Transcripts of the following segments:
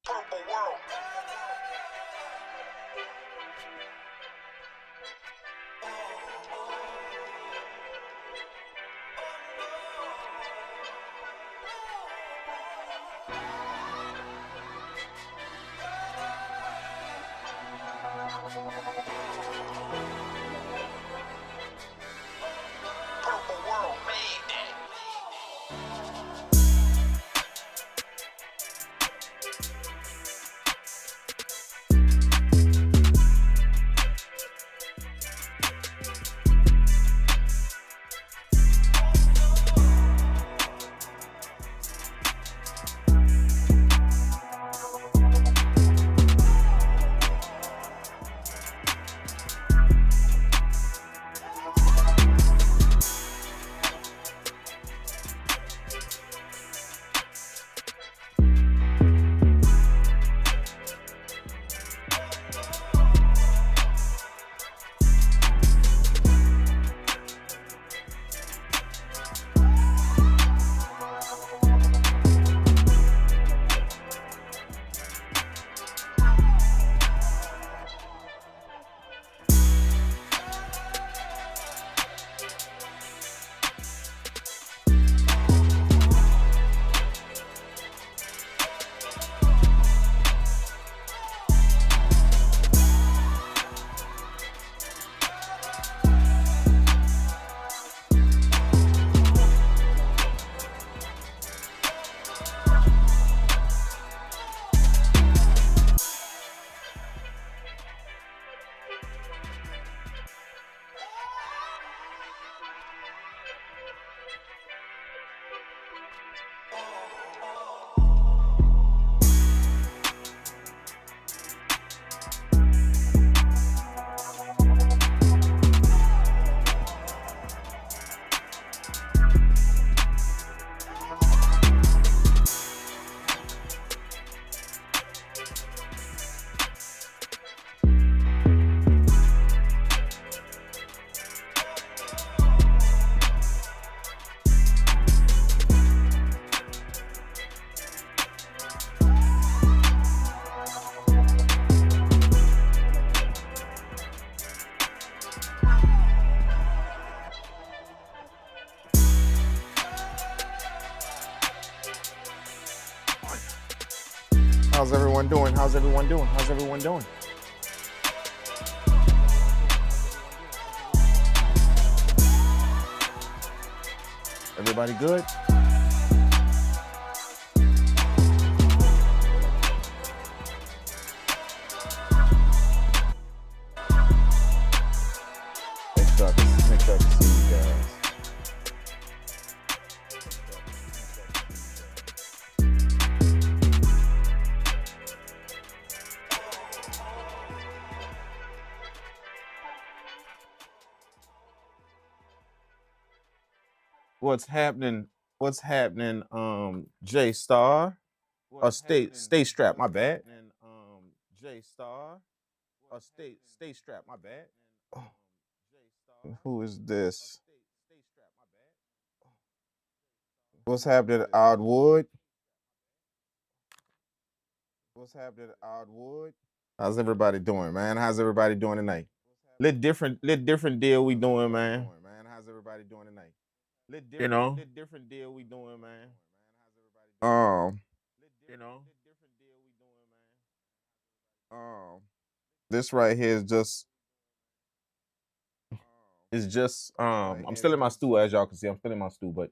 Purple world. Purple world made that. How's everyone doing? How's everyone doing? How's everyone doing? Everybody good? Make sure I can see you guys. What's happening? What's happening? J Star or stay strapped. My bad. J Star or stay strapped. My bad. Oh, who is this? What's happening, Oddwood? What's happening, Oddwood? How's everybody doing, man? How's everybody doing tonight? Lit different deal we doing, man. How's everybody doing tonight? You know, different deal we doing, man. You know, this right here is just I'm still in my stew, as y'all can see. I'm still in my stew, but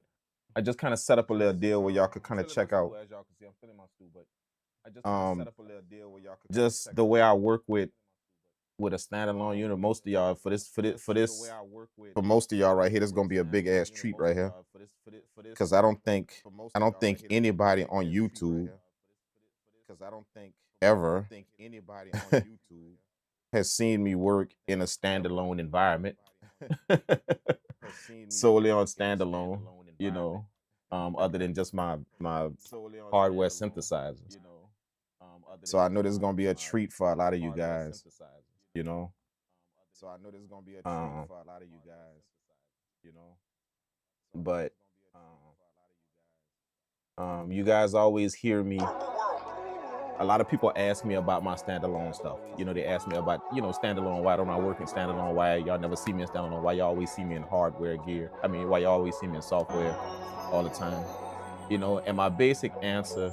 I just kind of set up a little deal where y'all could kind of check out just the way I work with a standalone unit. Most of y'all for most of y'all right here, this is gonna be a big ass treat right here. Because I don't think anybody on YouTube ever has seen me work in a standalone environment. Solely on standalone, you know, other than just my hardware synthesizers. So I know this is gonna be a treat for a lot of you guys, you know. But you guys always hear me a lot of people ask me about my standalone stuff. You know, they ask me about, standalone. Why don't I work in standalone? Why y'all never see me in standalone? Why y'all always see me in hardware gear? I mean, why y'all always see me in software all the time? And my basic answer,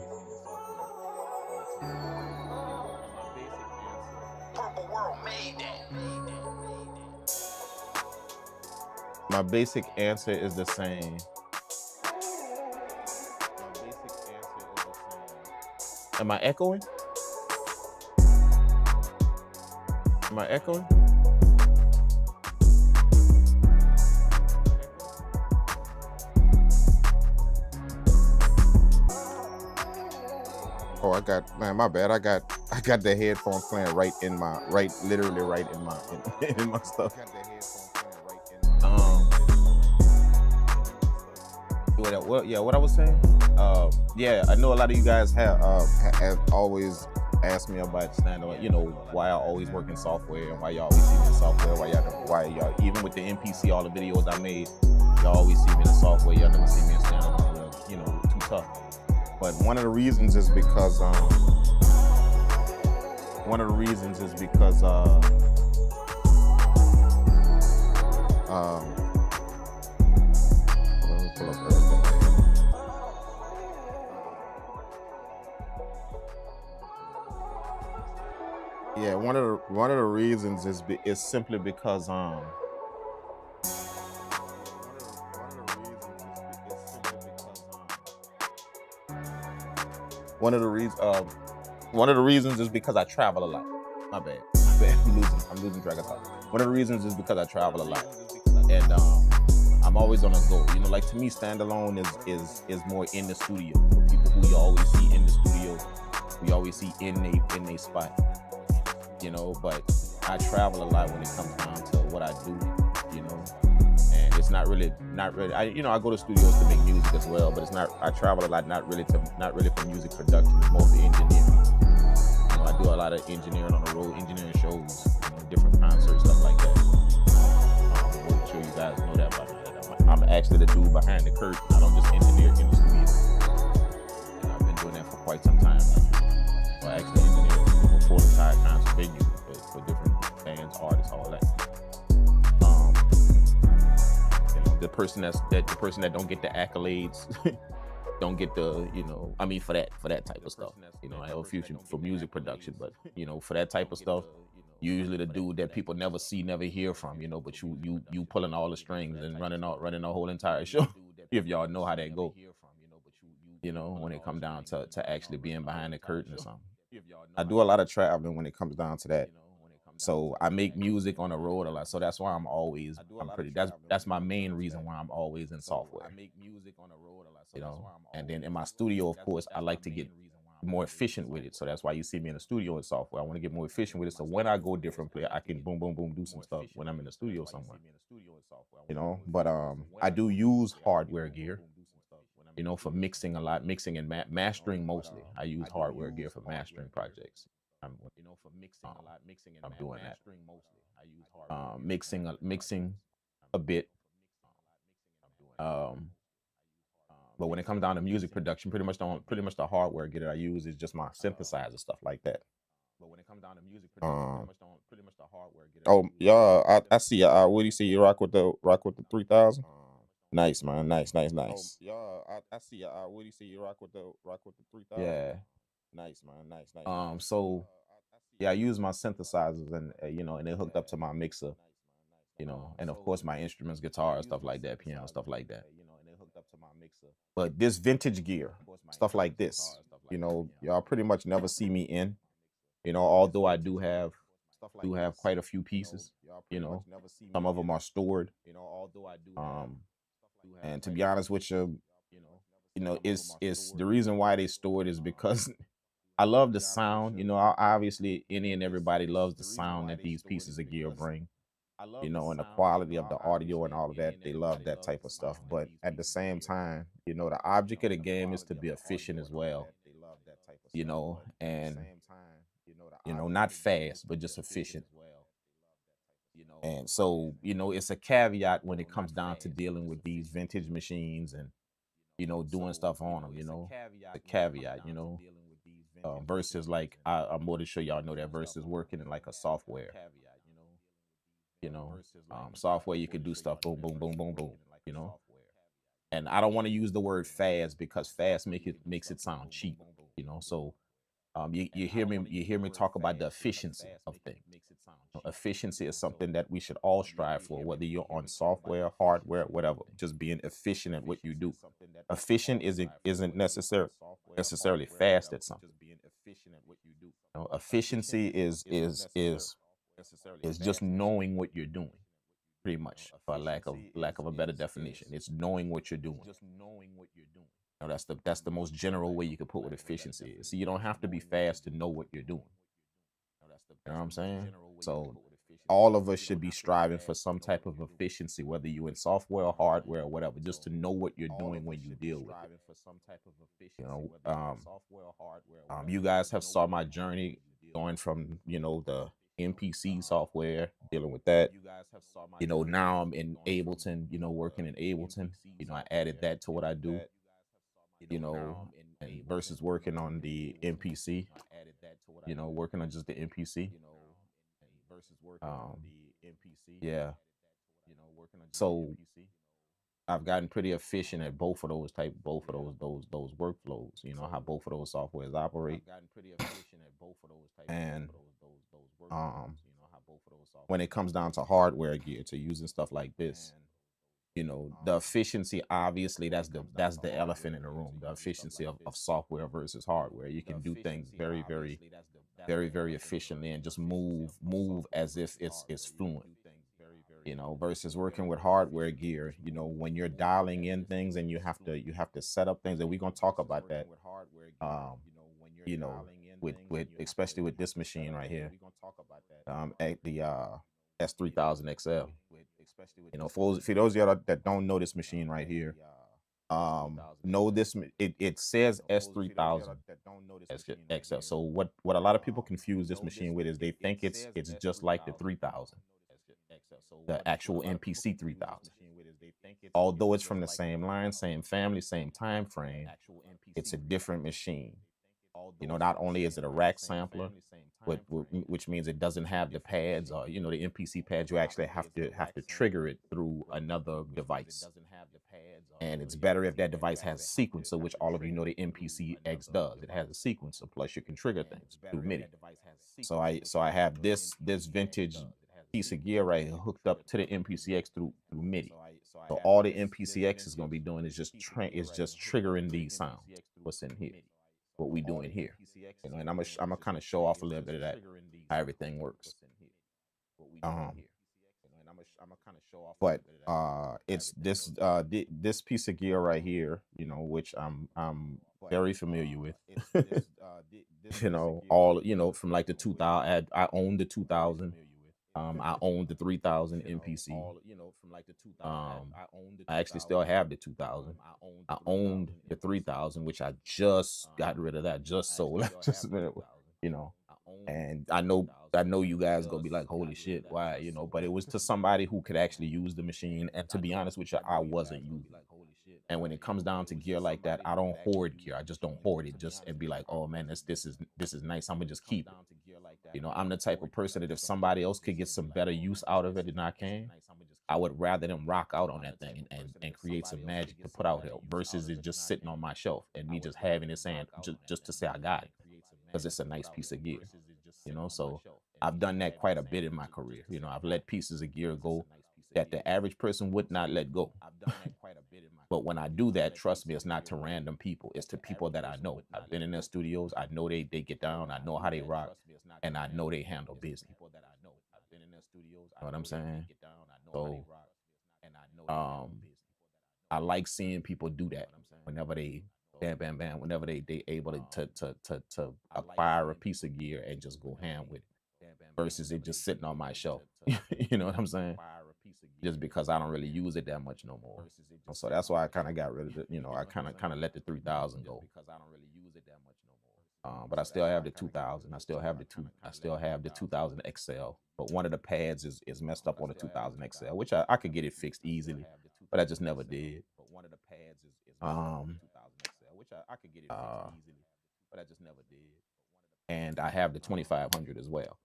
Purpleworld made that. my basic answer is the same. Am I echoing? Am I echoing? Oh, my bad. I got the headphones playing literally right in my in my stuff. What I was saying. Yeah, I know a lot of you guys have always asked me about standalone. Why I always work in software and why y'all always see me in software. Why y'all even with the MPC, all the videos I made, y'all always see me in software. Y'all never see me in standalone. Too tough. But one of the reasons is because let me pull up everything. Yeah, one of the reasons is simply because one of the reasons is because I travel a lot. My bad. I'm losing track of thought. One of the reasons is because I travel a lot, and I'm always on a go. Like to me, standalone is more in the studio for people who you always see in the studio. We always see in a spot. But I travel a lot when it comes down to what I do. And it's not really. I go to studios to make music as well, but it's not. I travel a lot, not really for music production. It's more for engineering. I do a lot of engineering on the road, engineering shows, different concerts, stuff like that. I'm sure you guys know that about me. I'm actually the dude behind the curtain. I don't just engineer in the studio. And I've been doing that for quite some time now. I actually engineer before the entire concert venue for different bands, artists, all that. The person that don't get the accolades. Don't get the, for that type of stuff. I have a future for music production, but for that type of stuff, usually the dude that people never see, never hear from, but you pulling all the strings and running the whole entire show. If y'all know how that go, when it comes down to actually being behind the curtain or something. I do a lot of traveling when it comes down to that. So I make music on the road a lot. So that's why that's my main reason why I'm always in software. I make music on the road a lot. And then in my studio, of course, I like to get more efficient with it. So that's why you see me in the studio in software. I want to get more efficient with it. So when I go different play, I can boom, boom, boom, do some stuff when I'm in the studio somewhere. But I do use hardware gear, for mixing a lot, mixing and mastering mostly. I use hardware gear for mastering projects. I'm doing that. Mixing a bit. But when it comes down to music production, pretty much the hardware gear that I use is just my synthesizer, stuff like that. But when it comes down to music production, pretty much the hardware gear. Oh yeah, I see. What do you see? You rock with the 3000. Nice, man. Nice. Oh yeah, I see. What do you see? You rock with the 3000. Yeah. Nice, man. Nice. So yeah, I use my synthesizers and and they're hooked up to my mixer, and of course my instruments, guitar, stuff like that, piano, stuff like that. But this vintage gear, stuff like this, y'all pretty much never see me in, although I do have quite a few pieces, some of them are stored. And to be honest with you, it's the reason why they stored is because I love the sound. Obviously any and everybody loves the sound that these pieces of gear bring, and the quality of the audio and all of that. They love that type of stuff. But at the same time, the object of the game is to be efficient as well, and not fast, but just efficient. And so, it's a caveat when it comes down to dealing with these vintage machines and, doing stuff on them, the caveat, versus like I'm more to show y'all know that versus working in like a software. Software you could do stuff boom, boom, boom, boom, boom. And I don't want to use the word fast because fast makes it sound cheap. So you hear me talk about the efficiency of things. Efficiency is something that we should all strive for, whether you're on software, hardware, whatever. Just being efficient at what you do. Efficient isn't necessarily fast at something. Efficiency is just knowing what you're doing, pretty much, for lack of a better definition. It's knowing what you're doing. That's the most general way you could put what efficiency is. So you don't have to be fast to know what you're doing. You know what I'm saying? So all of us should be striving for some type of efficiency, whether you're in software or hardware or whatever, just to know what you're doing when you deal with it. You guys have saw my journey going from, the MPC software, dealing with that. Now I'm in Ableton, working in Ableton. I added that to what I do, and versus working on the MPC, working on just the MPC. Yeah. So I've gotten pretty efficient at both of those workflows. How both of those softwares operate. And when it comes down to hardware gear, to using stuff like this, the efficiency, obviously that's the elephant in the room. The efficiency of software versus hardware. You can do things very, very, very, very efficiently and just move as if it's fluent. Versus working with hardware gear, when you're dialing in things and you have to set up things, and we're gonna talk about that. With especially with this machine right here, at the s3000xl. For those of y'all that don't know this machine right here, know this. It says s3000xl. So what a lot of people confuse this machine with is they think it's just like the 3000, the actual MPC 3000. Although it's from the same line, same family, same time frame, it's a different machine. Not only is it a rack sampler, but which means it doesn't have the pads, or the MPC pads. You actually have to trigger it through another device, and it's better if that device has a sequencer, which all of you know the MPC X does. It has a sequencer, plus you can trigger things through MIDI. So I have this vintage piece of gear right here hooked up to the MPC X through MIDI. So all the MPC X is going to be doing is just triggering these sounds. What's in here? What we doing here? And I'm gonna kind of show off a little bit of that, how everything works. But it's this piece of gear right here, which I'm very familiar with. All from like the 2000. I own the 2000. I own the 3000 MPC. I actually still have the 2000. I owned the 3000, which I just got rid of that, just sold just a minute, and I know you guys gonna be like, holy shit, why? But it was to somebody who could actually use the machine, and to be honest with you, I wasn't using it. And when it comes down to gear like that, I don't hoard gear. I just don't hoard it just and be like, oh man, this is nice, I'm gonna just keep it. I'm the type of person that if somebody else could get some better use out of it than I can, I would rather them rock out on that thing and create some magic to put out there, versus it just sitting on my shelf and me just having it saying just to say I got it, because it's a nice piece of gear. So I've done that quite a bit in my career. I've let pieces of gear go that the average person would not let go. But when I do that, trust me, it's not to random people. It's to people that I know. I've been in their studios. I know they get down. I know how they rock, and I know they handle business. You know what I'm saying? So I like seeing people do that whenever they bam, whenever they able to acquire a piece of gear and just go ham with it, versus it just sitting on my shelf. You know what I'm saying? Just because I don't really use it that much no more. So that's why I kind of got rid of it. I kind of let the 3000 go. But I still have the 2000. I still have the 2000xl. But one of the pads is messed up on the 2000xl, which I could get it fixed easily, but I just never did. Um, uh, and I have the 2500 as well.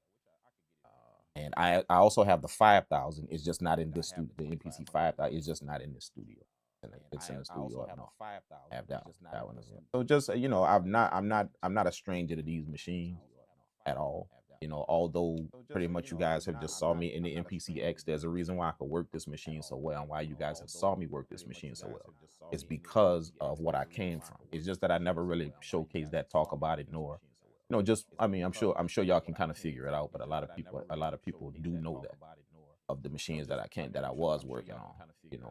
And I also have the 5000. It's just not in this studio. The MPC 5000 is just not in this studio. And it's in the studio up north. I have that one as well. So just I'm not a stranger to these machines at all. Although pretty much you guys have just saw me in the MPC X, there's a reason why I could work this machine so well, and why you guys have saw me work this machine so well. It's because of what I came from. It's just that I never really showcased that, talk about it, nor just I mean, I'm sure y'all can kind of figure it out, but a lot of people do know that of the machines that I was working on,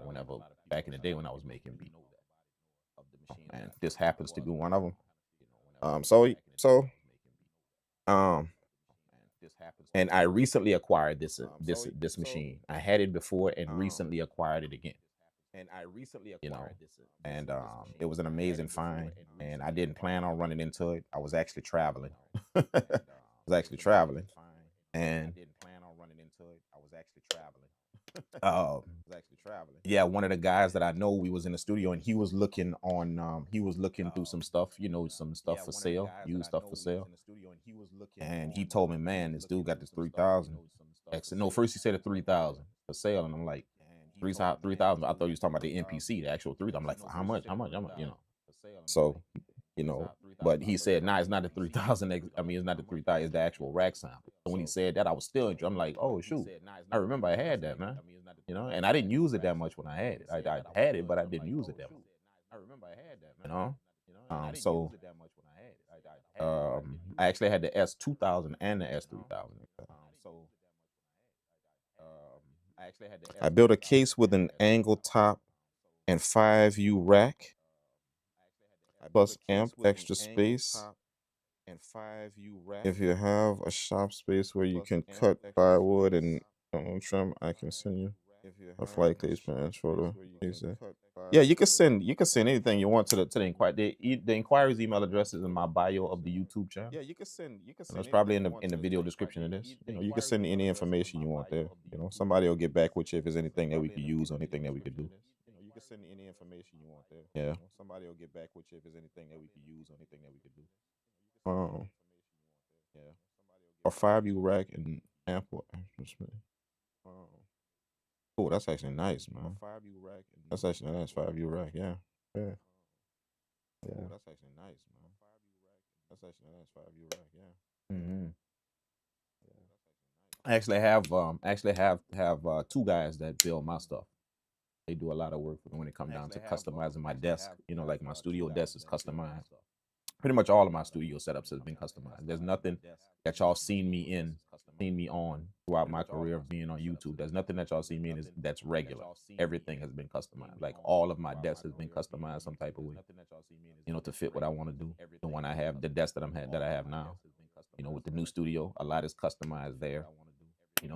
whenever back in the day when I was making beats. And this happens to be one of them. Um and I recently acquired this machine. I had it before and recently acquired it again. You know, and it was an amazing find, and I didn't plan on running into it. I was actually traveling. I was actually traveling, and um, yeah, one of the guys that I know, we was in the studio, and he was looking through some stuff, some stuff for sale, used stuff for sale, and he told me, man, this dude got this 3000 X. No, first he said a 3000 for sale, and I'm like, 3000. I thought he was talking about the MPC, the actual 3000. I'm like, for how much? How much? How much? So, but he said, nah, it's not the 3000. I mean, it's not the 3000. It's the actual rack sample. So when he said that, I was still, I'm like, oh shoot, I remember I had that, man. And I didn't use it that much when I had it. I had it, but I didn't use it that much. You know, so I actually had the S2000 and the S3000. I built a case with an angle top and 5U rack plus amp extra space. If you have a shop space where you can cut plywood and trim, I can send you a flight case plans photo. Yeah, you can send anything you want to the inquiry. The inquiry's email address is in my bio of the YouTube channel. And it's probably in the video description of this. You can send any information you want there. Somebody will get back with you if there's anything that we could use or anything that we could do. Yeah. Somebody will get back with you if there's anything that we could use or anything that we could do. A 5U rack and ample extra space. Oh, that's actually nice, man. That's actually nice. 5U rack, yeah. Yeah. Yeah. That's actually nice, man. That's actually nice. 5U rack, yeah. Mm-hmm. I actually have two guys that build my stuff. They do a lot of work when it comes down to customizing my desk. Like my studio desk is customized. Pretty much all of my studio setups has been customized. There's nothing that y'all seen me on throughout my career of being on YouTube. There's nothing that y'all seen me in that's regular. Everything has been customized. Like all of my desks has been customized some type of way, to fit what I want to do. The one I have, the desk that I have now, with the new studio, a lot is customized there.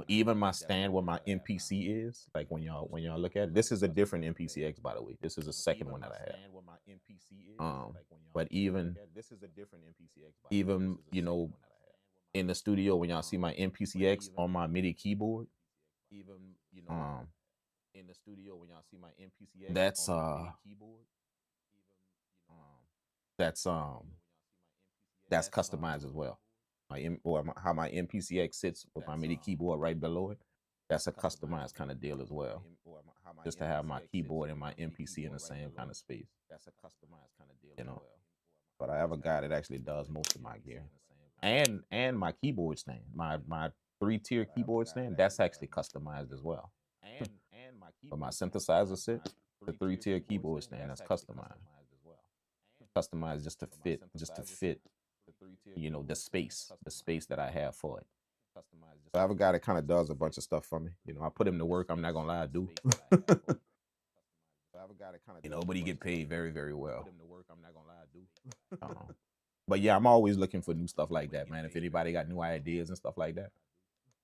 Even my stand where my MPC is, like when y'all look at it, this is a different MPC X, by the way. This is a second one that I have. But even in the studio, when y'all see my MPC X on my MIDI keyboard, that's that's customized as well. How my MPC X sits with my MIDI keyboard right below it, that's a customized kind of deal as well. Just to have my keyboard and my MPC in the same kind of space. But I have a guy that actually does most of my gear. And my keyboard stand, my 3-tier keyboard stand, that's actually customized as well. But my synthesizer sits, the 3-tier keyboard stand, that's customized. Customized just to fit the space that I have for it. So I have a guy that kind of does a bunch of stuff for me. I put him to work. I'm not gonna lie, I do. But he get paid very, very well. But yeah, I'm always looking for new stuff like that, man. If anybody got new ideas and stuff like that,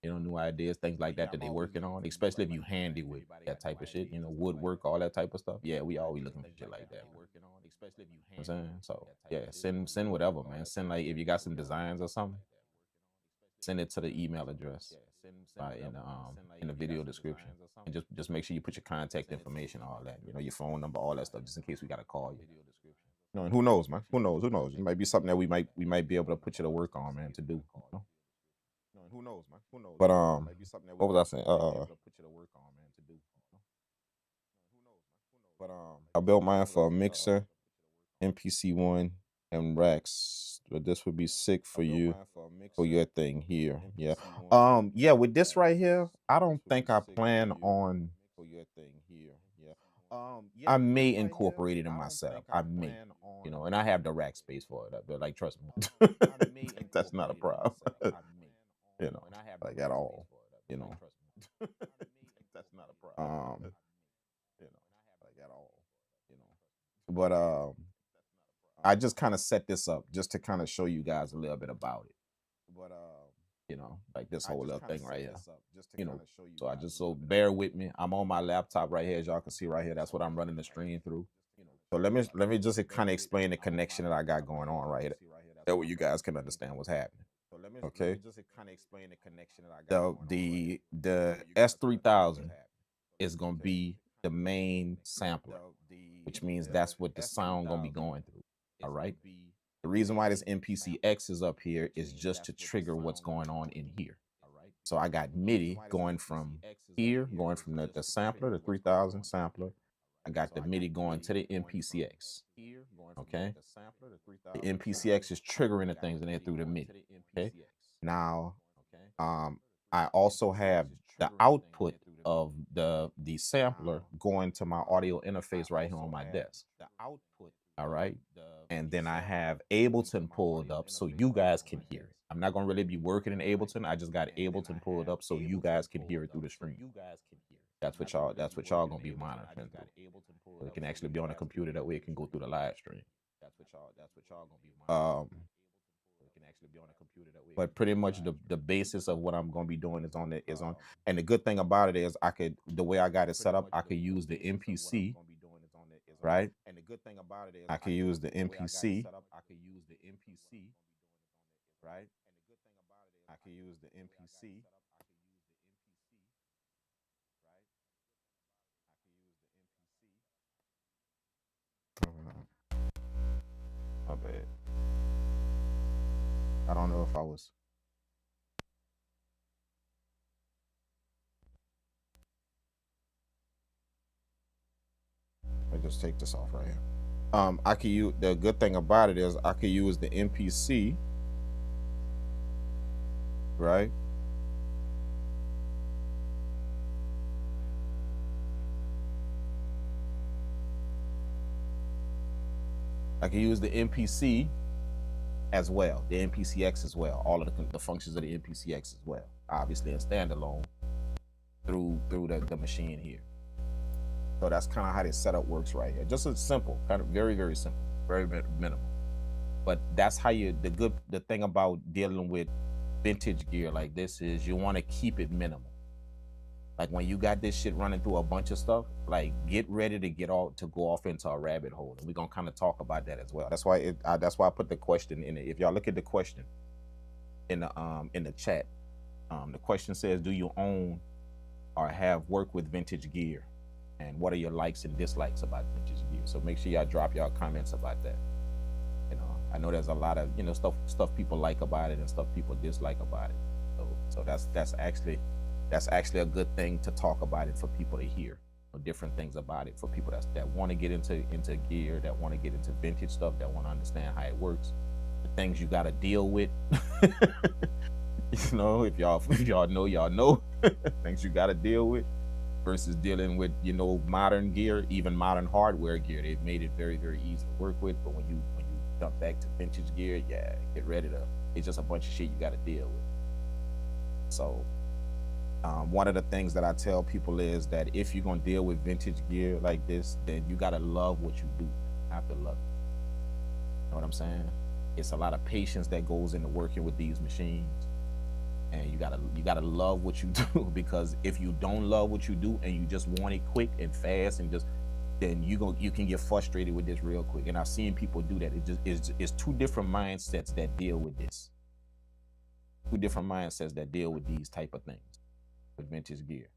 new ideas, things like that they working on, especially if you handy with that type of shit, woodwork, all that type of stuff. Yeah, we always looking for shit like that. I'm saying, so yeah, send whatever, man. Send, like, if you got some designs or something, send it to the email address in the video description, and just make sure you put your contact information, all that, your phone number, all that stuff, just in case we gotta call you. You know, and who knows, man? Who knows? Who knows? It might be something that we might be able to put you to work on, man, to do. You know? Who knows, man? Who knows? But what was I saying? But I built mine for a mixer, MPC one, and racks. But this would be sick for you for your thing here. Yeah. Yeah. With this right here, I don't think I plan on. I may incorporate it in my setup. I may, you know, and I have the rack space for it. But like, trust me, that's not a problem. You know, like at all. You know, that's not a problem. You know, like at all. You know, but I just kind of set this up just to kind of show you guys a little bit about it. But you know, like this whole little thing right here. You know, so bear with me. I'm on my laptop right here, as y'all can see right here. That's what I'm running the stream through. So let me just kind of explain the connection that I got going on right here. That way you guys can understand what's happening. Okay. The S3000 is gonna be the main sampler, which means that's what the sound gonna be going through. All right. The reason why this MPC X is up here is just to trigger what's going on in here. So I got MIDI going from here, going from the sampler, the 3000 sampler. I got the MIDI going to the MPC X. Okay. The MPC X is triggering the things in there through the MIDI. Okay. Now, I also have the output of the sampler going to my audio interface right here on my desk. All right. And then I have Ableton pulled up so you guys can hear it. I'm not going to really be working in Ableton. I just got Ableton pulled up so you guys can hear it through the stream. That's what y'all going to be monitoring through. So it can actually be on a computer, that way it can go through the live stream. But pretty much the basis of what I'm going to be doing is on, and the good thing about it is the way I got it set up, I could use the MPC, right? I could use the MPC, right? I could use the MPC. My bad. I don't know if I was. Let me just take this off right here. I could use, the good thing about it is I could use the MPC, right? I can use the MPC as well, the MPC X as well, all of the functions of the MPC X as well, obviously in standalone through the machine here. So that's kind of how this setup works right here. Just a simple, kind of very, very simple, very minimal. But that's how the thing about dealing with vintage gear like this is you want to keep it minimal. Like when you got this shit running through a bunch of stuff, like get ready to go off into a rabbit hole. And we're gonna kind of talk about that as well. That's why I put the question in it. If y'all look at the question in the chat, the question says, do you own or have worked with vintage gear? And what are your likes and dislikes about vintage gear? So make sure y'all drop y'all comments about that. You know, I know there's a lot of, you know, stuff people like about it and stuff people dislike about it. So that's actually a good thing to talk about it for people to hear. Different things about it for people that want to get into gear, that want to get into vintage stuff, that want to understand how it works, the things you got to deal with. You know, if y'all know things you got to deal with versus dealing with, you know, modern gear, even modern hardware gear. They've made it very, very easy to work with. But when you jump back to vintage gear, yeah, get ready to. It's just a bunch of shit you got to deal with. So. One of the things that I tell people is that if you're gonna deal with vintage gear like this, then you gotta love what you do. You have to love it. You know what I'm saying? It's a lot of patience that goes into working with these machines, and you gotta love what you do, because if you don't love what you do and you just want it quick and fast and then you can get frustrated with this real quick. And I've seen people do that. It's two different mindsets that deal with this. Two different mindsets that deal with these type of things. With vintage gear,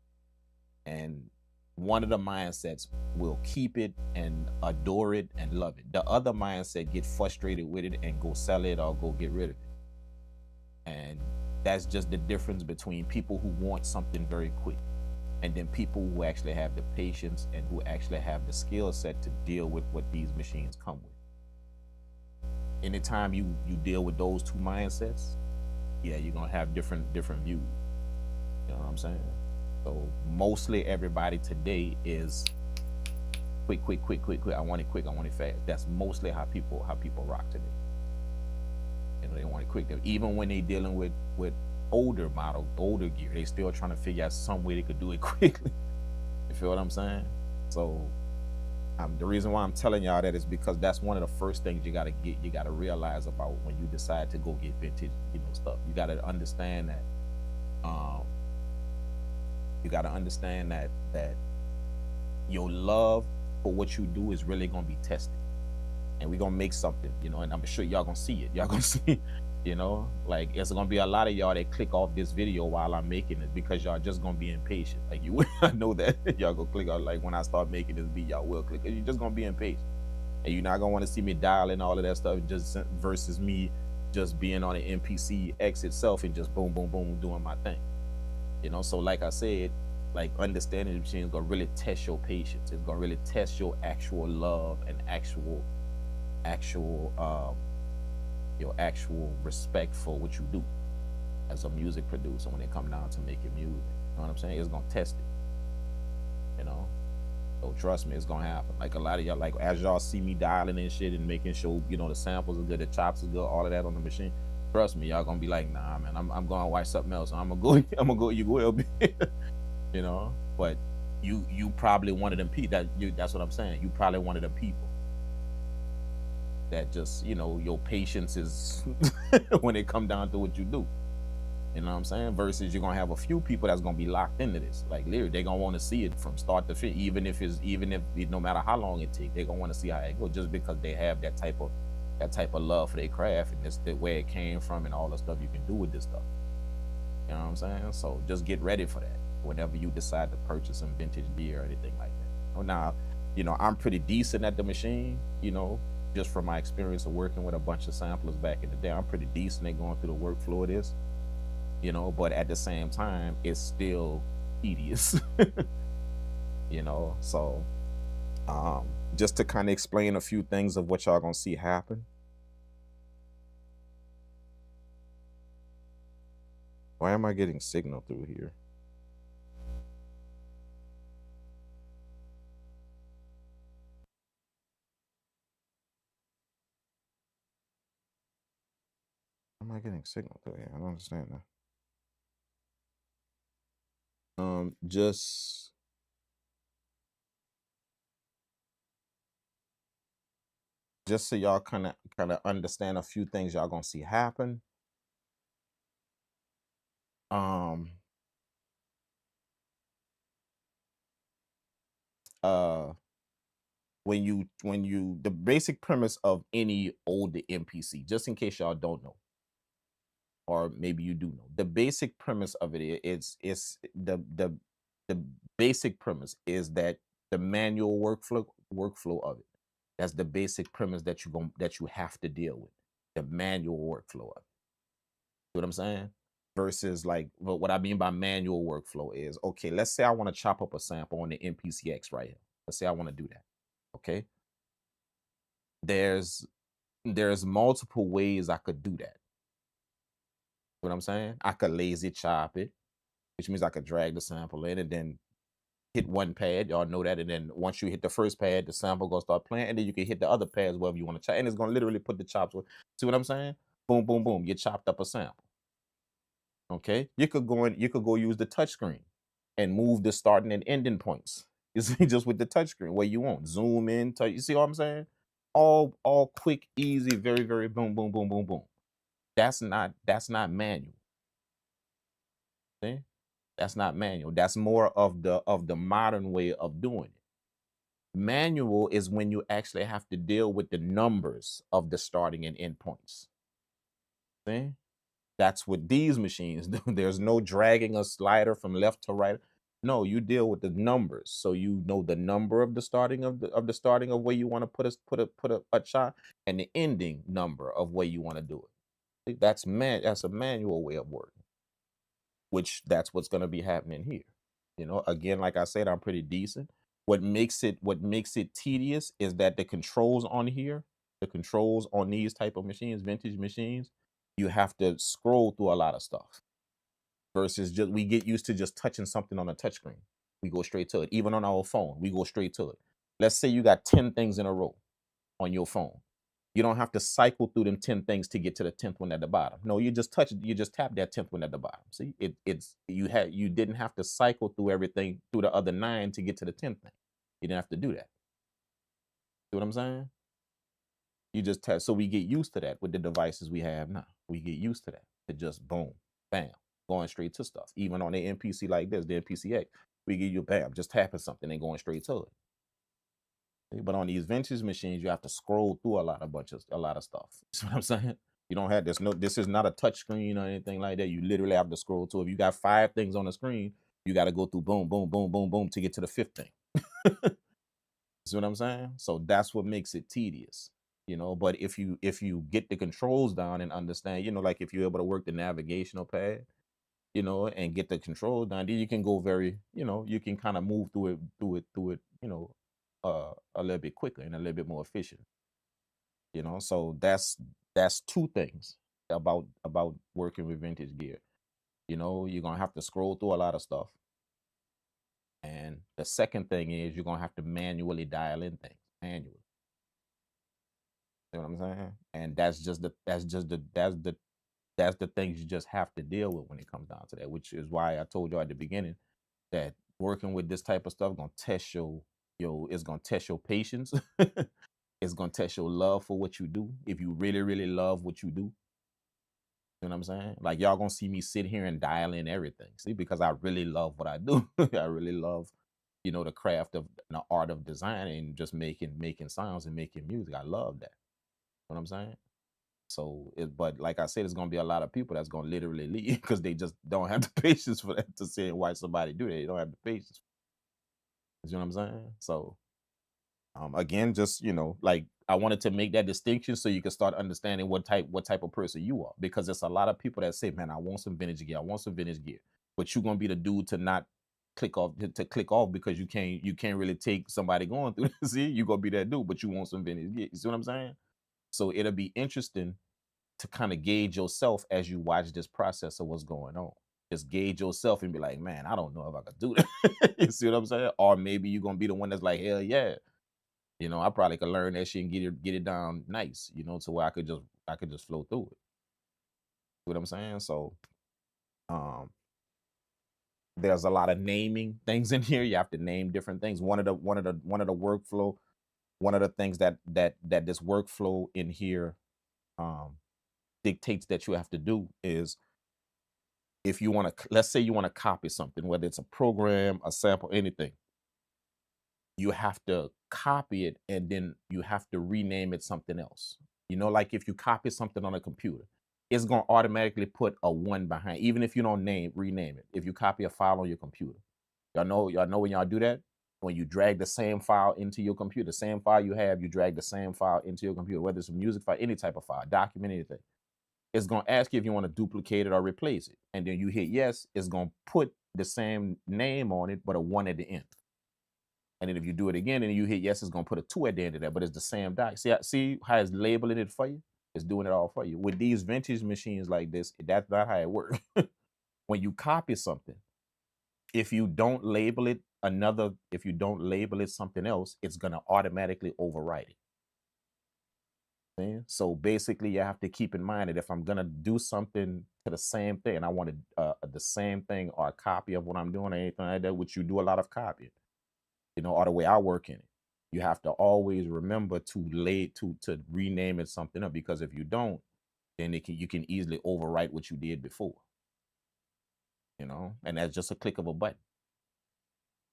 and one of the mindsets will keep it and adore it and love it. The other mindset get frustrated with it and go sell it or go get rid of it. And that's just the difference between people who want something very quick and then people who actually have the patience and who actually have the skill set to deal with what these machines come with. Anytime you deal with those two mindsets, yeah, you're gonna have different views. You know what I'm saying? So mostly everybody today is quick. I want it quick. I want it fast. That's mostly how people rock today. You know, they want it quick. Even when they dealing with older model, older gear, they still trying to figure out some way they could do it quickly. You feel what I'm saying? So the reason why I'm telling y'all that is because that's one of the first things you gotta realize about when you decide to go get vintage, you know, stuff. You gotta understand that. You gotta understand that your love for what you do is really gonna be tested, and we're gonna make something, you know. And I'm sure y'all gonna see it. Y'all gonna see, you know, like it's gonna be a lot of y'all that click off this video while I'm making it because y'all just gonna be impatient. Like you, I know that y'all gonna click out. Like when I start making this beat, y'all will click. You're just gonna be impatient, and you're not gonna want to see me dialing all of that stuff just versus me just being on the MPC X itself and just boom, boom, boom, doing my thing. You know, so like I said, like understanding the machine is gonna really test your patience. It's gonna really test your actual love and your actual respect for what you do as a music producer when it comes down to making music. You know what I'm saying? It's gonna test it. You know, so trust me, it's gonna happen. Like a lot of y'all, like as y'all see me dialing and shit and making sure, you know, the samples are good, the chops are good, all of that on the machine. Trust me, y'all gonna be like, nah, man, I'm gonna watch something else. I'm gonna go. You will be, you know. But you probably one of them people. That's what I'm saying. You probably one of them people that just, you know, your patience is when it come down to what you do. You know what I'm saying? Versus you're gonna have a few people that's gonna be locked into this. Like literally, they're gonna want to see it from start to finish, even if no matter how long it takes, they're gonna want to see how it goes, just because they have that type of love for their craft and that's the where it came from and all the stuff you can do with this stuff. You know what I'm saying? So just get ready for that whenever you decide to purchase some vintage gear or anything like that. Now, you know, I'm pretty decent at the machine, you know, just from my experience of working with a bunch of samplers back in the day. I'm pretty decent at going through the workflow of this, you know, but at the same time, it's still tedious, you know. So just to kind of explain a few things of what y'all gonna see happen. Why am I getting signal through here? Why am I getting signal through here? I don't understand that. Just so y'all kind of understand a few things y'all gonna see happen. When the basic premise of any older MPC, just in case y'all don't know, or maybe you do know, the basic premise of it is the basic premise is that the manual workflow of it. That's the basic premise that you have to deal with. The manual workflow of it. See what I'm saying? Versus like what I mean by manual workflow is, okay, let's say I want to chop up a sample on the MPC X right here. Let's say I want to do that. Okay. There's multiple ways I could do that. What I'm saying? I could lazy chop it, which means I could drag the sample in and then hit one pad. Y'all know that. And then once you hit the first pad, the sample gonna start playing, and then you can hit the other pads wherever you want to chop. And it's gonna literally put the chops with. See what I'm saying? Boom, boom, boom. You chopped up a sample. Okay. You could go use the touch screen and move the starting and ending points. You see, just with the touch screen where you want. Zoom in, touch. You see what I'm saying? All quick, easy, very, very boom, boom, boom, boom, boom. That's not manual. See? That's not manual. That's more of the modern way of doing it. Manual is when you actually have to deal with the numbers of the starting and end points. See? That's what these machines do. There's no dragging a slider from left to right. No, you deal with the numbers, so you know the number of the starting of the starting of where you want to put a shot, and the ending number of where you want to do it. See, that's a manual way of working, which that's what's going to be happening here. Again, like I said, I'm pretty decent. What makes it tedious is that the controls on here, the controls on these type of machines, vintage machines, you have to scroll through a lot of stuff versus just we get used to just touching something on a touchscreen. We go straight to it. Even on our phone, we go straight to it. Let's say you got 10 things in a row on your phone. You don't have to cycle through them 10 things to get to the 10th one at the bottom. No, you just touch it, you just tap that 10th one at the bottom. See, you didn't have to cycle through everything through the other 9 to get to the 10th thing. You didn't have to do that. See what I'm saying? You just tap. So we get used to that with the devices we have now. We get used to that. To just boom, bam, going straight to stuff. Even on the MPC like this, the MPC X, we give you bam, just tapping something and going straight to it. But on these vintage machines, you have to scroll through a lot of stuff. You see what I'm saying? You don't have this. No, this is not a touch screen or anything like that. You literally have to scroll to. If you got 5 things on the screen, you got to go through boom, boom, boom, boom, boom to get to the 5th thing. See what I'm saying? So that's what makes it tedious. But if you get the controls down and understand, like if you're able to work the navigational pad, and get the control down, then you can go you can kind of move through it, a little bit quicker and a little bit more efficient. So that's 2 things about working with vintage gear. You're gonna have to scroll through a lot of stuff. And the second thing is you're gonna have to manually dial in things. Manually. See what I'm saying? And that's the things you just have to deal with when it comes down to that, which is why I told you at the beginning that working with this type of stuff gonna test it's gonna test your patience. It's gonna test your love for what you do. If you really, really love what you do, you know what I'm saying? Like y'all gonna see me sit here and dial in everything. See, because I really love what I do. I really love, the craft of the art of design and just making sounds and making music. I love that. You know what I'm saying? So, but like I said, it's gonna be a lot of people that's gonna literally leave because they just don't have the patience for that to say why somebody do that. They don't have the patience. You know what I'm saying? So, again, just like I wanted to make that distinction so you can start understanding what type of person you are, because there's a lot of people that say, "Man, I want some vintage gear. I want some vintage gear," but you're gonna be the dude to not click off because you can't really take somebody going through this. See, you gonna be that dude, but you want some vintage gear. You see what I'm saying? So it'll be interesting to kind of gauge yourself as you watch this process of what's going on. Just gauge yourself and be like, man, I don't know if I could do that. You see what I'm saying? Or maybe you're gonna be the one that's like, hell yeah. I probably could learn that shit and get it down nice, to where I could just flow through it. See what I'm saying? So um there's a lot of naming things in here. You have to name different things. One of the workflow, one of the things that this workflow in here um dictates that you have to do is, if you want to, let's say you want to copy something, whether it's a program, a sample, anything, you have to copy it and then you have to rename it something else. Like if you copy something on a computer, it's going to automatically put a 1 behind, even if you don't rename it. If you copy a file on your computer, y'all know when y'all do that, when you drag the same file into your computer, the same file you have, you drag the same file into your computer, whether it's a music file, any type of file, document, anything. It's going to ask you if you want to duplicate it or replace it. And then you hit yes, it's going to put the same name on it, but a 1 at the end. And then if you do it again and you hit yes, it's going to put a 2 at the end of that, but it's the same doc. See how it's labeling it for you? It's doing it all for you. With these vintage machines like this, that's not how it works. When you copy something, if you don't label it something else, it's going to automatically overwrite it. So basically, you have to keep in mind that if I'm gonna do something to the same thing, and I want the same thing or a copy of what I'm doing or anything like that, which you do a lot of copying, or the way I work in it, you have to always remember to rename it something up, because if you don't, then you can easily overwrite what you did before, and that's just a click of a button.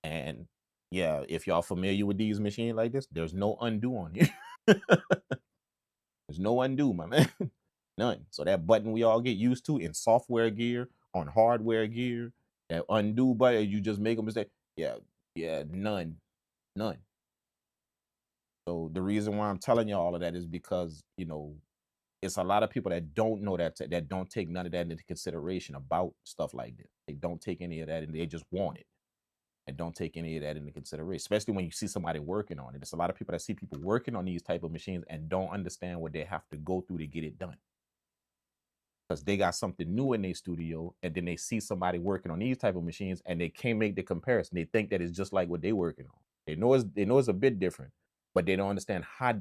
And yeah, if y'all familiar with these machines like this, there's no undo on here. There's no undo, my man. None. So that button we all get used to in software gear, on hardware gear, That undo button, you just make a mistake. Yeah, none. So the reason why I'm telling you all of that is because, it's a lot of people that don't know that don't take none of that into consideration about stuff like this. They don't take any of that and they just want it. And don't take any of that into consideration, especially when you see somebody working on it. There's a lot of people that see people working on these type of machines and don't understand what they have to go through to get it done. Because they got something new in their studio, and then they see somebody working on these type of machines and they can't make the comparison. They think that it's just like what they're working on. They know it's a bit different, but they don't understand how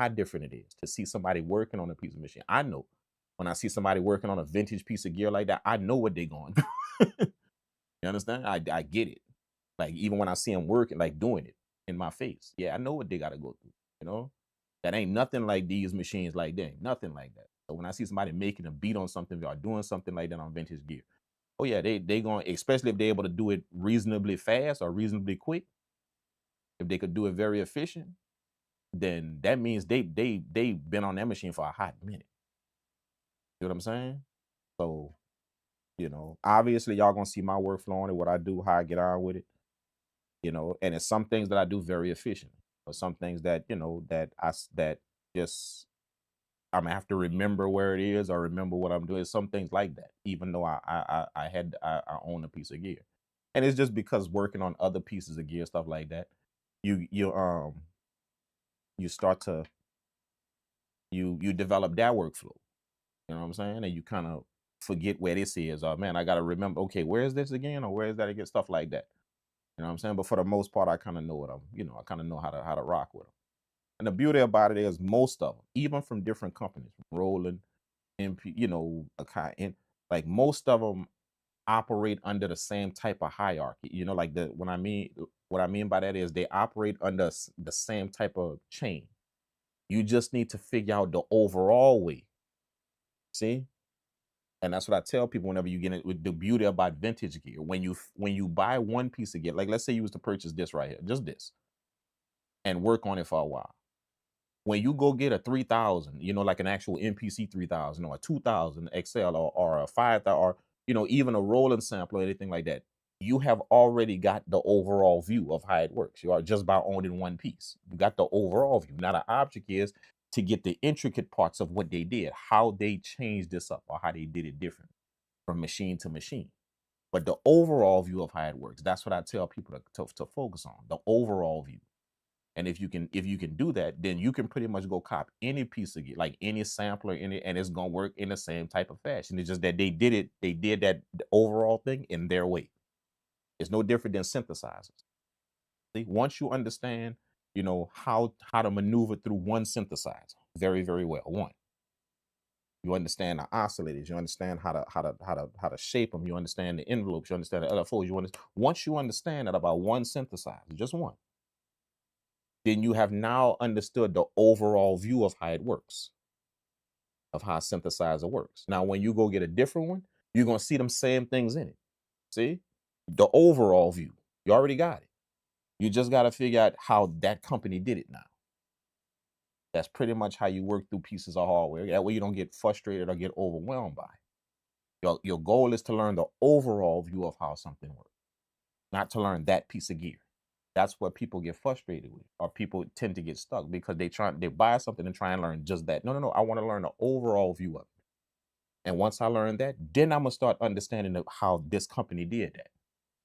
different it is to see somebody working on a piece of machine. I know when I see somebody working on a vintage piece of gear like that, I know what they're going through. You understand? I get it. Like, even when I see them working, like doing it in my face. Yeah, I know what they got to go through. That ain't nothing like these machines like that. Ain't nothing like that. So when I see somebody making a beat on something or doing something like that on vintage gear, oh yeah, they going, especially if they're able to do it reasonably fast or reasonably quick. If they could do it very efficient, then that means they've been on that machine for a hot minute. You know what I'm saying? So, obviously y'all gonna see my workflow on it, what I do, how I get on with it. And it's some things that I do very efficiently, or some things that that just I'm gonna have to remember where it is or remember what I'm doing. Some things like that, even though I own a piece of gear, and it's just because working on other pieces of gear, stuff like that, you start to you develop that workflow. You know what I'm saying? And you kind of forget where this is. Oh man, I gotta remember. Okay, where is this again, or where is that again? Stuff like that. You know what I'm saying? But for the most part, I kind of know what I kind of know how to rock with them. And the beauty about it is most of them, even from different companies, Roland, MP, Akai, and like most of them operate under the same type of hierarchy. Like what I mean by that is they operate under the same type of chain. You just need to figure out the overall way. See? And that's what I tell people whenever you get it, with the beauty about vintage gear. When you buy one piece of gear, like let's say you was to purchase this right here, just this, and work on it for a while. When you go get a 3000, like an actual MPC 3000 or a 2000 XL or a 5000 or even a Roland sample or anything like that, you have already got the overall view of how it works. You are just by owning one piece. You got the overall view. Now the object is to get the intricate parts of what they did, how they changed this up or how they did it different from machine to machine. But the overall view of how it works, that's what I tell people to focus on, the overall view. And if you can do that, then you can pretty much go cop any piece of gear, like any sampler, and it's gonna work in the same type of fashion. It's just that they did that the overall thing in their way. It's no different than synthesizers. See, once you understand, how to maneuver through one synthesizer very, very well. One, you understand the oscillators, you understand how to shape them, you understand the envelopes, you understand the LFOs, once you understand that about one synthesizer, just one, then you have now understood the overall view of how it works, of how a synthesizer works. Now, when you go get a different one, you're going to see them same things in it. See? The overall view. You already got it. You just got to figure out how that company did it now. That's pretty much how you work through pieces of hardware. That way you don't get frustrated or get overwhelmed by it. Your goal is to learn the overall view of how something works, not to learn that piece of gear. That's what people get frustrated with, or people tend to get stuck because they buy something and try and learn just that. No. I want to learn the overall view of it. And once I learn that, then I'm gonna start understanding how this company did that.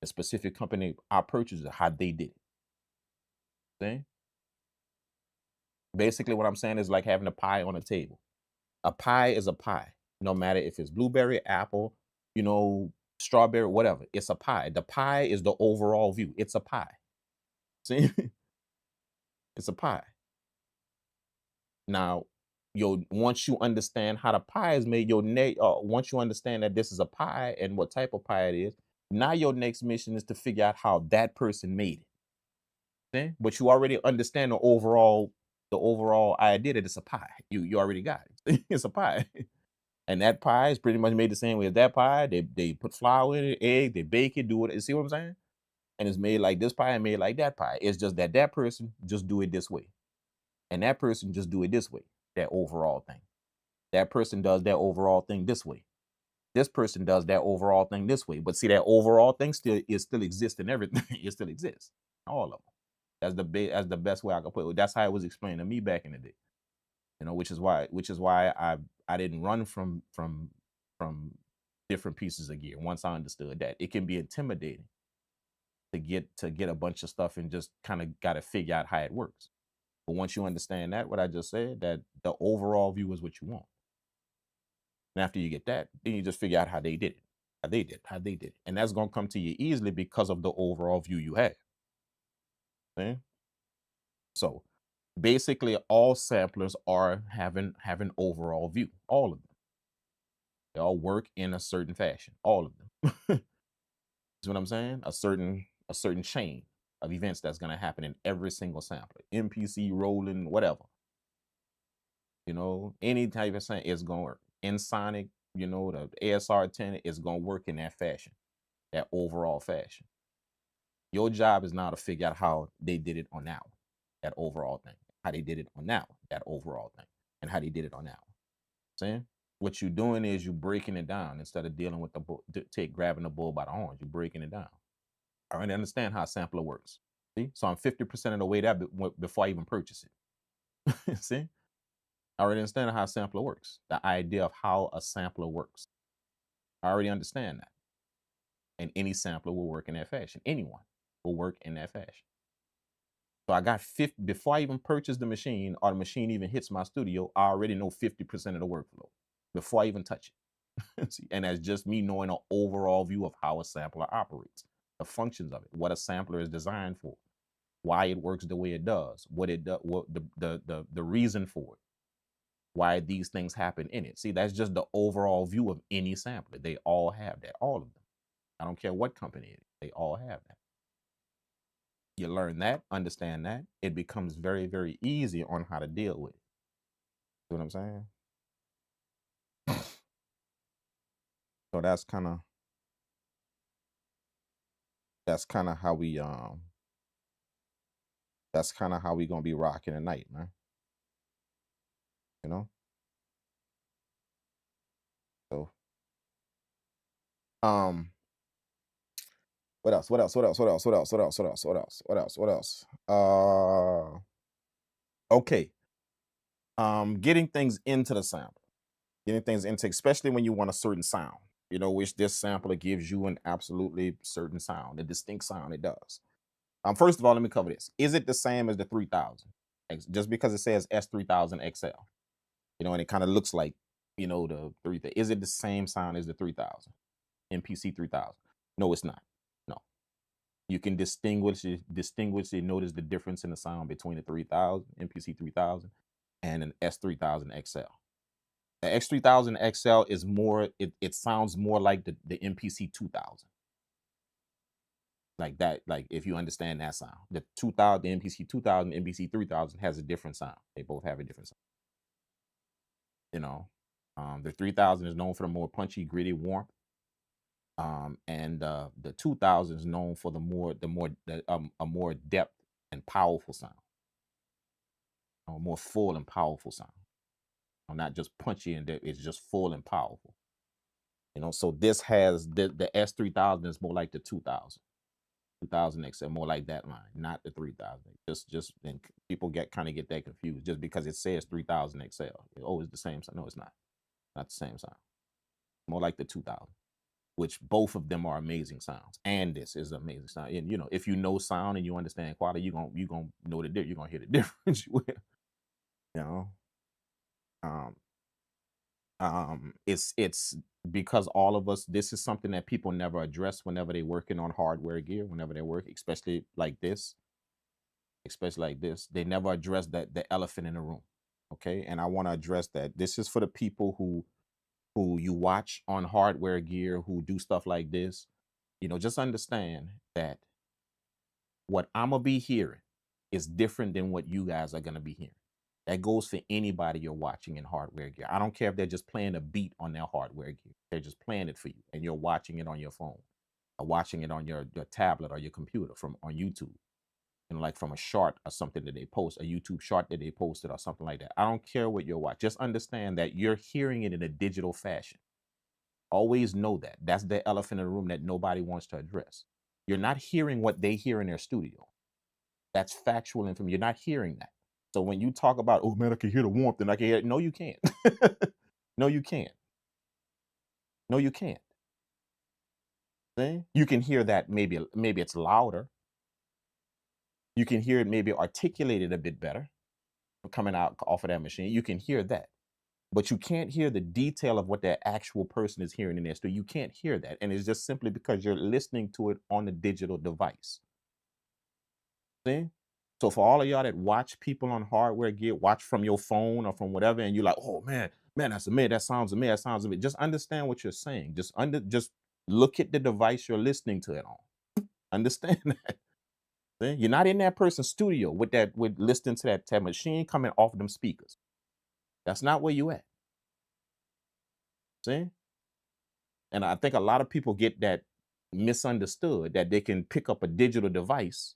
The specific company I purchased, how they did it. See? Basically, what I'm saying is like having a pie on a table. A pie is a pie, no matter if it's blueberry, apple, strawberry, whatever. It's a pie. The pie is the overall view. It's a pie. See? It's a pie. Now, once you understand how the pie is made, once you understand that this is a pie and what type of pie it is, now your next mission is to figure out how that person made it. See? But you already understand the overall idea that it's a pie. You already got it. It's a pie. And that pie is pretty much made the same way as that pie. They put flour in it, egg, they bake it, do it. You see what I'm saying? And it's made like this pie and made like that pie. It's just that person just do it this way. And that person just do it this way, that overall thing. That person does that overall thing this way. This person does that overall thing this way. But see, that overall thing still exists in everything. It still exists. All of them. That's the best way I could put it. That's how it was explained to me back in the day. You know, which is why I didn't run from different pieces of gear once I understood that. It can be intimidating to get a bunch of stuff and just kind of got to figure out how it works. But once you understand that, what I just said, that the overall view is what you want. And after you get that, then you just figure out how they did it. How they did it. And that's gonna come to you easily because of the overall view you have. See? So basically all samplers are having an overall view. All of them. They all work in a certain fashion. All of them. See what I'm saying? A certain chain of events that's gonna happen in every single sampler. MPC, rolling, whatever. You know, any type of sound is gonna work. In Sonic, you know, the ASR10 is gonna work in that fashion, that overall fashion. Your job is now to figure out how they did it on that one, that overall thing. How they did it on that one, that overall thing, and how they did it on that one. See? What you're doing is you're breaking it down instead of dealing with the bull, grabbing the bull by the horns. You're breaking it down. I already understand how a sampler works. See? So I'm 50% of the way there before I even purchase it. See? I already understand how a sampler works. The idea of how a sampler works. I already understand that. And any sampler will work in that fashion. Anyone will work in that fashion. So I got 50, before I even purchase the machine or the machine even hits my studio, I already know 50% of the workflow before I even touch it. See, and that's just me knowing an overall view of how a sampler operates, the functions of it, what a sampler is designed for, why it works the way it does, what it does, what the reason for it, why these things happen in it. See, that's just the overall view of any sampler. They all have that, all of them. I don't care what company it is, they all have that. You learn that, understand that, it becomes very, very easy on how to deal with it. See what I'm saying? So that's kind of how we that's kind of how we gonna be rocking tonight, man. You know? So what else? What else? What else? What else? What else? What else? What else? What else? What else? What else? Okay. Getting things into the sample. Getting things into, especially when you want a certain sound, you know, which this sampler gives you an absolutely certain sound, a distinct sound it does. First of all, let me cover this. Is it the same as the 3000? Just because it says S3000xl, you know, and it kind of looks like, you know, the 3000. Is it the same sound as the 3000? MPC 3000? No, it's not. No. You can distinguish it, notice the difference in the sound between the 3000, MPC 3000, and an S3000xl. The X3000XL is more, it sounds more like the MPC 2000. Like that, like if you understand that sound. The 2000, the MPC 2000, MPC 3000 has a different sound. They both have a different sound. You know, the 3000 is known for the more punchy, gritty warmth. And the 2000 is known for a more depth and powerful sound. A more full and powerful sound. Not just punchy and it's just full and powerful. You know, so this has the S3000 is more like the 2000 XL, more like that line, not the 3000. Just and people get that confused just because it says 3000 XL. Oh, it's the same sound. No, it's not. Not the same sound. More like the 2000, which both of them are amazing sounds. And this is an amazing sound. And you know, if you know sound and you understand quality, you're gonna know the difference. You're gonna hear the difference. You know, it's because all of us, this is something that people never address whenever they're working on hardware gear, whenever they work, especially like this, they never address the elephant in the room. Okay, and I want to address that. This is for the people who you watch on hardware gear, who do stuff like this. You know, just understand that what I'm gonna be hearing is different than what you guys are gonna be hearing. That goes for anybody you're watching in hardware gear. I don't care if they're just playing a beat on their hardware gear. They're just playing it for you, and you're watching it on your phone, or watching it on your tablet or your computer on YouTube. You know, like from a short or something that they post, a YouTube short that they posted or something like that. I don't care what you're watching. Just understand that you're hearing it in a digital fashion. Always know that. That's the elephant in the room that nobody wants to address. You're not hearing what they hear in their studio. That's factual information. You're not hearing that. So when you talk about, oh man, I can hear the warmth and I can hear it. No, you can't. No, you can't. No, you can't. See? You can hear that maybe it's louder. You can hear it maybe articulated a bit better coming out off of that machine. You can hear that. But you can't hear the detail of what that actual person is hearing in their studio. You can't hear that. And it's just simply because you're listening to it on the digital device. See? So for all of y'all that watch people on hardware gear, watch from your phone or from whatever, and you're like, oh man, that's amazing. That sounds amazing. That sounds amazing. Just understand what you're saying. Just look at the device you're listening to it on. Understand that. See? You're not in that person's studio with listening to that machine coming off of them speakers. That's not where you at. See? And I think a lot of people get that misunderstood, that they can pick up a digital device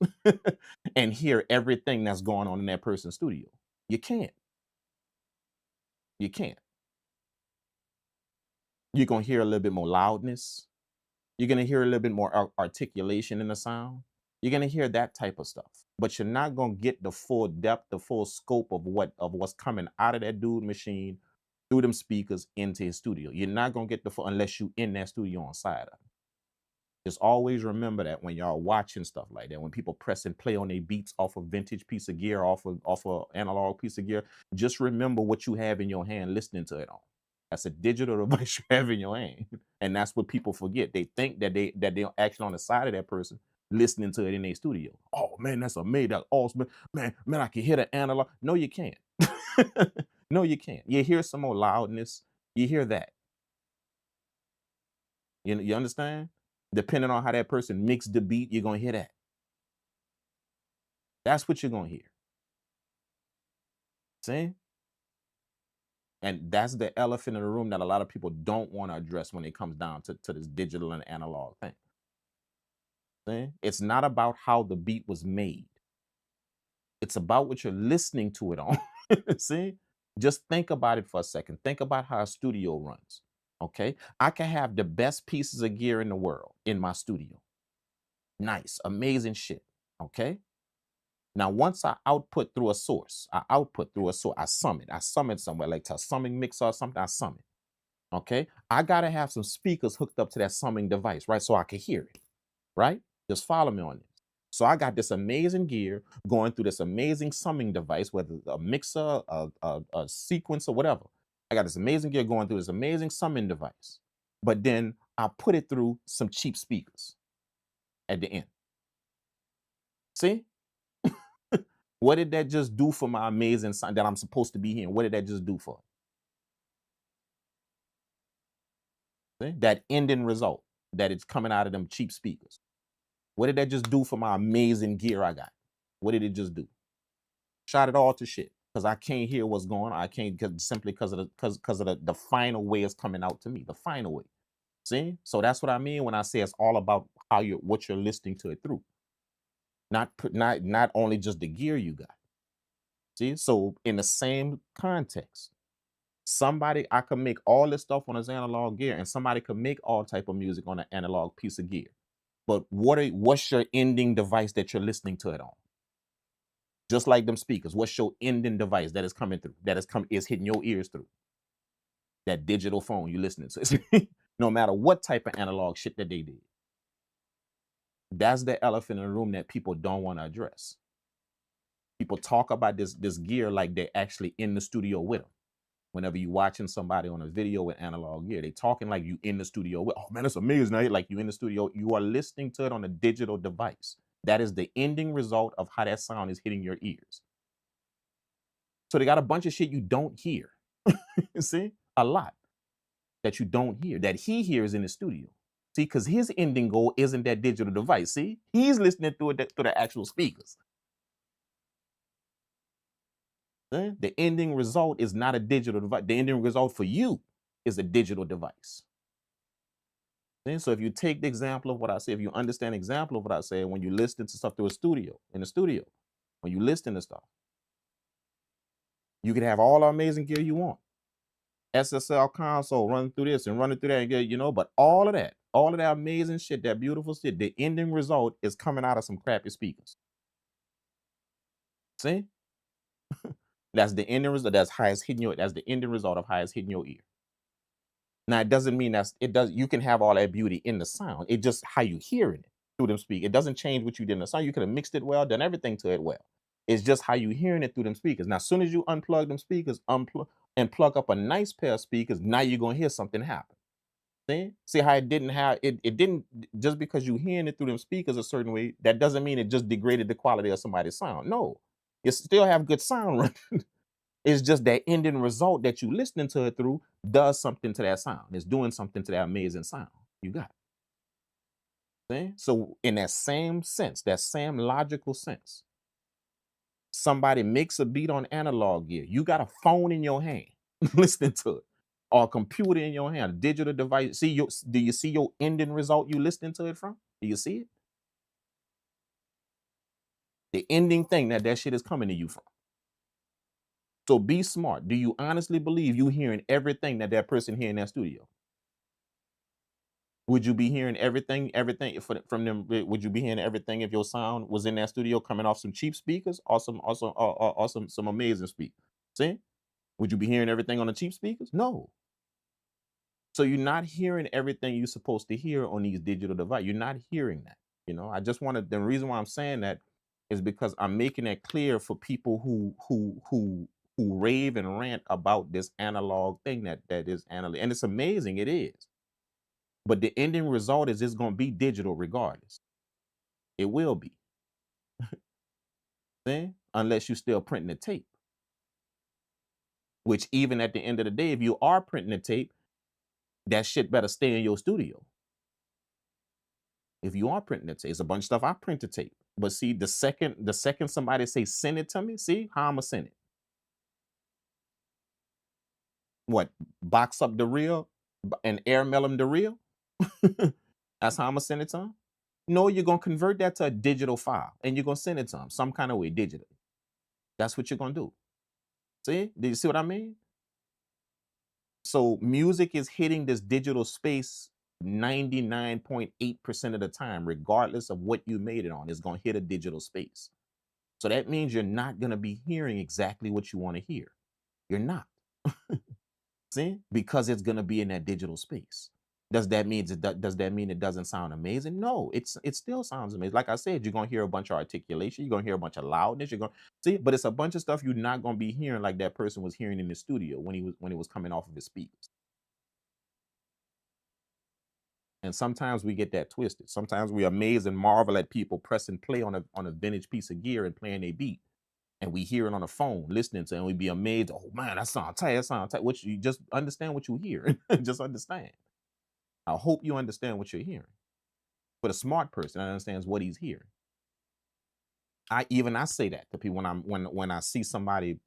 and hear everything that's going on in that person's studio. You can't. You can't. You're going to hear a little bit more loudness. You're going to hear a little bit more articulation in the sound. You're going to hear that type of stuff. But you're not going to get the full depth, the full scope of what's coming out of that dude machine through them speakers into his studio. You're not going to get the full unless you in that studio on side of it. Just always remember that when y'all watching stuff like that, when people press and play on their beats off a vintage piece of gear, off a analog piece of gear, just remember what you have in your hand listening to it on. That's a digital device you have in your hand. And that's what people forget. They think that they're actually on the side of that person listening to it in their studio. Oh man, that's amazing. That's awesome. Man, I can hear the analog. No, you can't. No, you can't. You hear some more loudness. You hear that. You understand? Depending on how that person mixed the beat, you're going to hear that. That's what you're going to hear. See? And that's the elephant in the room that a lot of people don't want to address when it comes down to this digital and analog thing. See? It's not about how the beat was made. It's about what you're listening to it on. See? Just think about it for a second. Think about how a studio runs. Okay? I can have the best pieces of gear in the world in my studio. Nice, amazing shit. Okay? Now, once I output through a source, I summon somewhere, like to a summing mixer or something, I summon. Okay? I gotta have some speakers hooked up to that summing device, right? So I can hear it, right? Just follow me on this. So I got this amazing gear going through this amazing summing device, whether a mixer, a sequencer, whatever. I got this amazing gear going through this amazing summing device. But then I put it through some cheap speakers at the end. See? What did that just do for my amazing sound that I'm supposed to be hearing? What did that just do for it? See? That ending result that it's coming out of them cheap speakers. What did that just do for my amazing gear I got? What did it just do? Shot it all to shit because I can't hear what's going on. I can't simply because of the final way it's coming out to me. The final way. See? So that's what I mean when I say it's all about what you're listening to it through. Not only just the gear you got. See? So in the same context, I could make all this stuff on his analog gear, and somebody could make all type of music on an analog piece of gear. But what's your ending device that you're listening to it on? Just like them speakers, what's your ending device that is coming through, is hitting your ears through? That digital phone you listening to. No matter what type of analog shit that they did. That's the elephant in the room that people don't want to address. People talk about this gear like they're actually in the studio with them. Whenever you watching somebody on a video with analog gear, they talking like you in the studio with, oh man, that's amazing. Like you in the studio, you are listening to it on a digital device. That is the ending result of how that sound is hitting your ears. So they got a bunch of shit you don't hear. See? A lot that you don't hear, that he hears in the studio. See, because his ending goal isn't that digital device. See? He's listening through the actual speakers. See? The ending result is not a digital device. The ending result for you is a digital device. See? So if you take the example of what I say, if you understand the example of what I say, when you listen to stuff through in the studio, when you listen to stuff, you can have all the amazing gear you want. SSL console, running through this and running through that, and get, you know, but all of that amazing shit, that beautiful shit, the ending result is coming out of some crappy speakers. See? That's the ending result. That's the ending result of how it's hitting your ear. Now it doesn't mean you can have all that beauty in the sound. It just how you hearing it through them speakers. It doesn't change what you did in the sound. You could have mixed it well, done everything to it well. It's just how you hearing it through them speakers. Now, as soon as you unplug them speakers, and plug up a nice pair of speakers, now you're gonna hear something happen. See how it didn't have it didn't, just because you hearing it through them speakers a certain way, that doesn't mean it just degraded the quality of somebody's sound. No, you still have good sound running. It's just that ending result that you listening to it through does something to that sound. It's doing something to that amazing sound you got. See? So in that same sense, that same logical sense, somebody makes a beat on analog gear. You got a phone in your hand listening to it, or a computer in your hand, a digital device. Do you see your ending result you listening to it from? Do you see it? The ending thing that shit is coming to you from. So be smart. Do you honestly believe you hearing everything that person here in that studio? Would you be hearing everything from them? Would you be hearing everything if your sound was in that studio coming off some cheap speakers or some amazing speakers? See? Would you be hearing everything on the cheap speakers? No. So you're not hearing everything you're supposed to hear on these digital devices. You're not hearing that. You know, I just wanted, the reason why I'm saying that is because I'm making it clear for people who rave and rant about this analog thing that is analog. And it's amazing, it is. But the ending result is it's going to be digital regardless. It will be. See? Unless you're still printing the tape. Which even at the end of the day, if you are printing the tape, that shit better stay in your studio. If you are printing the tape, it's a bunch of stuff I print the tape. But see, the second somebody say send it to me, see how I'ma send it. What, box up the reel and airmail them the reel? That's how I'ma send it to them? No, you're gonna convert that to a digital file and you're gonna send it to them some kind of way digitally. That's what you're gonna do. See? Do you see what I mean? So music is hitting this digital space 99.8% of the time, regardless of what you made it on. It's gonna hit a digital space. So that means you're not gonna be hearing exactly what you want to hear. You're not. See? Because it's gonna be in that digital space. Does that mean it doesn't sound amazing? No, it still sounds amazing. Like I said, you're gonna hear a bunch of articulation, you're gonna hear a bunch of loudness, you're gonna see, but it's a bunch of stuff you're not gonna be hearing like that person was hearing in the studio when it was coming off of his speakers. And sometimes we get that twisted. Sometimes we amaze and marvel at people pressing play on a vintage piece of gear and playing a beat. And we hear it on the phone, listening to it, and we be amazed. Oh man, that sounds tight. That sounds tight. What you just understand what you hear. Just understand. I hope you understand what you're hearing. But a smart person understands what he's hearing. I say that to people when I see somebody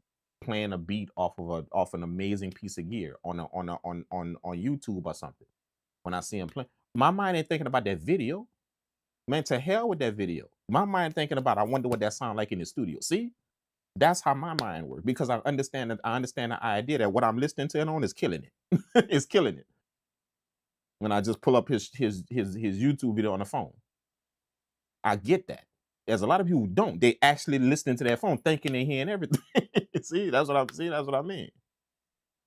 playing a beat off an amazing piece of gear on YouTube or something. When I see him play, my mind ain't thinking about that video. Man, to hell with that video. My mind thinking about, I wonder what that sound like in the studio. See? That's how my mind works, because I understand the idea that what I'm listening to it on is killing it. It's killing it. When I just pull up his YouTube video on the phone. I get that. There's a lot of people who don't. They actually listening to their phone thinking they're hearing everything. See, that's what I mean.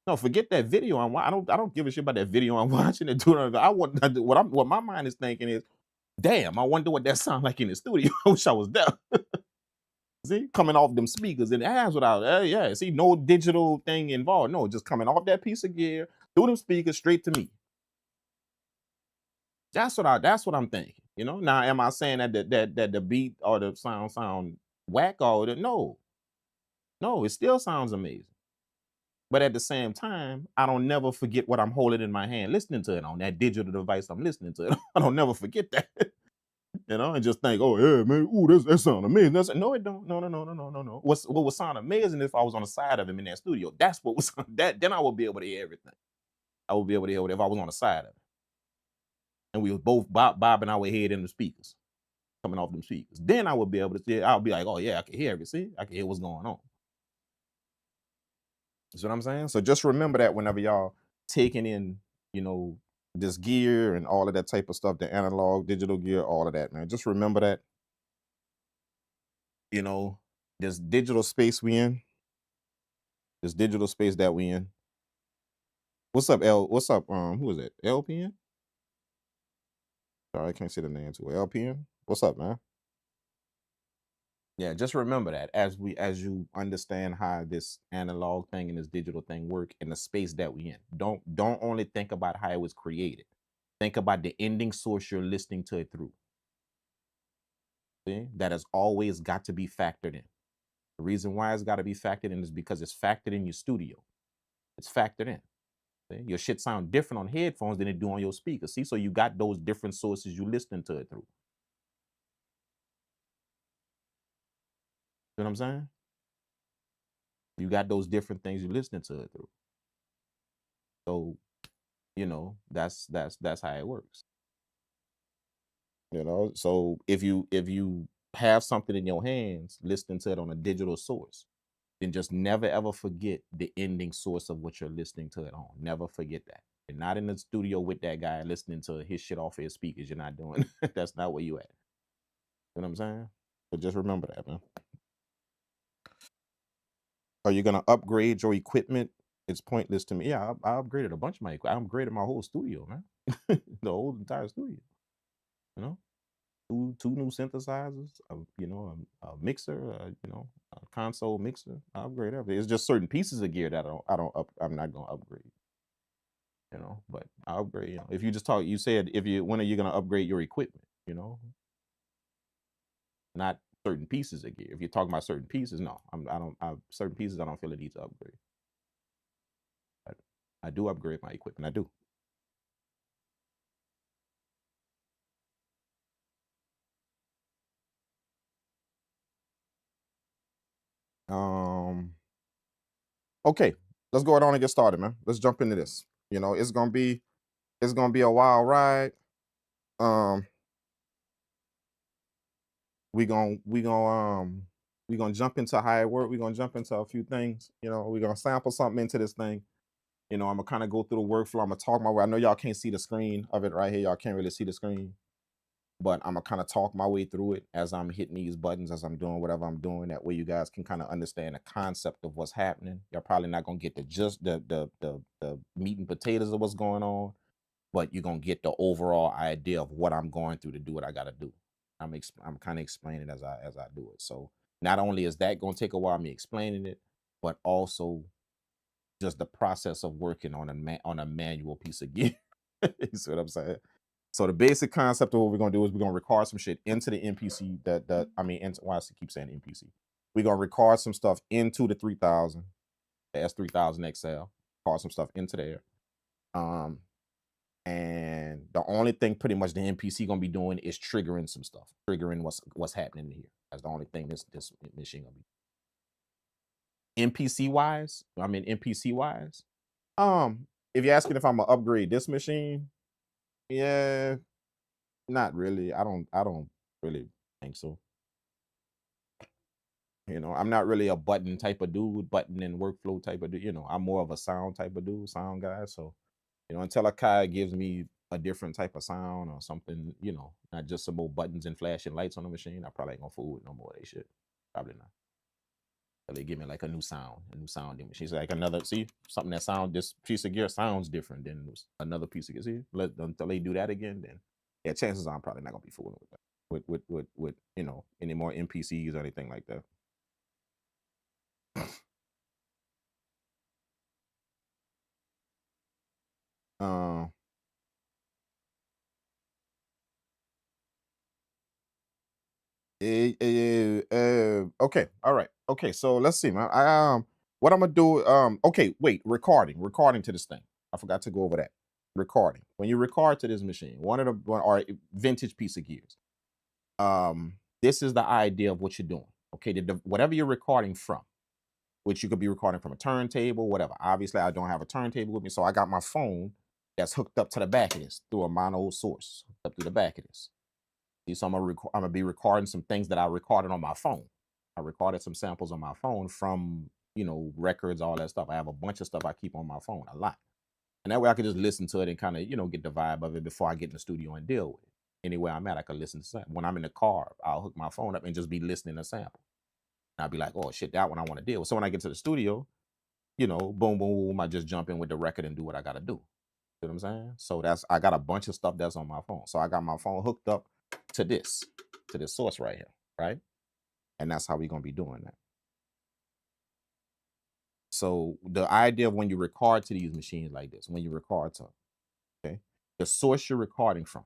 No, forget that video I'm watching. I don't give a shit about that video I'm watching and doing. I want what my mind is thinking is, damn, I wonder what that sound like in the studio. I wish I was there. See, coming off them speakers, and that's what yeah. See, no digital thing involved. No, just coming off that piece of gear through them speakers straight to me. That's what I'm thinking. You know. Now, am I saying that the beat or the sound whack or no? No, it still sounds amazing. But at the same time, I don't never forget what I'm holding in my hand, listening to it on that digital device I'm listening to it. I don't never forget that. You know, and just think, oh yeah, man, ooh, that sound amazing. No, it don't. No. What would sound amazing if I was on the side of him in that studio? That's what was that. Then I would be able to hear everything. I would be able to hear it if I was on the side of it, and we were both bobbing our head in the speakers, coming off them speakers. Then I would be able to see. I'll be like, oh yeah, I can hear it. See, I can hear what's going on. See what I'm saying? So just remember that whenever y'all taking in, you know, this gear and all of that type of stuff, the analog, digital gear, all of that, man. Just remember that, you know, this digital space we in, this digital space that we in. What's up, L? What's up? Who is it? LPN? Sorry, I can't see the name too. LPN? What's up, man? Yeah, just remember that as you understand how this analog thing and this digital thing work in the space that we in. Don't only think about how it was created. Think about the ending source you're listening to it through. See? That has always got to be factored in. The reason why it's got to be factored in is because it's factored in your studio. It's factored in. See? Your shit sound different on headphones than it do on your speakers. See, so you got those different sources you listening to it through. You know what I'm saying? You got those different things you're listening to it through. So, you know, that's how it works. You know, so if you have something in your hands, listening to it on a digital source, then just never ever forget the ending source of what you're listening to it on. Never forget that. You're not in the studio with that guy listening to his shit off his speakers. You're not doing that's not where you at. You know what I'm saying? So just remember that, man. Are you gonna upgrade your equipment? It's pointless to me. Yeah, I upgraded a bunch of my equipment. I upgraded my whole studio, man. The whole entire studio. You know? Two new synthesizers, you know, a mixer, you know, a console mixer. I upgrade everything. It's just certain pieces of gear that I'm not gonna upgrade. You know, but I upgrade. You know, if you just talk, you said when are you gonna upgrade your equipment? You know, not certain pieces of gear. If you're talking about certain pieces, no, certain pieces I don't feel a need to upgrade. But I do upgrade my equipment. I do. Okay, let's go on and get started, man. Let's jump into this. You know, it's gonna be a wild ride. We gonna jump into how it work. We're gonna jump into a few things. You know, we're gonna sample something into this thing. You know, I'm gonna kind of go through the workflow. I'm gonna talk my way. I know y'all can't see the screen of it right here. Y'all can't really see the screen, but I'm gonna kind of talk my way through it as I'm hitting these buttons, as I'm doing whatever I'm doing. That way you guys can kind of understand the concept of what's happening. You're probably not gonna get the meat and potatoes of what's going on, but you're gonna get the overall idea of what I'm going through to do what I gotta do. I'm kind of explaining as I do it. So not only is that gonna take a while me explaining it, but also just the process of working on a manual piece of gear. You see what I'm saying? So the basic concept of what we're gonna do is we're gonna record some shit into the MPC why I keep saying MPC. We're gonna record some stuff into the 3000, the S3000xl, record some stuff into there. And the only thing pretty much the MPC gonna be doing is triggering some stuff, triggering what's happening here. That's the only thing this machine gonna be. MPC wise, if you're asking if I'm gonna upgrade this machine, yeah, not really. I don't really think so. You know, I'm not really a button type of dude, button and workflow type of dude. You know, I'm more of a sound type of dude, sound guy. So you know, until Akai gives me a different type of sound or something, you know, not just some more buttons and flashing lights on the machine, I probably ain't gonna fool with no more of that shit. Probably not. Until they give me like a new sounding machine. It's like something that sound, this piece of gear sounds different than another piece of gear. See, until they do that again, then yeah, chances are I'm probably not gonna be fooling with that. With you know, any more MPCs or anything like that. Okay, all right. Okay, so let's see, man. What I'm gonna do? Okay, wait. Recording to this thing. I forgot to go over that. Recording. When you record to this machine, or vintage piece of gears. This is the idea of what you're doing. Okay, whatever you're recording from, which you could be recording from a turntable, whatever. Obviously, I don't have a turntable with me, so I got my phone that's hooked up to the back of this through a mono source, hooked up to the back of this. So I'm gonna be recording some things that I recorded on my phone. I recorded some samples on my phone from you know, records, all that stuff. I have a bunch of stuff I keep on my phone, a lot. And that way I could just listen to it and kind of, you know, get the vibe of it before I get in the studio and deal with it. Anywhere I'm at, I could listen to something. When I'm in the car, I'll hook my phone up and just be listening to sample. And I'll be like, oh shit, that one I want to deal with. So when I get to the studio, you know, boom, boom, boom, I just jump in with the record and do what I gotta do. You know what I'm saying? So I got a bunch of stuff that's on my phone. So I got my phone hooked up to this source right here, right? And that's how we're gonna be doing that. So the idea of when you record to these machines like this, when you record to, okay, the source you're recording from,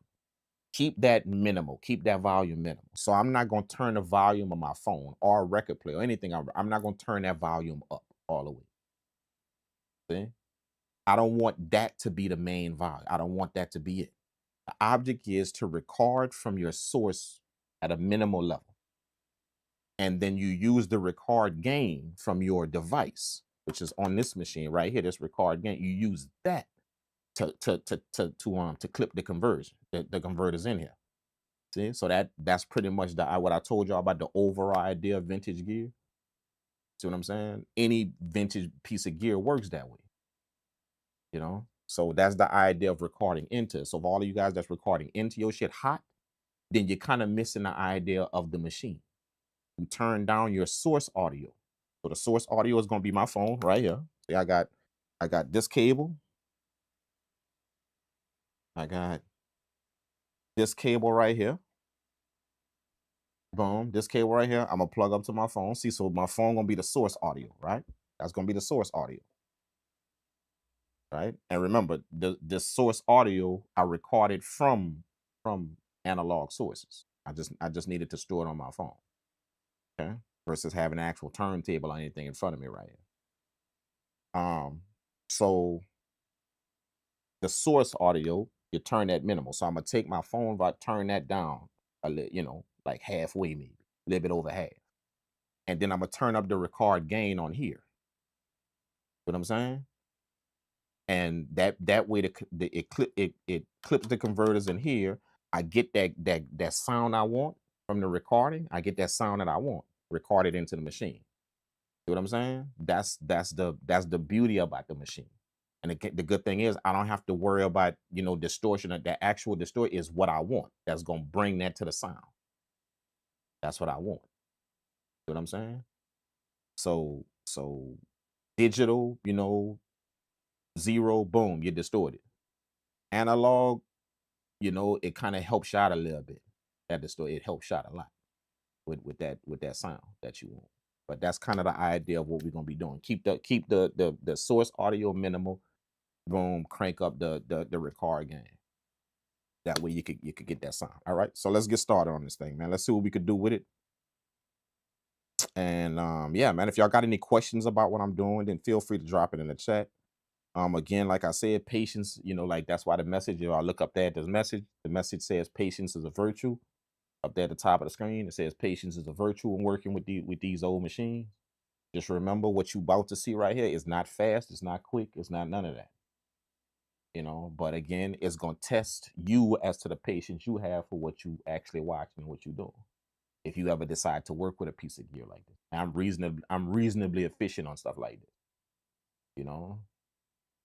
keep that minimal, keep that volume minimal. So I'm not gonna turn the volume of my phone or a record player or anything. I'm not gonna turn that volume up all the way. See? I don't want that to be the main volume. I don't want that to be it. The object is to record from your source at a minimal level. And then you use the record gain from your device, which is on this machine right here, this record gain. You use that to clip the conversion, the converters in here. See, so that's pretty much what I told y'all about the overall idea of vintage gear. See what I'm saying? Any vintage piece of gear works that way, you know. So that's the idea of recording into. So for all of you guys that's recording into your shit hot, then you're kind of missing the idea of the machine. You turn down your source audio. So the source audio is gonna be my phone right here. See, I got this cable. I got this cable right here. Boom, this cable right here. I'm gonna plug up to my phone. See, so my phone gonna be the source audio, right? That's gonna be the source audio, right? And remember, the source audio I recorded from analog sources. I just needed to store it on my phone, okay? Versus having an actual turntable or anything in front of me right here. So the source audio, you turn that minimal. So I'm gonna take my phone, if I turn that down a little, you know, like halfway, maybe a little bit over half. And then I'm gonna turn up the record gain on here. What I'm saying? And that way it clips the converters in here. I get that sound I want from the recording. I get that sound that I want recorded into the machine. See what I'm saying? That's the beauty about the machine. And the good thing is I don't have to worry about, you know, distortion. The actual distortion is what I want. That's gonna bring that to the sound. That's what I want. See what I'm saying? So digital, you know, zero, boom, you're distorted. Analog, you know, it kind of helps you out a little bit. That distort, it helps you out a lot with that sound that you want. But that's kind of the idea of what we're gonna be doing. Keep the source audio minimal. Boom, crank up the record gain. That way you could get that sound. All right, so let's get started on this thing, man. Let's see what we could do with it. And yeah, man, if y'all got any questions about what I'm doing, then feel free to drop it in the chat. Again, like I said, patience, you know, like that's why the message, you know, I look up there at this message. The message says patience is a virtue. Up there at the top of the screen, it says patience is a virtue when working with these old machines. Just remember what you about to see right here is not fast, it's not quick, it's not none of that. You know, but again, it's gonna test you as to the patience you have for what you actually watching and what you doing. If you ever decide to work with a piece of gear like this, I'm reasonably efficient on stuff like this. You know,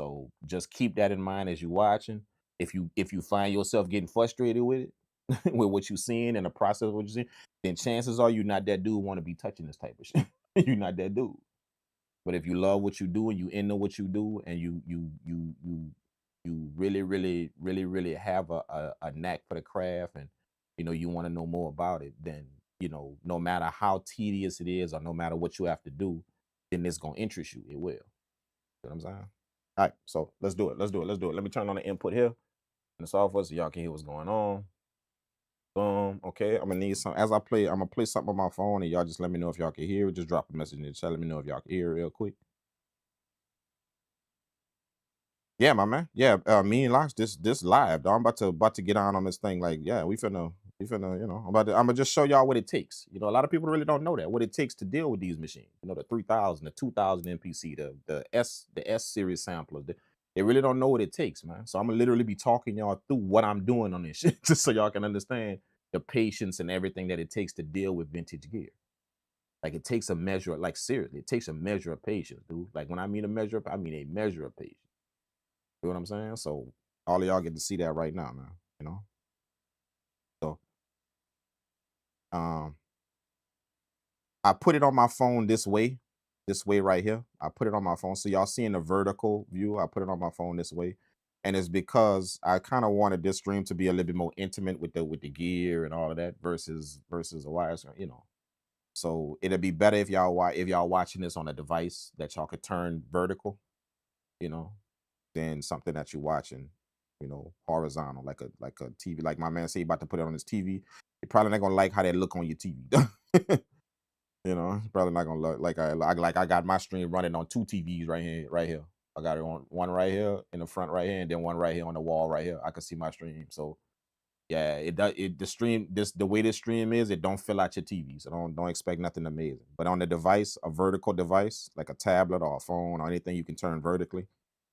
so just keep that in mind as you're watching. If you find yourself getting frustrated with it, with what you're seeing and the process of what you're seeing, then chances are you're not that dude want to be touching this type of shit. You're not that dude. But if you love what you do and you into what you do and you really have a knack for the craft and you know you want to know more about it, then you know no matter how tedious it is or no matter what you have to do, then it's gonna interest you. It will. You know what I'm saying? All right, so let's do it. Let's do it. Let's do it. Let me turn on the input here in the software so y'all can hear what's going on. Boom. Okay, I'm gonna need some as I play. I'm gonna play something on my phone, and y'all just let me know if y'all can hear it. Just drop a message in the chat. Let me know if y'all can hear it real quick. Yeah, my man. Yeah, me and Locks, this live. Dog. I'm about to get on this thing. Like, yeah, we finna, you know, I'm gonna just show y'all what it takes. You know, a lot of people really don't know that what it takes to deal with these machines. You know, the 3000, the 2000 MPC, the S series samplers. They really don't know what it takes, man. So I'm gonna literally be talking y'all through what I'm doing on this shit, just so y'all can understand the patience and everything that it takes to deal with vintage gear. Like it takes a measure, like seriously, it takes a measure of patience, dude. Like when I mean a measure of, I mean a measure of patience. You know what I'm saying? So all of y'all get to see that right now, man. You know? So um I put it on my phone this way right here. I put it on my phone. So y'all seeing the vertical view. I put it on my phone this way. And it's because I kind of wanted this stream to be a little bit more intimate with the gear and all of that versus a wires, you know. So it'd be better if y'all watching this on a device that y'all could turn vertical, you know, than something that you're watching, you know, horizontal, like a TV. Like my man said, he about to put it on his TV. You're probably not gonna like how that look on your TV. You know, it's probably not gonna look like I got my stream running on two TVs right here, right here. I got it on one right here in the front right here, and then one right here on the wall right here. I can see my stream. So yeah, it does. The stream, the way this stream is, it don't fill out your TV. So don't expect nothing amazing. But on the device, a vertical device like a tablet or a phone or anything you can turn vertically,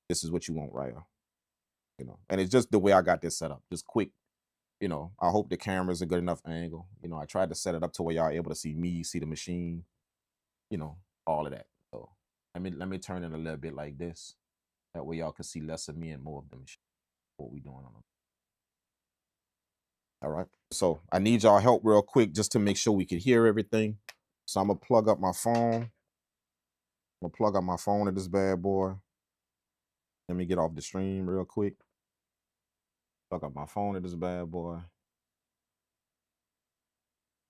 this is what you want right here. You know, and it's just the way I got this set up, just quick. You know, I hope the camera's a good enough angle. You know, I tried to set it up to where y'all are able to see me, see the machine, you know, all of that. So let me turn it a little bit like this. That way y'all can see less of me and more of the machine. What we doing on them. All right. So I need y'all help real quick just to make sure we can hear everything. So I'm gonna plug up my phone. I'm gonna plug up my phone to this bad boy. Let me get off the stream real quick. Plug up my phone to this bad boy.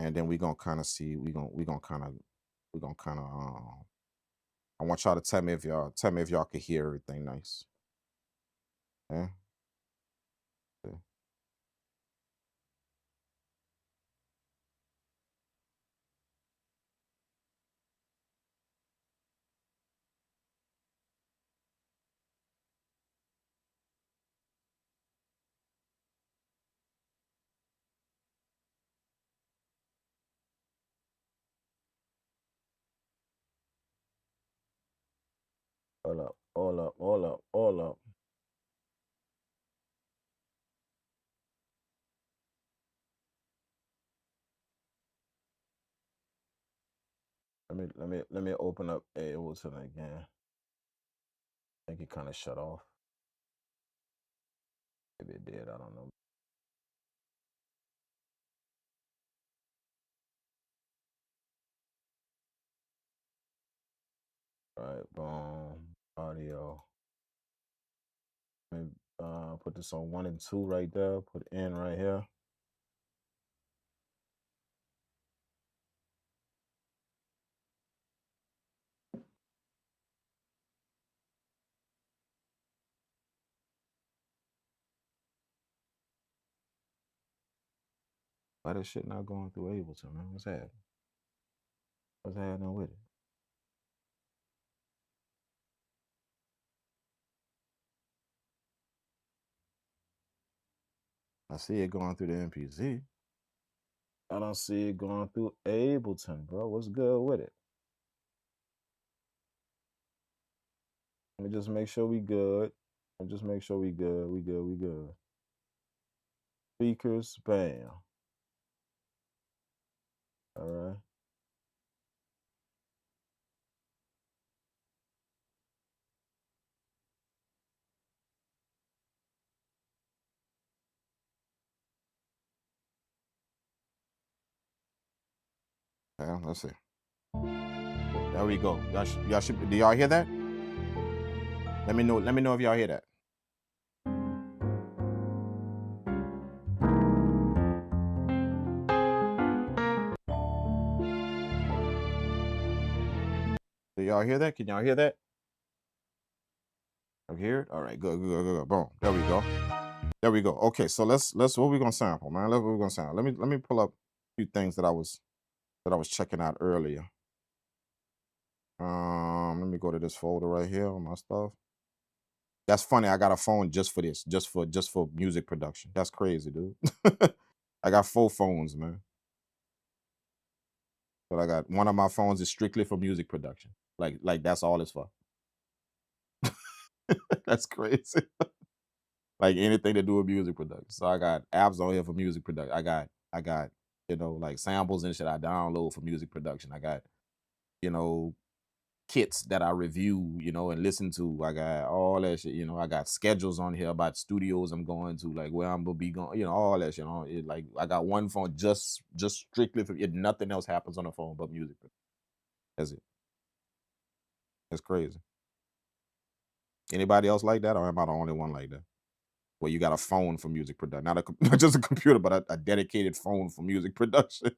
And then we gonna kind of see, we gonna kind of I want y'all to tell me if y'all can hear everything nice. Yeah. Yeah. Hold up, hold up, hold up, hold up. Let me open up Ableton again. I think it kind of shut off. Maybe it did. I don't know. All right, boom, audio. Let me put this on 1 and 2 right there. Put in right here. Why this shit not going through Ableton, man? What's happening? What's happening with it? I see it going through the MPC. I don't see it going through Ableton, bro. What's good with it? Let me just make sure we good. Let me just make sure we good. We good. We good. Speakers, bam. All right. Yeah, let's see. There we go. Y'all should. Do y'all hear that? Let me know. Let me know if y'all hear that. Do y'all hear that? Can y'all hear that? I hear it. All right. Good. Good. Good. Good. Boom. There we go. There we go. Okay. So let's what we gonna sample, man. Let's what we gonna sample. Let me pull up a few things that I was checking out earlier. Let me go to this folder right here on my stuff. That's funny. I got a phone just for this, just for music production. That's crazy, dude. I got 4 phones, man. But I got one of my phones is strictly for music production. Like that's all it's for. That's crazy. Like anything to do with music production. So I got apps on here for music production. I got you know like samples and shit I download for music production. I got you know, kits that I review, and listen to. I got all that shit, I got schedules on here about studios I'm going to, like where I'm gonna be going, all that shit. Like I got one phone just strictly for it. Nothing else happens on the phone but music. That's it. That's crazy. Anybody else like that, or am I the only one like that? Where you got a phone for music production, not just a computer, but a dedicated phone for music production.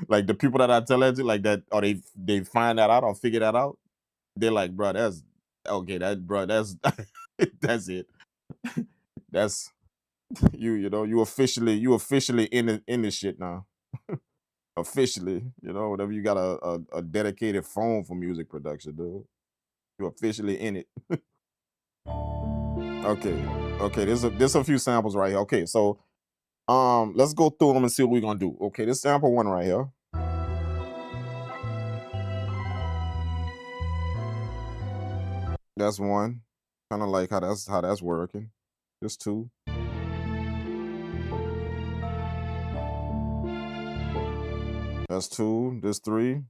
Like the people that I tell that to, like that, or they find that out or figure that out. They're like, bro, that's okay. That's that's it. That's you officially in the shit now. Officially, whatever you got a dedicated phone for music production, dude. You're officially in it. Okay. There's a few samples right here. Okay, so let's go through them and see what we're gonna do. Okay, this sample one right here. That's one. Kind of like how that's working. There's two. That's two. There's three.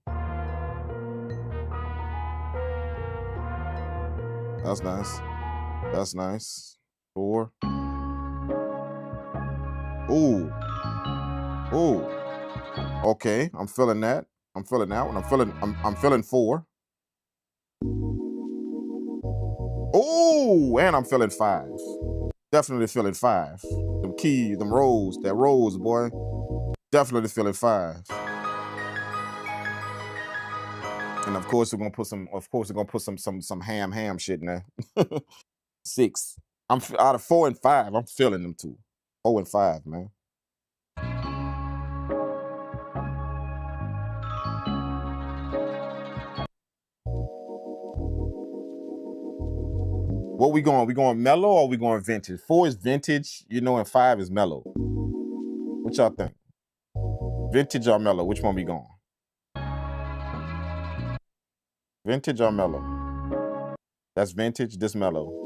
That's nice. That's nice. Four. Ooh. Ooh. Okay, I'm feeling that. I'm feeling that one. I'm feeling four. Ooh, and I'm feeling five. Definitely feeling five. Them keys, them rolls, that rolls, boy. Definitely feeling five. And of course we're gonna put some ham shit in there. Six. I'm out of 4 and 5. I'm feeling them too. 4 and 5, man. What we going? We going mellow or we going vintage? 4 is vintage, and 5 is mellow. What y'all think? Vintage or mellow? Which one we going? Vintage or mellow? That's vintage. This mellow.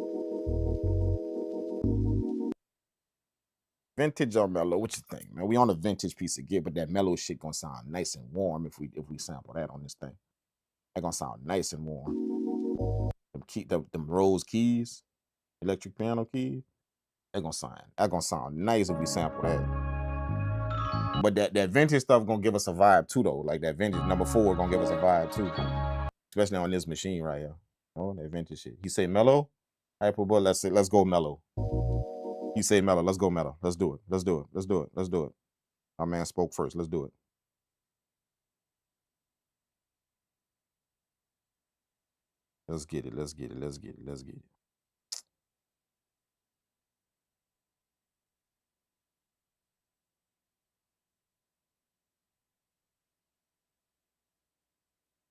Vintage or mellow? What you think, man? We on a vintage piece of gear, but that mellow shit gonna sound nice and warm if we sample that on this thing. That gonna sound nice and warm. Them rose keys, electric piano keys. That gonna sound nice if we sample that. But that vintage stuff gonna give us a vibe too, though. Like that vintage number 4 gonna give us a vibe too, especially on this machine right here. Oh, that vintage shit. He say mellow. Hyperboy. Let's go mellow. He say mellow. Let's go mellow. Let's do it. Let's do it. Let's do it. Let's do it. Our man spoke first. Let's do it. Let's get it. Let's get it. Let's get it. Let's get it.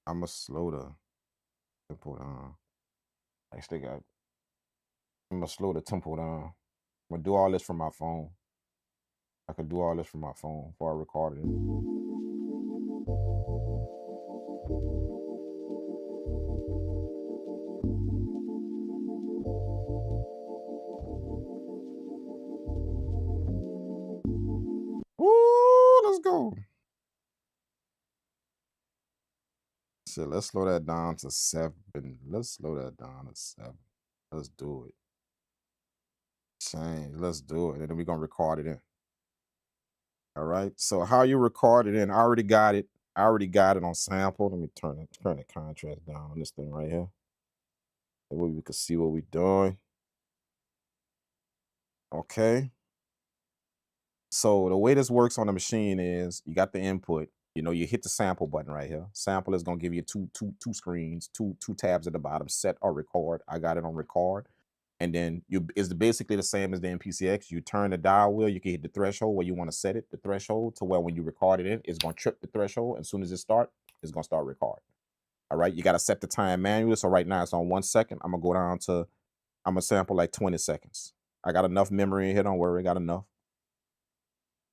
I'ma slow the tempo down. Actually, I'm gonna slow the tempo down. I'm gonna do all this from my phone. I could do all this from my phone before I record it. Woo, let's go. Shit, let's slow that down to 7. Let's slow that down to 7. Let's do it. Change. Let's do it. And then we're gonna record it in. All right. So how you record it in? I already got it. I already got it on sample. Let me turn the contrast down on this thing right here. That way we can see what we're doing. Okay. So the way this works on the machine is you got the input. You hit the sample button right here. Sample is gonna give you two screens, two tabs at the bottom, set or record. I got it on record. And then it's basically the same as the MPC X. You turn the dial wheel, you can hit the threshold where you want to set it, the threshold, to where when you record it in, it's gonna trip the threshold. As soon as it starts, it's gonna start recording. All right, you gotta set the time manually. So right now it's on 1 second. I'm gonna sample like 20 seconds. I got enough memory in here, don't worry, I got enough.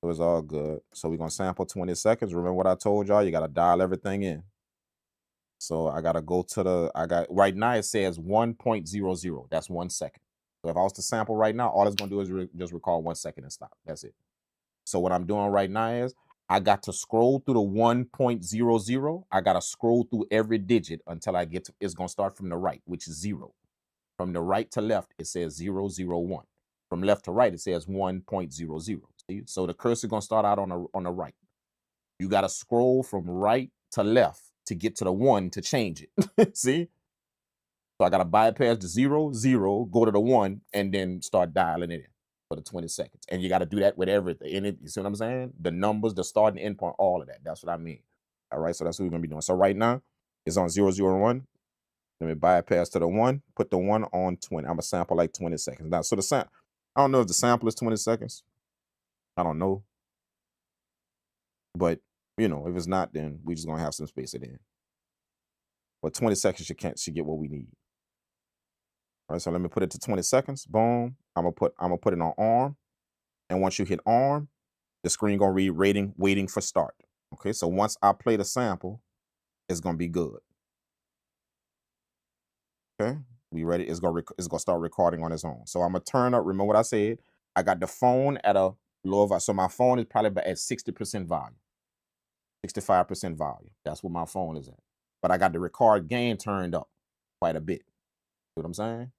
So it's all good. So we're gonna sample 20 seconds. Remember what I told y'all? You gotta dial everything in. So I gotta go to right now it says 1.00. That's 1 second. So if I was to sample right now, all it's gonna do is just record 1 second and stop. That's it. So what I'm doing right now is I got to scroll through the 1.00. I got to scroll through every digit until I get to, it's going to start from the right, which is 0. From the right to left, it says 001. From left to right, it says 1.00. See? So the cursor going to start out on the right. You got to scroll from right to left to get to the 1 to change it. See? So I got to bypass the 0, go to the 1, and then start dialing it in for the 20 seconds. And you got to do that with everything. And you see what I'm saying? The numbers, the start and end point, all of that. That's what I mean. All right, so that's what we're going to be doing. So right now, it's on 001. Let me bypass to the 1, put the 1 on 20. I'm going to sample like 20 seconds. Now, so I don't know if the sample is 20 seconds. I don't know. But, you know, if it's not, then we just going to have some space it in. But 20 seconds should get what we need. All right, so let me put it to 20 seconds. Boom. I'm gonna put it on arm. And once you hit arm, the screen gonna read waiting for start. Okay, so once I play the sample, it's gonna be good. Okay, we ready? It's gonna start recording on its own. So I'm gonna turn up. Remember what I said? I got the phone at a lower volume. So my phone is probably at 60% volume, 65% volume. That's what my phone is at. But I got the record gain turned up quite a bit. See what I'm saying?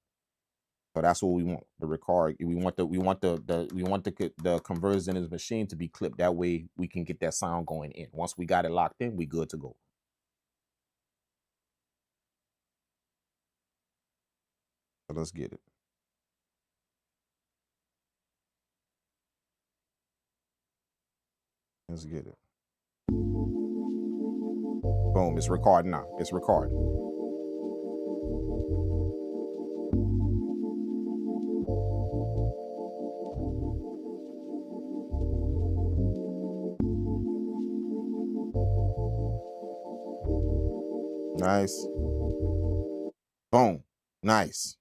So that's what we want. The record. We want the converters in his machine to be clipped. That way we can get that sound going in. Once we got it locked in, we good to go. So let's get it. Let's get it. Boom, it's recording now. It's recording. Nice. Boom. Nice.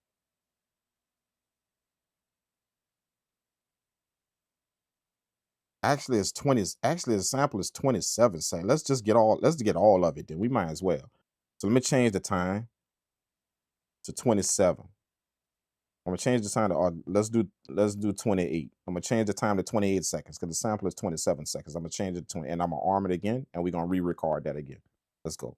Actually, it's 20. Actually, the sample is 27 seconds. Let's get all of it then. We might as well. So let me change the time to 27. I'm gonna change the time to let's do 28. I'm gonna change the time to 28 seconds because the sample is 27 seconds. I'm gonna change it to 20 and I'm gonna arm it again and we're gonna re-record that again. Let's go.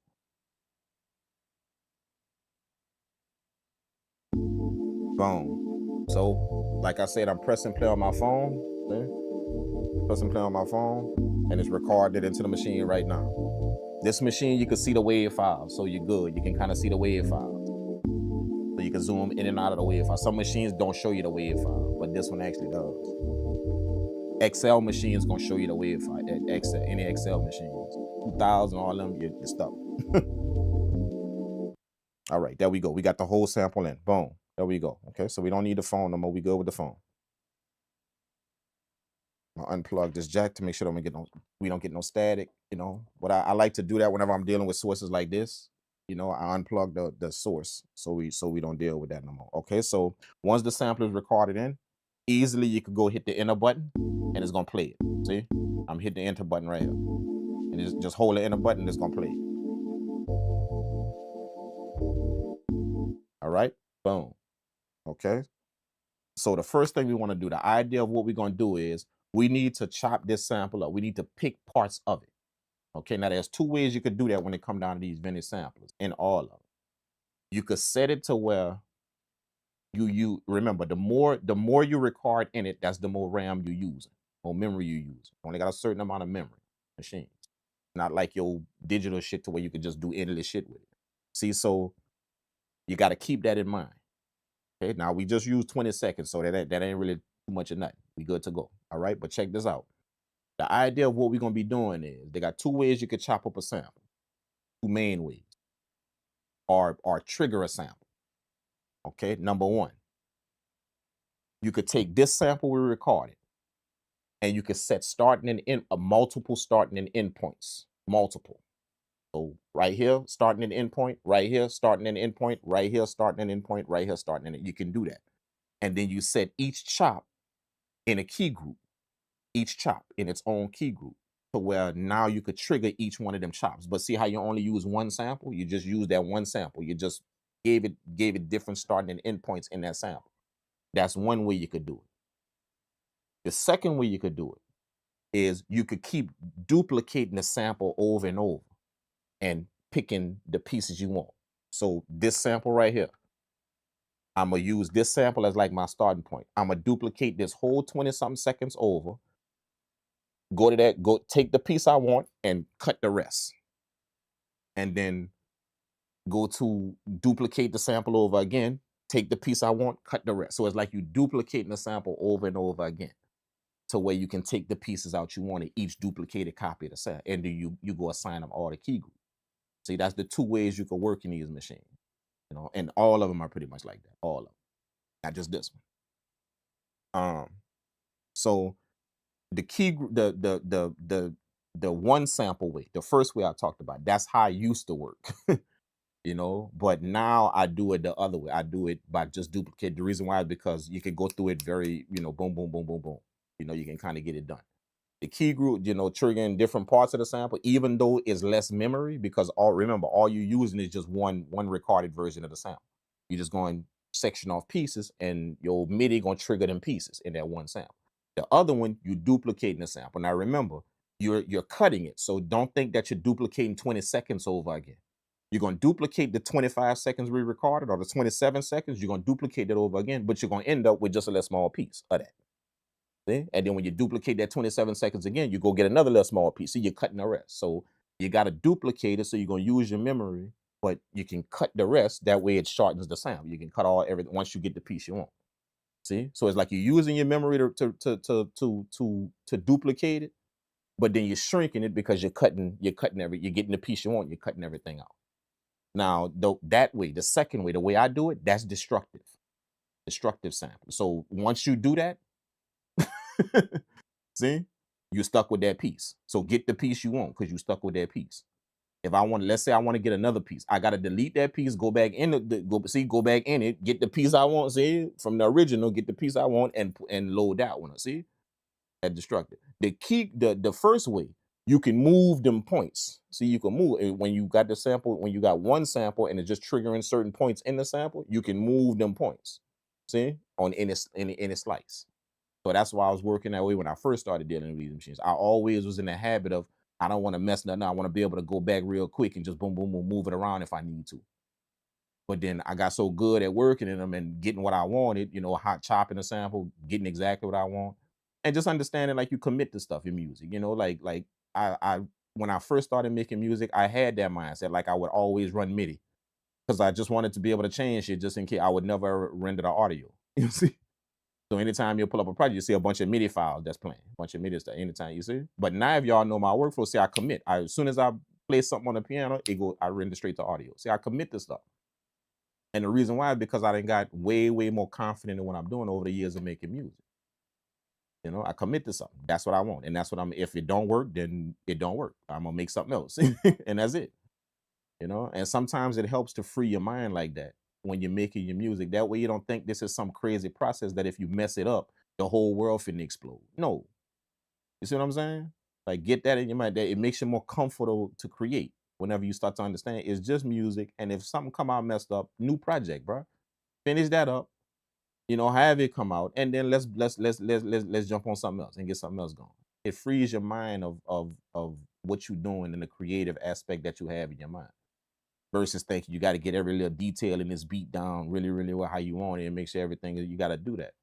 Boom. So, like I said, I'm pressing play on my phone. See? Pressing play on my phone, and it's recorded into the machine right now. This machine, you can see the wave file, so you're good. You can kind of see the wave file. So you can zoom in and out of the wave file. Some machines don't show you the wave file, but this one actually does. XL machines gonna show you the wave file. Any XL machines, 2000, all of them, you're stuck. All right, there we go. We got the whole sample in. Boom. There we go. Okay, so we don't need the phone no more. We good with the phone. I'll unplug this jack to make sure we don't get no static. You know, but I like to do that whenever I'm dealing with sources like this. You know, I unplug the source so we don't deal with that no more. Okay, so once the sample is recorded in, easily you could go hit the enter button and it's gonna play it. See, I'm hitting the enter button right here, and just hold the enter button. It's gonna play it. All right, boom. Okay, so the first thing we want to do, the idea of what we're gonna do is we need to chop this sample up. We need to pick parts of it. Okay, now there's two ways you could do that when it come down to these vintage samplers in all of them. You could set it to where you remember the more you record in it, that's the more RAM you use, more memory you use. Only got a certain amount of memory machines. Not like your digital shit to where you could just do endless shit with it. See, so you got to keep that in mind. Okay, now we just used 20 seconds, so that ain't really too much of nothing. We good to go. All right, but check this out. The idea of what we're gonna be doing is they got two ways you could chop up a sample. Two main ways. Or trigger a sample. Okay, number one. You could take this sample we recorded, and you could set starting and end multiple starting and end points. Multiple. So right here, starting and end point, right here, starting and end point, right here, starting and end point, right here, starting and end. You can do that. And then you set each chop in a key group, each chop in its own key group, to where now you could trigger each one of them chops. But see how you only use one sample? You just use that one sample. You just gave it different starting and end points in that sample. That's one way you could do it. The second way you could do it is you could keep duplicating the sample over and over and picking the pieces you want. So this sample right here, I'm gonna use this sample as like my starting point. I'm gonna duplicate this whole 20 something seconds over, go to that, go take the piece I want and cut the rest. And then go to duplicate the sample over again, take the piece I want, cut the rest. So it's like you duplicating the sample over and over again to where you can take the pieces out you want and each duplicated copy of the sample. And then you go assign them all the key groups. See, that's the two ways you can work in these machines, you know, and all of them are pretty much like that. All of them, not just this one. So the key the one sample way, the first way I talked about, that's how I used to work. You know, but now I do it the other way. I do it by just duplicate. The reason why is because you can go through it very, you know, boom, boom, boom, boom, boom. You know, you can kind of get it done. The key group, you know, triggering different parts of the sample, even though it's less memory, because remember, all you're using is just one recorded version of the sample. You're just going section off pieces, and your MIDI gonna trigger them pieces in that one sample. The other one, you duplicating the sample. Now remember, you're cutting it, so don't think that you're duplicating 20 seconds over again. You're going to duplicate the 25 seconds we recorded or the 27 seconds. You're going to duplicate it over again, but you're going to end up with just a little small piece of that. See? And then when you duplicate that 27 seconds again, you go get another little small piece. So you're cutting the rest. So you got to duplicate it. So you're going to use your memory, but you can cut the rest. That way it shortens the sound. You can cut everything once you get the piece you want. See? So it's like you're using your memory to duplicate it, but then you're shrinking it because you're getting the piece you want. You're cutting everything out. Now, that way, the second way, the way I do it, that's destructive sample. So once you do that, see, you're stuck with that piece. So get the piece you want because you're stuck with that piece. If I want, let's say I want to get another piece, I got to delete that piece, go back in go back in it, get the piece I want, see, from the original, get the piece I want and load that one, see? That destructive. The first way, you can move them points. See, you can move when you got the sample, when you got one sample and it's just triggering certain points in the sample, you can move them points. See, on any slice. So that's why I was working that way when I first started dealing with these machines. I always was in the habit of I don't want to mess nothing up. I want to be able to go back real quick and just boom, boom, boom, move it around if I need to. But then I got so good at working in them and getting what I wanted, you know, hot chopping a sample, getting exactly what I want, and just understanding like you commit to stuff in music, you know, like I when I first started making music, I had that mindset, like I would always run MIDI because I just wanted to be able to change it just in case I would never render the audio. You see? So anytime you pull up a project, you see a bunch of MIDI files that's playing, a bunch of MIDI stuff. Anytime you see, but now if y'all know my workflow, see I commit. As soon as I play something on the piano, I render straight to audio. See, I commit to stuff. And the reason why is because I done got way, way more confident in what I'm doing over the years of making music. You know, I commit to something. That's what I want. And that's what if it don't work, then it don't work. I'm gonna make something else. And that's it. You know, and sometimes it helps to free your mind like that when you're making your music. That way you don't think this is some crazy process that if you mess it up, the whole world finna explode. No. You see what I'm saying? Like get that in your mind that it makes you more comfortable to create whenever you start to understand it's just music. And if something come out messed up, new project, bro. Finish that up, you know, have it come out, and then let's jump on something else and get something else going. It frees your mind of what you're doing and the creative aspect that you have in your mind. Versus thinking you got to get every little detail in this beat down really, really well how you want it and make sure everything you got to do that.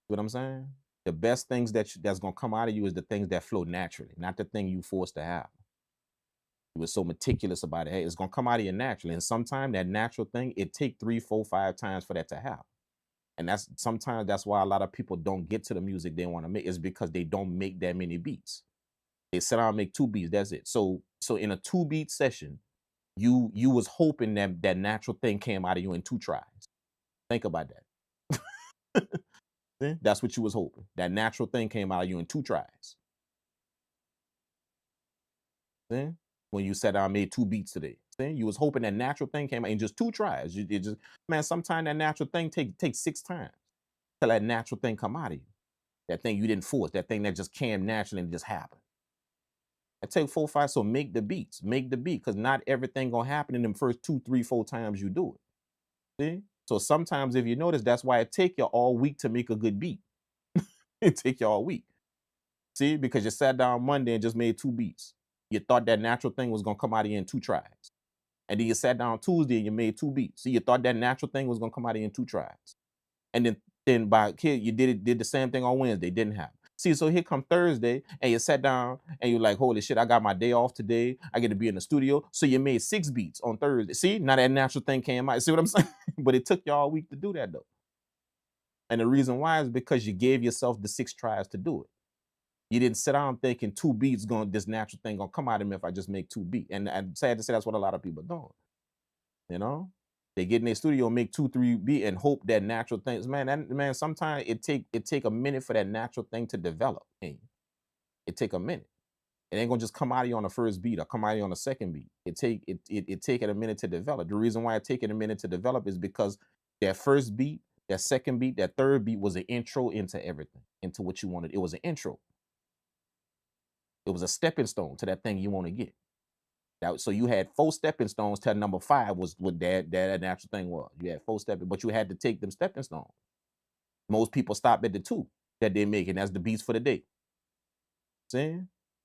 You know what I'm saying? The best things that's gonna come out of you is the things that flow naturally, not the thing you forced to have. You were so meticulous about it. Hey, it's gonna come out of you naturally. And sometimes that natural thing, it take 3, 4, 5 times for that to happen. And sometimes that's why a lot of people don't get to the music they want to make, is because they don't make that many beats. They sit down and make 2 beats, that's it. So in a 2-beat session, you was hoping that natural thing came out of you in 2 tries. Think about that. See? That's what you was hoping. That natural thing came out of you in 2 tries. See? When you sat down and made 2 beats today. See? You was hoping that natural thing came out in just 2 tries. Man, sometimes that natural thing takes 6 times till that natural thing come out of you. That thing you didn't force, that thing that just came naturally and just happened. It take 4, 5. So make the beats, make the beat, because not everything gonna happen in them first 2, 3, 4 times you do it. See? So sometimes if you notice, that's why it take you all week to make a good beat. It take you all week. See, because you sat down Monday and just made 2 beats. You thought that natural thing was gonna come out of you in 2 tries. And then you sat down Tuesday and you made 2 beats. See, you thought that natural thing was gonna come out of you in 2 tries. And then by kid, you did the same thing on Wednesday, didn't happen. See, so here come Thursday, and you sat down and you're like, holy shit, I got my day off today. I get to be in the studio. So you made 6 beats on Thursday. See, now that natural thing came out. See what I'm saying? But it took y'all a week to do that though. And the reason why is because you gave yourself the 6 tries to do it. You didn't sit down thinking 2 beats this natural thing gonna come out of me if I just make 2 beats. And I'm sad to say that's what a lot of people are doing. You know? They get in their studio and make 2, 3 beats and hope that natural things. Man, sometimes it take a minute for that natural thing to develop. It take a minute. It ain't gonna just come out of you on the first beat or come out of you on the second beat. It take it a minute to develop. The reason why it take it a minute to develop is because that first beat, that second beat, that third beat was an intro into everything, into what you wanted. It was an intro. It was a stepping stone to that thing you want to get. So you had 4 stepping stones till number 5 was what that natural thing was. You had 4 stepping, but you had to take them stepping stones. Most people stop at the 2 that they make, and that's the beats for the day. See?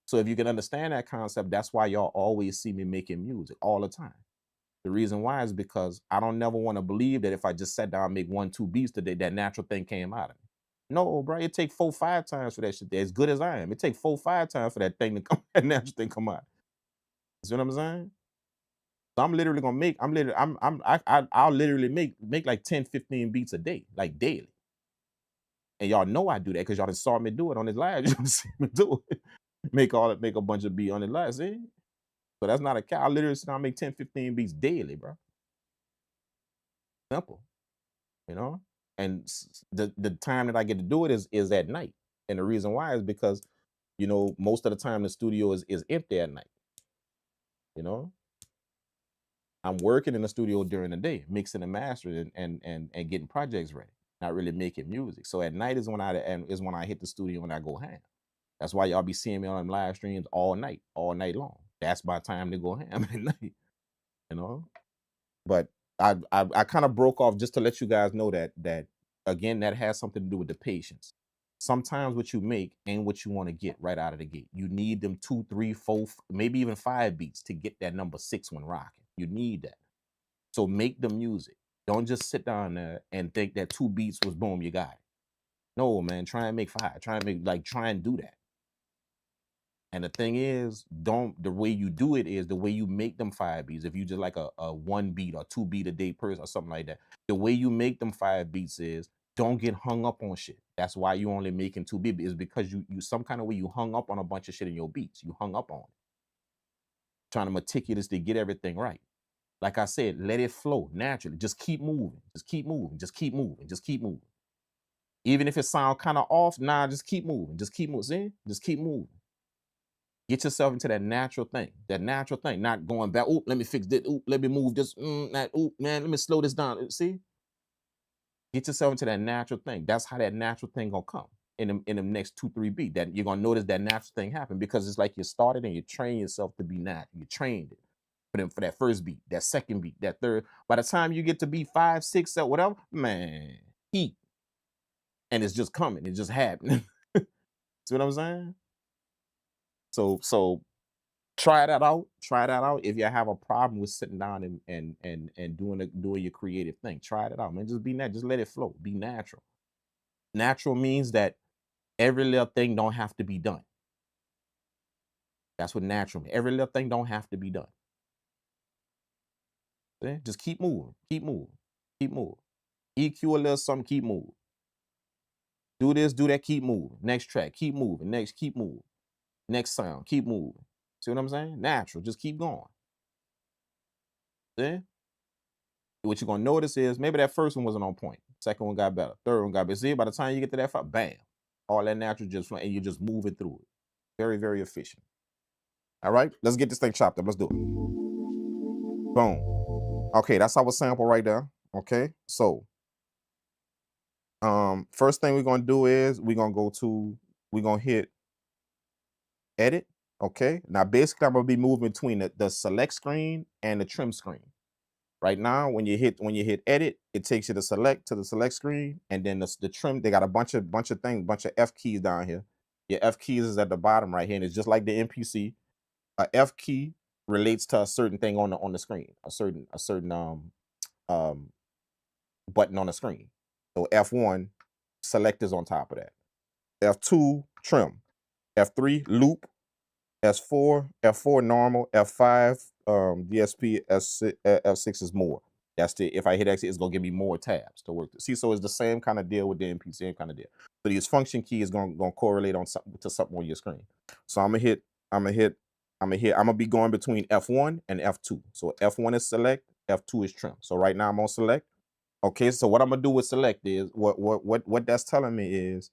So if you can understand that concept, that's why y'all always see me making music all the time. The reason why is because I don't never want to believe that if I just sat down and make 1, 2 beats today, that natural thing came out of me. No, bro, it take 4, 5 times for that shit. As good as I am, it take 4, 5 times for that thing to come, that natural thing come out. You see what I'm saying? So I'm literally gonna make. I'll literally make like 10, 15 beats a day, like daily. And y'all know I do that because y'all just saw me do it on his live. You see me do it. Make a bunch of beats on his live. See? So that's not a cow. I literally sit down and make 10, 15 beats daily, bro. Simple. You know? And the time that I get to do it is at night. And the reason why is because, you know, most of the time the studio is empty at night. You know? I'm working in the studio during the day, mixing and mastering and getting projects ready, not really making music. So at night is when I hit the studio and I go ham. That's why y'all be seeing me on live streams all night long. That's my time to go ham at night, you know. But I kind of broke off just to let you guys know that again, that has something to do with the patience. Sometimes what you make ain't what you want to get right out of the gate. You need them 2, 3, 4, maybe even 5 beats to get that number 6 one rocking. You need that. So make the music. Don't just sit down there and think that 2 beats was boom, you got it. No, man, try and make 5. Try and do that. And the thing is, the way you do it is the way you make them 5 beats. If you just like a 1 beat or 2 beat a day person or something like that, the way you make them 5 beats is don't get hung up on shit. That's why you only making 2 beats, is because you some kind of way you hung up on a bunch of shit in your beats. You hung up on it. Trying to meticulously get everything right. Like I said, let it flow naturally. Just keep moving. Just keep moving. Just keep moving. Just keep moving. Even if it sounds kind of off, nah, just keep moving. Just keep moving. See? Just keep moving. Get yourself into that natural thing. That natural thing. Not going back. Oop, let me fix this. Oop, let me move this. Oop, man, let me slow this down. See? Get yourself into that natural thing. That's how that natural thing gonna come in the next 2, 3 beats. That you're gonna notice that natural thing happen because it's like you started and you train yourself to be natural. You trained it. For that first beat, that second beat, that third. By the time you get to beat 5, 6, 7, whatever, man, heat. And it's just coming. It's just happening. See what I'm saying? So try that out. Try that out. If you have a problem with sitting down and doing your creative thing, try that out, man. Just be natural. Just let it flow. Be natural. Natural means that every little thing don't have to be done. That's what natural means. Every little thing don't have to be done. See? Just keep moving. Keep moving. Keep moving. EQ a little something. Keep moving. Do this, do that, keep moving. Next track, keep moving. Next, keep moving. Next sound, keep moving. See what I'm saying? Natural, just keep going. See? What you're gonna notice is maybe that first one wasn't on point. Second one got better. Third one got better. See, by the time you get to that 5, bam. All that natural just and you just move it through it. Very, very efficient. All right, let's get this thing chopped up. Let's do it. Boom. Okay, that's our sample right there. Okay, so first thing we're gonna do is we're gonna hit edit. Okay, now basically I'm gonna be moving between the select screen and the trim screen. Right now, when you hit edit, it takes you to the select screen, and then the trim. They got a bunch of things, bunch of F keys down here. Your F keys is at the bottom right here, and it's just like the MPC. A F key relates to a certain thing on the screen, a certain um button on the screen. So F1 select is on top of that. F2 trim, F3 loop, F4 normal, F5 DSP, F6 is more. That's the, if I hit X, it's gonna give me more tabs to work. See, so it's the same kind of deal with the MPC, same kind of deal. So these function key is gonna correlate on something to something on your screen. So I'm gonna be going between F1 and F2. So F1 is select, F2 is trim. So right now I'm on select. Okay, so what I'm gonna do with select is what that's telling me is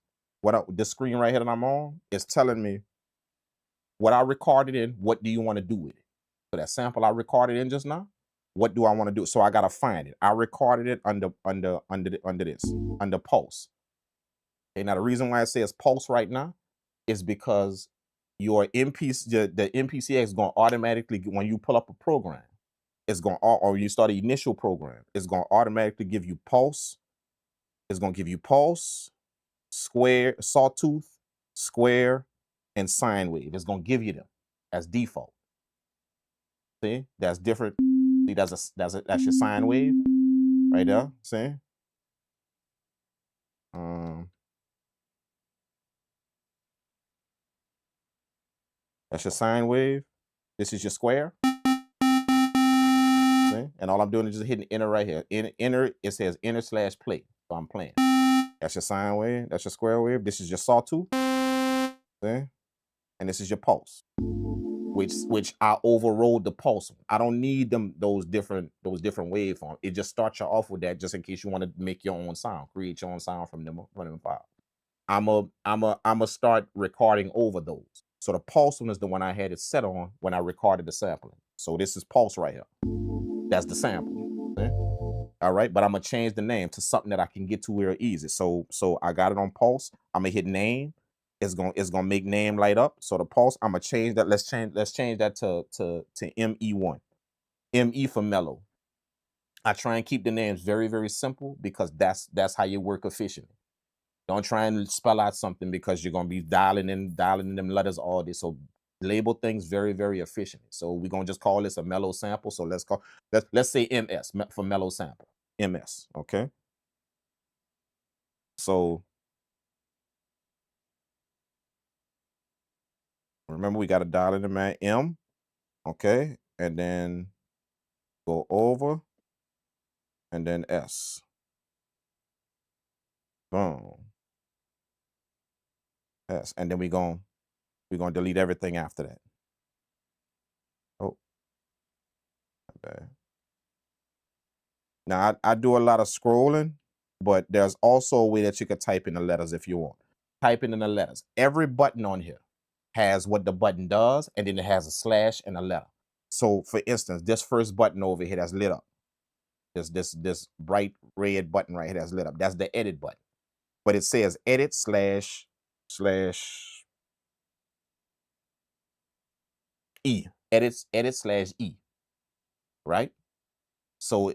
this screen right here that I'm on is telling me what I recorded in, what do you want to do with it? So that sample I recorded in just now, what do I want to do? So I gotta find it. I recorded it under pulse. Okay, now the reason why it says pulse right now is because your MPC, the MPC X is gonna automatically, when you pull up a program, it's gonna, or you start an initial program, it's gonna automatically give you pulse. It's gonna give you pulse, square, sawtooth, square, and sine wave. It's gonna give you them as default. See, that's different. See, that's your sine wave right there. See, that's your sine wave. This is your square. See, and all I'm doing is just hitting enter right here. Enter, it says enter / play. So I'm playing. That's your sine wave. That's your square wave. This is your sawtooth. See, and this is your pulse. Which I overrode the pulse. I don't need those different waveforms. It just starts you off with that just in case you want to make your own sound, create your own sound from them files. I'm start recording over those. So the pulse one is the one I had it set on when I recorded the sampling. So this is pulse right here. That's the sample. Okay? All right, but I'm gonna change the name to something that I can get to real easy. So I got it on pulse. I'm gonna hit name. It's gonna make name light up. So the pulse, I'm gonna change that. Let's change that to ME1. ME for mellow. I try and keep the names very, very simple because that's how you work efficiently. Don't try and spell out something because you're gonna be dialing in them letters all day. So label things very, very efficiently. So we're gonna just call this a mellow sample. So let's say MS for mellow sample. MS, okay? So remember, we got to dial in the man M, okay, and then go over, and then S. Boom. S, and then we're gonna delete everything after that. Oh, okay. Now I do a lot of scrolling, but there's also a way that you could type in the letters if you want. Typing in the letters. Every button on here has what the button does, and then it has a slash and a letter. So for instance, this first button over here that's lit up. This bright red button right here that's lit up. That's the edit button. But it says edit / E. Edit / E. Right? So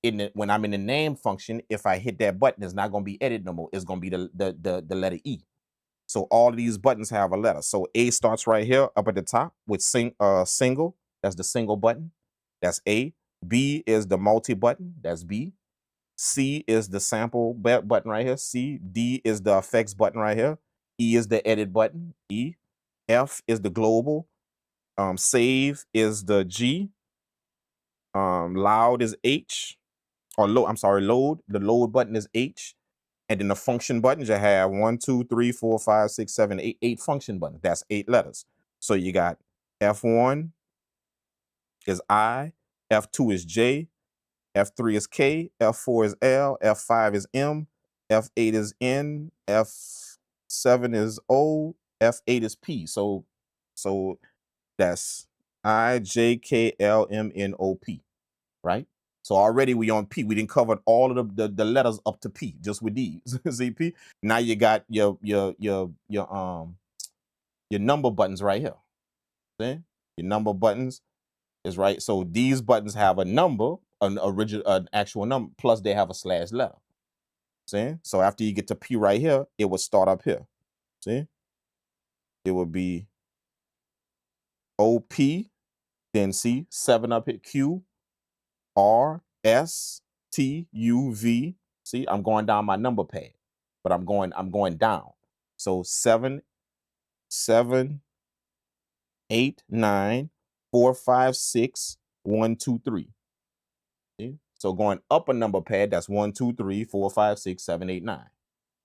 when I'm in the name function, if I hit that button, it's not gonna be edit no more. It's gonna be the letter E. So all of these buttons have a letter. So A starts right here up at the top with single. That's the single button. That's A. B is the multi button. That's B. C is the sample button right here. C. D is the effects button right here. E is the edit button. E. F is the global. Save is the G. Loud is H. Or load. I'm sorry, load. The load button is H. And then the function buttons, you have 1, 2, 3, 4, 5, 6, 7, 8. 8 function buttons. That's 8 letters. So you got F1 is I. F2 is J. F3 is K, F4 is L, F5 is M, F8 is N, F7 is O, F8 is P. So that's I, J, K, L, M, N, O, P, right? So already we on P. We didn't cover all of the letters up to P just with these. See P. Now you got your number buttons right here. See? Your number buttons is right. So these buttons have a number, an actual number, plus they have a slash letter. See? So after you get to P right here, it would start up here. See? it would be OP, then C, 7 up hit Q, R, S, T, U, V. See, I'm going down my number pad, but I'm going down. So 7, 7, 8, 9, 4, 5, 6, 1, 2, 3. See? So going up a number pad, that's 1, 2, 3, 4, 5, 6, 7, 8, 9.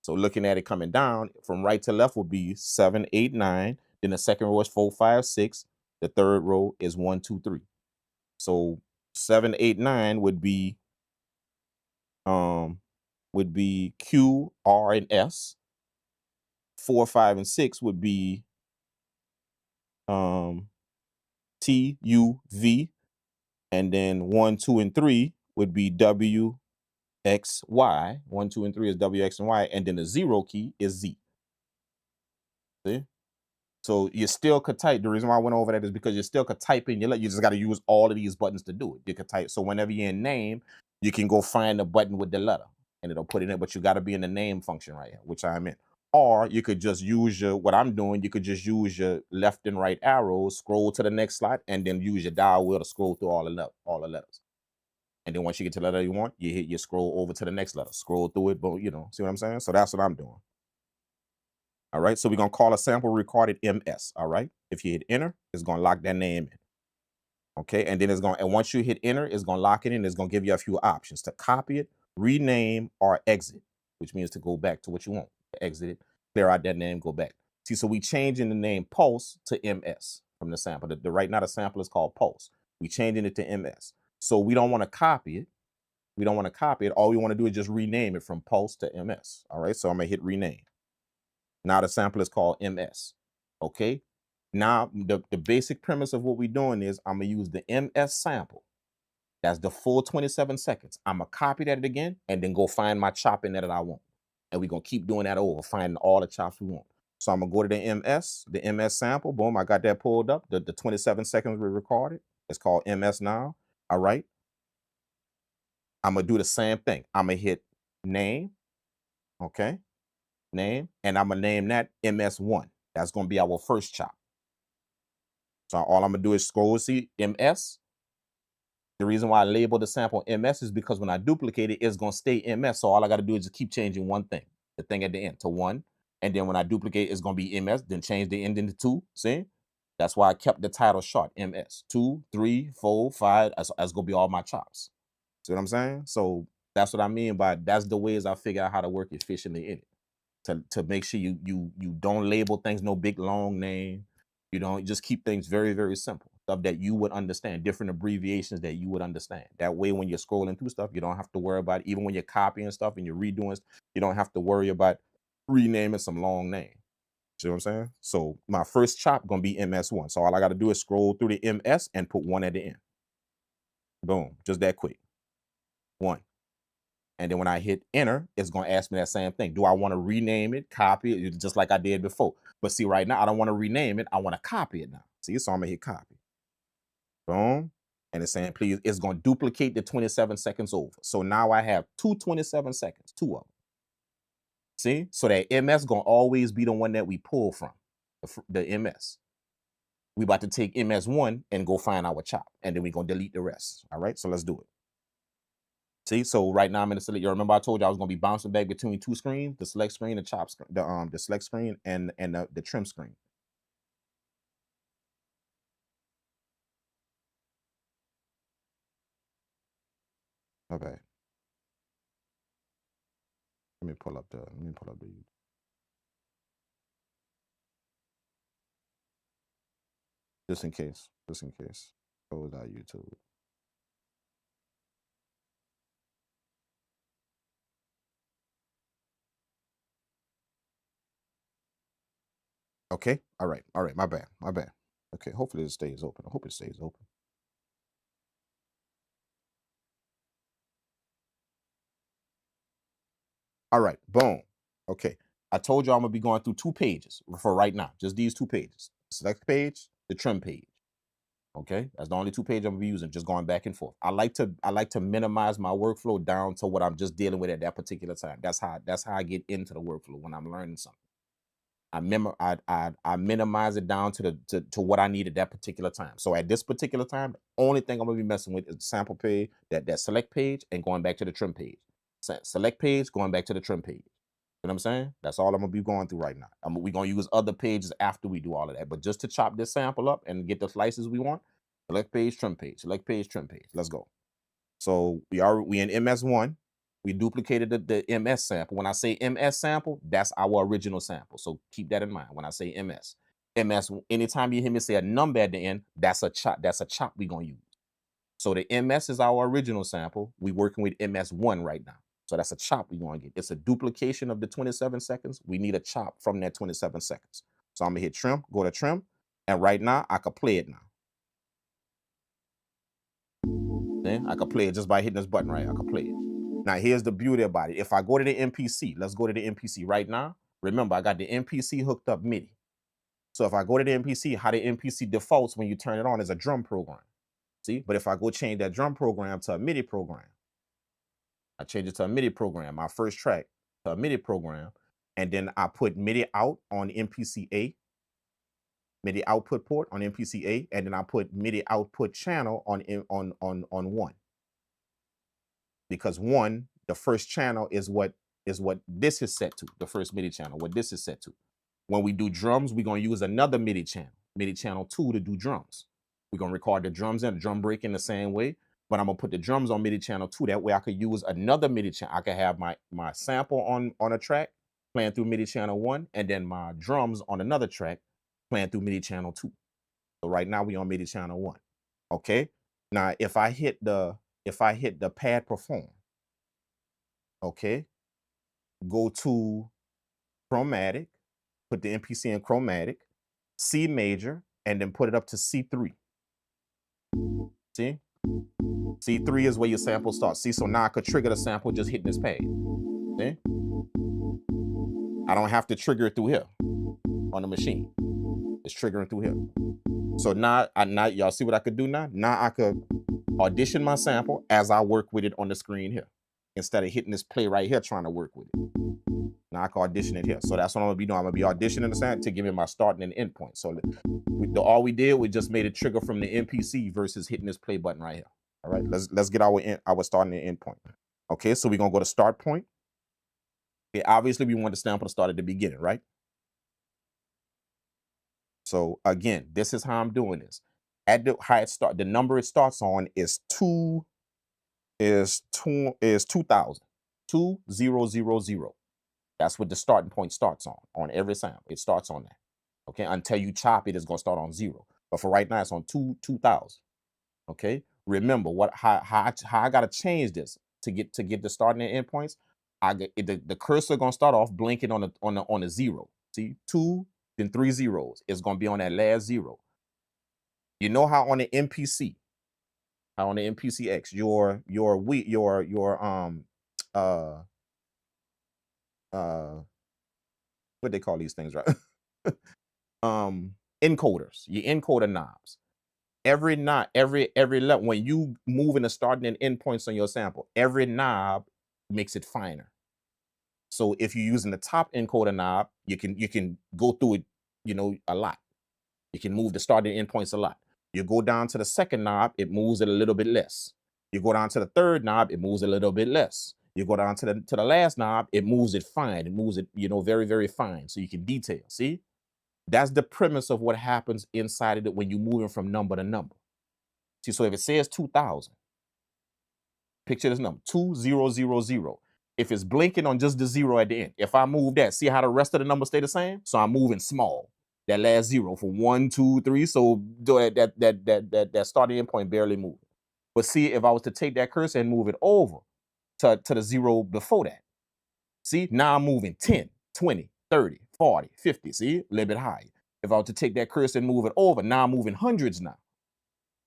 So looking at it coming down from right to left would be 7, 8, 9. Then the second row is 4, 5, 6. The third row is 1, 2, 3. So 7, 8, 9 would be Q, R, and S. 4, 5, and 6 would be T, U, V. And then 1, 2, and 3 would be W, X, Y. 1, 2, and 3 is W, X, and Y. And then the 0 key is Z. See? So you still could type. The reason why I went over that is because you still could type in. You just got to use all of these buttons to do it. You could type. So whenever you're in name, you can go find the button with the letter, and it'll put it in. But you got to be in the name function right here, which I'm in. Or you could just use what I'm doing. You could just use your left and right arrows, scroll to the next slot, and then use your dial wheel to scroll through all the letters. And then once you get to the letter you want, you scroll over to the next letter, scroll through it. But see what I'm saying? So that's what I'm doing. All right, so we're going to call a sample recorded MS. All right, if you hit enter, it's going to lock that name in. Okay, and then and once you hit enter, it's going to lock it in. It's going to give you a few options to copy it, rename, or exit, which means to go back to what you want. Exit it, clear out that name, go back. See, so we changing the name Pulse to MS from the sample. The right now the sample is called Pulse. We changing it to MS. So we don't want to copy it. We don't want to copy it. All we want to do is just rename it from Pulse to MS. All right, so I'm going to hit rename. Now the sample is called MS. Okay. Now the basic premise of what we're doing is I'm gonna use the MS sample. That's the full 27 seconds. I'm gonna copy that again and then go find my chop in there that I want. And we're gonna keep doing that over, finding all the chops we want. So I'm gonna go to the MS sample. Boom, I got that pulled up. The 27 seconds we recorded. It's called MS now. All right. I'm gonna do the same thing. I'm gonna hit name. Okay. Name, and I'm gonna name that MS1. That's gonna be our first chop. So all I'm gonna do is scroll, see MS. The reason why I labeled the sample MS is because when I duplicate it, it's gonna stay MS. So all I gotta do is just keep changing one thing, the thing at the end to 1. And then when I duplicate, it's gonna be MS, then change the ending to 2. See? That's why I kept the title short, MS. 2, 3, 4, 5. That's gonna be all my chops. See what I'm saying? So that's what I mean by that's the ways I figure out how to work efficiently in it. To make sure you don't label things no big long name. You don't just keep things very, very simple. Stuff that you would understand, different abbreviations that you would understand. That way when you're scrolling through stuff, you don't have to worry about it. Even when you're copying stuff and you're redoing, you don't have to worry about renaming some long name. See what I'm saying? So my first chop gonna be MS1. So all I gotta do is scroll through the MS and put 1 at the end. Boom, just that quick. 1. And then when I hit enter, it's going to ask me that same thing. Do I want to rename it, copy it, just like I did before? But see, right now, I don't want to rename it. I want to copy it now. See, so I'm going to hit copy. Boom. And it's saying, please, it's going to duplicate the 27 seconds over. So now I have 27 seconds, 2 of them. See? So that MS going to always be the one that we pull from, the MS. We about to take MS1 and go find our chop. And then we're going to delete the rest. All right, so let's do it. See, so right now I'm in the select. You remember I told you I was going to be bouncing back between 2 screens, the select screen, the chop screen, the select screen, and the trim screen. Okay. Let me pull up the. Just in case. Close out YouTube. Okay. All right. My bad. Okay. Hopefully it stays open. I hope it stays open. All right. Boom. Okay. I told you I'm gonna be going through 2 pages for right now. Just these 2 pages. Select page, the trim page. Okay, that's the only 2 pages I'm gonna be using, just going back and forth. I like to minimize my workflow down to what I'm just dealing with at that particular time. That's how I get into the workflow when I'm learning something. I minimize it down to to what I need at that particular time. So at this particular time, the only thing I'm gonna be messing with is the sample page, that select page, and going back to the trim page. Select page, going back to the trim page. You know what I'm saying? That's all I'm gonna be going through right now. We're gonna use other pages after we do all of that. But just to chop this sample up and get the slices we want, select page, trim page, select page, trim page. Let's go. So we in MS1. We duplicated the MS sample. When I say MS sample, that's our original sample. So keep that in mind when I say MS. MS, anytime you hear me say a number at the end, that's a chop. That's a chop we're gonna use. So the MS is our original sample. We're working with MS1 right now. So that's a chop we're gonna get. It's a duplication of the 27 seconds. We need a chop from that 27 seconds. So I'm gonna hit trim, go to trim, and right now I can play it now. Okay? I can play it just by hitting this button right. I can play it. Now, here's the beauty about it. If I go to the MPC, let's go to the MPC right now. Remember, I got the MPC hooked up MIDI. So if I go to the MPC, how the MPC defaults when you turn it on is a drum program. See, but if I go change that drum program to a MIDI program, I change it to a MIDI program, my first track to a MIDI program, and then I put MIDI out on MPC A, MIDI output port on MPC A, and then I put MIDI output channel on 1. Because 1, the first channel is what this is set to, the first MIDI channel, what this is set to. When we do drums, we're going to use another MIDI channel 2 to do drums. We're going to record the drums and the drum break in the same way, but I'm going to put the drums on MIDI channel 2. That way I could use another MIDI channel. I could have my sample on a track playing through MIDI channel 1, and then my drums on another track playing through MIDI channel 2. So right now we on MIDI channel 1. Okay. Now if I hit the pad perform, okay, go to chromatic, put the MPC in chromatic, C major, and then put it up to C3. See? C3 is where your sample starts. See, so now I could trigger the sample just hitting this pad. See? I don't have to trigger it through here on the machine. It's triggering through here. So now y'all see what I could do now? Now I could audition my sample as I work with it on the screen here, instead of hitting this play right here trying to work with it. Now I can audition it here. So that's what I'm gonna be doing. I'm gonna be auditioning the sample to give it my starting and end point. So all we did, we just made it trigger from the MPC versus hitting this play button right here. All right, let's get our starting and end point. Okay, so we're gonna go to start point. Okay, obviously we want the sample to start at the beginning, right? So again, this is how I'm doing this. At the the number it starts on is 2000. 2000. That's what the starting point starts on every sample. It starts on that. Okay, until you chop it, it's gonna start on 0. But for right now, it's on 2000. Okay. Remember how I gotta change this to get the starting and end points. The cursor gonna start off blinking on the 0. See, 2, then 3 zeros. It's gonna be on that last 0. You know how on the MPC, X, your what they call these things, right? Encoders, your encoder knobs. Every knob, every level, when you move in the starting and end points on your sample, every knob makes it finer. So if you're using the top encoder knob, you can go through it, a lot. You can move the starting and end points a lot. You go down to the second knob, it moves it a little bit less. You go down to the third knob, it moves a little bit less. You go down to the last knob, it moves it fine. It moves it, very, very fine. So you can detail. See? That's the premise of what happens inside of it when you're moving from number to number. See, so if it says 2000, picture this number, 2000. If it's blinking on just the 0 at the end, if I move that, see how the rest of the numbers stay the same? So I'm moving small. That last 0 from 1, 2, 3. So that starting end point barely moving. But see, if I was to take that cursor and move it over to the 0 before that, see, now I'm moving 10, 20, 30, 40, 50, see, a little bit higher. If I were to take that cursor and move it over, now I'm moving hundreds now.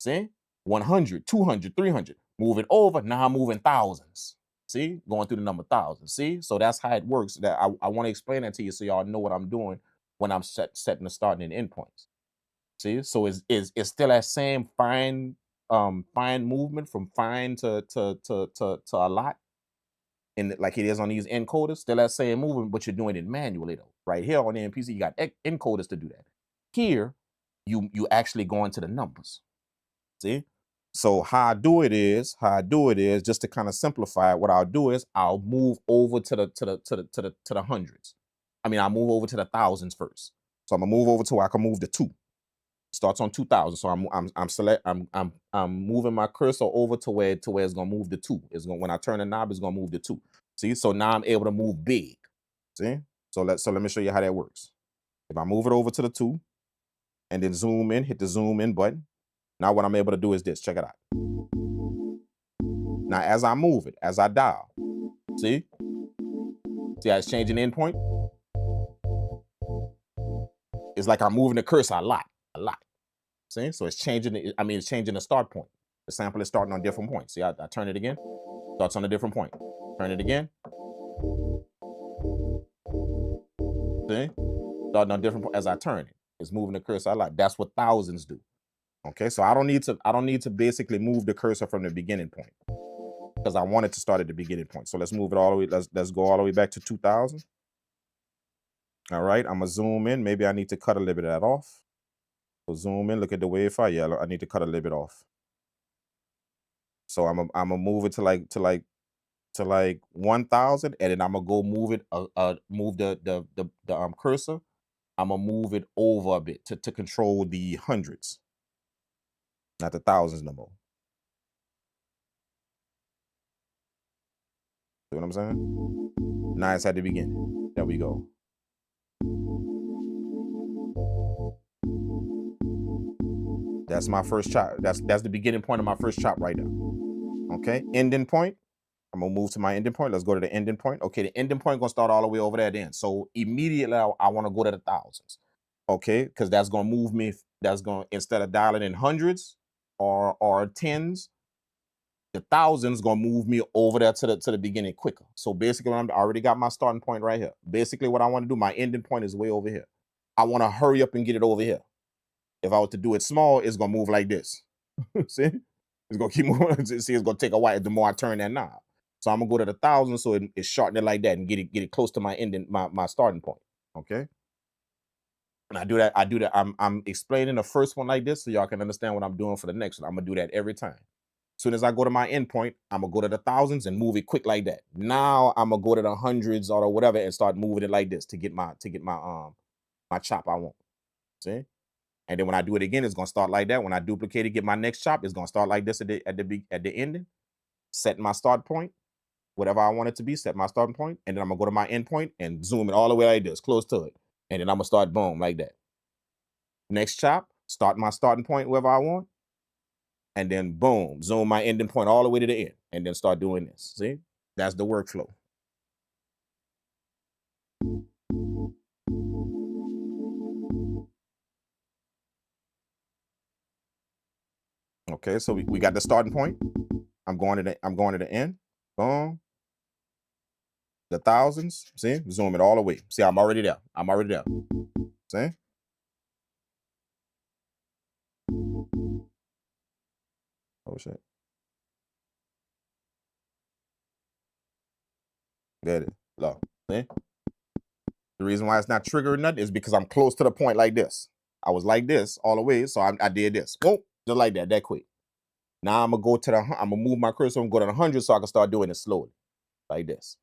See, 100, 200, 300, move it over, now I'm moving thousands. See, going through the number thousands. See, so that's how it works. That I want to explain that to you so y'all know what I'm doing when I'm setting the starting and end points. See, so it's still that same fine movement from fine to a lot. like it is on these encoders, still that same movement, but you're doing it manually though. Right here on the MPC, you got encoders to do that. Here, you actually go into the numbers. See? So how I do it is just to kind of simplify it. What I'll do is I'll move over to the hundreds. I mean, I'll move over to the thousands first. So I'm gonna move over to where I can move the 2. Starts on 2000. So I'm moving my cursor over to where it's gonna move the 2. It's gonna, when I turn the knob, it's gonna move the 2. See, so now I'm able to move big. See? So let me show you how that works. If I move it over to the 2 and then zoom in, hit the zoom in button. Now what I'm able to do is this. Check it out. Now as I move it, as I dial, see how it's changing the endpoint? It's like I'm moving the cursor a lot. See, so it's changing. It's changing the start point. The sample is starting on different points. See, I turn it again. Starts on a different point. Turn it again. See, starting on different point as I turn it. It's moving the cursor a lot. That's what thousands do. Okay, so I don't need to basically move the cursor from the beginning point because I want it to start at the beginning point. So let's move it all the way. Let's go all the way back to 2000. All right, I'm gonna zoom in. Maybe I need to cut a little bit of that off. So zoom in, look at the wave file. Yeah, I need to cut a little bit off. So I'm gonna move it to like 1000, and then I'm gonna go move it. Move the cursor. I'm gonna move it over a bit to control the hundreds, not the thousands no more. See what I'm saying? Now it's at the beginning. There we go. That's my first chop. That's the beginning point of my first chop right there. Okay, ending point. I'm gonna move to my ending point. Let's go to the ending point. Okay, the ending point gonna start all the way over there then. So immediately I want to go to the thousands. Okay, because that's gonna move me. That's gonna, instead of dialing in hundreds or tens, the thousands gonna move me over there to the beginning quicker. So basically, I already got my starting point right here. Basically, what I want to do, my ending point is way over here. I want to hurry up and get it over here. If I were to do it small, it's gonna move like this. See, it's gonna keep moving. See, it's gonna take a while the more I turn that knob. So I'm gonna go to the thousands, so it's shorten it like that and get it close to my ending, my starting point. Okay. And I do that. I'm explaining the first one like this so y'all can understand what I'm doing for the next one. I'm gonna do that every time. As soon as I go to my endpoint, I'm gonna go to the thousands and move it quick like that. Now I'm gonna go to the hundreds or whatever and start moving it like this to get my my chop I want. See? And then when I do it again, it's gonna start like that. When I duplicate it, get my next chop, it's gonna start like this at the ending. Set my start point, whatever I want it to be, set my starting point, and then I'm gonna go to my end point and zoom it all the way like this, close to it. And then I'm gonna start boom like that. Next chop, start my starting point wherever I want, and then boom, zoom my ending point all the way to the end, and then start doing this. See? That's the workflow. Okay, so we got the starting point. I'm going to the end. Boom. The thousands. See? Zoom it all the way. See, I'm already there. See? Oh shit. There it is. Look. See? The reason why it's not triggering nothing is because I'm close to the point like this. I was like this all the way, so I did this. Boom, just like that quick. Now I'm gonna go to I'm gonna move my cursor and go to the 100 so I can start doing it slowly, like this.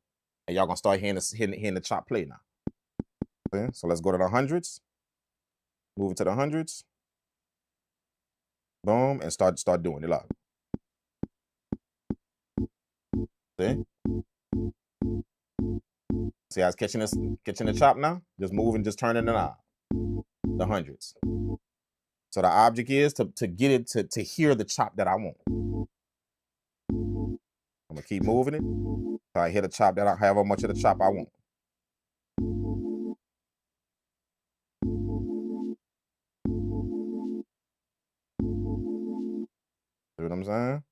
And y'all gonna start hearing the chop play now. Okay, so let's go to the hundreds. Move it to the hundreds. Boom, and start doing it. Look. See? See how it's catching the chop now? Just moving, just turning it on. The hundreds. So the object is to get it to hear the chop that I want. I'm gonna keep moving it till I hit a chop that however much of the chop I want. See what I'm saying?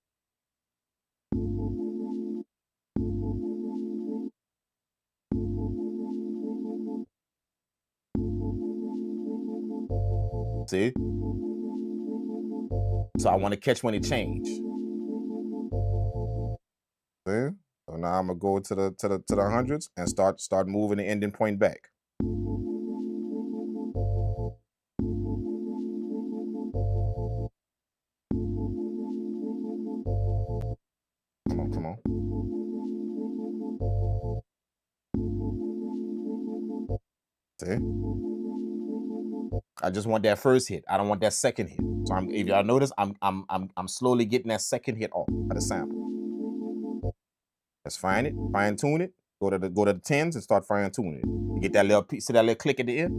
See? So I want to catch when it change. See? So now Now I'm gonna go to the hundreds and start moving the ending point back. Come on. See? I just want that first hit. I don't want that second hit. So if y'all notice, I'm slowly getting that second hit off of the sample. Let's fine tune it. Go to the tens and start fine tuning it. You get that little piece, see that little click at the end?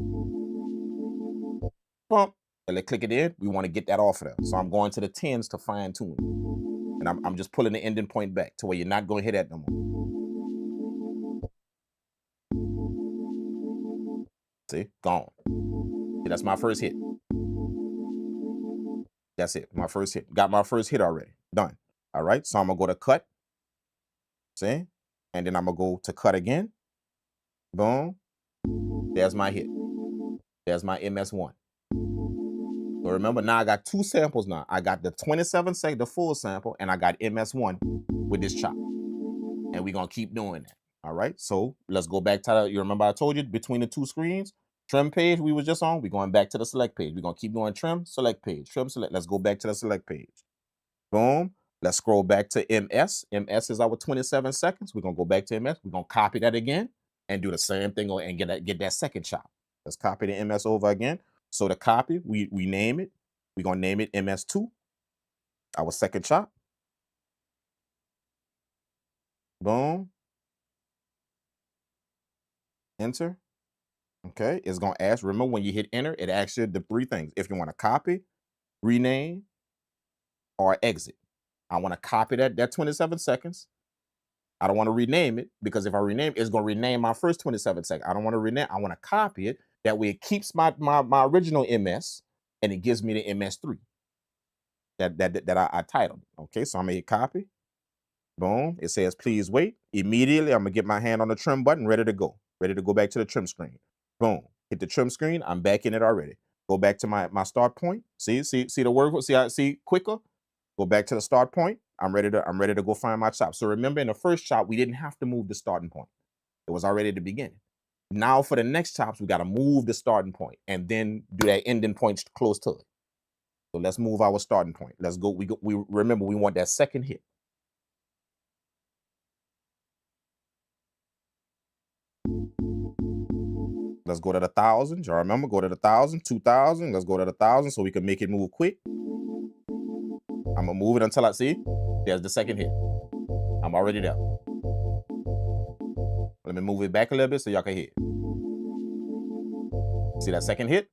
Bump. That little click at the end. We want to get that off of there. So I'm going to the tens to fine tune it. And I'm just pulling the ending point back to where you're not going to hit that no more. See? Gone. See, that's my first hit. That's it. My first hit. Got my first hit already. Done. All right. So I'm going to go to cut. See? And then I'm going to go to cut again. Boom. There's my hit. There's my MS1. So remember, now I got two samples now. I got the 27 the full sample, and I got MS1 with this chop. And we're going to keep doing that. All right. So let's go back to, you remember I told you between the two screens, trim page we was just on, we're going back to the select page. We're going to keep going trim, select page, trim, select. Let's go back to the select page. Boom. Let's scroll back to MS. MS is our 27 seconds. We're going to go back to MS. We're going to copy that again and do the same thing and get that second chop. Let's copy the MS over again. So the copy, we name it. We're going to name it MS2, our second chop. Boom. Enter. Okay. It's going to ask, remember when you hit enter, it asks you the three things. If you want to copy, rename, or exit. I want to copy that 27 seconds. I don't want to rename it because if I rename it, it's going to rename my first 27 seconds. I don't want to rename. I want to copy it. That way it keeps my original MS and it gives me the MS3 that I titled. Okay, so I'm going to hit copy. Boom. It says, please wait. Immediately, I'm going to get my hand on the trim button, ready to go. Ready to go back to the trim screen. Boom. Hit the trim screen. I'm back in it already. Go back to my start point. See the work. See quicker. Go back to the start point. I'm ready to go find my chop. So remember, in the first chop, we didn't have to move the starting point. It was already at the beginning. Now for the next chops, we got to move the starting point and then do that ending point close to it. So let's move our starting point. Let's go. We remember we want that second hit. Let's go to the 1,000. Y'all remember? Go to the 1,000, 2,000. Let's go to the 1,000 so we can make it move quick. I'm gonna move it until I see. There's the second hit. I'm already there. Let me move it back a little bit so y'all can hear. See that second hit?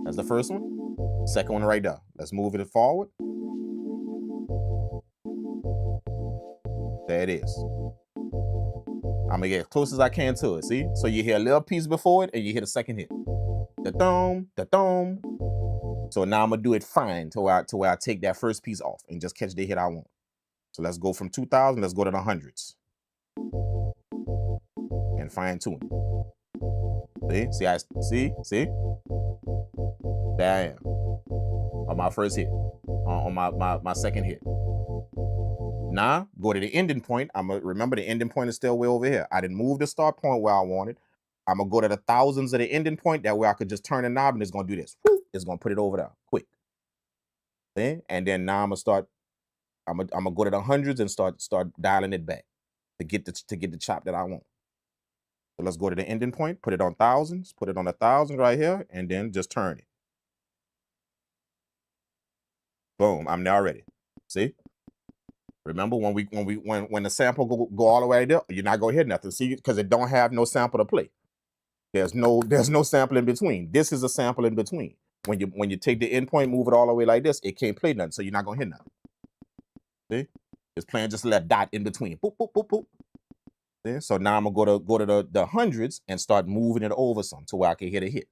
That's the first one. Second one right there. Let's move it forward. There it is. I'm gonna get as close as I can to it. See? So you hear a little piece before it and you hear the second hit. Da-dum, da-dum. So now I'm gonna do it fine to where I take that first piece off and just catch the hit I want. So let's go from 2,000, let's go to the hundreds. And fine tune. See? There I am. On my first hit. On my second hit. Now, go to the ending point. Remember the ending point is still way over here. I didn't move the start point where I wanted. I'm gonna go to the thousands of the ending point. That way I could just turn the knob and it's gonna do this. It's gonna put it over there quick. See? And then now I'm gonna go to the hundreds and start dialing it back to get the chop that I want. So let's go to the ending point, put it on thousands, put it on 1,000 right here, and then just turn it. Boom, I'm now ready. See? Remember when the sample go all the way there, you're not gonna hear nothing. See, because it don't have no sample to play. There's no sample in between. This is a sample in between. When you take the endpoint, move it all the way like this, it can't play nothing, so you're not gonna hear nothing. See? It's playing just a little dot in between. Boop, boop, boop, boop. See? So now I'm gonna go to the hundreds and start moving it over some to where I can hit a hit.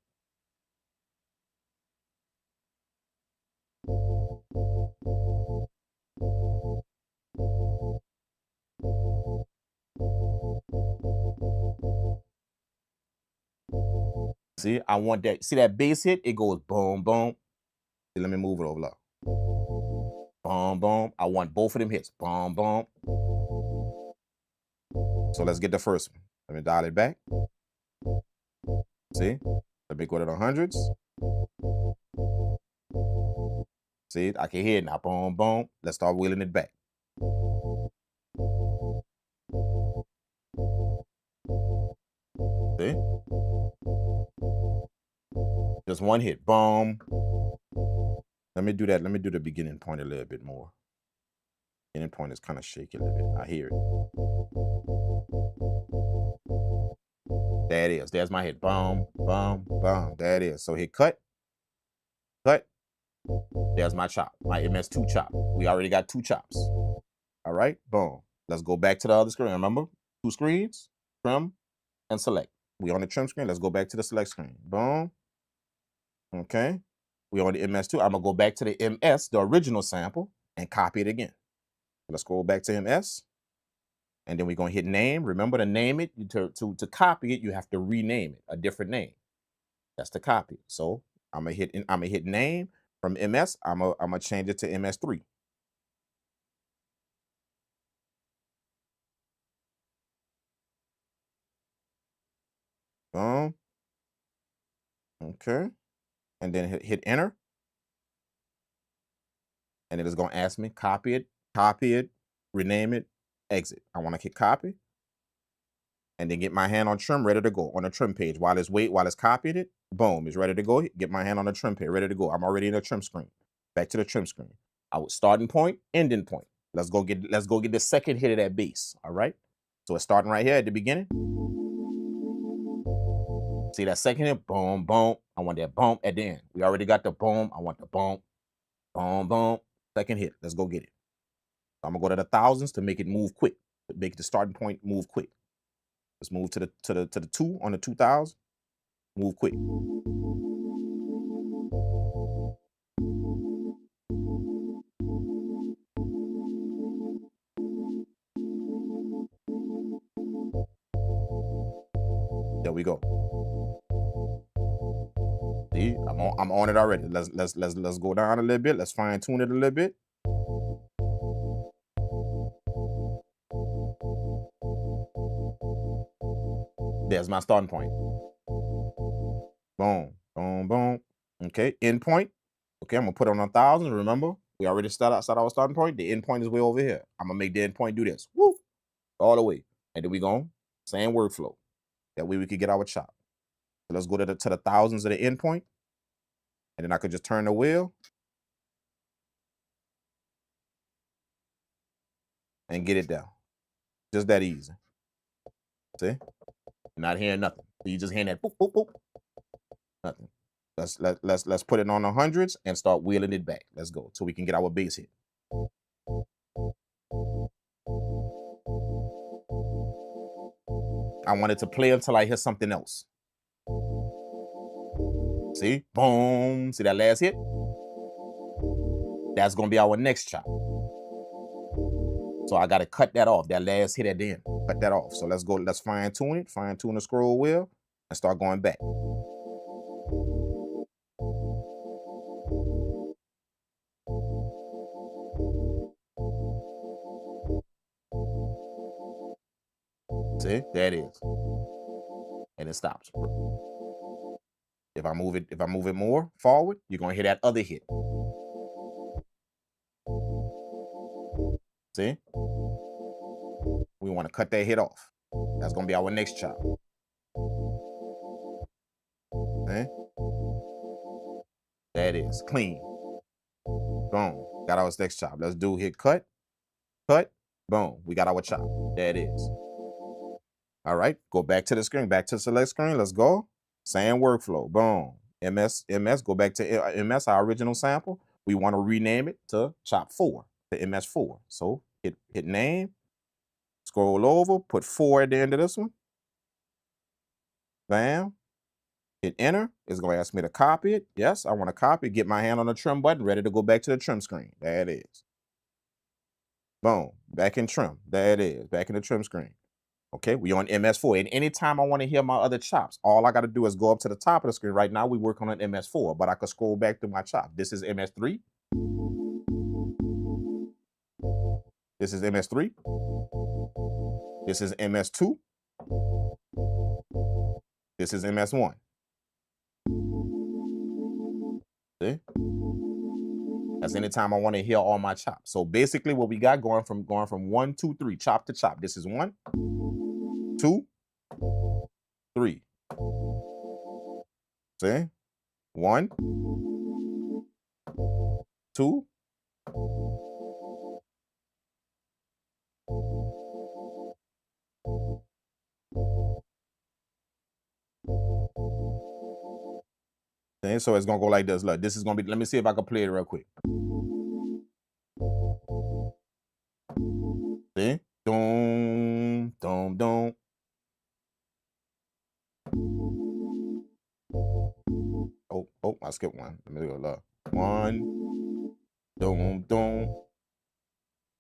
See, I want that. See that bass hit? It goes boom, boom. See, let me move it over. Look. Boom, boom. I want both of them hits. Boom, boom. So let's get the first one. Let me dial it back. See? Let me go to the hundreds. See, I can hear it now. Boom, boom. Let's start wheeling it back. See? Just one hit. Boom. Let me do that. Let me do the beginning point a little bit more. Beginning point is kind of shaky a little bit. I hear it. There it is. There's my hit. Boom, boom, boom. There it is. So hit cut. Cut. There's my chop. My MS2 chop. We already got 2 chops. All right. Boom. Let's go back to the other screen. Remember? 2 screens. Trim and select. We on the trim screen. Let's go back to the select screen. Boom. Okay. We on the MS2. I'm going to go back to the MS, the original sample, and copy it again. Let's go back to MS. And then we're going to hit name. Remember to name it. To copy it, you have to rename it, a different name. That's to copy. So I'm going to hit name from MS. I'm going to change it to MS3. Boom. Okay. And then hit enter. And it is going to ask me, copy it, rename it, exit. I want to hit copy. And then get my hand on trim, ready to go on the trim page. While it's copying it, boom, it's ready to go. Get my hand on the trim page, ready to go. I'm already in the trim screen. Back to the trim screen. Starting point, ending point. Let's go get the second hit of that bass. All right. So it's starting right here at the beginning. See that second hit? Boom, boom. I want that boom at the end. We already got the boom. I want the boom, boom, boom. Second hit. Let's go get it. I'm gonna go to the thousands to make it move quick. To make the starting point move quick. Let's move to the 2 on the 2000. Move quick. There we go. See, I'm on it already. Let's go down a little bit. Let's fine tune it a little bit. There's my starting point. Boom, boom, boom. Okay, end point. Okay, I'm gonna put it on 1,000. Remember, we already started our starting point. The end point is way over here. I'm gonna make the end point do this. Woo! All the way. And then we go, same workflow. That way we could get our chop. So let's go to the thousands of the end point. And then I could just turn the wheel and get it down. Just that easy. See? You're not hearing nothing. So you just hearing that boop, boop, boop. Nothing. Let's put it on the hundreds and start wheeling it back. Let's go so we can get our bass hit. I want it to play until I hear something else. See? Boom. See that last hit? That's going to be our next chop. So I got to cut that off, that last hit at the end. Cut that off. So let's go. Let's fine tune it. Fine tune the scroll wheel and start going back. See? There it is. And it stops. If I move it more forward, you're going to hear that other hit. See? We want to cut that hit off. That's going to be our next chop. See? There it is. Clean. Boom. Got our next chop. Let's do hit cut. Cut. Boom. We got our chop. There it is. All right. Go back to the screen. Back to the select screen. Let's go. Same workflow. Boom. MS. Go back to MS, our original sample. We want to rename it to chop 4, to MS4. So hit name. Scroll over. Put 4 at the end of this one. Bam. Hit enter. It's going to ask me to copy it. Yes, I want to copy it. Get my hand on the trim button. Ready to go back to the trim screen. There it is. Boom. Back in trim. There it is. Back in the trim screen. Okay, we on MS4. And anytime I want to hear my other chops, all I got to do is go up to the top of the screen. Right now, we work on an MS4, but I could scroll back through my chop. This is MS3. This is MS3. This is MS2. This is MS1. See? That's anytime I want to hear all my chops. So basically what we got going from 1, 2, 3, chop to chop. This is 1, 2, 3. See? 1, 2. See? So it's gonna go like this. Look, this is gonna be, let me see if I can play it real quick. See? Dum, dum, dum. Oh, I skipped one. Let me go look. 1, dum, dum.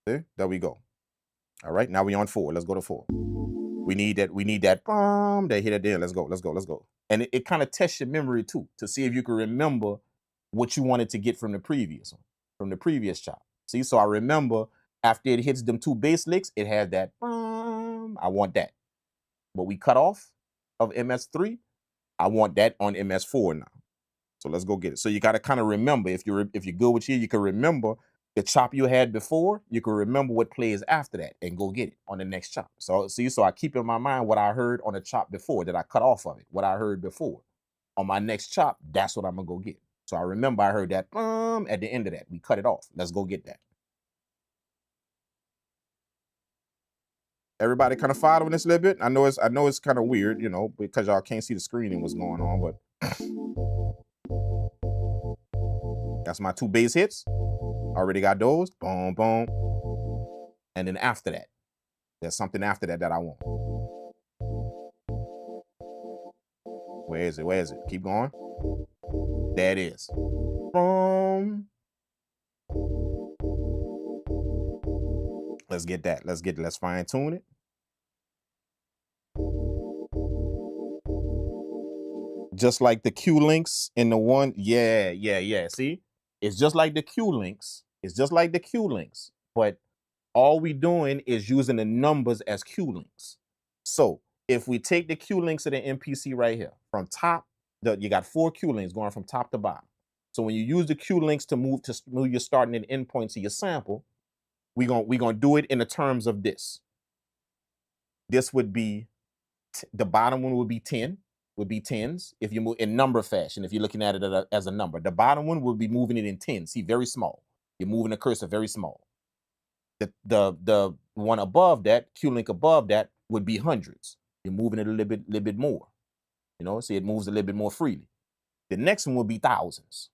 See? There we go. All right, now we on 4. Let's go to 4. We need that that hit at the end. Let's go. And it kind of tests your memory too, to see if you can remember what you wanted to get from the previous one, from the previous chop. See, so I remember after it hits them 2 bass licks, it has that, I want that. What we cut off of MS3, I want that on MS4 now. So let's go get it. So you got to kind of remember, if you're good with you can remember the chop you had before, you can remember what plays after that and go get it on the next chop. So see, so I keep in my mind what I heard on the chop before that I cut off of it, what I heard before. On my next chop, that's what I'm gonna go get. So I remember I heard that at the end of that. We cut it off. Let's go get that. Everybody kind of following this a little bit? I know it's kind of weird, you know, because y'all can't see the screen and what's going on, but that's my 2 bass hits. Already got those. Boom, boom. And then after that, there's something after that that I want. Where is it? Keep going. There it is. Boom. Let's get that. Let's fine tune it. Just like the Q links in the one. Yeah. See? It's just like the Q links. But all we doing is using the numbers as Q links. So if we take the Q links of the MPC right here, from top, you got 4 Q links going from top to bottom. So when you use the Q links to move your starting and end points of your sample, we gonna do it in the terms of this. This would be the bottom one would be 10, would be 10s if you move in number fashion. If you're looking at it as a number, the bottom one would be moving it in 10. See, very small. You're moving the cursor very small. The one above that, Q link above that, would be hundreds. You're moving it a little bit more. You know, see, it moves a little bit more freely. The next one would be thousands.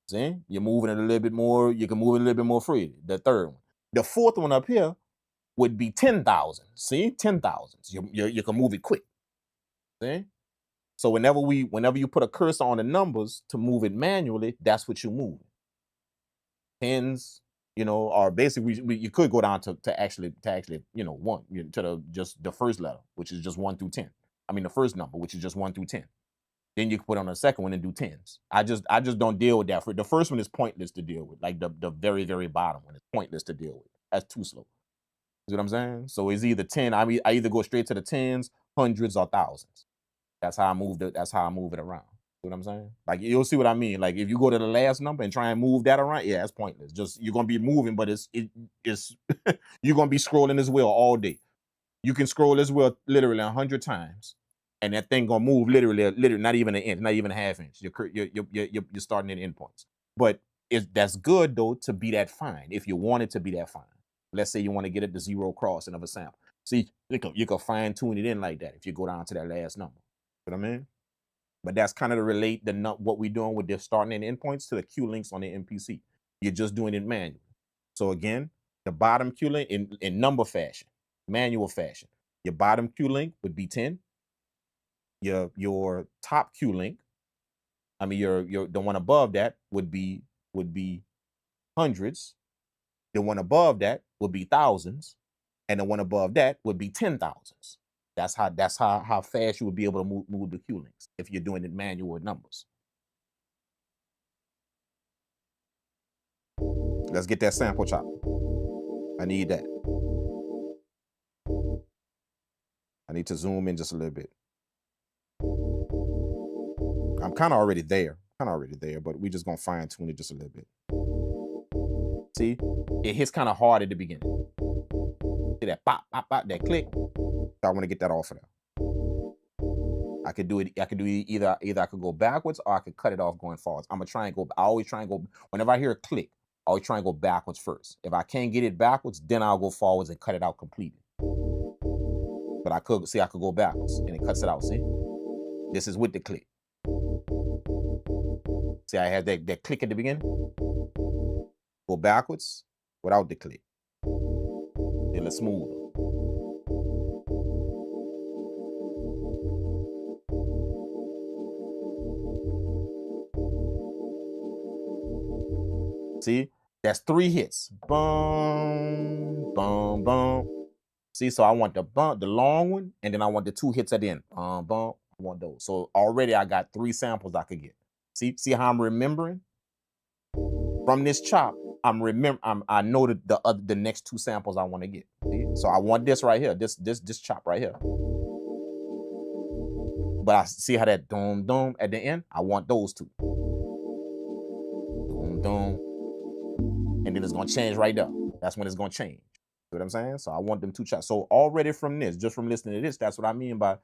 See, you're moving it a little bit more. You can move it a little bit more freely. The third one. The fourth one up here would be 10,000. See, 10,000s. You can move it quick. See, so whenever you put a cursor on the numbers to move it manually, that's what you move. Tens, you know, or basically you could go down to actually, you know, just the first letter, which is just 1 through 10. I mean the first number, which is just 1 through 10. Then you can put on a second one and do 10s. I just don't deal with that. For the first one is pointless to deal with. Like the very, very bottom one is pointless to deal with. That's too slow. You know what I'm saying? So it's either 10. I either go straight to the 10s, hundreds, or thousands. That's how I move it. That's how I move it around. You know what I'm saying? Like, you'll see what I mean. Like, if you go to the last number and try and move that around, yeah, it's pointless. Just, you're gonna be moving, but it's you're gonna be scrolling this wheel all day. You can scroll this wheel literally 100 times, and that thing gonna move literally not even an inch, not even a half inch. You're starting at endpoints. But that's good though to be that fine. If you want it to be that fine, let's say you want to get it to 0 crossing of a sample. See, you can fine tune it in like that if you go down to that last number. You know what I mean? But that's kind of to relate what we're doing with the starting and endpoints to the Q links on the MPC. You're just doing it manually. So again, the bottom Q link in number fashion, manual fashion. Your bottom Q link would be 10. Your top Q link, I mean your the one above that would be hundreds. The one above that would be thousands, and the one above that would be 10,000s. That's how fast you would be able to move the Q links if you're doing it manual with numbers. Let's get that sample chop. I need that. I need to zoom in just a little bit. I'm kind of already there. But we just gonna fine tune it just a little bit. See, it hits kind of hard at the beginning. See that pop, pop, pop, that click. So I want to get that off of there. I could do it. I could do either I could go backwards or I could cut it off going forwards. I'm gonna try and go. I always try and go. Whenever I hear a click, I always try and go backwards first. If I can't get it backwards, then I'll go forwards and cut it out completely. But I could go backwards and it cuts it out. See, this is with the click. See, I had that click at the beginning. Go backwards without the click. Then it's smoother. See, that's 3 hits. Boom, boom, boom. See, so I want the long one, and then I want the 2 hits at the end. Boom. I want those. So already I got 3 samples I could get. See how I'm remembering from this chop. I know the next 2 samples I want to get. See? So I want this right here. This chop right here. But I see how that dum dum at the end. I want those 2. Dum dum. And then it's gonna change right there. That's when it's gonna change. See what I'm saying? So I want them 2 chops. So already from this, just from listening to this, that's what I mean by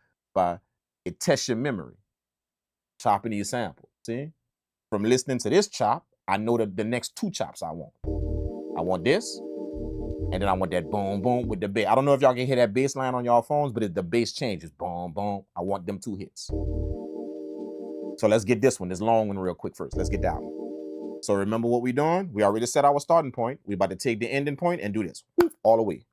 it tests your memory. Chopping these samples. See? From listening to this chop, I know the next 2 chops I want. I want this, and then I want that boom boom with the bass. I don't know if y'all can hear that bass line on y'all phones, but the bass changes. Boom boom. I want them 2 hits. So let's get this one, this long one real quick first. Let's get that one. So remember what we're doing? We already set our starting point. We're about to take the ending point and do this all the way.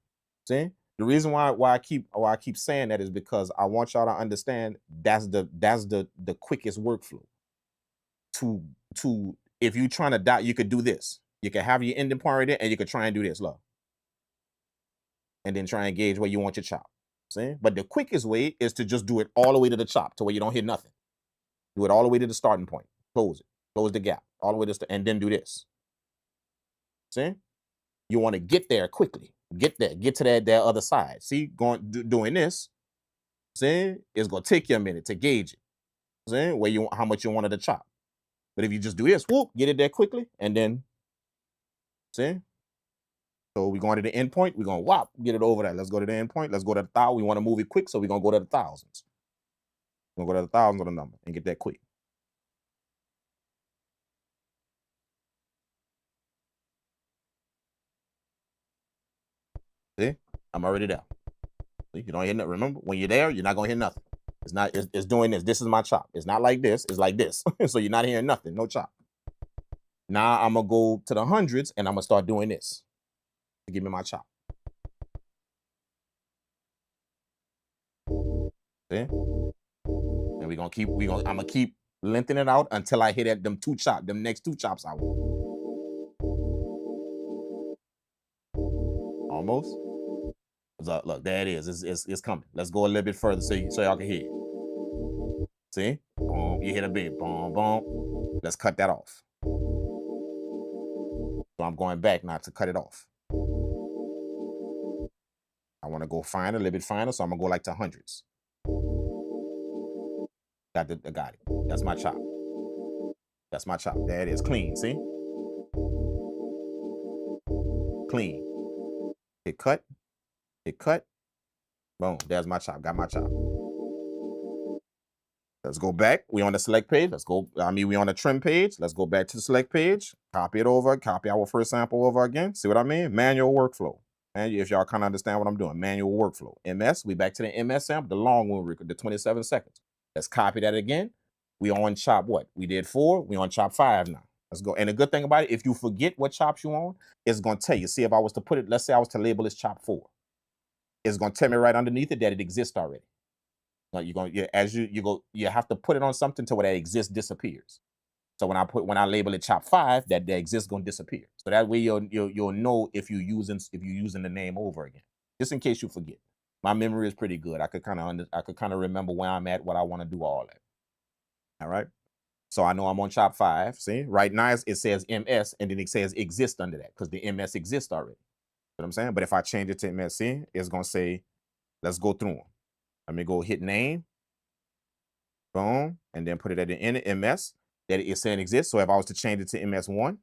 See? The reason why I keep saying that is because I want y'all to understand that's the quickest workflow. To if you're trying to dot, you could do this. You can have your ending point right there, and you could try and do this, look. And then try and gauge where you want your chop. See? But the quickest way is to just do it all the way to the chop to where you don't hear nothing. Do it all the way to the starting point. Close it. Close the gap. All the way to and then do this. See? You want to get there quickly. Get there. Get to that other side. See? Doing this. See? It's gonna take you a minute to gauge it. See? How much you wanted to chop. But if you just do this, whoop, get it there quickly, and then, see? So we're going to the end point. We're going to whop, get it over there. Let's go to the end point. Let's go to the 1,000. We want to move it quick, so we're going to go to the thousands. We're going to go to the thousands on the number and get that quick. See? I'm already there. See? You don't hear nothing. Remember, when you're there, you're not going to hear nothing. It's doing this. This is my chop. It's not like this. It's like this. So you're not hearing nothing. No chop. Now I'm going to go to the hundreds, and I'm going to start doing this to give me my chop. See? And I'm going to keep lengthening it out until I hit at them next 2 chops I want. Almost. Look, there it is. It's coming. Let's go a little bit further so y'all can hear it. See? Boom. You hit a bit. Boom, boom. Let's cut that off. So I'm going back now to cut it off. I want to go finer, a little bit finer, so I'm going to go like to hundreds. Got it. That's my chop. That's my chop. There it is. Clean, see? Clean. Hit cut. Hit cut. Boom. There's my chop. Got my chop. Let's go back. We on the select page. We on the trim page. Let's go back to the select page. Copy it over. Copy our first sample over again. See what I mean? Manual workflow. And if y'all kind of understand what I'm doing, manual workflow. MS, we back to the MS sample, the long one, the 27 seconds. Let's copy that again. We on chop what? We did 4. We on chop 5 now. Let's go. And the good thing about it, if you forget what chops you on, it's going to tell you. See, if I was to put it, let's say I was to label this chop 4. It's going to tell me right underneath it that it exists already. Like you have to put it on something to where that exists disappears. So when I label it chop 5, that exists going to disappear. So that way you'll know if you're using the name over again. Just in case you forget. My memory is pretty good. I could kind of remember where I'm at, what I want to do, all that. All right. So I know I'm on chop 5. See, right now it says MS, and then it says exist under that because the MS exists already. You know what I'm saying? But if I change it to MS, see, it's gonna say, let's go through them. Let me go hit name. Boom. And then put it at the end of MS that it's saying exists. So if I was to change it to MS1,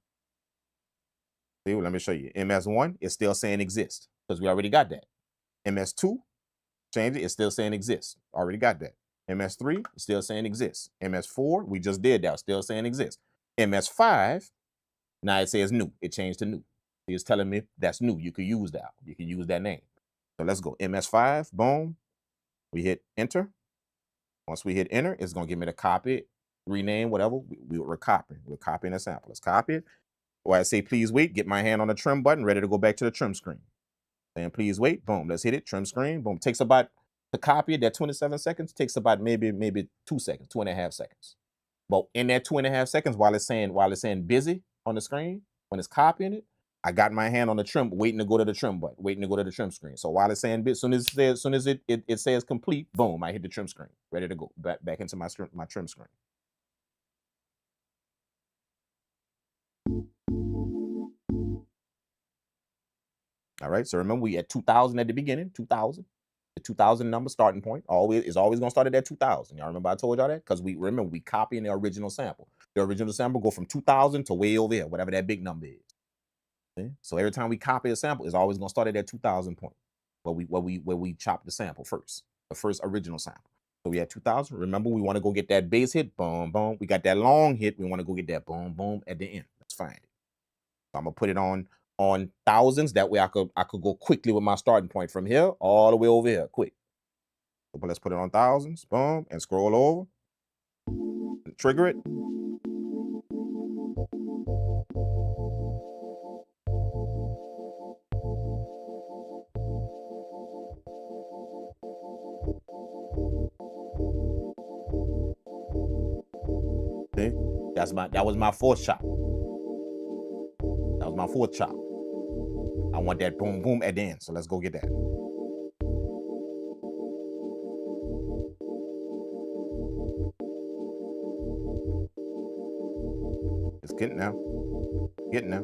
see, let me show you. MS1 is still saying exist because we already got that. MS2, change it, it's still saying exist. Already got that. MS3, still saying exist. MS4, we just did that, still saying exist. MS5, now it says new. It changed to new. It's telling me that's new. You can use that. You can use that name. So let's go. MS5, boom. We hit enter. Once we hit enter, it's going to give me the copy, rename, whatever. We're copying. We're copying a sample. Let's copy it. Or I say, please wait, get my hand on the trim button, ready to go back to the trim screen. And please wait, boom, let's hit it, trim screen, boom. Takes about, to copy it, that 27 seconds, takes about maybe 2 seconds, 2.5 seconds. But in that 2.5 seconds, while it's saying busy on the screen, when it's copying it, I got my hand on the trim, waiting to go to the trim button, waiting to go to the trim screen. So while it's saying, as soon as it says complete, boom, I hit the trim screen, ready to go back into my trim screen. All right, so remember we at 2000 at the beginning, 2000. The 2000 number starting point is always gonna start at that 2000. Y'all remember I told y'all that? Because we copying the original sample. The original sample go from 2000 to way over here, whatever that big number is. Okay? So every time we copy a sample, it's always gonna start at that 2000 point, where we chop the sample first, the first original sample. So we at 2000. Remember, we want to go get that bass hit, boom, boom. We got that long hit. We want to go get that boom, boom at the end. Let's find it. So I'm gonna put it on thousands. That way I could go quickly with my starting point from here all the way over here, quick. So let's put it on thousands, boom, and scroll over, and trigger it. See, that was my fourth chop. That was my fourth chop. I want that boom, boom at the end. So let's go get that. It's getting now. Getting now.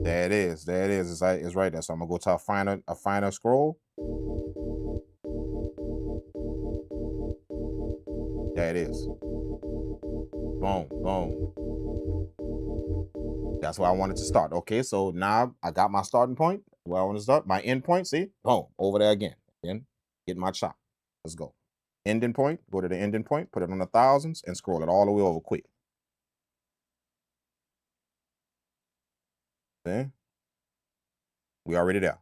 There it is. There it is. It's right there. So I'm gonna go to a finer scroll. There it is. Boom, boom. That's where I wanted to start. Okay, so now I got my starting point. Where I want to start. My end point, see? Boom, over there again. Then get my chop. Let's go. Ending point, go to the ending point, put it on the thousands, and scroll it all the way over quick. See? We already there.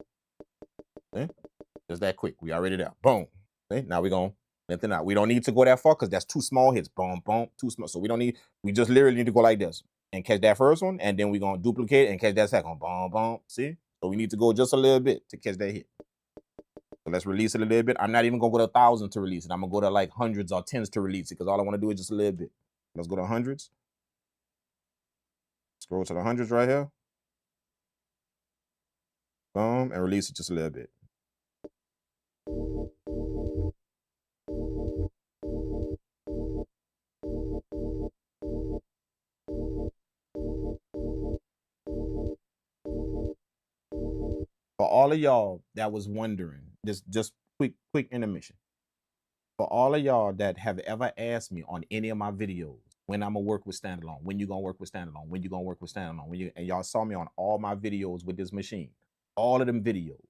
See? Just that quick. We already there. Boom. See? Now we're going to lengthen out. We don't need to go that far because that's two small hits. Boom, boom, too small. So we just literally need to go like this and catch that first one, and then we're going to duplicate and catch that second one. Boom, boom. See? So we need to go just a little bit to catch that hit. So let's release it a little bit. I'm not even going to go to 1,000 to release it. I'm going to go to like hundreds or tens to release it because all I want to do is just a little bit. Let's go to hundreds. Scroll to the hundreds right here. Boom, and release it just a little bit. For all of y'all that was wondering, just quick intermission. For all of y'all that have ever asked me on any of my videos, when I'm gonna work with standalone, when you gonna work with standalone, when you gonna work with standalone, and y'all saw me on all my videos with this machine, all of them videos,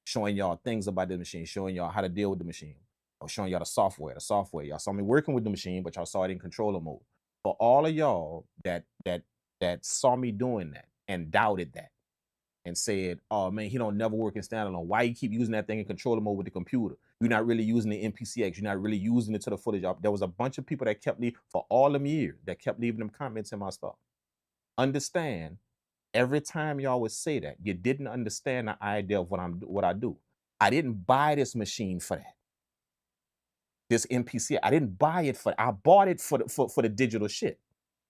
showing y'all things about the machine, showing y'all how to deal with the machine, or showing y'all the software. Y'all saw me working with the machine, but y'all saw it in controller mode. For all of y'all that saw me doing that and doubted that, and said, oh man, he don't never work in standalone. Why you keep using that thing in controller mode with the computer? You're not really using the MPC X. You're not really using it to the footage. There was a bunch of people that kept leaving, for all them years, that kept leaving them comments in my stuff. Understand, every time y'all would say that, you didn't understand the idea of what I do. I didn't buy this machine for that. This MPC, I didn't buy it for, I bought it for the digital shit.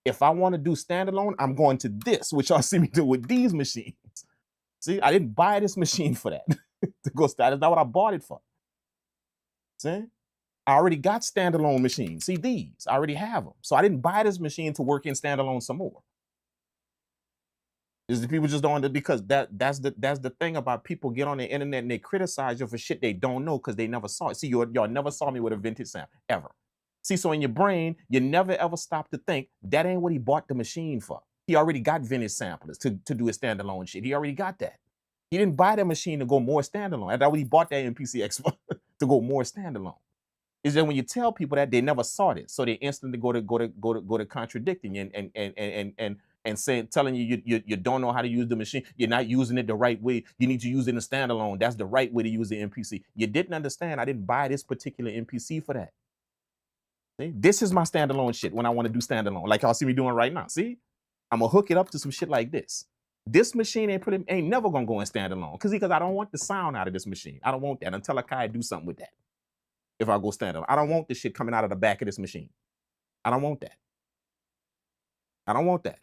If I want to do standalone, I'm going to this, which y'all see me do with these machines. See, I didn't buy this machine for that. To go stand. That's not what I bought it for. See? I already got standalone machines, CDs. I already have them. So I didn't buy this machine to work in standalone some more. Is the people just don't under, because that's the thing about people get on the internet and they criticize you for shit they don't know because they never saw it. See, y'all never saw me with a vintage sample ever. See, so in your brain, you never ever stop to think that ain't what he bought the machine for. He already got vintage samplers to do his standalone shit. He already got that. He didn't buy that machine to go more standalone. That's what he bought that MPC X for, to go more standalone. Is that when you tell people that, they never saw it, so they instantly go to contradicting you and saying, telling you don't know how to use the machine. You're not using it the right way. You need to use it in a standalone. That's the right way to use the MPC. You didn't understand. I didn't buy this particular MPC for that. See? This is my standalone shit when I want to do standalone, like y'all see me doing right now. See, I'm gonna hook it up to some shit like this. This machine ain't never gonna go in standalone because I don't want the sound out of this machine. I don't want that until Akai do something with that. If I go standalone, I don't want this shit coming out of the back of this machine. I don't want that. I don't want that.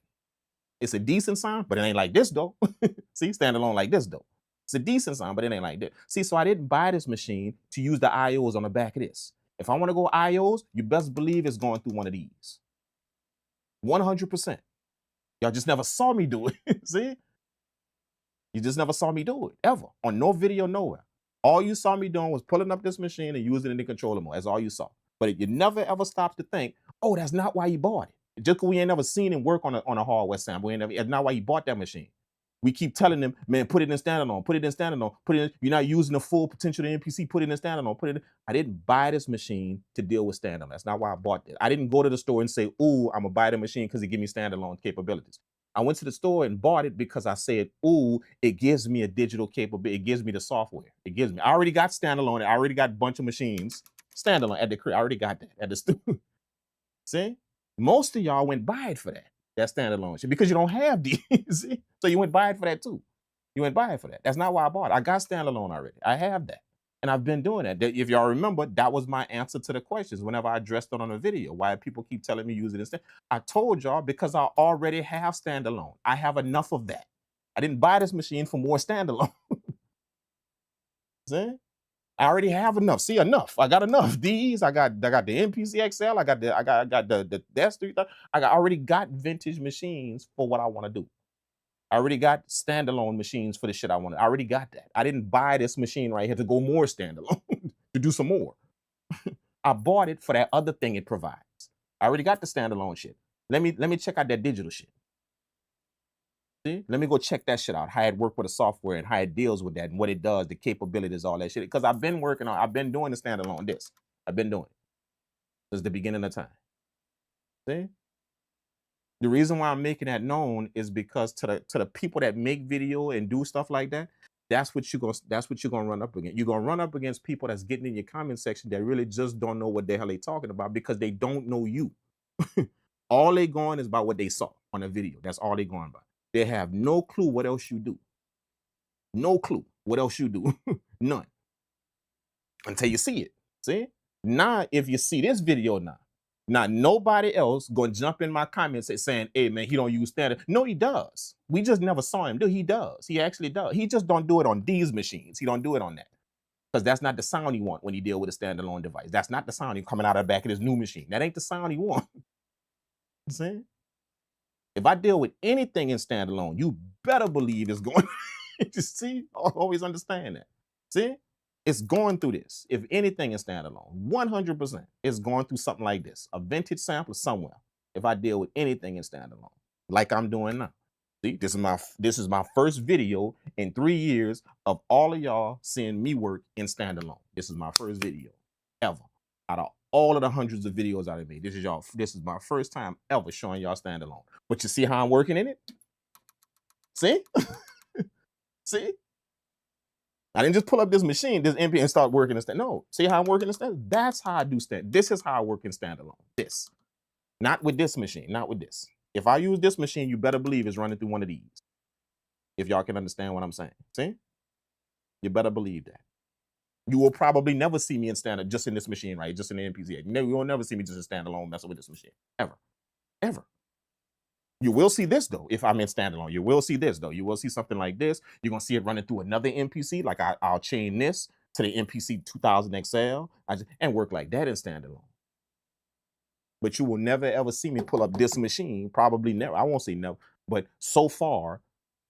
It's a decent sound, but it ain't like this though. See, standalone like this though. It's a decent sound, but it ain't like this. See, so I didn't buy this machine to use the IOs on the back of this. If I want to go IOs, you best believe it's going through one of these. 100%. Y'all just never saw me do it. See? You just never saw me do it, ever. On no video, nowhere. All you saw me doing was pulling up this machine and using it in the controller mode. That's all you saw. But you never ever stopped to think, oh, that's not why you bought it. Just because we ain't never seen him work on a hardware sample, that's not why he bought that machine. We keep telling them, man, put it in standalone, put it in standalone, put it in, you're not using the full potential of the MPC, put it in standalone, put it in. I didn't buy this machine to deal with standalone. That's not why I bought it. I didn't go to the store and say, ooh, I'm gonna buy the machine because it gives me standalone capabilities. I went to the store and bought it because I said, ooh, it gives me a digital capability. It gives me the software. It gives me, I already got standalone. I already got a bunch of machines standalone at the crib. I already got that at the store. See? Most of y'all went buy it for that standalone shit, because you don't have these. See? So you went buy it for that too. You went buy it for that. That's not why I bought it. I got standalone already. I have that. And I've been doing that. If y'all remember, that was my answer to the questions whenever I addressed it on a video. Why people keep telling me use it instead. I told y'all because I already have standalone. I have enough of that. I didn't buy this machine for more standalone. See? I already have enough. See, enough. I got enough. These, I got the MPC XL. I got the S3000. I already got vintage machines for what I want to do. I already got standalone machines for the shit I wanted. I already got that. I didn't buy this machine right here to go more standalone, to do some more. I bought it for that other thing it provides. I already got the standalone shit. Let me check out that digital shit. See? Let me go check that shit out. How it works with the software and how it deals with that and what it does, the capabilities, all that shit. Because I've been doing the standalone this. I've been doing it since the beginning of time. See? The reason why I'm making that known is because to the people that make video and do stuff like that, that's what you're gonna run up against. You're gonna run up against people that's getting in your comment section that really just don't know what the hell they talking about because they don't know you. All they going is about what they saw on the video. That's all they going by. They have no clue what else you do. No clue what else you do. None. Until you see it. See? Now, if you see this video now nobody else gonna jump in my comments saying, hey man, he don't use standard. No, he does. We just never saw him do. He does. He actually does. He just don't do it on these machines. He don't do it on that. Because that's not the sound he want when he deal with a standalone device. That's not the sound he coming out of the back of his new machine. That ain't the sound he want. See? If I deal with anything in standalone, you better believe it's going. Just see, always understand that. See, it's going through this. If anything is standalone, 100%, it's going through something like this, a vintage sample somewhere. If I deal with anything in standalone, like I'm doing now. See, this is my first video in 3 years of all of y'all seeing me work in standalone. This is my first video ever out of all of the hundreds of videos I've made. This is my first time ever showing y'all standalone. But you see how I'm working in it? See? See? I didn't just pull up this machine, this MP, and start working in stand. No, see how I'm working in stand? That's how I do stand. This is how I work in standalone. This. Not with this machine, not with this. If I use this machine, you better believe it's running through one of these. If y'all can understand what I'm saying. See? You better believe that. You will probably never see me in standard just in this machine, right? Just in the MPC. You will never see me just in standalone messing with this machine. Ever. Ever. You will see this though, if I'm in standalone. You will see this though. You will see something like this. You're gonna see it running through another MPC. Like I'll chain this to the MPC 2000xl and work like that in standalone. But you will never ever see me pull up this machine. Probably never. I won't say no. But so far,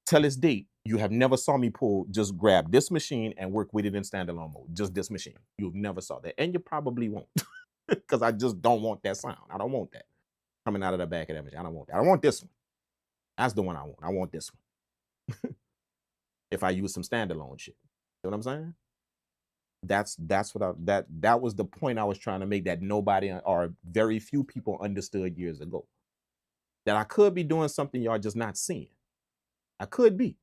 till this date, you have never saw me just grab this machine and work with it in standalone mode. Just this machine. You've never saw that. And you probably won't. Because I just don't want that sound. I don't want that coming out of the back of that machine. I don't want that. I want this one. That's the one I want. I want this one. If I use some standalone shit. You know what I'm saying? That's what that was the point I was trying to make, that nobody or very few people understood years ago. That I could be doing something y'all just not seeing. I could be.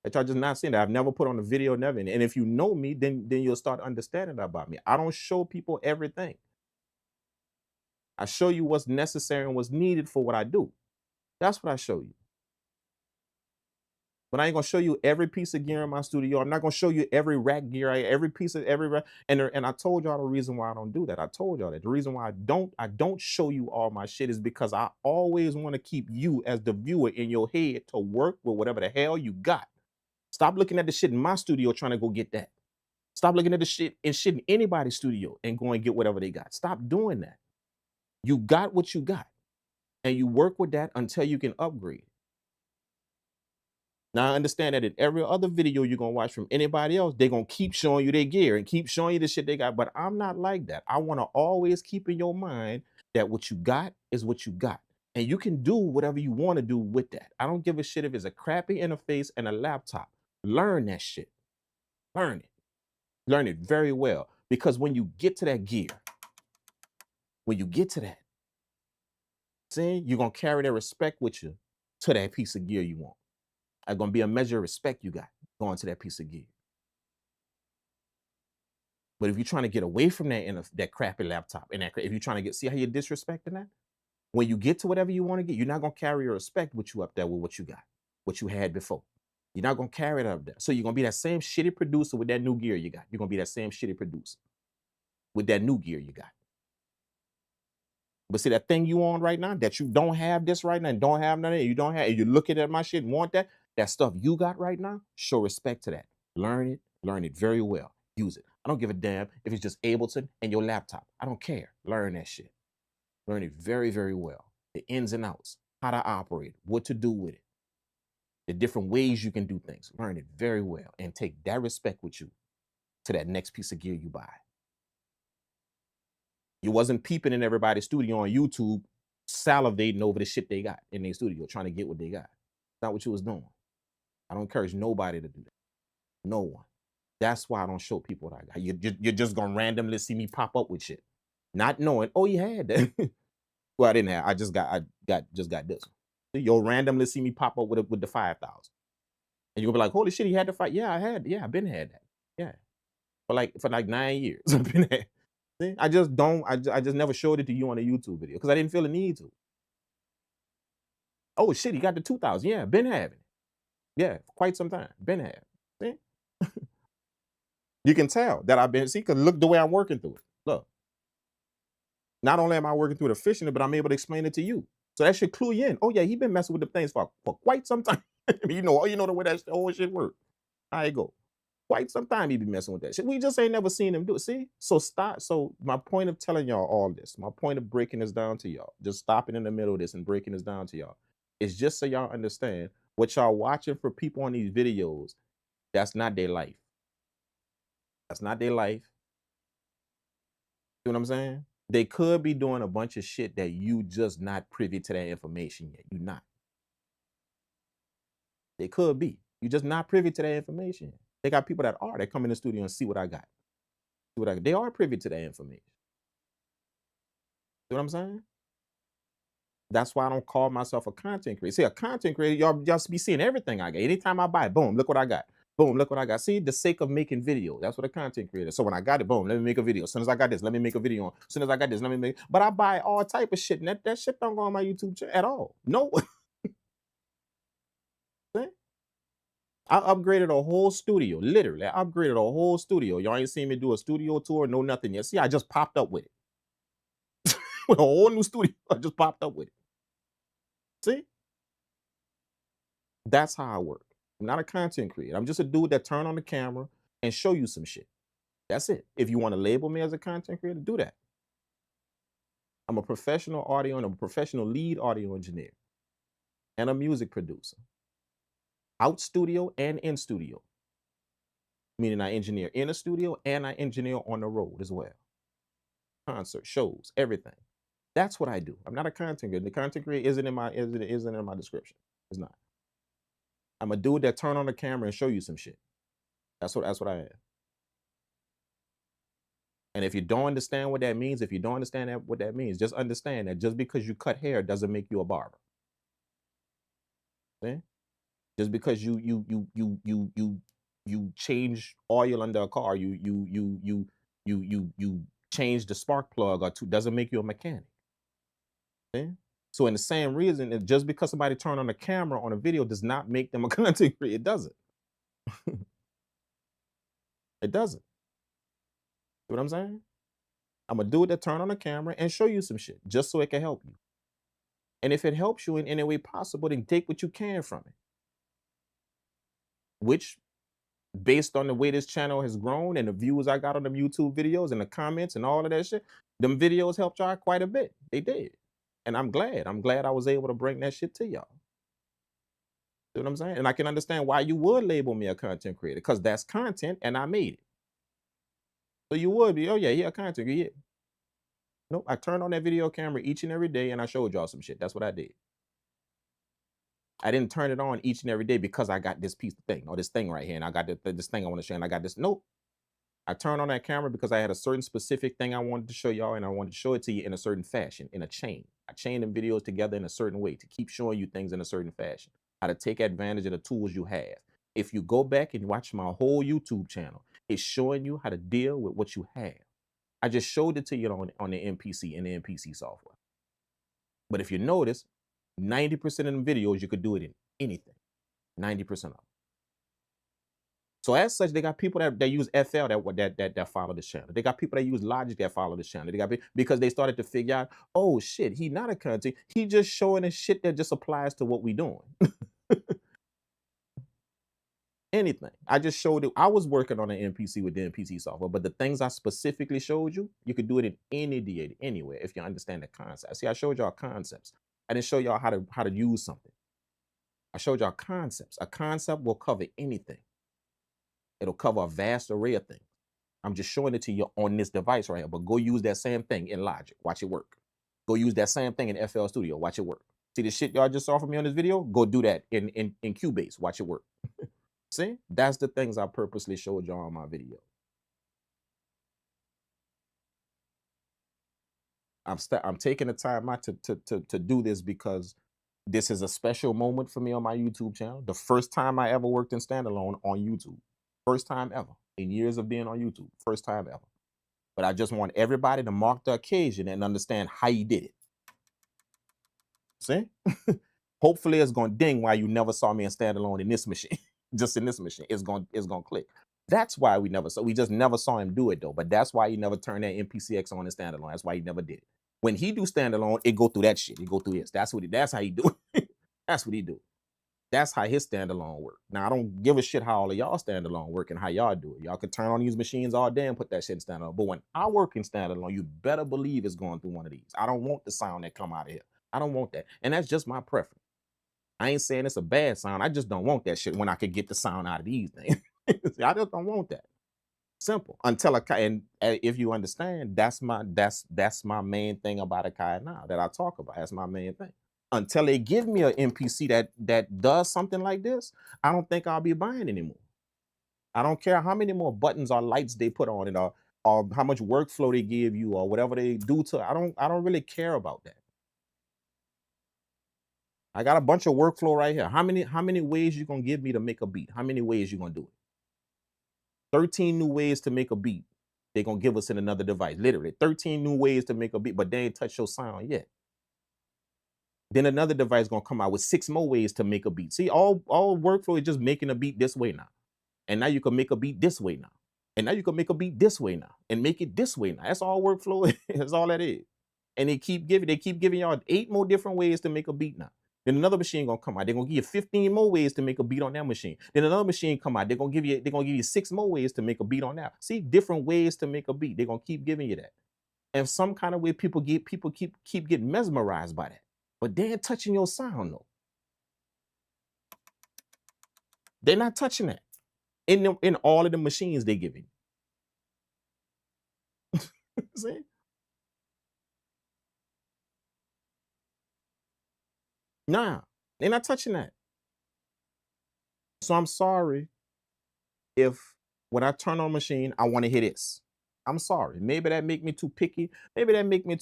That y'all just not seeing, that I've never put on a video, never. And if you know me, then you'll start understanding about me. I don't show people everything. I show you what's necessary and what's needed for what I do. That's what I show you. But I ain't gonna show you every piece of gear in my studio. I'm not gonna show you every rack gear, every piece of every rack. And I told y'all the reason why I don't do that. I told y'all that the reason why I don't show you all my shit is because I always want to keep you as the viewer in your head to work with whatever the hell you got. Stop looking at the shit in my studio trying to go get that. Stop looking at the shit in anybody's studio and go and get whatever they got. Stop doing that. You got what you got, and you work with that until you can upgrade. Now, I understand that in every other video you're going to watch from anybody else, they're going to keep showing you their gear and keep showing you the shit they got. But I'm not like that. I want to always keep in your mind that what you got is what you got. And you can do whatever you want to do with that. I don't give a shit if it's a crappy interface and a laptop. Learn that shit. Learn it. Learn it very well. Because when you get to that gear, when you get to that, see, you're going to carry that respect with you to that piece of gear you want. It's going to be a measure of respect you got going to that piece of gear. But if you're trying to get away from that in that crappy laptop, and if you're trying to see how you're disrespecting that, when you get to whatever you want to get, you're not going to carry your respect with you up there with what you got, what you had before. You're not going to carry it up there. So you're going to be that same shitty producer with that new gear you got. You're going to be that same shitty producer with that new gear you got. But see, that thing you on right now, that you don't have this right now and don't have none of it, you don't have, and you're looking at my shit and want that stuff you got right now, show respect to that. Learn it very well. Use it. I don't give a damn if it's just Ableton and your laptop. I don't care. Learn that shit. Learn it very, very well. The ins and outs, how to operate, what to do with it, the different ways you can do things. Learn it very well and take that respect with you to that next piece of gear you buy. You wasn't peeping in everybody's studio on YouTube, salivating over the shit they got in their studio, trying to get what they got. That's not what you was doing. I don't encourage nobody to do that. No one. That's why I don't show people what I got. You're just gonna randomly see me pop up with shit, not knowing. Oh, you had that. Well, I didn't have. I just got this one. So you'll randomly see me pop up with the 5,000, and you'll be like, "Holy shit, he had the 5." Yeah, I had. Yeah, I've been had that. Yeah, for like 9 years. I've been had. See? I just never showed it to you on a YouTube video because I didn't feel the need to. Oh shit, he got the 2,000. Yeah, been having it. Yeah, for quite some time. Been having it. See? You can tell that I've been, because look the way I'm working through it. Look. Not only am I working through it efficiently, but I'm able to explain it to you. So that should clue you in. Oh yeah, he been messing with the things for quite some time. you know the way that whole shit works. How it go. Quite some time he be messing with that shit. We just ain't never seen him do it. See? So stop. So my point of telling y'all all this, my point of breaking this down to y'all, just stopping in the middle of this and breaking this down to y'all, is just so y'all understand what y'all watching for people on these videos, that's not their life. That's not their life. You know what I'm saying? They could be doing a bunch of shit that you just not privy to that information yet. You're not. They could be. You're just not privy to that information yet. They got people that are. They come in the studio and see what I got. See what I got. They are privy to that information. See what I'm saying? That's why I don't call myself a content creator. See, a content creator, y'all just be seeing everything I got. Anytime I buy, boom, look what I got. Boom, look what I got. See, the sake of making video. That's what a content creator. So when I got it, boom, let me make a video. As soon as I got this, let me make a video on. As soon as I got this, let me make. But I buy all type of shit, and that shit don't go on my YouTube channel at all. No. I upgraded a whole studio. Literally, I upgraded a whole studio. Y'all ain't seen me do a studio tour, no nothing yet. See, I just popped up with it. With a whole new studio. I just popped up with it. See? That's how I work. I'm not a content creator. I'm just a dude that turn on the camera and show you some shit. That's it. If you want to label me as a content creator, do that. I'm a professional audio and I'm a professional lead audio engineer and a music producer. out studio and in studio. Meaning I engineer in a studio and I engineer on the road as well. Concert, shows, everything. That's what I do. I'm not a content creator. The content creator isn't in my description. It's not. I'm a dude that turn on the camera and show you some shit. That's what I am. And if you don't understand what that means, if you don't understand what that means, just understand that just because you cut hair doesn't make you a barber. See? Just because you change oil under a car, you change the spark plug or two, doesn't make you a mechanic. See? So in the same reason, just because somebody turn on a camera on a video does not make them a content creator. It doesn't. It doesn't. See what I'm saying? I'm a dude that turn on the camera and show you some shit just so it can help you. And if it helps you in any way possible, then take what you can from it. Which, based on the way this channel has grown and the views I got on them YouTube videos and the comments and all of that shit, them videos helped y'all quite a bit. They did. And I'm glad. I'm glad I was able to bring that shit to y'all. See what I'm saying? And I can understand why you would label me a content creator, because that's content and I made it. So you would be, oh yeah, a content creator. Yeah. Nope, I turned on that video camera each and every day and I showed y'all some shit. That's what I did. I didn't turn it on each and every day because I got this piece of thing or this thing right here and I got this thing I want to show and I got this. Nope. I turned on that camera because I had a certain specific thing I wanted to show y'all and I wanted to show it to you in a certain fashion, in a chain. I chained them videos together in a certain way to keep showing you things in a certain fashion, how to take advantage of the tools you have. If you go back and watch my whole YouTube channel, it's showing you how to deal with what you have. I just showed it to you on the MPC and the MPC software. But if you notice, 90% of the videos, you could do it in anything. 90% of them. So as such, they got people that use FL that follow this channel. They got people that use Logic that follow this channel. They got because they started to figure out, oh shit, he not a content. He just showing us shit that just applies to what we doing. Anything. I just showed it. I was working on an MPC with the MPC software, but the things I specifically showed you, you could do it in any DA, anywhere if you understand the concept. See, I showed y'all concepts. I didn't show y'all how to use something. I showed y'all concepts. A concept will cover anything. It'll cover a vast array of things. I'm just showing it to you on this device right here, but go use that same thing in Logic. Watch it work. Go use that same thing in FL Studio. Watch it work. See the shit y'all just saw from me on this video? Go do that in Cubase. Watch it work. See? That's the things I purposely showed y'all on my video. I'm taking the time out to do this because this is a special moment for me on my YouTube channel. The first time I ever worked in standalone on YouTube. First time ever in years of being on YouTube. First time ever. But I just want everybody to mark the occasion and understand how you did it. See? Hopefully it's going to ding why you never saw me in standalone in this machine. Just in this machine. It's going to click. That's why we just never saw him do it though. But that's why he never turned that MPC X on in standalone. That's why he never did it. When he do standalone, it go through that shit. It go through this. That's how he do it. That's what he do. That's how his standalone work. Now, I don't give a shit how all of y'all standalone work and how y'all do it. Y'all can turn on these machines all day and put that shit in standalone. But when I work in standalone, you better believe it's going through one of these. I don't want the sound that come out of here. I don't want that. And that's just my preference. I ain't saying it's a bad sound. I just don't want that shit when I could get the sound out of these things. I just don't want that. Simple. Until Akai, and if you understand, that's my main thing about Akai now that I talk about. That's my main thing. Until they give me an MPC that does something like this, I don't think I'll be buying anymore. I don't care how many more buttons or lights they put on it or how much workflow they give you or whatever they do to it. I don't really care about that. I got a bunch of workflow right here. How many ways you gonna give me to make a beat? How many ways you gonna do it? 13 new ways to make a beat. They're gonna give us in another device. Literally 13 new ways to make a beat, but they ain't touch your sound yet. Then another device gonna come out with 6 more ways to make a beat. See, all workflow is just making a beat this way now. And now you can make a beat this way now. And now you can make a beat this way now and make it this way now. That's all workflow is. That's all that is. And they keep giving y'all 8 more different ways to make a beat now. Then another machine gonna come out. They're gonna give you 15 more ways to make a beat on that machine. Then another machine come out. They're gonna give you 6 more ways to make a beat on that. See, different ways to make a beat. They're gonna keep giving you that. And some kind of way people keep getting mesmerized by that. But they ain't touching your sound though. They're not touching that in all of the machines they give you. See? Nah, they're not touching that. So I'm sorry if when I turn on a machine, I want to hear this. I'm sorry. Maybe that make me too picky. Maybe that make me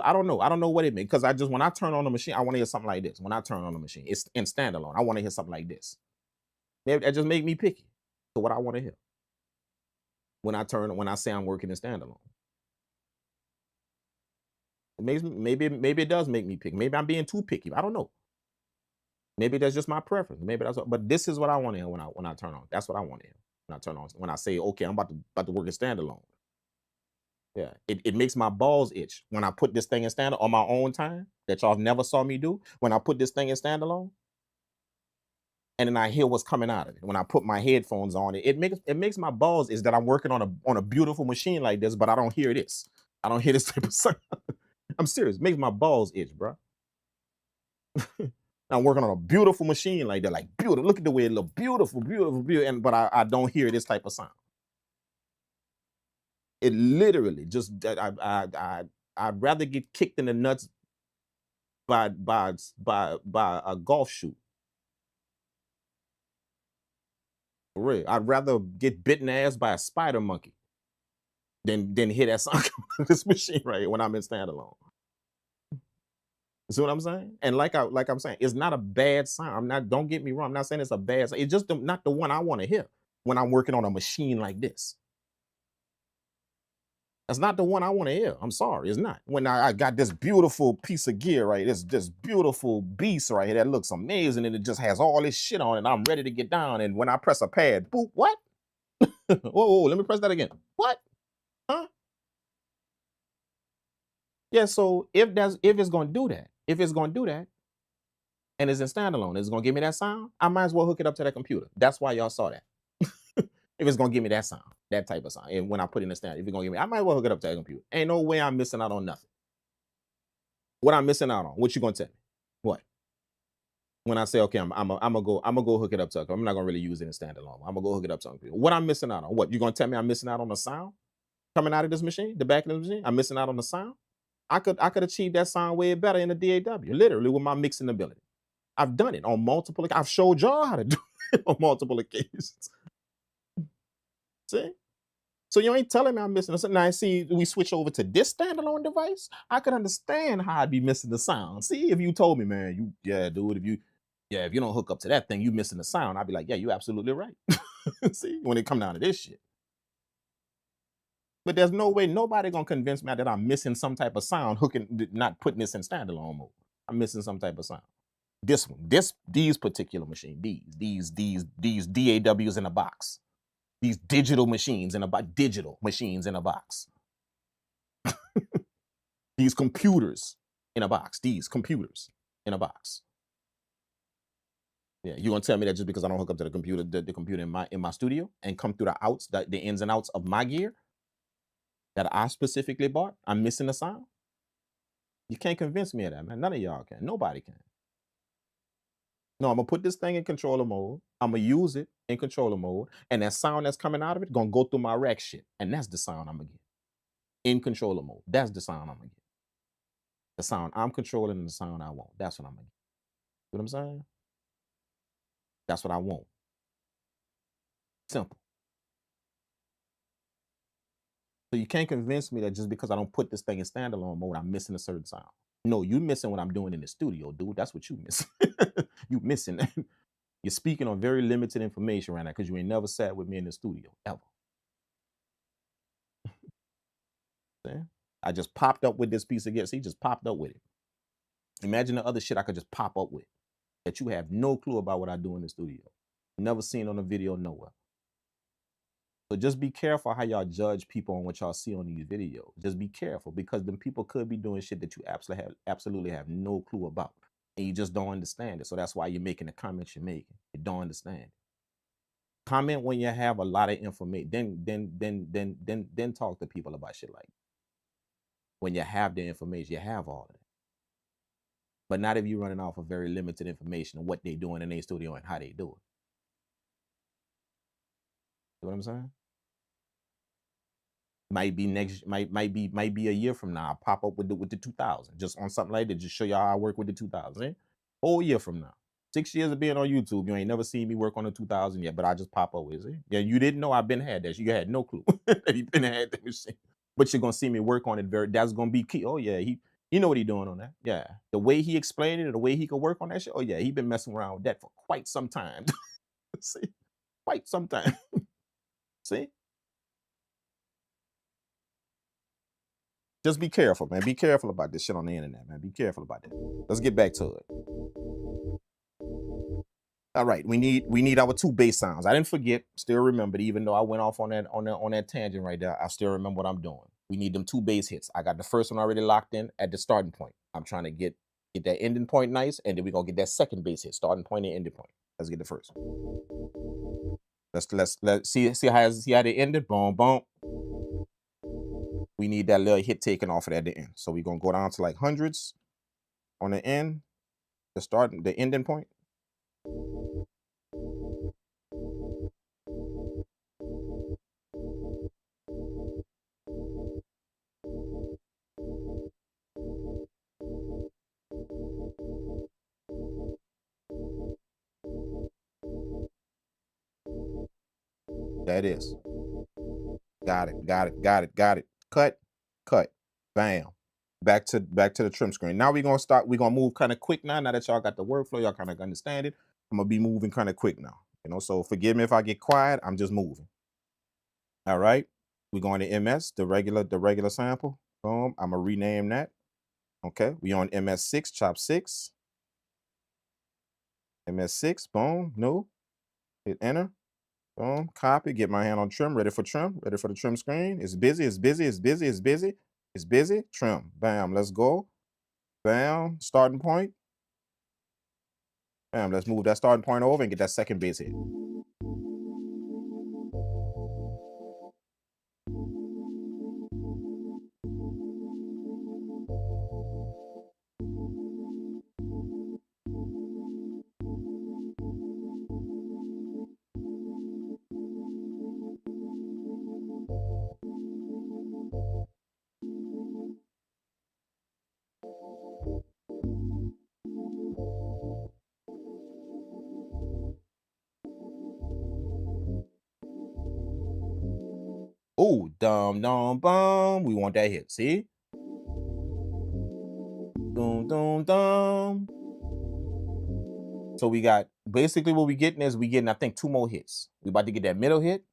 I don't know. I don't know what it makes. Because I just when I turn on the machine, I want to hear something like this. When I turn on the machine, it's in standalone. I want to hear something like this. Maybe that just make me picky. So what I want to hear when I say I'm working in standalone. It makes maybe it does make me picky. Maybe I'm being too picky. I don't know. Maybe that's just my preference. Maybe that's but this is what I want to hear when I turn on. That's what I want to hear. When I turn on, when I say, okay, I'm about to work in standalone. Yeah. It makes my balls itch when I put this thing in standalone on my own time that y'all never saw me do. When I put this thing in standalone, and then I hear what's coming out of it. When I put my headphones on it, it makes my balls is that I'm working on a beautiful machine like this, but I don't hear this. I don't hear this type of sound. I'm serious. It makes my balls itch, bro. I'm working on a beautiful machine like that, like beautiful. Look at the way it look, beautiful, beautiful, beautiful. But I don't hear this type of sound. It literally just I'd rather get kicked in the nuts by a golf shoe. For real. I'd rather get bitten ass by a spider monkey than hear that sound coming out of this machine right here when I'm in standalone. You see what I'm saying? And like I'm saying, it's not a bad sound. Don't get me wrong. I'm not saying it's a bad sound. It's just not the one I want to hear when I'm working on a machine like this. That's not the one I want to hear. I'm sorry, it's not. When I got this beautiful piece of gear, right? This beautiful beast right here that looks amazing, and it just has all this shit on it. And I'm ready to get down. And when I press a pad, boop, what? whoa, let me press that again. What? Huh? Yeah, so if it's gonna do that, and it's in standalone, it's gonna give me that sound, I might as well hook it up to that computer. That's why y'all saw that. If it's gonna give me that sound, that type of sound. And when I put in the stand, if it's gonna give me, I might as well hook it up to that computer. Ain't no way I'm missing out on nothing. What I'm missing out on? What you gonna tell me? What? When I say, okay, I'm gonna go hook it up to a computer. I'm not gonna really use it in standalone. I'm gonna go hook it up to a computer. What I'm missing out on? What? You gonna tell me I'm missing out on the sound coming out of this machine, the back of the machine? I'm missing out on the sound. I could achieve that sound way better in the DAW, literally with my mixing ability. I've done it on multiple. I've showed y'all how to do it on multiple occasions. See? So you ain't telling me I'm missing something. Now I see we switch over to this standalone device. I could understand how I'd be missing the sound. See, if you told me, man, dude, if you don't hook up to that thing, you missing the sound. I'd be like, yeah, you absolutely right. See, when it come down to this shit. But there's no way nobody gonna convince me that I'm missing some type of sound not putting this in standalone mode. I'm missing some type of sound. This one, these particular machine, these DAWs in a box. These digital machines in a box. These computers in a box. Yeah, you gonna tell me that just because I don't hook up to the computer, the computer in my studio and come through the outs, the ins and outs of my gear that I specifically bought, I'm missing the sound? You can't convince me of that, man. None of y'all can. Nobody can. No, I'm gonna put this thing in controller mode. I'm gonna use it in controller mode, and that sound that's coming out of it gonna go through my rack shit, and that's the sound I'm gonna get in controller mode. That's the sound I'm gonna get. The sound I'm controlling and the sound I want. That's what I'm gonna get. You know what I'm saying? That's what I want. Simple. So you can't convince me that just because I don't put this thing in standalone mode, I'm missing a certain sound. No, you missing what I'm doing in the studio, dude. That's what you missing. You missing that. You're speaking on very limited information right now because you ain't never sat with me in the studio, ever. I just popped up with this piece of gear. See, just popped up with it. Imagine the other shit I could just pop up with that you have no clue about what I do in the studio. Never seen on a video nowhere. So just be careful how y'all judge people on what y'all see on these videos. Just be careful because them people could be doing shit that you absolutely have no clue about. And you just don't understand it. So that's why you're making the comments you're making. You don't understand. Comment when you have a lot of information. Then talk to people about shit like that. When you have the information, you have all of it. But not if you're running off of very limited information of what they're doing in their studio and how they do it. You know what I'm saying? Might be might be a year from now. I'll pop up with the 2000, just on something like that. Just show y'all how I work with the 2000. Eh? Whole year from now. 6 years of being on YouTube, you ain't never seen me work on the 2000 yet, but I just pop up with it. Yeah, you didn't know I've been had that. You had no clue that he been had that machine. But you're gonna see me work on it. That's gonna be key. Oh yeah, he know what he doing on that. Yeah, the way he explained it, the way he could work on that shit. Oh yeah, he been messing around with that for quite some time. See, quite some time. See. Just be careful, man. Be careful about this shit on the internet, man. Be careful about that. Let's get back to it. All right, we need our 2 bass sounds. I didn't forget, still remembered, even though I went off on that tangent right there. I still remember what I'm doing. We need them 2 bass hits. I got the first one already locked in at the starting point. I'm trying to get that ending point nice, and then we're gonna get that second bass hit, starting point and ending point. Let's get the first one. Let's see how they ended. Boom, boom. We need that little hit taken off of that at the end. So we're gonna go down to like hundreds on the end, the ending point. That is. Got it. Cut. Bam. Back to the trim screen. Now we're gonna move kind of quick now. Now that y'all got the workflow, y'all kind of understand it. I'm gonna be moving kind of quick now. You know, so forgive me if I get quiet. I'm just moving. All right. We're going to MS, the regular sample. Boom. I'm gonna rename that. Okay. We on MS6, chop 6. MS6, boom, no. Hit enter. Boom, copy, get my hand on trim, ready for the trim screen. It's busy. Trim, bam, let's go. Bam, starting point. Bam, let's move that starting point over and get that second bass hit. Oh, dum dum bum. We want that hit. See? Dum dum dum. So we got basically what we getting is I think 2 more hits. We about to get that middle hit.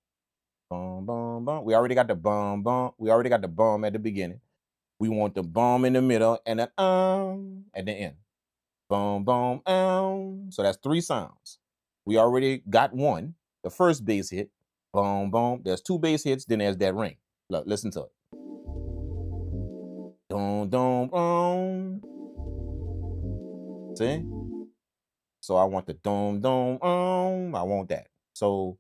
Bum bum bum. We already got the bum bum. We already got the bum at the beginning. We want the bum in the middle and then at the end. Boom, boom, so that's 3 sounds. We already got one, the first bass hit. Boom, boom. There's 2 bass hits, then there's that ring. Look, listen to it. Dum, dum, See? So I want the dum, dum, I want that. So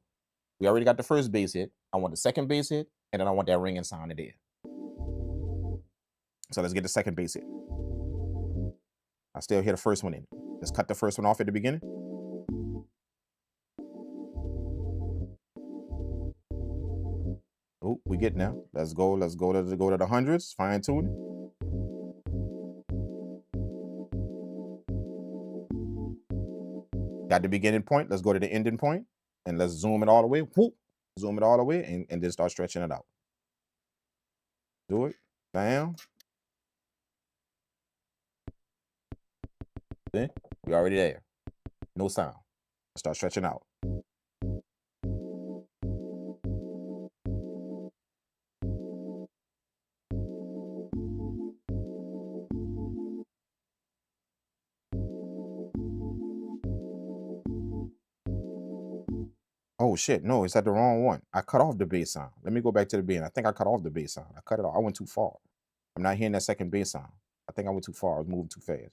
we already got the first bass hit. I want the second bass hit, and then I want that ringing sound in there. So let's get the second bass hit. I still hear the first one in. Let's cut the first one off at the beginning. Oh, we get now. Let's go to the hundreds, fine tune. Got the beginning point. Let's go to the ending point, and let's zoom it all the way. Whoop, zoom it all the way, and then start stretching it out. Do it. Bam. See? We already there. No sound. Start stretching out. Oh shit, no, it's at the wrong one. I cut off the bass sound. Let me go back to the beginning. I think I cut off the bass sound. I cut it off. I went too far. I'm not hearing that second bass sound. I think I went too far. I was moving too fast.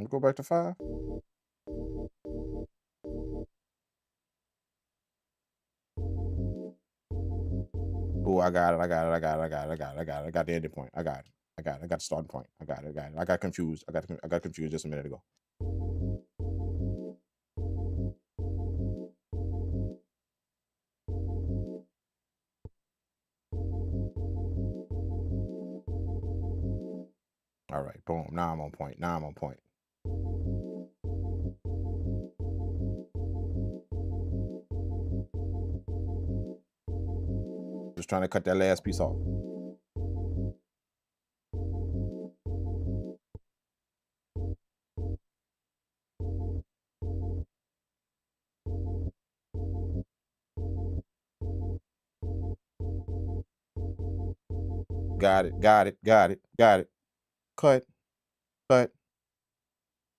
Let's go back to 5. Oh, I got it. I got the ending point. I got it. I got the starting point. I got it. I got confused. I got confused just a minute ago. All right, boom. Now I'm on point. Just trying to cut that last piece off. Got it. Cut.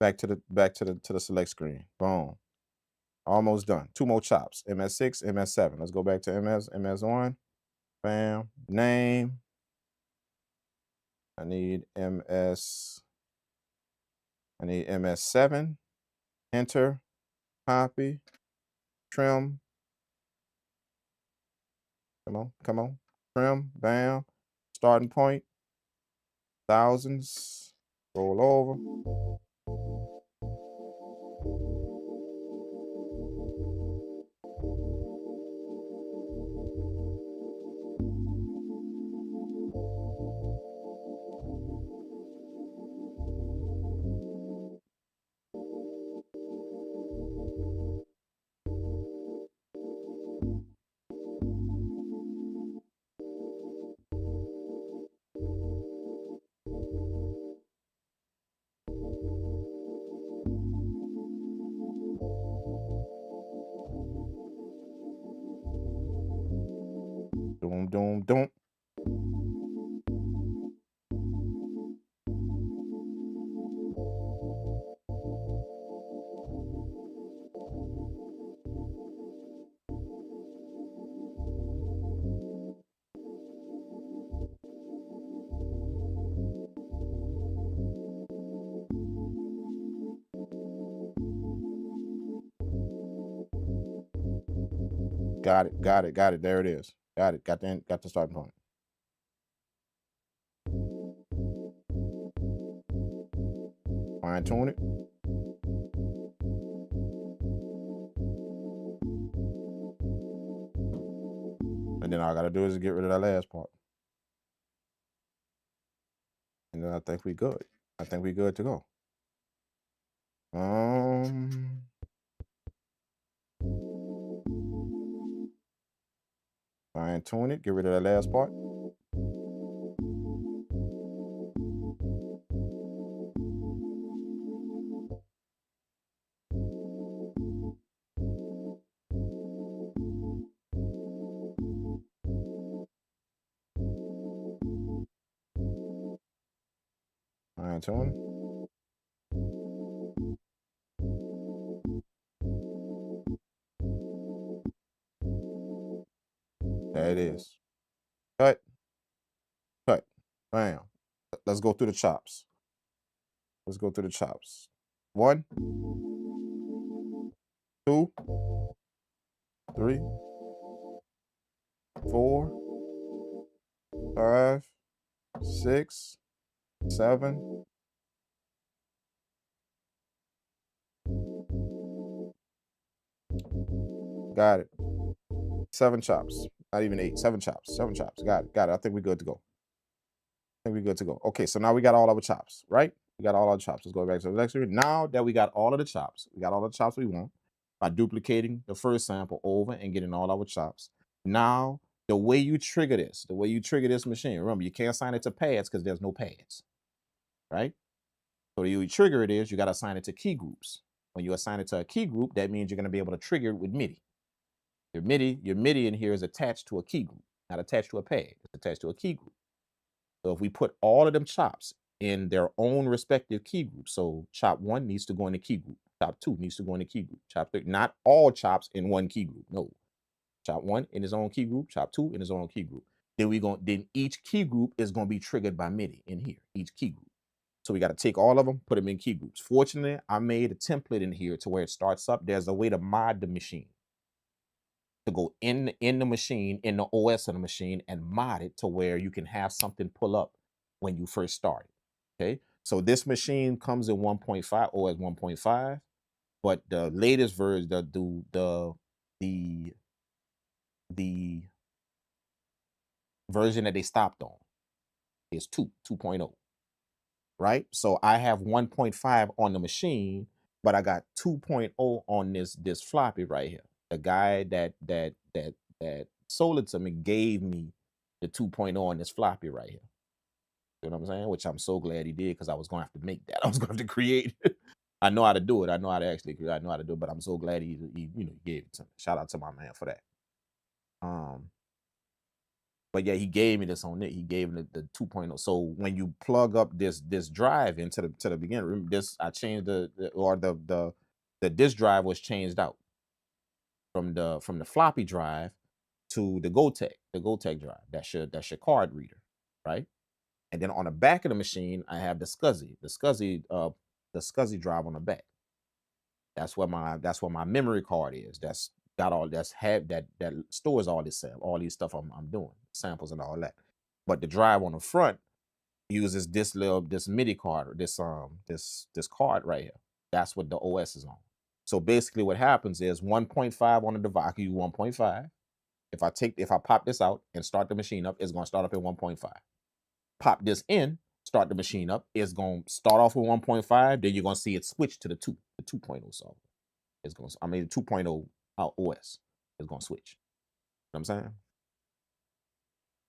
Back to the select screen. Boom. Almost done. 2 more chops. MS6, MS7. Let's go back to MS1. Bam. Name. I need MS7. Enter. Copy. Trim. Come on. Trim. Bam. Starting point. Thousands. Roll over. Doom. Got it. There it is. Got it. Got the starting point. Fine tune it. And then all I gotta do is get rid of that last part. And then I think we good. I think we good to go. Fine tune it. Get rid of that last part. Fine tune. There it is. Cut. Bam. Let's go through the chops. 1, 2, 3, 4, 5, 6, 7. Got it. 7 chops. Not even 8. 7 chops. Got it. I think we're good to go. Okay, so now we got all our chops, right? We got all our chops. Let's go back to the next one. Now that we got all of the chops, we want by duplicating the first sample over and getting all our chops. Now, the way you trigger this machine, remember, you can't assign it to pads because there's no pads, right? So the way you trigger it is you got to assign it to key groups. When you assign it to a key group, that means you're going to be able to trigger it with MIDI. Your MIDI in here is attached to a key group, not attached to a pad. It's attached to a key group. So if we put all of them chops in their own respective key groups, so chop 1 needs to go in the key group, chop 2 needs to go in the key group, chop 3, not all chops in one key group. No, chop 1 in his own key group, chop 2 in his own key group. Then each key group is going to be triggered by MIDI in here, each key group. So we got to take all of them, put them in key groups. Fortunately, I made a template in here to where it starts up. There's a way to mod the machine, to go in the machine, in the OS of the machine, and mod it to where you can have something pull up when you first start it. Okay, so this machine comes in 1.5, OS 1.5, but the latest version, the version that they stopped on is 2.0, right? So I have 1.5 on the machine, but I got 2.0 on this floppy right here. The guy that sold it to me gave me the 2.0 on this floppy right here. You know what I'm saying? Which I'm so glad he did, because I was gonna have to make that. I was gonna have to create. I know how to do it. I know how to actually create. I know how to do it, but I'm so glad he gave it to me. Shout out to my man for that. But yeah, he gave me this on it. He gave me the 2.0. So when you plug up this drive into the beginning, remember this, I changed the disk drive was changed out from the floppy drive to the GoTech drive. That's your card reader, right? And then on the back of the machine, I have the SCSI drive on the back. That's where my memory card is. That's got all that stores all this stuff I'm doing, samples and all that. But the drive on the front uses this MIDI card, this card right here. That's what the OS is on. So basically what happens is 1.5 on the device. I can use 1.5. If I pop this out and start the machine up, it's gonna start up at 1.5. Pop this in, start the machine up, it's gonna start off with 1.5, then you're gonna see it switch to the 2.0 software. It's gonna, I mean, the 2.0 OS is gonna switch. You know what I'm saying?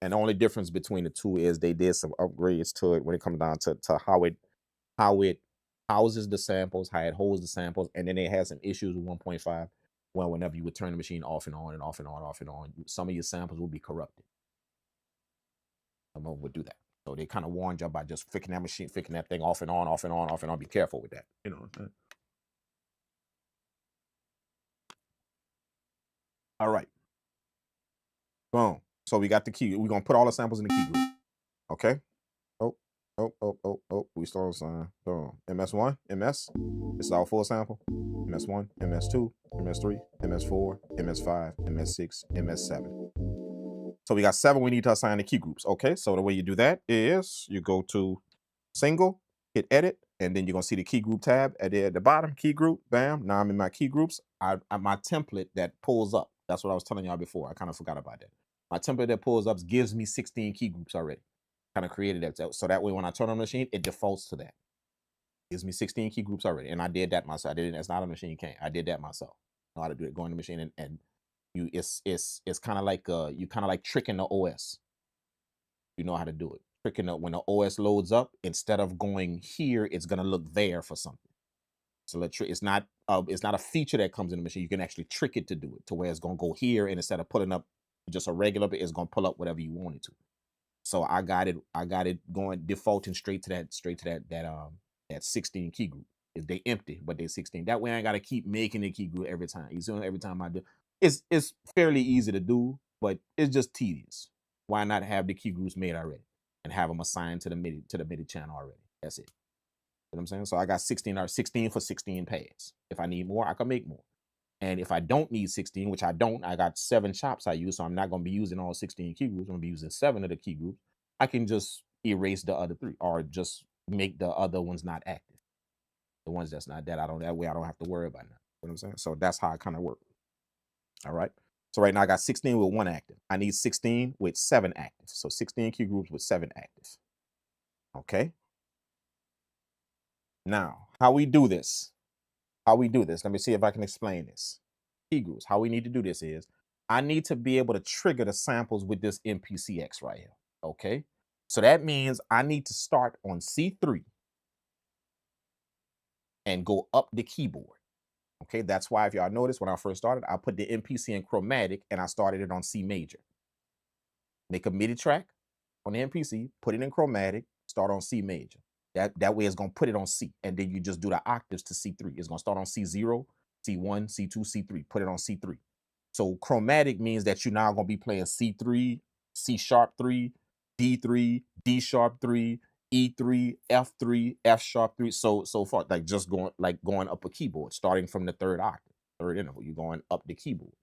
And the only difference between the two is they did some upgrades to it when it comes down to how it houses the samples, how it holds the samples, and then it has some issues with 1.5. Well, whenever you would turn the machine off and on and off and on, off and on, some of your samples will be corrupted. Some of them would do that. So they kind of warned you by just flicking that thing off and on, off and on, off and on. Be careful with that. You know what I'm saying? All right. Boom. So we got the key. We're gonna put all the samples in the key group. Okay. Oh. We still on sign. Boom. MS1, MS. This is our full sample. MS1, MS2, MS3, MS4, MS5, MS6, MS7. So we got 7 we need to assign the key groups. Okay. So the way you do that is you go to single, hit edit, and then you're gonna see the key group tab at the bottom, key group, bam. Now I'm in my key groups. My template that pulls up. That's what I was telling y'all before. I kind of forgot about that. My template that pulls up gives me 16 key groups already. Kind of created that. So that way when I turn on the machine, it defaults to that. Gives me 16 key groups already. And I did that myself. It's not a machine Kang. I did that myself. I know how to do it. Go in the machine and you it's kind of like you kind of like tricking the OS. You know how to do it. Tricking up when the OS loads up, instead of going here, it's gonna look there for something. So it's not a feature that comes in the machine. You can actually trick it to do it to where it's gonna go here, and instead of pulling up just a regular, it's gonna pull up whatever you want it to. So I got it going defaulting straight to that 16 key group. If they empty, but they're 16. That way I gotta keep making the key group every time. You see, every time I do, it's fairly easy to do, but it's just tedious. Why not have the key groups made already and have them assigned to the MIDI channel already? That's it. You know what I'm saying? So I got 16 for 16 pads. If I need more, I can make more. And if I don't need 16, which I don't, I got 7 chops I use, so I'm not going to be using all 16 key groups. I'm going to be using 7 of the key groups. I can just erase the other 3 or just make the other ones not active. The ones that's not that way I don't have to worry about that. You know what I'm saying? So that's how I kind of work. All right. So right now I got 16 with 1 active. I need 16 with 7 active. So 16 key groups with 7 active. Okay. Now, how we do this? Let me see if I can explain this. Key groups. How we need to do this is I need to be able to trigger the samples with this MPC X right here. Okay. So that means I need to start on C3 and go up the keyboard. Okay. That's why if y'all notice when I first started, I put the MPC in chromatic and I started it on C major. Make a MIDI track on the MPC, put it in chromatic, start on C major. That way it's going to put it on C. And then you just do the octaves to C3. It's going to start on C0, C1, C2, C3. Put it on C3. So chromatic means that you're now going to be playing C3, C sharp 3, D3, D sharp 3, E3, F3, F sharp 3, so far, like just going up a keyboard, starting from the third octave, third interval, you're going up the keyboard.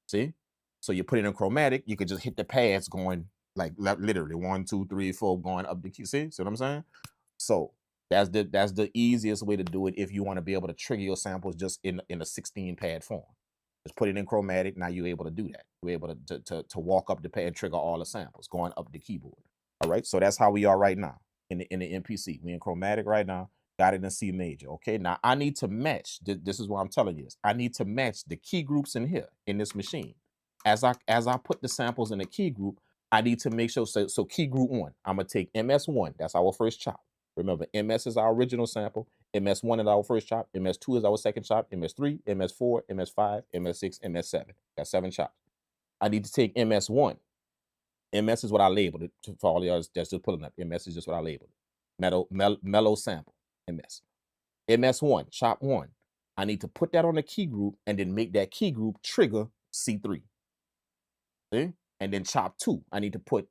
See? So you put it in chromatic, you could just hit the pads going like literally 1, 2, 3, 4, going up the key. See what I'm saying? So that's the easiest way to do it if you want to be able to trigger your samples just in a 16 pad form. Just put it in chromatic. Now you're able to do that. You're able to walk up the pad and trigger all the samples going up the keyboard. All right. So that's how we are right now in the MPC. We in chromatic right now. Got it in C major. Okay. Now I need to match. This is what I'm telling you this. I need to match the key groups in here in this machine. As I put the samples in the key group, I need to make sure. So key group 1, I'm gonna take MS1. That's our first chop. Remember, MS is our original sample. MS1 is our first chop. MS2 is our second chop. MS3, MS4, MS5, MS6, MS7. That's 7 chops. I need to take MS1. MS is what I labeled it for all y'all that's just pulling up. MS is just what I labeled it. Mellow sample. MS. MS1, chop 1. I need to put that on the key group and then make that key group trigger C3. See? And then chop 2. I need to put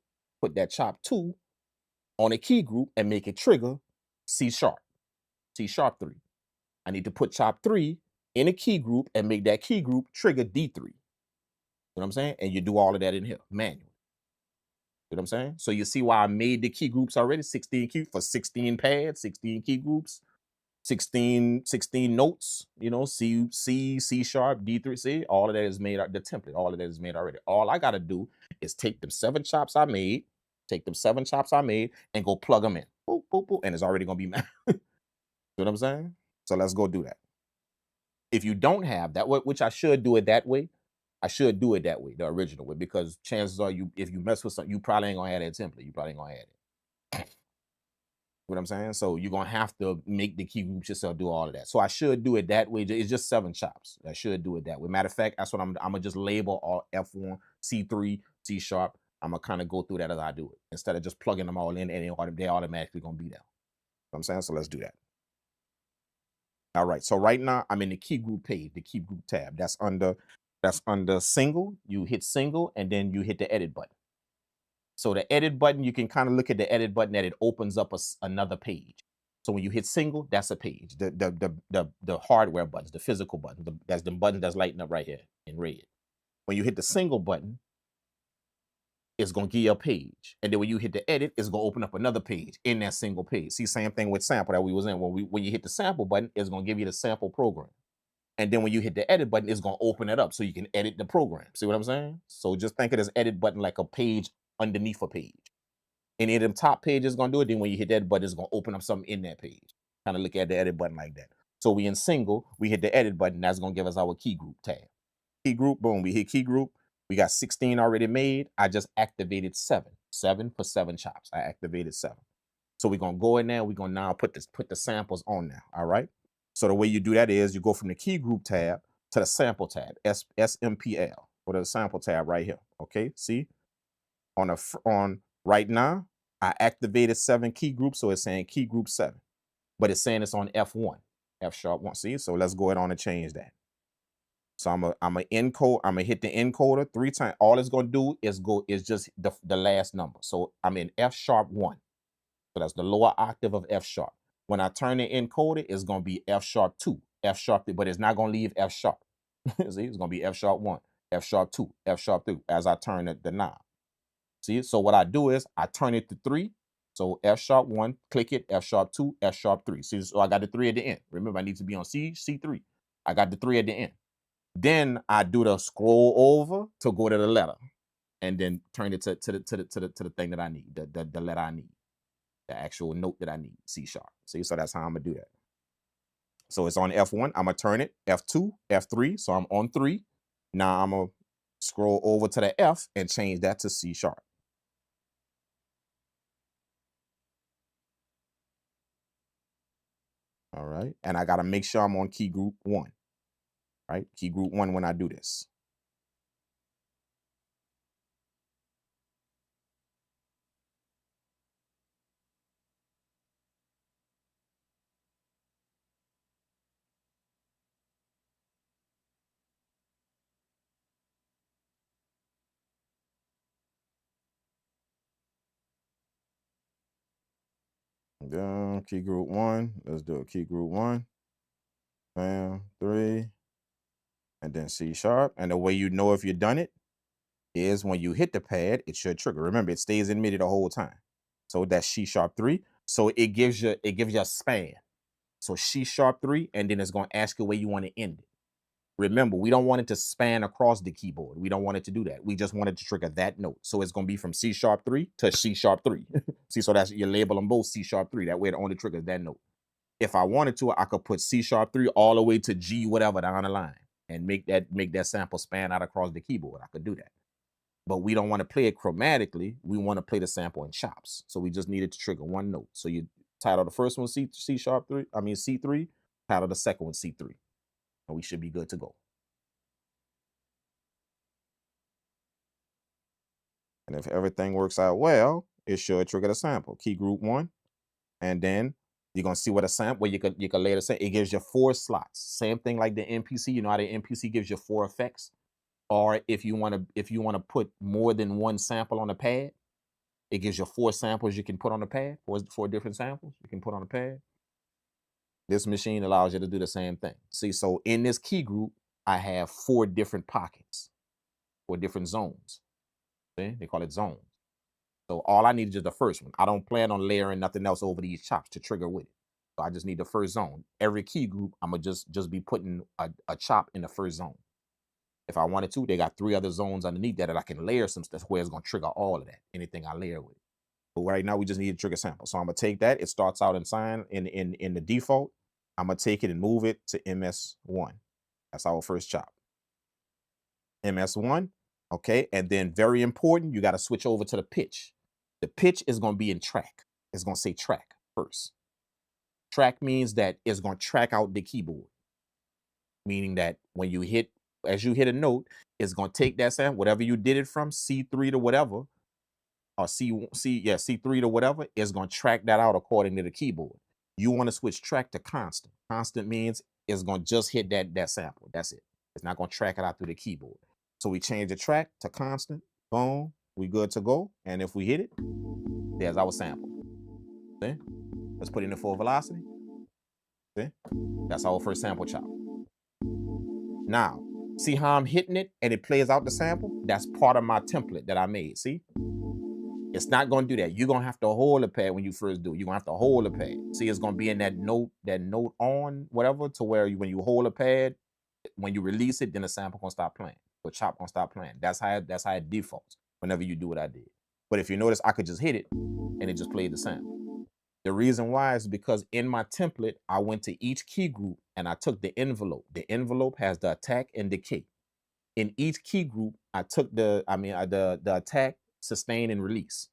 that chop 2 on a key group and make it trigger C sharp 3. I need to put chop 3 in a key group and make that key group trigger D3. You know what I'm saying? And you do all of that in here, manually. You know what I'm saying? So you see why I made the key groups already, 16 key for 16 pads, 16 key groups, 16 notes, you know, C sharp, D3, C, all of that is made, the template, all of that is made already. All I got to do is take them 7 chops I made, and go plug them in. Boop, boop, boop, and it's already going to be mad. You know what I'm saying? So let's go do that. If you don't have that, which I should do it that way, the original way, because chances are if you mess with something, you probably ain't gonna have that template. You probably ain't gonna have it. You know what I'm saying? So you're gonna have to make the key groups yourself, do all of that. So I should do it that way. It's just 7 chops. I should do it that way. Matter of fact, that's what I'm gonna just label all F1, C3, C sharp. I'm gonna kind of go through that as I do it instead of just plugging them all in and they automatically gonna be there. You know what I'm saying? So let's do that. All right, so right now I'm in the key group page, the key group tab. That's under single. You hit single and then you hit the edit button. So the edit button, you can kind of look at the edit button that it opens up another page. So when you hit single, that's a page. The hardware buttons, the physical button, that's the button that's lighting up right here in red. When you hit the single button, it's gonna give you a page. And then when you hit the edit, it's gonna open up another page in that single page. See, same thing with sample that we was in. When you hit the sample button, it's gonna give you the sample program. And then when you hit the edit button, it's gonna open it up so you can edit the program. See what I'm saying? So just think of this edit button like a page underneath a page. Any of them top pages gonna do it. Then when you hit the edit button, it's gonna open up something in that page. Kind of look at the edit button like that. So we in single, we hit the edit button, that's gonna give us our key group tab. Key group, boom, we hit key group. We got 16 already made. I just activated 7. 7 for 7 chops. I activated 7. So we're gonna go in there. We're gonna now put the samples on now. All right. So the way you do that is you go from the key group tab to the sample tab, SMPL, or the sample tab right here. Okay. See, on right now, I activated 7 key groups, so it's saying key group 7, but it's saying it's on F1, F sharp 1. See, so let's go ahead on and change that. So I'm a encode. I'm gonna hit the encoder 3 times. All it's gonna do is just the last number. So I'm in F sharp 1. So that's the lower octave of F sharp. When I turn the encoder, it's gonna be F sharp 2, F sharp 3, but it's not gonna leave F sharp. See, it's gonna be F sharp 1, F sharp 2, F sharp 3 as I turn the knob. See, so what I do is I turn it to 3. So F sharp 1, click it, F sharp 2, F sharp 3. See, so I got the 3 at the end. Remember, I need to be on C3. I got the 3 at the end. Then I do the scroll over to go to the letter, and then turn it to the thing that I need, the letter I need, the actual note that I need, C sharp. See, so that's how I'm gonna do that. So it's on F1. I'm gonna turn it F2, F3. So I'm on 3. Now I'm gonna scroll over to the F and change that to C sharp. All right, and I gotta make sure I'm on key group 1. Right, key group 1 when I do this. Key group 1. Let's do a key group 1. Bam, 3. And then C sharp. And the way you know if you've done it is when you hit the pad, it should trigger. Remember, it stays in MIDI the whole time. So that's C sharp 3. So it gives you a span. So C sharp 3, and then it's going to ask you where you want to end it. Remember, we don't want it to span across the keyboard. We don't want it to do that. We just want it to trigger that note. So it's going to be from C sharp 3 to C sharp 3. See, so that's, you label them both C sharp 3. That way it only triggers that note. If I wanted to, I could put C sharp 3 all the way to G whatever down the line and make that sample span out across the keyboard. I could do that. But we don't want to play it chromatically. We want to play the sample in chops. So we just needed to trigger one note. So you title the first one C sharp 3, C3, title the second one C3. And we should be good to go. And if everything works out well, it should trigger the sample. Key group 1. And then you're gonna see what a sample where you can later say it gives you 4 slots. Same thing like the MPC. You know how the MPC gives you 4 effects. Or if you wanna put more than one sample on the pad, it gives you 4 samples you can put on the pad, 4 different samples you can put on the pad. This machine allows you to do the same thing. See, so in this key group, I have 4 different pockets, 4 different zones. See? They call it zones. So all I need is just the first one. I don't plan on layering nothing else over these chops to trigger with it. So I just need the first zone. Every key group, I'm gonna just be putting a chop in the first zone. If I wanted to, they got 3 other zones underneath that I can layer some stuff where it's gonna trigger all of that, anything I layer with it. But right now we just need a trigger sample. So I'm gonna take that. It starts out in the default. I'm gonna take it and move it to MS1. That's our first chop. MS1, okay, and then very important, you got to switch over to the pitch. The pitch is going to be in track. It's going to say track first. Track means that it's going to track out the keyboard, meaning that when you hit, as you hit a note, it's going to take that sound, whatever you did it from, C3 to whatever, or C3 to whatever, it's going to track that out according to the keyboard. You want to switch track to constant. Constant means it's going to just hit that sample. That's it. It's not going to track it out through the keyboard. So we change the track to constant. Boom. We good to go. And if we hit it, there's our sample. See? Let's put it in the full velocity. See? That's our first sample chop. Now, see how I'm hitting it and it plays out the sample? That's part of my template that I made. See? It's not going to do that. You're going to have to hold the pad when you first do it. You're going to have to hold the pad. See, it's going to be in that note on, whatever, to where when you hold the pad, when you release it, then the sample going to stop playing. The chop going to stop playing. That's how it defaults whenever you do what I did. But if you notice, I could just hit it and it just played the sample. The reason why is because in my template, I went to each key group and I took the envelope. The envelope has the attack and decay. In each key group, I took the attack, sustain, and release,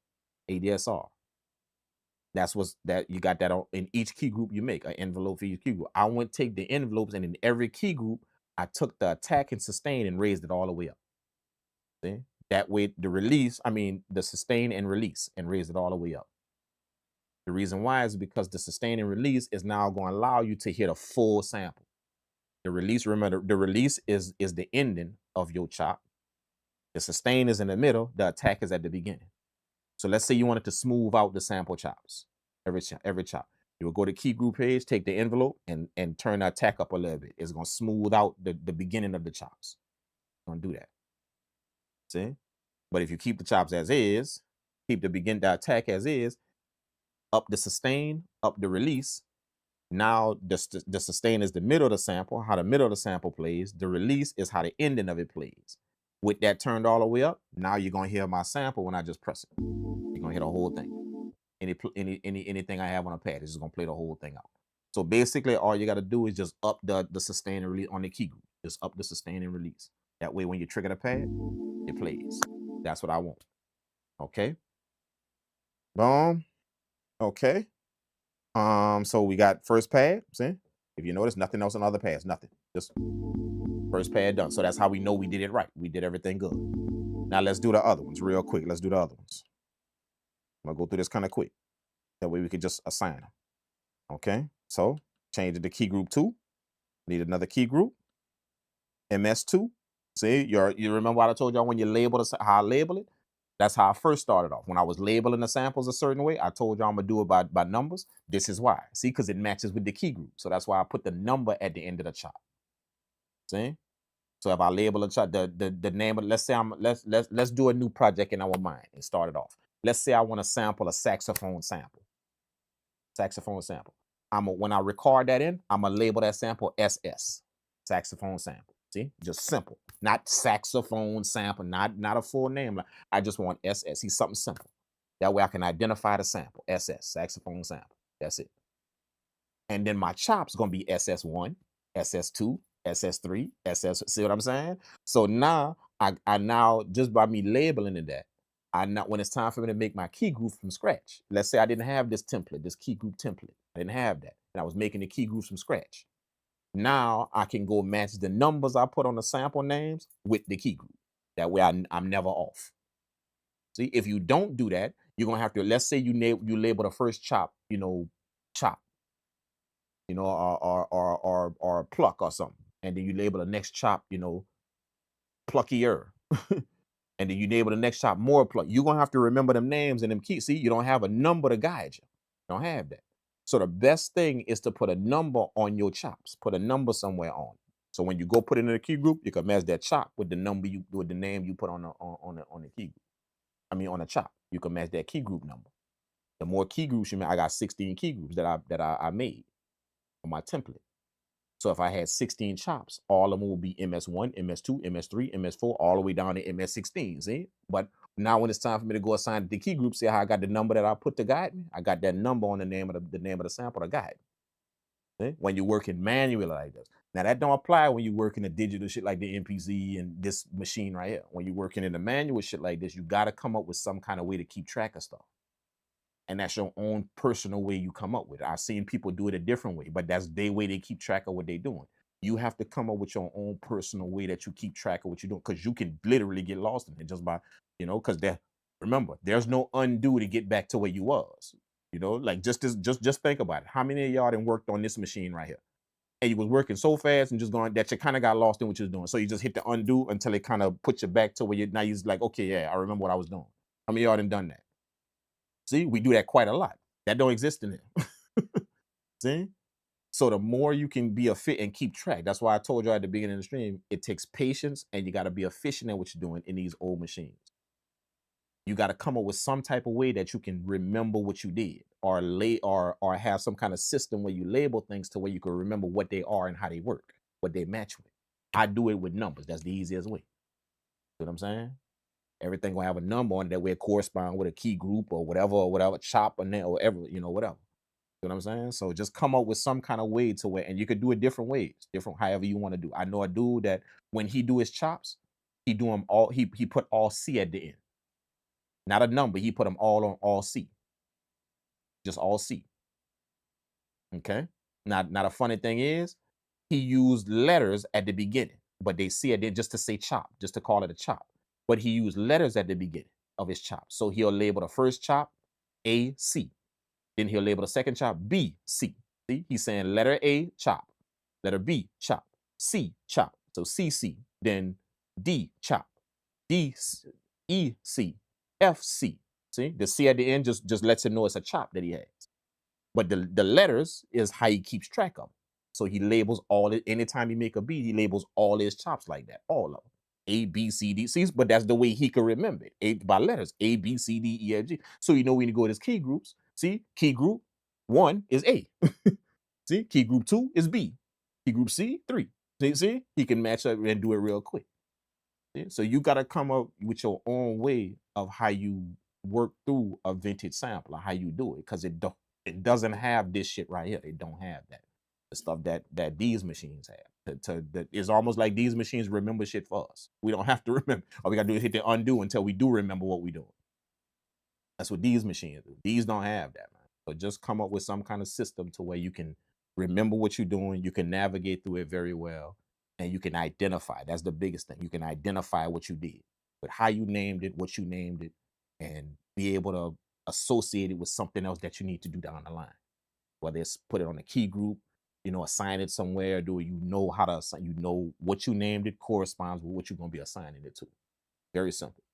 ADSR. That's that you got that on in each key group you make, an envelope for each key group. I went take the envelopes and in every key group, I took the attack and sustain and raised it all the way up. See? That way the sustain and release and raise it all the way up. The reason why is because the sustain and release is now going to allow you to hit a full sample. The release, remember, the release is the ending of your chop. The sustain is in the middle. The attack is at the beginning. So let's say you wanted to smooth out the sample chops, every chop. You will go to key group page, take the envelope, and turn the attack up a little bit. It's going to smooth out the beginning of the chops. It's going to do that. See? But if you keep the chops as is, keep the attack as is, up the sustain, up the release. Now the sustain is the middle of the sample, how the middle of the sample plays. The release is how the ending of it plays. With that turned all the way up, now you're gonna hear my sample when I just press it. You're gonna hear the whole thing. Anything I have on a pad is just gonna play the whole thing out. So basically, all you gotta do is just up the sustain and release on the key group. Just up the sustain and release. That way, when you trigger the pad, it plays. That's what I want. Okay. Boom. Okay. So we got first pad. See? If you notice, nothing else on other pads. Nothing. Just first pad done. So that's how we know we did it right. We did everything good. Now let's do the other ones real quick. Let's do the other ones. I'm gonna go through this kind of quick. That way we could just assign them. Okay. So change it to key group 2. Need another key group. MS2. See, you remember what I told y'all when you label how I label it? That's how I first started off. When I was labeling the samples a certain way, I told you I'm gonna do it by numbers. This is why. See, because it matches with the key group. So that's why I put the number at the end of the chop. See? So if I label a chop, the name of, let's say let's do a new project in our mind and start it off. Let's say I want to sample a saxophone sample. Saxophone sample. When I record that in, I'm gonna label that sample SS. Saxophone sample. See, just simple. Not saxophone sample, not a full name. I just want SS. See, something simple. That way I can identify the sample. SS, saxophone sample. That's it. And then my chop's gonna be SS1, SS2, SS3, SS. See what I'm saying? So now I now, just by me labeling it that, when it's time for me to make my key group from scratch. Let's say I didn't have this template, this key group template. I didn't have that. And I was making the key groups from scratch. Now I can go match the numbers I put on the sample names with the key group. That way I'm never off. See, if you don't do that, you're gonna have to, let's say you label the first chop, chop, or pluck or something. And then you label the next chop, pluckier. And then you label the next chop more pluck. You're gonna have to remember them names and them keys. See, you don't have a number to guide you. You don't have that. So the best thing is to put a number on your chops. Put a number somewhere on. So when you go put it in a key group, you can match that chop with the number with the name you put on the key group. I mean on the chop. You can match that key group number. The more key groups you make, I got 16 key groups that I made on my template. So if I had 16 chops, all of them will be MS1, MS2, MS3, MS4, all the way down to MS16. See? But now when it's time for me to go assign the key group, see how I got the number that I put to guide me? I got that number on the name of the sample to guide me. See? When you're working manually like this. Now that don't apply when you're working the digital shit like the MPC and this machine right here. When you're working in the manual shit like this, you got to come up with some kind of way to keep track of stuff. And that's your own personal way you come up with it. I've seen people do it a different way, but that's their way they keep track of what they're doing. You have to come up with your own personal way that you keep track of what you're doing, because you can literally get lost in it just by, because remember, there's no undo to get back to where you was. Like just think about it. How many of y'all done worked on this machine right here? And you was working so fast and just going that you kind of got lost in what you was doing. So you just hit the undo until it kind of puts you back to where now you're like, okay, yeah, I remember what I was doing. How many of y'all done that? See, we do that quite a lot. That don't exist in there. See? So the more you can be a fit and keep track, that's why I told you at the beginning of the stream, it takes patience and you got to be efficient at what you're doing in these old machines. You got to come up with some type of way that you can remember what you did, or have some kind of system where you label things to where you can remember what they are and how they work, what they match with. I do it with numbers. That's the easiest way. You know what I'm saying? Everything gonna have a number on it that way it correspond with a key group or whatever chop or whatever, whatever. You know what I'm saying? So just come up with some kind of way to where, and you could do it different ways, different however you want to do. I know a dude that when he do his chops, he do them all, he put all C at the end. Not a number, he put them all on all C. Just all C. Okay. Now the funny thing is, he used letters at the beginning, but they see it just to say chop, just to call it a chop. But he used letters at the beginning of his chop. So he'll label the first chop A, C. Then he'll label the second chop B, C. See, he's saying letter A, chop. Letter B, chop. C, chop. So CC. Then D, chop. D, E, C. F, C. See, the C at the end just lets him know it's a chop that he has. But the letters is how he keeps track of them. So he labels all it. Anytime he make a beat, he labels all his chops like that, all of them. A, B, C, D, C. But that's the way he can remember it. By letters. A, B, C, D, E, F, G. So when you go to his key groups, see, key group 1 is A. See, key group 2 is B. Key group C, 3. See, he can match up and do it real quick. See? So you got to come up with your own way of how you work through a vintage sample, or how you do it, because it doesn't have this shit right here. It don't have that. The stuff that these machines have. It's almost like these machines remember shit for us. We don't have to remember. All we got to do is hit the undo until we do remember what we're doing. That's what these machines do. These don't have that, man. So just come up with some kind of system to where you can remember what you're doing. You can navigate through it very well. And you can identify. That's the biggest thing. You can identify what you did, but how you named it, what you named it, and be able to associate it with something else that you need to do down the line. Whether it's put it on a key group, assign it somewhere, how to assign, what you named it corresponds with what you're going to be assigning it to. Very simple.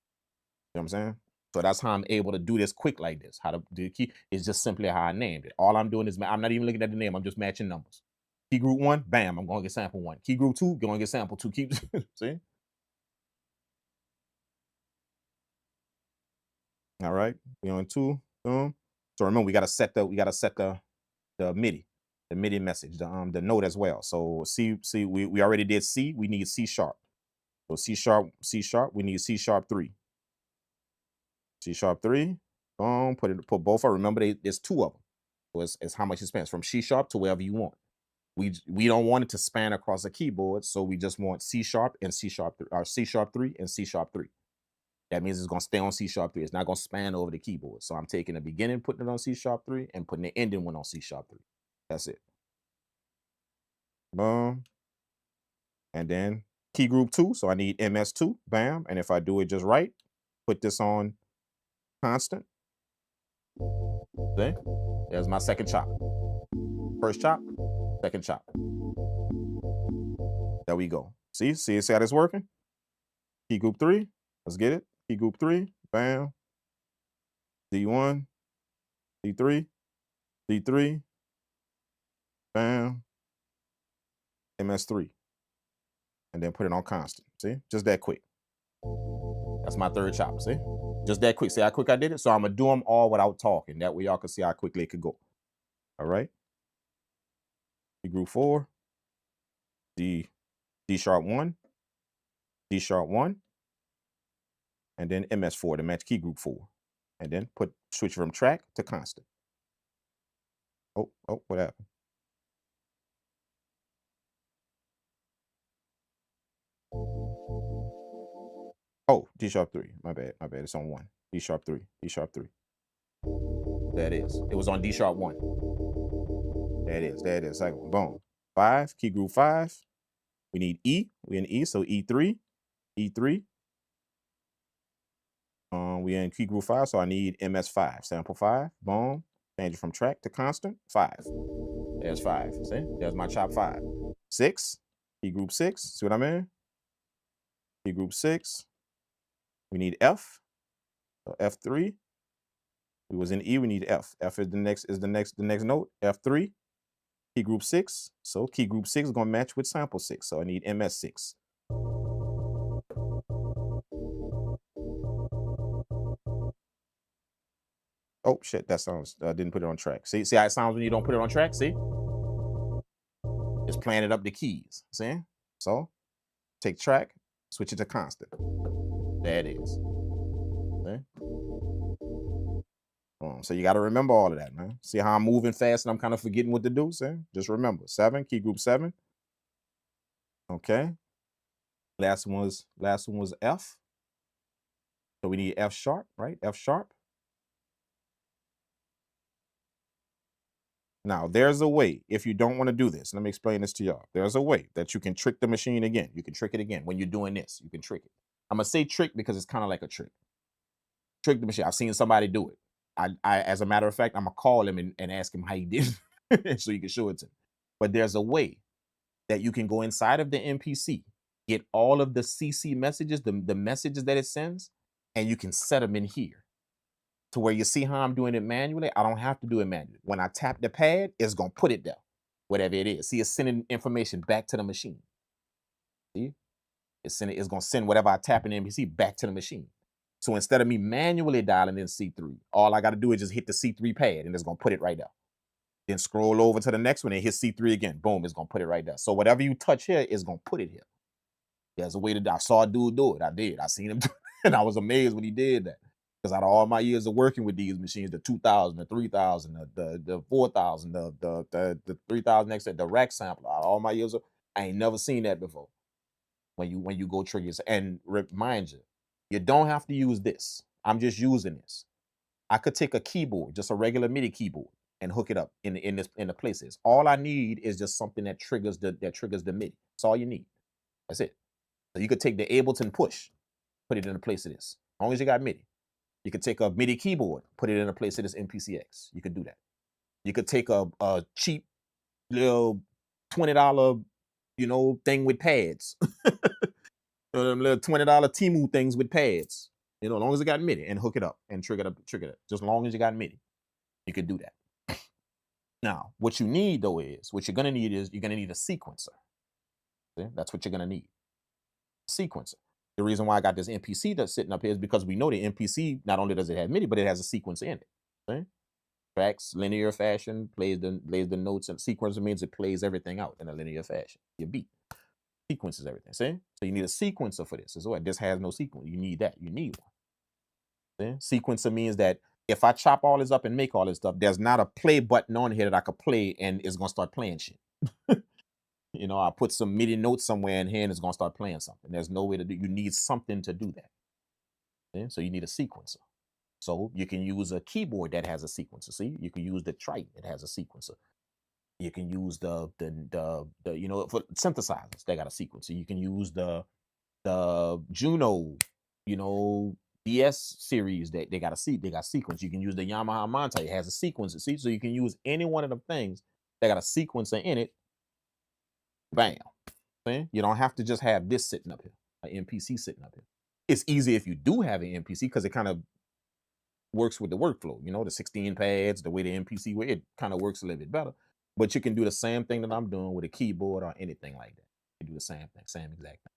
You know what I'm saying? So that's how I'm able to do this quick like this. How to do the key is just simply how I named it. All I'm doing is I'm not even looking at the name. I'm just matching numbers. Key group 1, bam, I'm going to get sample 1. Key group 2, going to get sample 2. Keep see? All right, we on 2. So remember, we got to set the MIDI message, the note as well. So C, we already did C. We need C sharp. So C sharp. We need C sharp 3. C sharp 3. Boom. Put both of. Remember, there's 2 of them. So it's how much it spans from C sharp to wherever you want. We don't want it to span across the keyboard, so we just want C sharp and C sharp 3, or C sharp 3 and C sharp 3. That means it's gonna stay on C sharp 3. It's not gonna span over the keyboard. So I'm taking the beginning, putting it on C sharp 3, and putting the ending one on C sharp 3. That's it. Boom. And then key group 2. So I need MS2. Bam. And if I do it just right, put this on constant. See? There's my second chop. First chop, second chop. There we go. See how this working? Key group 3. Let's get it. Key group 3. Bam. D1. D3. D3. Bam. MS3. And then put it on constant. See? Just that quick. That's my third chop. See? Just that quick. See how quick I did it? So I'm going to do them all without talking. That way y'all can see how quickly it could go. All right? Key group 4. D sharp 1. D sharp 1. And then MS4 to match key group 4. And then switch from track to constant. Oh, what happened? Oh, D sharp 3. My bad. It's on 1. D sharp 3. D sharp 3. There it is. It was on D sharp 1. There it is. Second one. Boom. 5. Key group 5. We need E. We in E. So E3. E3. We in key group 5. So I need MS5. Sample 5. Boom. Change it from track to constant. 5. There's 5. See? There's my chop 5. 6. Key group 6. See what I mean? Key group 6. We need F. So F3. We was in E, we need F. F is the next note. F3. Key group 6. So key group 6 is gonna match with sample 6. So I need MS6. Oh shit, that sounds didn't put it on track. See how it sounds when you don't put it on track? See? It's playing it up the keys. See? So take track, switch it to constant. There it is. See? So you got to remember all of that, man. See how I'm moving fast and I'm kind of forgetting what to do? See? Just remember. 7, key group 7. Okay. Last one was F. So we need F sharp, right? F sharp. Now, there's a way, if you don't want to do this, let me explain this to y'all. There's a way that you can trick the machine again. You can trick it again. When you're doing this, you can trick it. I'm going to say trick because it's kind of like a trick. Trick the machine. I've seen somebody do it. As a matter of fact, I'm going to call him and ask him how he did it so you can show it to me. But there's a way that you can go inside of the MPC, get all of the CC messages, the messages that it sends, and you can set them in here. To where you see how I'm doing it manually, I don't have to do it manually. When I tap the pad, it's going to put it there, whatever it is. See, it's sending information back to the machine. See? It's going to send whatever I tap in the MPC back to the machine. So instead of me manually dialing in C3, all I got to do is just hit the C3 pad, and it's going to put it right there. Then scroll over to the next one and hit C3 again. Boom, it's going to put it right there. So whatever you touch here is going to put it here. There's a way to, I saw a dude do it. I did. I seen him do it, and I was amazed when he did that. Because out of all my years of working with these machines, the 2000, the 3000, the 4000, the 3000xl, the rack sampler, out of all my years of, I ain't never seen that before. When you go trigger yourself. And remind you, you don't have to use this. I'm just using this. I could take a keyboard, just a regular MIDI keyboard, and hook it up in the places. All I need is just something that triggers the MIDI. That's all you need. That's it. So you could take the Ableton push, put it in the place of this. As long as you got MIDI. You could take a MIDI keyboard, put it in a place of this MPC X. You could do that. You could take a cheap little $20, thing with pads. Them little $20 Temu things with pads. You know, as long as it got MIDI and hook it up and trigger it. Just as long as you got MIDI, you could do that. Now, what you need though is, what you're gonna need is, you're gonna need a sequencer. See? That's what you're gonna need. Sequencer. The reason why I got this MPC that's sitting up here is because we know the MPC, not only does it have MIDI, but it has a sequencer in it. See? Tracks, linear fashion, plays the notes, and sequencer means it plays everything out in a linear fashion. Your beat sequences everything. See? So you need a sequencer for this as well. This has no sequence. You need that. You need one. See? Sequencer means that if I chop all this up and make all this stuff, there's not a play button on here that I could play and it's gonna start playing shit. You know, I put some MIDI notes somewhere in here and it's gonna start playing something. There's no way to do. You need something to do that. See? So you need a sequencer. So you can use a keyboard that has a sequencer. See, you can use the Triton that has a sequencer. You can use the you know, for synthesizers, they got a sequencer. You can use the Juno, you know, DS series that they got sequence. You can use the Yamaha Monte, it has a sequencer. See, so you can use any one of the things that got a sequencer in it. Bam. See? You don't have to just have this sitting up here, an MPC sitting up here. It's easy if you do have an MPC because it kind of works with the workflow, you know, the 16 pads, the way the MPC, where it kind of works a little bit better. But you can do the same thing that I'm doing with a keyboard or anything like that. You do the same thing, same exact thing.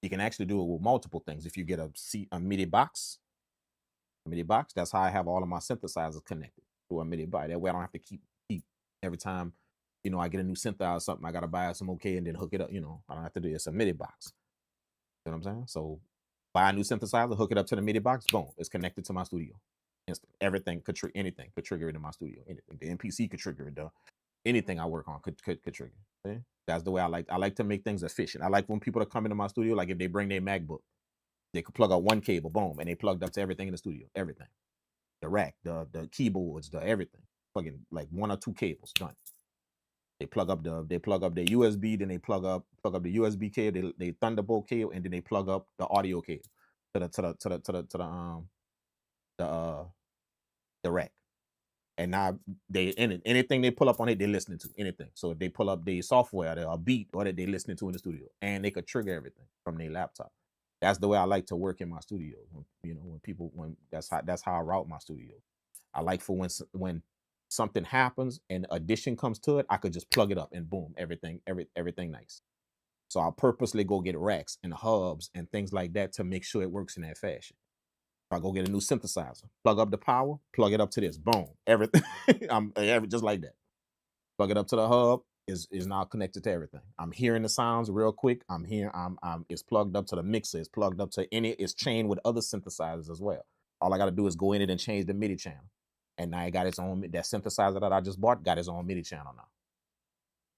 You can actually do it with multiple things. If you get a MIDI box, that's how I have all of my synthesizers connected to a MIDI box. That way I don't have to keep every time, you know, I get a new synthesizer or something, I gotta buy some okay and then hook it up. You know, I don't have to do it. It's a MIDI box. You know what I'm saying? So buy a new synthesizer, hook it up to the MIDI box, boom, it's connected to my studio. Everything could anything could trigger it in my studio. Anything. The MPC could trigger it. Anything I work on could trigger. See? That's the way I like to make things efficient. I like when people that come into my studio, like if they bring their MacBook, they could plug out one cable, boom, and they plugged up to everything in the studio. Everything. The rack, the keyboards, the everything. Plugging like 1 or 2 cables, done. They plug up their USB, then they plug up the USB cable, they Thunderbolt cable, and then they plug up the audio cable to the rack. And now anything they pull up on it, they're listening to anything. So if they pull up the software, a beat, or that they're listening to in the studio, and they could trigger everything from their laptop. That's the way I like to work in my studio. That's how I route my studio. I like for when something happens and addition comes to it, I could just plug it up and boom, everything nice. So I'll purposely go get racks and hubs and things like that to make sure it works in that fashion. If I go get a new synthesizer, plug up the power, plug it up to this, boom, everything. Just like that. Plug it up to the hub, is now connected to everything. I'm hearing the sounds real quick. It's plugged up to the mixer. It's plugged up to it's chained with other synthesizers as well. All I got to do is go in it and change the MIDI channel. And now it got its own, that synthesizer that I just bought got its own MIDI channel now.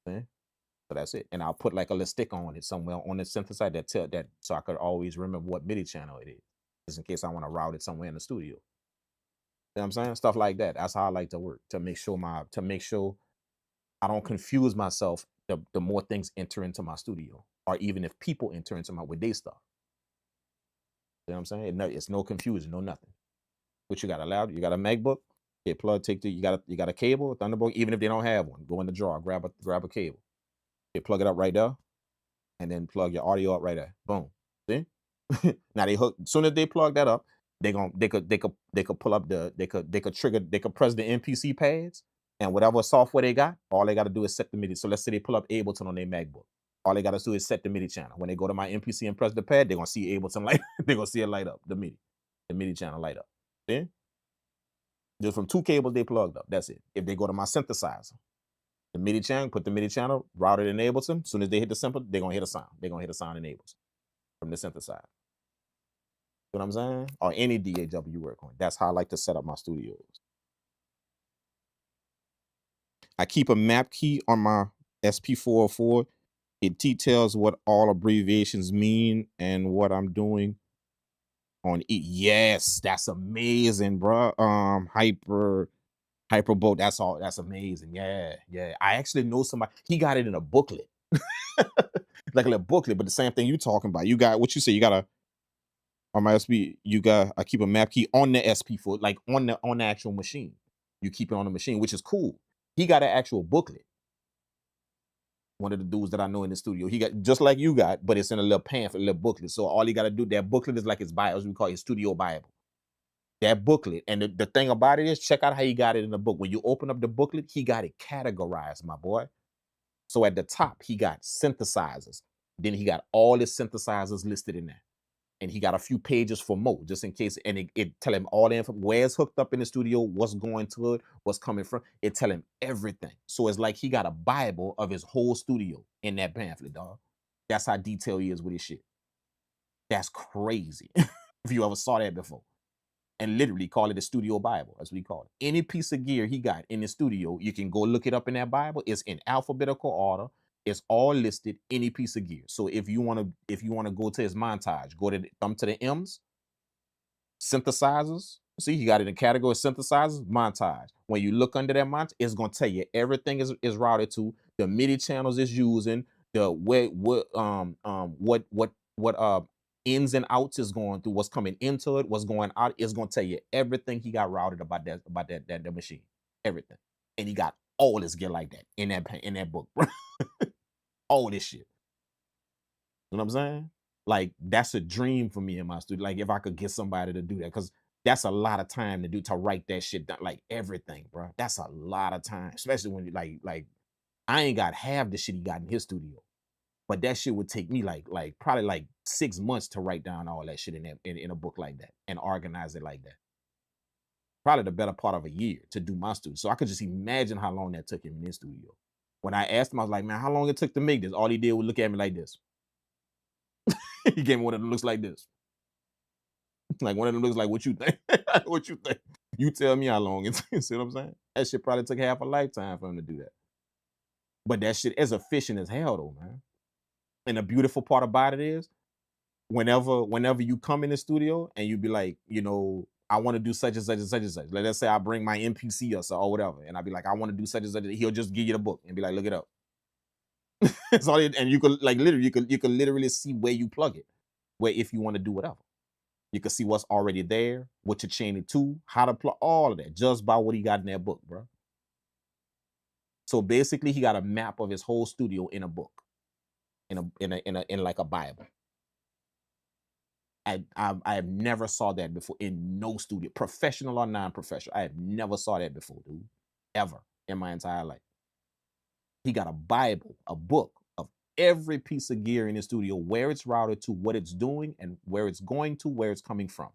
See? So that's it. And I'll put like a little stick on it somewhere on the synthesizer that so I could always remember what MIDI channel it is, just in case I want to route it somewhere in the studio. You know what I'm saying? Stuff like that. That's how I like to work, to make sure I don't confuse myself the more things enter into my studio, or even if people enter into with their stuff. You know what I'm saying? It's no confusion, no nothing. What you got allowed? You got a MacBook? Okay, you got a cable, a Thunderbolt. Even if they don't have one, go in the drawer, grab a cable. Okay, plug it up right there, and then plug your audio up right there. Boom. See? Now they hook. As soon as they plug that up, they could pull up they could trigger, they could press the MPC pads, and whatever software they got, all they got to do is set the MIDI. So let's say they pull up Ableton on their MacBook. All they got to do is set the MIDI channel. When they go to my MPC and press the pad, they're gonna see Ableton light. They're gonna see it light up, the MIDI channel light up. See? Just from 2 cables they plugged up. That's it. If they go to my synthesizer, the MIDI channel, put the MIDI channel, route it in Ableton. As soon as they hit the sample, they're gonna hit a sound. They're gonna hit a sound in Ableton from the synthesizer. You know what I'm saying? Or any DAW you work on. That's how I like to set up my studios. I keep a map key on my SP404. It details what all abbreviations mean and what I'm doing on it. Yes, that's amazing, bro. Hyperbolt, that's amazing. Yeah. I actually know somebody, he got it in a booklet. Like a little booklet, but the same thing you talking about. You got what you say, you got on my SP, I keep a map key on the SP4, like on the actual machine. You keep it on the machine, which is cool. He got an actual booklet. One of the dudes that I know in the studio. He got just like you got, but it's in a little pamphlet, a little booklet. So all he got to do, that booklet is like his Bible, as we call it, his studio Bible. That booklet. And the thing about it is, check out how he got it in the book. When you open up the booklet, he got it categorized, my boy. So at the top, he got synthesizers. Then he got all his synthesizers listed in there. And he got a few pages for more, just in case. And it tell him all the info, where it's hooked up in the studio, what's going to it, what's coming from. It tell him everything. So it's like he got a Bible of his whole studio in that pamphlet, dog. That's how detailed he is with his shit. That's crazy. If you ever saw that before. And literally call it a studio Bible, as we call it. Any piece of gear he got in the studio, you can go look it up in that Bible. It's in alphabetical order. It's all listed, any piece of gear. So if you want to go to his montage, go to thumb to the M's, synthesizers. See, he got it in category synthesizers, montage. When you look under that montage, it's gonna tell you everything is routed to, the MIDI channels it's using, the what ins and outs is going through, what's coming into it, what's going out. It's gonna tell you everything he got routed about that machine, everything. And he got all this gear like that in that book, bro. All this shit. You know what I'm saying? Like, that's a dream for me in my studio. Like, if I could get somebody to do that, because that's a lot of time to write that shit down, like everything, bro. That's a lot of time, especially when you like I ain't got half the shit he got in his studio, but that shit would take me like probably like 6 months to write down all that shit in a book like that and organize it like that. Probably the better part of a year to do my studio. So I could just imagine how long that took him in his studio. When I asked him, I was like, man, how long it took to make this? All he did was look at me like this. He gave me one that looks like this. Like one of them looks like, what you think? What you think? You tell me how long it's. You see what I'm saying? That shit probably took half a lifetime for him to do that. But that shit is efficient as hell, though, man. And the beautiful part about it is, whenever you come in the studio and you be like, you know, I want to do such and such and such and such. Like, let's say I bring my MPC or whatever, and I be like, I want to do such and such. He'll just give you the book and be like, look it up. That's all and you could like literally, you could literally see where you plug it, where if you want to do whatever. You can see what's already there, what to chain it to, how to plug, all of that, just by what he got in that book, bro. So basically, he got a map of his whole studio in a book, in like a Bible. I have never saw that before in no studio, professional or non-professional. I have never saw that before, dude, ever in my entire life. He got a Bible, a book of every piece of gear in his studio, where it's routed to, what it's doing, and where it's going to, where it's coming from.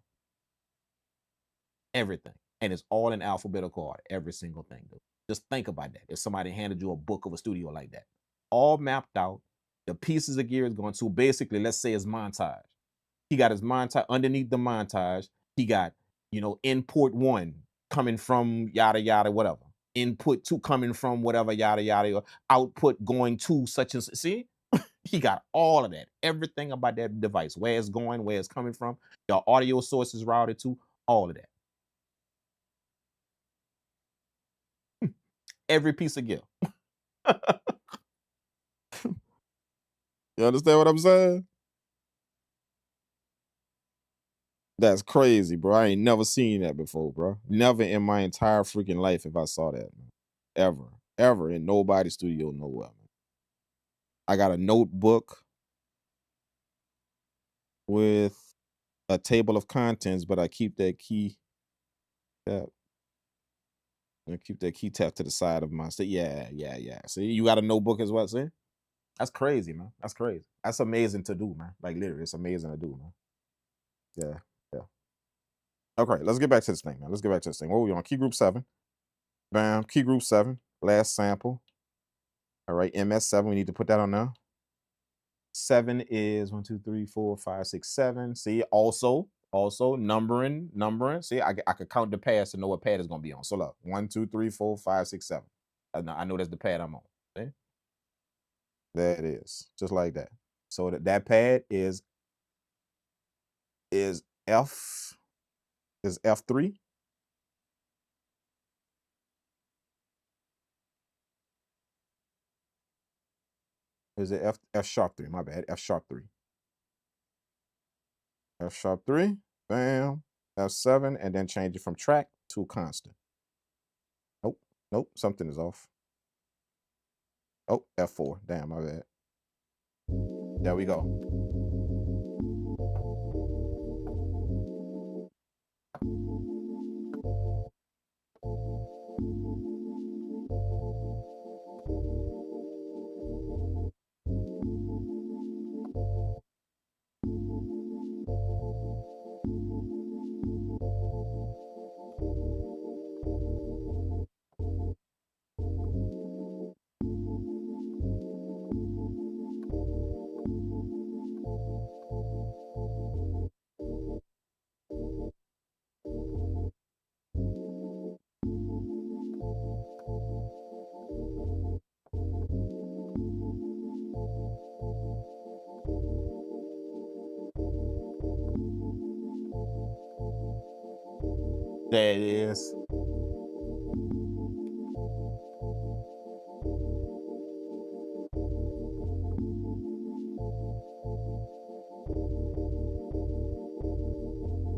Everything. And it's all in alphabetical order, every single thing, dude. Just think about that. If somebody handed you a book of a studio like that, all mapped out, the pieces of gear is going to, basically, let's say it's montage. He got his montage, underneath the montage, he got, you know, input 1 coming from yada, yada, whatever. Input 2 coming from whatever, yada, yada, output going to such and such. See? He got all of that. Everything about that device, where it's going, where it's coming from, your audio source is routed to, all of that. Every piece of gear. You understand what I'm saying? That's crazy, bro. I ain't never seen that before, bro. Never in my entire freaking life if I saw that, man. Ever in nobody's studio nowhere, man. I got a notebook with a table of contents, but I keep that key tap. I keep that key tap to the side of my yeah. See, you got a notebook as well, see? That's crazy, man. That's crazy. That's amazing to do, man. Like literally, it's amazing to do, man. Yeah. Okay, let's get back to this thing, man. Let's get back to this thing. What were we on? Key group 7. Bam. Key group 7. Last sample. All right, MS7. We need to put that on now. 7 is 1, 2, 3, 4, 5, 6, 7. See, also numbering. See, I could count the pads to know what pad is gonna be on. So look, 1, 2, 3, 4, 5, 6, 7. I know that's the pad I'm on. See? There it is, just like that. So that pad is F3. Is it F sharp 3? My bad. F sharp 3. F sharp 3. Bam. F7, and then change it from track to constant. Nope. Something is off. Oh, F4. Damn, my bad. There we go. There it is.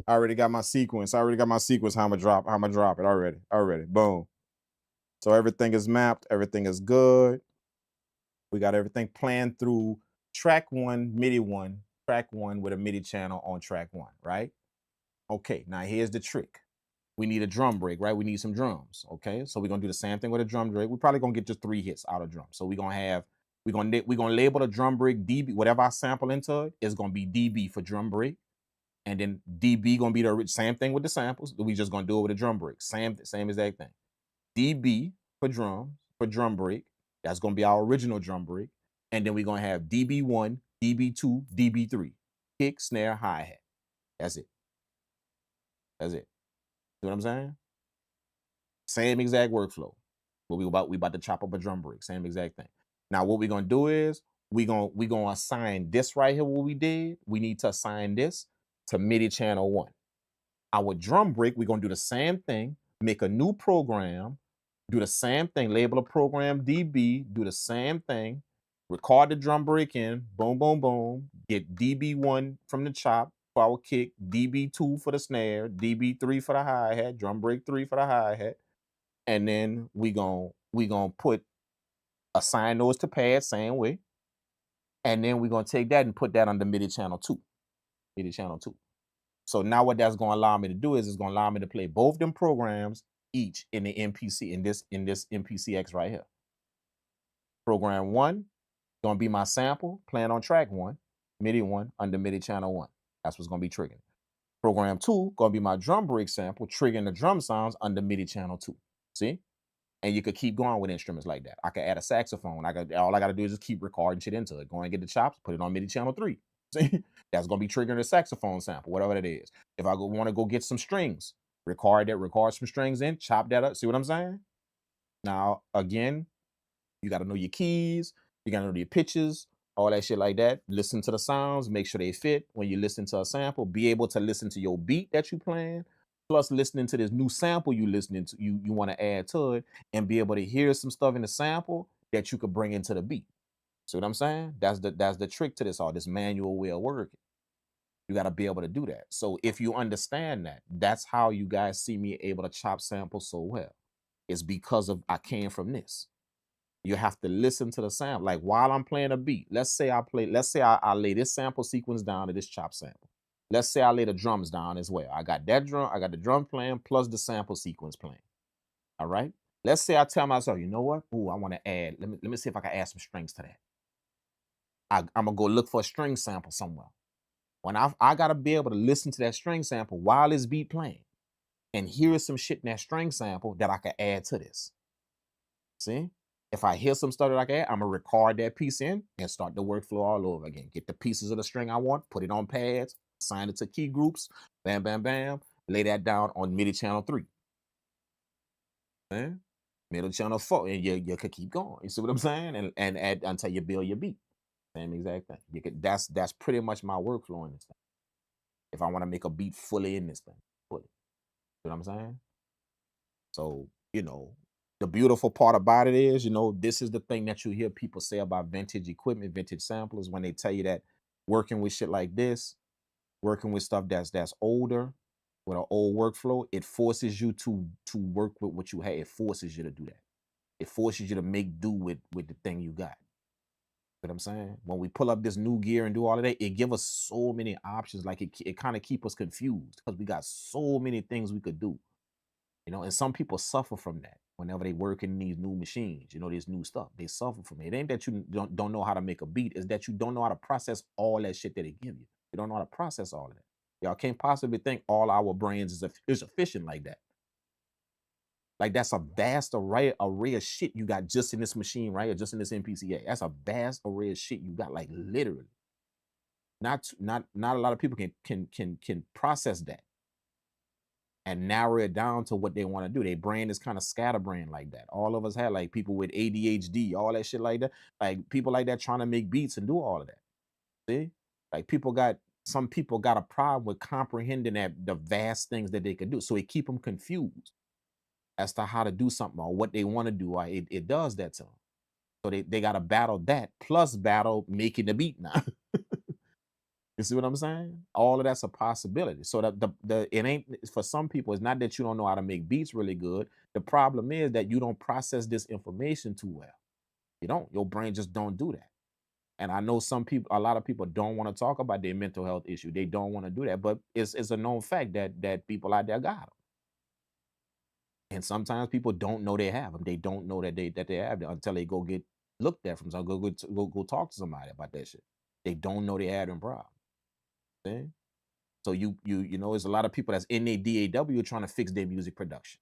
I already got my sequence. I already got my sequence. How I'm gonna drop it already. Already. Boom. So everything is mapped. Everything is good. We got everything planned through track one, MIDI one, track one with a MIDI channel on track one, right? Okay, now here's the trick. We need a drum break, right? We need some drums, okay? So we're gonna do the same thing with a drum break. We're probably gonna get just 3 hits out of drum. So we're gonna label the drum break DB, whatever I sample into it is gonna be DB for drum break. And then DB gonna be the same thing with the samples. We just gonna do it with a drum break. Same exact thing. DB for drum break. That's gonna be our original drum break. And then we're gonna have DB1, DB2, DB3. Kick, snare, hi-hat. That's it. That's it. See what I'm saying? Same exact workflow. But we about to chop up a drum break. Same exact thing. Now what we're gonna do is we gonna assign this right here. What we did, we need to assign this to MIDI channel 1. Our drum break, we're gonna do the same thing, make a new program, do the same thing, label a program DB, do the same thing, record the drum break in, boom, boom, boom, get DB1 from the chop for our kick, DB2 for the snare, DB3 for the hi-hat, drum break 3 for the hi-hat, and then we gonna assign those to pads same way, and then we're gonna take that and put that on the MIDI channel 2. MIDI channel 2. So now what that's going to allow me to do is it's going to allow me to play both them programs each in the MPC in this MPC X right here. Program 1 going to be my sample playing on track 1, MIDI 1 under MIDI channel 1. That's what's going to be triggering. Program 2 going to be my drum break sample triggering the drum sounds under MIDI channel 2. See? And you could keep going with instruments like that. I could add a saxophone. All I got to do is just keep recording shit into it. Go and get the chops, put it on MIDI channel 3. See? That's going to be triggering a saxophone sample, whatever that is. If I want to go get some strings, record some strings in, chop that up. See what I'm saying? Now, again, you got to know your keys. You got to know your pitches, all that shit like that. Listen to the sounds, make sure they fit. When you listen to a sample, be able to listen to your beat that you playing, plus listening to this new sample you want to add to it, and be able to hear some stuff in the sample that you could bring into the beat. See what I'm saying? That's the trick to this, all this manual way of working. You got to be able to do that. So if you understand that, that's how you guys see me able to chop samples so well. It's because of I came from this. You have to listen to the sample. Like while I'm playing a beat, let's say I lay this sample sequence down to this chop sample. Let's say I lay the drums down as well. I got the drum playing plus the sample sequence playing. All right. Let's say I tell myself, you know what? Ooh, I want to add, let me see if I can add some strings to that. I'm gonna go look for a string sample somewhere. When I gotta be able to listen to that string sample while this beat playing and hear some shit in that string sample that I can add to this. See? If I hear some stuff that I can add, I'm gonna record that piece in and start the workflow all over again. Get the pieces of the string I want, put it on pads, assign it to key groups, bam, bam, bam, lay that down on MIDI channel 3. Man, middle channel 4, and you could keep going. You see what I'm saying? And add until you build your beat. Same exact thing. You could that's pretty much my workflow in this thing. If I want to make a beat fully in this thing, fully. You know what I'm saying? So, the beautiful part about it is, this is the thing that you hear people say about vintage equipment, vintage samplers, when they tell you that working with shit like this, working with stuff that's older, with an old workflow, it forces you to work with what you have. It forces you to do that. It forces you to make do with the thing you got. You know what I'm saying? When we pull up this new gear and do all of that, it give us so many options. Like it kind of keep us confused because we got so many things we could do. You know, and some people suffer from that whenever they work in these new machines, you know, this new stuff. They suffer from it. It ain't that you don't know how to make a beat, it's that you don't know how to process all that shit that they give you. You don't know how to process all of that. Y'all can't possibly think all our brains is efficient like that. Like that's a vast array of shit you got just in this machine, right? Or just in this MPC X. That's a vast array of shit you got, like literally. Not a lot of people can process that and narrow it down to what they want to do. Their brain is kind of scatterbrained like that. All of us have like people with ADHD, all that shit like that. Like people like that trying to make beats and do all of that. See? Like some people got a problem with comprehending that the vast things that they could do. So it keep them confused as to how to do something or what they want to do. Or it does that to them. So they got to battle that plus battle making the beat now. You see what I'm saying? All of that's a possibility. So that it ain't for some people. It's not that you don't know how to make beats really good. The problem is that you don't process this information too well. You don't. Your brain just don't do that. And I know a lot of people don't want to talk about their mental health issue. They don't want to do that, but it's a known fact that people out there got them. And sometimes people don't know they have them. They don't know that they have them until they go get looked at from some go talk to somebody about that shit. They don't know they have them problems. See? So you know, there's a lot of people that's in their DAW trying to fix their music production.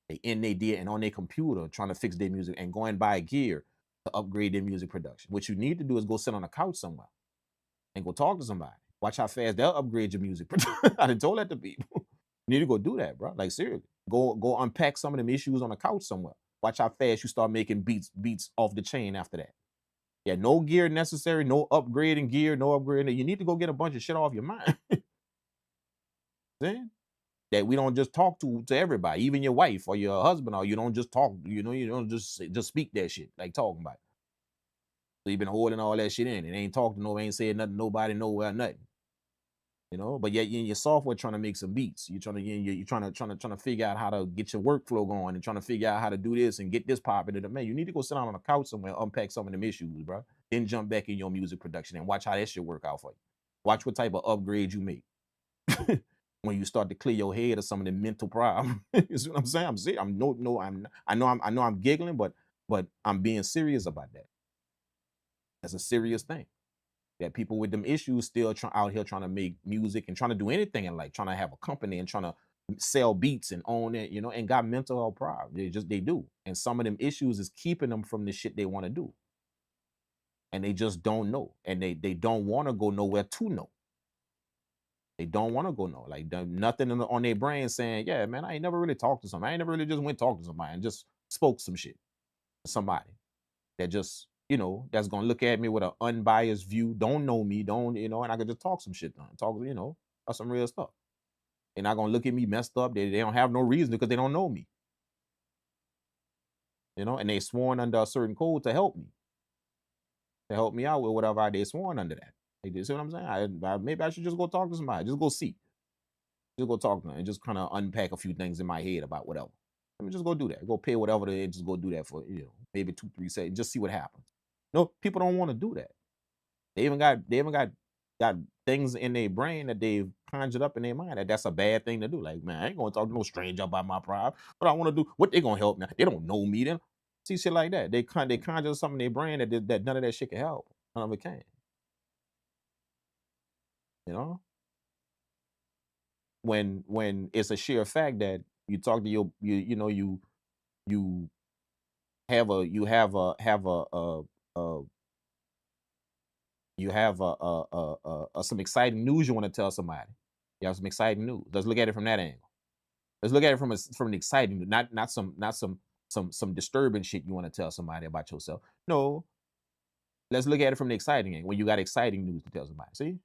They in their DAW and on their computer trying to fix their music and going buy gear to upgrade their music production. What you need to do is go sit on a couch somewhere and go talk to somebody. Watch how fast they'll upgrade your music production. I done told that to people. You need to go do that, bro. Like seriously, go unpack some of them issues on a couch somewhere. Watch how fast you start making beats off the chain after that. Yeah, no gear necessary, no upgrading gear, no upgrading. You need to go get a bunch of shit off your mind. See? That we don't just talk to everybody, even your wife or your husband, or you don't just talk, you know, you don't just speak that shit, like talking about it. So you've been holding all that shit in and ain't talking to nobody, ain't saying nothing, nobody, nowhere, nothing. You know, but yet you're in your software trying to make some beats. You're trying to figure out how to get your workflow going and trying to figure out how to do this and get this popping. And man, you need to go sit down on a couch somewhere, unpack some of them issues, bro. Then jump back in your music production and watch how that shit work out for you. Watch what type of upgrade you make when you start to clear your head of some of the mental problems. You see what I'm saying? I'm serious. I know I'm giggling, but I'm being serious about that. That's a serious thing. That people with them issues still out here trying to make music and trying to do anything in life, trying to have a company and trying to sell beats and own it, you know, and got mental health problems. They do. And some of them issues is keeping them from the shit they want to do. And they just don't know. And they don't want to go nowhere to know. They don't want to go know. Like nothing on their brain saying, yeah, man, I ain't never really talked to somebody. I ain't never really just went talk to somebody and just spoke some shit to somebody that just, you know, that's gonna look at me with an unbiased view, don't know me, don't, you know, and I could just talk some shit done, talk, you know, about some real stuff. They're not gonna look at me messed up. They don't have no reason because they don't know me. You know, and they sworn under a certain code to help me out with whatever they sworn under that. You see what I'm saying? Maybe I should just go talk to somebody, just go see. Just go talk to them and just kind of unpack a few things in my head about whatever. Let me just go do that. Go pay whatever they just go do that for, you know, maybe 2-3 seconds. Just see what happens. No, people don't want to do that. They even got things in their brain that they've conjured up in their mind that's a bad thing to do. Like, man, I ain't gonna talk to no stranger about my problem. What I want to do, what they gonna help me? They don't know me. Then see shit like that. They conjure something in their brain that none of that shit can help. None of it can. You know, when it's a sheer fact that you talk to you know you have a you have a you have some exciting news you want to tell somebody. You have some exciting news. Let's look at it from that angle. Let's look at it from an exciting, not some disturbing shit you want to tell somebody about yourself. No, let's look at it from the exciting angle. When you got exciting news to tell somebody. See,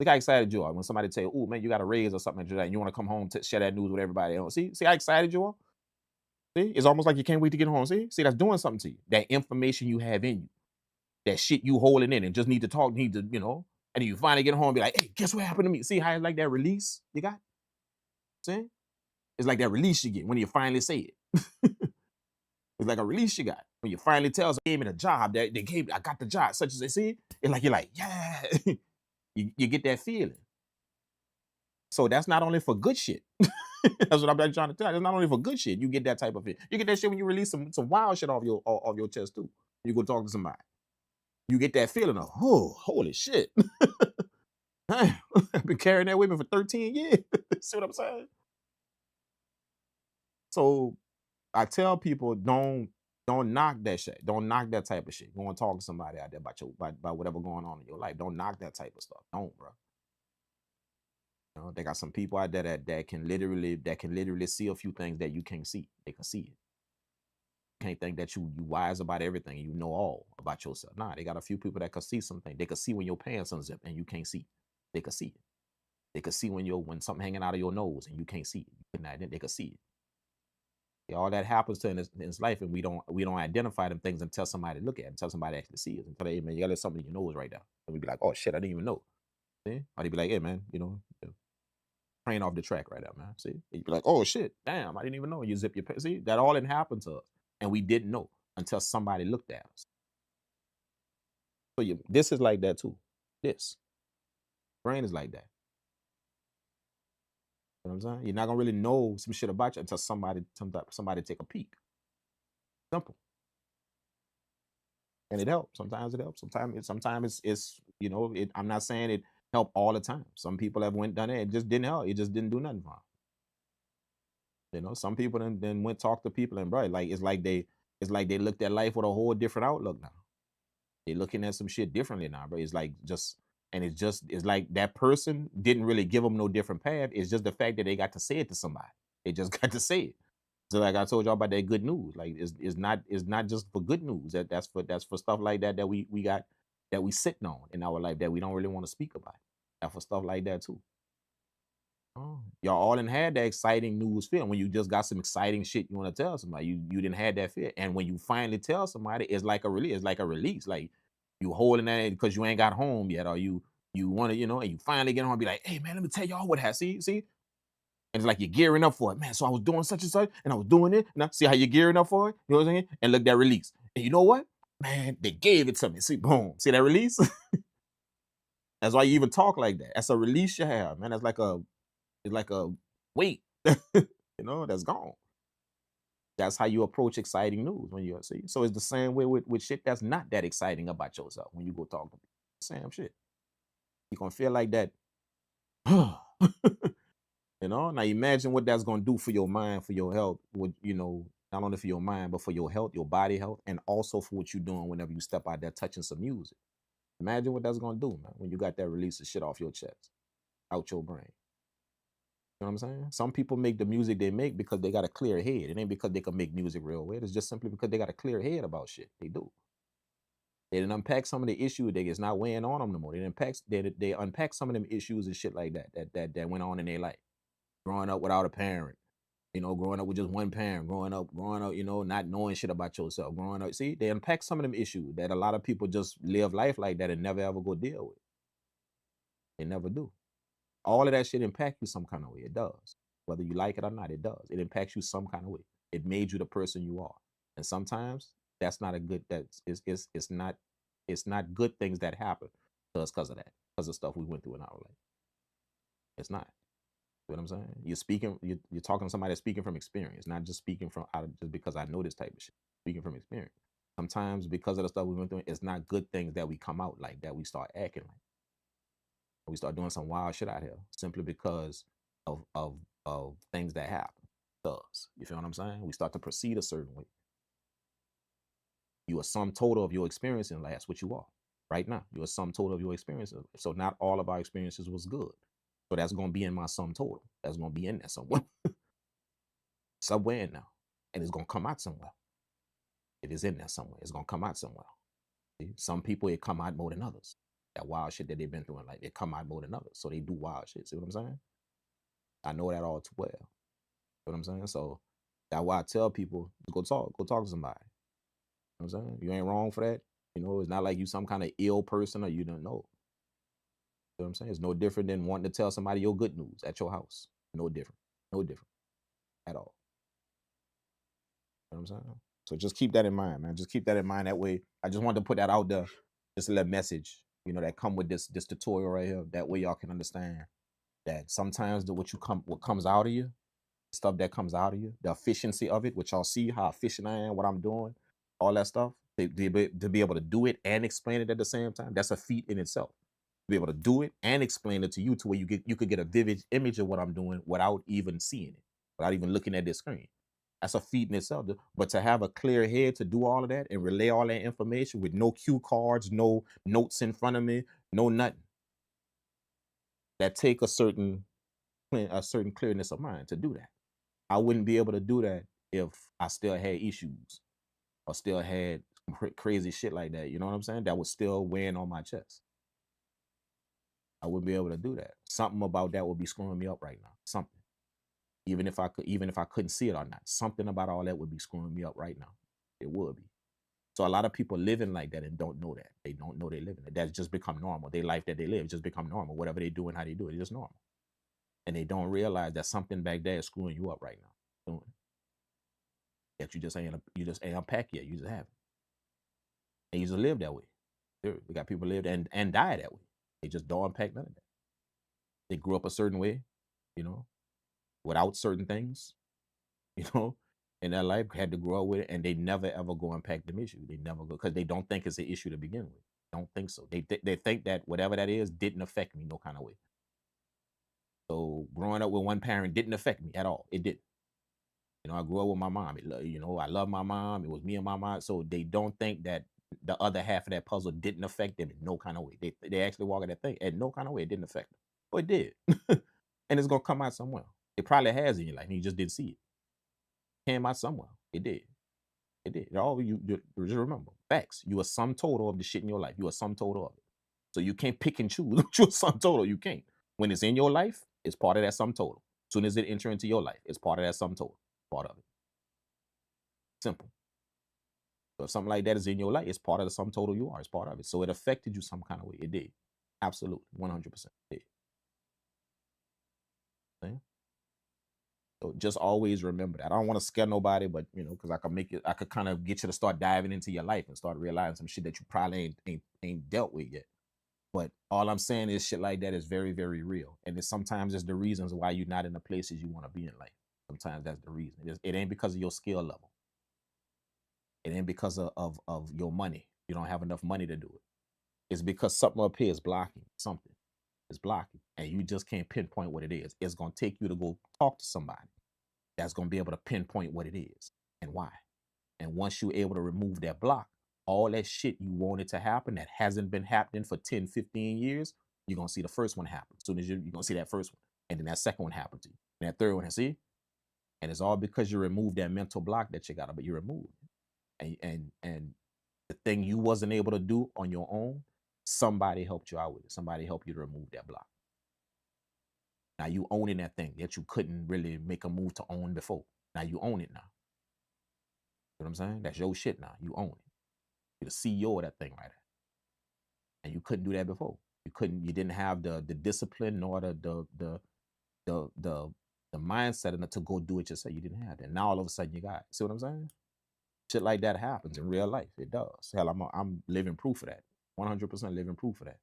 look how excited you are when somebody tell you, "Oh man, you got a raise or something like that," and you want to come home to share that news with everybody else. See how excited you are. See, it's almost like you can't wait to get home. See, that's doing something to you. That information you have in you, that shit you holding in and just need to talk, need to, you know, and you finally get home and be like, hey, guess what happened to me? See how it's like that release you got? See? It's like that release you get when you finally say it. It's like a release you got when you finally tell someone, gave me the job that they gave me, I got the job, such as they see. It's like you're like, yeah, you get that feeling. So that's not only for good shit. That's what I'm trying to tell you. It's not only for good shit. You get that type of it. You get that shit when you release some wild shit off your chest too. You go talk to somebody. You get that feeling of, oh, holy shit. I've been carrying that with me for 13 years. See what I'm saying? So I tell people, don't knock that shit. Don't knock that type of shit. Go and talk to somebody out there about whatever going on in your life. Don't knock that type of stuff. Don't, bro. You know, they got some people out there that can literally see a few things that you can't see. They can see it. Can't think that you wise about everything and you know all about yourself. Nah, they got a few people that can see something. They can see when your pants unzip and you can't see. They can see it. They can see when something hanging out of your nose and you can't see it. They can see it. Yeah, all that happens to in his life, and we don't identify them things until somebody look at it, until somebody actually sees it. Until they, hey, man, you got something in your nose right now. And we be like, oh shit, I didn't even know. See? Or they be like, hey man, train off the track right now, man. See? You'd be like, oh shit, damn, I didn't even know. You zip your pants. See, that all didn't happen to us. And we didn't know until somebody looked at us. So this is like that too. This brain is like that. You know what I'm saying? You're not gonna really know some shit about you until somebody take a peek. Simple. And it helps. Sometimes it helps. Sometimes it's I'm not saying it helped all the time. Some people have done it. It just didn't help. It just didn't do nothing for them. You know, some people then went talk to people and bro, like it's like they looked at life with a whole different outlook now. They're looking at some shit differently now, bro. It's like it's like that person didn't really give them no different path. It's just the fact that they got to say it to somebody. They just got to say it. So like I told y'all about that good news. Like it's not just for good news. That's for stuff like that we got that we sitting on in our life that we don't really want to speak about. That's for stuff like that too. Oh, y'all all didn't had that exciting news feeling when you just got some exciting shit you want to tell somebody. You didn't have that fear. And when you finally tell somebody, it's like a release. It's like a release. Like you holding that because you ain't got home yet, or you want to, and you finally get home and be like, hey man, let me tell y'all what happened. See? And it's like you're gearing up for it. Man, so I was doing such and such, and I was doing it. Now, see how you're gearing up for it? You know what I'm saying? And look, that release. And you know what? Man, they gave it to me. See, boom. See that release? That's why you even talk like that. That's a release you have, man. It's like a weight, that's gone. That's how you approach exciting news when you see. So it's the same way with shit that's not that exciting about yourself when you go talk to people. Same shit. You're going to feel like that. Now imagine what that's going to do for your mind, for your health, not only for your mind, but for your health, your body health, and also for what you're doing whenever you step out there touching some music. Imagine what that's going to do, man, when you got that release of shit off your chest, out your brain. You know what I'm saying? Some people make the music they make because they got a clear head. It ain't because they can make music real well. It's just simply because they got a clear head about shit. They do. They didn't unpack some of the issues that is not weighing on them no more. They unpack some of them issues and shit like that went on in their life. Growing up without a parent, growing up with just one parent, growing up, not knowing shit about yourself, growing up. See, they unpack some of them issues that a lot of people just live life like that and never ever go deal with. They never do. All of that shit impact you some kind of way. It does. Whether you like it or not, it does. It impacts you some kind of way. It made you the person you are. And sometimes that's not a good, it's not good things that happen to us because of that, because of stuff we went through in our life. It's not. You know what I'm saying? You're talking to somebody that's speaking from experience, not just speaking from just because I know this type of shit. Speaking from experience. Sometimes because of the stuff we went through, it's not good things that we come out like, that we start acting like. We start doing some wild shit out here simply because of things that happen to us. You feel what I'm saying? We start to proceed a certain way. You are sum total of your experience in life. That's what you are right now. You're a sum total of your experiences. So not all of our experiences was good. So that's going to be in my sum total. That's going to be in there somewhere. Somewhere in there. And it's going to come out somewhere. It is in there somewhere. It's going to come out somewhere. See? Some people, it come out more than others. That wild shit that they've been through in life, it come out more than others. So they do wild shit. See what I'm saying? I know that all too well. You know what I'm saying? So that's why I tell people, go talk to somebody. You know what I'm saying? You ain't wrong for that. It's not like you some kind of ill person or you don't know. You know what I'm saying? It's no different than wanting to tell somebody your good news at your house. No different. No different at all. You know what I'm saying? So just keep that in mind, man. Just keep that in mind. That way, I just wanted to put that out there, just a little message, you know, that come with this tutorial right here. That way, y'all can understand that sometimes what comes out of you, stuff that comes out of you, the efficiency of it, which y'all see how efficient I am, what I'm doing, all that stuff, to be able to do it and explain it at the same time. That's a feat in itself. To be able to do it and explain it to you to where you could get a vivid image of what I'm doing without even seeing it, without even looking at this screen. That's a feat in itself. But to have a clear head to do all of that and relay all that information with no cue cards, no notes in front of me, no nothing, that take a certain clearness of mind to do that. I wouldn't be able to do that if I still had issues or still had crazy shit like that. You know what I'm saying? That was still weighing on my chest. I wouldn't be able to do that. Something about that would be screwing me up right now. Something. Even if I couldn't see it or not, something about all that would be screwing me up right now. It would be. So a lot of people living like that and don't know that. They don't know they're living it. That's just become normal. Their life that they live just become normal. Whatever they do and how they do it, it's just normal. And they don't realize that something back there is screwing you up right now. That you just ain't unpacked yet. You just haven't. They used to live that way. We got people lived and die that way. They just don't unpack none of that. They grew up a certain way, you know, without certain things, you know, in their life, had to grow up with it, and they never ever go unpack them issues. They never go, because they don't think it's an issue to begin with. Don't think so. They think that whatever that is didn't affect me no kind of way. So growing up with one parent didn't affect me at all. It didn't. You know, I grew up with my mom. You know, I love my mom. It was me and my mom. So they don't think that the other half of that puzzle didn't affect them in no kind of way. They actually walk at that thing and no kind of way. It didn't affect them. But it did. And it's gonna come out somewhere. It probably has in your life, and you just didn't see it. Came out somewhere. It did. It did. All you just remember. Facts. You a sum total of the shit in your life. You a sum total of it. So you can't pick and choose. You're a sum total. You can't. When it's in your life, it's part of that sum total. As soon as it enter into your life, it's part of that sum total. Part of it. Simple. So if something like that is in your life, it's part of the sum total you are. It's part of it. So it affected you some kind of way. It did. Absolutely. 100%. It did. See? So just always remember that. I don't want to scare nobody, but you know, because I could kind of get you to start diving into your life and start realizing some shit that you probably ain't dealt with yet. But all I'm saying is shit like that is very, very real. And sometimes it's the reasons why you're not in the places you want to be in life. Sometimes that's the reason. It ain't because of your skill level. It ain't because of your money. You don't have enough money to do it. It's because something up here is blocking. Something is blocking. And you just can't pinpoint what it is. It's going to take you to go talk to somebody that's going to be able to pinpoint what it is and why. And once you're able to remove that block, all that shit you wanted to happen that hasn't been happening for 10, 15 years, you're going to see the first one happen. As soon as you're going to see that first one. And then that second one happen to you. And that third one, see? And it's all because you removed that mental block that you got to, but you removed. And the thing you wasn't able to do on your own, somebody helped you out with it. Somebody helped you to remove that block. Now you owning that thing that you couldn't really make a move to own before. Now you own it now. You know what I'm saying? That's your shit now. You own it. You're the CEO of that thing right there. And you couldn't do that before. You didn't have the discipline nor the mindset to go do it yourself. You didn't have that. Now all of a sudden you got it. See what I'm saying? Shit like that happens in real life. It does. Hell, I'm living proof of that. 100% living proof of that.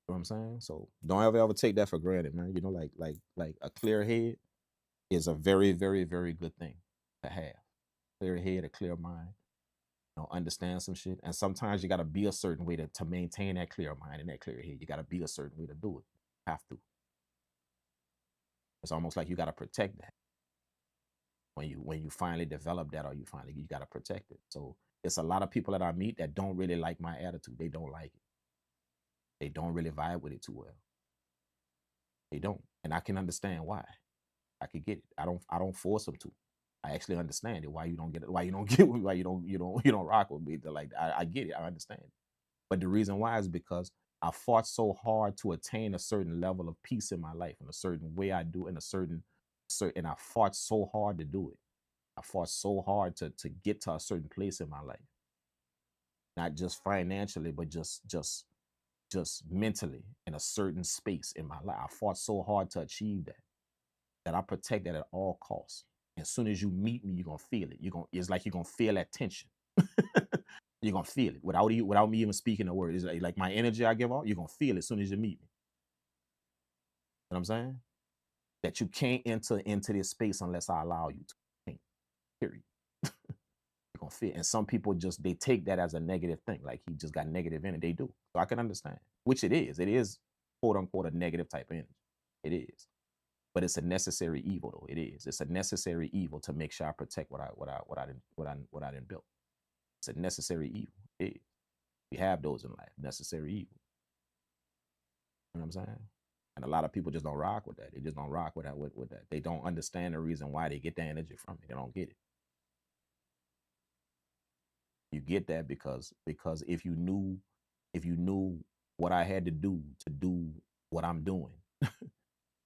You know what I'm saying? So don't ever take that for granted, man. You know, like a clear head is a very, very, very good thing to have. Clear head, a clear mind. You know, understand some shit. And sometimes you gotta be a certain way to maintain that clear mind and that clear head. You gotta be a certain way to do it. You have to. It's almost like you gotta protect that. When you finally develop that, or you gotta protect it. So it's a lot of people that I meet that don't really like my attitude. They don't like it. They don't really vibe with it too well. They don't. And I can understand why. I could get it. I don't force them to. I actually understand it. Why you don't get it? Why you don't get it? Why you don't rock with me? Like I get it. I understand it. But the reason why is because I fought so hard to attain a certain level of peace in my life, in a certain way I do, in a certain, and I fought so hard to do it. I fought so hard to get to a certain place in my life. Not just financially, but just mentally in a certain space in my life. I fought so hard to achieve that I protect that at all costs. As soon as you meet me, you're gonna feel it. It's like you're gonna feel that tension. You're gonna feel it without me even speaking a word. It's like my energy I give off, you're gonna feel it as soon as you meet me. You know what I'm saying? That you can't enter into this space unless I allow you to. Can't, period. You're gonna feel it. And some people they take that as a negative thing. Like he just got negative in it. They do. So I can understand. Which it is. It is quote unquote a negative type of energy. It is. But it's a necessary evil, though. It is. It's a necessary evil to make sure I protect what I didn't build. It's a necessary evil. It is. We have those in life. Necessary evil. You know what I'm saying? And a lot of people just don't rock with that. They just don't rock with that. With that. They don't understand the reason why they get that energy from it. They don't get it. You get that because if you knew what I had to do what I'm doing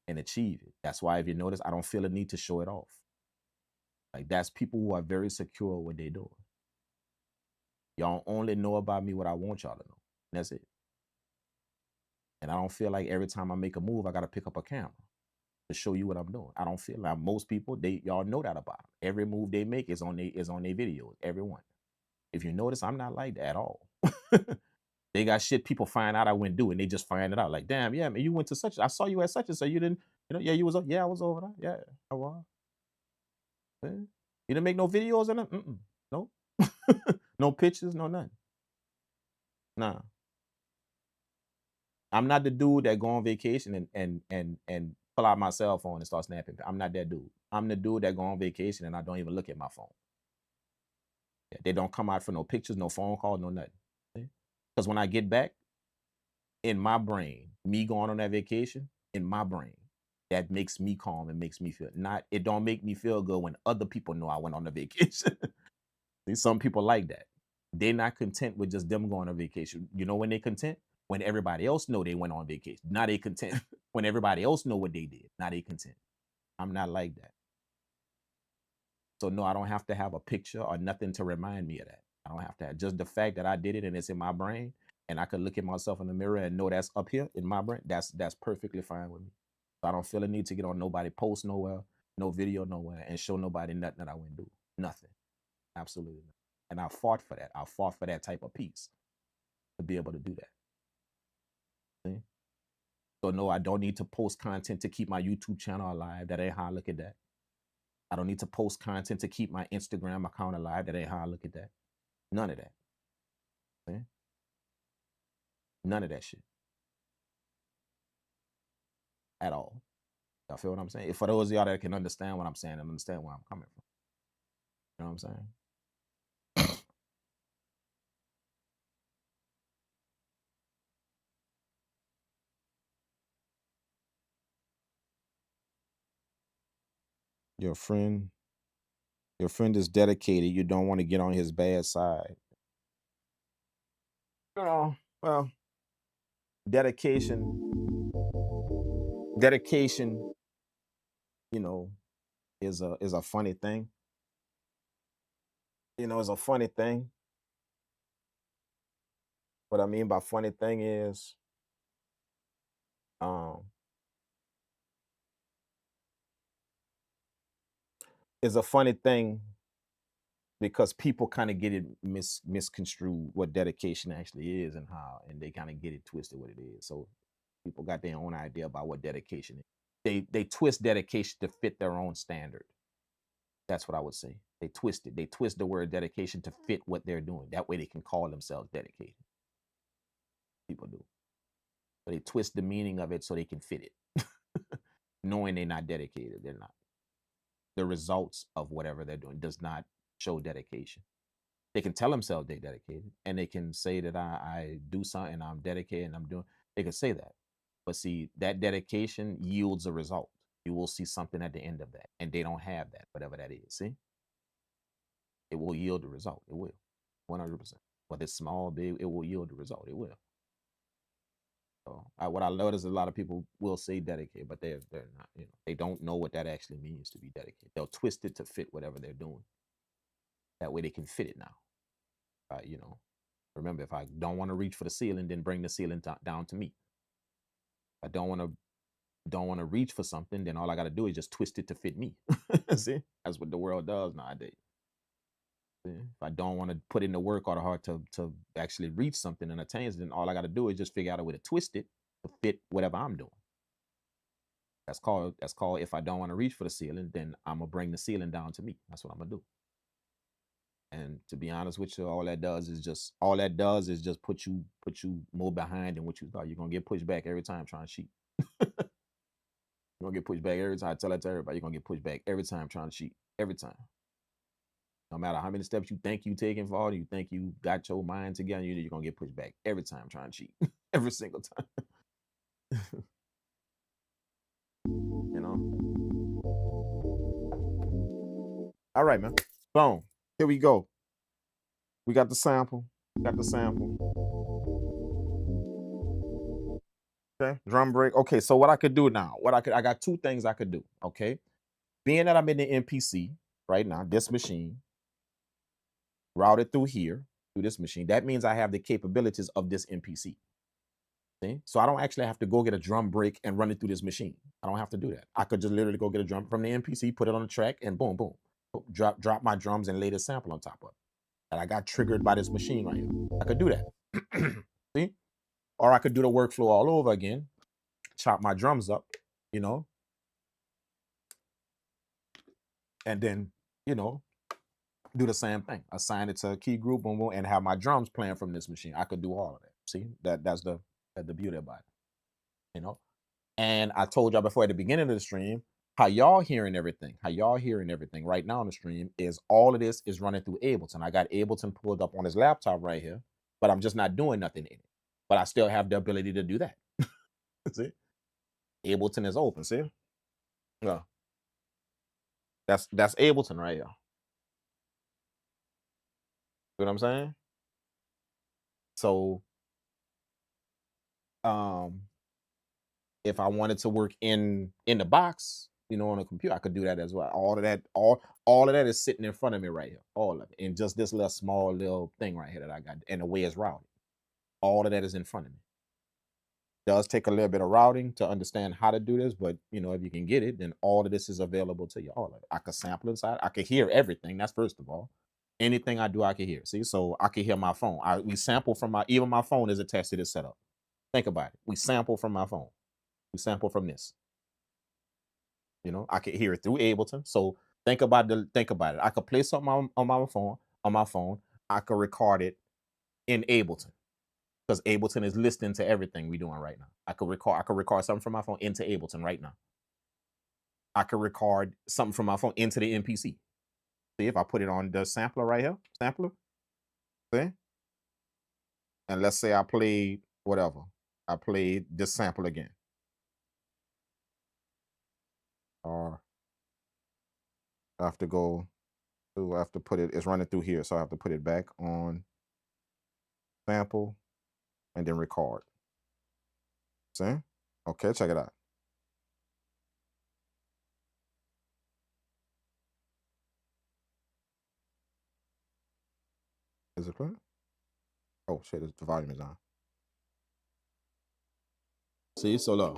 and achieve it. That's why if you notice, I don't feel a need to show it off. Like that's people who are very secure with what they're doing. Y'all only know about me what I want y'all to know. That's it. And I don't feel like every time I make a move, I got to pick up a camera to show you what I'm doing. I don't feel like most people, y'all know that about them. Every move they make is on their videos, everyone. If you notice, I'm not like that at all. They got shit people find out I went do, and they just find it out. Like, damn, yeah, man, you went to such. I saw you at such and so. You didn't, yeah, you was. Yeah, I was over there. Yeah, I was. Yeah. You didn't make no videos in it. No, no pictures, no nothing. Nah, I'm not the dude that go on vacation and pull out my cell phone and start snapping. I'm not that dude. I'm the dude that go on vacation and I don't even look at my phone. Yeah, they don't come out for no pictures, no phone calls, no nothing. Because when I get back, in my brain, me going on that vacation, in my brain, that makes me calm and makes me feel it don't make me feel good when other people know I went on a vacation. Some people like that. They're not content with just them going on vacation. You know when they content? When everybody else know they went on vacation. Now they content. When everybody else know what they did. Now they content. I'm not like that. So no, I don't have to have a picture or nothing to remind me of that. I don't have to have just the fact that I did it and it's in my brain and I could look at myself in the mirror and know that's up here in my brain. That's perfectly fine with me. So I don't feel a need to get on nobody post nowhere, no video nowhere, and show nobody nothing that I wouldn't do. Nothing. Absolutely nothing. And I fought for that. I fought for that type of peace to be able to do that. See? So no, I don't need to post content to keep my YouTube channel alive. That ain't how I look at that. I don't need to post content to keep my Instagram account alive. That ain't how I look at that. None of that. See? None of that shit. At all. Y'all feel what I'm saying? For those of y'all that can understand what I'm saying and understand where I'm coming from. You know what I'm saying? Your friend is dedicated. You don't want to get on his bad side. You know, well, dedication, you know, is a funny thing. You know, it's a funny thing. What I mean by funny thing is, um, is a funny thing because people kind of get it misconstrued what dedication actually is and how, and they kind of get it twisted what it is. So people got their own idea about what dedication is. They twist dedication to fit their own standard. That's what I would say. They twist it. They twist the word dedication to fit what they're doing. That way they can call themselves dedicated. People do. But they twist the meaning of it so they can fit it. Knowing they're not dedicated. They're not. The results of whatever they're doing does not show dedication. They can tell themselves they're dedicated and they can say that I do something, I'm dedicated and I'm doing, they can say that. But see, that dedication yields a result. You will see something at the end of that. And they don't have that, whatever that is. See? It will yield the result. It will. 100%. Whether it's small, big, it will yield the result. It will. So what I notice is a lot of people will say dedicated, but they're not, you know, they don't know what that actually means to be dedicated. They'll twist it to fit whatever they're doing. That way they can fit it now. You know, remember, if I don't want to reach for the ceiling, then bring the ceiling down to me. I don't want to don't want to reach for something, then all I got to do is just twist it to fit me. See, that's what the world does nowadays. See? If I don't want to put in the work or the heart to actually reach something and attain it, then all I got to do is just figure out a way to twist it to fit whatever I'm doing. That's called if I don't want to reach for the ceiling, then I'm gonna bring the ceiling down to me. That's what I'm gonna do. And to be honest with you, all that does is just put you more behind than what you thought. You're gonna get pushed back every time trying to cheat. You're gonna get pushed back every time. I tell that to everybody. You're gonna get pushed back every time trying to cheat. Every time. No matter how many steps you think you taking forward, you think you got your mind together, you're gonna get pushed back every time trying to cheat. Every single time. You know? All right, man. Boom. Here we go. We got the sample. Okay, drum break. Okay, so what I could do now, I got two things I could do. Okay, being that I'm in the MPC right now, this machine, routed through here, through this machine, that means I have the capabilities of this MPC. See? So I don't actually have to go get a drum break and run it through this machine. I don't have to do that. I could just literally go get a drum from the MPC, put it on the track, and boom, boom, drop my drums and lay the sample on top of it. And I got triggered by this machine right here. I could do that. See? Or I could do the workflow all over again, chop my drums up, you know, and then, you know, do the same thing. Assign it to a key group and have my drums playing from this machine. I could do all of that. See, that's the beauty about it, you know. And I told y'all before at the beginning of the stream, how y'all hearing everything right now on the stream is all of this is running through Ableton. I got Ableton pulled up on his laptop right here, but I'm just not doing nothing in it. But I still have the ability to do that. See? Ableton is open, see? Yeah. That's Ableton right here. You know what I'm saying? So if I wanted to work in the box, you know, on a computer, I could do that as well. All of that is sitting in front of me right here. All of it. And just this little small little thing right here that I got and the way it's routed. All of that is in front of me. Does take a little bit of routing to understand how to do this, but you know, if you can get it, then all of this is available to you. All of it. I could sample inside. I could hear everything. That's first of all. Anything I do, I can hear. See, so I can hear my phone. We sample from even my phone is attached to this setup. Think about it. We sample from my phone. We sample from this. You know, I could hear it through Ableton. So think about it. I could play something on my phone. I could record it in Ableton. Because Ableton is listening to everything we're doing right now. I could record something from my phone into Ableton right now. I could record something from my phone into the MPC. See, if I put it on the sampler right here, see? And let's say I played whatever. I played this sample again. Or I have to put it, it's running through here. So I have to put it back on sample and then record. See? Okay, check it out. Is it clear? Oh shit, the volume is on. See, so low.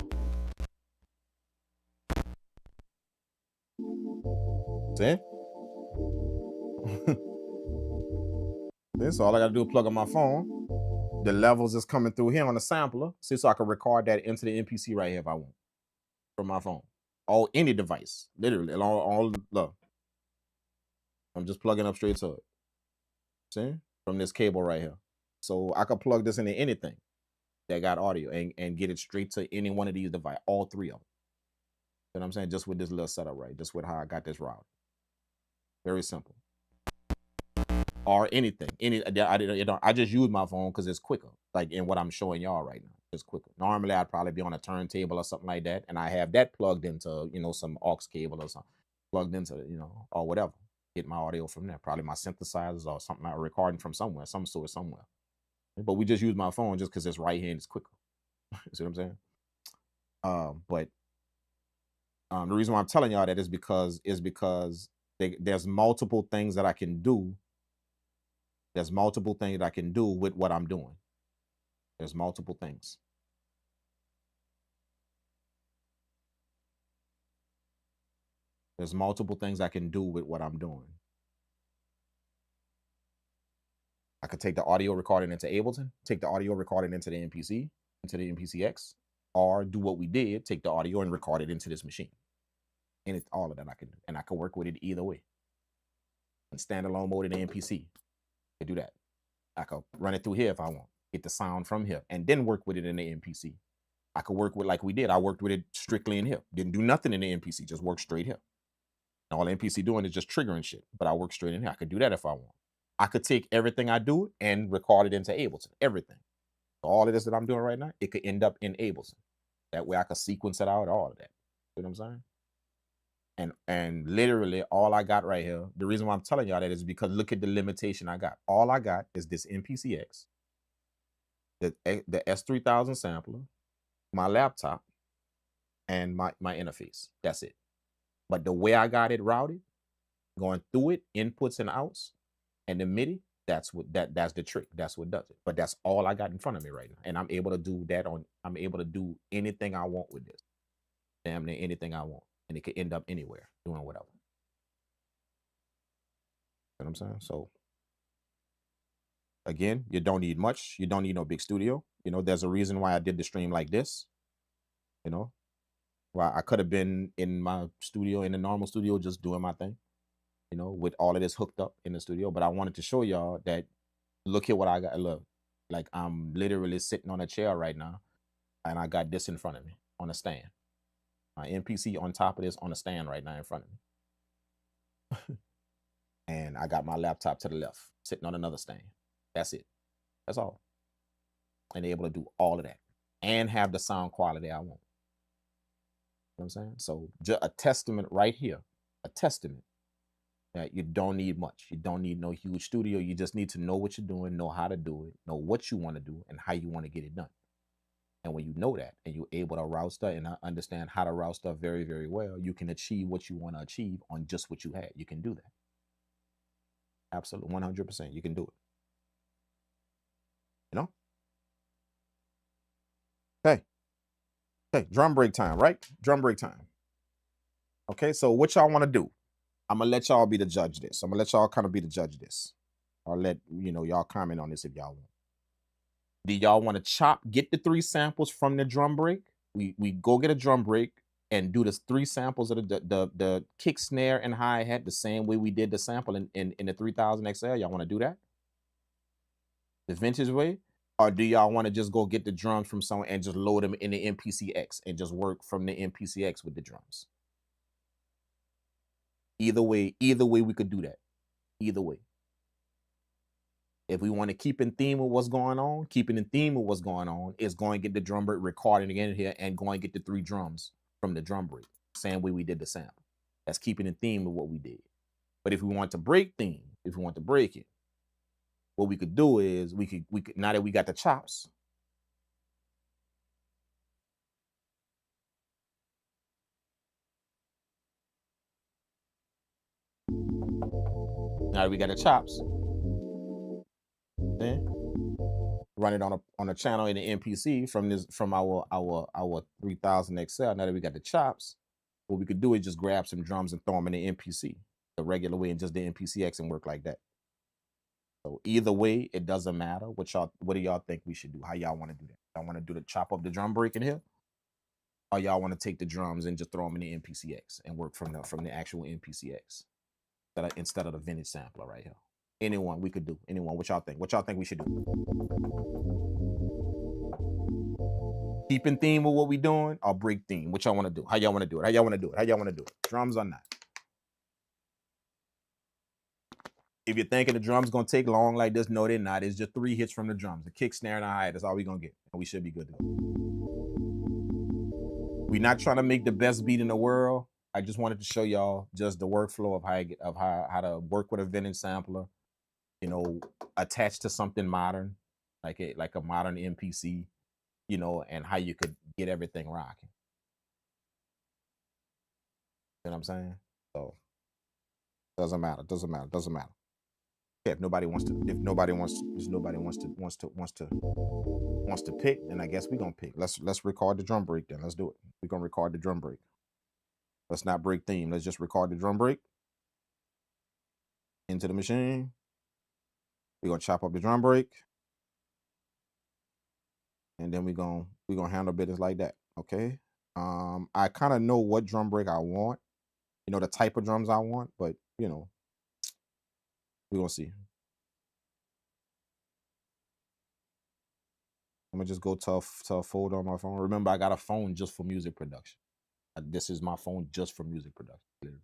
See? See, so all I gotta do is plug in my phone. The levels is coming through here on the sampler. See, so I can record that into the MPC right here if I want. From my phone. Any device. Literally. All look. I'm just plugging up straight to it. See? From this cable right here. So I could plug this into anything that got audio and get it straight to any one of these devices. All three of them. You know what I'm saying? Just with this little setup, right? Just with how I got this route. Very simple. Or anything. I just use my phone because it's quicker. Like in what I'm showing y'all right now. It's quicker. Normally I'd probably be on a turntable or something like that. And I have that plugged into, you know, some aux cable or something. Plugged into, you know, or whatever. Get my audio from there. Probably my synthesizers or something I'm recording from somewhere, some source somewhere. But we just use my phone just because it's right here and it's quicker. See what I'm saying? But the reason why I'm telling y'all that is because there's multiple things that I can do. There's multiple things that I can do with what I'm doing. There's multiple things. There's multiple things I can do with what I'm doing. I could take the audio recording into Ableton, take the audio recording into the MPC X, or do what we did, take the audio and record it into this machine. And it's all of that I can do. And I can work with it either way. In standalone mode in the MPC, I do that. I could run it through here if I want, get the sound from here, and then work with it in the MPC. I could work with like we did. I worked with it strictly in here. Didn't do nothing in the MPC, just work straight here. And all the MPC doing is just triggering shit, but I work straight in here. I could do that if I want. I could take everything I do and record it into Ableton, everything. So all of this that I'm doing right now, it could end up in Ableton. That way I could sequence it out, all of that. You know what I'm saying? And literally all I got right here, the reason why I'm telling y'all that is because look at the limitation I got. All I got is this MPC X, the S3000 sampler, my laptop, and my interface. That's it. But the way I got it routed, going through it, inputs and outs, and the MIDI, that's the trick. That's what does it. But that's all I got in front of me right now. And I'm able to do that I'm able to do anything I want with this. Damn near anything I want. And it could end up anywhere, doing whatever. You know what I'm saying? So again, you don't need much. You don't need no big studio. You know, there's a reason why I did the stream like this. You know, why I could have been in my studio, in the normal studio, just doing my thing, you know, with all of this hooked up in the studio. But I wanted to show y'all that look at what I got. Look, like I'm literally sitting on a chair right now, and I got this in front of me on a stand. My MPC on top of this on a stand right now in front of me. And I got my laptop to the left, sitting on another stand. That's it. That's all. And able to do all of that and have the sound quality I want. You know what I'm saying? So just a testament right here, a testament that you don't need much. You don't need no huge studio. You just need to know what you're doing, know how to do it, know what you want to do, and how you want to get it done. And when you know that and you're able to route stuff and understand how to route stuff very, very well, you can achieve what you want to achieve on just what you had. You can do that. Absolutely, 100%. You can do it. You know? Okay, drum break time, right? Drum break time. Okay, so what y'all want to do? I'm going to let y'all be the judge of this. I'm going to let y'all kind of be the judge of this. Or let, you know, y'all comment on this if y'all want. Do y'all want to get the 3 samples from the drum break? We go get a drum break and do the 3 samples of the kick, snare, and hi-hat the same way we did the sample in the 3000xl. Y'all want to do that? The vintage way? Or do y'all want to just go get the drums from someone and just load them in the MPC X and just work from the MPC X with the drums? Either way we could do that. Either way. If we want to keep in theme with what's going on, is going to get the drum break recording again here and going to get the 3 drums from the drum break. Same way we did the sample. That's keeping in theme with what we did. But if we want to break theme, if we want to break it, what we could do is we could now that we got the chops. Now that we got the chops, then run it on a channel in the MPC from our 3000xl. Now that we got the chops, what we could do is just grab some drums and throw them in the MPC the regular way and just the MPC X and work like that. So either way, it doesn't matter. What do y'all think we should do? How y'all want to do that? Y'all want to do the chop up the drum break in here? Or y'all want to take the drums and just throw them in the MPC X and work from the actual MPC X instead of the vintage sampler right here? Anyone we could do. Anyone. What y'all think? What y'all think we should do? Keep in theme with what we doing or break theme? What y'all want to do? How y'all want to do it? How y'all want to do it? How y'all want to do it? Drums or not? If you're thinking the drums gonna take long like this, no, they're not. It's just 3 hits from the drums. The kick, snare, and the hi-hat. That's all we're gonna get. And we should be good to go. We're not trying to make the best beat in the world. I just wanted to show y'all just the workflow of how to work with a vintage sampler, you know, attached to something modern, like a modern MPC, you know, and how you could get everything rocking. You know what I'm saying? So doesn't matter. If nobody wants to pick, then I guess we're gonna pick. Let's record the drum break then. Let's do it. We're gonna record the drum break. Let's not break theme. Let's just record the drum break into the machine. We're gonna chop up the drum break. And then we're gonna handle business like that. Okay. I kind of know what drum break I want, you know, the type of drums I want, but you know, we're gonna see. I'm gonna just go to a folder on my phone. Remember, I got a phone just for music production. This is my phone just for music production.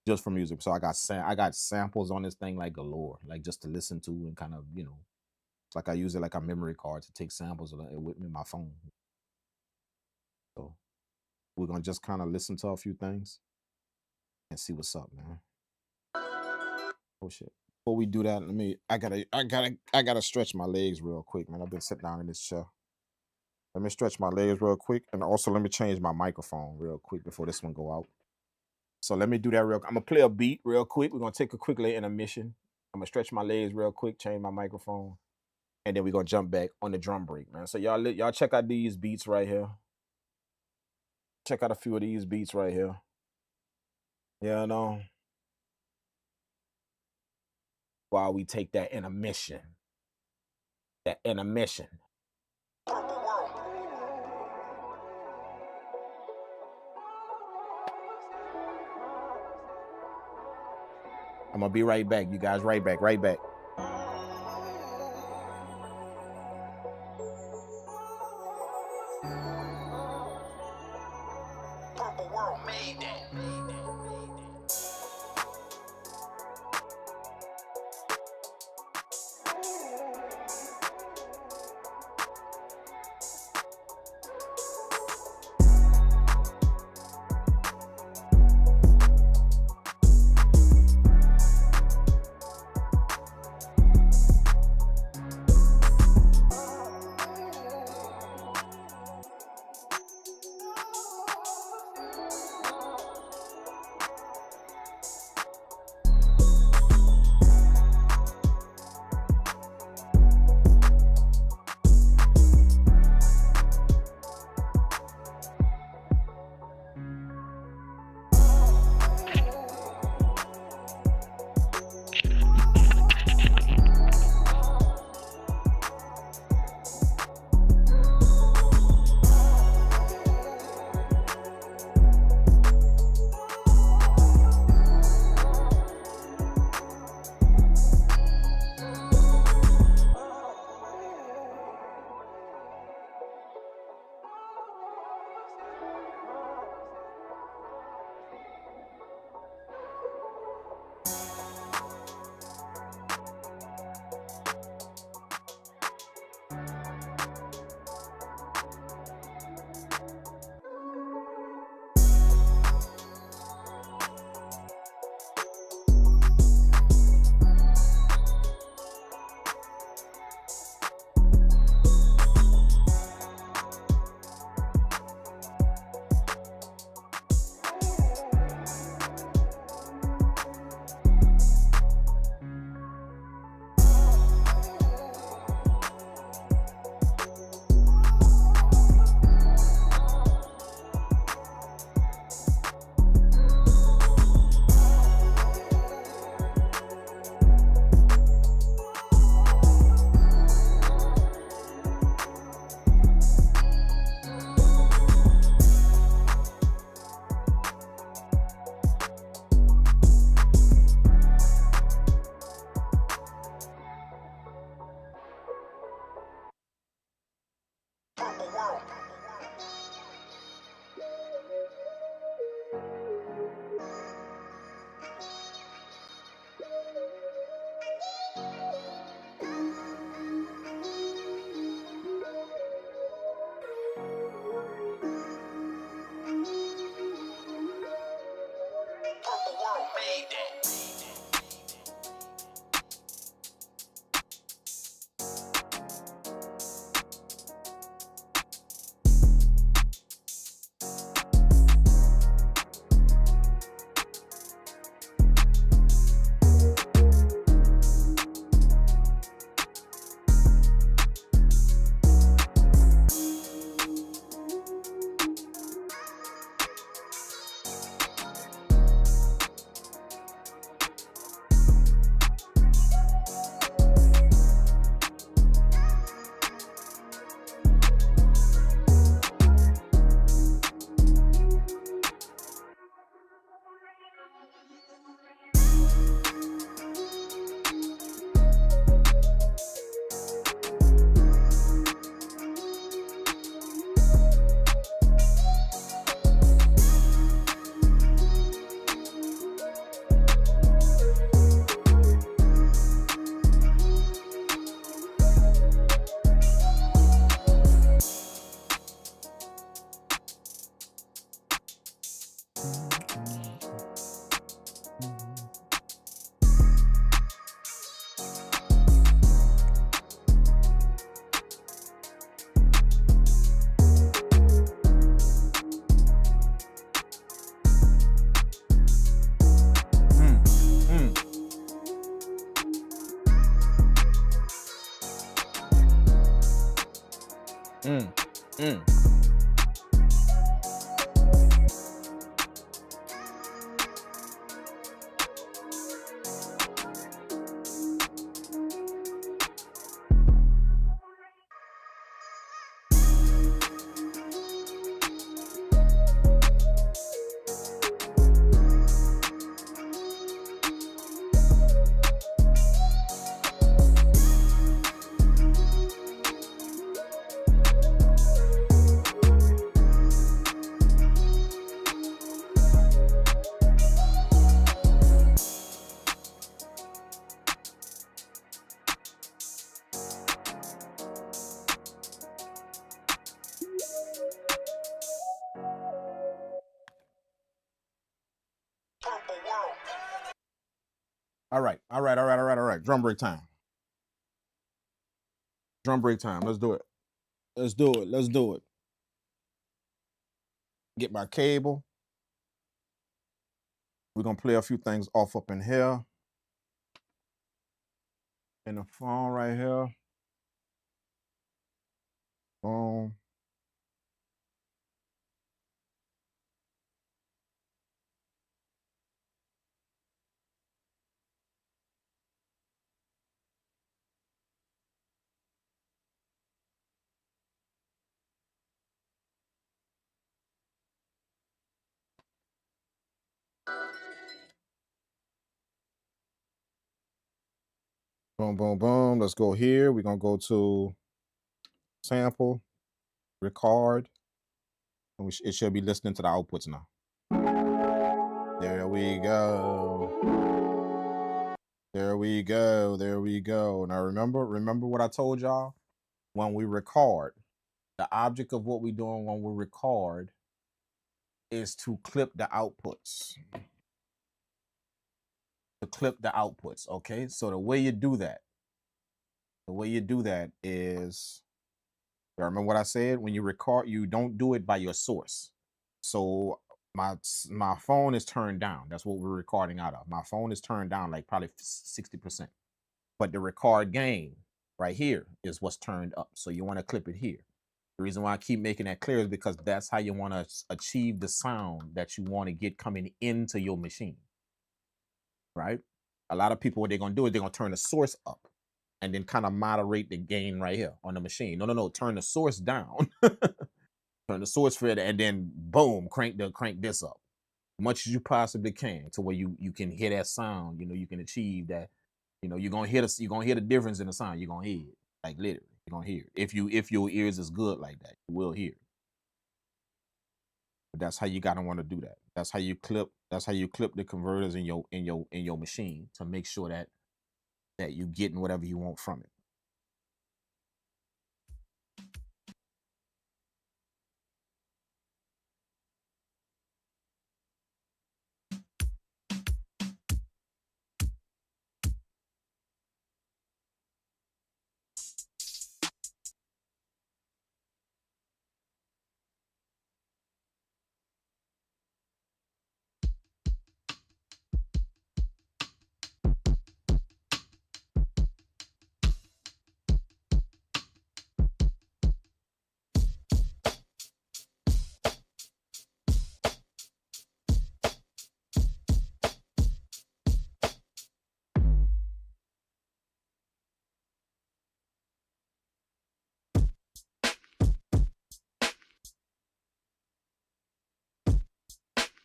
Just for music. So I got samples on this thing like galore, like just to listen to and kind of, you know, it's like I use it like a memory card to take samples of it with me in my phone. So we're gonna just kind of listen to a few things and see what's up, man. Oh shit. Before we do that, I gotta stretch my legs real quick, man. I've been sitting down in this chair. Let me stretch my legs real quick, and also let me change my microphone real quick before this one go out. So let me do that real quick. I'm gonna play a beat real quick. We're gonna take a quick little intermission. I'm gonna stretch my legs real quick, change my microphone, and then we're gonna jump back on the drum break, man. So y'all check out these beats right here. Check out a few of these beats right here. Yeah, no. While we take that intermission. That intermission. I'm gonna be right back, you guys. Right back. Purpleworld made that. Mm. Mm. All right. Drum break time. Drum break time. Let's do it. Let's do it. Let's do it. Get my cable. We're gonna play a few things off up in here. In the phone right here. Boom. Boom, boom, boom. Let's go here. We're gonna go to sample, record, and it should be listening to the outputs now. There we go. There we go. There we go. Now remember what I told y'all? When we record, the object of what we're doing when we record is to clip the outputs. To clip the outputs, okay? So the way you do that is, remember what I said? When you record, you don't do it by your source. So my phone is turned down. That's what we're recording out of. My phone is turned down like probably 60%. But the record gain right here is what's turned up. So you want to clip it here. The reason why I keep making that clear is because that's how you want to achieve the sound that you want to get coming into your machine, right? A lot of people, what they're going to do is they're going to turn the source up and then kind of moderate the gain right here on the machine. No. Turn the source down. Turn the source further and then boom, crank this up as much as you possibly can to where you can hear that sound. You know, you can achieve that. You know, you're gonna hear the difference in the sound. You're gonna hear it, like literally. You're gonna hear it. If your ears is good like that, you will hear it. But that's how you gotta want to do that. That's how you clip. That's how you clip the converters in your machine to make sure that you're getting whatever you want from it.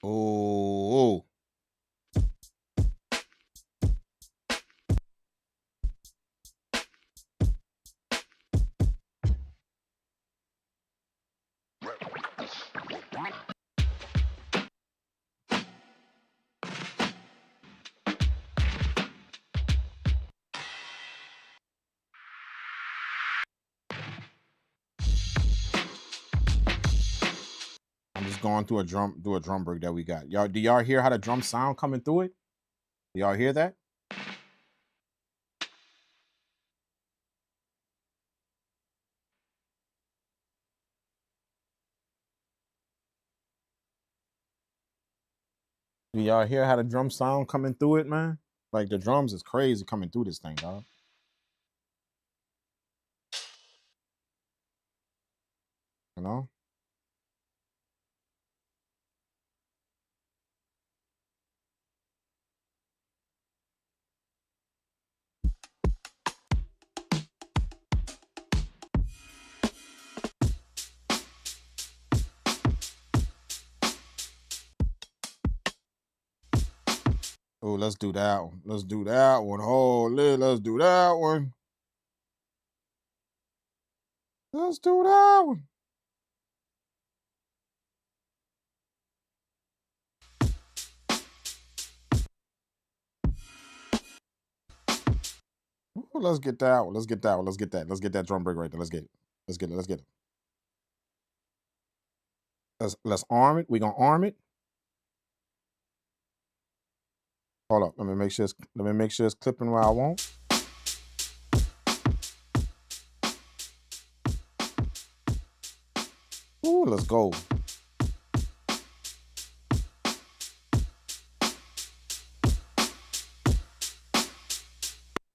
Oh. I'm just going through a drum break that we got. Y'all, do y'all hear how the drum sound coming through it? Do y'all hear that? Do y'all hear how the drum sound coming through it, man? Like the drums is crazy coming through this thing, dog. you know. Oh, let's do that one. Let's do that one. Holy, let's do that one. Let's do that one. Ooh, let's get that one. Let's get that one. Let's get that. Let's get that drum break right there. Let's get it. Let's get it. Let's get it. Let's arm it. We're gonna arm it. Hold up. Let me make sure it's clipping where I want. Ooh, let's go.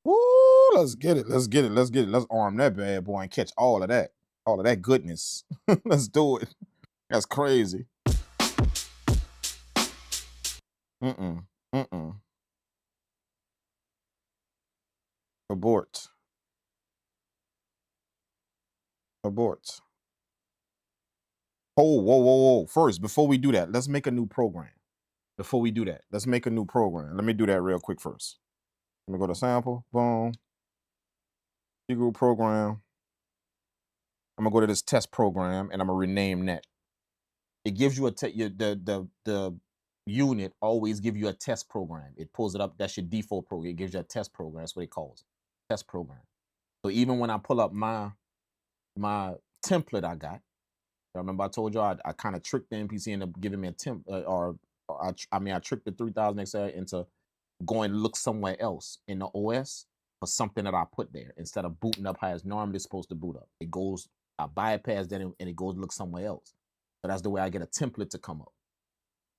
Ooh, let's get it. Let's get it. Let's get it. Let's arm that bad boy and catch all of that. All of that goodness. Let's do it. That's crazy. Mm-mm. Mm-mm. Abort. Abort. Oh, whoa, whoa, whoa. First, before we do that, let's make a new program. Before we do that, let's make a new program. Let me do that real quick first. Let me go to sample. Boom. Group program. I'm gonna go to this test program and I'm gonna rename that. It gives you the unit always give you a test program. It pulls it up. That's your default program. It gives you a test program. That's what it calls it. Test program. So even when I pull up my template I got, I remember I told you I kind of tricked the MPC into giving me a temp, I tricked the 3000xl into going to look somewhere else in the OS for something that I put there instead of booting up how it's normally supposed to boot up. It goes, I bypass that and it goes to look somewhere else. So that's the way I get a template to come up.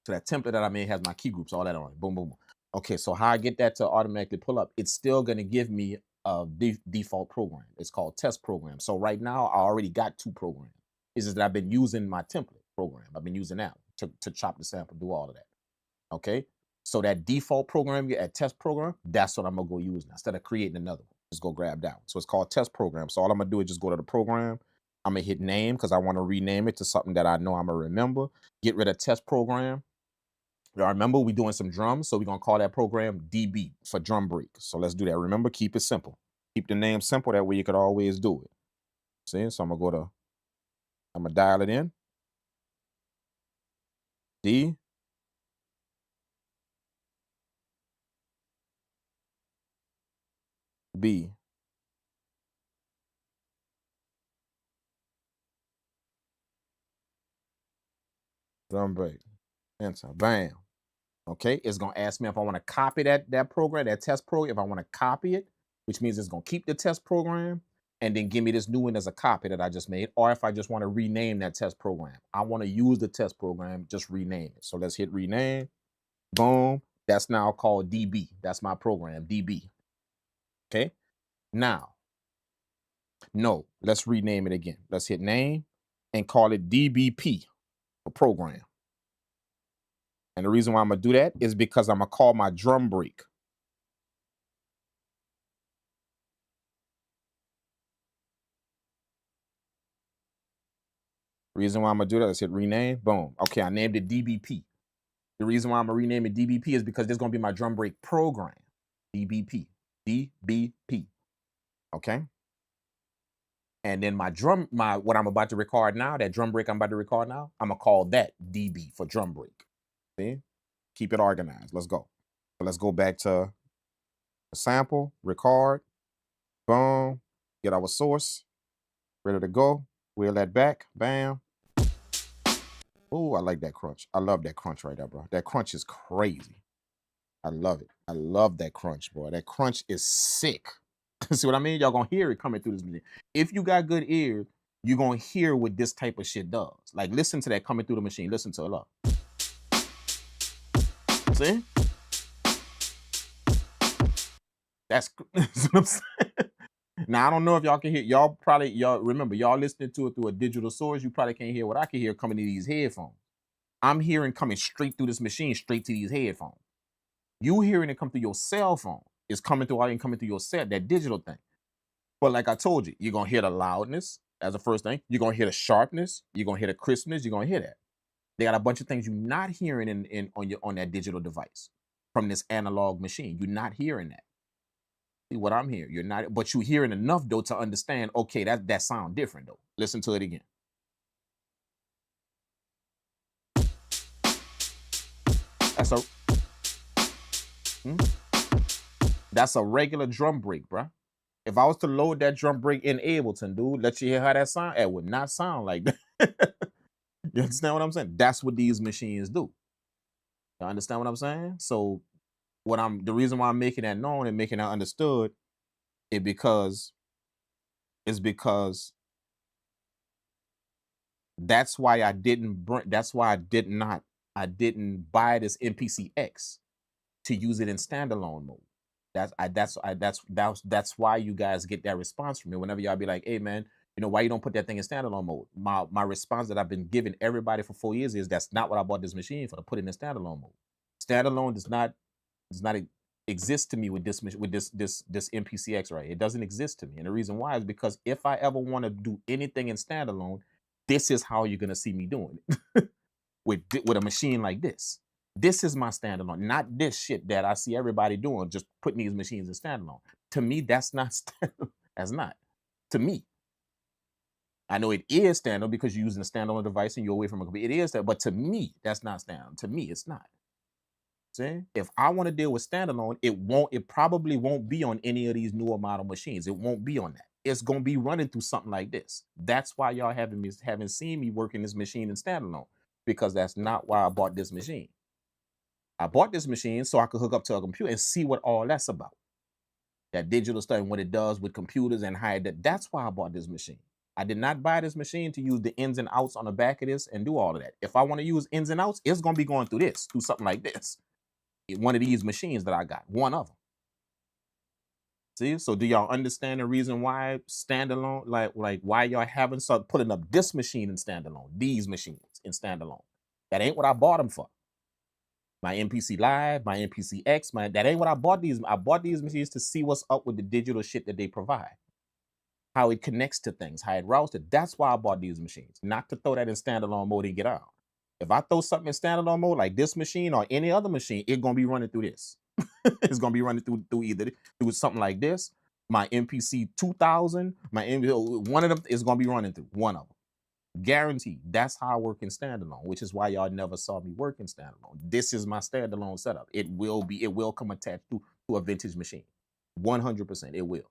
So that template that I made has my key groups, all that on it. Boom, boom, boom. Okay, so how I get that to automatically pull up, it's still going to give me a default program. It's called test program. So right now, I already got 2 programs. It's just that I've been using my template program. I've been using that to chop the sample, do all of that. Okay, so that default program, that test program, that's what I'm going to go use now. Instead of creating another one, just go grab that one. So it's called test program. So all I'm going to do is just go to the program. I'm going to hit name because I want to rename it to something that I know I'm going to remember. Get rid of test program. Now, remember, we're doing some drums, so we're going to call that program DB for drum break. So let's do that. Remember, keep it simple. Keep the name simple. That way you could always do it. See? So I'm going to dial it in. D. B. Drum break. Enter. Bam. Okay, it's gonna ask me if I want to copy that program, that test program, if I want to copy it, which means it's gonna keep the test program and then give me this new one as a copy that I just made, or if I just want to rename that test program. I want to use the test program, just rename it. So let's hit rename. Boom. That's now called DB. That's my program, DB. Okay. Now, no, let's rename it again. Let's hit name and call it DBP for program. And the reason why I'm gonna do that is because I'm gonna call my drum break. Reason why I'm gonna do that, let's hit rename. Boom. Okay, I named it DBP. The reason why I'm gonna rename it DBP is because this is gonna be my drum break program. DBP. DBP. Okay. And then what I'm about to record now, that drum break I'm about to record now, I'm gonna call that DB for drum break. See? Keep it organized. Let's go. So let's go back to the sample, record, boom, get our source, ready to go. Wheel that back, bam. Oh, I like that crunch. I love that crunch right there, bro. That crunch is crazy. I love it. I love that crunch, boy. That crunch is sick. See what I mean? Y'all gonna hear it coming through this machine. If you got good ears, you're gonna hear what this type of shit does. Like, listen to that coming through the machine. Listen to it. Look. See? That's what I'm saying. Now I don't know if y'all can hear. Y'all remember y'all listening to it through a digital source. You probably can't hear what I can hear coming to these headphones. I'm hearing coming straight through this machine, straight to these headphones. You hearing it come through your cell phone. It's coming through, all coming through your cell, that digital thing. But like I told you, you're gonna hear the loudness as the first thing. You're gonna hear the sharpness. You're gonna hear the crispness. You're gonna hear that. They got a bunch of things you're not hearing on that digital device from this analog machine. You're not hearing that. See what I'm hearing? You're not, but you're hearing enough though to understand. Okay, that sound different though. Listen to it again. That's a regular drum break, bruh. If I was to load that drum break in Ableton, dude, let you hear how that sound, it would not sound like that. You understand what I'm saying? That's what these machines do. You understand what I'm saying? So the reason why I'm making that known and making that understood is because that's why I didn't buy this MPC X to use it in standalone mode. That's why you guys get that response from me whenever y'all be like, hey man, you know, why you don't put that thing in standalone mode? My response that I've been giving everybody for 4 years is that's not what I bought this machine for, to put it in standalone mode. Standalone does not exist to me with this MPC X right. It doesn't exist to me. And the reason why is because if I ever want to do anything in standalone, this is how you're gonna see me doing it. with a machine like this. This is my standalone, not this shit that I see everybody doing, just putting these machines in standalone. To me, that's not standalone. That's not. To me. I know it is standalone because you're using a standalone device and you're away from a computer. It is that, but to me, that's not standalone. To me, it's not. See? If I want to deal with standalone, it probably won't be on any of these newer model machines. It won't be on that. It's gonna be running through something like this. That's why y'all haven't seen me working this machine in standalone, because that's not why I bought this machine. I bought this machine so I could hook up to a computer and see what all that's about. That digital stuff and what it does with computers and how that's why I bought this machine. I did not buy this machine to use the ins and outs on the back of this and do all of that. If I want to use ins and outs, it's gonna be going through something like this. One of these machines that I got, one of them. See, so do y'all understand the reason why standalone, like why y'all haven't started putting up this machine in standalone, these machines in standalone? That ain't what I bought them for. My MPC Live, my MPC X, that ain't what I bought these. I bought these machines to see what's up with the digital shit that they provide, how it connects to things, how it routes it. That's why I bought these machines, not to throw that in standalone mode and get out. If I throw something in standalone mode like this machine or any other machine, it's gonna be running through this. It's gonna be running through something like this. My MPC 2000, one of them is gonna be running through one of them. Guaranteed. That's how I work in standalone, which is why y'all never saw me work in standalone. This is my standalone setup. It will come attached to a vintage machine. 100%, it will.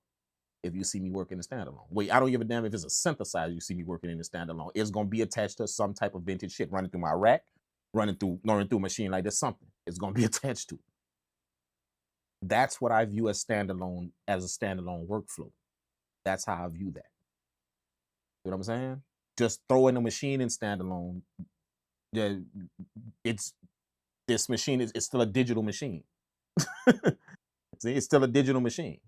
If you see me working in standalone. Wait, I don't give a damn if it's a synthesizer you see me working in the standalone. It's gonna be attached to some type of vintage shit running through my rack, running through a machine like this, something. It's gonna be attached to. That's what I view as a standalone workflow. That's how I view that. You know what I'm saying? Just throwing a machine in standalone, this machine is still a digital machine. See, it's still a digital machine.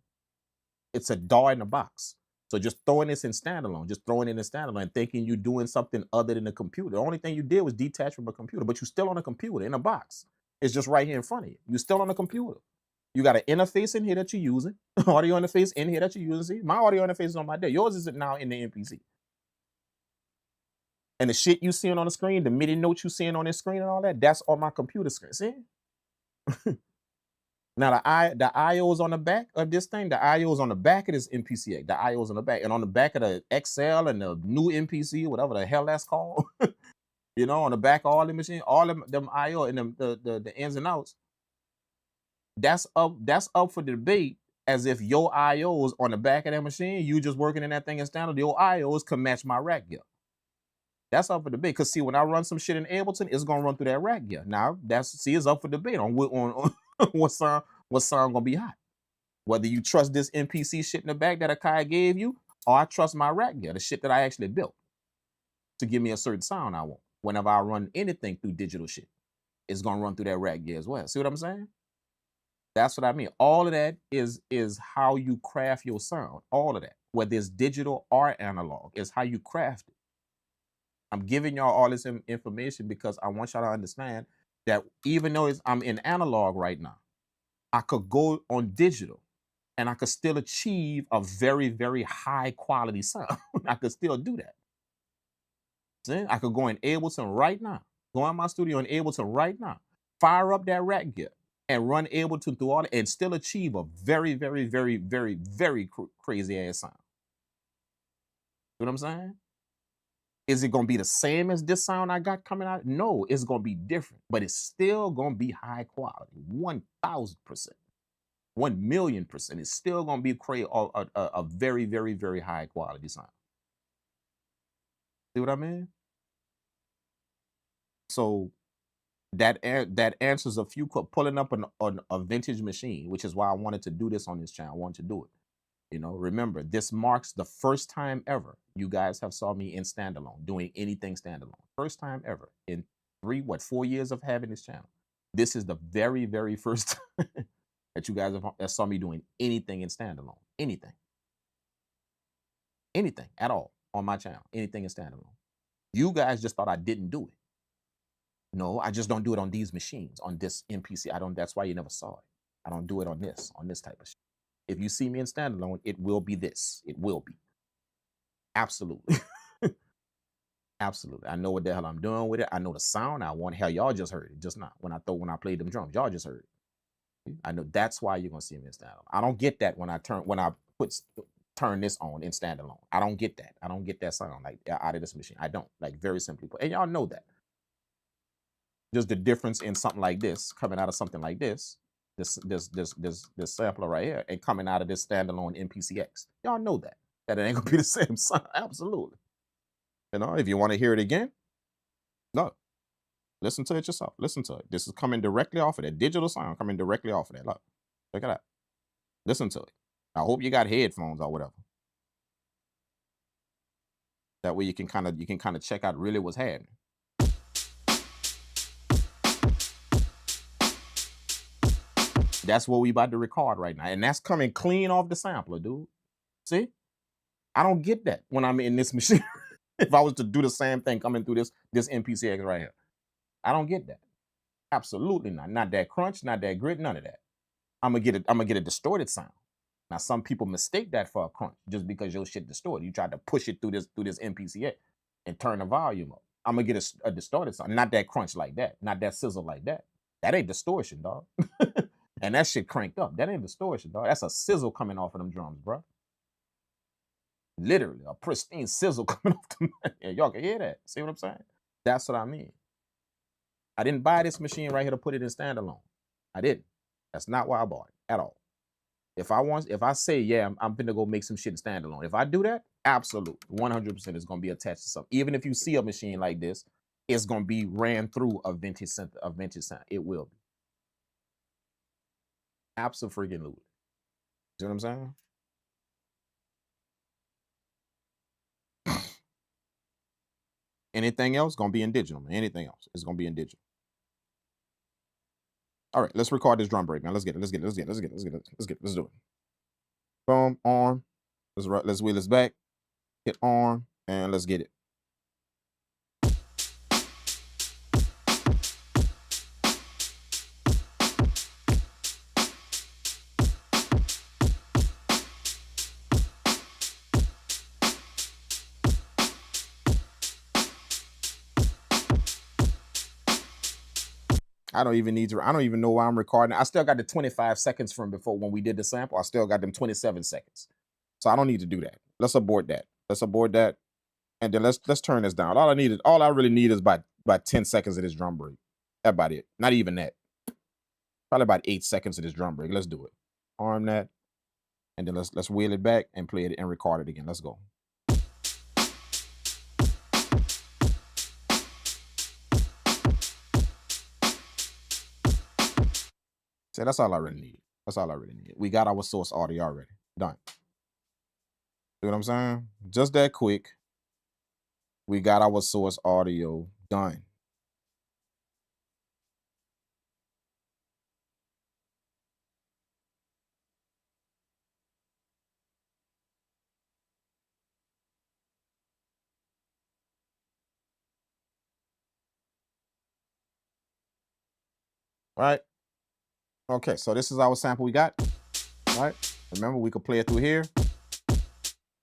It's a DAW in a box. So just throwing this in standalone, and thinking you're doing something other than a computer. The only thing you did was detach from a computer, but you're still on a computer in a box. It's just right here in front of you. You're still on a computer. You got an interface in here that you're using, audio interface in here that you're using. See, my audio interface is on my desk. Yours isn't now in the MPC. And the shit you seeing on the screen, the MIDI notes you seeing on the screen and all that, that's on my computer screen. See? Now the IOs on the back of this thing, the IOs on the back of this MPC X, the IOs on the back, and on the back of the XL and the new MPC, whatever the hell that's called, you know, on the back of all the machine, all them IO and them the ins and outs, that's up for debate. As if your IOs on the back of that machine, you just working in that thing in standard, your IOs can match my rack gear. That's up for debate. Cause see, when I run some shit in Ableton, it's gonna run through that rack gear. Now it's up for debate on what song gonna be hot. Whether you trust this MPC shit in the back that Akai gave you, or I trust my rack gear, the shit that I actually built to give me a certain sound I want. Whenever I run anything through digital shit, it's gonna run through that rack gear as well. See what I'm saying? That's what I mean. All of that is how you craft your sound. All of that, whether it's digital or analog, is how you craft it. I'm giving y'all all this information because I want y'all to understand that even though I'm in analog right now, I could go on digital and I could still achieve a very, very high quality sound. I could still do that. See? I could go in Ableton right now, go in my studio in Ableton right now, fire up that rack gear and run Ableton through all that and still achieve a very, very, very, very, very crazy ass sound. You know what I'm saying? Is it going to be the same as this sound I got coming out? No, it's going to be different, but it's still going to be high quality, 1,000%. 1,000,000%. It's still going to be a very, very, very high quality sound. See what I mean? So that answers a few. Pulling up a vintage machine, which is why I wanted to do this on this channel. I wanted to do it. You know, remember, this marks the first time ever you guys have saw me in standalone, doing anything standalone. First time ever in 4 years of having this channel. This is the very, very first time that you guys have saw me doing anything in standalone. Anything at all on my channel. Anything in standalone. You guys just thought I didn't do it. No, I just don't do it on these machines, on this MPC. That's why you never saw it. I don't do it on this type of shit. If you see me in standalone, it will be this. It will be. Absolutely. Absolutely. I know what the hell I'm doing with it. I know the sound I want. Hell, y'all just heard it just now when I played them drums. Y'all just heard it. I know that's why you're gonna see me in standalone. I don't get that when I turn this on in standalone. I don't get that. I don't get that sound like out of this machine. I don't. Like, very simply put. And y'all know that. Just the difference in something like this coming out of something like this sampler right here and coming out of this standalone MPC X. Y'all know that it ain't gonna be the same sound. Absolutely. You know, if you want to hear it again, no, listen to it yourself. Listen to it. This is coming directly off of that digital sound, coming directly off of that. Look, check it out. Listen to it. I hope you got headphones or whatever. That way you can kind of check out really what's happening. That's what we about to record right now. And that's coming clean off the sampler, dude. See? I don't get that when I'm in this machine. If I was to do the same thing coming through this MPC X right here. I don't get that. Absolutely not. Not that crunch, not that grit, none of that. I'm gonna get a distorted sound. Now, some people mistake that for a crunch just because your shit distorted. You tried to push it through this MPC X and turn the volume up. I'm gonna get a distorted sound. Not that crunch like that. Not that sizzle like that. That ain't distortion, dog. And that shit cranked up. That ain't distortion, dog. That's a sizzle coming off of them drums, bro. Literally, a pristine sizzle coming off them. Yeah, y'all can hear that. See what I'm saying? That's what I mean. I didn't buy this machine right here to put it in standalone. I didn't. That's not why I bought it at all. If I say, yeah, I'm gonna go make some shit in standalone. If I do that, absolutely, 100% is gonna be attached to something. Even if you see a machine like this, it's gonna be ran through a vintage sound. It will be. Absolutely. See what I'm saying? Anything else gonna be in digital, man. Anything else is gonna be in digital. All right, let's record this drum break, man. Let's get it. Let's do it. Boom, arm. Let's wheel this back. Hit arm, and let's get it. I don't even know why I'm recording. I still got the 25 seconds from before when we did the sample. I still got them 27 seconds. So I don't need to do that. Let's abort that. And then let's turn this down. All I really need is about 10 seconds of this drum break. That's about it. Not even that. Probably about 8 seconds of this drum break. Let's do it. Arm that. And then let's wheel it back and play it and record it again. Let's go. See, that's all I really need. That's all I really need. We got our source audio already. Done. See what I'm saying? Just that quick. We got our source audio done. right? Okay, so this is our sample we got, right? Remember, we could play it through here, we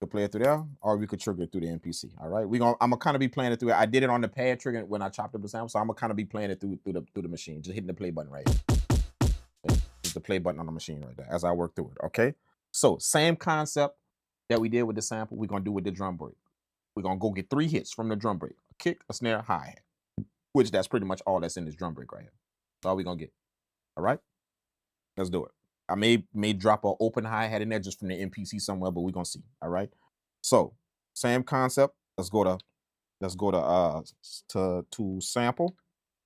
could play it through there, or we could trigger it through the MPC. All right, I'm gonna kind of be playing it through. I did it on the pad trigger when I chopped up the sample, so I'm gonna kind of be playing it through the machine, just hitting the play button right here. Hit the play button on the machine right there as I work through it. Okay, so same concept that we did with the sample, we're gonna do with the drum break. We're gonna go get 3 hits from the drum break: a kick, a snare, hi-hat, which that's pretty much all that's in this drum break right here. That's all we're gonna get. All right, let's do it. I may drop an open hi-hat in there just from the MPC somewhere, but we're gonna see. All right. So same concept. Let's go to sample,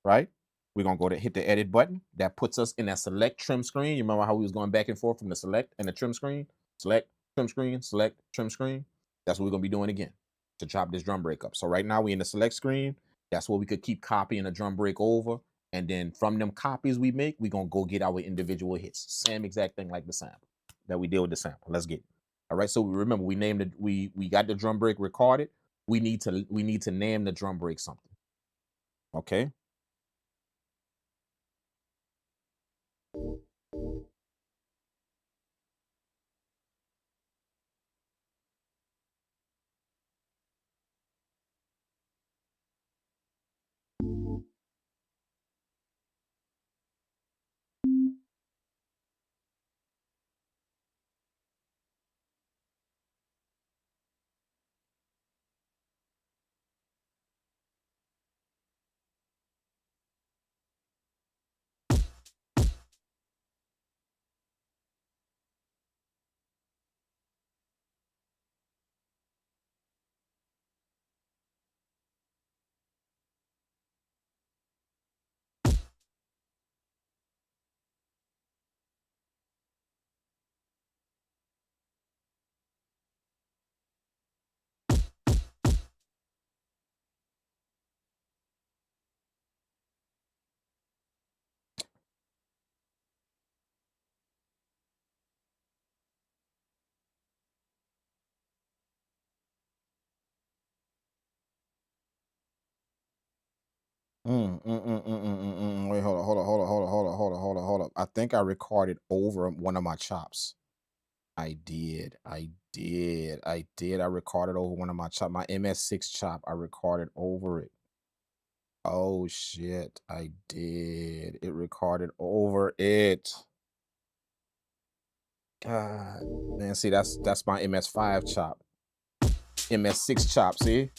right? We're gonna go to hit the edit button. That puts us in that select trim screen. You remember how we was going back and forth from the select and the trim screen? Select, trim screen, select, trim screen. That's what we're gonna be doing again to chop this drum break up. So right now we in the select screen. That's where we could keep copying the drum break over. And then from them copies we make, we're gonna go get our individual hits. Same exact thing like the sample that we did with the sample. Let's get it. All right. So remember, we named it, we got the drum break recorded. We need to name the drum break something. Okay. Wait, hold on. I think I recorded over one of my chops. I did. I recorded over one of my chop. My MS6 chop. I recorded over it. Oh shit! I did. It recorded over it. God, man. See, that's my MS5 chop. MS6 chop. See.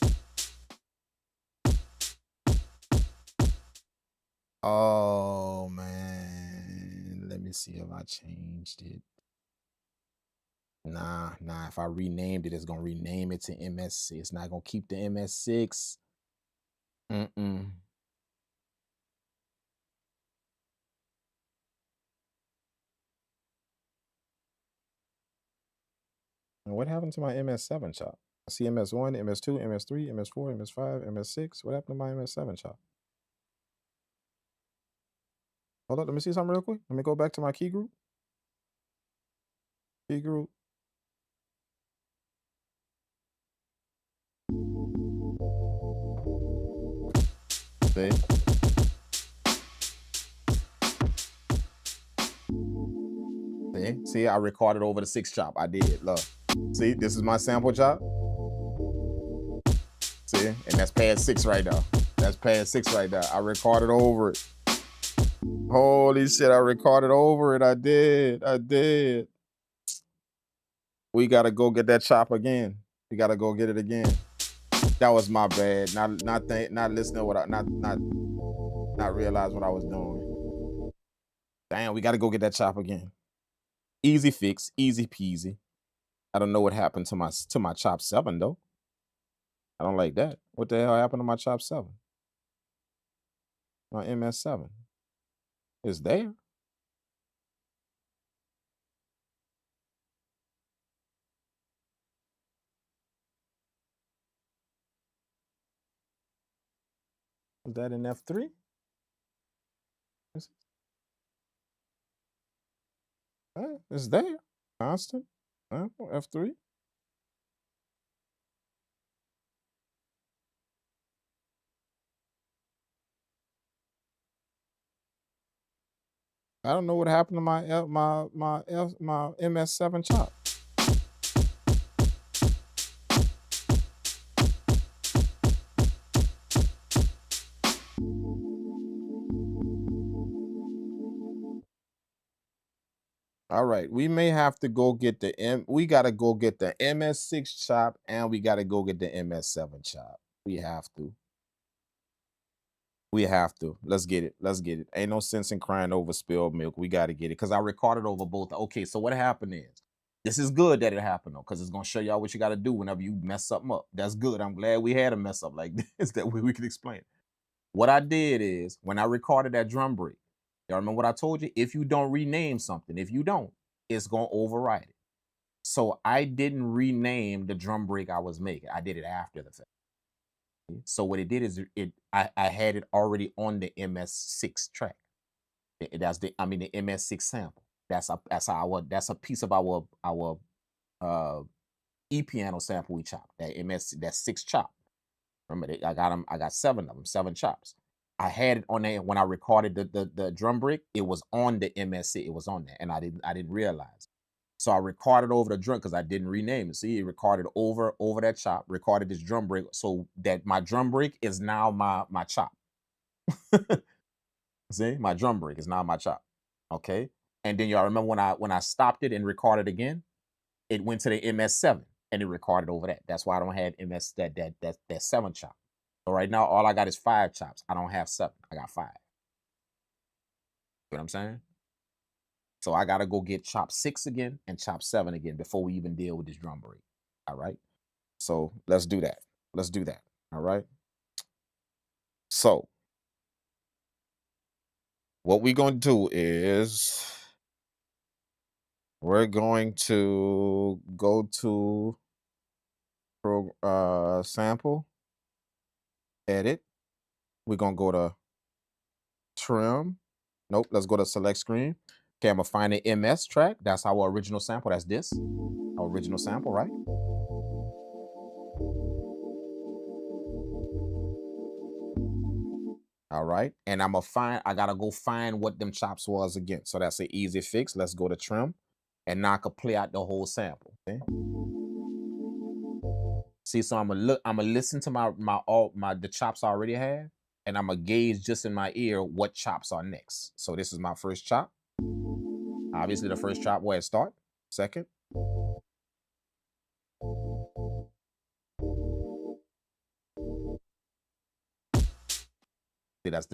Oh man. Let me see if I changed it. Nah. If I renamed it, it's gonna rename it to MS6. It's not gonna keep the MS6. And what happened to my MS7 chop? I see MS1, MS2, MS3, MS4, MS5, MS6. What happened to my MS7 chop? Hold up, let me see something real quick. Let me go back to my key group. Key group. See? See, I recorded over the 6 chop. I did. Look. See, this is my sample chop. See, and that's pad 6 right now. That's pad 6 right there. I recorded over it. Holy shit, I recorded over it. I did. We gotta go get that chop again. We gotta go get it again. That was my bad. Not listening to what I not realize what I was doing. Damn, we gotta go get that chop again. Easy fix, easy peasy. I don't know what happened to my chop 7 though. I don't like that. What the hell happened to my chop 7? My MS7. It's there. Is that in F3? It's there. Constant. F3. I don't know what happened to my my MS7 chop. All right, we may have to go get the we got to go get the MS6 chop, and we got to go get the MS7 chop. We have to. We have to. Let's get it. Let's get it. Ain't no sense in crying over spilled milk. We got to get it because I recorded over both. Okay, so what happened is, this is good that it happened though, because it's gonna show y'all what you got to do whenever you mess something up. That's good. I'm glad we had a mess up like this. That way we can explain it. What I did is when I recorded that drum break, y'all remember what I told you? If you don't rename something, if you don't, it's gonna override it. So I didn't rename the drum break I was making. I did it after the fact. So what it did is I had it already on the MS6 track. That's the the MS6 sample. That's a piece of our piano sample we chopped. That 6 chop. Remember I got 7 of them, 7 chops. I had it on there when I recorded the drum break. It was on the MS6. It was on there, and I didn't realize. So I recorded over the drum because I didn't rename it. See, it recorded over that chop, recorded this drum break so that my drum break is now my chop. See, my drum break is now my chop. Okay. And then y'all remember when I stopped it and recorded again, it went to the MS7 and it recorded over that. That's why I don't have MS that 7 chop. So right now all I got is 5 chops. I don't have 7. I got 5. You know what I'm saying? So I gotta go get chop 6 again and chop 7 again before we even deal with this drum break. All right. So let's do that. Let's do that. All right. So what we're going to do is we're going to go to sample, edit. We're going to go to trim. Nope. Let's go to select screen. Okay. I'm going to find the MS track. That's our original sample. That's this. Our original sample, right? All right. And I gotta go find what them chops was again. So that's an easy fix. Let's go to trim. And now I can play out the whole sample. Okay? See, so I'm gonna listen to the chops I already have, and I'm gonna gauge just in my ear what chops are next. So this is my first chop. Obviously, the first chop where it start. Second. See, that's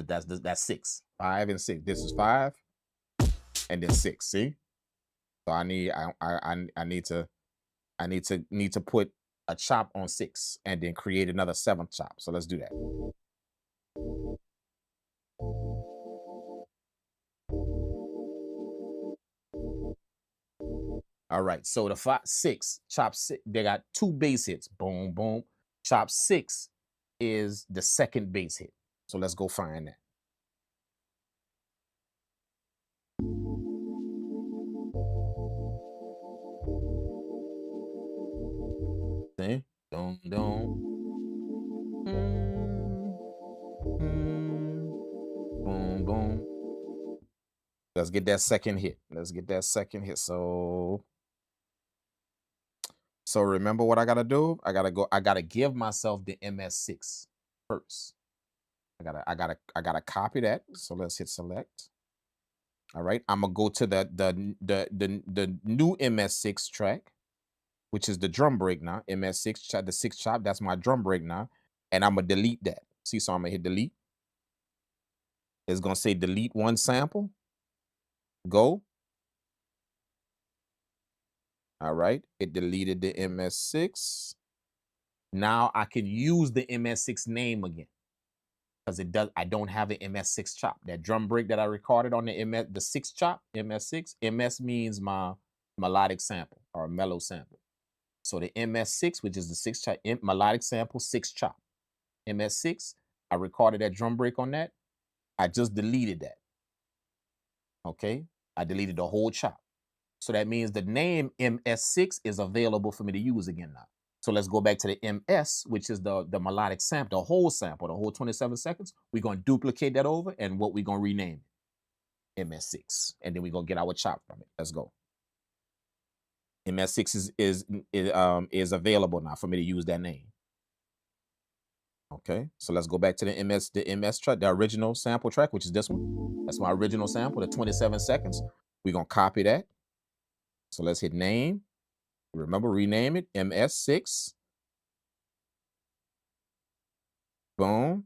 6. 5 and 6. This is 5, and then 6. See? So I need to put a chop on 6 and then create another 7th chop. So let's do that. All right. So the 6 chop 6, they got 2 bass hits. Boom, boom. Chop 6 is the second bass hit. So let's go find that. See? Boom, boom. Boom, boom. Let's get that second hit. Let's get that second hit. So remember what I gotta do? I gotta give myself the MS6 first. I gotta copy that. So let's hit select. All right. I'm gonna go to the new MS6 track, which is the drum break now. MS6 chop, the 6 chop, that's my drum break now. And I'm gonna delete that. See, so I'm gonna hit delete. It's gonna say delete one sample. Go. All right. It deleted the MS6. Now I can use the MS6 name again. Because I don't have an MS6 chop. That drum break that I recorded on the 6 chop, MS6, MS means my melodic sample or mellow sample. So the MS6, which is the 6 chop, melodic sample, 6 chop. MS6, I recorded that drum break on that. I just deleted that. Okay, I deleted the whole chop. So that means the name MS6 is available for me to use again now. So let's go back to the MS, which is the melodic sample, the whole 27 seconds. We're going to duplicate that over, and what we're going to rename MS6, and then we're gonna get our chop from it. Let's go. MS6 is available now for me to use that name. Okay, so let's go back to the MS track, the original sample track, which is this one. That's my original sample, the 27 seconds. We're gonna copy that. So let's hit name. Remember, rename it MS6. Boom.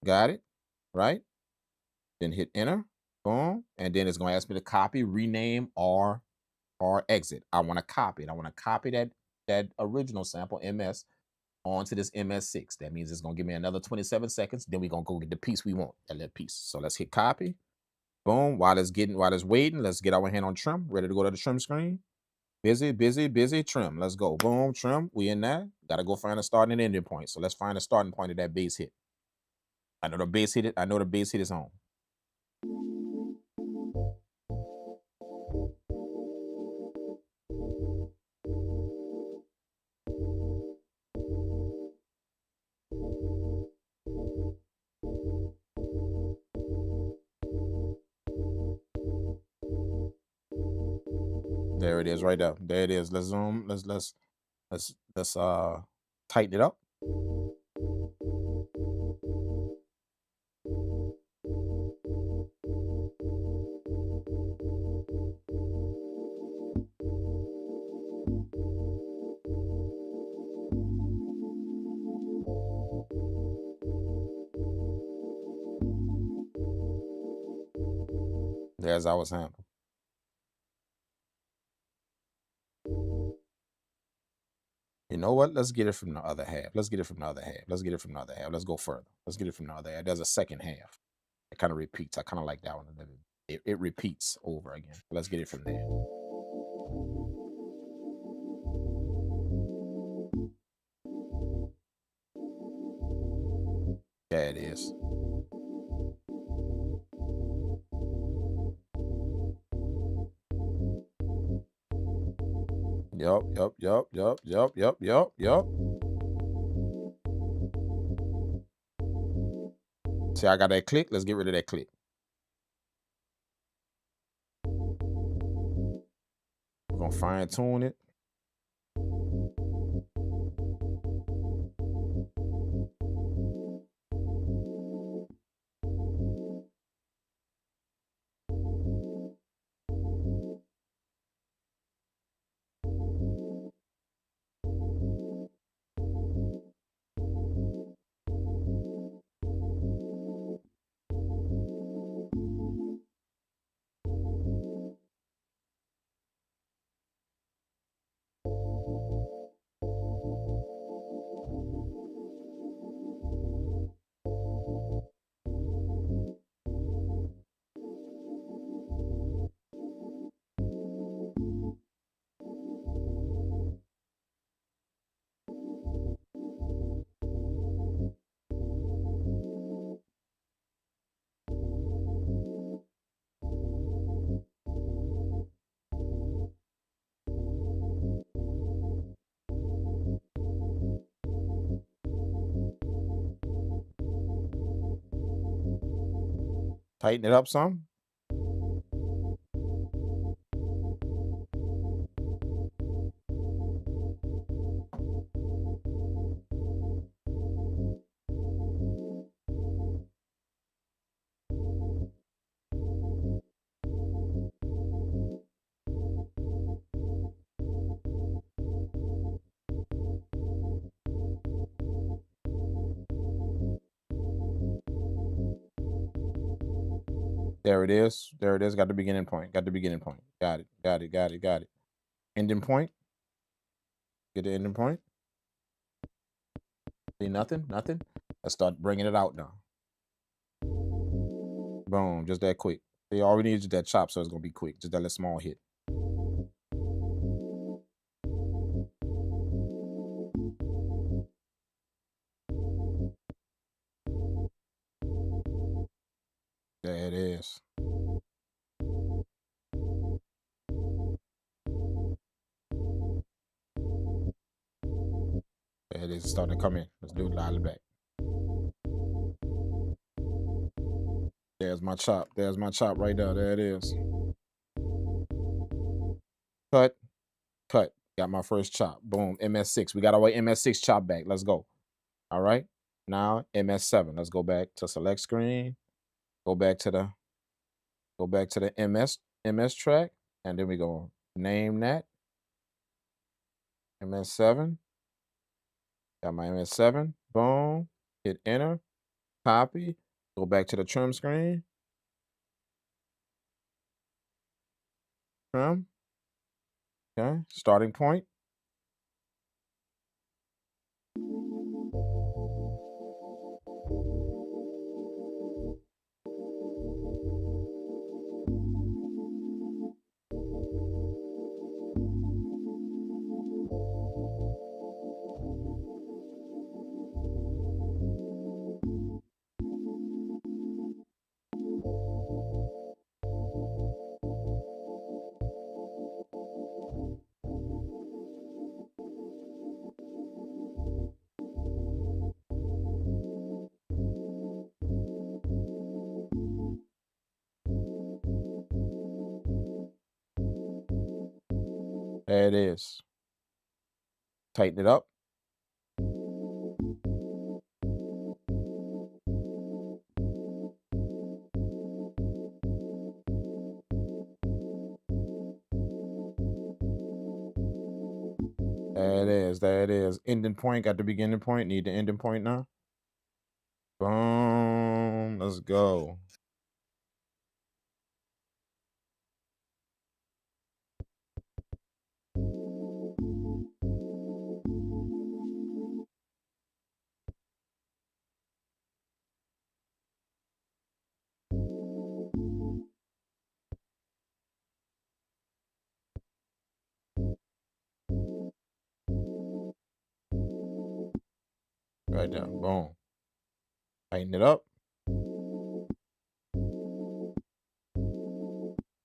Got it. Right? Then hit enter. Boom. And then it's gonna ask me to copy, rename, or exit. I want to copy it. I want to copy that original sample MS onto this MS6. That means it's gonna give me another 27 seconds. Then we're gonna go get the piece we want, that little piece. So let's hit copy. Boom. While it's waiting, let's get our hand on trim. Ready to go to the trim screen. Busy, busy, busy, trim. Let's go. Boom, trim. We in there. Gotta go find a starting and ending point. So let's find a starting point of that bass hit. I know the bass hit. I know the bass hit is on. There it is, right there. There it is. Let's zoom. Let's tighten it up. There's our sample. You know what? Let's get it from the other half. Let's get it from the other half. Let's get it from the other half. Let's go further. Let's get it from the other half. There's a second half. It kind of repeats. I kind of like that one a little bit. It repeats over again. Let's get it from there. There it is. Yup. See, I got that click. Let's get rid of that click. We're gonna fine tune it. Tighten it up some. There it is. There it is. Got the beginning point. Got the beginning point. Got it. Ending point. Get the ending point. See, nothing. Let's start bringing it out now. Boom, just that quick. See, all we need is that chop, so it's gonna be quick. Just that little small hit. There it is. There it is. Starting to come in. Let's do it live back. There's my chop. There's my chop right there. There it is. Cut. Cut. Got my first chop. Boom. MS6. We got our MS6 chop back. Let's go. All right. Now MS7. Let's go back to select screen. Go back to the MS track. And then we go name that. MS7. Got my MS7. Boom. Hit enter. Copy. Go back to the trim screen. Trim. Okay. Starting point. There it is. Tighten it up. There it is. There it is. Ending point. Got the beginning point. Need the ending point now. Boom. Let's go. Right there. Boom. Tighten it up.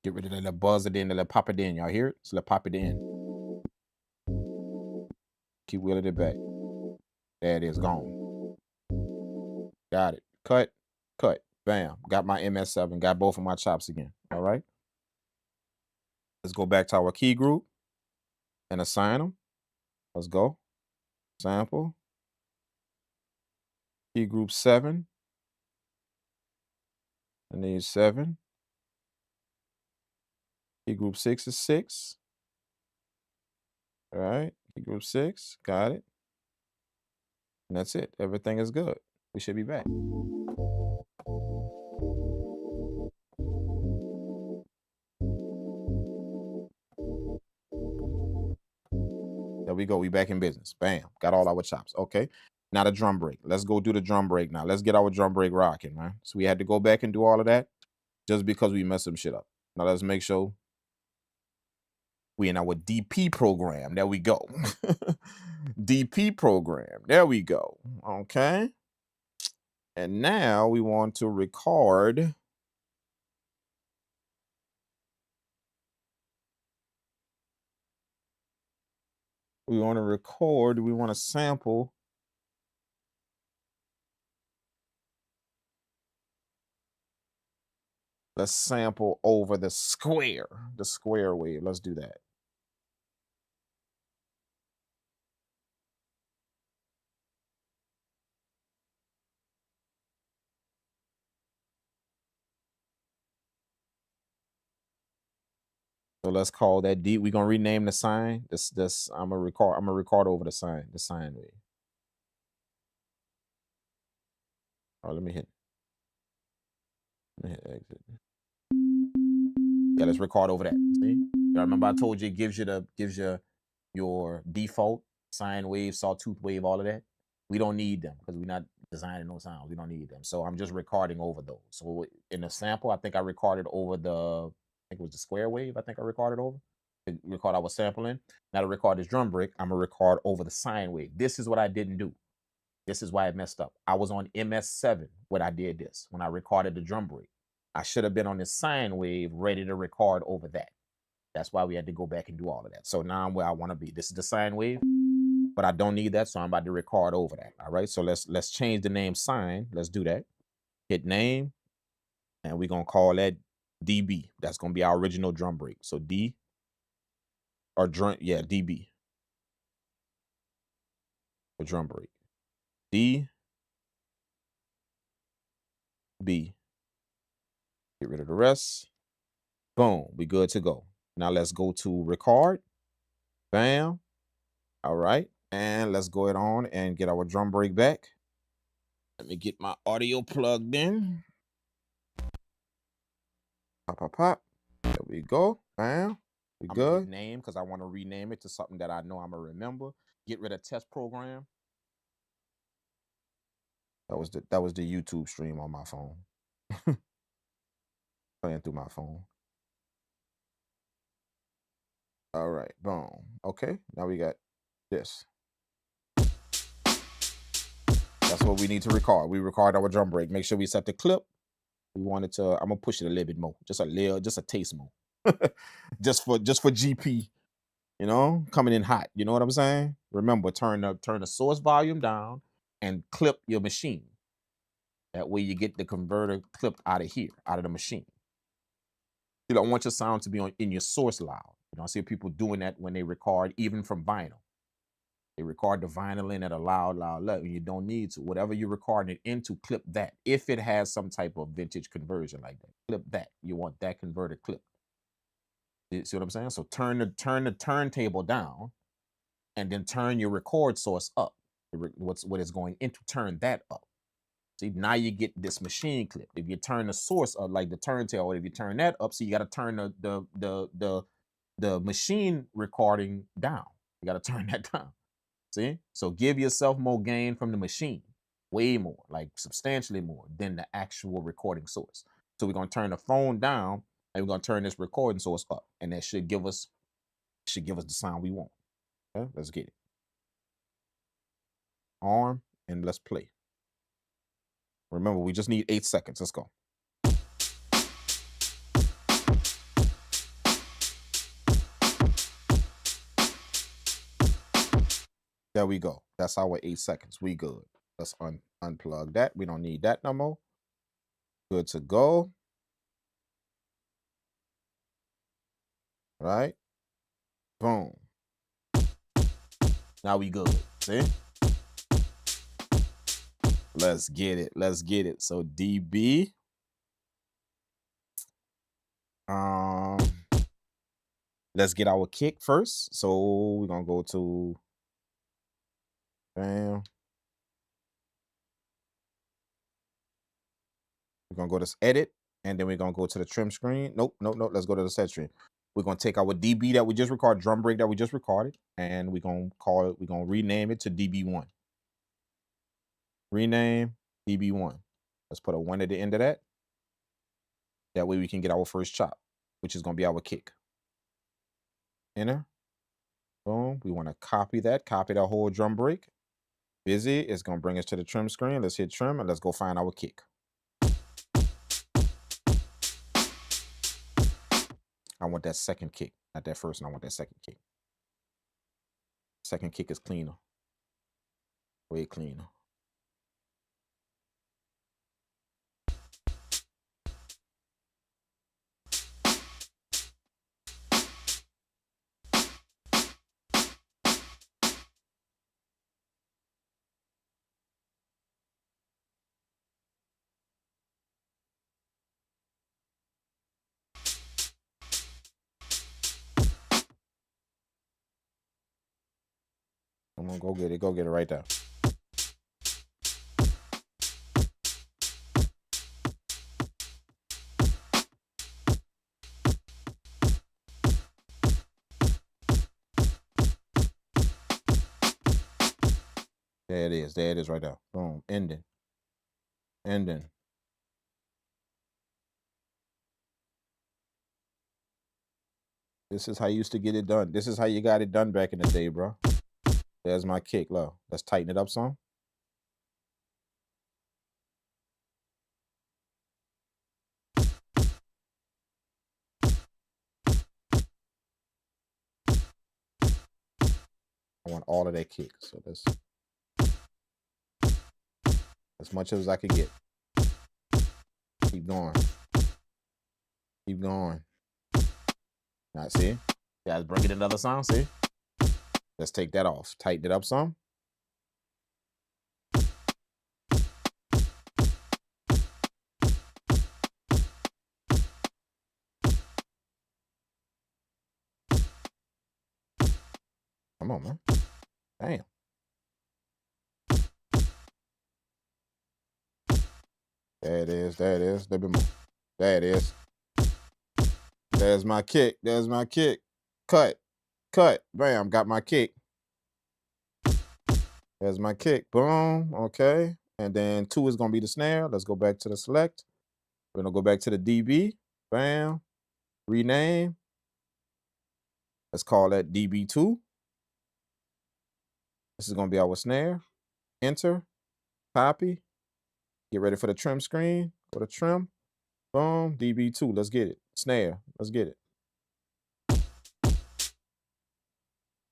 Get rid of that little buzz at the end, that little pop it in. Y'all hear it? So let's pop it in. Keep wheeling it back. There it is. Gone. Got it. Cut. Cut. Bam. Got my MS7. Got both of my chops again. All right. Let's go back to our key group and assign them. Let's go. Sample. Key group 7. I need 7. Key group 6 is 6. All right. Key group 6. Got it. And that's it. Everything is good. We should be back. There we go. We back in business. Bam. Got all our chops. Okay. Now the drum break. Let's go do the drum break now. Let's get our drum break rocking, man. So we had to go back and do all of that just because we messed some shit up. Now let's make sure we in our DP program. There we go. DP program. There we go. Okay. And now we want to record. We want to record. We want to sample. Let's sample over the square wave. Let's do that. So let's call that D. We're gonna rename the sign. This I'm gonna record over the sign wave. Oh, let me hit exit. Yeah, let's record over that. See? I remember I told you it gives you your default sine wave, sawtooth wave, all of that. We don't need them because we're not designing no sounds. We don't need them. So I'm just recording over those. So in the sample, I think I recorded over I think it was the square wave. I think I recorded over. The record I was sampling. Now to record this drum break, I'm gonna record over the sine wave. This is what I didn't do. This is why I messed up. I was on MS7 when I did this, when I recorded the drum break. I should have been on the sine wave ready to record over that. That's why we had to go back and do all of that. So now I'm where I want to be. This is the sine wave, but I don't need that, so I'm about to record over that. All right, so let's change the name sine. Let's do that. Hit name. and we're gonna call that DB. That's gonna be our original drum break. So D or drum, yeah, DB for drum break. D B. Get rid of the rest. Boom, we good to go. Now let's go to record. Bam. All right, and let's go ahead on and get our drum break back. Let me get my audio plugged in. Pop, pop, pop. There we go. Bam. We good. Name, because I want to rename it to something that I know I'm gonna remember. Get rid of test program. That was the YouTube stream on my phone. Playing through my phone. All right, boom. Okay, now we got this. That's what we need to record. We record our drum break. Make sure we set the clip. We wanted to. I'm gonna push it a little bit more, just a taste more, just for GP. You know, coming in hot. You know what I'm saying? Remember, turn the source volume down and clip your machine. That way, you get the converter clipped out of here, out of the machine. You don't want your sound to be in your source loud. You know, I see people doing that when they record, even from vinyl. They record the vinyl in at a loud level. You don't need to. Whatever you're recording it into, clip that. If it has some type of vintage conversion like that, clip that. You want that converter clipped. You see what I'm saying? So turn the turntable down, and then turn your record source up. What is going into, turn that up. See, now you get this machine clip. If you turn the source up, like the turntable, if you turn that up, so you got to turn the machine recording down. You got to turn that down. See? So give yourself more gain from the machine. Way more, like substantially more than the actual recording source. So we're going to turn the phone down, and we're going to turn this recording source up. And that should give us the sound we want. Okay? Let's get it. Arm, and let's play. Remember, we just need 8 seconds. Let's go. There we go. That's our 8 seconds. We good. Let's unplug that. We don't need that no more. Good to go. Right? Boom. Now we good. See? Let's get it. Let's get it. So DB. Let's get our kick first. So we're gonna go to bam. We're gonna go to edit, and then we're gonna go to the trim screen. Nope. Let's go to the set screen. We're gonna take our DB that we just recorded, drum break that we just recorded, and we're gonna rename it to DB1. Rename DB1. Let's put a 1 at the end of that. That way we can get our first chop, which is gonna be our kick. Enter. Boom. We want to copy that whole drum break. Busy. It's gonna bring us to the trim screen. Let's hit trim and let's go find our kick. I want that second kick, not that first one. I want that second kick. Second kick is cleaner. Way cleaner. Come on, go get it. Go get it right there. There it is. There it is right there. Boom. Ending. Ending. This is how you used to get it done. This is how you got it done back in the day, bro. There's my kick, low. Let's tighten it up some. I want all of that kick. So that's as much as I can get. Keep going. Keep going. Now, see? Guys, bring it another sound, see? Let's take that off. Tighten it up some. Come on, man. Damn. There it is. There it is. A little bit more. There it is. There's my kick. There's my kick. Cut. Cut. Bam. Got my kick. There's my kick. Boom. Okay. And then 2 is going to be the snare. Let's go back to the select. We're going to go back to the DB. Bam. Rename. Let's call that DB2. This is going to be our snare. Enter. Copy. Get ready for the trim screen. Go to trim. Boom. DB2. Let's get it. Snare. Let's get it.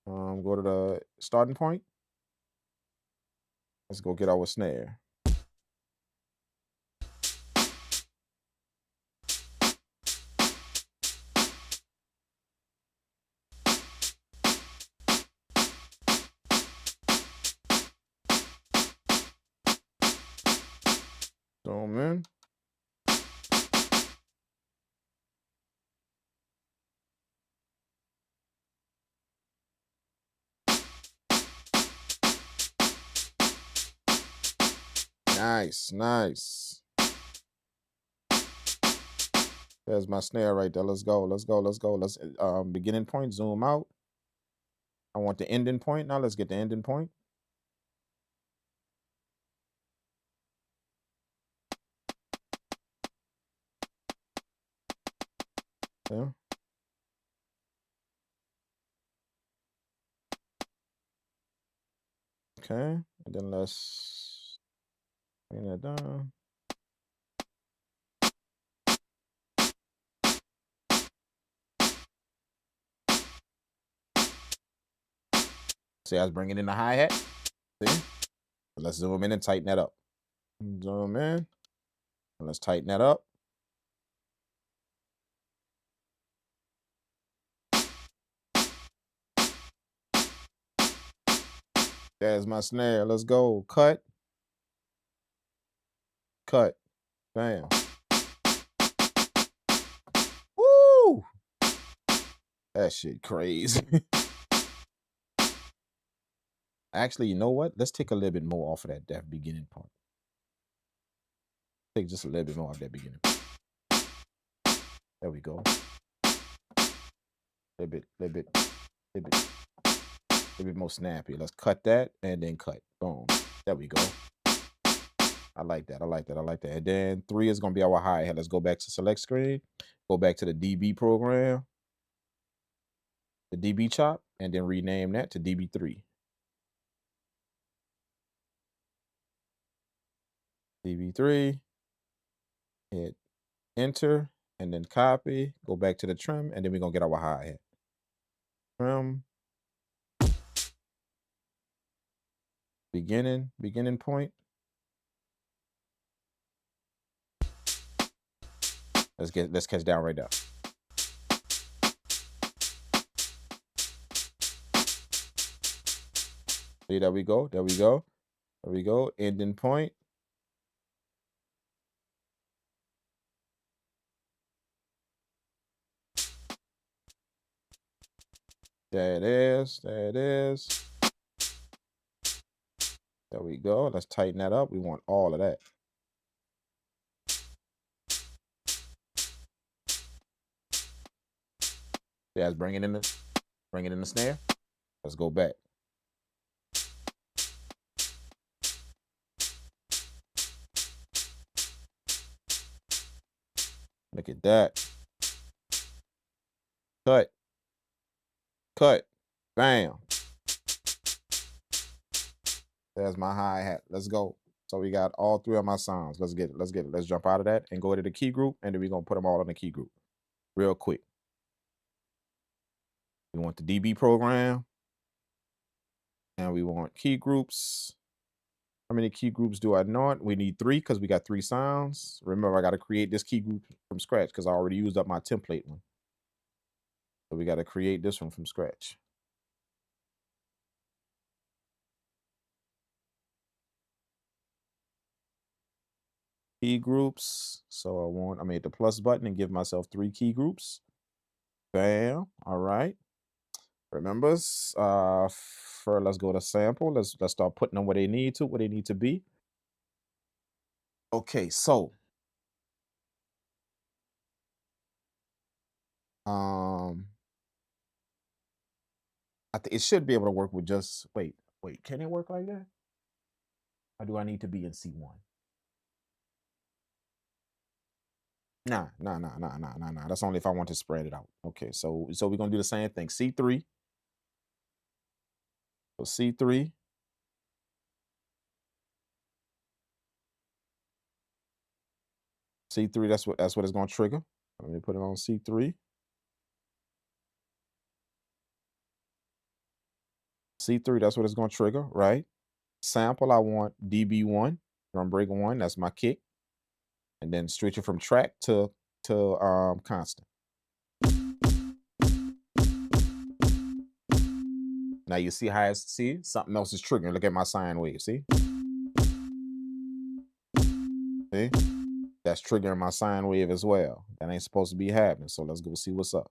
Go to the starting point. Let's go get our snare. Zoom in. Nice, nice. There's my snare right there. Let's go, let's go, let's go. Let's beginning point, zoom out. I want the ending point. Now let's get the ending point. Yeah. Okay, and then let's bring that down. See, I was bringing in the hi-hat. See? Let's zoom in and tighten that up. Zoom in. And let's tighten that up. There's my snare. Let's go. Cut. Cut. Bam. Woo! That shit crazy. Actually, you know what? Let's take a little bit more off of that beginning part. Take just a little bit more off that beginning. There we go. Little bit more snappy. Let's cut that and then cut. Boom. There we go. I like that. I like that. I like that. And then 3 is going to be our hi-hat. Let's go back to select screen. Go back to the DB program. The DB chop. And then rename that to DB3. DB3. Hit enter. And then copy. Go back to the trim. And then we're going to get our hi-hat. Trim. Beginning point. Let's catch down right now. See, there we go. There we go. There we go. Ending point. There it is. There it is. There we go. Let's tighten that up. We want all of that. Yeah, let's bring it in the snare. Let's go back. Look at that. Cut. Cut. Bam. There's my hi-hat. Let's go. So we got all 3 of my sounds. Let's get it. Let's get it. Let's jump out of that and go to the key group. And then we're going to put them all in the key group real quick. We want the DB program. And we want key groups. How many key groups do I know? We need 3 because we got 3 sounds. Remember, I got to create this key group from scratch because I already used up my template one. So we got to create this one from scratch. Key groups. So I made the plus button and give myself 3 key groups. Bam. All right. Remember, let's go to sample. Let's start putting them where they need to be. Okay, so I think it should be able to work with just wait, can it work like that? Or do I need to be in C1? Nah. That's only if I want to spread it out. Okay, so we're gonna do the same thing. C3. So C3. C3, that's what it's gonna trigger. Let me put it on C3. C3, that's what it's gonna trigger, right? Sample, I want dB1, drum break 1, that's my kick. And then switch it from track to constant. Now you see how something else is triggering. Look at my sine wave, see? See? That's triggering my sine wave as well. That ain't supposed to be happening. So let's go see what's up.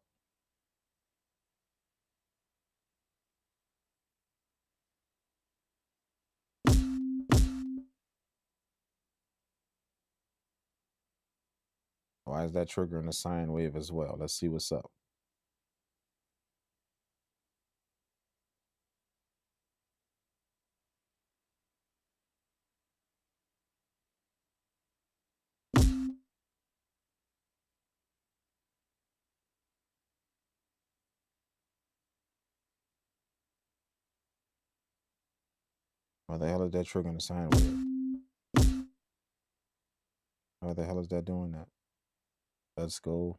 Why is that triggering the sine wave as well? Let's see what's up. Why the hell is that triggering the sine wave? Why the hell is that doing that? Let's go.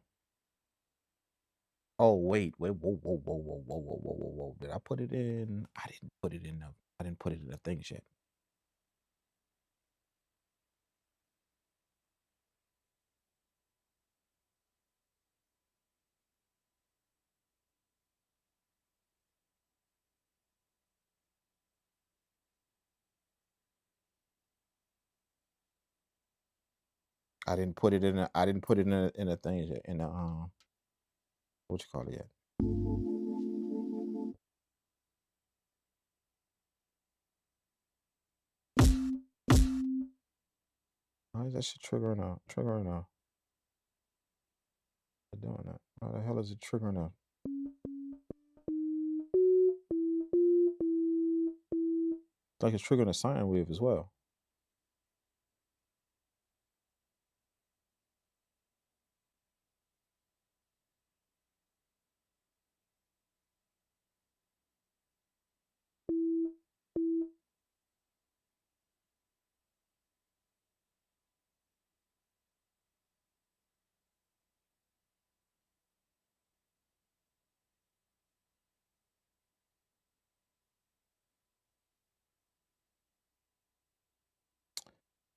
Oh, wait. Whoa. Did I put it in? I didn't put it in the things yet. I didn't put it in the things yet. In the what you call it yet? Why is that shit triggering a doing that? Why the hell is it triggering a? It's like it's triggering a sine wave as well.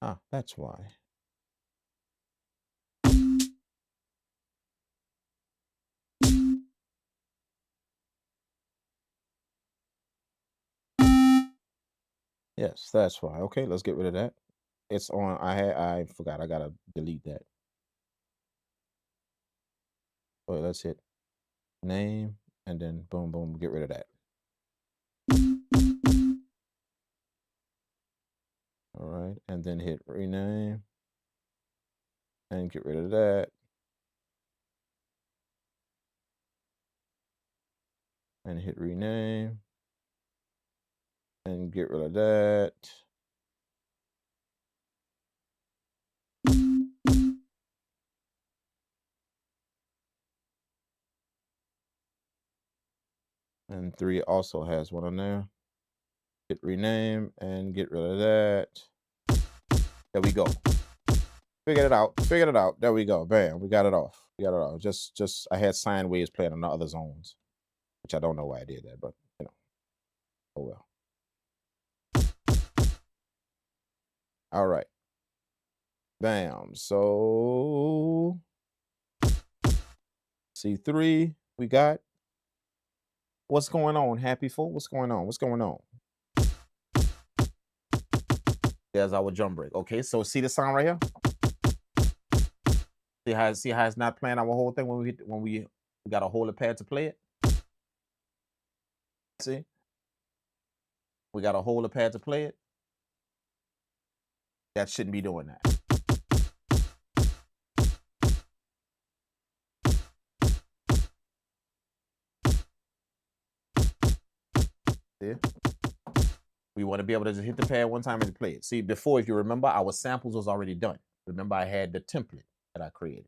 Ah, that's why. Yes, that's why. Okay, let's get rid of that. It's on. I forgot. I gotta delete that. Wait, let's hit name and then boom, get rid of that. All right, and then hit rename and get rid of that. And hit rename and get rid of that. And 3 also has one on there. Hit rename and get rid of that. There we go. Figured it out. There we go. Bam. We got it off. Just I had sine waves playing on the other zones, which I don't know why I did that, but you know, oh well. All right. Bam. So C3 we got. What's going on, Happy Fool? What's going on? What's going on? There's our drum break. Okay, so see the sound right here? See how it's not playing our whole thing when we got to hold the pad to play it? See? We got to hold the pad to play it. That shouldn't be doing that. See? We want to be able to just hit the pad one time and play it. See, before, if you remember, our samples was already done. Remember, I had the template that I created.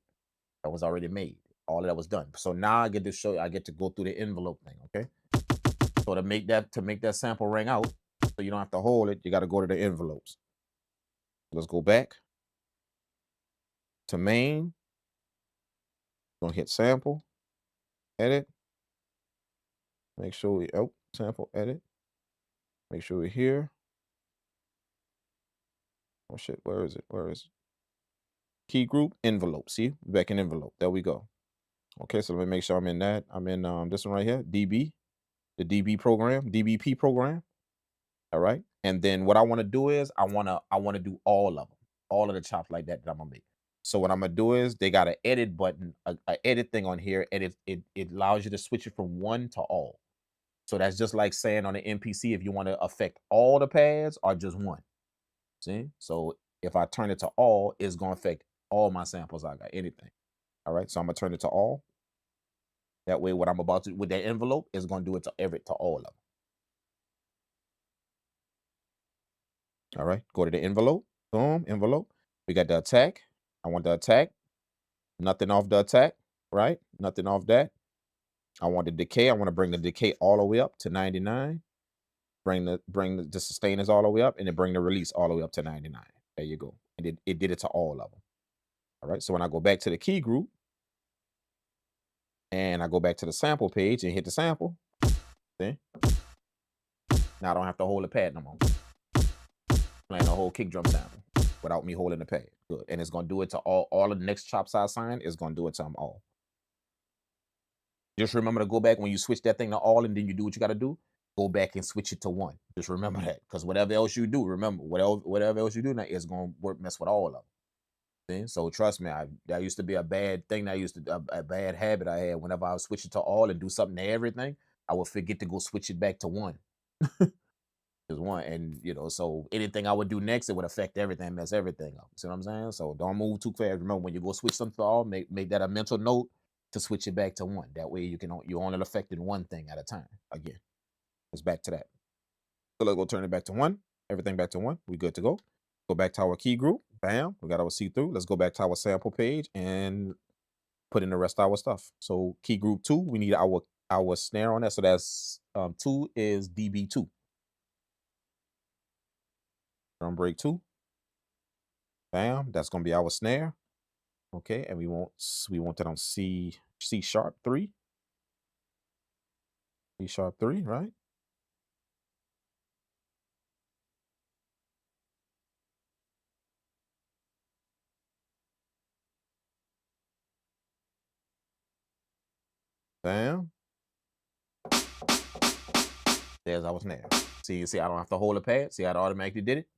That was already made. All of that was done. So now I get to show you, I get to go through the envelope thing, okay? So to make that sample ring out, so you don't have to hold it, you got to go to the envelopes. Let's go back to main. Gonna hit sample, edit. Make sure we sample, edit. Make sure we're here. Oh shit, where is it? Where is it? Key group, envelope. See, back in envelope. There we go. Okay, so let me make sure I'm in that. I'm in this one right here, DB, the DB program, DBP program. All right. And then what I want to do is I want to do all of them, all of the chops like that I'm gonna make. So what I'm gonna do is they got an edit button, a edit thing on here, and it allows you to switch it from one to all. So that's just like saying on the MPC if you want to affect all the pads or just one. See? So if I turn it to all, it's gonna affect all my samples I got, anything. All right. So I'm gonna turn it to all. That way, what I'm about to with that envelope is gonna do it to all of them. All right, go to the envelope. Boom, envelope. We got the attack. I want the attack. Nothing off the attack, right? Nothing off that. I want the decay. I want to bring the decay all the way up to 99. Bring the sustainers all the way up, and then bring the release all the way up to 99. There you go. And it did it to all of them. All right. So when I go back to the key group, and I go back to the sample page and hit the sample, see? Now I don't have to hold the pad no more. Playing a whole kick drum sample without me holding the pad. Good. And it's gonna do it to all of the next chops I assign is gonna do it to them all. Just remember to go back when you switch that thing to all and then you do what you gotta do. Go back and switch it to one. Just remember that. Because whatever else you do, remember, whatever else you do now is gonna mess with all of them. See? So trust me, that used to be a bad thing. A bad habit I had. Whenever I would switch it to all and do something to everything, I would forget to go switch it back to one. Is one, and so anything I would do next, it would affect everything, mess everything up. See what I'm saying? So don't move too fast. Remember, when you go switch something to all, make that a mental note to switch it back to one. That way you're only affecting one thing at a time. Again, it's back to that. So let's go turn it back to one. Everything back to one. We good to go. Go back to our key group. Bam. We got our see-through. Let's go back to our sample page and put in the rest of our stuff. So key group 2, we need our snare on that. So that's 2 is DB2. Drum break 2. Bam, that's gonna be our snare. Okay, and we want that on C#3. C#3, right? Bam. There's our snare. See, I don't have to hold a pad. See how it automatically did it?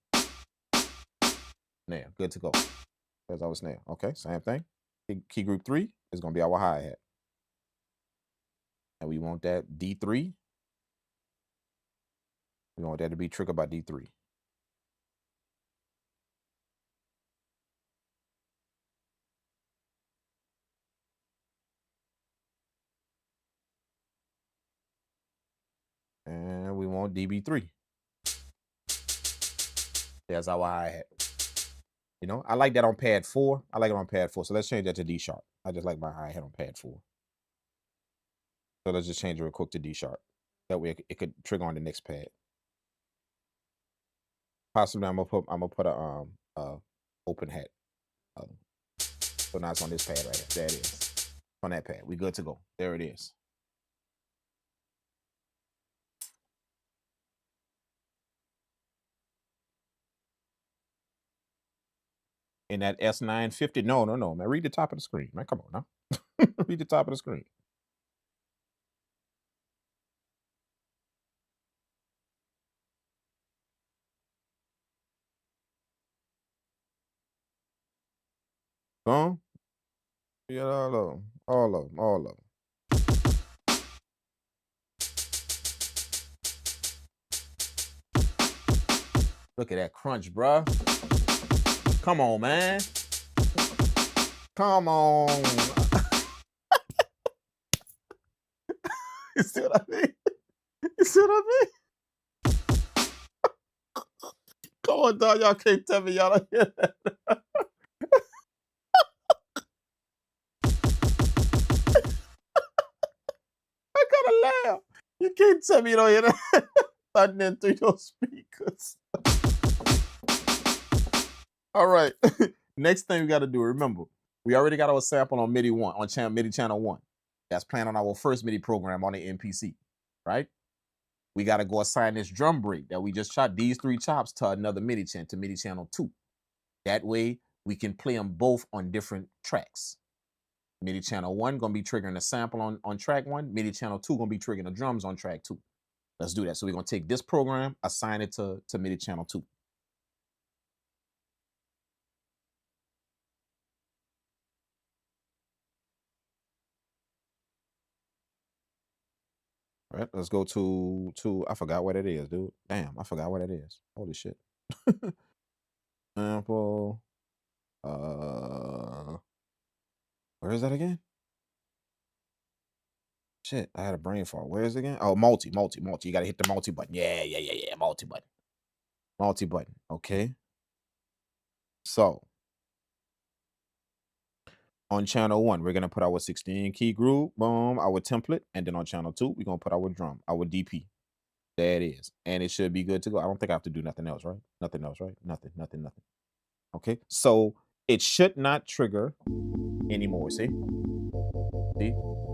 Snare, good to go. There's our snare. Okay, same thing. Key group 3 is gonna be our hi-hat. And we want that D3. We want that to be triggered by D3. And we want DB3. There's our hi-hat. I like that on pad 4. I like it on pad 4. So let's change that to D#. I just like my hi-hat on pad 4. So let's just change it real quick to D#. That way it could trigger on the next pad. Possibly I'm gonna put a open hat. So now it's on this pad right here. There it is. On that pad. We good to go. There it is. in that S950. No, man. Read the top of the screen, man. Come on now. Read the top of the screen. Huh? Yeah, all of them. All of them. All of them. Look at that crunch, bruh. Come on, man. Come on. You see what I mean? You see what I mean? Come on, dog. Y'all can't tell me y'all don't hear that. I gotta laugh. You can't tell me you don't hear that. Thundering through your speakers. All right. Next thing we got to do, remember, we already got our sample on MIDI 1, on MIDI channel 1. That's playing on our first MIDI program on the MPC, right? We got to go assign this drum break that we just shot, these 3 chops, to another MIDI channel, to MIDI channel 2. That way, we can play them both on different tracks. MIDI channel 1 going to be triggering a sample on track 1. MIDI channel 2 going to be triggering the drums on track 2. Let's do that. So we're going to take this program, assign it to MIDI channel 2. All right, let's go to I forgot what it is, dude. Damn, I forgot what it is. Holy shit. Sample. Where is that again? Shit, I had a brain fart. Where is it again? Oh, multi. You gotta hit the multi button. Yeah. Multi button. Multi button. Okay. So on channel 1, we're gonna put our 16 key groove, boom, our template, and then on channel 2, we're gonna put our drum, our DP. There it is. And it should be good to go. I don't think I have to do nothing else, right? Nothing else, right? Nothing. Okay. So it should not trigger anymore. See?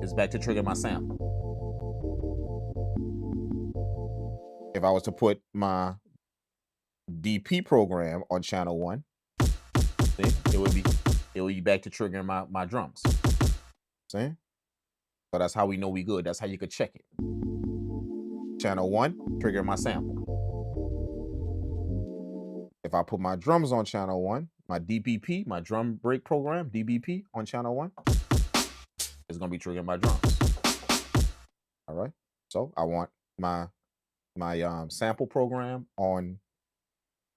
It's back to trigger my sample. If I was to put my DP program on channel 1, see, it would be back to triggering my drums. See? So that's how we know we good. That's how you could check it. Channel 1, trigger my sample. If I put my drums on channel 1, my DBP, my drum break program, DBP on channel 1, it's gonna be triggering my drums. All right. So I want my sample program on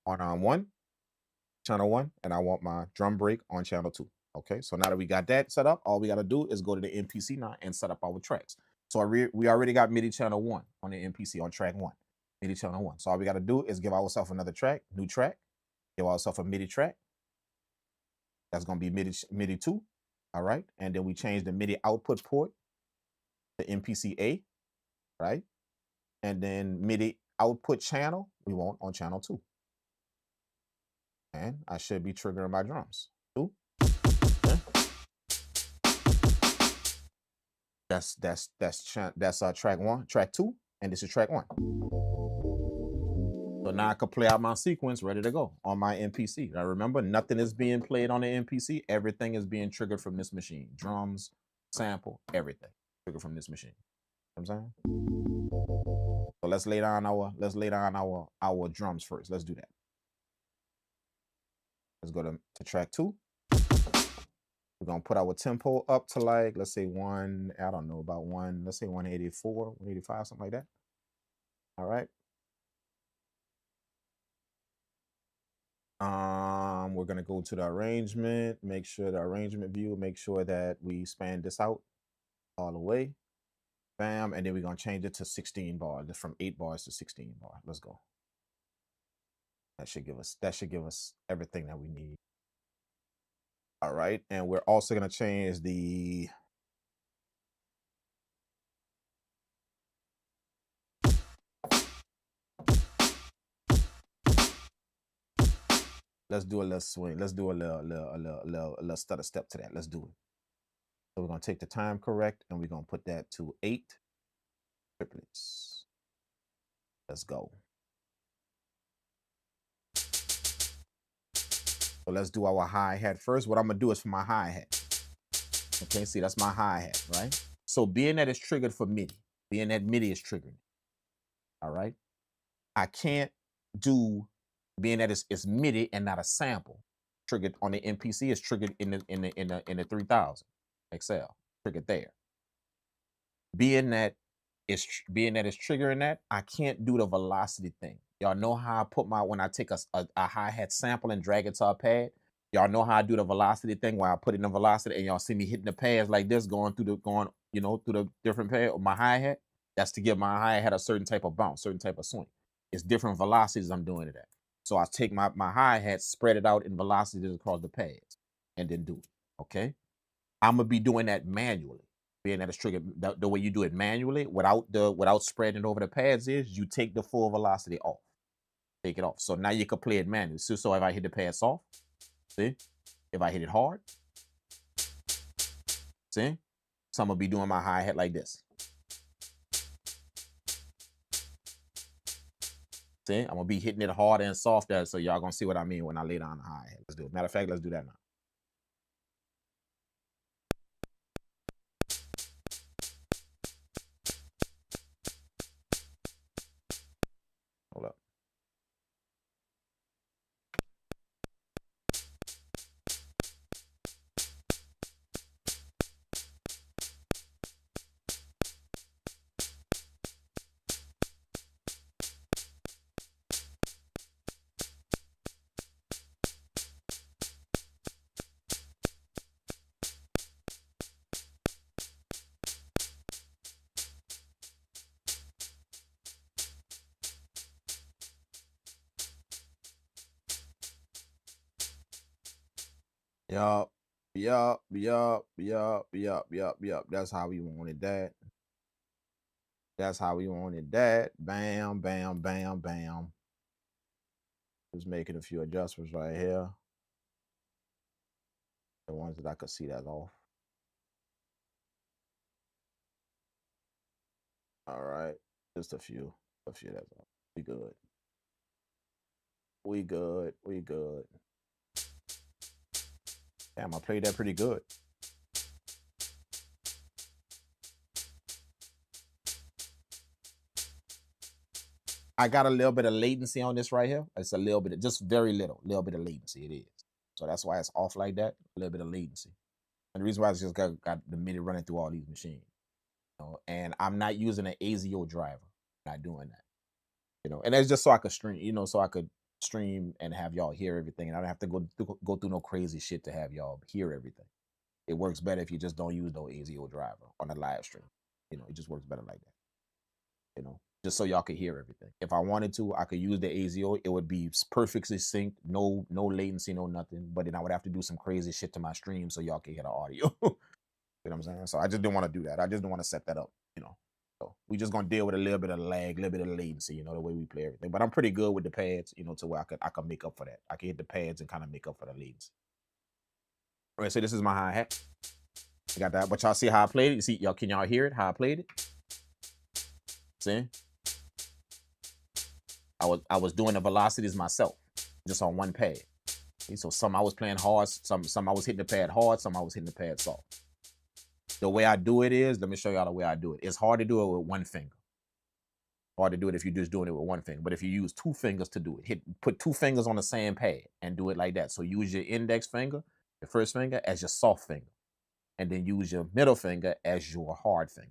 channel 1, and I want my drum break on channel 2. Okay. So now that we got that set up, all we gotta do is go to the MPC now and set up our tracks. So we already got MIDI channel 1 on the MPC on track 1, MIDI channel 1. So all we gotta do is give ourselves another track, new track, give ourselves a MIDI track. That's gonna be MIDI 2. All right. And then we change the MIDI output port to MPC A, right? And then MIDI output channel we want on channel 2. And I should be triggering my drums. 2. Okay. That's track 1, track 2, and this is track 1. So now I can play out my sequence ready to go on my MPC. Now remember, nothing is being played on the MPC. Everything is being triggered from this machine. Drums, sample, everything triggered from this machine. You know what I'm saying? So let's lay down our drums first. Let's do that. Let's go to track 2. We're gonna put our tempo up to, like, let's say let's say 184, 185, something like that. All right. We're gonna go to the arrangement, make sure the arrangement view, make sure that we span this out all the way. Bam, and then we're gonna change it to 16 bars, from 8 bars to 16 bars. Let's go. That should give us everything that we need. All right, and we're also gonna change the let's do a little swing. Let's do a little stutter step to that. Let's do it. So we're gonna take the time correct and we're gonna put that to 8 triplets. Let's go. So let's do our hi-hat first. What I'm gonna do is for my hi-hat. Okay, see, that's my hi-hat, right? So being that it's triggered for MIDI, being that MIDI is triggered, all right? I can't do, being that it's MIDI and not a sample, triggered on the MPC, is triggered in the 3000 XL, triggered there. Being that it's triggering that, I can't do the velocity thing. Y'all know how I put my, when I take a hi-hat sample and drag it to a pad, y'all know how I do the velocity thing where I put it in the velocity and y'all see me hitting the pads like this, going through the different pad of my hi-hat. That's to give my hi-hat a certain type of bounce, certain type of swing. It's different velocities I'm doing it at. So I take my hi-hat, spread it out in velocities across the pads, and then do it. Okay. I'm gonna be doing that manually. Being that it's triggered, the way you do it manually without spreading it over the pads is you take the full velocity off. Take it off. So now you can play it manually. So if I hit the pad soft, see? If I hit it hard, see? So I'm gonna be doing my hi-hat like this. See? I'm gonna be hitting it hard and soft there, so y'all gonna see what I mean when I lay down the hi-hat. Let's do it. Matter of fact, let's do that now. Hold up. Yup. That's how we wanted that. That's how we wanted that. Bam, bam, bam, bam. Just making a few adjustments right here. The ones that I could see that's off. All right. Just a few. A few that's off. We good. We good. We good. Damn, I played that pretty good. I got a little bit of latency on this right here. It's a little bit, just very little bit of latency it is. So that's why it's off like that, a little bit of latency. And the reason why it's just got the MIDI running through all these machines. You know, and I'm not using an ASIO driver. I'm not doing that. You know, and that's just so I could stream, you know, so I could stream and have y'all hear everything. And I don't have to go through no crazy shit to have y'all hear everything. It works better if you just don't use no ASIO driver on a live stream. You know, it just works better like that. You know, just so y'all could hear everything. If I wanted to, I could use the ASIO. It would be perfectly synced, no latency, no nothing. But then I would have to do some crazy shit to my stream so y'all can hear the audio. You know what I'm saying? So I just didn't want to do that. I just didn't want to set that up, you know. So we just gonna deal with a little bit of lag, a little bit of latency, you know, the way we play everything. But I'm pretty good with the pads, you know, to where I could make up for that. I can hit the pads and kind of make up for the latency. All right, so this is my hi-hat. I got that. But y'all see how I played it? You see, y'all, can y'all hear it? How I played it? See? I was doing the velocities myself, just on one pad. See? So some I was playing hard, some I was hitting the pad hard, some I was hitting the pad soft. The way I do it is, let me show y'all the way I do it. It's hard to do it with one finger. Hard to do it if you're just doing it with one finger. But if you use two fingers to do it, put two fingers on the same pad and do it like that. So use your index finger, your first finger, as your soft finger. And then use your middle finger as your hard finger.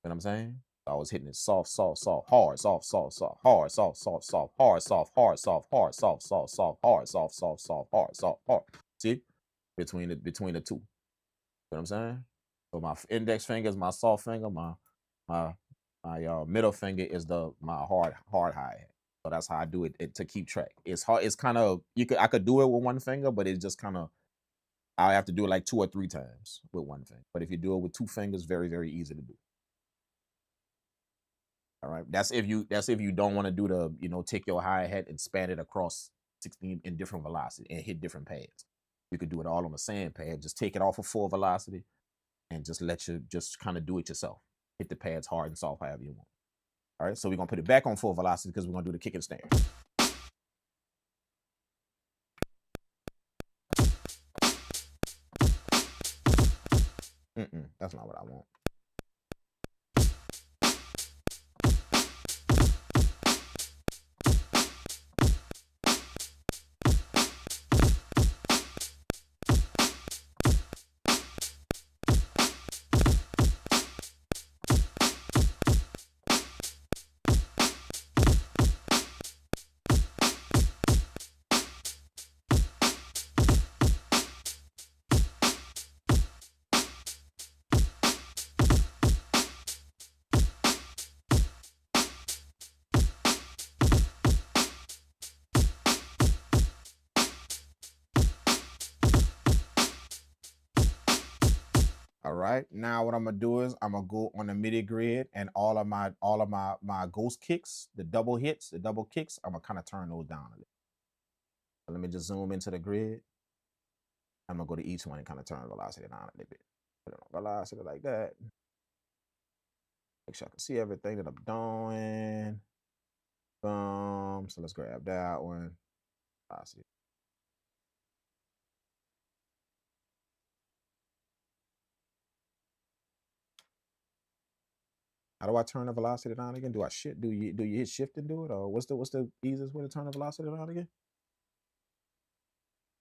You know what I'm saying? I was hitting it soft, soft, soft, hard, soft, soft, soft, hard, soft, soft, soft, hard, soft, hard, soft, hard, soft, soft, soft, hard, soft, soft, soft, hard, soft, hard. See? Between the two. You know what I'm saying? So my index finger is my soft finger, my middle finger is my hard hi-hat. So that's how I do it to keep track. It's hard, it's kind of, I could do it with one finger, but it's just kind of, I have to do it like 2 or 3 times with one finger. But if you do it with 2 fingers, very, very easy to do. All right. That's if you don't want to do the, you know, take your hi-hat and span it across 16 in different velocity and hit different pads. You could do it all on the same pad. Just take it off of full velocity and just just kind of do it yourself. Hit the pads hard and soft, however you want. All right. So we're gonna put it back on full velocity because we're gonna do the kick and snare. That's not what I want. All right, now what I'm gonna do is I'm gonna go on the MIDI grid, and all of my ghost kicks, the double hits, the double kicks, I'm gonna kind of turn those down a little. So let me just zoom into the grid. I'm gonna go to each one and kind of turn the velocity down a little bit. Put it on velocity like that. Make sure I can see everything that I'm doing. Boom. So let's grab that one. Velocity. How do I turn the velocity down again? Do I shift? Do you hit shift and do it, or what's the easiest way to turn the velocity down again?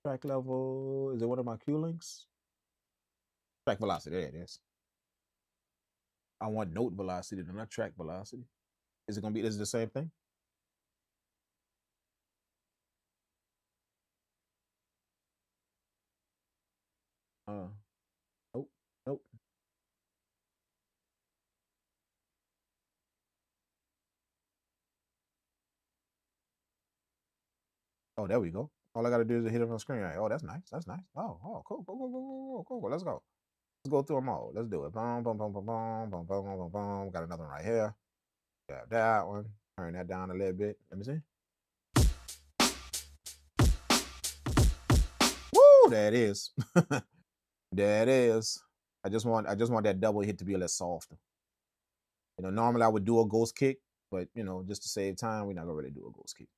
Track level. Is it one of my Q links? Track velocity. There it is. I want note velocity, not track velocity. Is it gonna be? Is it the same thing? Nope. Nope. Oh, there we go. All I gotta do is hit it on the screen. Right? Oh, that's nice. That's nice. Oh, cool. Cool. Let's go. Let's go through them all. Let's do it. Boom, boom, boom, boom, boom, boom, boom, boom, boom. Got another one right here. Got that one. Turn that down a little bit. Let me see. Woo! There it is. There it is. I just want that double hit to be a little softer. You know, normally I would do a ghost kick, but you know, just to save time, we're not gonna really do a ghost kick.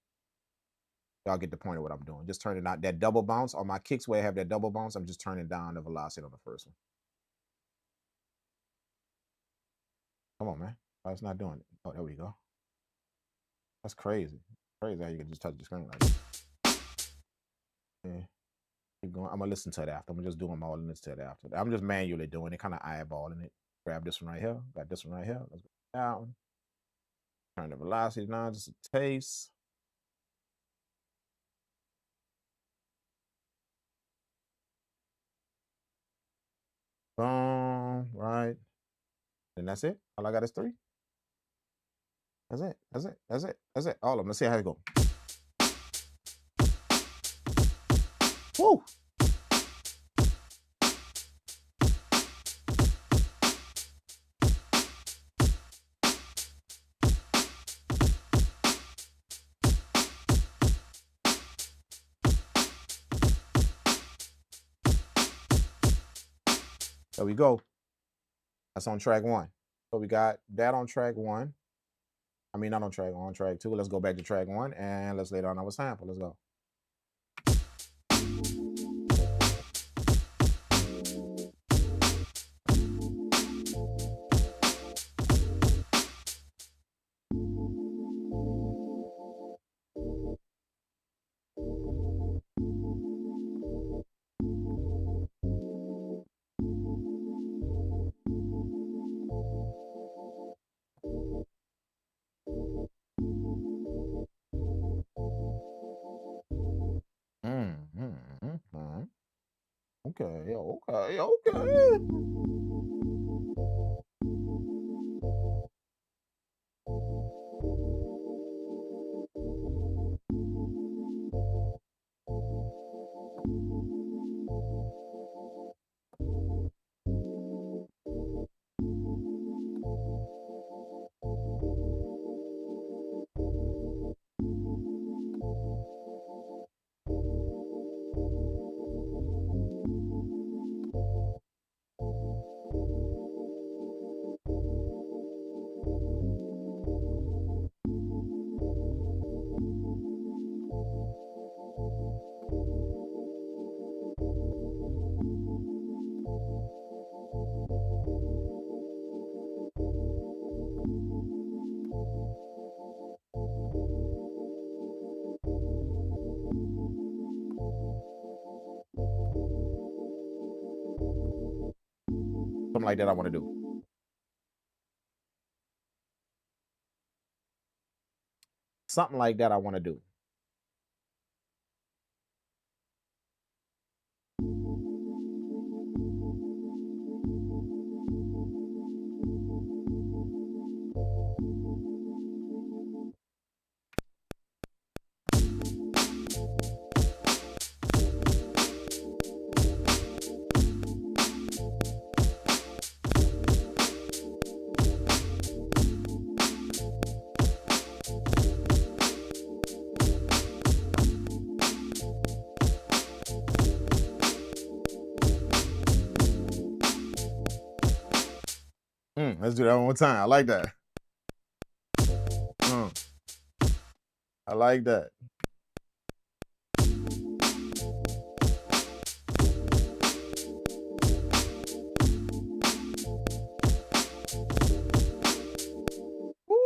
Y'all get the point of what I'm doing. Just turning out that double bounce on my kicks where I have that double bounce. I'm just turning down the velocity on the first one. Come on, man. Oh, it's not doing it. Oh, there we go. That's crazy. Crazy how you can just touch the screen like that. Yeah. Keep going. I'm gonna listen to it after. I'm gonna just do them all and listen to it after. I'm just manually doing it, kind of eyeballing it. Grab this one right here. Got this one right here. Let's go down. Turn the velocity down just a taste. Boom. Right. And that's it. All I got is 3. That's it. That's it. That's it. That's it. All of them. Let's see how it go. Woo! There we go. That's on track 1. So we got that on track 1. I mean, not on track 1, on track 2. Let's go back to track 1 and let's lay down our sample. Let's go. Okay, okay. Something like that I want to do. Something like that I want to do. Let's do that one more time. I like that. I like that. Woo!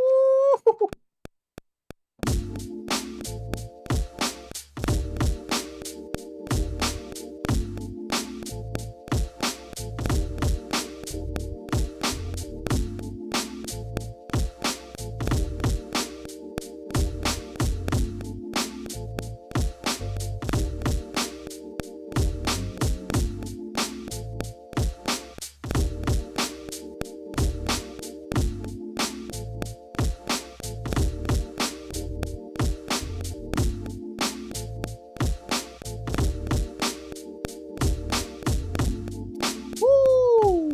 Woo!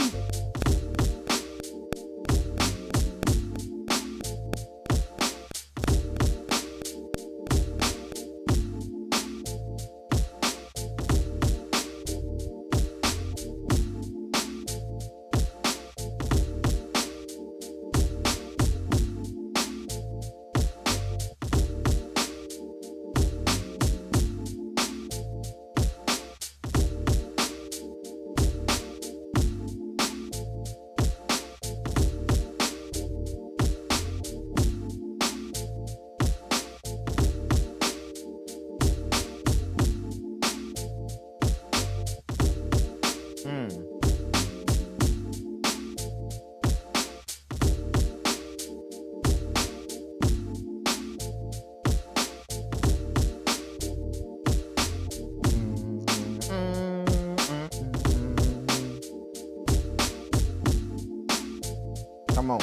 Come on.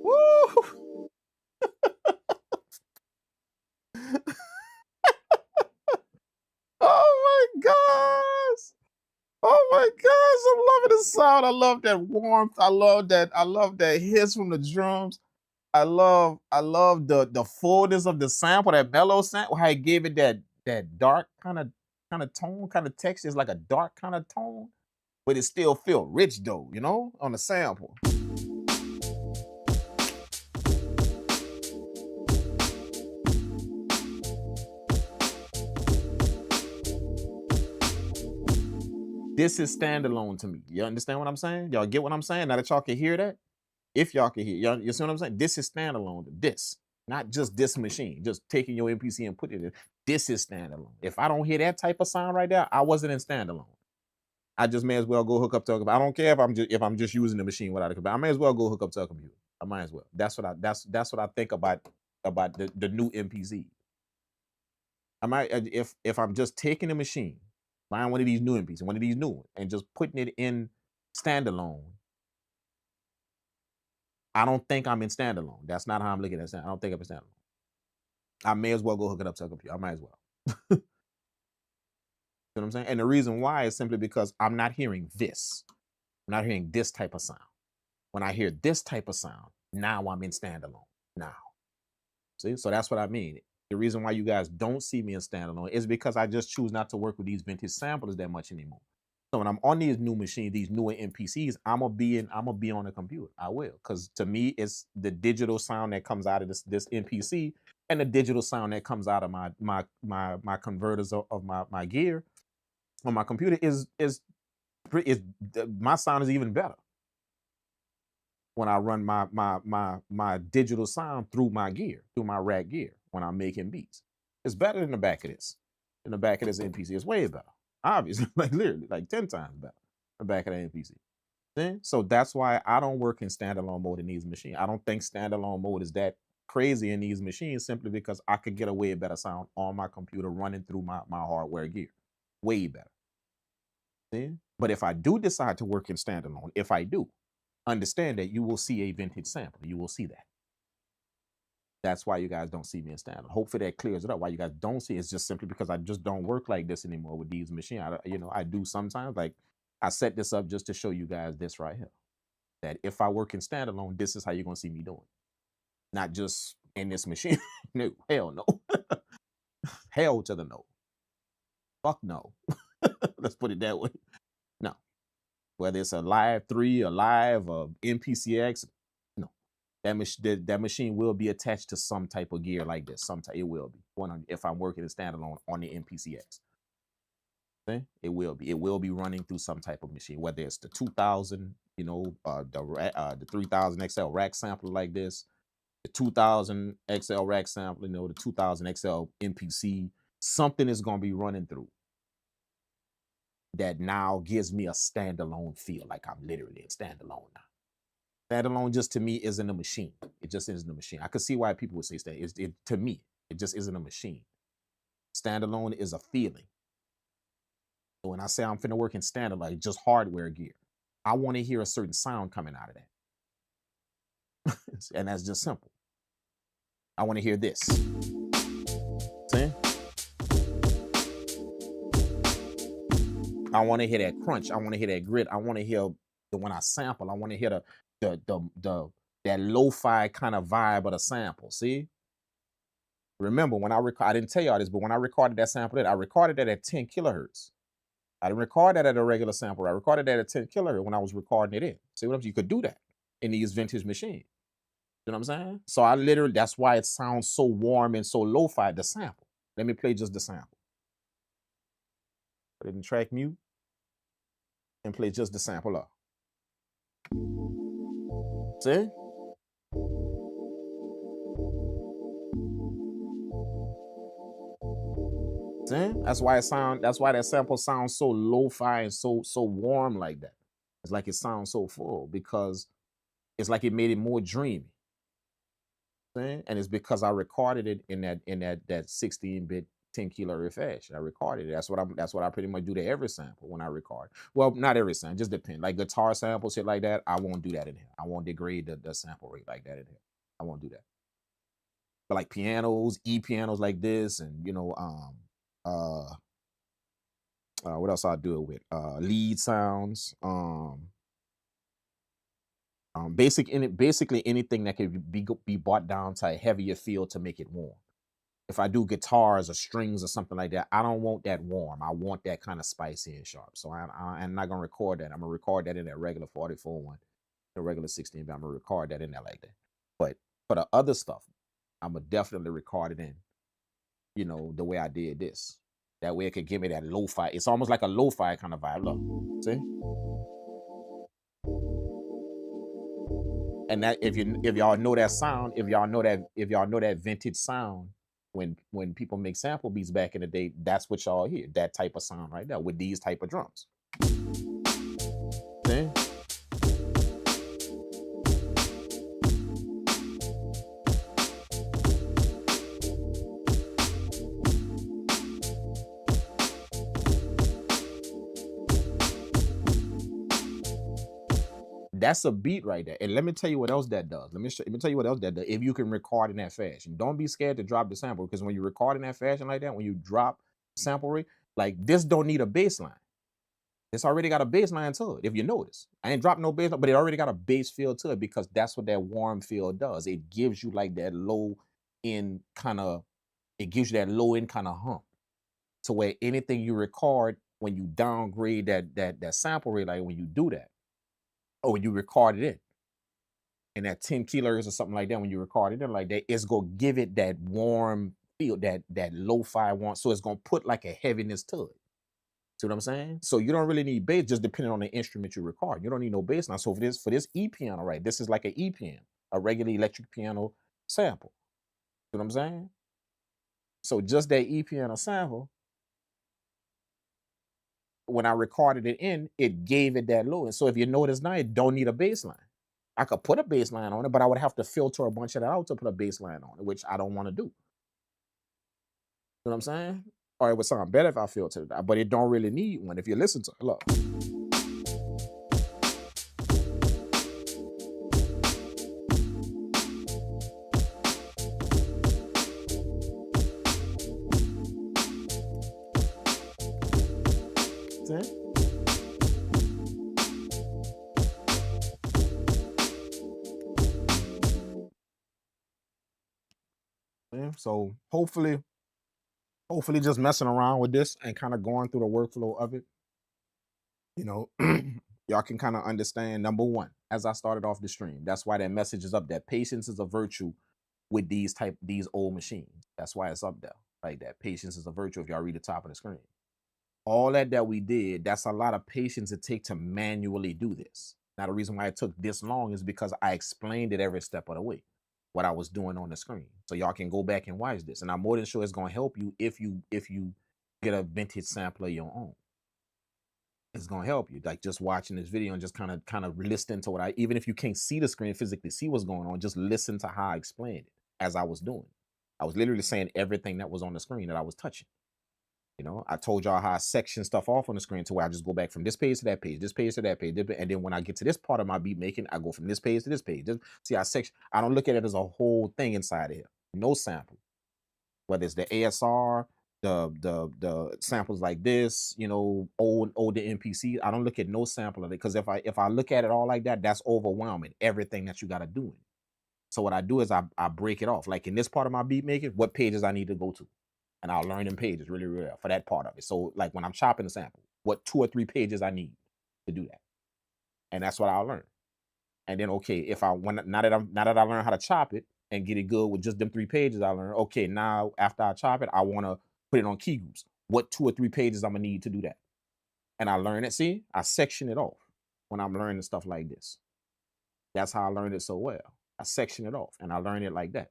Woo! Oh my gosh! Oh my gosh! I'm loving the sound. I love that warmth. I love that. I love that hiss from the drums. I love the fullness of the sample, that mellow sample, how it gave it that dark kind of tone, kind of texture. It's like a dark kind of tone, but it still feel rich though, you know, on the sample. This is standalone to me. You understand what I'm saying? Y'all get what I'm saying? Now that y'all can hear that? If y'all can hear, y'all, you see what I'm saying? This is standalone to this, not just this machine, just taking your MPC and putting it in. This is standalone. If I don't hear that type of sound right there, I wasn't in standalone. I just may as well go hook up to a computer. I don't care if I'm just using the machine without a computer. I may as well go hook up to a computer. I might as well. That's what I think about the new MPC. I might if I'm just taking a machine, buying one of these new MPCs, one of these new ones, and just putting it in standalone. I don't think I'm in standalone. That's not how I'm looking at it. I don't think I'm in standalone. I may as well go hook it up to a computer. I might as well. You know what I'm saying? And the reason why is simply because I'm not hearing this. I'm not hearing this type of sound. When I hear this type of sound, now I'm in standalone. Now. See? So that's what I mean. The reason why you guys don't see me in standalone is because I just choose not to work with these vintage samplers that much anymore. So when I'm on these new machines, these newer MPCs, I'm gonna be on a computer. I will, because to me, it's the digital sound that comes out of this MPC And the digital sound that comes out of my converters of my gear on my computer is my sound is even better when I run my digital sound through my gear, through my rack gear when I'm making beats. It's better than the back of this. In the back of this MPC, it's way better. Obviously, like literally, like 10 times better. The back of the MPC. So that's why I don't work in standalone mode in these machines. I don't think standalone mode is that crazy in these machines simply because I could get a way better sound on my computer running through my hardware gear. Way better. See? But if I do decide to work in standalone, if I do, understand that you will see a vintage sample. You will see that. That's why you guys don't see me in standalone. Hopefully that clears it up. Why you guys don't see it is just simply because I just don't work like this anymore with these machines. I do sometimes. Like I set this up just to show you guys this right here. That if I work in standalone, this is how you're gonna see me doing. Not just in this machine. No, hell no. Hell to the no. Fuck no. Let's put it that way. No. Whether it's a Live 3, a Live, a MPC X, no. That machine will be attached to some type of gear like this. It will be. If I'm working in standalone on the MPC X. Okay? It will be. It will be running through some type of machine, whether it's the 2000, the 3000xl rack sampler like this, the 2000xl rack sampler, the 2000xl MPC. Something is going to be running through that now gives me a standalone feel, like I'm literally in standalone now. Standalone just to me isn't a machine. It just isn't a machine. I could see why people would say that. To me, it just isn't a machine. Standalone is a feeling. So when I say I'm finna work in standalone, like just hardware gear, I want to hear a certain sound coming out of that. And that's just simple. I want to hear this. See? I want to hear that crunch. I want to hear that grit. I want to hear when I sample. I want to hear that lo-fi kind of vibe of the sample. See? Remember when I didn't tell y'all this, but when I recorded that sample, I recorded that at 10 kilohertz. I didn't record that at a regular sample. I recorded that at 10 kilohertz when I was recording it in. See what I'm saying? You could do that in these vintage machines. You know what I'm saying? So that's why it sounds so warm and so lo-fi, the sample. Let me play just the sample. Put it in track mute and play just the sample up. See? See? That's why that sample sounds so lo-fi and so warm like that. It's like it sounds so full because it's like it made it more dreamy. See? And it's because I recorded it in that 16-bit 10 kilohertz fashion. I recorded it. That's what I pretty much do to every sample when I record. Well, not every sample, just depend. Like guitar samples, shit like that, I won't do that in here. I won't degrade the sample rate like that in here. I won't do that. But like pianos, pianos like this, and what else I do it with? Lead sounds, basically anything that could be brought down to a heavier feel to make it warm. If I do guitars or strings or something like that, I don't want that warm. I want that kind of spicy and sharp. So I'm not gonna record that. I'm gonna record that in that regular 44 one, the regular 16. But I'm gonna record that in there like that. But for the other stuff, I'm gonna definitely record it in, the way I did this. That way it could give me that lo-fi. It's almost like a lo-fi kind of vibe. Look, see? And that if y'all know that sound, if y'all know that vintage sound, when people make sample beats back in the day, that's what y'all hear. That type of sound right there with these type of drums. See? That's a beat right there. And let me tell you what else that does. Let me tell you what else that does. If you can record in that fashion, don't be scared to drop the sample, because when you record in that fashion like that, when you drop sample rate, like this don't need a bass line. It's already got a bass line to it. If you notice, I ain't dropped no bass line, but it already got a bass feel to it, because that's what that warm feel does. It gives you like that low end kind of hump, to where anything you record, when you downgrade that sample rate, like when you do that, or when you record it in, and at 10 kilohertz or something like that, when you record it like that, it's gonna give it that warm feel, that lo-fi warm. So it's gonna put like a heaviness to it. See what I'm saying? So you don't really need bass, just depending on the instrument you record. You don't need no bass line. So for this E piano, right? This is like an E piano, a regular electric piano sample. See what I'm saying? So just that E piano sample, when I recorded it in, it gave it that low. And so if you notice now, it don't need a bass line. I could put a bass line on it, but I would have to filter a bunch of that out to put a bass line on it, which I don't want to do. You know what I'm saying? Or it would sound better if I filtered it out, but it don't really need one if you listen to it. Look. See? Yeah, so hopefully just messing around with this and kind of going through the workflow of it, you know, y'all can kind of understand, number one, as I started off the stream, that's why that message is up there. Patience is a virtue with these old machines. That's why it's up there like that. Patience is a virtue if y'all read the top of the screen. All that we did, that's a lot of patience it takes to manually do this. Now, the reason why it took this long is because I explained it every step of the way, what I was doing on the screen. So y'all can go back and watch this. And I'm more than sure it's going to help you if you get a vintage sample of your own. It's going to help you. Like just watching this video and just kind of listening to what even if you can't see the screen, physically see what's going on, just listen to how I explained it as I was doing. I was literally saying everything that was on the screen that I was touching. You know, I told y'all how I section stuff off on the screen to where I just go back from this page to that page, this page to that page. And then when I get to this part of my beat making, I go from this page to this page. See, I don't look at it as a whole thing inside of here. No sample. Whether it's the ASR, the samples like this, you know, older MPC, I don't look at no sample of it. Because if I look at it all like that, that's overwhelming. Everything that you got to do. So what I do is I break it off. Like in this part of my beat making, what pages I need to go to. And I'll learn them pages really well for that part of it. So like when I'm chopping the sample, what 2 or 3 pages I need to do that. And that's what I'll learn. And then, okay, now that I learn how to chop it and get it good with just them 3 pages I learned, okay, now after I chop it, I want to put it on key groups. What 2 or 3 pages I'm going to need to do that. And I learn it. See, I section it off when I'm learning stuff like this. That's how I learned it so well. I section it off and I learn it like that.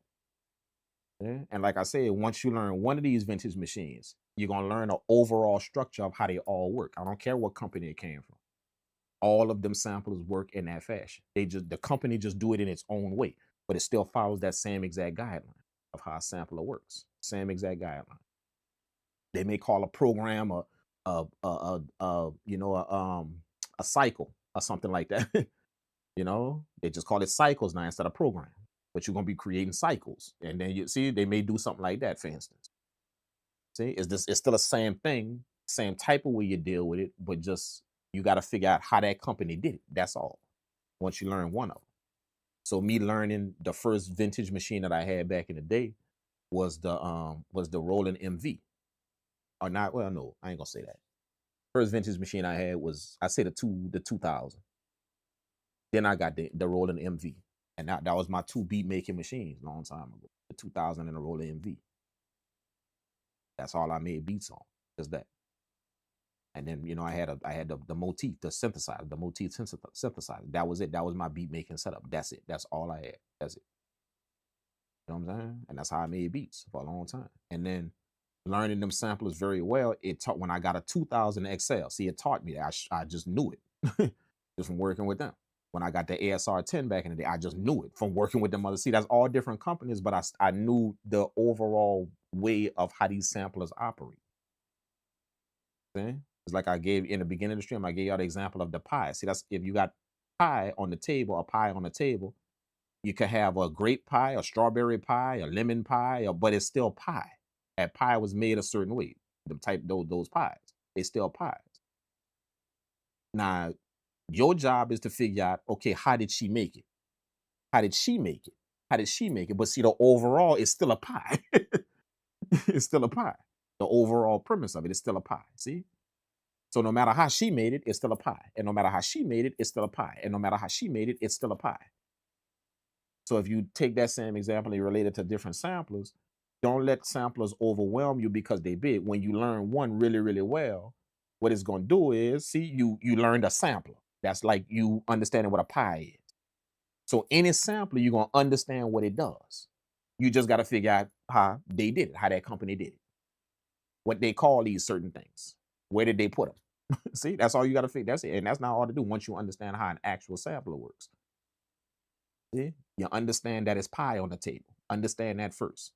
Yeah. And like I said, once you learn one of these vintage machines, you're going to learn the overall structure of how they all work. I don't care what company it came from. All of them samplers work in that fashion. The company just do it in its own way, but it still follows that same exact guideline of how a sampler works. Same exact guideline. They may call a program a cycle or something like that. You know, they just call it cycles now instead of program. But you're going to be creating cycles. And then you see, they may do something like that, for instance. See, it's still the same thing, same type of way you deal with it, but just you got to figure out how that company did it. That's all. Once you learn one of them. So me learning the first vintage machine that I had back in the day was the Roland MV. Or not, well, no, I ain't gonna say that. First vintage machine I had was, I say the 2000. Then I got the Roland MV. And that was my 2 beat making machines a long time ago. The 2000 and the Roland MV. That's all I made beats on. Just that. And then, you know, I had the motif, the synthesizer, the motif synthesizer. That was it. That was my beat making setup. That's it. That's all I had. That's it. You know what I'm saying? And that's how I made beats for a long time. And then learning them samplers very well, it taught when I got a 2000xl. See, it taught me that. I just knew it just from working with them. When I got the ASR 10 back in the day, I just knew it from working with them other. See, that's all different companies, but I knew the overall way of how these samplers operate. See? It's like I gave in the beginning of the stream, I gave y'all the example of the pie. See, that's if you got pie on the table, you could have a grape pie, a strawberry pie, a lemon pie, but it's still pie. That pie was made a certain way. Those pies, they still pies. Now, your job is to figure out, okay, how did she make it? How did she make it? How did she make it? But see, the overall is still a pie. It's still a pie. The overall premise of it is still a pie. See? So no matter how she made it, it's still a pie. And no matter how she made it, it's still a pie. And no matter how she made it, it's still a pie. So if you take that same example and you relate it to different samplers, don't let samplers overwhelm you because they big. When you learn one really, really well, what it's going to do is, see, you learned a sampler. That's like you understanding what a pi is. So any sampler, you're going to understand what it does. You just got to figure out how they did it, how that company did it, what they call these certain things. Where did they put them? See, that's all you got to figure. That's it. And that's not hard to do once you understand how an actual sampler works. See? You understand that it's pi on the table. Understand that first.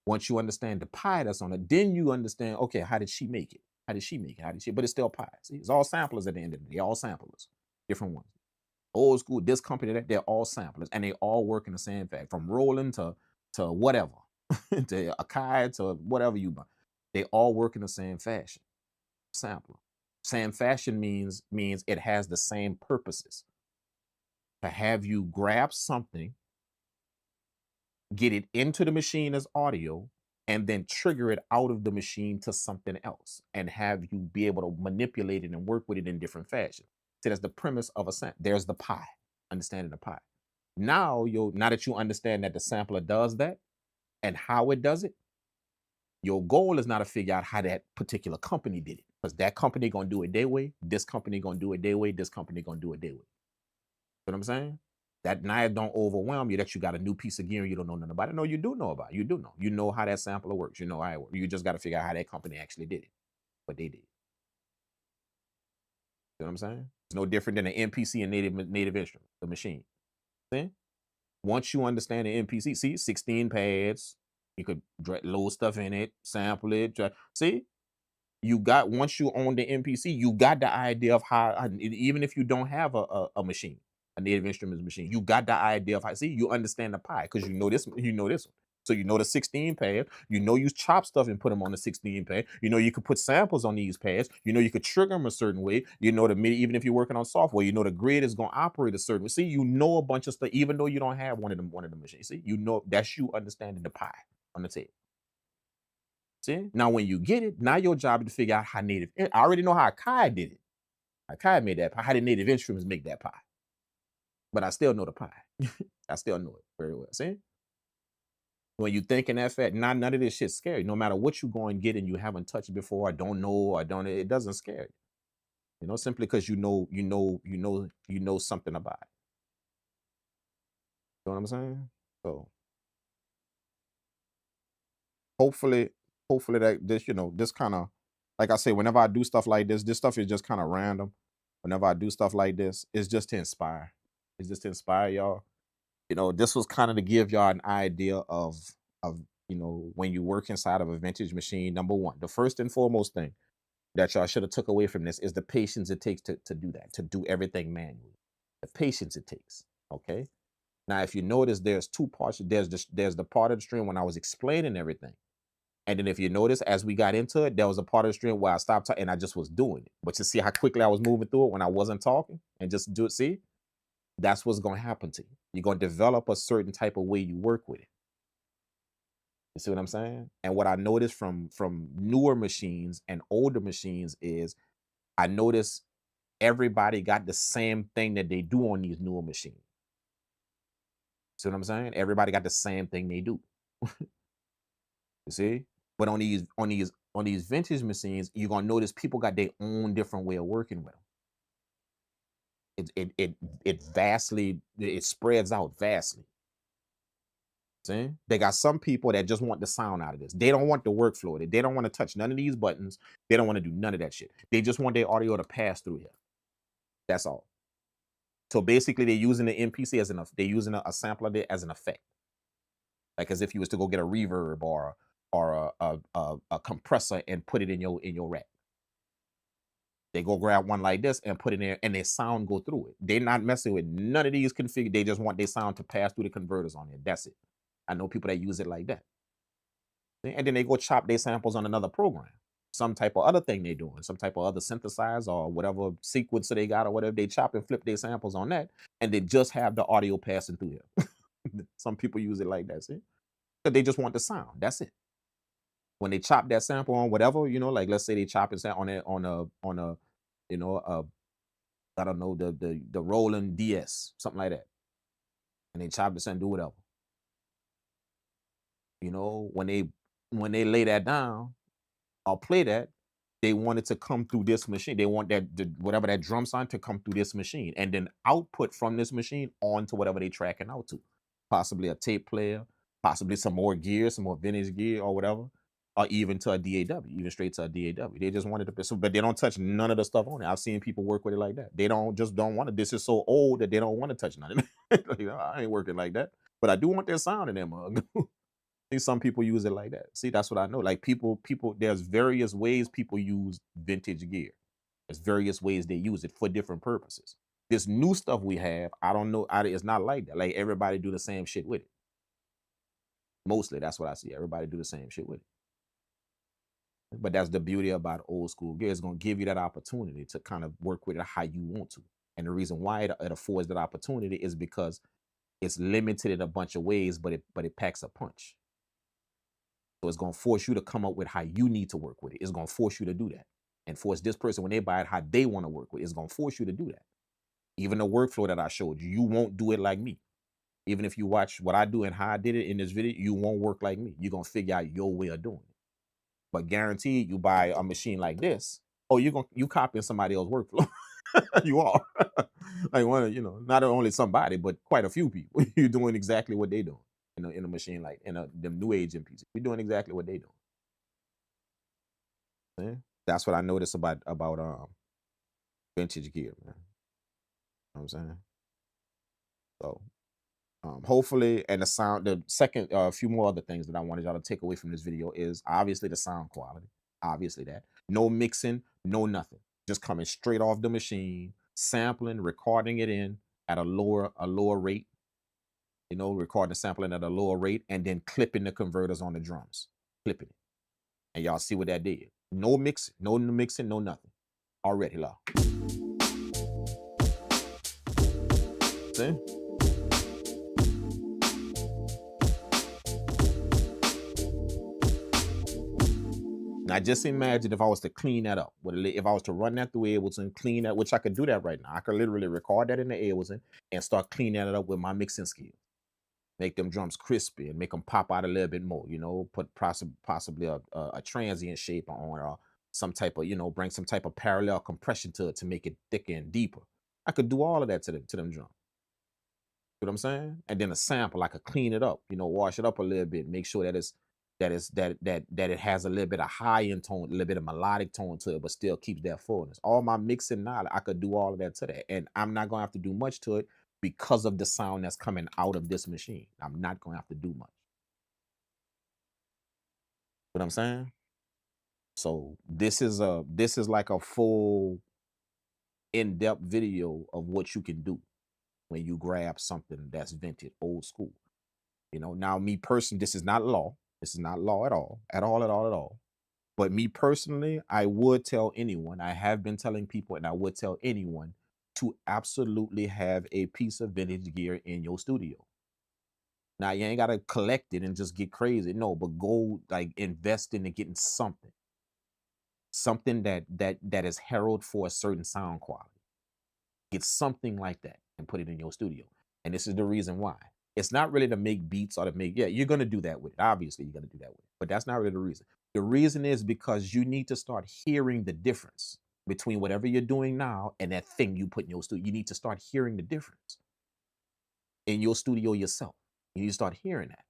Once you understand the pi that's on it, then you understand, okay, how did she make it? How did she make it? How did she? But it's still pi. See, it's all samplers at the end of the day. All samplers, different ones. Old school, this company, that they're all samplers, and they all work in the same fact. From Roland to whatever, to Akai to whatever you buy, they all work in the same fashion. Sampler. Same fashion means it has the same purposes. To have you grab something, get it into the machine as audio, and then trigger it out of the machine to something else, and have you be able to manipulate it and work with it in different fashions. See, that's the premise of a sample. There's the pi, understanding the pi. Now that you understand that the sampler does that and how it does it, your goal is not to figure out how that particular company did it, because that company gonna do it their way, this company gonna do it their way, this company gonna do it their way. You know what I'm saying? That now don't overwhelm you that you got a new piece of gear and you don't know nothing about it. No, you do know about it. You do know. You know how that sampler works. You know how it works. You just got to figure out how that company actually did it. What they did. You know what I'm saying? It's no different than an MPC and native instrument, the machine. See? Once you understand the MPC, see, 16 pads, you could load stuff in it, sample it. See? You got, once you own the MPC, you got the idea of how, even if you don't have a machine, a native instruments machine, you got the idea of how, see, you understand the pi because you know this one. So you know the 16 pad, you chop stuff and put them on the 16 pad. You could put samples on these pads. You could trigger them a certain way. Even if you're working on software, the grid is going to operate a certain way. See, you know a bunch of stuff, even though you don't have one of the machines. See, that's you understanding the pi on the table. See? Now, when you get it, now your job is to figure out how native. I already know how Akai did it. Akai made that pie. How did native instruments make that pie? But I still know the pie. I still know it very well. See? When you think in that fact, none of this shit's scary. No matter what you go and get and you haven't touched it before, I don't know, it doesn't scare you. Simply because you know something about it. You know what I'm saying? So hopefully that this kind of, like I say, whenever I do stuff like this stuff is just kind of random. Whenever I do stuff like this, it's just to inspire. It's just to inspire y'all. This was kind of to give y'all an idea of when you work inside of a vintage machine. Number one, the first and foremost thing that y'all should have took away from this is the patience it takes to do that, to do everything manually. The patience it takes. Okay. Now, if you notice, there's two parts. There's the part of the stream when I was explaining everything. And then if you notice, as we got into it, there was a part of the stream where I stopped talking and I just was doing it. But you see how quickly I was moving through it when I wasn't talking and just do it. See, that's what's going to happen to you. You're going to develop a certain type of way you work with it. You see what I'm saying? And what I noticed from newer machines and older machines is I noticed everybody got the same thing that they do on these newer machines. See what I'm saying? Everybody got the same thing they do. You see? But on these vintage machines, you're gonna notice people got their own different way of working with them. It spreads out vastly. See? They got some people that just want the sound out of this. They don't want the workflow. They don't want to touch none of these buttons. They don't want to do none of that shit. They just want their audio to pass through here. That's all. So basically, they're using the MPC they're using a sampler as an effect, like as if you was to go get a reverb or a compressor and put it in your rack. They go grab one like this and put it in there, and their sound go through it. They're not messing with none of these config. They just want their sound to pass through the converters on it. That's it. I know people that use it like that. And then they go chop their samples on another program. Some type of other thing they're doing, some type of other synthesizer or whatever sequencer they got or whatever. They chop and flip their samples on that, and they just have the audio passing through here. Some people use it like that, see? Because they just want the sound. That's it. When they chop that sample on whatever, like let's say they chop it on a I don't know, the Roland DS, something like that. and they chop this and do whatever. You know, when they lay that down or play that, they want it to come through this machine. They want whatever that drum sound to come through this machine, and then output from this machine onto whatever they tracking out to, possibly a tape player, possibly some more gear, some more vintage gear or whatever, or even to a DAW, even straight to a DAW. They just wanted to, so, but they don't touch none of the stuff on it. I've seen people work with it like that. They don't want it. This is so old that they don't want to touch none of it. Like, I ain't working like that, but I do want their sound in there, mug. See, some people use it like that. See, that's what I know. Like people, there's various ways people use vintage gear. There's various ways they use it for different purposes. This new stuff we have, I don't know. It's not like that. Like everybody do the same shit with it. Mostly, that's what I see. Everybody do the same shit with it. But that's the beauty about old school gear. It's gonna give you that opportunity to kind of work with it how you want to. And the reason why it affords that opportunity is because it's limited in a bunch of ways, but it packs a punch. So it's going to force you to come up with how you need to work with it. It's going to force you to do that. And force this person, when they buy it, how they want to work with it. It's going to force you to do that. Even the workflow that I showed you, you won't do it like me. Even if you watch what I do and how I did it in this video, you won't work like me. You're going to figure out your way of doing it. But guaranteed, you buy a machine like this, oh, you copying somebody else's workflow. You are. Like not only somebody, but quite a few people. You're doing exactly what they doing. In a machine like the new age MPC. We're doing exactly what they doing. Yeah? That's what I noticed about vintage gear, man. You know what I'm saying? So hopefully, and the second few more other things that I wanted y'all to take away from this video is obviously the sound quality. Obviously that. No mixing, no nothing. Just coming straight off the machine, sampling, recording it in at a lower rate. Recording and sampling at a lower rate, and then clipping the converters on the drums. Clipping it. And y'all see what that did. No mixing, no nothing. Already law. See? Now just imagine if I was to clean that up. If I was to run that through Ableton, clean that, which I could do that right now. I could literally record that in the Ableton and start cleaning that up with my mixing skills. Make them drums crispy and make them pop out a little bit more, put possibly a transient shape on, or some type of, bring some type of parallel compression to it to make it thicker and deeper. I could do all of that to them drums. You know what I'm saying? And then a sample, I could clean it up, wash it up a little bit, make sure that it has a little bit of high end tone, a little bit of melodic tone to it, but still keeps that fullness. All my mixing knowledge, I could do all of that to that. And I'm not gonna have to do much to it because of the sound that's coming out of this machine. I'm not gonna have to do much. You know what I'm saying? So this is like a full in-depth video of what you can do when you grab something that's vintage, old school. Now me personally, this is not law. This is not law at all. At all. But me personally, I would tell anyone, I have been telling people, and I would tell anyone to absolutely have a piece of vintage gear in your studio. Now you ain't gotta collect it and just get crazy. No, but go like invest into getting something. Something that is heralded for a certain sound quality. Get something like that and put it in your studio. And this is the reason why. It's not really to make beats or to make, yeah, you're gonna do that with it. Obviously, you're gonna do that with it. But that's not really the reason. The reason is because you need to start hearing the difference between whatever you're doing now and that thing you put in your studio. You need to start hearing the difference in your studio yourself. You need to start hearing that.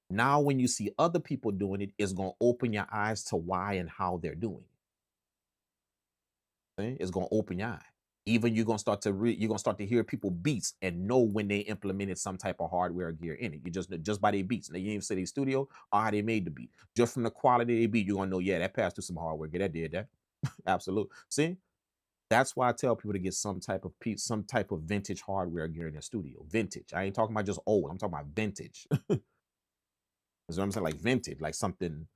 Now, when you see other people doing it, it's gonna open your eyes to why and how they're doing it. Okay? It's gonna open your eye. Even you're gonna start to hear people beats and know when they implemented some type of hardware gear in it. You just by their beats. And you even say their studio or how they made the beat. Just from the quality of their beat, you're gonna know, yeah, that passed through some hardware gear. That did that. Absolutely. See, that's why I tell people to get some type of piece, some type of vintage hardware gear in their studio. Vintage. I ain't talking about just old. I'm talking about vintage. That's what I'm saying, like vintage, like something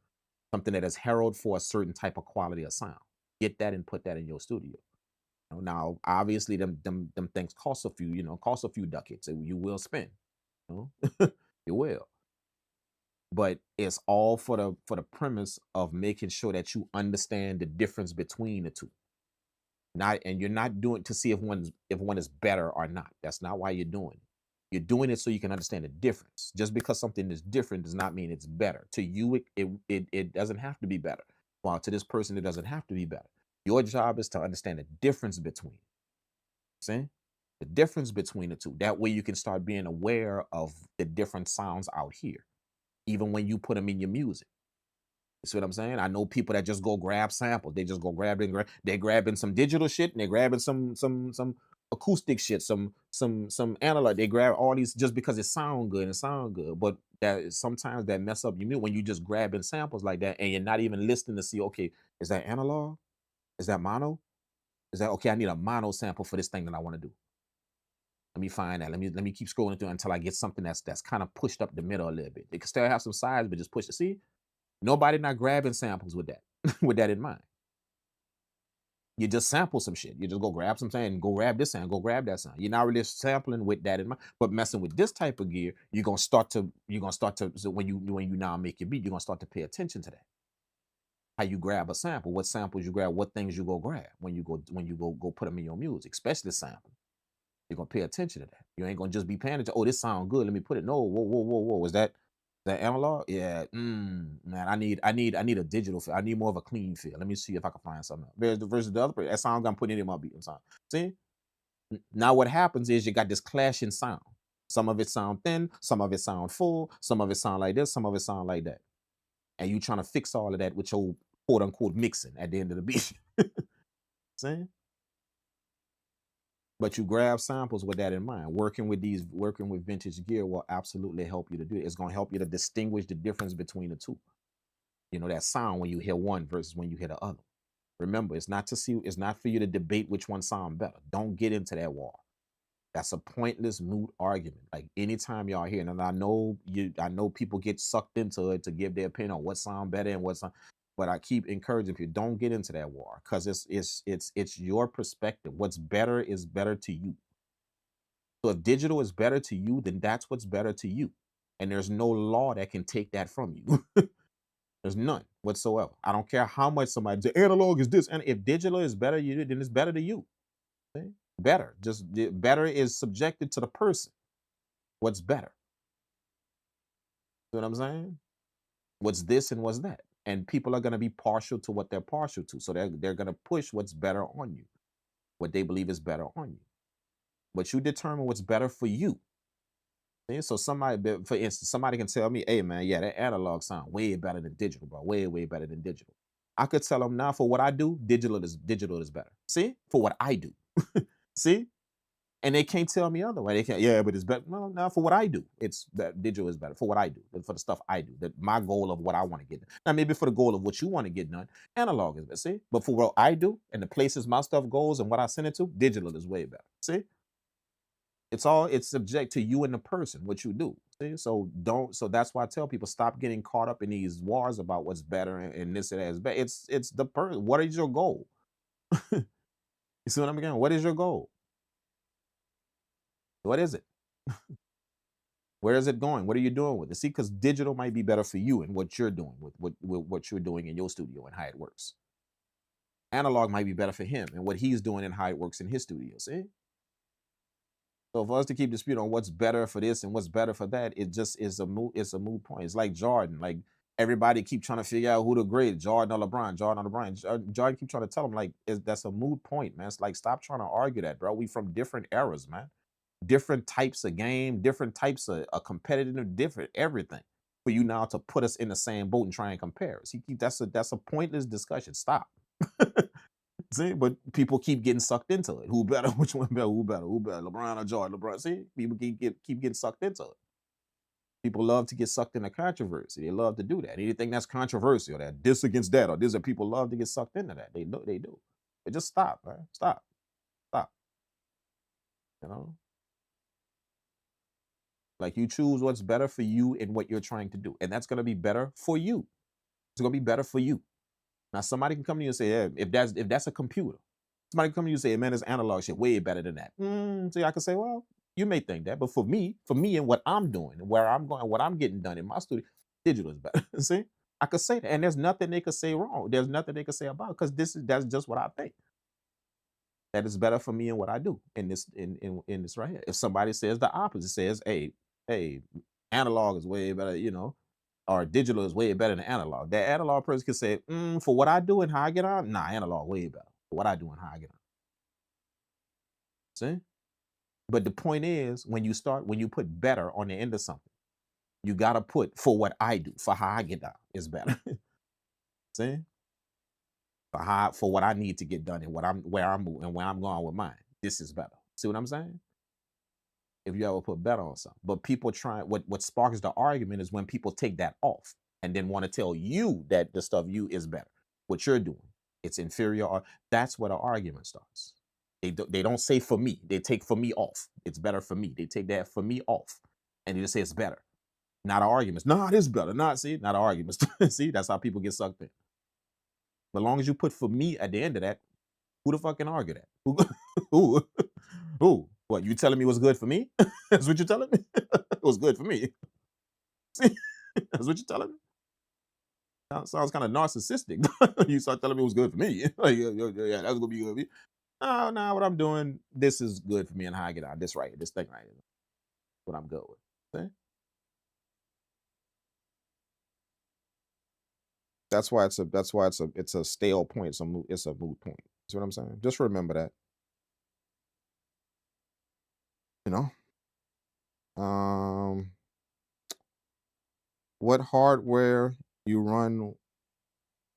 that is heralded for a certain type of quality of sound. Get that and put that in your studio. Now, obviously, them things cost a few ducats. You will spend, you will. But it's all for the premise of making sure that you understand the difference between the two. And you're not doing to see if one is better or not. That's not why you're doing it. You're doing it so you can understand the difference. Just because something is different does not mean it's better. To you, it doesn't have to be better. While to this person, it doesn't have to be better. Your job is to understand the difference between it. See? The difference between the two. That way you can start being aware of the different sounds out here, even when you put them in your music. You see what I'm saying? I know people that just go grab samples. They just go grab and they're grabbing some digital shit and they're grabbing some acoustic shit, some analog. They grab all these just because it sound good and sound good. But that sometimes that mess up your music when you just grabbing samples like that and you're not even listening to see, okay, is that analog? Is that mono? Is that okay? I need a mono sample for this thing that I want to do. Let me find that. Let me keep scrolling through until I get something that's kind of pushed up the middle a little bit. It can still have some sides, but just push it. See, nobody not grabbing samples with that, with that in mind. You just sample some shit. You just go grab some and go grab this sound, go grab that sound. You're not really sampling with that in mind. But messing with this type of gear, you're gonna start to so when you now make your beat, you're gonna start to pay attention to that. How you grab a sample, what samples you grab, what things you go grab when you go put them in your music, especially samples. You're gonna pay attention to that. You ain't gonna just be paying attention. Oh, this sound good. Let me put it. No, whoa. Is that analog? Yeah. Man, I need a digital feel. I need more of a clean feel. Let me see if I can find something else. Versus the other person. That sound I'm putting in my beat. Sound. See? Now what happens is you got this clashing sound. Some of it sound thin, some of it sound full, some of it sound like this, some of it sound like that. And you trying to fix all of that with your quote unquote mixing at the end of the beat. See? But you grab samples with that in mind. Working with vintage gear will absolutely help you to do it. It's going to help you to distinguish the difference between the two. You know, that sound when you hear one versus when you hear the other. Remember, it's not for you to debate which one sound better. Don't get into that war. That's a pointless moot argument. Like anytime y'all hear, and I know people get sucked into it to give their opinion on what sound better and what sound. But I keep encouraging people, don't get into that war because it's your perspective. What's better is better to you. So if digital is better to you, then that's what's better to you. And there's no law that can take that from you. There's none whatsoever. I don't care how much somebody says analog is this. And if digital is better to you, then it's better to you. Okay? Better. Just better is subjected to the person. What's better? You know what I'm saying? What's this and what's that? And people are going to be partial to what they're partial to. So they're going to push what's better on you, what they believe is better on you. But you determine what's better for you. See? So for instance, somebody can tell me, hey man, yeah, that analog sound way better than digital, bro. Way, way better than digital. I could tell them now for what I do, digital is better. See? For what I do. See? And they can't tell me otherwise. They can't, yeah, but it's better. No, now for what I do, it's that digital is better. For what I do, for the stuff I do, that my goal of what I want to get done. Now, maybe for the goal of what you want to get done, analog is better. See? But for what I do and the places my stuff goes and what I send it to, digital is way better. See? It's subject to you and the person, what you do. See? So that's why I tell people stop getting caught up in these wars about what's better and this and that is better. It's the person. What is your goal? You see what I'm getting? What is your goal? What is it? Where is it going? What are you doing with it? See, because digital might be better for you and what you're doing with what you're doing in your studio and how it works. Analog might be better for him and what he's doing and how it works in his studio. See? So for us to keep disputing on what's better for this and what's better for that, it just is a moot point. It's like Jordan. Like everybody keep trying to figure out who the great, Jordan or LeBron, Jordan or LeBron. Jordan keep trying to tell them like that's a moot point, man. It's like stop trying to argue that, bro. We from different eras, man. Different types of game, different types of competitive, different everything. For you now to put us in the same boat and try and compare us. That's a pointless discussion. Stop. See, but people keep getting sucked into it. Who better? Which one better? Who better? Who better? LeBron or Jordan? LeBron. See, people keep getting sucked into it. People love to get sucked into controversy. They love to do that. Anything that's controversial, that this against that, or this, are people love to get sucked into that. They do. But just stop, man. Stop. You know. Like you choose what's better for you and what you're trying to do. And that's going to be better for you. It's going to be better for you. Now, somebody can come to you and say, yeah, if that's a computer, somebody can come to you and say, man, this analog shit way better than that. See, I can say, well, you may think that, but for me and what I'm doing, and where I'm going, what I'm getting done in my studio, digital is better. See, I could say that. And there's nothing they could say wrong. There's nothing they could say about it because that's just what I think. that is better for me and what I do in this in this right here. If somebody says the opposite, says, hey, analog is way better, you know, or digital is way better than analog. That analog person can say, for what I do and how I get on, nah, analog way better. For what I do and how I get on. See? But the point is, when you put better on the end of something, you gotta put for what I do, for how I get down is better. See? For what I need to get done and where I'm moving and where I'm going with mine. This is better. See what I'm saying? If you ever put better on something. But people try what sparks the argument is when people take that off and then want to tell you that the stuff you is better. What you're doing, it's inferior, or that's where the argument starts. They don't say for me. They take for me off. It's better for me. They take that for me off. And they just say it's better. Not arguments. No, this is better. Not see, not arguments. See, that's how people get sucked in. But as long as you put for me at the end of that, who the fuck can argue that? Who? Who? What, you telling me what's good for me? That's what you're telling me? It was good for me. See? That's what you're telling me? That sounds kind of narcissistic. You start telling me it was good for me. Like, yeah, that's gonna be good for me. No, what I'm doing, this is good for me and how I get out. This right, this thing right here. What I'm good with. See? That's why it's a stale point. It's a moot point. See what I'm saying? Just remember that. You know? What hardware you run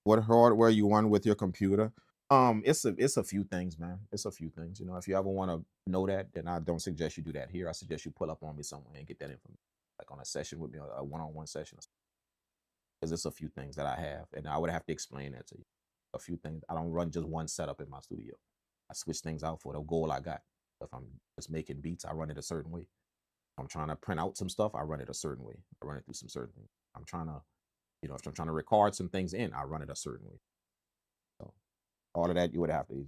with your computer? It's a few things, man. It's a few things. You know, if you ever want to know that, then I don't suggest you do that here. I suggest you pull up on me somewhere and get that information, like on a session with me, a one-on-one session, because it's a few things that I have, and I would have to explain that to you. A few things. I don't run just one setup in my studio. I switch things out for the goal I got. If I'm just making beats, I run it a certain way. If I'm trying to print out some stuff, I run it a certain way. I run it through some certain things. I'm trying to, if I'm trying to record some things in, I run it a certain way. So all of that you would have to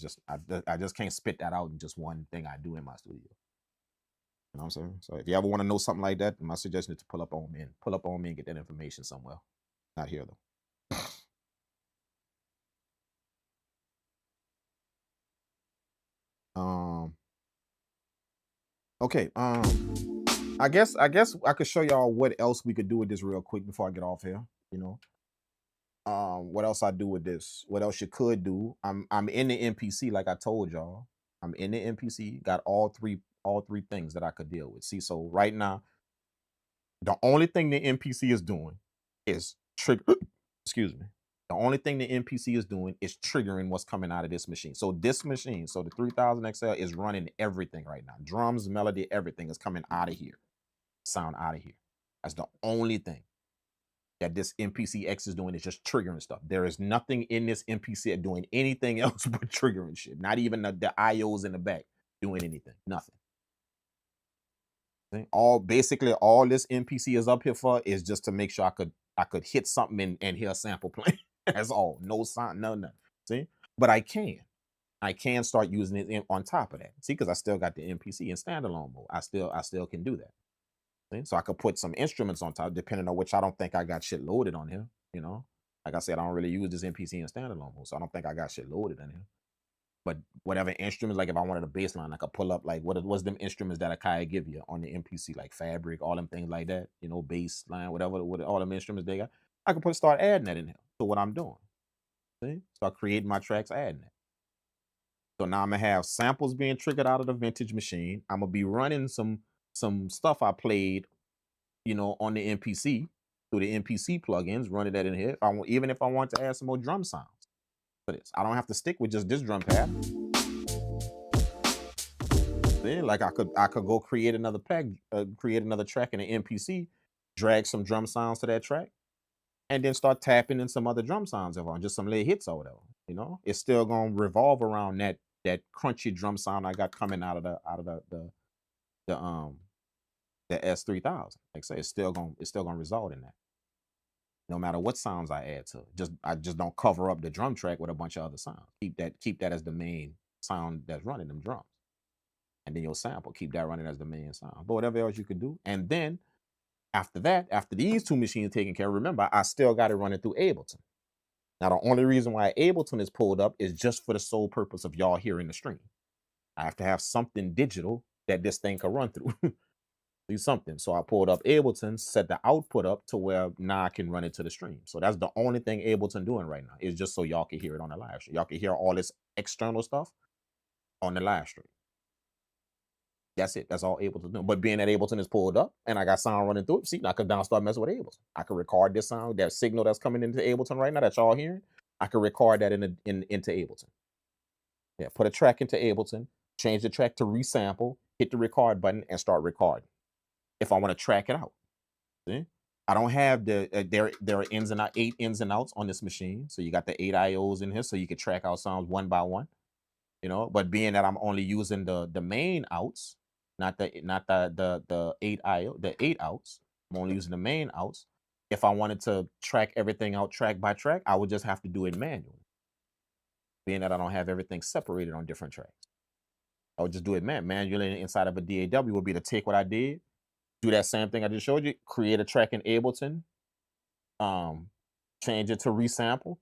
I just can't spit that out in just one thing I do in my studio. You know what I'm saying? So if you ever want to know something like that, my suggestion is to pull up on me and get that information somewhere. Not here though. Okay. I guess I could show y'all what else we could do with this real quick before I get off here. You know. What else I do with this? What else you could do? I'm in the MPC, like I told y'all. I'm in the MPC. Got all three things that I could deal with. See, so right now, the only thing the MPC is doing is trigger. Excuse me. The only thing the MPC is doing is triggering what's coming out of this machine. So this machine, so the 3000xl is running everything right now. Drums, melody, everything is coming out of here. Sound out of here. That's the only thing that this MPC X is doing, is just triggering stuff. There is nothing in this MPC doing anything else but triggering shit. Not even the IOs in the back doing anything. Nothing. Basically all this MPC is up here for is just to make sure I could hit something and hear a sample playing. That's all. No sound, nothing. See? But I can start using it on top of that. See, because I still got the MPC in standalone mode. I still can do that. See? So I could put some instruments on top, depending on which I don't think I got shit loaded on here. You know, like I said, I don't really use this MPC in standalone mode, so I don't think I got shit loaded in here. But whatever instruments, like if I wanted a bass line, I could pull up like what's them instruments that Akai give you on the MPC, like Fabric, all them things like that. You know, bass line, whatever, all them instruments they got. I could start adding that in here to what I'm doing. See, start creating my tracks, adding that. So now I'm gonna have samples being triggered out of the vintage machine. I'm gonna be running some stuff I played, you know, on the MPC through the MPC plugins, running that in here. Even if I want to add some more drum sounds for this, I don't have to stick with just this drum pad. Then, like I could go create another track in the MPC, drag some drum sounds to that track, and then start tapping in some other drum sounds on just some little hits or whatever. You know, it's still gonna revolve around that crunchy drum sound I got coming out of the S3000. Like I say, it's still gonna result in that. No matter what sounds I add to it. I just don't cover up the drum track with a bunch of other sounds. Keep that as the main sound that's running them drums. And then your sample, keep that running as the main sound. But whatever else you could do. And then after that, after these two machines taken care of, remember, I still got it running through Ableton. Now, the only reason why Ableton is pulled up is just for the sole purpose of y'all hearing the stream. I have to have something digital that this thing can run through. Do something. So I pulled up Ableton, set the output up to where now I can run it to the stream. So that's the only thing Ableton doing right now, is just so y'all can hear it on the live stream. Y'all can hear all this external stuff on the live stream. That's it. That's all Ableton do. But being that Ableton is pulled up and I got sound running through it, see, I can down start messing with Ableton. I can record this sound, that signal that's coming into Ableton right now that y'all hearing. I can record that into Ableton. Yeah, put a track into Ableton, change the track to resample, hit the record button, and start recording. If I want to track it out, see, I don't have the there are ins and out, 8 ins and outs on this machine. So you got the 8 IOs in here, so you can track out sounds one by one. You know, but being that I'm only using the main outs, not the 8 IO, the 8 outs. I'm only using the main outs. If I wanted to track everything out track by track, I would just have to do it manually. Being that I don't have everything separated on different tracks, I would just do it manually inside of a DAW. Would be to take what I did, do that same thing I just showed you, create a track in Ableton, change it to resample,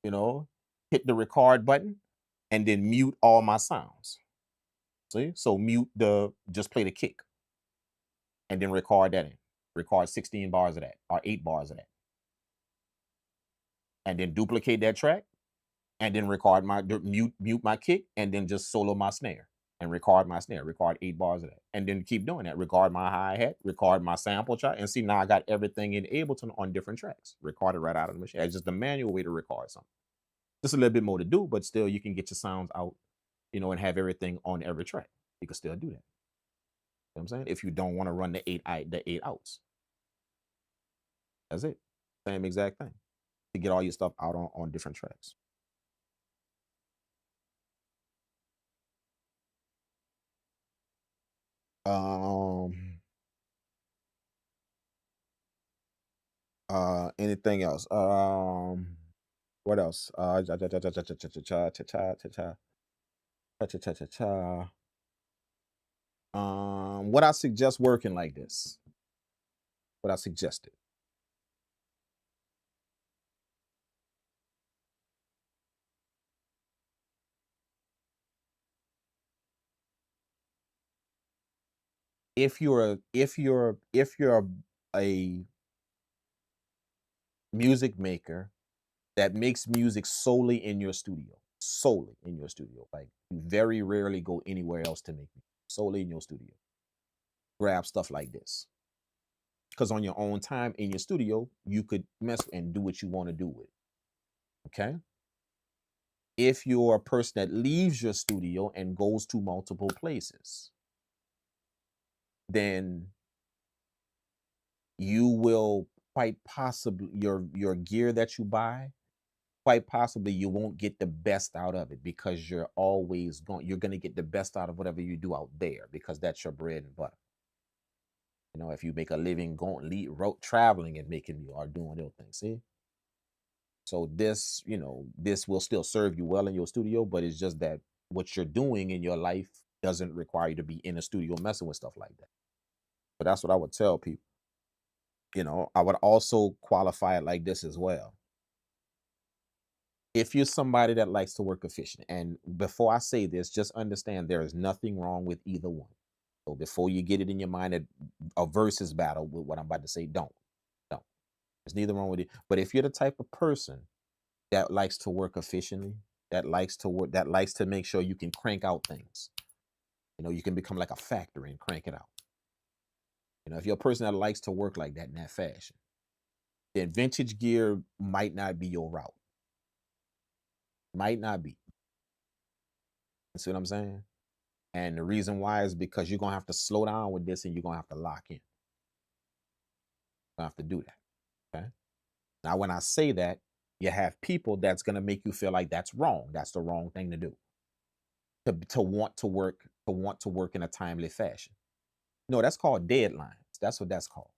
you know, hit the record button, and then mute all my sounds. See? So mute just play the kick, and then record that in. Record 16 bars of that, or 8 bars of that. And then duplicate that track, and then record mute my kick, and then just solo my snare. And record my snare, record 8 bars of that. And then keep doing that. Record my hi-hat, record my sample track, and see, now I got everything in Ableton on different tracks. Record it right out of the machine. It's just the manual way to record something. Just a little bit more to do, but still you can get your sounds out, you know, and have everything on every track. You can still do that. You know what I'm saying? If you don't want to run the 8 outs. That's it. Same exact thing. To get all your stuff out on different tracks. Anything else? What else? What I suggest working like this. What I suggested. If you're a music maker that makes music solely in your studio, like you very rarely go anywhere else to make music, solely in your studio, grab stuff like this, because on your own time in your studio you could mess and do what you want to do with it. Okay, if you're a person that leaves your studio and goes to multiple places, then you will quite possibly, your gear that you buy, quite possibly you won't get the best out of it, because you're going to get the best out of whatever you do out there, because that's your bread and butter. You know, if you make a living traveling and making you or doing those things, see? So this, you know, this will still serve you well in your studio, but it's just that what you're doing in your life doesn't require you to be in a studio messing with stuff like that. But that's what I would tell people. You know, I would also qualify it like this as well. If you're somebody that likes to work efficient, and before I say this, just understand there is nothing wrong with either one. So before you get it in your mind that a versus battle with what I'm about to say, don't. There's neither wrong with it. But if you're the type of person that likes to work efficiently, that likes to make sure you can crank out things, you know, you can become like a factory and crank it out. You know, if you're a person that likes to work like that in that fashion, then vintage gear might not be your route. Might not be. You see what I'm saying? And the reason why is because you're gonna have to slow down with this, and you're gonna have to lock in. You're gonna have to do that. Okay. Now, when I say that, you have people that's gonna make you feel like that's wrong. That's the wrong thing to do. To want to work in a timely fashion. No, that's called deadlines. That's what that's called.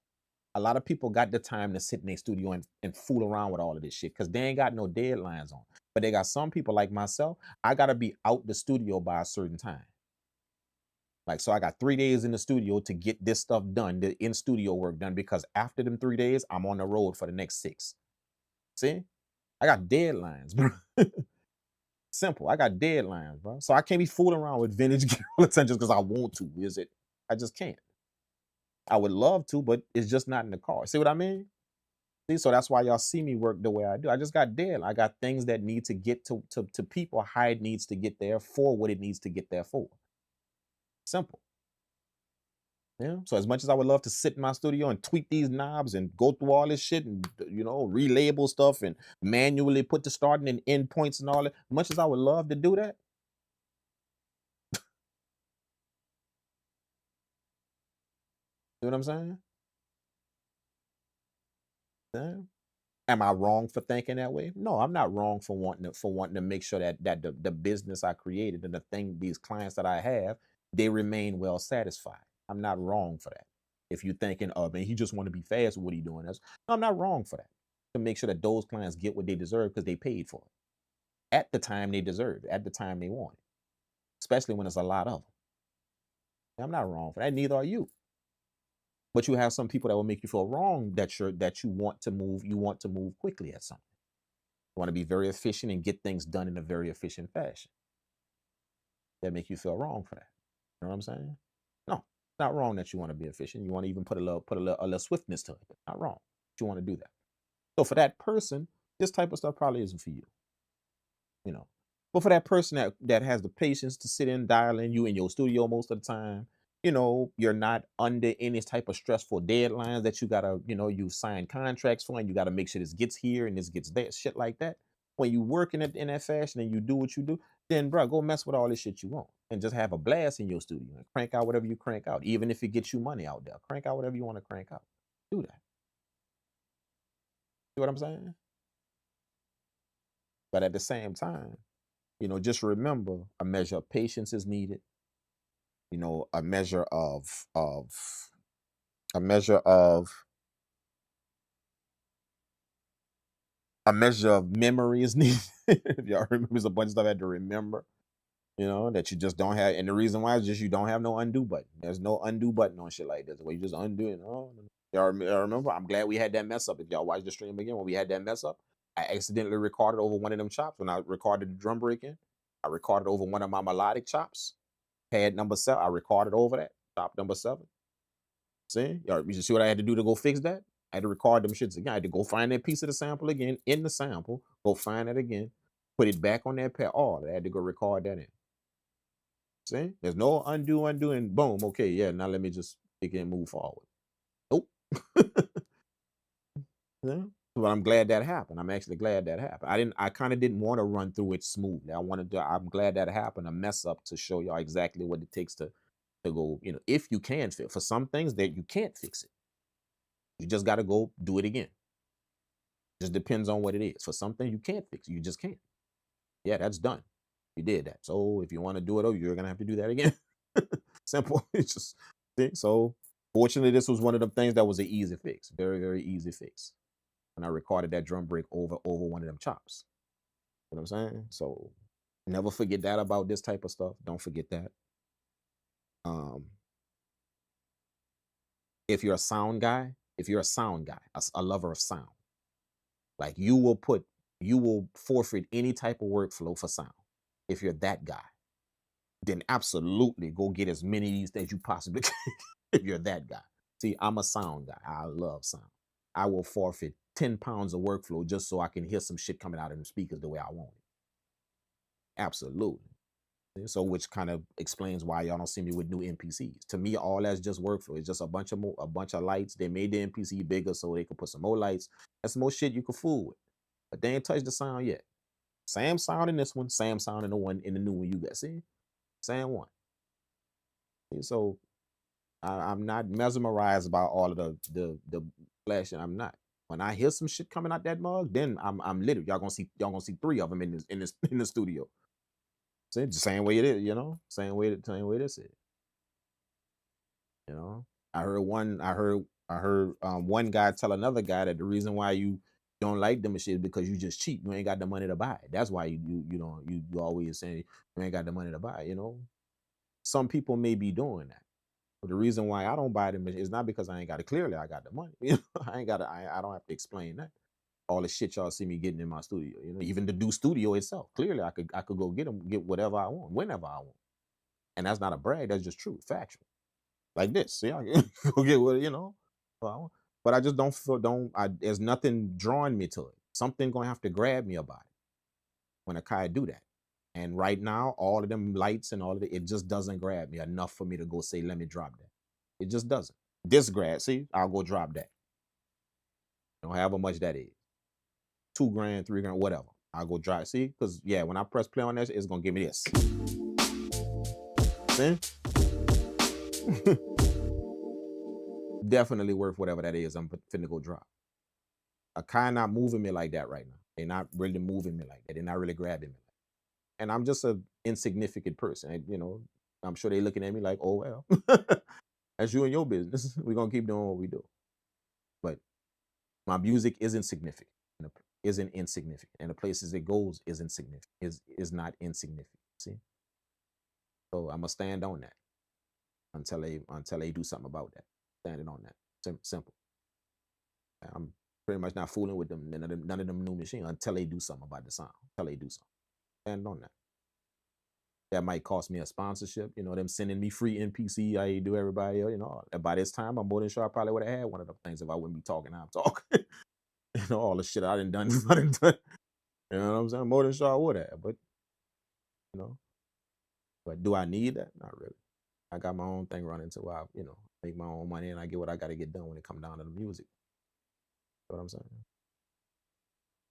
A lot of people got the time to sit in their studio and fool around with all of this shit because they ain't got no deadlines on. But they got some people like myself. I gotta be out the studio by a certain time. Like, so I got 3 days in the studio to get this stuff done, the in-studio work done, because after them 3 days, I'm on the road for the next 6. See? I got deadlines, bro. Simple. I got deadlines, bro. So I can't be fooling around with vintage gear all the time just because I want to. Is it? I just can't. I would love to, but it's just not in the car. See what I mean? See, so that's why y'all see me work the way I do. I just got deadline. I got things that need to get to people, how it needs to get there for what it needs to get there for. Simple. Yeah. So as much as I would love to sit in my studio and tweak these knobs and go through all this shit and relabel stuff and manually put the starting and end points and all that, much as I would love to do that, you know what I'm saying? Yeah. Am I wrong for thinking that way? No, I'm not wrong for wanting to make sure that the business I created and these clients that I have, they remain well satisfied. I'm not wrong for that. If you're thinking, oh man, he just want to be fast with what he doing, no, I'm not wrong for that. To make sure that those clients get what they deserve because they paid for it at the time they deserve it, at the time they want it, especially when it's a lot of them. I'm not wrong for that. Neither are you. But you have some people that will make you feel wrong that you want to move quickly at something. You want to be very efficient and get things done in a very efficient fashion. That make you feel wrong for that. You know what I'm saying? No, it's not wrong that you want to be efficient. You want to even put a little swiftness to it. It's not wrong. You want to do that. So for that person, this type of stuff probably isn't for you. You know. But for that person that has the patience to sit and dial in you in your studio most of the time, you're not under any type of stressful deadlines that you gotta, you sign contracts for and you gotta make sure this gets here and this gets there, shit like that. When you work in that fashion and you do what you do, then bro, go mess with all this shit you want and just have a blast in your studio and crank out whatever you crank out, even if it gets you money out there. Crank out whatever you want to crank out. Do that. See what I'm saying? But at the same time, just remember a measure of patience is needed. A measure a measure of memory is needed. If y'all remember, there's a bunch of stuff I had to remember, that you just don't have. And the reason why is just you don't have no undo button. There's no undo button on shit like this. Where you just undo it. Y'all remember? I'm glad we had that mess up. If y'all watch the stream again, when we had that mess up, I accidentally recorded over one of them chops when I recorded the drum break in. I recorded over one of my melodic chops. Pad number 7, I recorded over that. Chop number 7. See? Y'all, you see what I had to do to go fix that? I had to record them shits again. I had to go find that piece of the sample again in the sample, go find it again, put it back on that pad. Oh, I had to go record that in. See? There's no undo, and boom. Okay, yeah, now let me just pick it and move forward. Nope. Yeah. But I'm glad that happened. I'm actually glad that happened. I kind of didn't want to run through it smoothly. I'm glad that happened, a mess up to show y'all exactly what it takes to go, if you can fix. For some things that you can't fix it. You just got to go do it again. Just depends on what it is. For something you can't fix, you just can't. Yeah, that's done. You did that. So if you want to do it over, you're gonna have to do that again. Simple. It's just so. Fortunately, this was one of the things that was an easy fix. Very, very easy fix. When I recorded that drum break over one of them chops. You know what I'm saying? So never forget that about this type of stuff. Don't forget that. If you're a sound guy, a lover of sound, like you will forfeit any type of workflow for sound. If you're that guy, then absolutely go get as many of these things you possibly can. If you're that guy. See, I'm a sound guy. I love sound. I will forfeit 10 pounds of workflow just so I can hear some shit coming out of the speakers the way I want it. Absolutely. So which kind of explains why y'all don't see me with new MPCs. To me, all that's just workflow. It's just a bunch of lights. They made the MPC bigger so they could put some more lights. That's more shit you can fool with. But they ain't touched the sound yet. Same sound in this one, same sound in the new one you got. See? Same one. So I'm not mesmerized by all of the flashing. I'm not. When I hear some shit coming out that mug, then I'm literally y'all gonna see 3 of them in the studio. See, the same way it is, same way this is. I heard one guy tell another guy that the reason why you don't like them shit is because you just cheap. You ain't got the money to buy it. That's why you always saying you ain't got the money to buy it. Some people may be doing that. But the reason why I don't buy them is not because I ain't got it. Clearly, I got the money. I don't have to explain that. all the shit y'all see me getting in my studio. You know, even to do studio itself. Clearly, I could go get whatever I want, whenever I want. And that's not a brag. That's just true, factual. Like this. See, I can go get what, you know, what I want. But I just don't feel, there's nothing drawing me to it. Something gonna have to grab me about it when Akai do that. And right now, all of them lights and all of it just doesn't grab me enough for me to go say, let me drop that. It just doesn't. This grab, see, I'll go drop that. You know, however much that is. $2 grand, $3 grand, whatever. I'll go drop. See, because yeah, when I press play on that, it's gonna give me this. See? Definitely worth whatever that is. I'm finna go drop. Akai not moving me like that right now. They're not really moving me like that. They're not really grabbing me. And I'm just an insignificant person. And, you know, I'm sure they're looking at me like, oh, well, that's you and your business. We're going to keep doing what we do. But my music isn't significant, isn't insignificant. And the places it goes isn't significant, is not insignificant. See? So I'm going to stand on that until they do something about that. Standing on that. Simple. I'm pretty much not fooling with them, none of them new machines until they do something about the sound. Until they do something. Stand on that. That might cost me a sponsorship, you know, them sending me free MPC, I do everybody else, you know. By this time, I'm more than sure I probably would have had one of them things if I wouldn't be talking. I'm talking. You know, all the shit I done done. You know what I'm saying? More than sure I would have, but, you know. But do I need that? Not really. I got my own thing running, so I, you know, make my own money and I get what I got to get done when it comes down to the music. You know what I'm saying?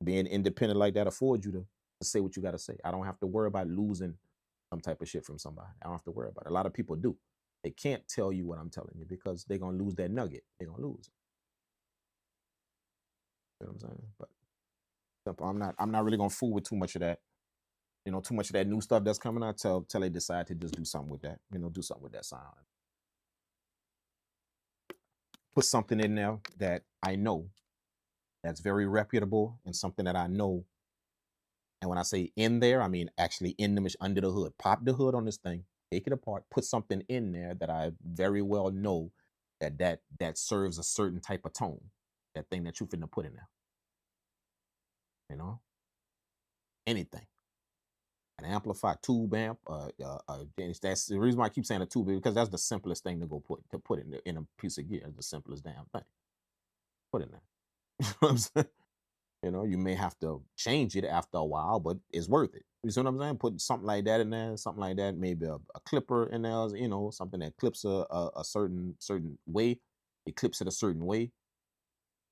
Being independent like that affords you to say what you got to say. I don't have to worry about losing some type of shit from somebody. I don't have to worry about it. A lot of people do. They can't tell you what I'm telling you because they're going to lose that nugget. They're going to lose it. You know what I'm saying? But simple. I'm not really going to fool with too much of that. You know, too much of that new stuff that's coming out till they decide to just do something with that. You know, do something with that sound. Put something in there that I know that's very reputable and something that I know. And when I say in there, I mean actually in the under the hood. Pop the hood on this thing, take it apart, put something in there that I very well know that serves a certain type of tone. That thing that you finna put in there. You know, anything. An amplifier, tube amp. That's the reason why I keep saying a tube, because that's the simplest thing to put in a piece of gear. It's the simplest damn thing. Put in there. You know what I'm saying? You know, you may have to change it after a while, but it's worth it. You see what I'm saying? Put something like that in there, something like that, maybe a clipper in there, you know, something that clips a certain way. It clips it a certain way.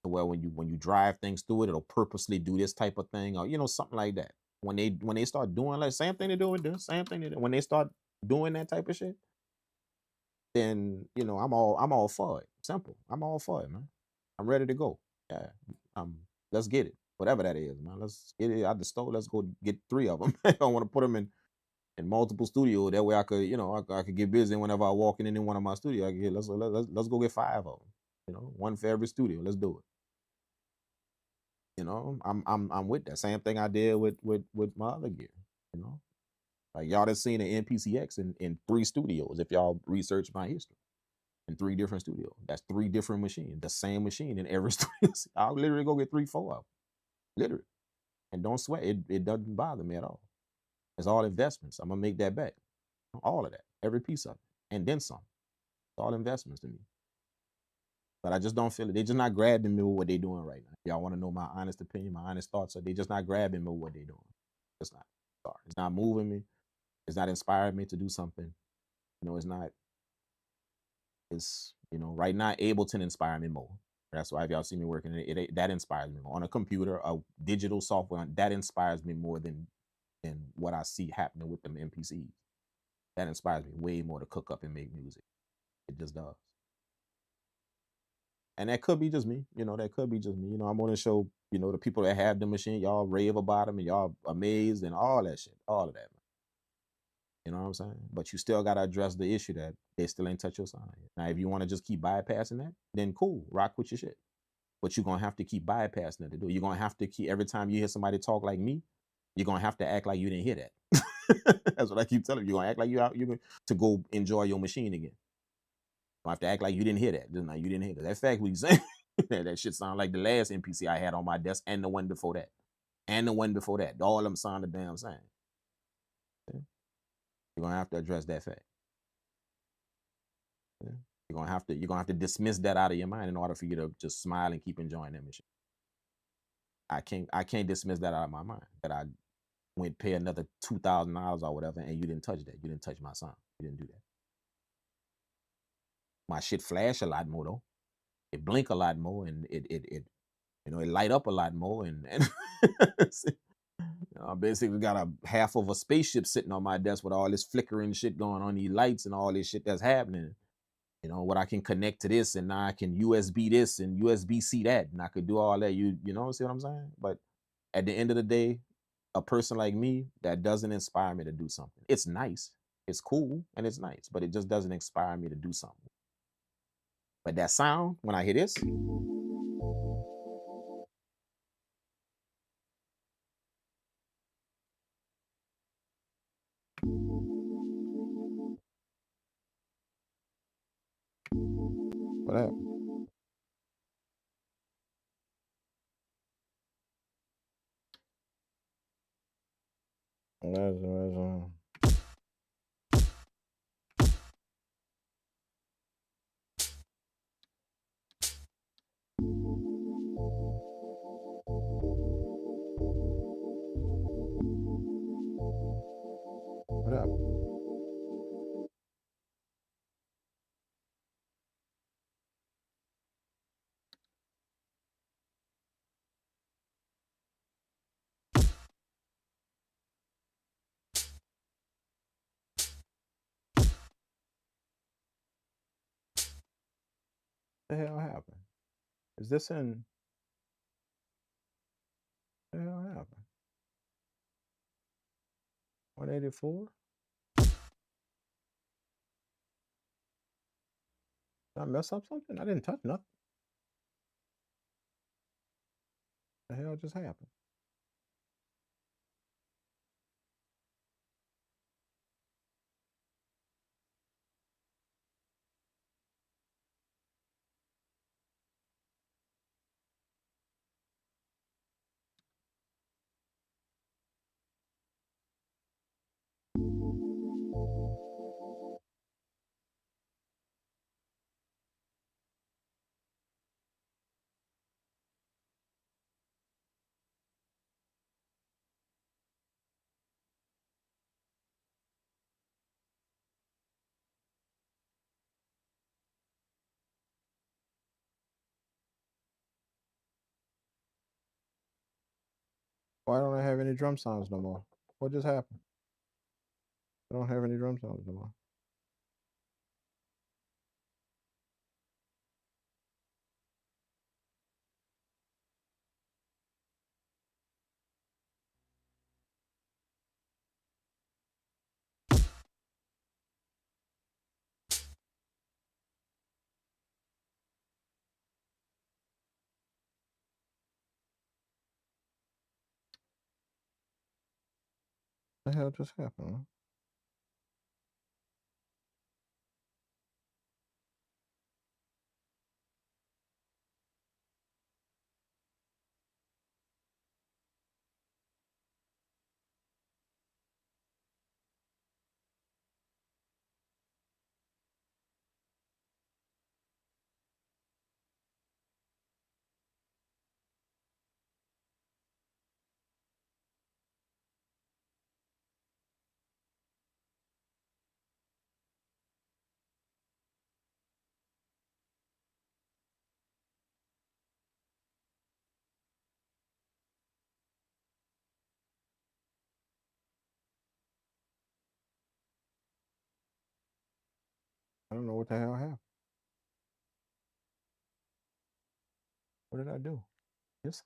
So where when you drive things through it, it'll purposely do this type of thing, or you know, something like that. When they start doing like same thing they do with this, same thing they do. When they start doing that type of shit, then you know, I'm all for it. Simple. I'm all for it, man. I'm ready to go. Yeah. Let's get it. Whatever that is, man. Let's get it out the store. Let's go get 3 of them. I want to put them in multiple studios. That way I could, you know, I could get busy whenever I walk in any one of my studios. I could get, let's go get 5 of them. You know, 1 for every studio. Let's do it. You know, I'm with that. Same thing I did with my other gear. You know, like y'all done seen an MPC X in 3 studios. If y'all research my history, in 3 different studios. That's 3 different machines. The same machine in every studio. I'll literally go get 3, 4 of them. Literally. And don't sweat. It doesn't bother me at all. It's all investments. I'm gonna make that back. All of that. Every piece of it. And then some. It's all investments to me. But I just don't feel it. They're just not grabbing me with what they're doing right now. Y'all want to know my honest opinion, my honest thoughts? Are they just not grabbing me with what they're doing? It's not. Sorry. It's not moving me. It's not inspiring me to do something. You know, it's not. It's, you know, right now Ableton inspires me more. That's why if y'all see me working, that inspires me more. On a computer, a digital software, that inspires me more than what I see happening with them MPCs. That inspires me way more to cook up and make music. It just does. And that could be just me. You know, that could be just me. You know, I'm on the show, you know, the people that have the machine, y'all rave about them and y'all amazed and all that shit. All of that, man. You know what I'm saying? But you still got to address the issue that they still ain't touch your sound yet. Now, if you want to just keep bypassing that, then cool, rock with your shit. But you're going to have to keep bypassing it to do it. You're going to have to keep, every time you hear somebody talk like me, you're going to have to act like you didn't hear that. That's what I keep telling you. You're going to act like you're going to go enjoy your machine again. You have to act like you didn't hear that. Just like you didn't hear that. That's fact what you're saying. That shit sound like the last MPC I had on my desk and the one before that. And the one before that. All of them sound the damn same. Yeah. You're gonna have to address that fact. Yeah. You're gonna have to dismiss that out of your mind in order for you to just smile and keep enjoying that machine. I can't dismiss that out of my mind. That I went pay another $2,000 or whatever, and you didn't touch that. You didn't touch my sound. You didn't do that. My shit flash a lot more though. It blink a lot more, and it it light up a lot more, and I basically got a half of a spaceship sitting on my desk with all this flickering shit going on, these lights and all this shit that's happening. What I can connect to this, and now I can USB this and USB-C that, and I could do all that. You know, see what I'm saying? But at the end of the day, a person like me, that doesn't inspire me to do something. It's nice, it's cool, and it's nice, but it just doesn't inspire me to do something. But that sound, when I hear this, what happened? What happened? The hell happened? Is this in? The hell happened? 184? Did I mess up something? I didn't touch nothing. The hell just happened? Why don't I have any drum sounds no more? What just happened? I don't have any drum sounds no more. The hell just happened? Huh? I don't know what the hell happened. What did I do? Yes.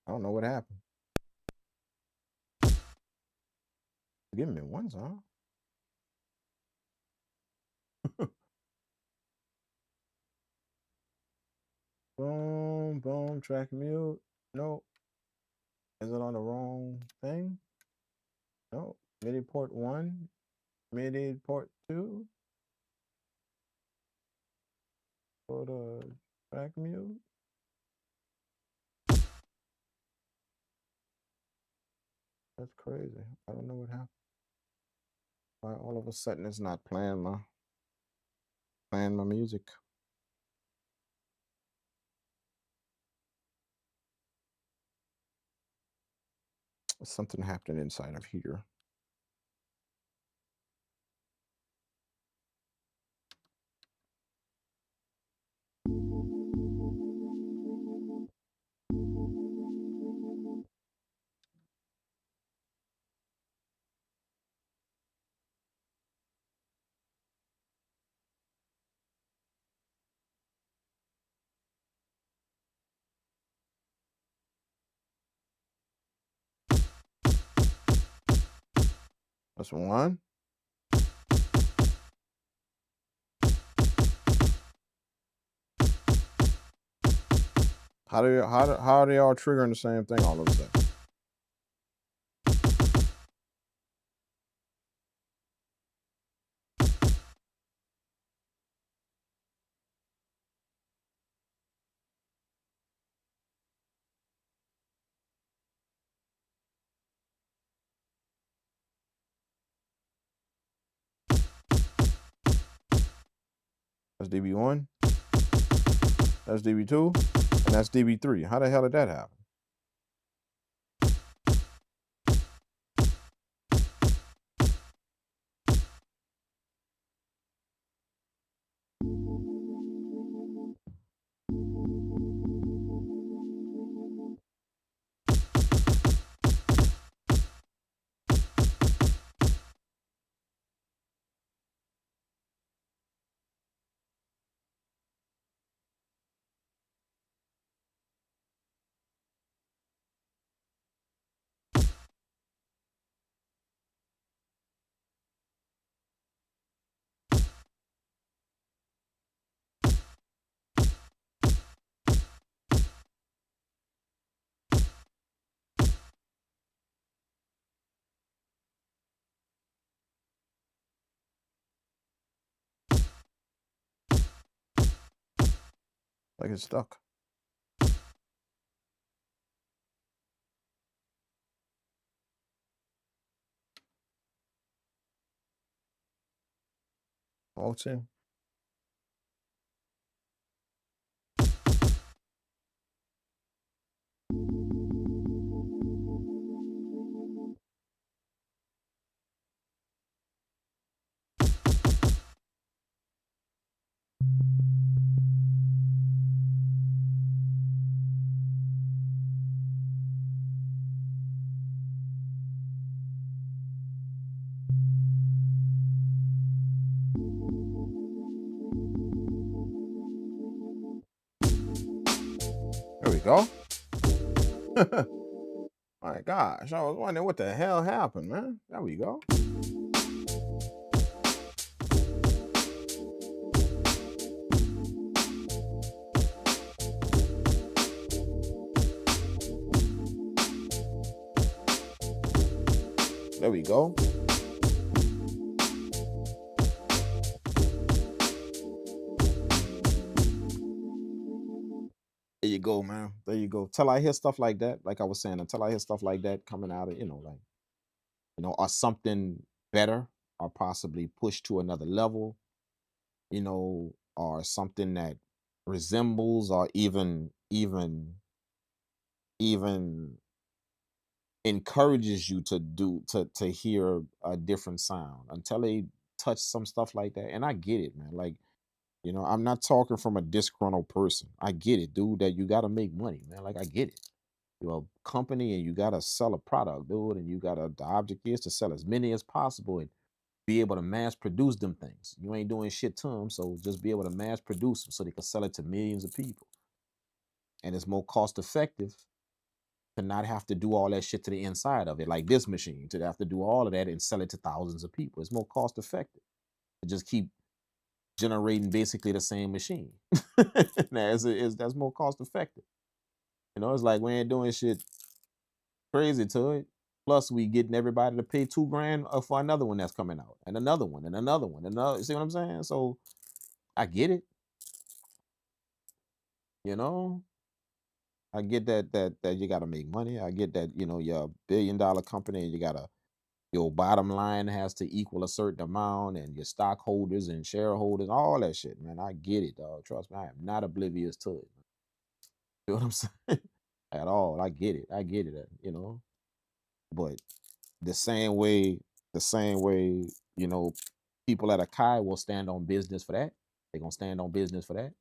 I don't know what happened. Give me one song. Boom, boom, track mute. No. Is it on the wrong thing? No. MIDI port 1, MIDI port 2. For the track mute. That's crazy. I don't know what happened. Why all of a sudden it's not playing my music. Something happened inside of here. That's one. How are they all triggering the same thing all of a sudden? That's DB1. That's DB2. And that's DB3. How the hell did that happen? Like it's stuck. Oh, Tim. There we go. My gosh, I was wondering what the hell happened, man. There we go. There we go. There you go, man. There you go. Till I hear stuff like that, like I was saying, until I hear stuff like that coming out of, or something better, or possibly pushed to another level, or something that resembles or even encourages you to hear a different sound, until they touch some stuff like that. And I get it, man. Like, I'm not talking from a disgruntled person. I get it, dude, that you got to make money, man. Like, I get it. You're a company and you got to sell a product, dude. And the object is to sell as many as possible and be able to mass produce them things. You ain't doing shit to them. So just be able to mass produce them so they can sell it to millions of people. And it's more cost effective to not have to do all that shit to the inside of it, like this machine, to have to do all of that and sell it to thousands of people. It's more cost effective to just keep generating basically the same machine. That's more cost effective. It's like we ain't doing shit Crazy to it. Plus, we getting everybody to pay $2,000 for another one that's coming out, and another one, and another one, and another. See what I'm saying? So I get it. You know, I get that you got to make money. I get that you're a $1 billion company, and your bottom line has to equal a certain amount, and your stockholders and shareholders, all that shit, man. I get it, dog. Trust me, I am not oblivious to it. You know what I'm saying? At all. I get it. I get it. But the same way, the same way, people at Akai will stand on business for that. They're gonna stand on business for that.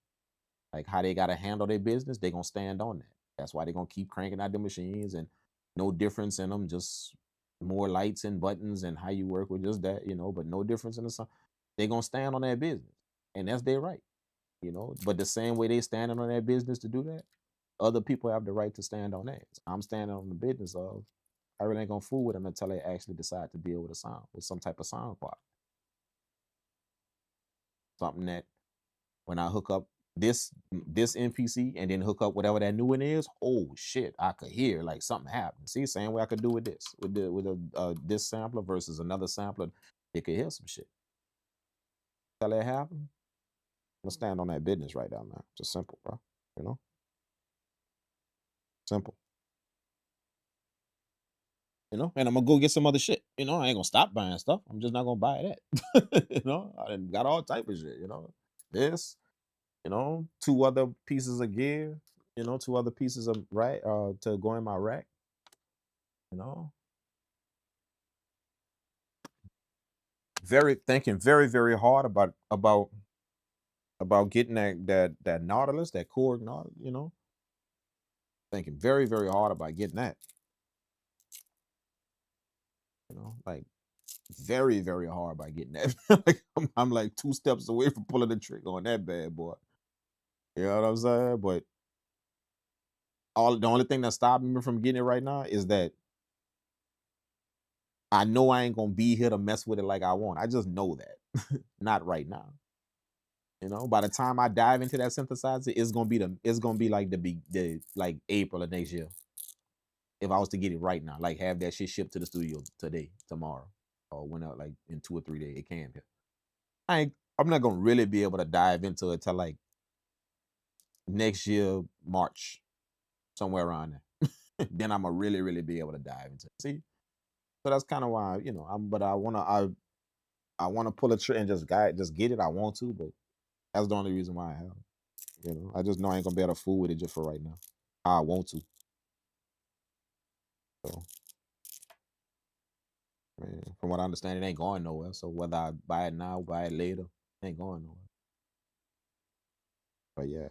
Like how they gotta handle their business, they're gonna stand on that. That's why they're gonna keep cranking out the machines, and no difference in them, just more lights and buttons and how you work with just that, but no difference in the sound. They're gonna stand on that business. And that's their right, But the same way they standing on that business to do that, other people have the right to stand on that. I'm standing on the business of I really ain't gonna fool with them until they actually decide to deal with a sound, with some type of sound quality. Something that when I hook up this MPC and then hook up whatever that new one is, oh shit, I could hear like something happen. See, same way I could do with this, with this sampler versus another sampler, they could hear some shit. Tell that happen. I'm gonna stand on that business right now, man. Just simple, bro. Simple. And I'm gonna go get some other shit. I ain't gonna stop buying stuff. I'm just not gonna buy that. I done got all type of shit. This, two other pieces of gear. Two other pieces of rack to go in my rack. Thinking very very hard about getting that Nautilus, that Korg Nautilus. Thinking very very hard about getting that. Like very very hard by getting that. Like I'm like 2 steps away from pulling the trigger on that bad boy. You know what I'm saying? But the only thing that's stopping me from getting it right now is that I know I ain't gonna be here to mess with it like I want. I just know that. Not right now. By the time I dive into that synthesizer, it's gonna be like the like April of next year. If I was to get it right now, like have that shit shipped to the studio today, tomorrow, or when like in 2 or 3 days, it can be. I'm not gonna really be able to dive into it till like next year, March, somewhere around there. Then I'm gonna really, really be able to dive into it. See, so that's kind of why but I wanna pull a trigger and just get it. I want to, but that's the only reason why I have. I just know I ain't gonna be able to fool with it just for right now. I want to. So, man, from what I understand, it ain't going nowhere. So whether I buy it now, buy it later, it ain't going nowhere. But yeah,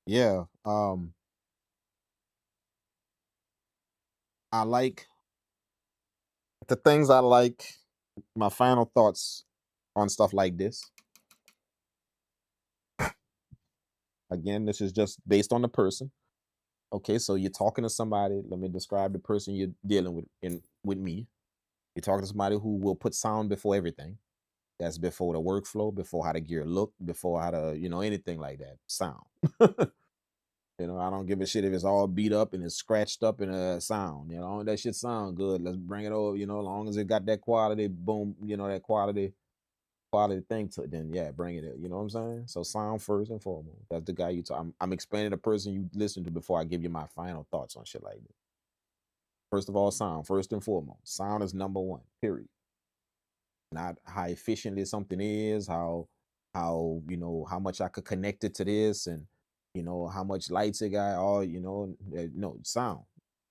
yeah, I like the things I like. My final thoughts on stuff like this. Again, this is just based on the person. Okay, so you're talking to somebody. Let me describe the person you're dealing with with me. You're talking to somebody who will put sound before everything. That's before the workflow, before how the gear look, before how to, anything like that. Sound. I don't give a shit if it's all beat up and it's scratched up in a sound. That shit sound good. Let's bring it over, as long as it got that quality, boom, that quality thing to it, then yeah, bring it in. You know what I'm saying? So sound first and foremost. That's the guy you talk. I'm explaining the person you listen to before I give you my final thoughts on shit like this. First of all, sound first and foremost. Sound is number one. Period. Not how efficiently something is, how how much I could connect it to this, and how much lights it got. All no sound.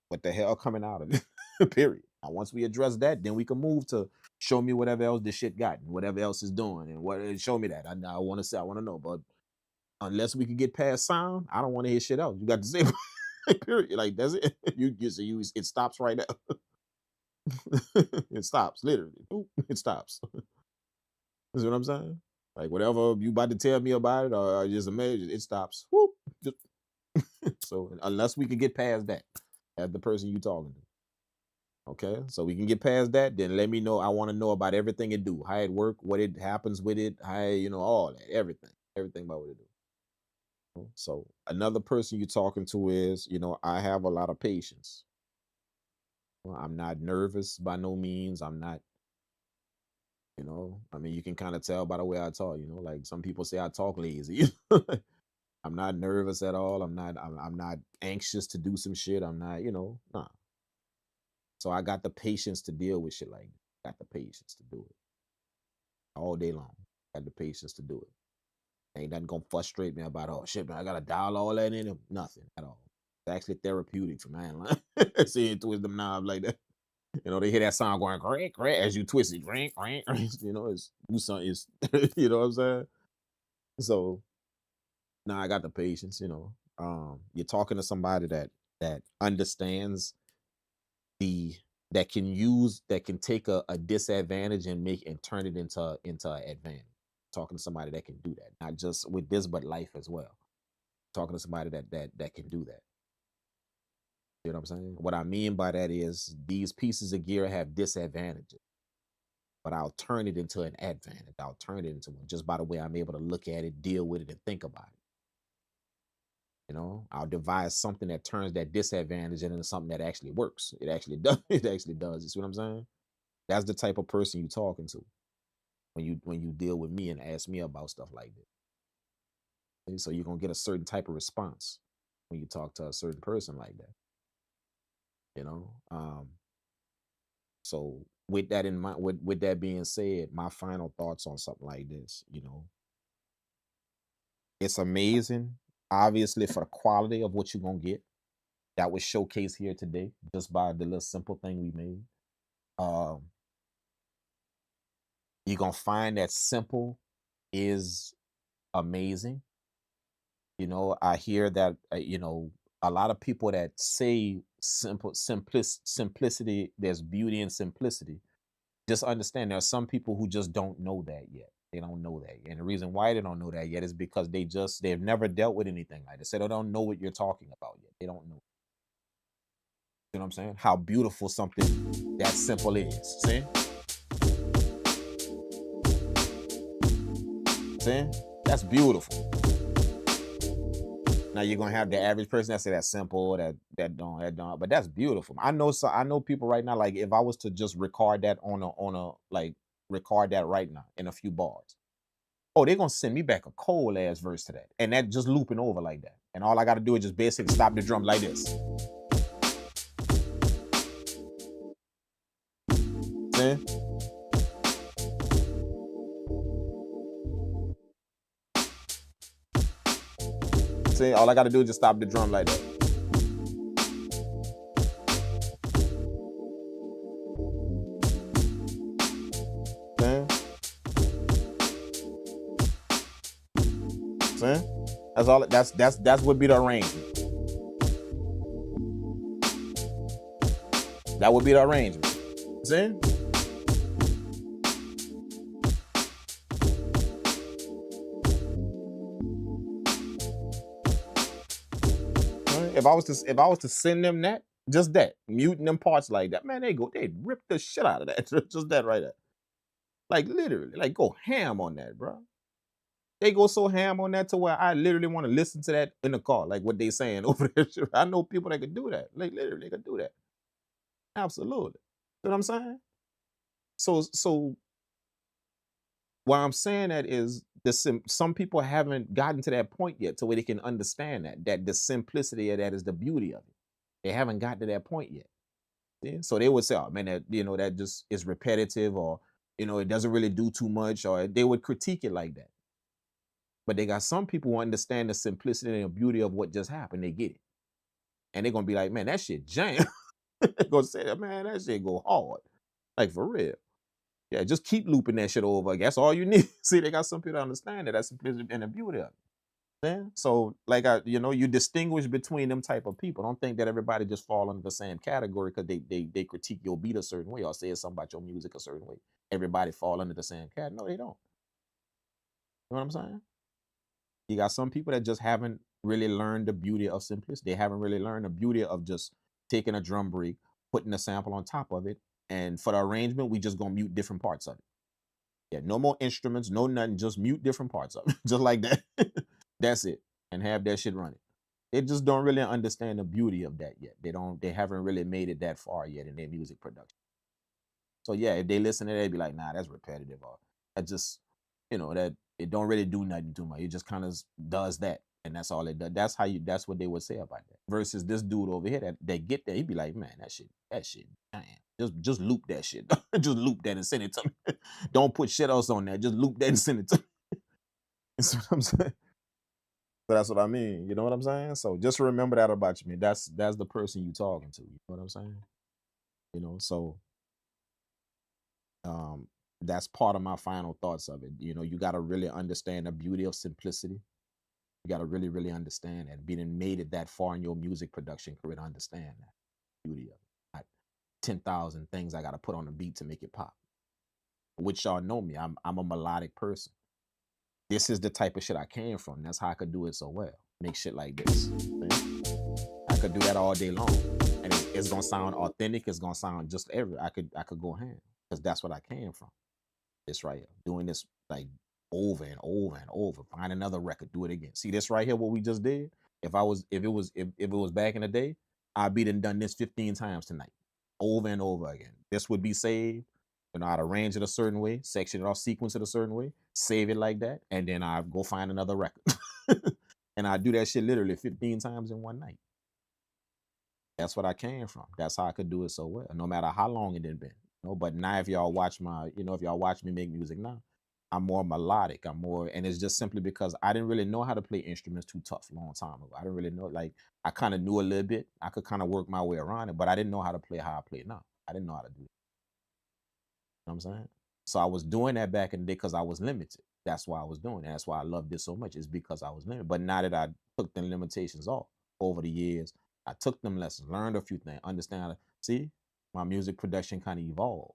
What the hell coming out of it? Period. Now, once we address that, then we can move to show me whatever else this shit got and whatever else is doing, and show me that. I want to say, I want to know. But unless we can get past sound, I don't want to hear shit else. You got to say, period. Like that's it. It stops right there. It stops literally. It stops. That's what I'm saying. Like whatever you about to tell me about it, or just imagine, it stops. Whoop. So unless we can get past that, as the person you talking to. Okay, so we can get past that. Then let me know. I want to know about everything it do, how it work, what it happens with it, how all that, everything about what it do. So another person you're talking to is, I have a lot of patience. I'm not nervous by no means. I'm not, I mean, you can kind of tell by the way I talk, like some people say I talk lazy. I'm not nervous at all. I'm not anxious to do some shit. I'm not, nah. So I got the patience to deal with shit like that. Got the patience to do it all day long. Got the patience to do it. Ain't nothing gonna frustrate me about, oh shit, man, I gotta dial all that in. Nothing at all. It's actually therapeutic for man. Like, seeing twist them knobs like that. They hear that sound going crank, crank as you twist it, crank, crank. It's do something. It's you know what I'm saying. So now I got the patience. You're talking to somebody that understands the that can take a disadvantage and turn it into an advantage. Talking to somebody that can do that, not just with this, but life as well. Talking to somebody that can do that. You know what I'm saying? What I mean by that is these pieces of gear have disadvantages, but I'll turn it into an advantage. I'll turn it into one just by the way I'm able to look at it, deal with it, and think about it. I'll devise something that turns that disadvantage into something that actually works. It actually does. It actually does. You see what I'm saying? That's the type of person you're talking to when you deal with me and ask me about stuff like this. And so you're gonna get a certain type of response when you talk to a certain person like that. You know. So with that in mind, with that being said, my final thoughts on something like this, it's amazing, obviously, for the quality of what you're gonna get. That was showcased here today just by the little simple thing we made. Um, you're gonna find that simple is amazing. I hear that a lot of people that say simplicity, there's beauty in simplicity. Just understand there are some people who just don't know that yet. They don't know that yet. And the reason why they don't know that yet is because they've never dealt with anything like this. So they don't know what you're talking about yet. They don't know. You know what I'm saying? How beautiful something that simple is. See? See? That's beautiful. Now you're gonna have the average person that say that's simple, that don't, but that's beautiful. I know people right now, like if I was to just record that record that right now in a few bars. Oh, they're gonna send me back a cold ass verse to that. And that just looping over like that. And all I gotta do is just basically stop the drum like this. See? See, all I gotta do is just stop the drum like that. See? That's all. That's what be the arrangement. That would be the arrangement. See? If I was to send them that, just that, muting them parts like that, man, they'd rip the shit out of that. Just that right there. Like literally, like go ham on that, bro. They go so ham on that to where I literally want to listen to that in the car, like what they saying over there. I know people that could do that. Like literally, they could do that. Absolutely. You know what I'm saying? So why I'm saying that is some people haven't gotten to that point yet to where they can understand that the simplicity of that is the beauty of it. They haven't gotten to that point yet. Yeah? So they would say, "Oh man, that just is repetitive," or it doesn't really do too much, or they would critique it like that. But they got some people who understand the simplicity and the beauty of what just happened. They get it, and they're gonna be like, "Man, that shit jam." They're gonna say that, "Man, that shit go hard, like for real." Yeah, just keep looping that shit over. That's all you need. See, they got some people that understand that that's simplicity and the beauty of it. Man. So, like you distinguish between them type of people. Don't think that everybody just fall under the same category because they critique your beat a certain way or say something about your music a certain way. Everybody fall under the same category. No, they don't. You know what I'm saying? You got some people that just haven't really learned the beauty of simplicity. They haven't really learned the beauty of just taking a drum break, putting a sample on top of it, and for the arrangement, we just gonna mute different parts of it. Yeah, no more instruments, no nothing, just mute different parts of it. Just like that. That's it. and have that shit running. They just don't really understand the beauty of that yet. They haven't really made it that far yet in their music production. So yeah, if they listen to that, they'd be like, nah, that's repetitive, or that just, that it don't really do nothing too much. It just kind of does that, and that's all it does. That's what they would say about that. Versus this dude over here that get that, he'd be like, man, that shit, damn. Just loop that shit. Just loop that and send it to me. Don't put shit else on that. Just loop that and send it to me. That's what I'm saying. So that's what I mean. You know what I'm saying? So just remember that about me. That's the person you talking to. You know what I'm saying? So um that's part of my final thoughts of it. You got to really understand the beauty of simplicity. You got to really, really understand that. Being made it that far in your music production career to understand that beauty of it. Not 10,000 things I got to put on the beat to make it pop. Which y'all know me. I'm a melodic person. This is the type of shit I came from. That's how I could do it so well. Make shit like this. I could do that all day long, and it's gonna sound authentic. It's gonna sound just I could go ham because that's what I came from. This right here, doing this like over and over and over. Find another record, do it again. See this right here, what we just did. If it was back in the day, I'd be done this 15 times tonight, over and over again. This would be saved. I'd arrange it a certain way, section it off, sequence it a certain way, save it like that, and then I go find another record, and I do that shit literally 15 times in one night. That's what I came from. That's how I could do it so well, no matter how long it had been. But now if y'all watch if y'all watch me make music now, I'm more melodic. And it's just simply because I didn't really know how to play instruments too tough a long time ago. I didn't really know, like, I kind of knew a little bit. I could kind of work my way around it, but I didn't know how to play how I play now. I didn't know how to do it. You know what I'm saying? So I was doing that back in the day because I was limited. That's why I was doing it. That's why I loved it so much. It's because I was limited. But now that I took the limitations off over the years, I took them lessons, learned a few things, understand how to see my music production kind of evolved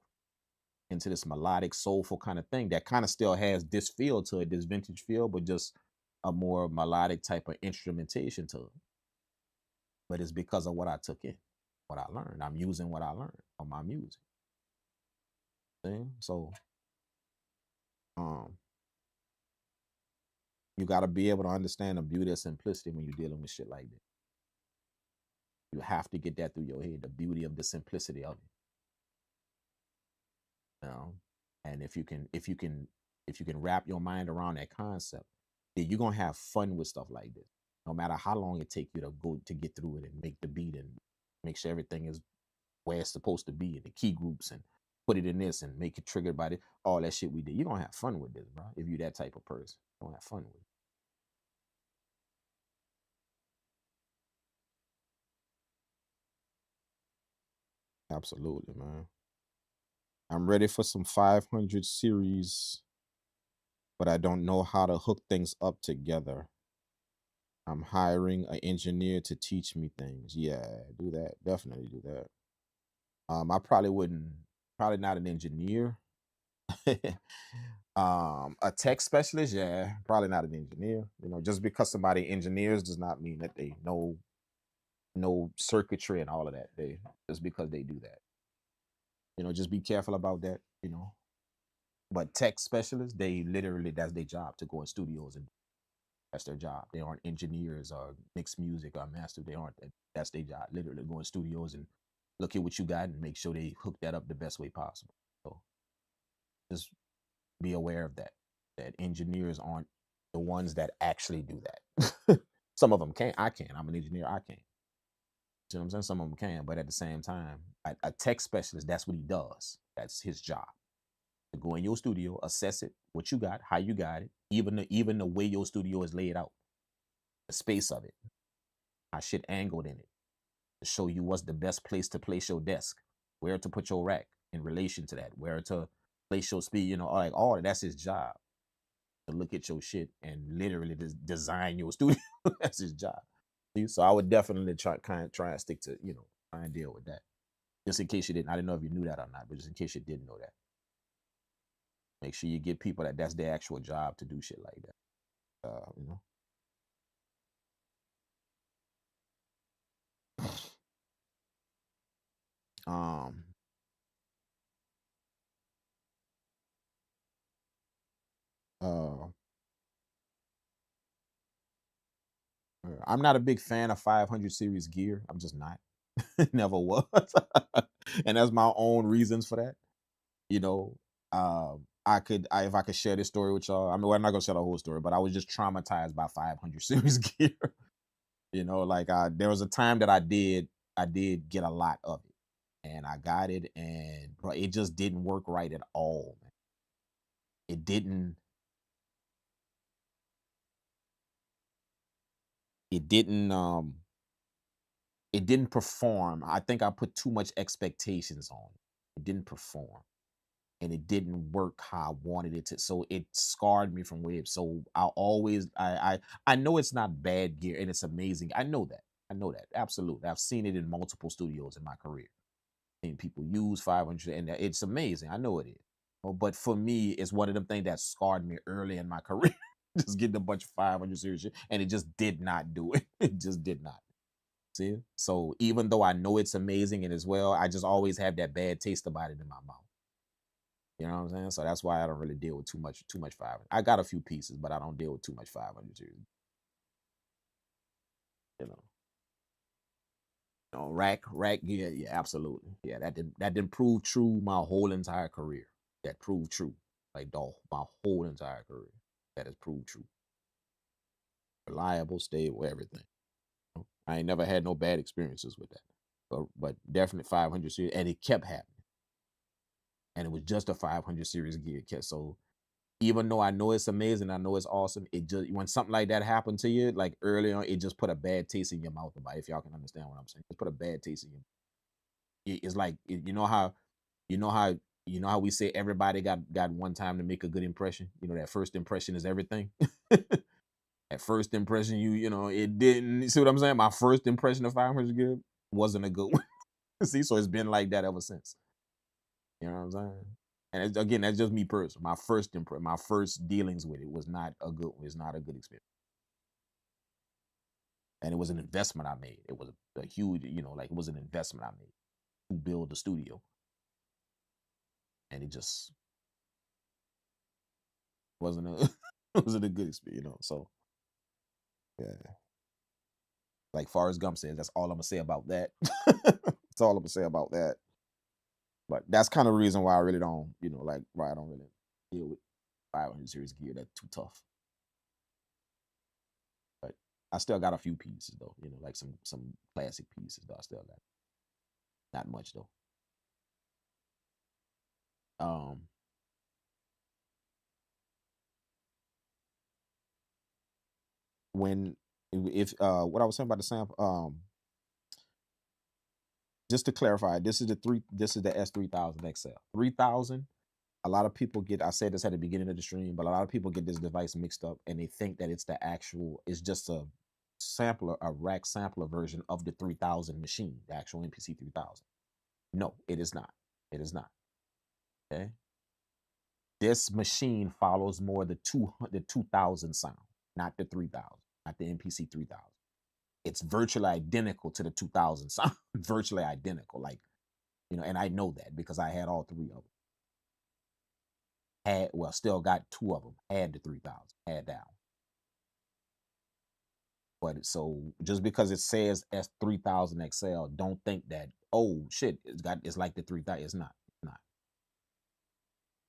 into this melodic, soulful kind of thing that kind of still has this feel to it, this vintage feel, but just a more melodic type of instrumentation to it. But it's because of what I took in, what I learned. I'm using what I learned on my music. See? So you got to be able to understand the beauty of simplicity when you're dealing with shit like this. You have to get that through your head, the beauty of the simplicity of it. And if you can wrap your mind around that concept, then you're gonna have fun with stuff like this. No matter how long it take you to go to get through it and make the beat and make sure everything is where it's supposed to be in the key groups and put it in this and make it triggered by this, all that shit we did. You're gonna have fun with this, bro. If you're that type of person, you're gonna have fun with it. Absolutely, man. I'm ready for some 500 series, but I don't know how to hook things up together. I'm hiring an engineer to teach me things. Yeah, do that. Definitely do that. I probably not an engineer. A tech specialist, yeah, probably not an engineer. Just because somebody engineers does not mean that they know circuitry and all of that. They just because they do that. Just be careful about that. But tech specialists, they literally that's their job to go in studios and that's their job. They aren't engineers or mix music or master. They aren't. That's their job. Literally go in studios and look at what you got and make sure they hook that up the best way possible. So just be aware of that. That engineers aren't the ones that actually do that. Some of them can. I can. I'm an engineer. I can. You know what I'm saying? Some of them can, but at the same time, a tech specialist, that's what he does. That's his job. To go in your studio, assess it, what you got, how you got it, even the way your studio is laid out, the space of it, how shit angled in it, to show you what's the best place to place your desk, where to put your rack in relation to that, where to place your speed, like all that. That's his job. To look at your shit and literally design your studio. That's his job. See? So I would definitely try and stick to, try and deal with that. Just in case you didn't, I didn't know if you knew that or not, but just in case you didn't know that. Make sure you get people that's their actual job to do shit like that. Um, uh, I'm not a big fan of 500 series gear. I'm just not. Never was. And that's my own reasons for that. You know, if I could share this story with y'all, I mean, well, I'm not gonna share the whole story, but I was just traumatized by 500 series gear. You know, like there was a time that I did get a lot of it, and I got it, and bro, it just didn't work right at all, man. It didn't. It didn't. It didn't perform. I think I put too much expectations on it. It didn't perform, and it didn't work how I wanted it to. So it scarred me from web. So I always, I know it's not bad gear and it's amazing. I know that. I know that absolutely. I've seen it in multiple studios in my career. Seen people use 500, and it's amazing. I know it is. But for me, it's one of them things that scarred me early in my career. Just getting a bunch of 500 series shit, and it just did not do it. It just did not. See? So even though I know it's amazing and as well, I just always have that bad taste about it in my mouth. You know what I'm saying? So that's why I don't really deal with too much 500. I got a few pieces, but I don't deal with too much 500 series. You know. Rack, yeah, absolutely. Yeah, that didn't prove true my whole entire career. That proved true. Like my whole entire career. That has proved true. Reliable, stable, everything. I ain't never had no bad experiences with that. But definitely 500 series, and it kept happening. And it was just a 500 series gear. So even though I know it's amazing, I know it's awesome, it just, when something like that happened to you, like early on, it just put a bad taste in your mouth about it, if y'all can understand what I'm saying. Just put a bad taste in your mouth. It's like, you know how we say everybody got one time to make a good impression. You know, that first impression is everything. That first impression, it didn't. You see what I'm saying? My first impression of 500 gear wasn't a good one. See, so it's been like that ever since. You know what I'm saying? And again, that's just me personally. My first dealings with it was not a good. It's not a good experience. And it was an investment I made. It was a huge, like it was an investment I made to build the studio, and it just wasn't a wasn't a good experience. So yeah, like Forrest Gump says, that's all I'm gonna say about that. That's all I'm gonna say about that. But that's kind of the reason why I really don't, like why I don't really deal with 500 series gear. That's too tough. But I still got a few pieces though, like some classic pieces though. I still got not much though. When if what I was saying about the sample, just to clarify, this is the s3000xl 3000. A lot of people I said this at the beginning of the stream, but a lot of people get this device mixed up and they think that it's it's just a sampler, a rack sampler version of the 3000 machine, the actual MPC 3000. No, it is not. It is not. Okay. This machine follows more the 2000 sound, not the 3000, not the MPC 3000. It's virtually identical to the 2000 sound, virtually identical. Like, and I know that because I had all three of them. Still got two of them. Had the 3000, had down. But so just because it says S3000xl, don't think that, oh shit, it's like the 3000. It's not. It's not.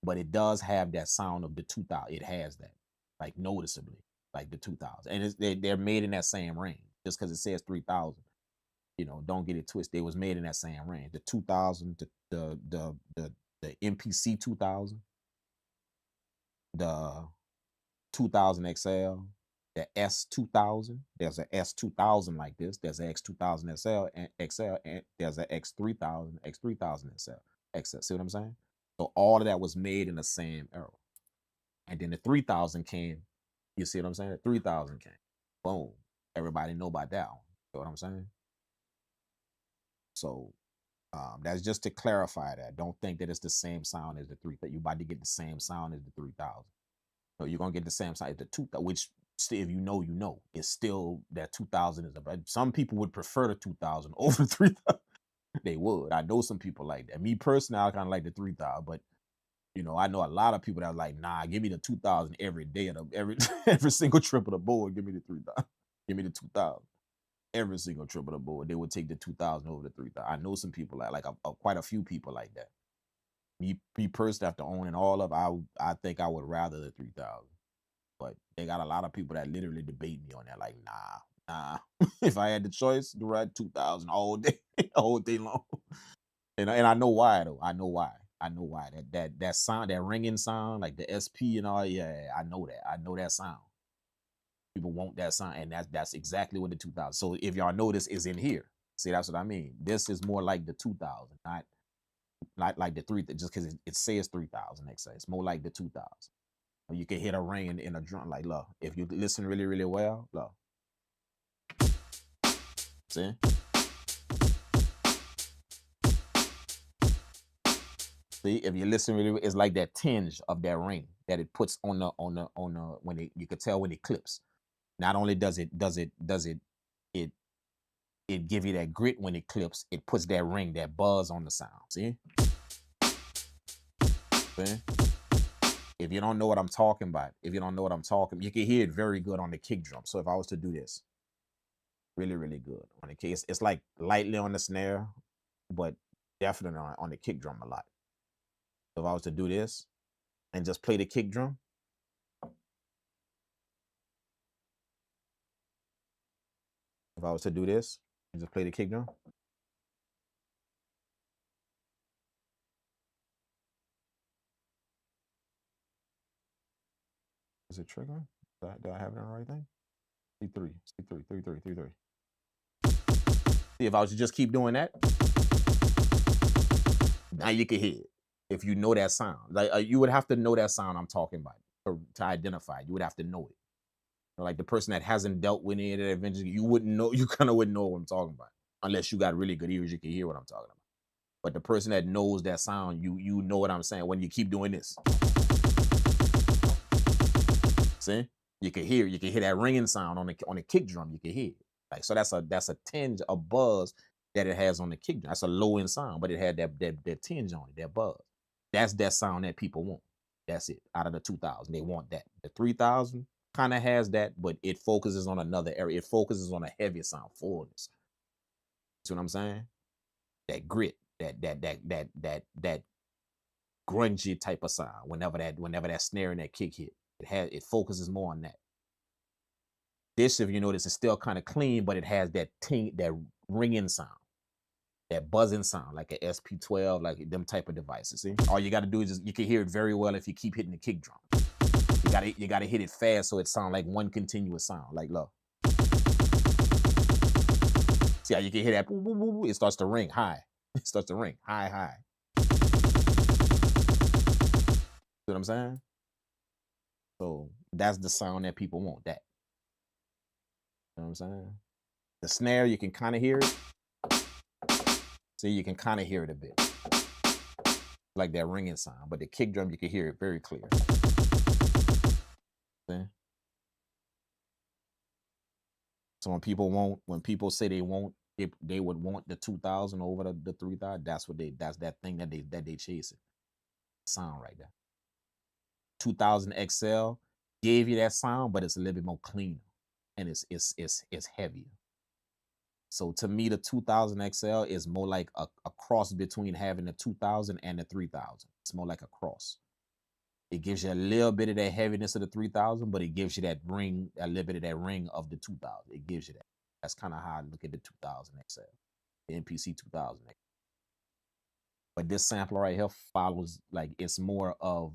But it does have that sound of the 2000. It has that, like noticeably, like the 2000. And they're made in that same range. Just because it says 3000, don't get it twisted. It was made in that same range. The 2000, the MPC 2000, the 2000xl, the S2000. There's a S2000 like this. There's a X2000xl and XL, and there's a X3000xl. See what I'm saying? So all of that was made in the same era. And then the 3000 came. You see what I'm saying? The 3000 came. Boom. Everybody know about that one. You know what I'm saying? So that's just to clarify that. Don't think that it's the same sound as the 3000. You're about to get the same sound as the 3000. So you're gonna get the same sound as the 2000, which still, if you know, it's still that 2000 is about. Some people would prefer the 2000 over 3000. They would. I know some people like that. Me personally, I kind of like the 3000, but I know a lot of people that are like, nah, give me the 2000 every day of every every single trip of the board. Give me the 3000. Give me the 2000. Every single trip of the board, they would take the 2000 over the 3000. I know some people like quite a few people like that. Me personally, after owning all of, I think I would rather the 3000. But they got a lot of people that literally debate me on that. Like, nah. If I had the choice to ride 2000 all day, all day long, and I know why though. I know why. That sound, that ringing sound, like the SP and all. Yeah, I know that. I know that sound. People want that sound, and that's exactly what the 2000. So if y'all notice, is in here. See, that's what I mean. This is more like the 2000, not like the 3, just because it says 3000xl. It's more like the 2000. You can hit a ring in a drum. Like, look, if you listen really, really well, look. See? See, if you listen really, it's like that tinge of that ring that it puts on the when you could tell when it clips. Not only does it give you that grit when it clips, it puts that ring, that buzz on the sound. See? See? If you don't know what I'm talking about, you can hear it very good on the kick drum. So if I was to do this, really, really good on the kick, it's like lightly on the snare, but definitely on the kick drum a lot. So if I was to do this and just play the kick drum, if I was to do this and just play the kick drum, is it triggering? Do I have it on the right thing? C3. See, if I was to just keep doing that, now you can hear it. If you know that sound, like you would have to know that sound I'm talking about to identify it. You would have to know it. Like the person that hasn't dealt with any of that eventually, you wouldn't know. You kind of wouldn't know what I'm talking about unless you got really good ears. You can hear what I'm talking about. But the person that knows that sound, you know what I'm saying when you keep doing this. See, you can hear that ringing sound on the kick drum. You can hear it. Like, so that's a tinge, a buzz that it has on the kick drum. That's a low end sound, but it had that tinge on it, that buzz. That's that sound that people want. That's it. Out of the 2000, they want that. The 3000 kind of has that, but it focuses on another area. It focuses on a heavier sound, fullness. See what I'm saying? That grit, that grungy type of sound. Whenever that snare and that kick hit, it focuses more on that. This, if you notice, is still kind of clean, but it has that ringing sound, that buzzing sound, like a SP12, like them type of devices. See, all you got to do is you can hear it very well if you keep hitting the kick drum. You gotta hit it fast so it sounds like one continuous sound. Like, look, see how you can hear that? It starts to ring high. It starts to ring high. See what I'm saying? So that's the sound that people want. That. You know what I'm saying? The snare, you can kind of hear it. See, you can kind of hear it a bit. Like that ringing sound. But the kick drum, you can hear it very clear. See? So when people say they would want the 2000 over the 3000, that's that thing that they chasing. Sound right there. 2000xl gave you that sound, but it's a little bit more cleaner. And it's heavier. So to me, the 2000xl is more like a cross between having the 2000 and the 3000. It's more like a cross. It gives you a little bit of that heaviness of the 3000, but it gives you that ring, a little bit of that ring of the 2000. It gives you that. That's kind of how I look at the 2000xl, the MPC 2000. But this sampler right here follows, like, it's more of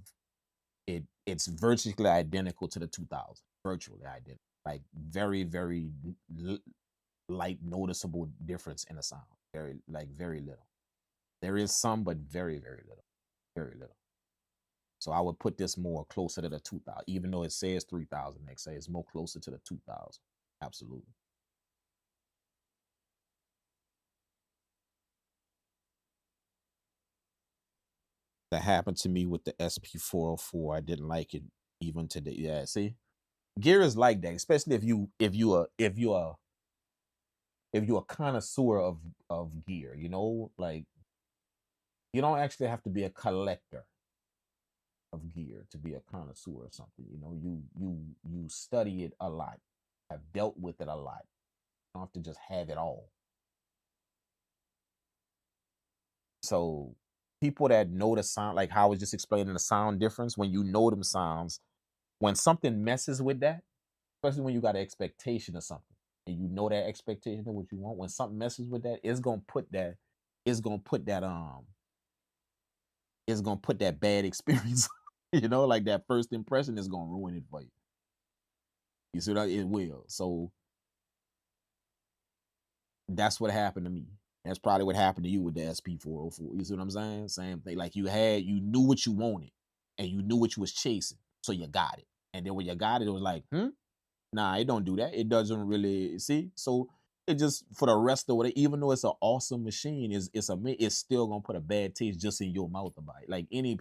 it. It's virtually identical to the 2000, virtually identical. Like very, very light noticeable difference in the sound. Very little. There is some, but very, very little. Very little. So I would put this more closer to the 2000, even though it says 3000xl, it's more closer to the 2000. Absolutely. That happened to me with the SP404. I didn't like it even today. Yeah, see, gear is like that, especially if you're a connoisseur of gear. You know, like you don't actually have to be a collector of gear to be a connoisseur or something. You know, you study it a lot. I've dealt with it a lot. I don't have to just have it all. So people that know the sound, like how I was just explaining the sound difference, when you know them sounds, when something messes with that, especially when you got an expectation of something and you know that expectation of what you want, when something messes with that, it's gonna put that it's gonna put that bad experience, like that first impression is gonna ruin it for you. You see what it will. So that's what happened to me. That's probably what happened to you with the SP404. You see what I'm saying? Same thing. Like you knew what you wanted and you knew what you was chasing. So you got it. And then when you got it, it was like, nah, it don't do that. It doesn't really see. So it just for the rest of it, even though it's an awesome machine, it's still gonna put a bad taste just in your mouth about it. Like any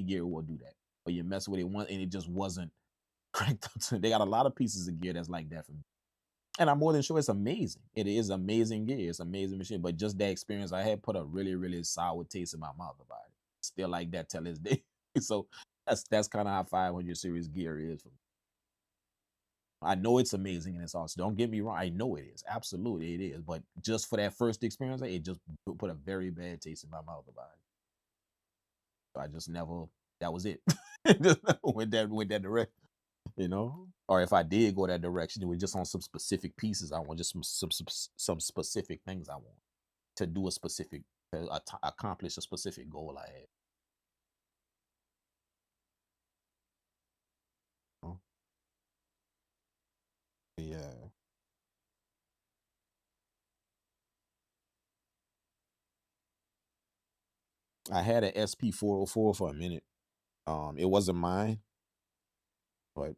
gear will do that. But you mess with it once and it just wasn't cranked up to. They got a lot of pieces of gear that's like that for me. And I'm more than sure it's amazing. It is amazing gear. It's amazing machine. But just that experience I had put a really, really sour taste in my mouth about it. Still like that till this day. So that's kind of how 500 series gear is for me. I know it's amazing and it's awesome. Don't get me wrong. I know it is. Absolutely it is. But just for that first experience, it just put a very bad taste in my mouth about it. So I just never, that was it. Just went that direction. Or if I did go that direction, it was just on some specific pieces I want, just some specific things I want to do to accomplish a specific goal I had. Oh, yeah, I had an SP404 for a minute. It wasn't mine, but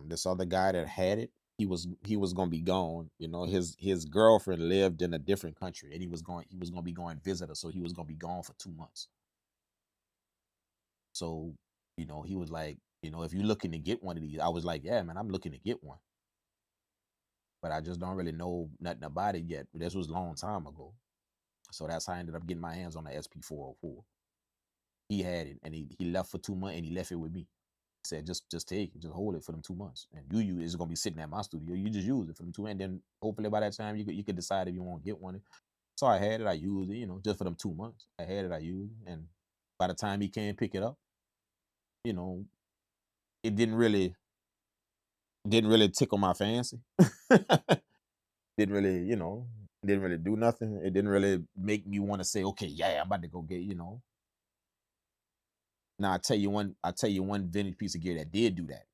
this other guy that had it, he was gonna be gone. His girlfriend lived in a different country, and he was gonna be going visit her, so he was gonna be gone for 2 months. So, he was like, if you're looking to get one of these, I was like, yeah, man, I'm looking to get one, but I just don't really know nothing about it yet. This was a long time ago, so that's how I ended up getting my hands on the SP404. He had it, and he left for 2 months, and he left it with me. Said just take it, just hold it for them 2 months, and it's gonna be sitting at my studio. You just use it for them 2, and then hopefully by that time you could decide if you want to get one. So I had it, I used it, just for them 2 months. I had it, I used it, and by the time he came pick it up, you know, it didn't really tickle my fancy. didn't really, didn't really do nothing. It didn't really make me want to say, okay, yeah, I'm about to go get. Now I tell you one vintage piece of gear that did do that.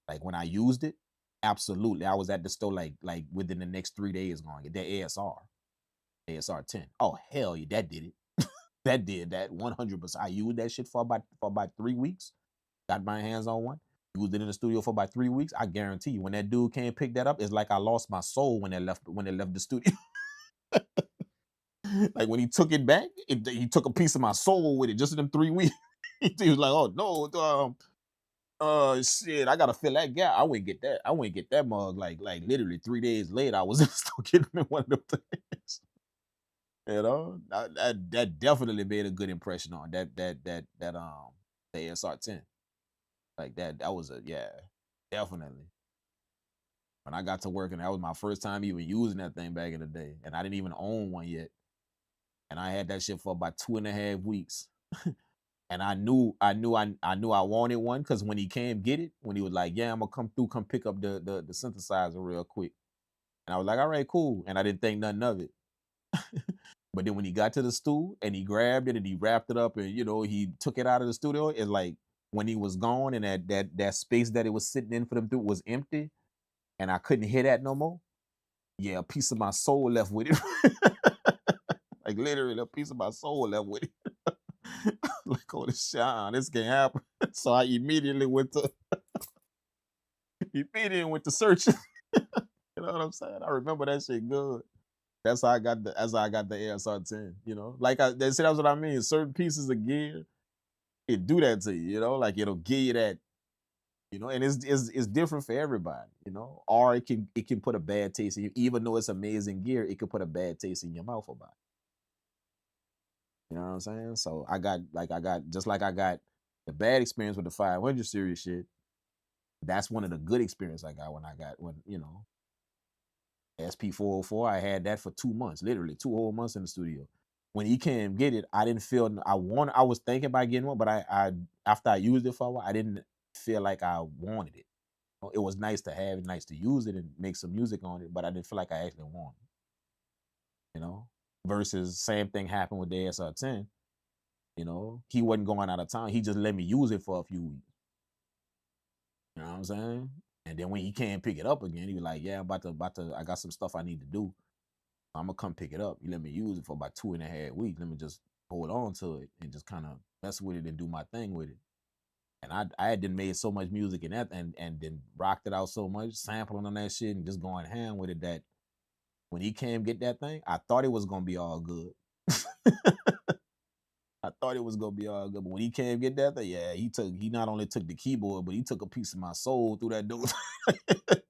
Like when I used it, absolutely. I was at the store like within the next 3 days going get that ASR 10. Oh hell yeah, that did it. That did that 100%. I used that shit for about 3 weeks. Got my hands on one. Used it in the studio for about 3 weeks. I guarantee you, when that dude came pick that up, it's like I lost my soul when they left the studio. Like when he took it back, he took a piece of my soul with it just in them 3 weeks. He was like, "Oh no, shit, I gotta fill that gap." I wouldn't get that. I wouldn't get that mug like literally 3 days later. I was still getting in one of them things. That definitely made a good impression on the ASR 10. Like that was definitely. When I got to work, and that was my first time even using that thing back in the day, and I didn't even own one yet, and I had that shit for about 2.5 weeks. And I knew I wanted one, because when he came get it, when he was like, "Yeah, I'm gonna come pick up the synthesizer real quick," and I was like, "All right, cool," and I didn't think nothing of it. But then when he got to the stool and he grabbed it and he wrapped it up and he took it out of the studio, it's like when he was gone and that space that it was sitting in for them to was empty, and I couldn't hear that no more. Yeah, a piece of my soul left with it. Like literally, a piece of my soul left with it. Like, oh, this can't happen. So I immediately went to search. You know what I'm saying? I remember that shit good. That's how I got the ASR 10. They said, that's what I mean. Certain pieces of gear, it do that to you. Like it'll give you that. And it's different for everybody. Or it can put a bad taste in you, even though it's amazing gear. It could put a bad taste in your mouth about it. You know what I'm saying? So I got just like I got the bad experience with the 500 series shit. That's one of the good experience I got when you know, SP404. I had that for 2 months, literally 2 whole months in the studio. When he came get it, I didn't feel I was thinking about getting one, but I after I used it for a while, I didn't feel like I wanted it. It was nice to have it, nice to use it and make some music on it, but I didn't feel like I actually wanted it, you know. Versus same thing happened with the SR10. You know, he wasn't going out of town. He just let me use it for a few weeks. You know what I'm saying? And then when he can't pick it up again, he was like, "Yeah, I'm about to. I got some stuff I need to do. I'm gonna come pick it up. You let me use it for about 2.5 weeks. Let me just hold on to it and just kind of mess with it and do my thing with it." And I had then made so much music in that and then rocked it out so much, sampling on that shit and just going ham with it that when he came get that thing, I thought it was gonna be all good. I thought it was gonna be all good, but when he came get that thing, yeah, he not only took the keyboard, but he took a piece of my soul through that door.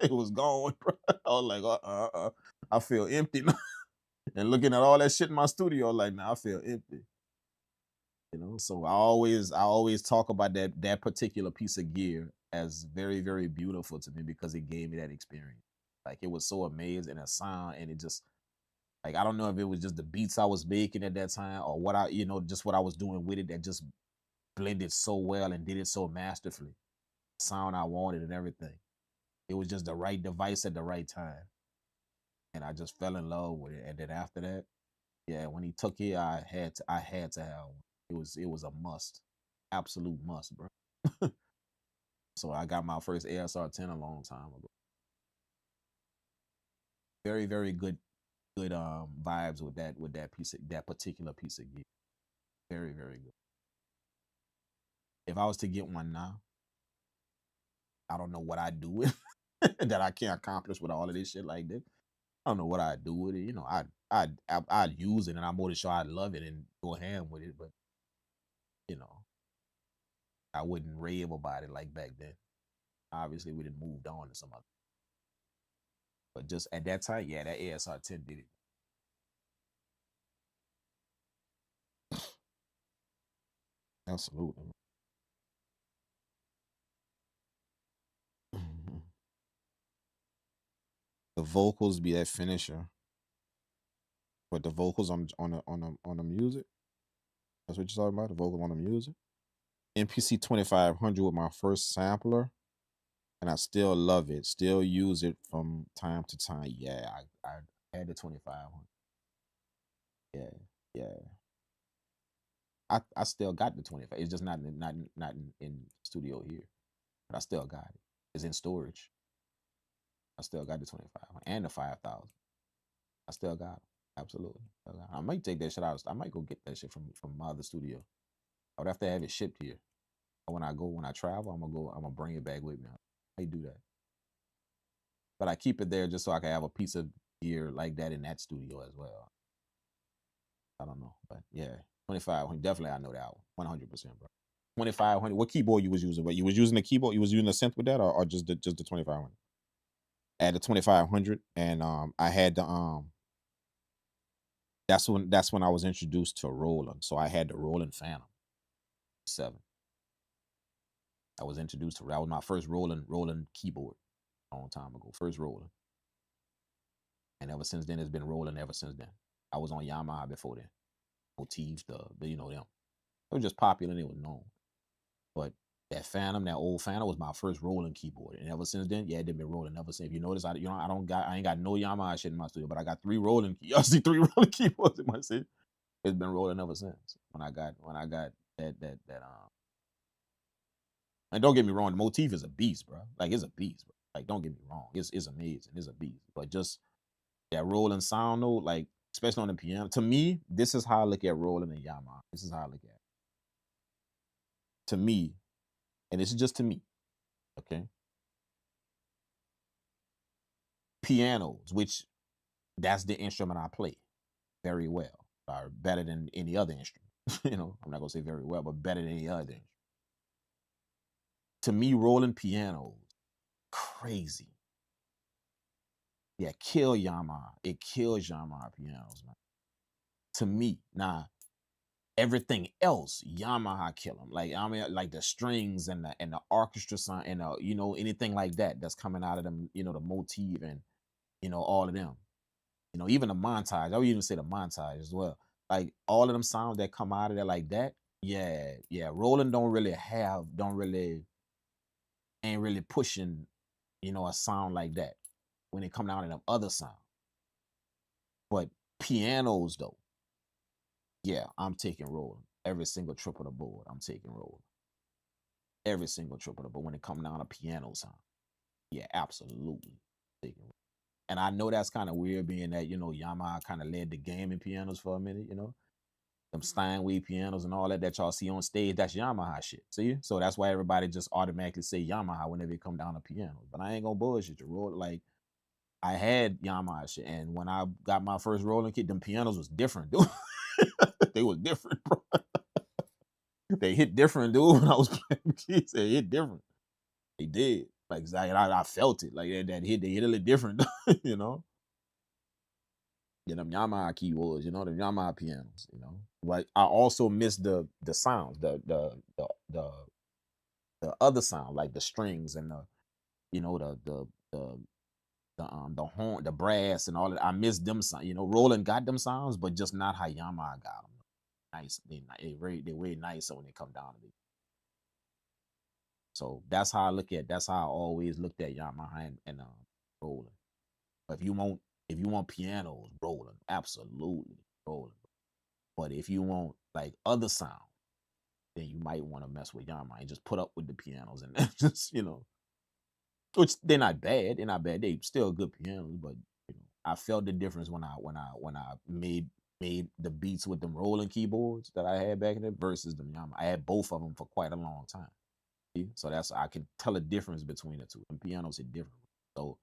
It was gone, bro. I was like, I feel empty now. And looking at all that shit in my studio, like, now I feel empty. You know, so I always talk about that particular piece of gear as very, very beautiful to me because it gave me that experience. Like it was so amazing, a sound, and it just like I don't know if it was just the beats I was making at that time or what just what I was doing with it that just blended so well and did it so masterfully. Sound I wanted and everything. It was just the right device at the right time. And I just fell in love with it. And then after that, yeah, when he took it, I had to have one. It was a must. Absolute must, bro. So I got my first ASR10 a long time ago. Very, very good vibes with that particular piece of gear. Very, very good. If I was to get one now, I don't know what I'd do with that I can't accomplish with all of this shit like this. I don't know what I'd do with it. You know, I'd use it, and I'm more than sure I'd love it and go ham with it. But you know, I wouldn't rave about it like back then. Obviously, we didn't moved on to some other. But just at that time, yeah, that ASR10 did it. Absolutely. Mhm. The vocals be that finisher, but the vocals on the music. That's what you're talking about. The vocal on the music. MPC 2500 with my first sampler, and I still love it. Still use it from time to time. Yeah, I had the 2500. Yeah, yeah. I still got the 25. It's just not in studio here, but I still got it. It's in storage. I still got the 25 and the 5,000. I still got it. Absolutely. I might take that shit out. I might go get that shit from my other studio. I would have to have it shipped here. When I travel, I'm gonna bring it back with me. I might do that. But I keep it there just so I can have a piece of gear like that in that studio as well. I don't know. But yeah. 2500. Definitely I know that one. 100%, bro. 2500. What keyboard you was using? What you was using the keyboard? You was using the synth with that or just the 2500? At the 2500 and I had the that's when I was introduced to Roland. So I had the Roland Phantom 7. I was introduced to that was my first Roland keyboard a long time ago. First Roland. And ever since then it's been Roland ever since then. I was on Yamaha before then. Motifs, them. It was just popular and it was known. But that Phantom, that old Phantom was my first Roland keyboard. And ever since then, yeah, it been rolling ever since. If you notice, I ain't got no Yamaha shit in my studio, but I got 3 Roland y'all see 3 Roland keyboards in my studio. It's been rolling ever since. When I got that. And don't get me wrong, the Motif is a beast, bro. Like it's a beast, bro. Like don't get me wrong, it's amazing, it's a beast. But just that Roland sound note, like especially on the piano, to me, this is how I look at Roland and Yamaha. This is how I look at it. To me, and this is just to me, okay? Pianos, which that's the instrument I play very well, or better than any other instrument. I'm not gonna say very well, but better than any other instrument. To me, Roland pianos, crazy. Yeah, kill Yamaha. It kills Yamaha pianos, man. To me, now Everything else, Yamaha kill them. Like I mean, like the strings and the orchestra sound and you know, anything like that that's coming out of them, you know, the motif and you know, all of them. You know, even the montage. I would even say the montage as well. Like all of them sounds that come out of there like that. Yeah, yeah. Roland ain't really pushing, you know, a sound like that when it come down to them other sounds. But pianos though, yeah, I'm taking Roland. Every single trip of the board, I'm taking Roland. Every single trip of the board when it come down to piano sound. Yeah, absolutely. Taking Roland. And I know that's kind of weird being that, you know, Yamaha kind of led the game in pianos for a minute, you know. Them Steinway pianos and all that y'all see on stage, that's Yamaha shit. See? So that's why everybody just automatically say Yamaha whenever it come down to piano. But I ain't gonna bullshit you. Roll like I had Yamaha shit, and when I got my first rolling kit, them pianos was different, dude. They was different, bro. They hit different, dude. When I was playing keys, they hit different. They did. Like I felt it. Like that hit, they hit a little different, you know. Yeah, them Yamaha keyboards, you know, them Yamaha pianos, you know. Like I also miss the sounds, the other sound, like the strings and the, you know, the horn, the brass and all that. I miss them sound. You know, Roland got them sounds, but just not how Yamaha got them. Nice, they way nicer when they come down to it. So that's how I look at. That's how I always looked at Yamaha and Roland. But if you want pianos, Roland, absolutely Roland. But if you want like other sound, then you might want to mess with Yamaha and just put up with the pianos and just, you know, which they're not bad. They're not bad. They still good pianos, but you know, I felt the difference when I made the beats with them rolling keyboards that I had back in there versus them Yamaha. I had both of them for quite a long time. See? So that's I can tell a difference between the two. And pianos are different. So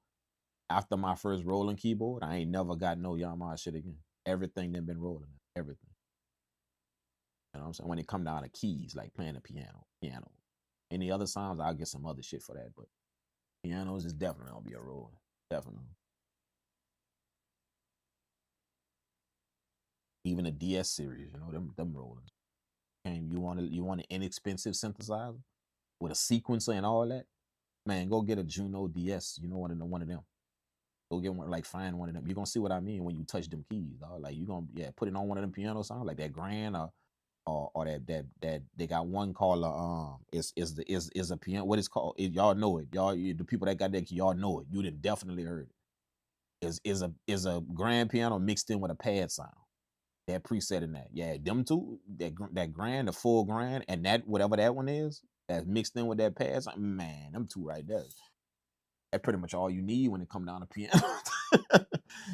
after my first rolling keyboard, I ain't never got no Yamaha shit again. Everything then been rolling. Everything. You know what I'm saying? When it come down to keys, like playing the piano. Any other sounds, I'll get some other shit for that. But pianos is definitely gonna be a rolling. Definitely. Even the DS series, you know, them rollers. And you want an inexpensive synthesizer with a sequencer and all that? Man, go get a Juno DS. You know, one of them. Go get one, like find one of them. You're gonna see what I mean when you touch them keys, dog. Like you gonna put it on one of them piano sounds like that grand or that they got one called is a piano. What it's called? Y'all know it. The people that got that key, y'all know it. You done definitely heard it. Is a grand piano mixed in with a pad sound. That preset in that. Yeah, them two, that grand, the full grand, and that whatever that one is, that's mixed in with that pad sound, man, them two right there. That's pretty much all you need when it come down to piano.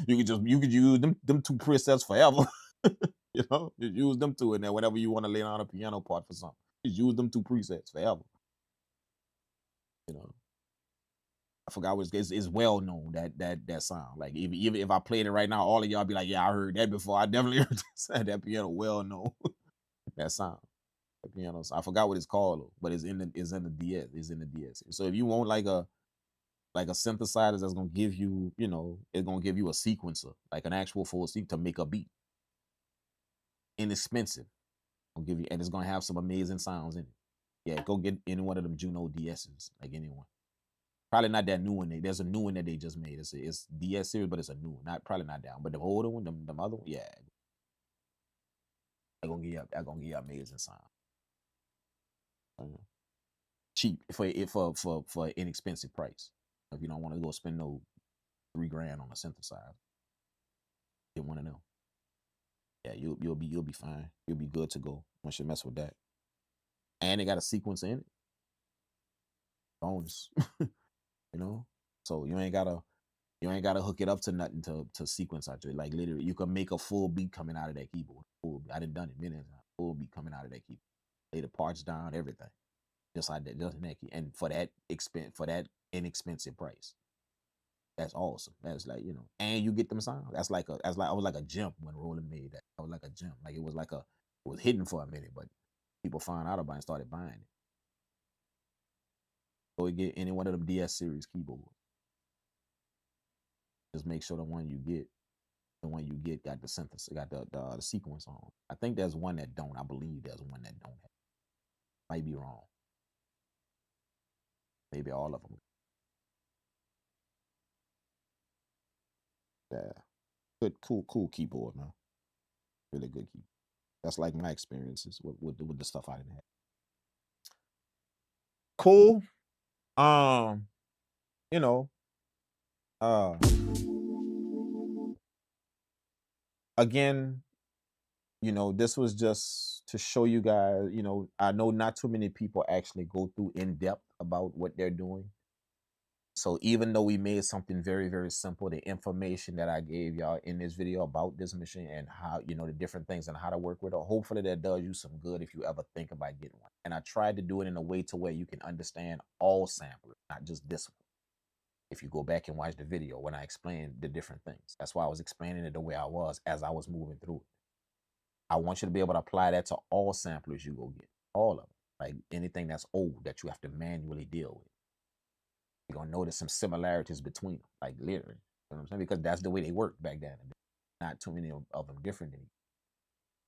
you could use them two presets forever. You know, just use them two in there whenever you want to lay down a piano part for something. Just use them two presets forever. You know, I forgot what it's well known that sound. Like even if I played it right now, all of y'all be like, yeah, I heard that before. I definitely heard that piano well known. That sound. The piano sound. I forgot what it's called though, but it's in the DS. It's in the DS. So if you want like a synthesizer that's gonna give you, you know, it's gonna give you a sequencer, like an actual full sequence to make a beat. Inexpensive. Gonna give you, and it's gonna have some amazing sounds in it. Yeah, go get any one of them Juno DSs, like anyone. Probably not that new one. There's a new one that they just made. It's DS series, but it's a new one. Not probably not that one, but the older one, them other one, yeah. They're gonna give you amazing sound. Cheap for inexpensive price. If you don't want to go spend no $3,000 on a synthesizer, get one of them. Yeah, you'll be fine. You'll be good to go once you mess with that. And they got a sequence in it. Bonus. You know? So you ain't gotta hook it up to nothing to sequence out to it. Like literally, you can make a full beat coming out of that keyboard. I done it many times. Full beat coming out of that keyboard. Lay the parts down, everything. Just like that, just in that key. And for that inexpensive price. That's awesome. That's like, you know, and you get them sounds. I was like a gem when Roland made that. I was like a gem. Like it was hidden for a minute, but people found out about it and started buying it. So you get any one of them DS series keyboards. Just make sure the one you get The one you get got the synthesis, got the sequence on. I think there's one that don't. I believe there's one that don't have. Might be wrong. Maybe all of them. Yeah. Good, cool keyboard, man. Really good keyboard. That's like my experiences with the stuff I didn't have. Cool. You know, again, you know, this was just to show you guys, you know, I know not too many people actually go through in depth about what they're doing. So even though we made something very, very simple, the information that I gave y'all in this video about this machine and how, you know, the different things and how to work with it, hopefully that does you some good if you ever think about getting one. And I tried to do it in a way to where you can understand all samplers, not just this one. If you go back and watch the video when I explained the different things, that's why I was explaining it the way I was as I was moving through it. I want you to be able to apply that to all samplers you go get, all of them, like anything that's old that you have to manually deal with. You're gonna notice some similarities between them, like literally. You know what I'm saying? Because that's the way they worked back then. Not too many of them different than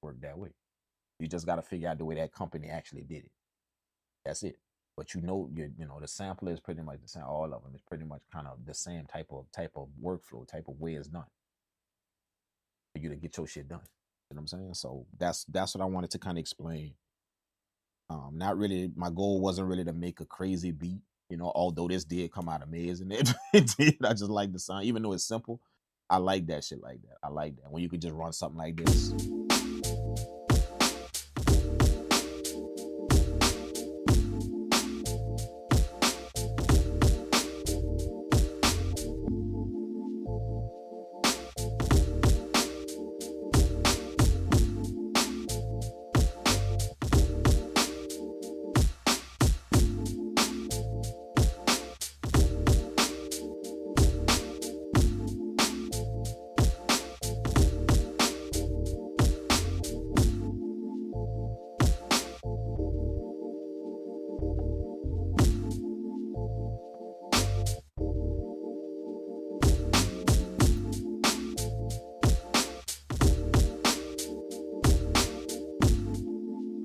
work that way. You just got to figure out the way that company actually did it. That's it. But you know, the sampler is pretty much the same. All of them is pretty much kind of the same type of workflow, type of way it's done for you to get your shit done. You know what I'm saying? So that's what I wanted to kind of explain. Not really. My goal wasn't really to make a crazy beat. You know, although this did come out amazing, it did. I just like the sound, even though it's simple. I like that shit like that. I like that when you could just run something like this.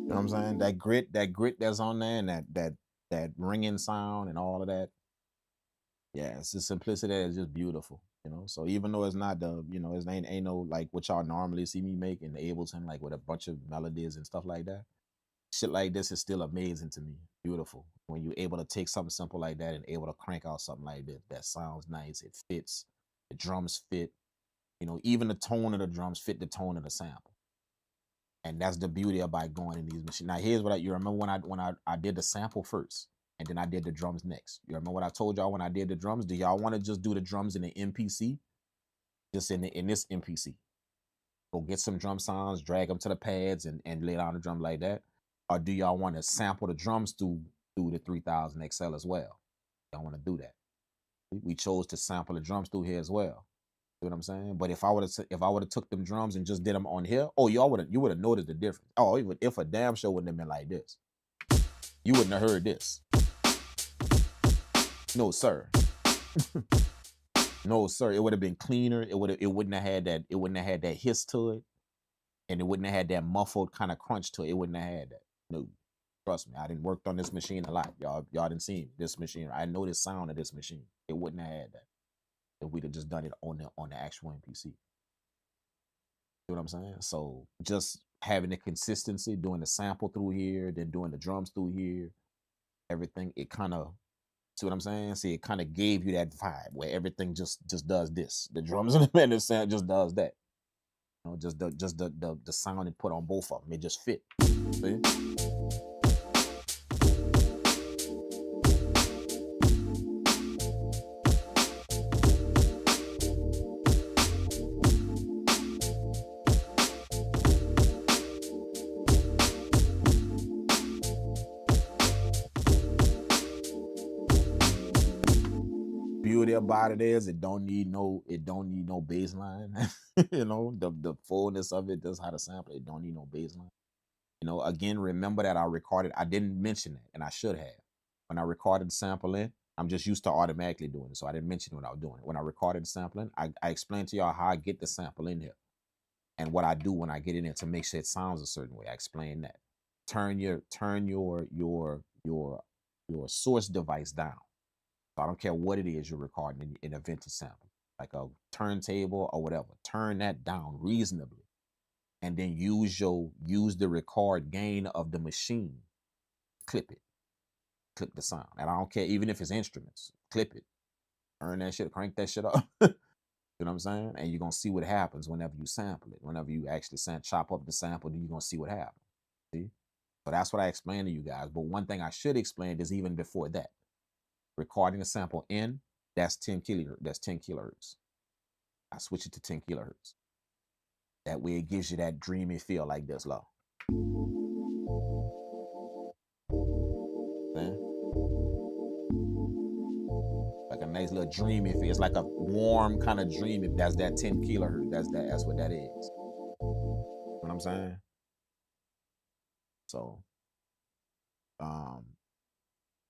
You know what I'm saying? That grit that's on there, and that ringing sound and all of that. Yeah, it's the simplicity that is just beautiful, you know. So even though it's not the, you know, it ain't no like what y'all normally see me make in the Ableton, like with a bunch of melodies and stuff like that. Shit like this is still amazing to me. Beautiful. When you're able to take something simple like that and able to crank out something like this that sounds nice, it fits, the drums fit, you know, even the tone of the drums fit the tone of the sample. And that's the beauty about going in these machines. Now, here's what you remember when I did the sample first, and then I did the drums next. You remember what I told y'all when I did the drums? Do y'all want to just do the drums in the MPC? Just in this MPC. Go get some drum sounds, drag them to the pads, and lay down the drum like that. Or do y'all want to sample the drums through the 3000xl as well? Y'all want to do that? We chose to sample the drums through here as well. You know what I'm saying? But if I would have took them drums and just did them on here, oh, you would have noticed the difference. Oh, if a damn show wouldn't have been like this, you wouldn't have heard this. No, sir. No, sir. It would have been cleaner. It wouldn't have had that hiss to it, and it wouldn't have had that muffled kind of crunch to it. It wouldn't have had that. No, trust me. I didn't worked on this machine a lot. Y'all didn't see this machine. I know the sound of this machine. It wouldn't have had that if we'd have just done it on the actual MPC. You know what I'm saying? So just having the consistency, doing the sample through here, then doing the drums through here, everything, it kind of, see what I'm saying? See, it kind of gave you that vibe where everything just does this. The drums and the sound just does that. You know, just the sound it put on both of them. It just fit. See? Beauty about it is it don't need no bass line. You know, the fullness of it, that's how to sample it. Don't need no bass line. You know, again, remember that I didn't mention that, and I should have. When I recorded the sample in, I'm just used to automatically doing it, so I didn't mention when I was doing it. When I recorded the sampling, I explained to y'all how I get the sample in here and what I do when I get in there to make sure it sounds a certain way. I explained that. Turn your source device down. So I don't care what it is you're recording in a vintage sample, like a turntable or whatever. Turn that down reasonably, and then use the record gain of the machine. Clip the sound, and I don't care even if it's instruments. Clip it, turn that shit, crank that shit up. You know what I'm saying? And you're gonna see what happens whenever you sample it. Whenever you actually chop up the sample, then you're gonna see what happens. See? So that's what I explained to you guys. But one thing I should explain is even before that. Recording a sample in, that's 10 kilohertz. That's 10 kilohertz. I switch it to 10 kilohertz. That way it gives you that dreamy feel like this, low. Like a nice little dreamy feel. It's like a warm kind of dreamy. That's that 10 kilohertz. That's what that is. You know what I'm saying? So,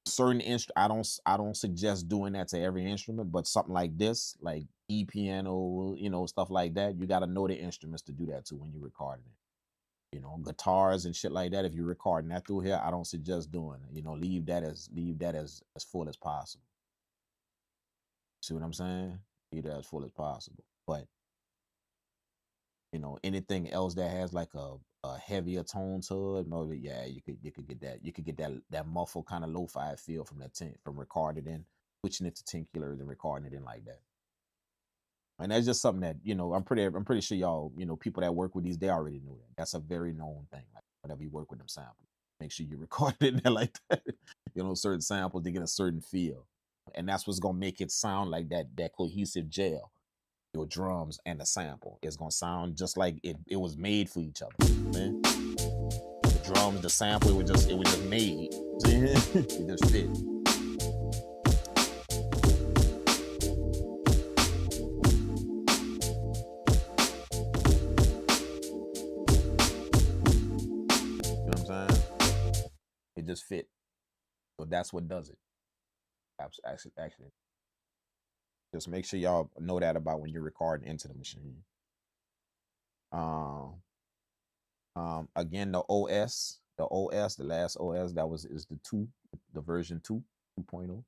certain I don't suggest doing that to every instrument, but something like this, like E piano, stuff like that, you got to know the instruments to do that too when you're recording it. Guitars and shit like that. If you're recording that through here, I don't suggest doing it. Leave that as full as possible. See what I'm saying? Leave that as full as possible. But anything else that has like a heavier tone to it, maybe you could get that. You could get that muffled kind of lo-fi feel from from recording in, switching it to 10 kilohertz and recording it in like that. And that's just something that I'm pretty sure y'all, people that work with these, they already knew that. That's a very known thing. Like whenever you work with them samples, make sure you record it in there like that. Certain samples, they get a certain feel, and that's what's gonna make it sound like that cohesive gel. Your drums and the sample is gonna sound just like it was made for each other. Man. The drums, the sample, it was just made. It just fit. You know what I'm saying? It just fit. So that's what does it. Actually. Just make sure y'all know that about when you're recording into the machine. Again, the last OS is the version 2.0.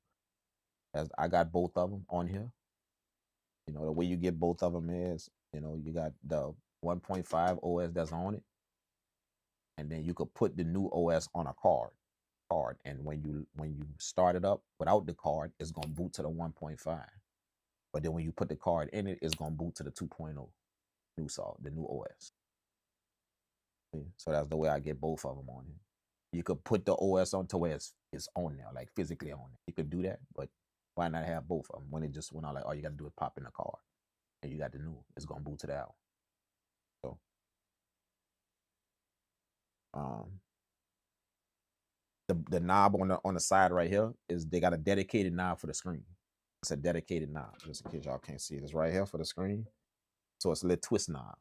As I got both of them on here. The way you get both of them is, you got the 1.5 OS that's on it, and then you could put the new OS on a card, and when you start it up without the card, it's gonna boot to the 1.5. But then when you put the card in it, it's gonna boot to the 2.0 the new OS. So that's the way I get both of them on here. You could put the OS on to where it's on there, like physically on it. You could do that, but why not have both of them? When I like, all you got to do is pop in the card, and you got the new. It's gonna boot to that one. So, the knob on the side right here is they got a dedicated knob for the screen. It's a dedicated knob. Just in case y'all can't see it, it's right here for the screen. So it's a little twist knob,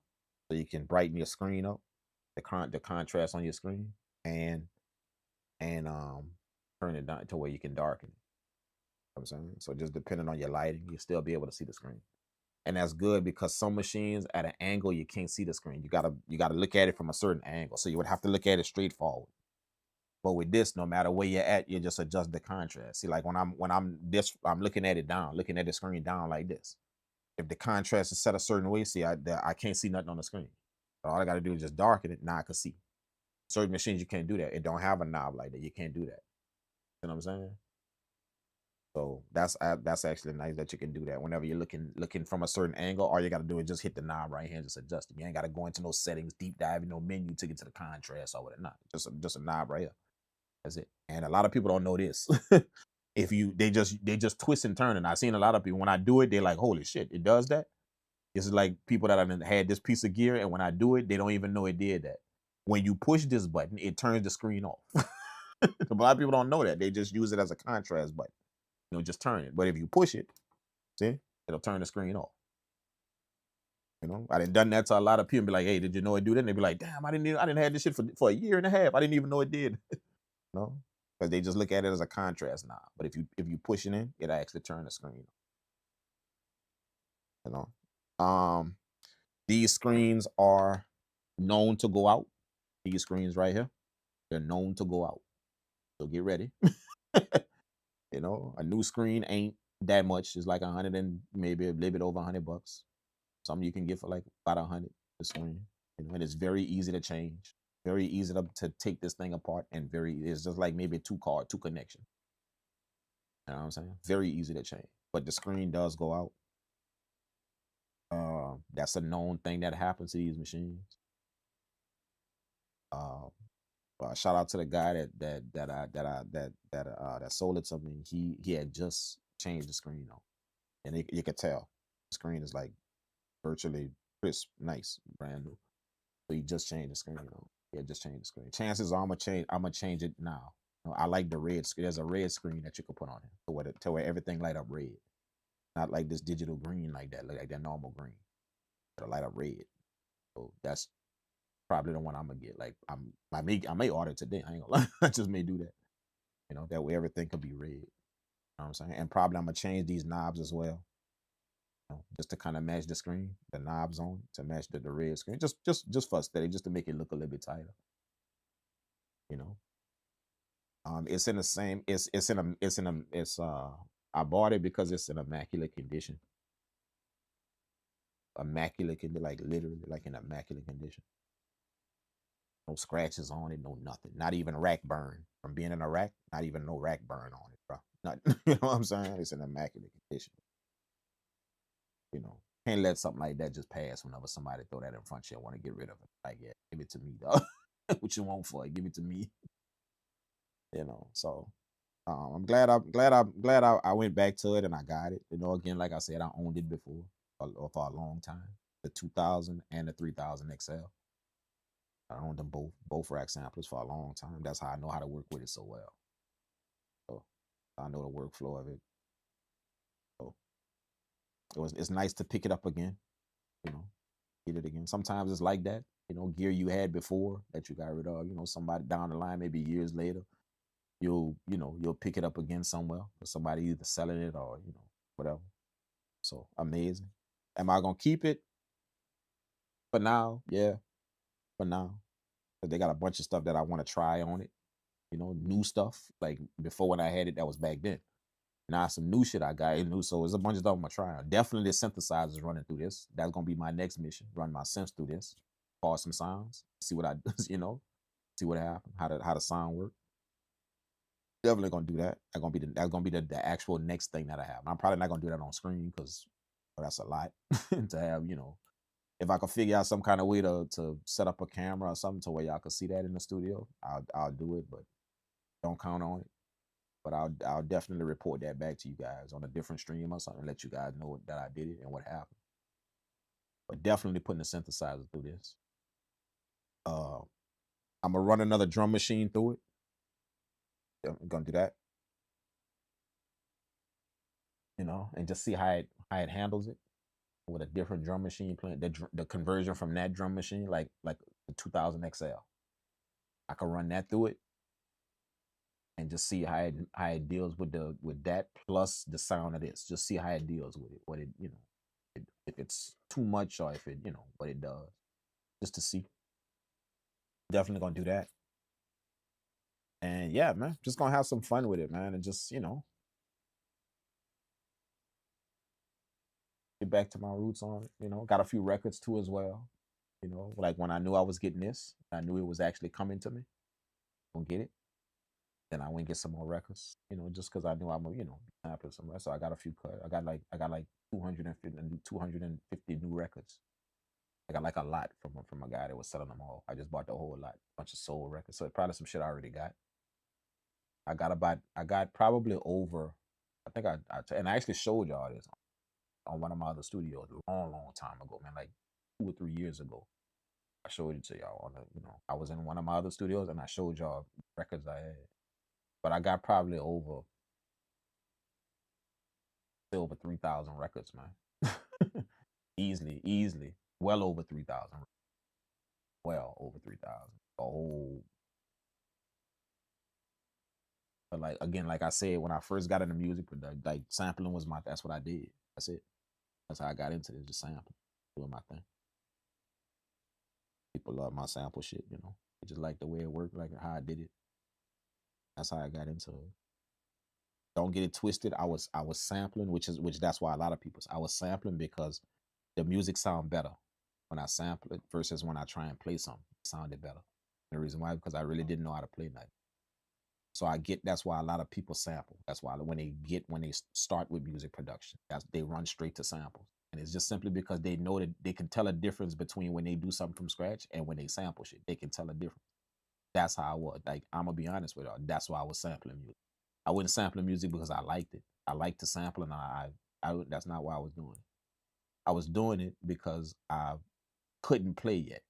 so you can brighten your screen up, the contrast on your screen, and turn it down to where you can darken it. You know what I'm saying? So just depending on your lighting, you'll still be able to see the screen. And that's good because some machines at an angle you can't see the screen. You gotta look at it from a certain angle. So you would have to look at it straight forward. But with this, no matter where you're at, you just adjust the contrast. See, like when I'm looking at it down, looking at the screen down like this. If the contrast is set a certain way, see, I can't see nothing on the screen. So all I gotta do is just darken it. Now I can see. Certain machines you can't do that. It don't have a knob like that. You can't do that. You know what I'm saying? So that's actually nice that you can do that. Whenever you're looking from a certain angle, all you got to do is just hit the knob right here and just adjust it. You ain't got to go into no settings, deep dive in no menu to get to the contrast or whatever. Not just a knob right here. That's it. And a lot of people don't know this. They just twist and turn. And I've seen a lot of people when I do it, they're like, holy shit, it does that. This is like people that have had this piece of gear, and when I do it, they don't even know it did that. When you push this button, it turns the screen off. A lot of people don't know that. They just use it as a contrast button. Just turn it. But if you push it, see, it'll turn the screen off. I done that to a lot of people and be like, hey, did you know it do that? And they be like, damn, I didn't have this shit for a year and a half. I didn't even know it did. because they just look at it as a contrast knob. But if you push it in, it'll actually turn the screen on. You know, these screens are known to go out. These screens right here, they're known to go out. So get ready. You know, a new screen ain't that much. It's like 100 and maybe a little bit over $100. Some you can get for like about 100 the screen. You know, and it's very easy to change. Very easy to take this thing apart, and it's just like maybe two connections. You know what I'm saying? Very easy to change. But the screen does go out. That's a known thing that happens to these machines. Shout out to the guy that sold it to me. He had just changed the screen on, and you could tell the screen is like virtually crisp, nice, brand new. So he just changed the screen on. He had just changed the screen. Chances are I'm gonna change it now. You know, I like the red screen. There's a red screen that you can put on it to where everything light up red, not like this digital green like that normal green. It'll light up red. So that's probably the one I'm gonna get. Like I may order today. I ain't gonna lie. I just may do that. You know, that way everything could be red. You know what I'm saying? And probably I'm gonna change these knobs as well. You know, just to kind of match the screen, the knobs on to match the red screen. Just for aesthetic, just to make it look a little bit tighter. You know. It's in the same, I bought it because it's in immaculate condition. Immaculate condition, like literally like in immaculate condition. No scratches on it, no nothing. Not even rack burn. From being in a rack, not even no rack burn on it, bro. Not, you know what I'm saying? It's in immaculate condition. You know, can't let something like that just pass whenever somebody throw that in front of you and want to get rid of it. Like, yeah, give it to me, dog. What you want for it? Give it to me. You know, so I'm glad I went back to it and I got it. You know, again, like I said, I owned it before for a long time. The 2000 and the 3000xl. I owned them both rack samplers for a long time. That's how I know how to work with it so well. So I know the workflow of it. So it's nice to pick it up again. You know, get it again. Sometimes it's like that. You know, gear you had before that you got rid of. You know, somebody down the line, maybe years later, you'll pick it up again somewhere. Or somebody either selling it or whatever. So amazing. Am I gonna keep it? For now, yeah. For now, but they got a bunch of stuff that I want to try on it. You know, new stuff. Like before when I had it, that was back then. Now some new shit I got new, so there's a bunch of stuff I'm gonna try on. Definitely the synthesizers running through this. That's gonna be my next mission. Run my synths through this, pause some sounds, see what I see what happens, how the sound work. Definitely gonna do that. That's gonna be the actual next thing that I have. I'm probably not gonna do that on screen because that's a lot to have. If I could figure out some kind of way to set up a camera or something to where y'all could see that in the studio, I'll do it, but don't count on it. But I'll definitely report that back to you guys on a different stream or something, let you guys know that I did it and what happened. But definitely putting the synthesizer through this. I'm gonna run another drum machine through it. I'm gonna do that. And just see how it handles it with a different drum machine playing the conversion from that drum machine, like the 2000xl. I can run that through it and just see how it deals with that plus the sound of this. Just see how it deals with it. What it if it's too much or if it what it does. Just to see. Definitely gonna do that. And yeah, man, just gonna have some fun with it, man, and just get back to my roots on it. Got a few records too as well. Like when I knew I was getting this, I knew it was actually coming to me. Gonna get it. Then I went and get some more records, just because I knew I'm after some records. So I got a few cut. I got like 250 new records. I got like a lot from a guy that was selling them all. I just bought the whole lot, bunch of soul records. So probably some shit I already got. I got probably over. I think and I actually showed y'all this on one of my other studios a long time ago, man, like 2 or 3 years ago. I showed it to y'all on I was in one of my other studios and I showed y'all records I had. But I got probably over 3,000 records, man. easily, well over 3,000. Well over 3,000. A whole But like again, like I said, when I first got into music, like sampling was that's what I did. That's it. That's how I got into it, just sampling, doing my thing. People love my sample shit, you know. They just like the way it worked, like how I did it. That's how I got into it. Don't get it twisted. I was sampling, which that's why a lot of people, I was sampling because the music sound better when I sample it versus when I try and play something. It sounded better. The reason why, because I really didn't know how to play nothing. So I get that's why a lot of people sample. That's why when they start with music production, they run straight to samples. And it's just simply because they know that they can tell a difference between when they do something from scratch and when they sample shit. They can tell a difference. That's how I was. Like, I'm gonna be honest with you. That's why I was sampling music. I wasn't sampling music because I liked it. I liked to sample, and that's not why I was doing it. I was doing it because I couldn't play yet.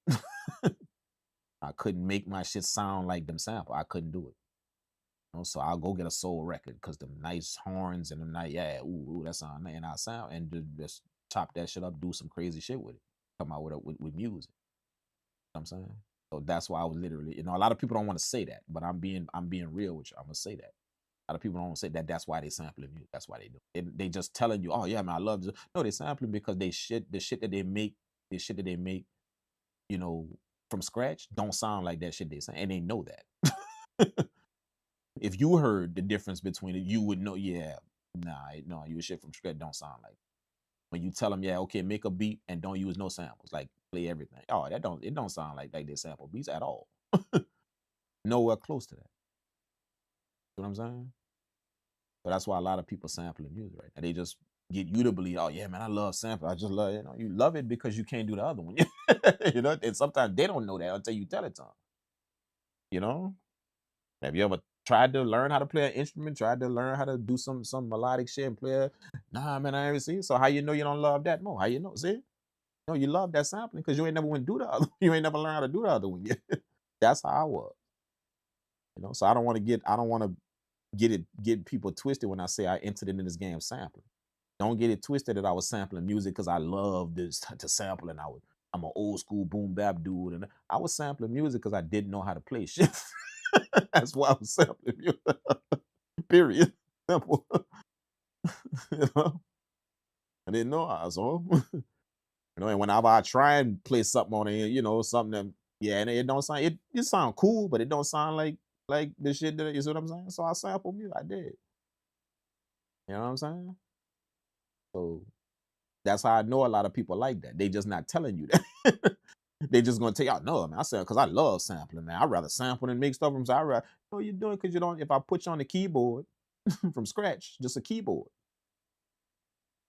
I couldn't make my shit sound like them sample. I couldn't do it. You know, so I'll go get a soul record because the nice horns and the nice, yeah, ooh, that sound nice, and I sound and just chop that shit up, do some crazy shit with it, come out with music. You know what I'm saying? So that's why I was literally, you know, a lot of people don't want to say that, but I'm being real with you. I'm gonna say that. A lot of people don't say that. That's why they sampling music. That's why they do. They just telling you, oh yeah, man, I love this. No, they sampling because the shit that they make, you know, from scratch, don't sound like that shit they say, and they know that. If you heard the difference between it, you would know. Yeah, no, you shit from scratch don't sound like. When you tell them, yeah, okay, make a beat and don't use no samples, like play everything. Oh, it don't sound like they sample beats at all. Nowhere close to that. You know what I'm saying? So that's why a lot of people sampling music right now. They just get you to believe, oh yeah, man, I love sample. I just love it. You know, you love it because you can't do the other one. You know, and sometimes they don't know that until you tell it to them. You know? Have you ever tried to learn how to play an instrument? Tried to learn how to do some melodic shit and play it? Nah, man, I ain't see. So how you know you don't love that more? How you know? See? No, you love that sampling because you ain't never went do the other. You ain't never learned how to do the other one yet. That's how I was. You know, so I don't want to get people twisted when I say I entered into this game sampling. Don't get it twisted that I was sampling music because I love this to sample and I'm an old school boom bap dude, and I was sampling music because I didn't know how to play shit. That's why I was sampling music. Period. Simple. You know? I didn't know I was on. You know, and whenever I try and play something on it, you know, something that yeah, and it don't sound it sound cool, but it don't sound like the shit that you see what I'm saying? So I sample music. I did. You know what I'm saying? So that's how I know a lot of people like that. They just not telling you that. They just gonna tell y'all, no, man. I said because I love sampling, man. I'd rather sample than make stuff from. So I rather, no, you're doing because you don't. If I put you on the keyboard from scratch, just a keyboard.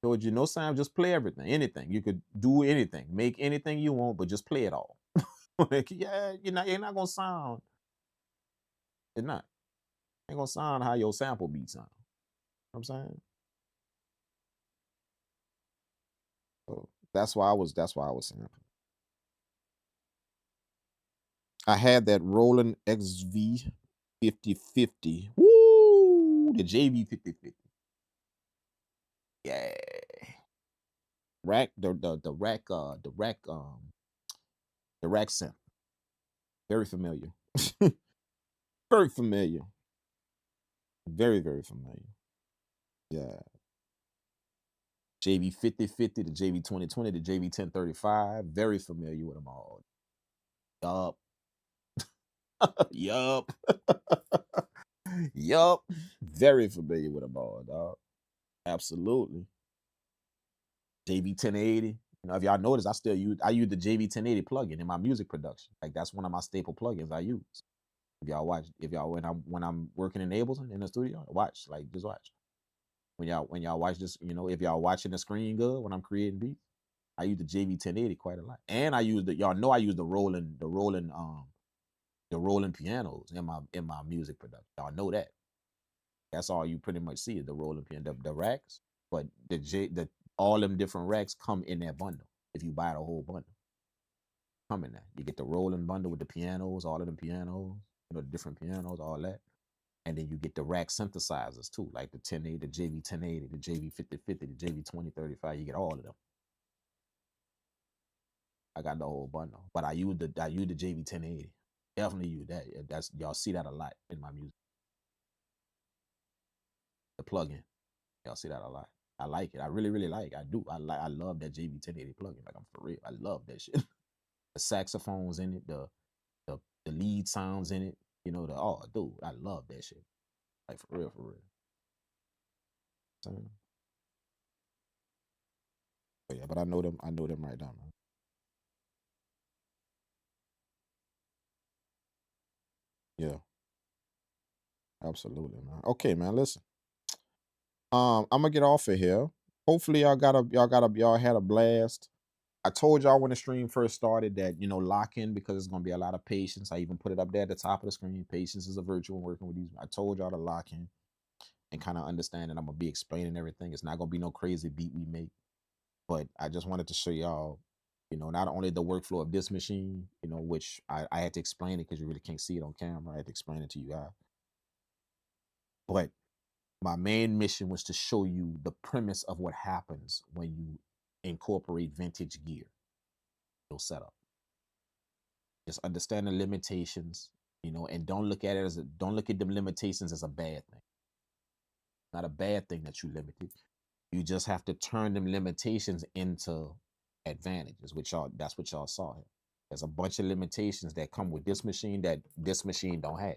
Told you no sound, just play everything, anything. You could do anything, make anything you want, but just play it all. Like, yeah, you're not gonna sound. It's not. Ain't gonna sound how your sample beat sound. You know what I'm saying? So that's why I was sampling. I had that Roland XV 5050. Woo! The JV 5050. Yeah. Rack the rack synth. Very familiar. Very familiar. Very, very familiar. Yeah. JV 5050, the JV 2020, the JV 1035. Very familiar with them all. Yup. Yup. Yup. Very familiar with them all, dog. Absolutely. JV 1080. You know, if y'all notice, I use the JV 1080 plugin in my music production. Like that's one of my staple plugins I use. If y'all when I'm working in Ableton in the studio, just watch. When y'all watch this, you know, if y'all watching the screen good when I'm creating beats, I use the JV 1080 quite a lot. And I use I use the rolling pianos in my music production. Y'all know that. That's all you pretty much see is the rolling piano, the racks. But all them different racks come in that bundle. If you buy the whole bundle, come in there. You get the rolling bundle with the pianos, all of them pianos, you know, the different pianos, all that. And then you get the rack synthesizers too, like the 1080, the JV 1080, the JV 5050, the JV 2035. You get all of them. I got the whole bundle, but I use the JV 1080. Definitely use that. That's y'all see that a lot in my music. plugin. Y'all see that a lot. I like it. I really, really like it. I do. I love that JV1080 plugin. Like, I'm for real. I love that shit. The saxophones in it, the lead sounds in it. You know, oh, dude, I love that shit. Like, for real, for real. So, but yeah, but I know them right now, man. Yeah. Absolutely, man. Okay, man. Listen. I'm gonna get off of here. Hopefully y'all had a blast. I told y'all when the stream first started that, you know, lock in because it's gonna be a lot of patience. I even put it up there at the top of the screen. Patience is a virtue in working with these. I told y'all to lock in and kind of understand that I'm gonna be explaining everything. It's not gonna be no crazy beat we make, but I just wanted to show y'all, you know, not only the workflow of this machine, you know, which I had to explain it because you really can't see it on camera. I had to explain it to you guys. But my main mission was to show you the premise of what happens when you incorporate vintage gear, your setup. Just understand the limitations, you know, and don't look at it as don't look at the limitations as a bad thing. Not a bad thing that you limited. You just have to turn them limitations into advantages, which that's what y'all saw here. There's a bunch of limitations that come with this machine that this machine don't have.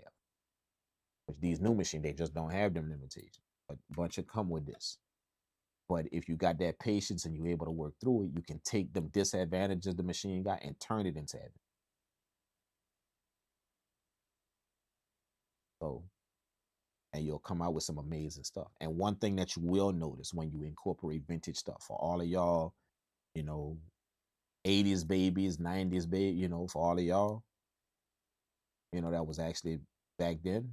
Which these new machines, they just don't have them limitations. A bunch of come with this. But if you got that patience and you're able to work through it, you can take them disadvantages the machine got and turn it into advantage. So, and you'll come out with some amazing stuff. And one thing that you will notice when you incorporate vintage stuff, for all of y'all, you know, 80s babies, 90s baby, you know, for all of y'all, you know, that was actually back then,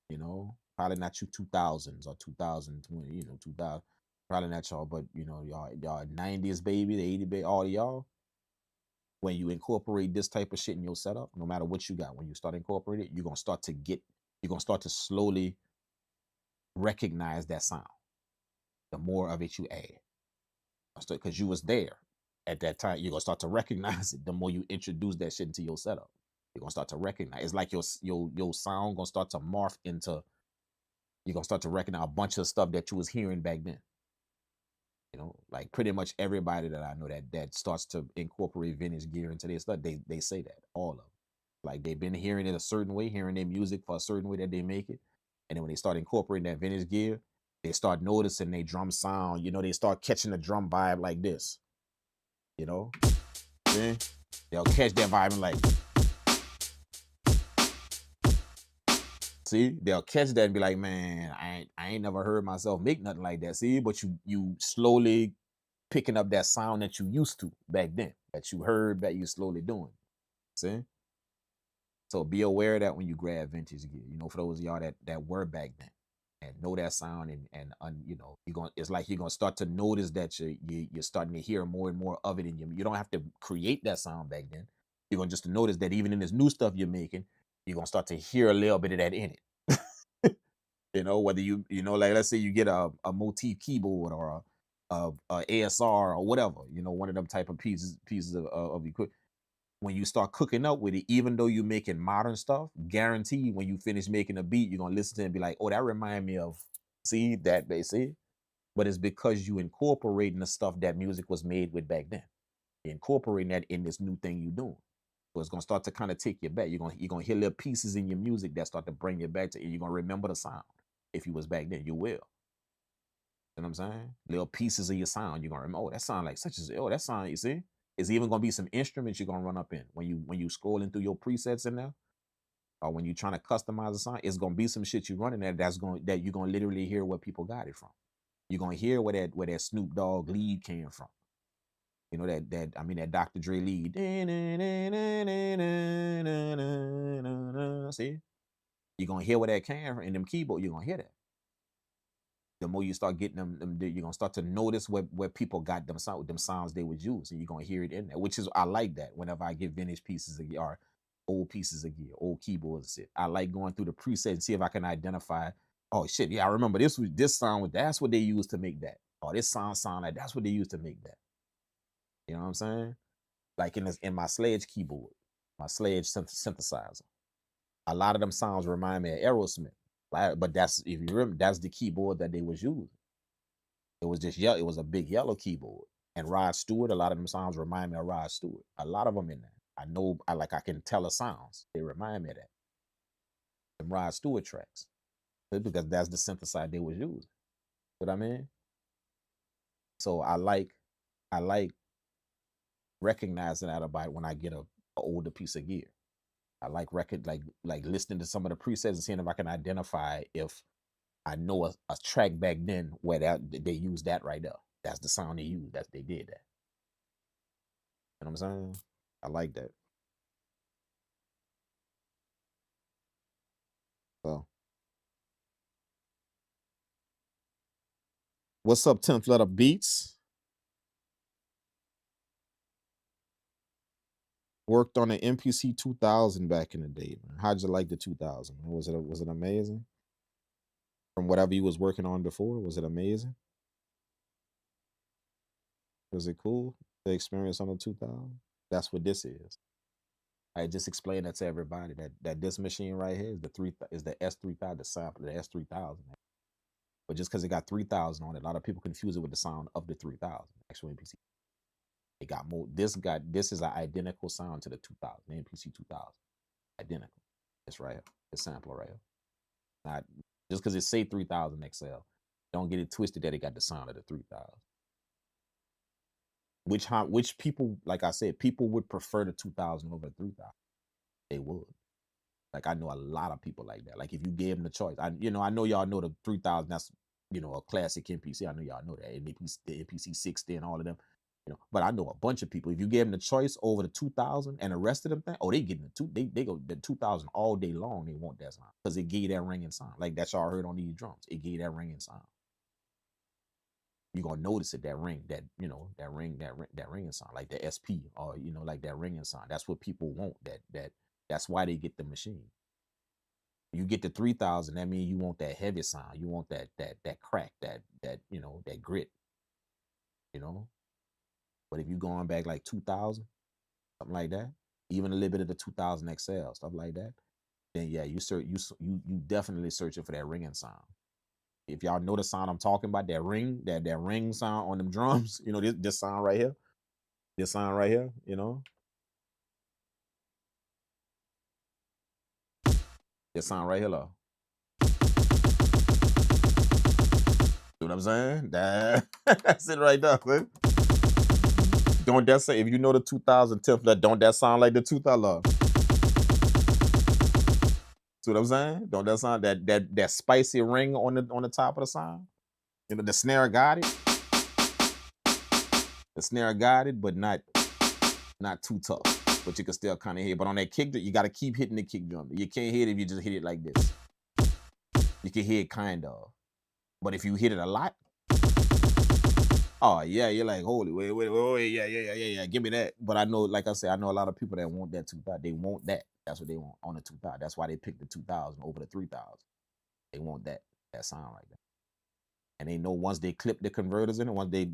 you know, probably not you 2000s or 2020, you know, 2000, probably not y'all, but you know, y'all 90s baby, the 80 baby, all of y'all. When you incorporate this type of shit in your setup, no matter what you got, when you start incorporating it, you're gonna start to slowly recognize that sound. The more of it you add, because you was there at that time, you're gonna start to recognize it. The more you introduce that shit into your setup, you're gonna start to recognize. It's like your sound gonna start to morph into. You're gonna start to recognize a bunch of stuff that you was hearing back then. You know, like pretty much everybody that I know that starts to incorporate vintage gear into their stuff, they say that, all of them. Like they've been hearing it a certain way, hearing their music for a certain way that they make it. And then when they start incorporating that vintage gear, they start noticing their drum sound, you know, they start catching the drum vibe like this. You know? See? They'll catch that vibe and like, see, they'll catch that and be like, man, I ain't never heard myself make nothing like that. See, but you slowly picking up that sound that you used to back then, that you heard that you slowly doing. See? So be aware of that when you grab vintage gear. You know, for those of y'all that were back then and know that sound and you know, it's like you're gonna start to notice that you're starting to hear more and more of it in you. You don't have to create that sound back then. You're gonna just notice that even in this new stuff you're making, you're gonna start to hear a little bit of that in it. You know, whether you know, like let's say you get a motif keyboard or a ASR or whatever, you know, one of them type of pieces of equipment. When you start cooking up with it, even though you're making modern stuff, guaranteed when you finish making a beat, you're gonna listen to it and be like, oh, that remind me of, see, that they see. But it's because you incorporating the stuff that music was made with back then. You're incorporating that in this new thing you're doing. So it's gonna start to kind of take you back. You're gonna hear little pieces in your music that start to bring you back to it. You're gonna remember the sound. If you was back then, you will. You know what I'm saying? Little pieces of your sound, you're gonna remember, oh, that sound like such as, oh, that sound, you see? It's even gonna be some instruments you're gonna run up in when you scrolling through your presets in there, or when you're trying to customize a song. It's gonna be some shit you running there that you're gonna literally hear where people got it from. You're gonna hear where that Snoop Dogg lead came from. You know that Dr. Dre lead. See, you're gonna hear where that came from in them keyboard. You're gonna hear that. The more you start getting them, you're gonna start to notice where people got them sounds they would use, and you're gonna hear it in there. Which is, I like that. Whenever I get vintage pieces of gear, or old pieces of gear, old keyboards, and shit, I like going through the presets and see if I can identify. Oh shit, yeah, I remember this sound. That's what they used to make that. Oh, this sound like that's what they used to make that. You know what I'm saying? Like in my Sledge keyboard, my Sledge synthesizer. A lot of them sounds remind me of Aerosmith. But that's, if you remember, that's the keyboard that they was using. It was just yellow. It was a big yellow keyboard. And Rod Stewart, a lot of them sounds remind me of Rod Stewart. A lot of them in there. I know, I can tell the sounds. They remind me of that. The Rod Stewart tracks. Because that's the synthesizer they was using. You know what I mean? So I like recognizing that about when I get a older piece of gear. I like like listening to some of the presets and seeing if I can identify if I know a track back then where they used that right there. That's the sound they used. They did that. You know what I'm saying? I like that. So, what's up, 10th letter beats? Worked on an MPC 2000 back in the day, man. How'd you like the 2000? Was it amazing? From whatever you was working on before, was it amazing? Was it cool? The experience on the 2000? That's what this is. I just explained that to everybody that this machine right here is the S3000, the sample, the S3000. But just because it got 3000 on it, a lot of people confuse it with the sound of the 3000. Actual MPC. It got more. This is an identical sound to the 2000, the MPC 2000. Identical. It's right here. The sampler right here. Not just because it say 3000xl. Don't get it twisted that it got the sound of the 3000. Which people, like I said, people would prefer the 2000 over the 3000. They would. Like, I know a lot of people like that. Like, if you gave them the choice, I know y'all know the 3000. That's a classic MPC. I know y'all know that, and the MPC 60 and all of them. But I know a bunch of people. If you gave them the choice over the 2000 and the rest of them thing, they getting the two. They go the 2000 all day long. They want that sound because it gave that ringing sound. Like that y'all heard on these drums. It gave that ringing sound. You're gonna notice it, that ring, that ringing sound, like the SP, or like that ringing sound. That's what people want. That's why they get the machine. You get the 3000, that means you want that heavy sound. You want that crack, that grit. But if you going back like 2000, something like that, even a little bit of the 2000xl, stuff like that, then yeah, you definitely searching for that ringing sound. If y'all know the sound I'm talking about, that ring, that ring sound on them drums, this sound right here, this sound right here, this sound right here, though. See what I'm saying? That's it right there, man. Don't that say, if you know the 2010, don't that sound like the 2000? See what I'm saying? Don't that sound that spicy ring on the top of the sound? The snare got it. The snare got it, but not too tough. But you can still kind of hear. But on that kick, you got to keep hitting the kick drum. You can't hit it if you just hit it like this. You can hear it kind of. But if you hit it a lot, oh yeah, you're like, holy, wait, yeah, give me that. But I know, like I said, I know a lot of people that want that 2000. They want that. That's what they want on the 2000. That's why they picked the 2000 over the 3000. They want that sound like that. And they know once they clip the converters in it, once they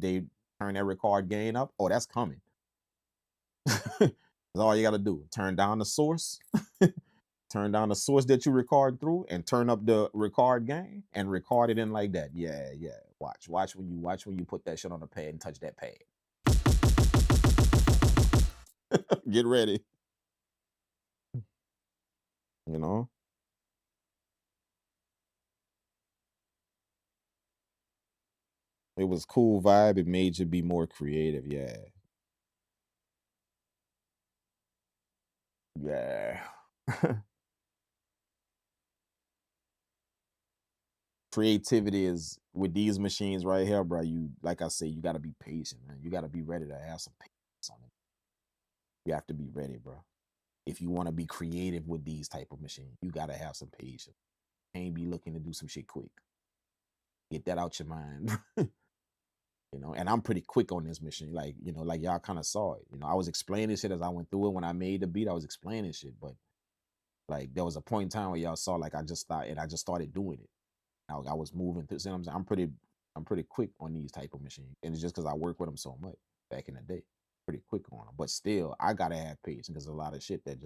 turn that record gain up, oh, that's coming. That's all you got to do. Turn down the source. Turn down the source that you record through and turn up the record gain and record it in like that. Yeah. Watch when you put that shit on the pad and touch that pad. Get ready. It was cool vibe. It made you be more creative. Yeah. Creativity is with these machines right here, bro. You, like I say, you got to be patient, man. You got to be ready to have some patience on it. You have to be ready, bro. If you want to be creative with these type of machines, you got to have some patience. Can't be looking to do some shit quick. Get that out your mind. And I'm pretty quick on this machine. Like, like y'all kind of saw it. I was explaining shit as I went through it. When I made the beat, I was explaining shit. But like there was a point in time where y'all saw, like I just started doing it. I was moving through. See what I'm saying? I'm pretty quick on these type of machines. And it's just because I work with them so much back in the day. Pretty quick on them. But still, I gotta have patience because a lot of shit that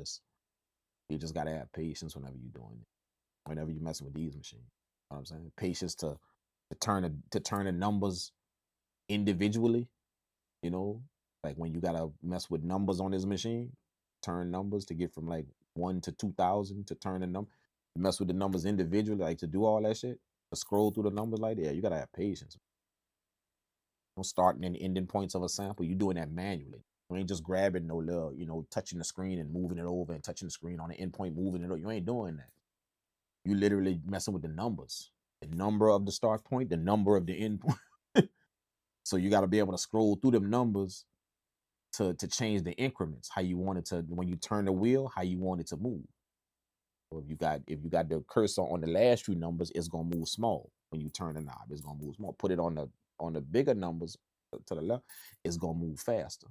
you just gotta have patience whenever you're doing it. whenever you're messing with these machines. You know what I'm saying? Patience to turn the numbers individually, you know, like when you gotta mess with numbers on this machine, turn numbers to get from like 1 to 2,000 to turn the number, mess with the numbers individually, like to do all that shit, to scroll through the numbers like that, yeah, you gotta have patience. No starting and ending points of a sample, you doing that manually. You ain't just grabbing no little, you know, touching the screen and moving it over and touching the screen on the endpoint, moving it over. You ain't doing that. You literally messing with the numbers, the number of the start point, the number of the end point. So you got to be able to scroll through them numbers to change the increments, how you want it to, when you turn the wheel, how you want it to move. So if you got the cursor on the last few numbers, it's gonna move small. When you turn the knob, it's gonna move small. Put it on the bigger numbers to the left, it's gonna move faster.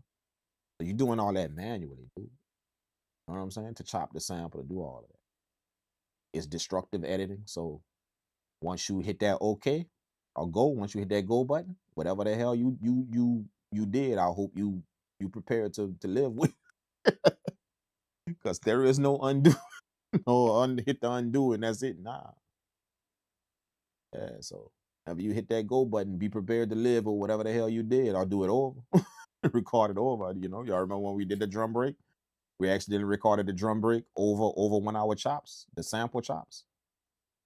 So you're doing all that manually, dude. You know what I'm saying? To chop the sample, to do all of that. It's destructive editing. So once you hit that OK or go, once you hit that go button, whatever the hell you did, I hope you prepared to live with, because there is no undo. No hit the undo and that's it. Nah. Yeah, so whenever you hit that go button, be prepared to live with whatever the hell you did. I'll do it over. Record it over. You know, y'all remember when we did the drum break? We actually recorded the drum break over 1 hour chops, the sample chops.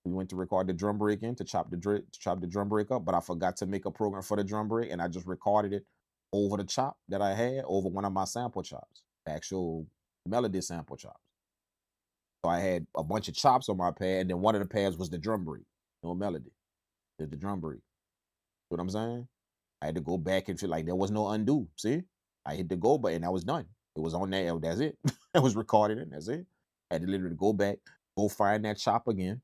We went to record the drum break in to chop the drum break up, but I forgot to make a program for the drum break, and I just recorded it over the chop that I had over one of my sample chops, the actual melody sample chops. So I had a bunch of chops on my pad, and then one of the pads was the drum break, no melody. Did the drum break. You know what I'm saying? I had to go back and feel like there was no undo. See? I hit the go button, I was done. It was on there, that's it. I was recording it, that's it. I had to literally go back, go find that chop again.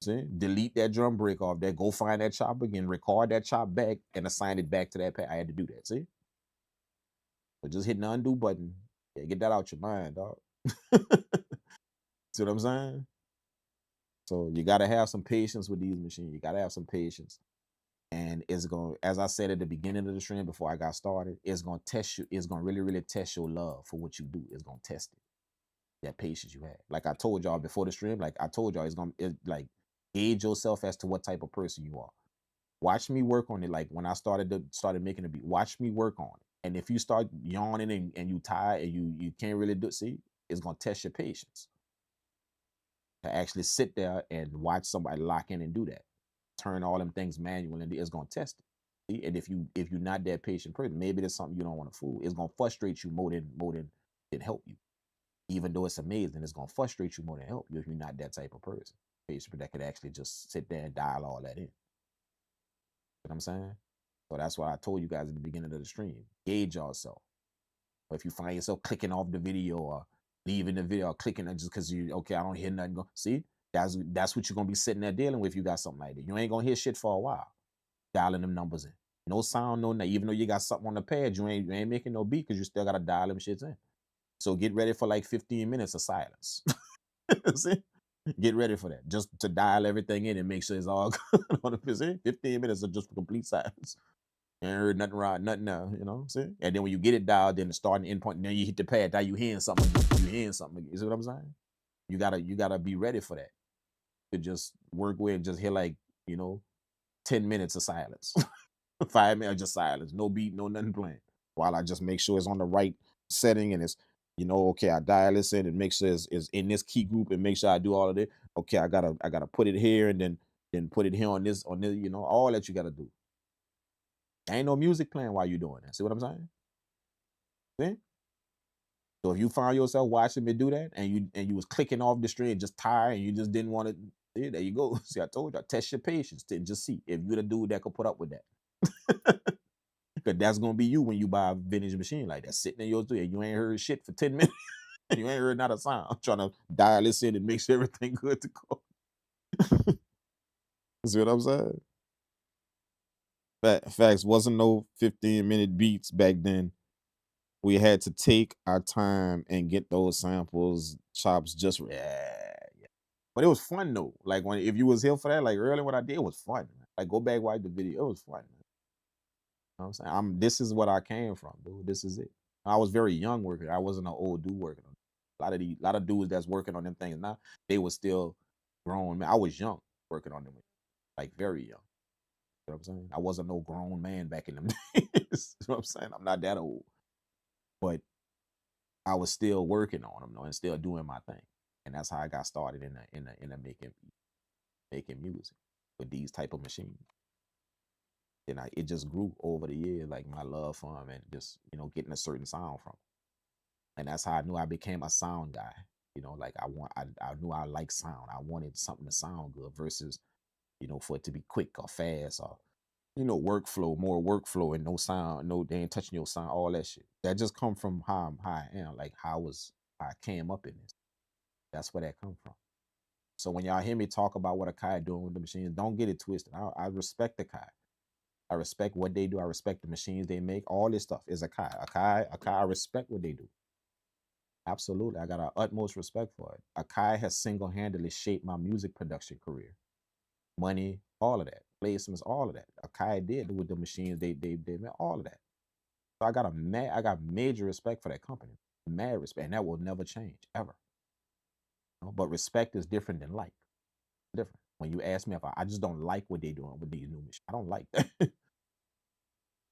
See? Delete that drum break off there, go find that chop again, record that chop back, and assign it back to that pad. I had to do that, see? But just hitting the undo button, yeah, get that out your mind, dog. See what I'm saying? So you gotta have some patience with these machines. You gotta have some patience. And it's going, as I said at the beginning of the stream before I got started, it's going to test you. It's going to really, really test your love for what you do. It's going to test it, that patience you have. Like I told y'all before the stream, like I told y'all, it's like gauge yourself as to what type of person you are. Watch me work on it. Like when I started making a beat, watch me work on it. And if you start yawning and you tired and you can't really do it, see, it's going to test your patience to actually sit there and watch somebody lock in and do that. Turn all them things manual, and it's gonna test it. See? And if you're not that patient person, maybe there's something you don't want to fool. It's gonna frustrate you more than help you. Even though it's amazing, it's gonna frustrate you more than help you if you're not that type of person. Patient that could actually just sit there and dial all that in. You know what I'm saying? So that's why I told you guys at the beginning of the stream. Gauge yourself. But if you find yourself clicking off the video or leaving the video or clicking it just because I don't hear nothing go. See? That's what you're gonna be sitting there dealing with if you got something like that. You ain't gonna hear shit for a while. Dialing them numbers in. No sound, no nothing. Even though you got something on the pad, you ain't making no beat because you still gotta dial them shits in. So get ready for like 15 minutes of silence. See? Get ready for that. Just to dial everything in and make sure it's all good. See? 15 minutes of just complete silence. You ain't heard nothing right, nothing now, you know. See? And then when you get it dialed in, the starting end point, and then you hit the pad, now you hearing something. You hearing something. You see what I'm saying? You gotta be ready for that. To just work with, just hear like, 10 minutes of silence. 5 minutes of just silence. No beat, no nothing playing. While I just make sure it's on the right setting and it's, okay, I dial this in and make sure it's in this key group and make sure I do all of it. Okay, I gotta put it here and then put it here on this, all that you gotta do. Ain't no music playing while you doing that. See what I'm saying? See? So if you find yourself watching me do that and you was clicking off the stream just tired and you just didn't want to, see, there you go. See, I told you, I test your patience to just see if you're the dude that could put up with that. Because that's going to be you when you buy a vintage machine like that, sitting in your studio. You ain't heard shit for 10 minutes. You ain't heard not a sound. I'm trying to dial this in and make sure everything good to go. See what I'm saying? Facts, wasn't no 15-minute beats back then. We had to take our time and get those samples, chops just yeah. But it was fun though. Like if you was here for that, like earlier what I did, it was fun. Man. Like go back, watch the video. It was fun. Man. You know what I'm saying? This is what I came from, dude. This is it. I was very young working. I wasn't an old dude working on it. A lot of dudes that's working on them things now, they were still grown. Man, I was young working on them, like very young. You know what I'm saying? I wasn't no grown man back in them days. You know what I'm saying? I'm not that old, but I was still working on them, though, and still doing my thing. And that's how I got started in the making music with these type of machines. And it just grew over the years, like my love for them and just, you know, getting a certain sound from 'em. And that's how I knew I became a sound guy. You know, like I knew I liked sound. I wanted something to sound good versus, you know, for it to be quick or fast or, you know, more workflow and no sound, no, they ain't touching your sound, all that shit. That just come from how I am, like how I came up in this. That's where that come from. So when y'all hear me talk about what Akai doing with the machines, don't get it twisted. I respect Akai. I respect what they do. I respect the machines they make. All this stuff is Akai. Akai, I respect what they do. Absolutely. I got our utmost respect for it. Akai has single-handedly shaped my music production career. Money, all of that. Placements, all of that. Akai did with the machines they made, all of that. So I got major respect for that company. Mad respect. And that will never change, ever. You know? But respect is different than like. Different. When you ask me if I just don't like what they're doing with these new machines. I don't like that.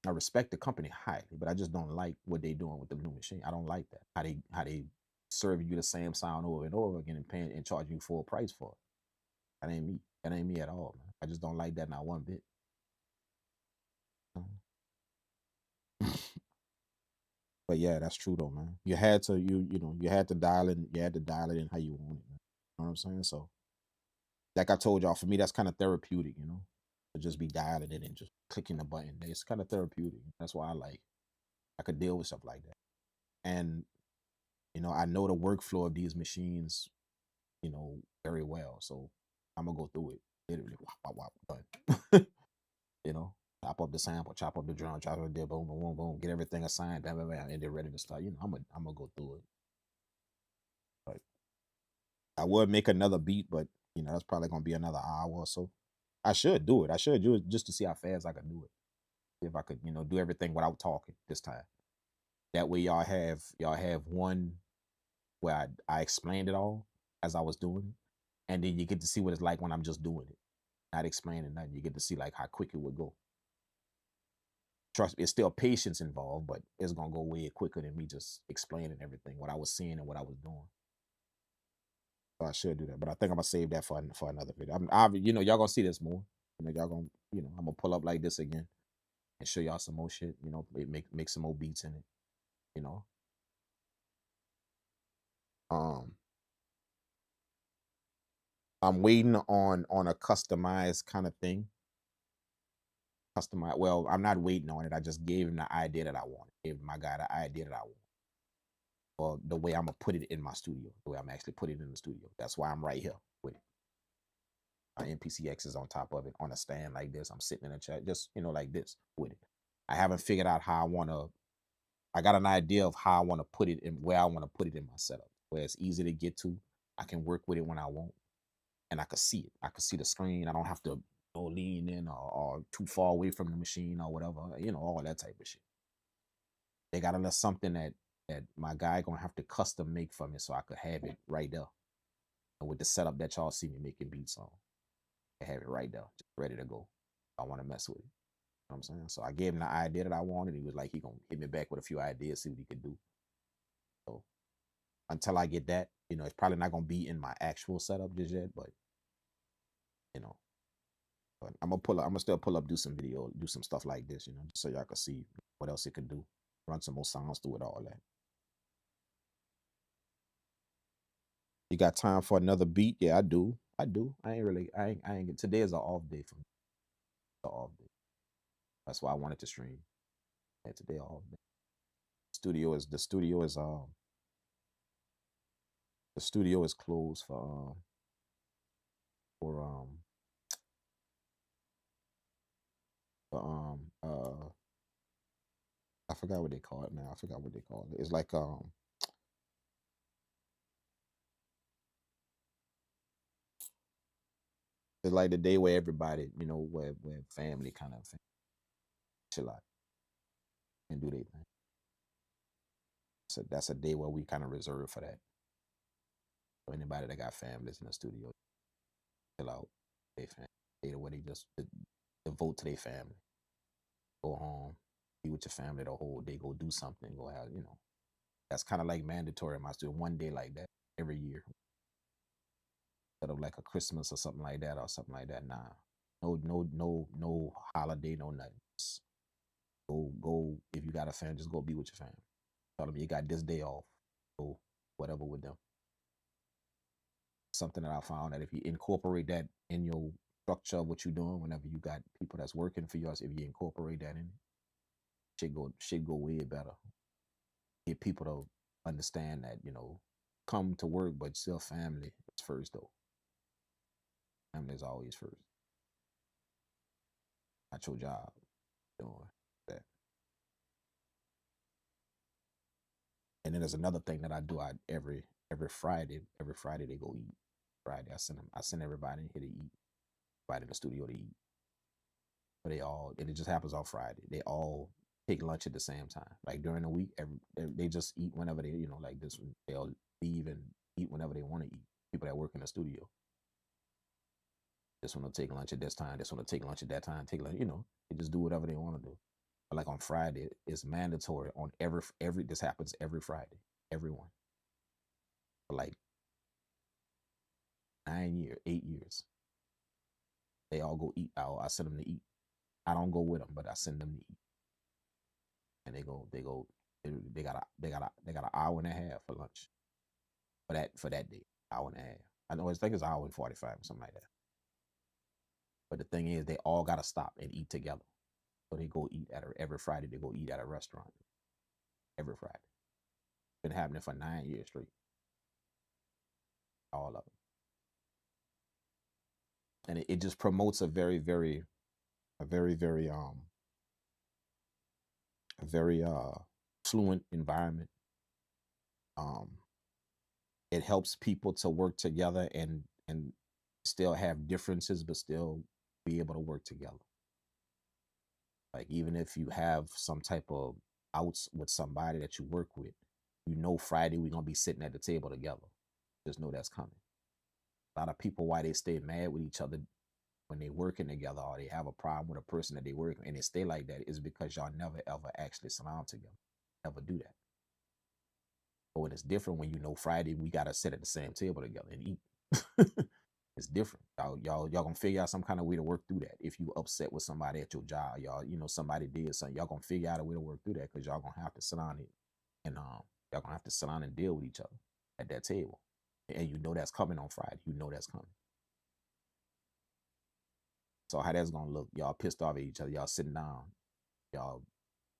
I respect the company highly, but I just don't like what they're doing with the new machine. I don't like that. How they serve you the same sound over and over again and paying and charging you full price for it. That ain't me. That ain't me at all, man. I just don't like that not one bit. But yeah, that's true though, man. You had to you had to dial in. You had to dial it in how you want it, man. You know what I'm saying? So, like I told y'all, for me that's kind of therapeutic, you know, to just be dialing it and just clicking the button. It's kind of therapeutic. That's why I could deal with stuff like that. And you know, I know the workflow of these machines, you know, very well. So I'm gonna go through it. Literally, wop, wop, wop, done. You know, chop up the sample, chop up the drum, chop up the boom, boom, boom, boom, get everything assigned, bam, bam, bam, and they're ready to start. You know, I'm gonna go through it. But I would make another beat, but you know, that's probably gonna be another hour or so. I should do it. I should do it just to see how fast I could do it. If I could, you know, do everything without talking this time. That way y'all have one where I explained it all as I was doing it. And then you get to see what it's like when I'm just doing it. Not explaining nothing. You get to see like how quick it would go. Trust me, it's still patience involved, but it's gonna go way quicker than me just explaining everything, what I was seeing and what I was doing. So I should do that, but I think I'm gonna save that for another video. You know, y'all gonna see this more. You know, y'all gonna, you know, I'm gonna pull up like this again and show y'all some more shit. You know, make some more beats in it. You know, um, I'm waiting on a customized kind of thing. Customize. Well, I'm not waiting on it. I just gave him the idea that I wanted. Gave my guy the idea that I want. Or the way I'm gonna put it in my studio. The way I'm actually putting it in the studio. That's why I'm right here with it. My MPC X is on top of it on a stand like this. I'm sitting in a chair, just you know, like this with it. I haven't figured out how I wanna. I got an idea of how I want to put it in where I want to put it in my setup, where it's easy to get to. I can work with it when I want, and I can see it. I can see the screen. I don't have to go lean in or too far away from the machine or whatever. You know, all that type of shit. They got to let something that my guy gonna have to custom make for me so I could have it right there. And with the setup that y'all see me making beats on, I have it right there, just ready to go. I want to mess with it. You know what I'm saying? So I gave him the idea that I wanted. He was like, he gonna hit me back with a few ideas, see what he could do. So until I get that, you know, it's probably not gonna be in my actual setup just yet, but you know, but I'm gonna still pull up, do some video, do some stuff like this, you know, just so y'all can see what else it could do. Run some more sounds through it, all that. You got time for another beat? Yeah, I do. I do. I ain't today is an off day for me. It's an off day. That's why I wanted to stream. Yeah, today off day. The studio is closed for for um for I forgot what they call it, man. I forgot what they call it. It's like it's like the day where everybody, you know, where family kind of chill out and do their thing. So that's a day where we kind of reserve for that. So anybody that got families in the studio, chill out. They family. They the way they just devote to their family. Go home, be with your family the whole day. Go do something. Go out. You know, that's kind of like mandatory in my studio. One day like that every year, instead of like a Christmas or something like that or something like that. Nah, no holiday, no nothing. Just go. If you got a family, just go be with your family. Tell them you got this day off. Go whatever with them. Something that I found that if you incorporate that in your structure of what you're doing, whenever you got people that's working for you, if you incorporate that in, shit go way better. Get people to understand that, you know, come to work, but still family is first though. Family is always first. Not your job doing that. And then there's another thing that I do. Every Friday they go eat. Friday I send everybody in here to eat. Everybody in the studio to eat. But and it just happens on Friday. They all take lunch at the same time. Like during the week, they just eat whenever they, you know, like this, they'll leave and eat whenever they want to eat. People that work in the studio. This one will take lunch at this time. This one will take lunch at that time. Take lunch, you know, they just do whatever they want to do. But like on Friday, it's mandatory on this happens every Friday. Everyone. For like 8 years. They all go eat. I send them to eat. I don't go with them, but I send them to eat. And they got an hour and a half for lunch. For that day, hour and a half. I think it's an hour and 45 or something like that. But the thing is, they all gotta stop and eat together. So they go eat every Friday. They go eat at a restaurant every Friday. Been happening for 9 years straight. All of them. And it just promotes a very fluent environment. It helps people to work together and still have differences, but still be able to work together. Like even if you have some type of outs with somebody that you work with, you know Friday we're gonna be sitting at the table together. Just know that's coming. A lot of people, why they stay mad with each other when they working together, or they have a problem with a person that they work with, and they stay like that, is because y'all never ever actually sit down together. Never do that. But when it's different, when you know Friday we gotta sit at the same table together and eat. It's different. Y'all gonna figure out some kind of way to work through that. If you upset with somebody at your job, y'all, you know, somebody did something, y'all gonna figure out a way to work through that, because y'all gonna have to sit down and y'all gonna have to sit down and deal with each other at that table. And you know that's coming on Friday. You know that's coming. So how that's gonna look? Y'all pissed off at each other. Y'all sitting down. Y'all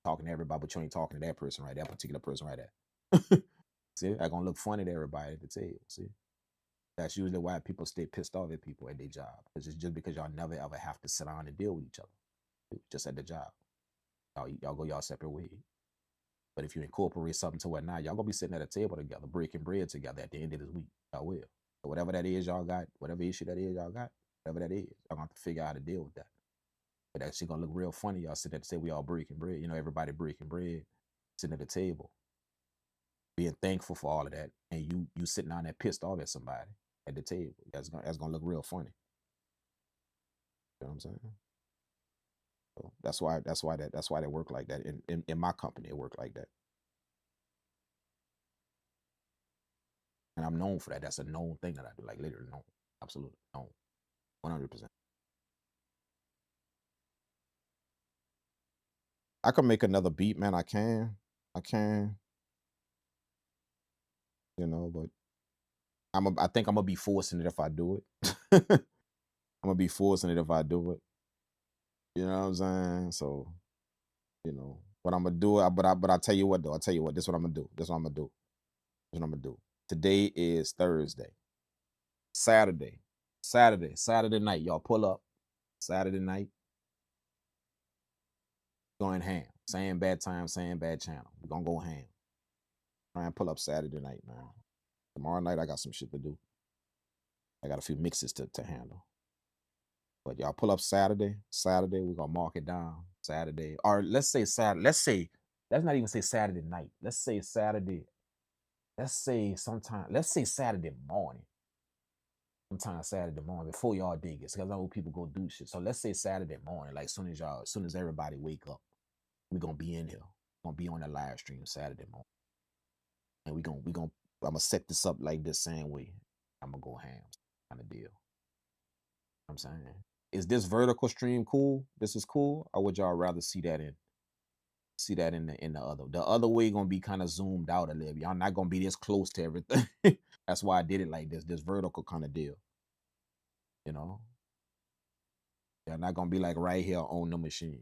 talking to everybody, but you ain't talking to that person right there, that particular person right there. See, that's gonna look funny to everybody at the table. See, that's usually why people stay pissed off at people at their job. It's just because y'all never ever have to sit down and deal with each other, just at the job. Y'all go y'all separate ways. But if you incorporate something to what now, y'all gonna be sitting at a table together, breaking bread together at the end of this week. Y'all will. So whatever that is y'all got, whatever issue that is y'all got, whatever that is, y'all gonna have to figure out how to deal with that. But actually gonna look real funny. Y'all sitting at the table, we all breaking bread. You know, everybody breaking bread, sitting at the table, being thankful for all of that, and you sitting down there pissed off at somebody at the table. That's gonna look real funny. You know what I'm saying? So that's why they work like that. In my company, it work like that. And I'm known for that. That's a known thing that I do, like literally known. Absolutely known. 100%. I can make another beat, man. I can. You know, but I think I'm gonna be forcing it if I do it. I'm gonna be forcing it if I do it. You know what I'm saying? So, you know, but I'm gonna do it. But I tell you what though. I tell you what. This is what I'm gonna do. This is what I'm gonna do. This is what I'm gonna do. Today is Thursday. Saturday night. Y'all pull up. Saturday night. Going ham. Same bad time, same bad channel. We're gonna go ham. Try and pull up Saturday night, man. Tomorrow night I got some shit to do. I got a few mixes to handle. But y'all pull up Saturday. Saturday, we're gonna mark it down. Saturday. Or let's say Saturday. Let's not even say Saturday night. Let's say Saturday let's say Saturday morning. Sometime Saturday morning before y'all dig it, because I know people go do shit. So let's say Saturday morning, like soon as everybody wake up, we gonna be in here. Gonna be on the live stream Saturday morning, and we gonna I'm gonna set this up like this same way. I'm gonna go ham kind of deal. You know what I'm saying, is this vertical stream cool? This is cool, or would y'all rather see that in the other way? Gonna be kind of zoomed out a little bit. Y'all not gonna be this close to everything. That's why I did it like this vertical kind of deal. You know, they're not gonna be like right here on the machine.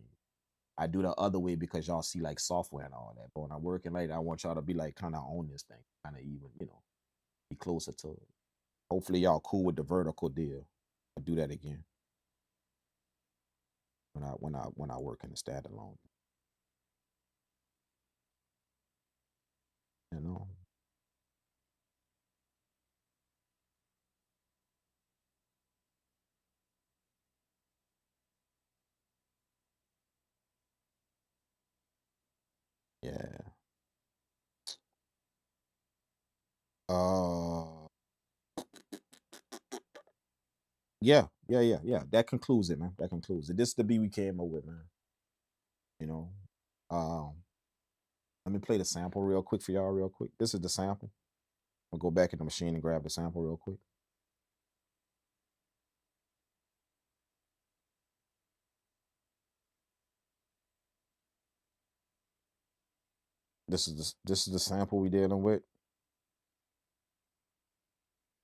I do the other way because y'all see like software and all that. But when I'm working late, I want y'all to be like kind of on this thing, kind of even, be closer to it. Hopefully y'all cool with the vertical deal. I'll do that again when I work in the standalone. You know. Yeah. Yeah. That concludes it, man. That concludes it. This is the beat we came up with, man. You know. Let me play the sample real quick for y'all, real quick. This is the sample. I'll go back in the machine and grab the sample real quick. This is the sample we dealing with.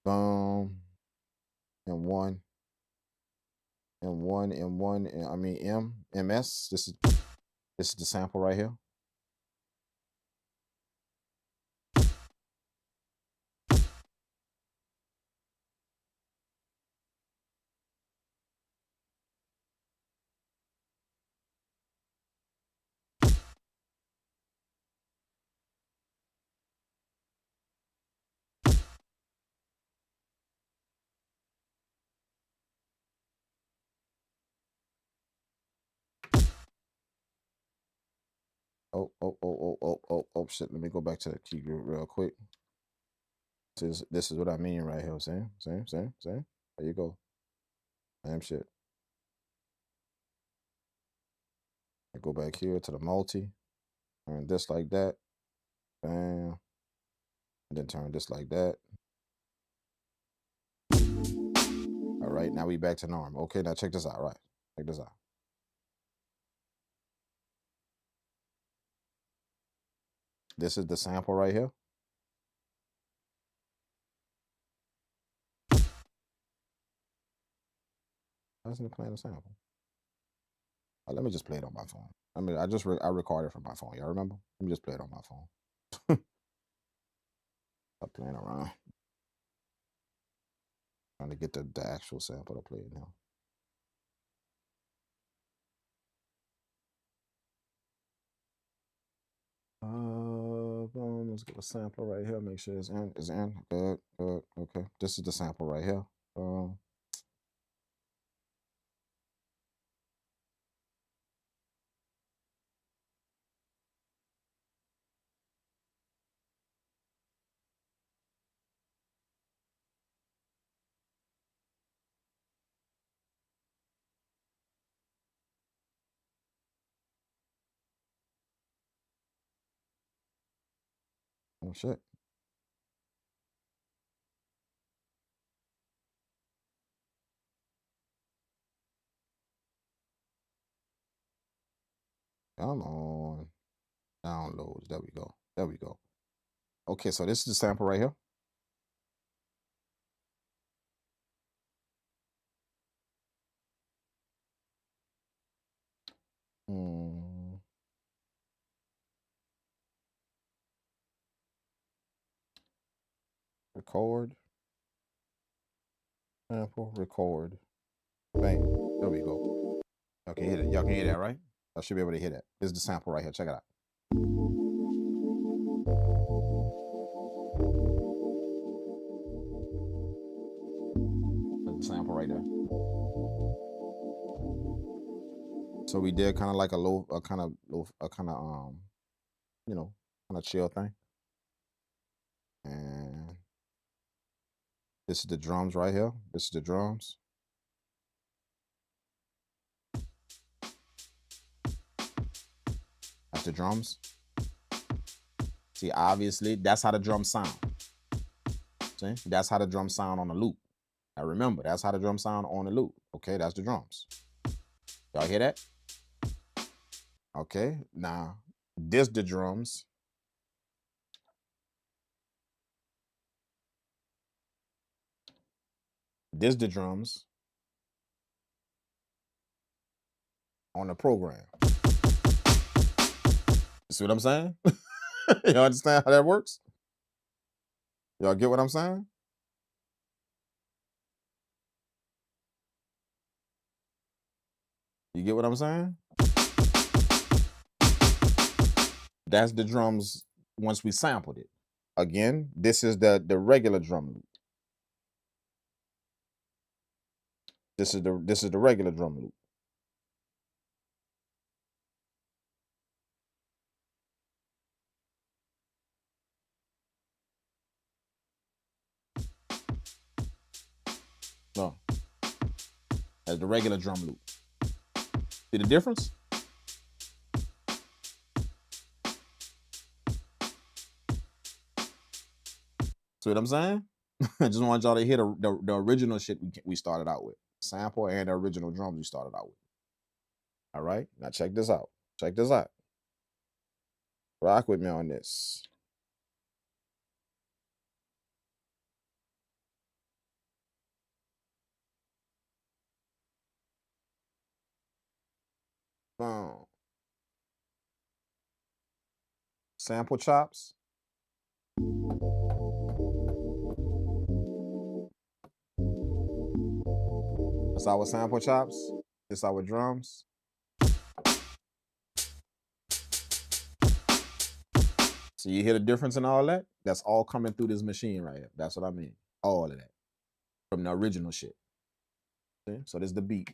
And one, I mean MS. This is the sample right here. Oh, shit. Let me go back to the key group real quick. This is what I mean right here. Same. There you go. Same shit. I go back here to the multi. Turn this like that. Bam. And then turn this like that. All right, now we back to normal. Okay, now check this out. Right. Check this out. This is the sample right here. Why isn't it playing the sample? Let me just play it on my phone. I mean, I recorded from my phone. Y'all remember? Let me just play it on my phone. Stop playing around. Trying to get the actual sample to play it now. Let's get a sample right here. Make sure it's in. It's in. Good. Okay. This is the sample right here. Oh shit. Come on. Downloads. There we go. Okay, so this is the sample right here. Record. Sample. Record. Bang. There we go. Y'all can hear it. Y'all can hear that, right? I should be able to hear that. This is the sample right here. Check it out. That's the sample right there. So we did kind of like a kind of chill thing. And this is the drums right here. This is the drums. That's the drums. See, obviously, that's how the drums sound. See, that's how the drums sound on the loop. Now remember, that's how the drums sound on the loop. Okay, that's the drums. Y'all hear that? Okay, now this the drums. This the drums on the program. See what I'm saying? Y'all understand how that works? Y'all get what I'm saying? You get what I'm saying? That's the drums once we sampled it. Again, this is the regular drum loop. This is the regular drum loop. No. That's the regular drum loop. See the difference? See what I'm saying? I just want y'all to hear the original shit we started out with. Sample and the original drums we started out with. All right? Now check this out. Check this out. Rock with me on this. Boom. Sample chops. That's our sample chops. This our drums. So you hear the difference in all that? That's all coming through this machine right here. That's what I mean. All of that. From the original shit. See? So this is the beat.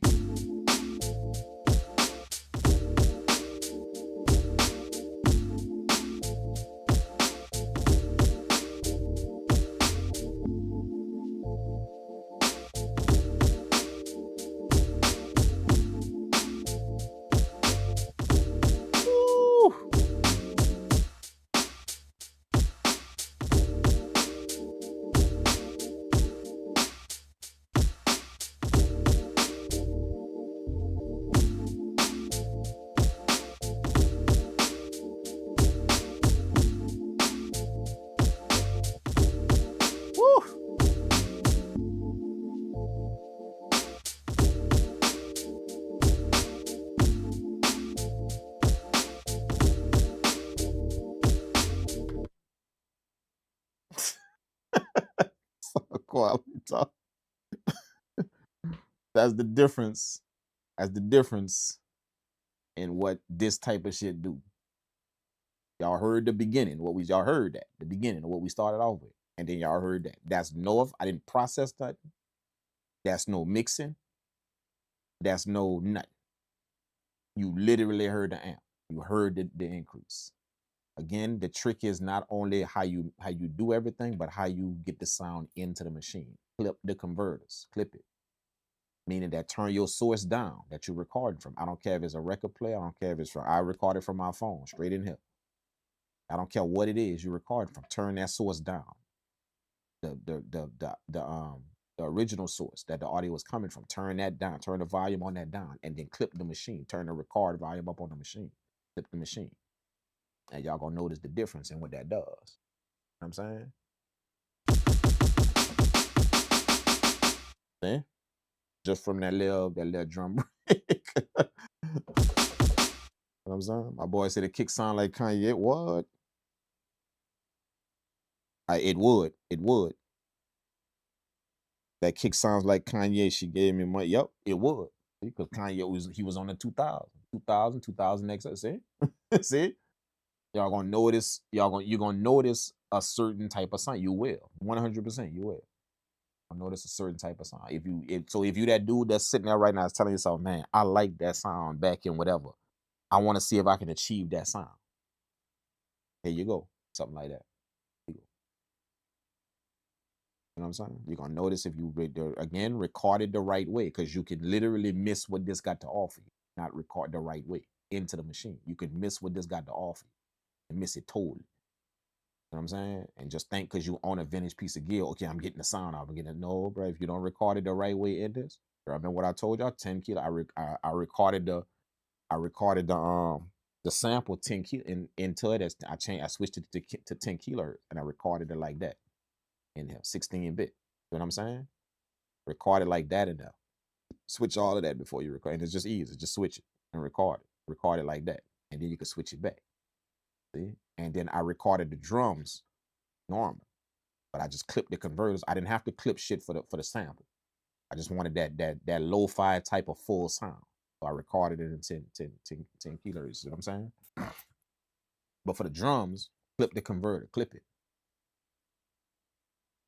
Quality talk. That's the difference. That's the difference in what this type of shit do. Y'all heard the beginning. Y'all heard that. The beginning of what we started off with. And then y'all heard that. That's I didn't process that. That's no mixing. That's no nothing. You literally heard the amp. You heard the increase. Again, the trick is not only how you do everything, but how you get the sound into the machine. Clip the converters. Clip it. Meaning that turn your source down that you're recording from. I don't care if it's a record player. I don't care if it's I record it from my phone straight in here. I don't care what it is you record from. Turn that source down. The original source that the audio is coming from. Turn that down. Turn the volume on that down, and then clip the machine. Turn the record volume up on the machine. Clip the machine, and y'all gonna notice the difference in what that does. You know what I'm saying? See? Just from that little drum break. You know what I'm saying? My boy said the kick sound like Kanye. What? It would. It would. That kick sounds like Kanye. She gave me money. Yep, it would. Because Kanye was on the 2000xl. See? See? Y'all gonna notice. You're gonna notice a certain type of sound. You will. 100%. You will. Notice a certain type of sound. If you that dude that's sitting there right now is telling yourself, man, I like that sound back in whatever. I want to see if I can achieve that sound. Here you go. Something like that. Here you go. You know what I'm saying? You're gonna notice if you again recorded the right way, because you can literally miss what this got to offer you, not record the right way into the machine. You can miss what this got to offer you and miss it totally. You know what I'm saying? And just think because you own a vintage piece of gear, okay, I'm getting the sound out. I'm getting it. No, bro. If you don't record it the right way in this, remember what I told y'all? 10 kilo. I recorded the sample 10 kilo into it. I switched it to 10 kilohertz and I recorded it like that in here, 16-bit. You know what I'm saying? Record it like that in there. Switch all of that before you record. And it's just easy. Just switch it and record it. Record it like that. And then you can switch it back. See? And then I recorded the drums normal. But I just clipped the converters. I didn't have to clip shit for the sample. I just wanted that lo-fi type of full sound. So I recorded it in 10 kilohertz. You know what I'm saying? But for the drums, clip the converter. Clip it.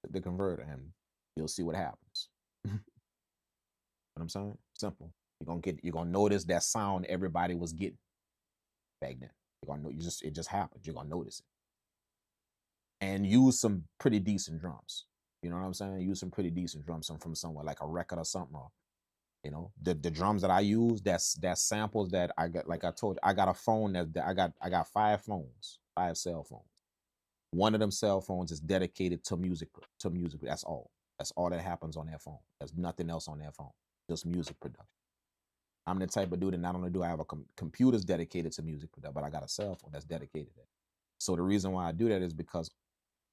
Clip the converter and you'll see what happens. You know what I'm saying? Simple. You're gonna notice that sound everybody was getting back then. You're gonna know it just happened. You're gonna notice it. And use some pretty decent drums. You know what I'm saying? Use some pretty decent drums from somewhere like a record or something. Or, you know, the drums that I use, that's samples that I got. Like I told you, I got a phone that I got 5 phones, 5 cell phones. One of them cell phones is dedicated to music. That's all. That's all that happens on that phone. There's nothing else on that phone. Just music production. I'm the type of dude that not only do I have a computers dedicated to music production, but I got a cell phone that's dedicated to that. So the reason why I do that is because,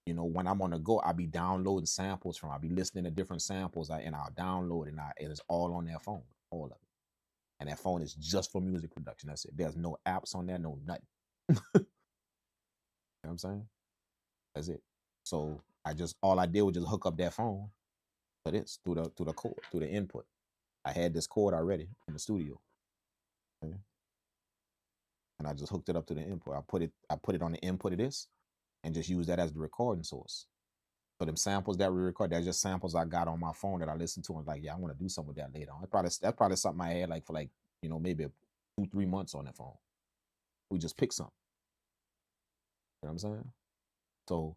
you know, when I'm on the go, I'll be downloading samples I'll be listening to different samples and I'll download and it is all on that phone, all of it. And that phone is just for music production. That's it. There's no apps on there, no nothing. You know what I'm saying? That's it. So all I did was just hook up that phone for this through the cord, through the input. I had this cord already in the studio. Okay? And I just hooked it up to the input. I put it on the input of this and just use that as the recording source. So them samples that we record, that's just samples I got on my phone that I listen to and like, yeah, I want to do something with that later on. That's probably something I had like for you know, maybe 2-3 months on that phone. We just pick something. You know what I'm saying? So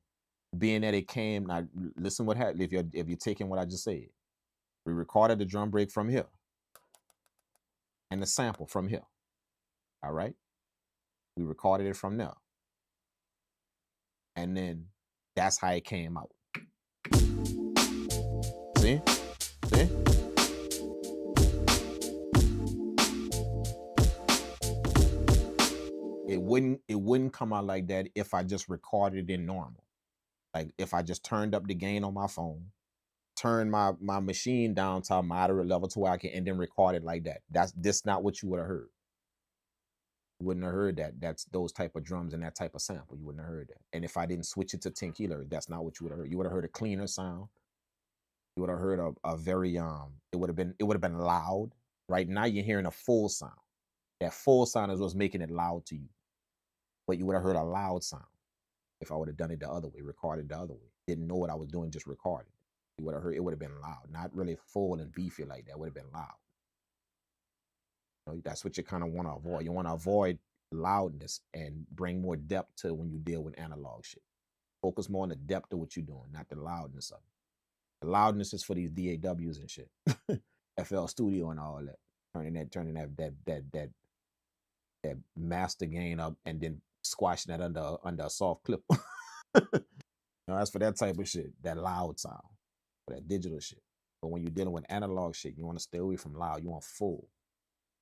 being that it came, now listen what happened if you're taking what I just said. We recorded the drum break from here and the sample from here. All right. We recorded it from there. And then that's how it came out. See? See? It wouldn't come out like that if I just recorded it in normal. Like if I just turned up the gain on my phone, turned my machine down to a moderate level to where I can and then record it like that. That's not what you would have heard. You wouldn't have heard that. That's those type of drums and that type of sample. You wouldn't have heard that. And if I didn't switch it to 10 kilohertz, that's not what you would have heard. You would have heard a cleaner sound. You would have heard a very it would have been loud. Right now you're hearing a full sound. That full sound is what's making it loud to you. But you would have heard a loud sound if I would have done it the other way, recorded the other way. Didn't know what I was doing, just recorded. You would have heard it would have been loud, not really full and beefy like that. Would have been loud. You know, that's what you kind of want to avoid. You want to avoid loudness and bring more depth to when you deal with analog shit. Focus more on the depth of what you're doing, not the loudness of it. The loudness is for these DAWs and shit. FL Studio and all that. Turning that master gain up and then squashing that under a soft clip. No, that's for that type of shit, that loud sound, for that digital shit. But when you're dealing with analog shit, you want to stay away from loud. You want full.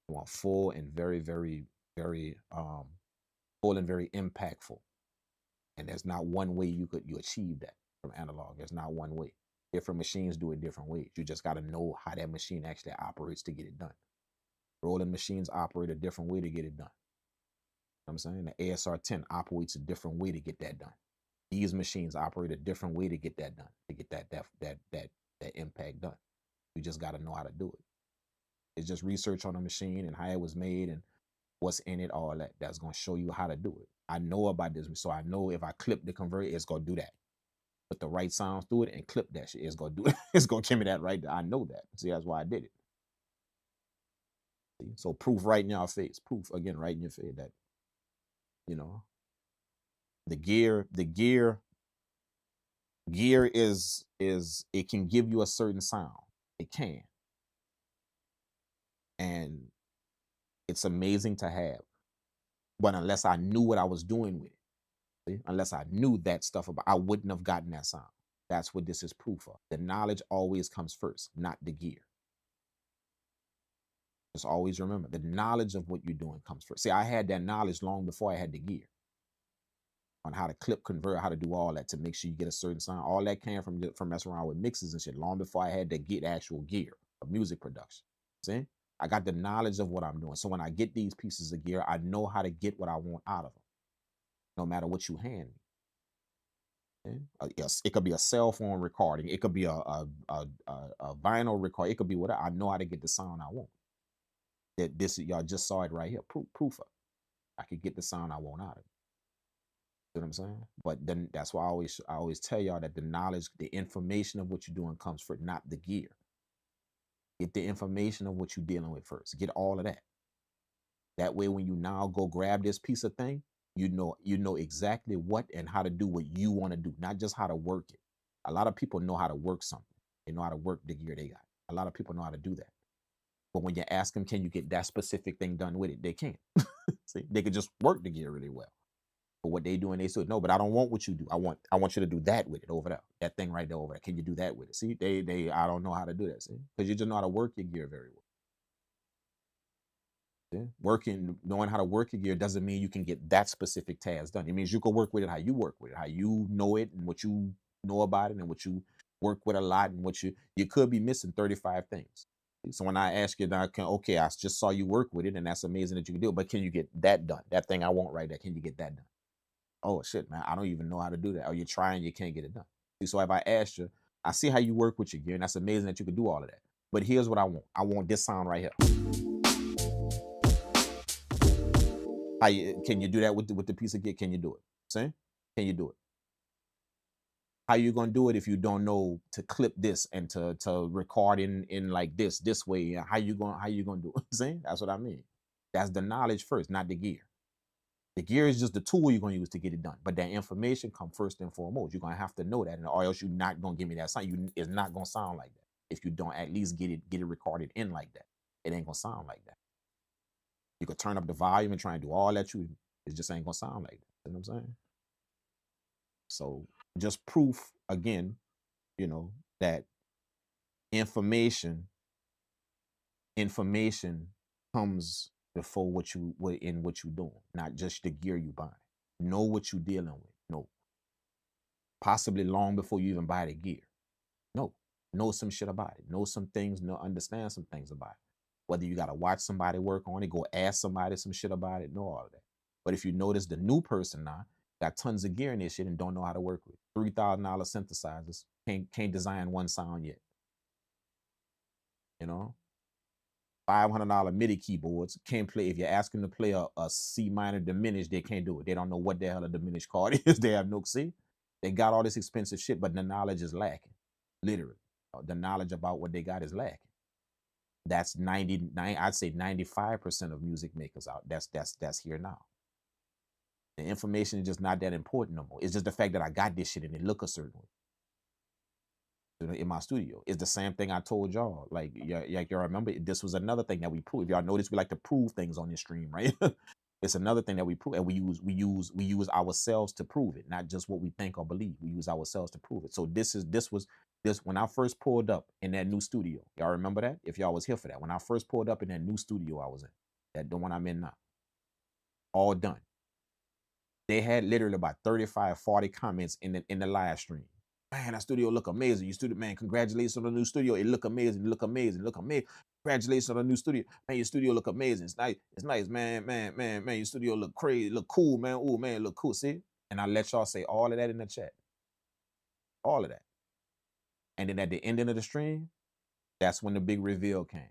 You want full and very, very, very full and very impactful. And there's not one way you achieve that from analog. There's not one way. Different machines do it different ways. You just got to know how that machine actually operates to get it done. Rolling machines operate a different way to get it done. You know what I'm saying? The ASR10 operates a different way to get that done. These machines operate a different way to get that done, to get that impact done. You just got to know how to do it. It's just research on the machine and how it was made and what's in it, all that. That's going to show you how to do it. I know about this, so I know if I clip the converter, it's going to do that. Put the right sounds through it and clip that shit. It's going to do it. It's going to give me that right. I know that. See, that's why I did it. See? So proof right in your face. Proof, again, right in your face that, you know, the gear Gear is it can give you a certain sound. It can. And it's amazing to have. But unless I knew what I was doing with it, see? Unless I knew that stuff about, I wouldn't have gotten that sound. That's what this is proof of. The knowledge always comes first, not the gear. Just always remember, the knowledge of what you're doing comes first. See, I had that knowledge long before I had the gear on how to clip, convert, how to do all that to make sure you get a certain sound. All that came from messing around with mixes and shit long before I had to get actual gear of music production. See, I got the knowledge of what I'm doing. So when I get these pieces of gear, I know how to get what I want out of them, no matter what you hand me. Yes, it could be a cell phone recording. It could be a vinyl record. It could be whatever. I know how to get the sound I want. That this y'all just saw it right here. Proof of it. I could get the sound I want out of it. You know what I'm saying? But then that's why I always tell y'all that the knowledge, the information of what you're doing comes first, not the gear. Get the information of what you're dealing with first. Get all of that. That way, when you now go grab this piece of thing, you know exactly what and how to do what you want to do, not just how to work it. A lot of people know how to work something. They know how to work the gear they got. A lot of people know how to do that. But when you ask them, can you get that specific thing done with it? They can't. See, they could just work the gear really well. But what they do, and they say, no, but I don't want what you do. I want you to do that with it over there. That thing right there over there. Can you do that with it? See, I don't know how to do that. See, because you just know how to work your gear very well. Knowing how to work your gear doesn't mean you can get that specific task done. It means you can work with it how you work with it, how you know it, and what you know about it, and what you work with a lot, and what you could be missing 35 things. So when I ask you now, okay, I just saw you work with it, and that's amazing that you can do it, but can you get that done? That thing I want right there, can you get that done? Oh shit, man, I don't even know how to do that. Or you're trying, you can't get it done. So if I asked you, I see how you work with your gear, and that's amazing that you can do all of that. But here's what I want. I want this sound right here. Can you do that with the piece of gear? Can you do it? See? Can you do it? How you gonna do it if you don't know to clip this and to record in like this way? How you gonna do it? See? That's what I mean. That's the knowledge first, not the gear. The gear is just the tool you're gonna use to get it done. But that information come first and foremost. You're gonna have to know that, and or else you're not gonna give me that sound. It's not gonna sound like that if you don't at least get it recorded in like that. It ain't gonna sound like that. You could turn up the volume and try and do all that. It just ain't gonna sound like that. You know what I'm saying? So just proof again, that information comes before what you're doing, not just the gear you buy. Know what you're dealing with. No. Possibly long before you even buy the gear. No. Know some shit about it. Know some things, understand some things about it. Whether you gotta watch somebody work on it, go ask somebody some shit about it, know all of that. But if you notice the new person now got tons of gear in this shit and don't know how to work with it. $3,000 synthesizers, can't design one sound yet. $500 MIDI keyboards, can't play. If you ask them to play a C minor diminished, they can't do it. They don't know what the hell a diminished chord is. They have no, see? They got all this expensive shit, but the knowledge is lacking. Literally. The knowledge about what they got is lacking. That's 99, I'd say 95% of music makers out. That's here now. The information is just not that important no more. It's just the fact that I got this shit and it look a certain way in my studio. It's the same thing I told y'all. Like y'all remember, this was another thing that we proved. Y'all notice we like to prove things on this stream, right? It's another thing that we prove, and we use ourselves to prove it, not just what we think or believe. We use ourselves to prove it. So this was when I first pulled up in that new studio. Y'all remember that? If y'all was here for that, when I first pulled up in that new studio I was in, that the one I'm in now, all done. They had literally about 35, 40 comments in the live stream. Man, that studio look amazing. You studio, man, congratulations on the new studio. It look amazing, look amazing, look amazing. Congratulations on the new studio. Man, your studio look amazing. It's nice, man, your studio look crazy, look cool, man. Oh, man, look cool. See? And I let y'all say all of that in the chat. All of that. And then at the ending of the stream, that's when the big reveal came.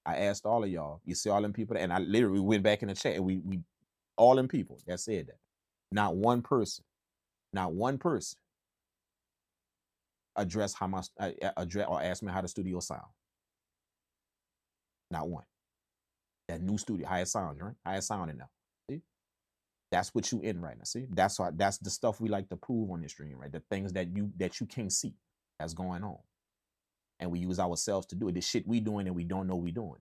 I asked all of y'all, you see all them people, and I literally went back in the chat and we all them people that said that. Not one person address how much address or ask me how the studio sound. Not one. That new studio, how it sounds, right? How it sounding now. See? That's what you in right now. See, that's the stuff we like to prove on the stream, right? The things that you can't see that's going on, and we use ourselves to do it. The shit we doing and we don't know we doing.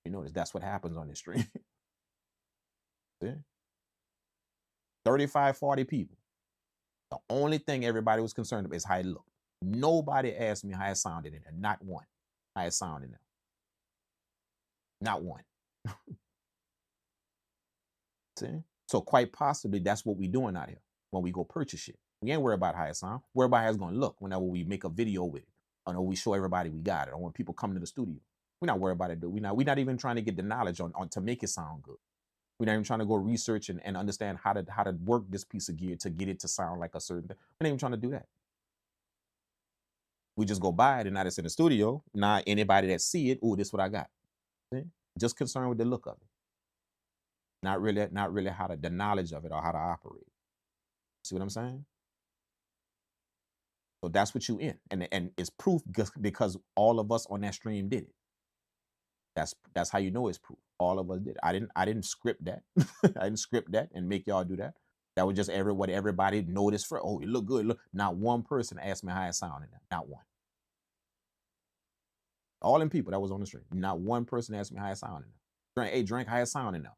You notice that's what happens on this stream. See? 35, 40 people. The only thing everybody was concerned about is how it looked. Nobody asked me how it sounded in there. Not one. How it sounded in there. Not one. See? So quite possibly that's what we doing out here when we go purchase shit. We ain't worried about how it sound. Worried about how it's gonna look whenever we make a video with it. Or we show everybody we got it. Or when people come to the studio. We're not worried about it, dude. We're not even trying to get the knowledge on to make it sound good. We're not even trying to go research and understand how to work this piece of gear to get it to sound like a certain thing. We're not even trying to do that. We just go buy it and now it's in the studio. Now anybody that see it, oh, this is what I got. See? Just concerned with the look of it. Not really how the knowledge of it or how to operate. See what I'm saying? So that's what you in. And it's proof because all of us on that stream did it. That's how you know it's proof. All of us did. I didn't script that. I didn't script that and make y'all do that. That was just what everybody noticed for. Oh, it look good. Look, not one person asked me how it sounded. Not one. All them people that was on the stream. Not one person asked me how it sounded. Drink, how it sounding now?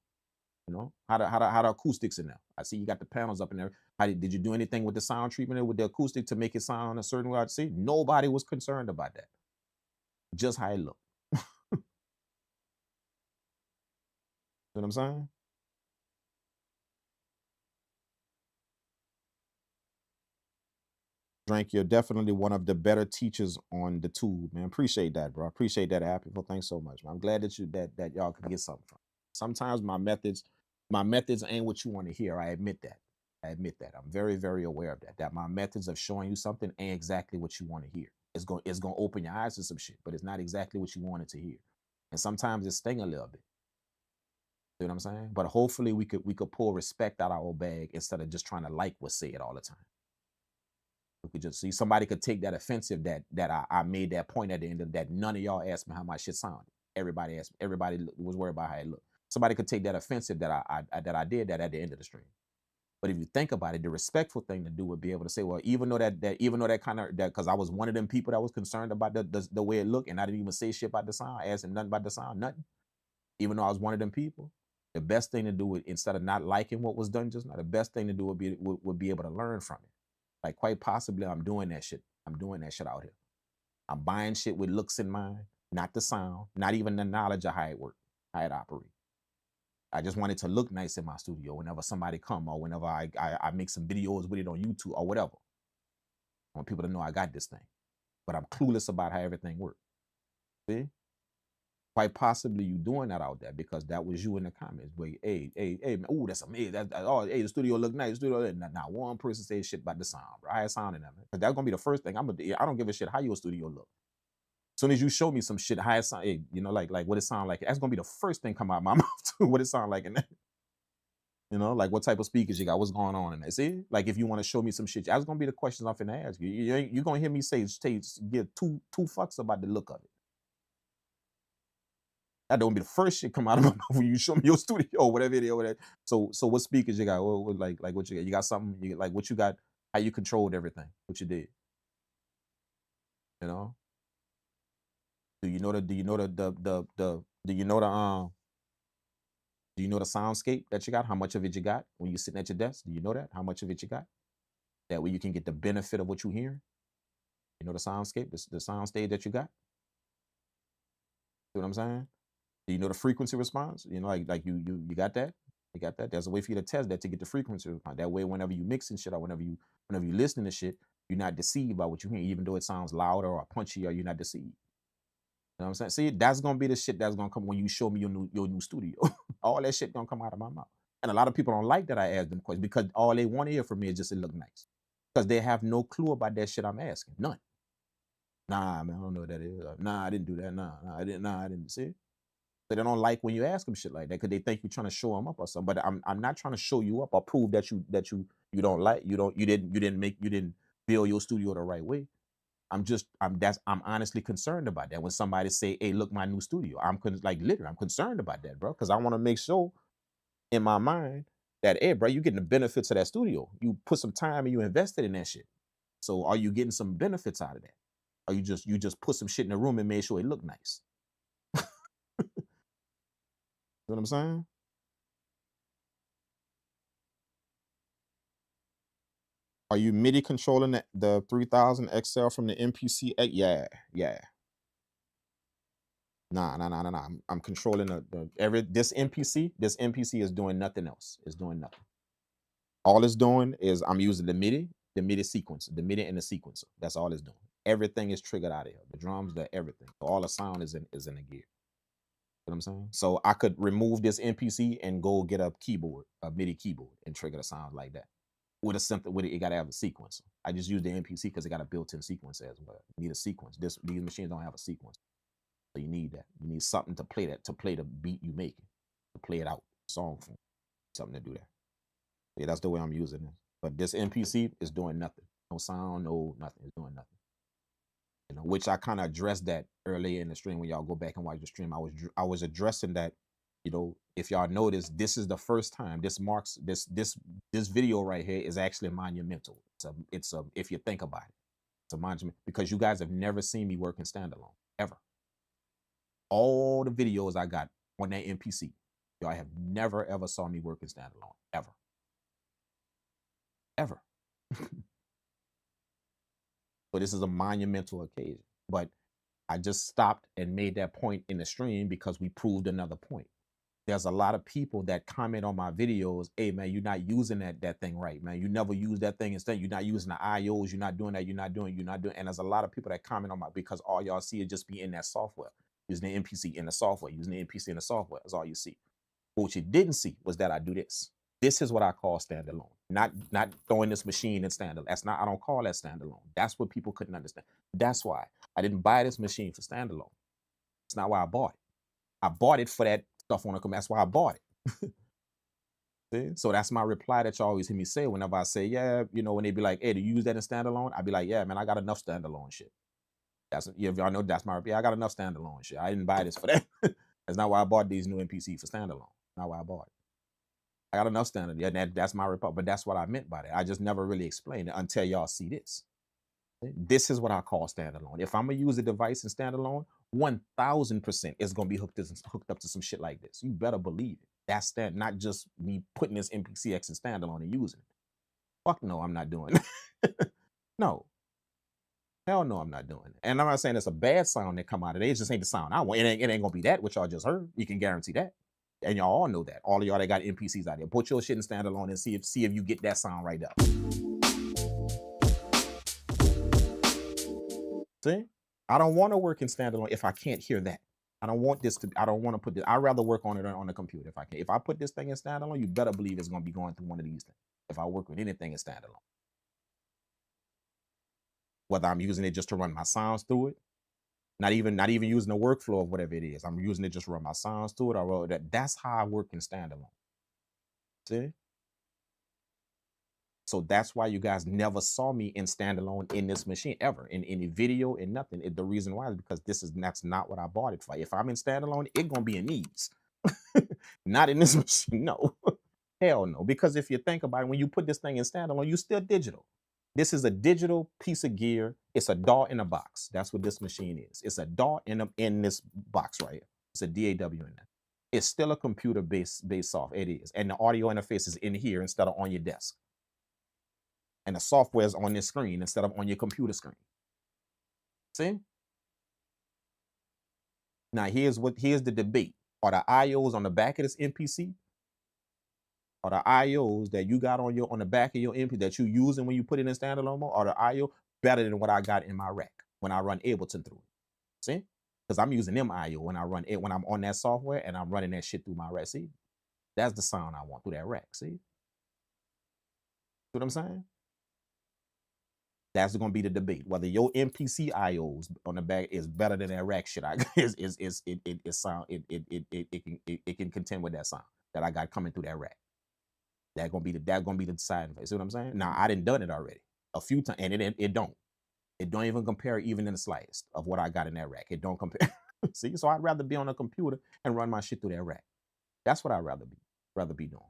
You know, how the acoustics in there. I see you got the panels up in there. Did you do anything with the sound treatment with the acoustic to make it sound a certain way? See, nobody was concerned about that. Just how it looked. You know what I'm saying? Drink, you're definitely one of the better teachers on the tube, man. Appreciate that, bro. Appreciate that, Happy. Well, thanks so much, man. I'm glad that y'all can get something from. Sometimes my methods ain't what you want to hear. I admit that. I'm very, very aware of that. That my methods of showing you something ain't exactly what you want to hear. It's gonna open your eyes to some shit, but it's not exactly what you wanted to hear. And sometimes it's sting a little bit. You know what I'm saying? But hopefully we could pull respect out of our bag instead of just trying to like what's said all the time. We could just see somebody could take that offensive that I made that point at the end of that. None of y'all asked me how my shit sounded. Everybody asked. Everybody was worried about how it looked. Somebody could take that offensive that I did that at the end of the stream. But if you think about it, the respectful thing to do would be able to say, well, even though that kind of because I was one of them people that was concerned about the way it looked, and I didn't even say shit about the sound, asking nothing about the sound, nothing. Even though I was one of them people, the best thing to do would, instead of not liking what was done just now, the best thing to do would be able to learn from it. Like quite possibly, I'm doing that shit. I'm doing that shit out here. I'm buying shit with looks in mind, not the sound, not even the knowledge of how it works, how it operates. I just want it to look nice in my studio whenever somebody come or whenever I make some videos with it on YouTube or whatever. I want people to know I got this thing. But I'm clueless about how everything works. See? Quite possibly you doing that out there because that was you in the comments. But hey, man, ooh, that's amazing. Oh, hey, the studio look nice. Not one person say shit about the sound, bro. How it sounding, man. Because that's gonna be the first thing. I don't give a shit how your studio look. As soon as you show me some shit, how it sound, hey, you know, like what it sound like. That's gonna be the first thing come out of my mouth too. What it sound like in there. You know, like what type of speakers you got, what's going on in there. See, like if you want to show me some shit, that's gonna be the questions I'm finna ask you. You're gonna hear me give two fucks about the look of it. That don't be the first shit come out of my mouth when you show me your studio or whatever it is. Whatever. So what speakers you got? What, like what you got? You got something? Like what you got? How you controlled everything? What you did? You know? Do you know the soundscape that you got? How much of it you got when you're sitting at your desk? Do you know that? How much of it you got? That way you can get the benefit of what you're hearing. You know the soundscape, the sound stage that you got. See what I'm saying? Do you know the frequency response? You know, like you got that? You got that? There's a way for you to test that to get the frequency response. That way, whenever you mixing shit or whenever you listening to shit, you're not deceived by what you hear, even though it sounds louder or punchy, or you're not deceived. You know what I'm saying? See, that's gonna be the shit that's gonna come when you show me your new studio. All that shit gonna come out of my mouth. And a lot of people don't like that I ask them questions because all they want to hear from me is just it look nice. Because they have no clue about that shit I'm asking. None. Nah, man, I don't know what that is. Nah, I didn't do that. Nah, I didn't see it. So they don't like when you ask them shit like that because they think you're trying to show them up or something. But I'm not trying to show you up or prove that you don't like you didn't build your studio the right way. I'm honestly concerned about that when somebody say, "Hey, look, my new studio." Literally, I'm concerned about that, bro, because I want to make sure in my mind that, hey, bro, you getting the benefits of that studio. You put some time and you invested in that shit. So are you getting some benefits out of that? Or you just put some shit in the room and made sure it looked nice? You know what I'm saying? Are you MIDI controlling the 3000xl from the MPC X? Yeah, yeah. Nah. I'm controlling this MPC is doing nothing else. It's doing nothing. All it's doing is I'm using the MIDI sequencer, the MIDI and the sequencer. That's all it's doing. Everything is triggered out of here. The drums, everything. So all the sound is in the gear. You know what I'm saying? So I could remove this MPC and go get a keyboard, a MIDI keyboard, and trigger the sound like that. With it gotta have a sequencer. I just use the MPC because it got a built-in sequencer as well. You need a sequence. These machines don't have a sequence. So you need that. You need something to play the beat you making, to play it out, song form, something to do that. Yeah, that's the way I'm using it. But this MPC is doing nothing. No sound, no nothing. It's doing nothing. You know, which I kind of addressed that earlier in the stream. When y'all go back and watch the stream, I was addressing that. You know, if y'all notice, this is the first time this video right here is actually monumental. It's a if you think about it, it's a monument because you guys have never seen me working standalone ever. All the videos I got on that MPC, y'all have never ever saw me working standalone ever. Ever. So this is a monumental occasion. But I just stopped and made that point in the stream because we proved another point. There's a lot of people that comment on my videos, hey man, you're not using that thing right, man. You never use that thing instead. You're not using the IOs, you're not doing that, you're not doing. And there's a lot of people that comment on my because all y'all see is just be in that software. Using the MPC in the software, using the MPC in the software. That's all you see. But what you didn't see was that I do this. This is what I call standalone. Not throwing this machine in standalone. I don't call that standalone. That's what people couldn't understand. That's why I didn't buy this machine for standalone. It's not why I bought it. I bought it for that stuff on the computer. That's why I bought it. See? So that's my reply that you always hear me say whenever I say, yeah, you know, when they be like, hey, do you use that in standalone? I'd be like, yeah, man, I got enough standalone shit. Y'all know that's my reply. I got enough standalone shit. I didn't buy this for that. That's not why I bought these new MPC for standalone. Not why I bought it. I got enough standard. Yeah, that's my report. But that's what I meant by that. I just never really explained it until y'all see this. This is what I call standalone. If I'm gonna use a device in standalone, 1000% it's gonna be hooked up to some shit like this. You better believe it. That's that, not just me putting this MPC X in standalone and using it. Fuck no, I'm not doing it. No. Hell no, I'm not doing it. And I'm not saying it's a bad sound that come out of it. It just ain't the sound I want. It ain't gonna be that, which y'all just heard. You can guarantee that. And y'all all know that. All of y'all that got MPCs out there, put your shit in standalone and see if you get that sound right up. See? I don't want to work in standalone if I can't hear that. I don't want to put this. I'd rather work on it on the computer if I can. If I put this thing in standalone, you better believe it's gonna be going through one of these things. If I work with anything in standalone. Whether I'm using it just to run my sounds through it, not even using the workflow of whatever it is. I'm using it just to run my sounds through it. Or that's how I work in standalone. See? So that's why you guys never saw me in standalone in this machine ever, in any video, in nothing. The reason why is because that's not what I bought it for. If I'm in standalone, it's gonna be in these. Not in this machine. No. Hell no. Because if you think about it, when you put this thing in standalone, you still digital. This is a digital piece of gear. It's a DAW in a box. That's what this machine is. It's a DAW in this box right here. It's a DAW in there. It's still a computer-based software. It is. And the audio interface is in here instead of on your desk. And the software is on this screen instead of on your computer screen. See? Now here's the debate. Are the IOs on the back of this MPC? Are the IOs that you got on the back of your MP that you using when you put it in standalone mode, are the IO better than what I got in my rack when I run Ableton through it? See? Because I'm using them IO when I'm on that software and I'm running that shit through my rack. See? That's the sound I want through that rack. See? See what I'm saying? That's going to be the debate. Whether your MPC IOs on the back is better than that rack shit. It can contend with that sound that I got coming through that rack. That's gonna be the deciding factor. See what I'm saying? Now I done it already a few times, and it don't even compare even in the slightest of what I got in that rack. It don't compare. See, so I'd rather be on a computer and run my shit through that rack. That's what I'd rather be doing.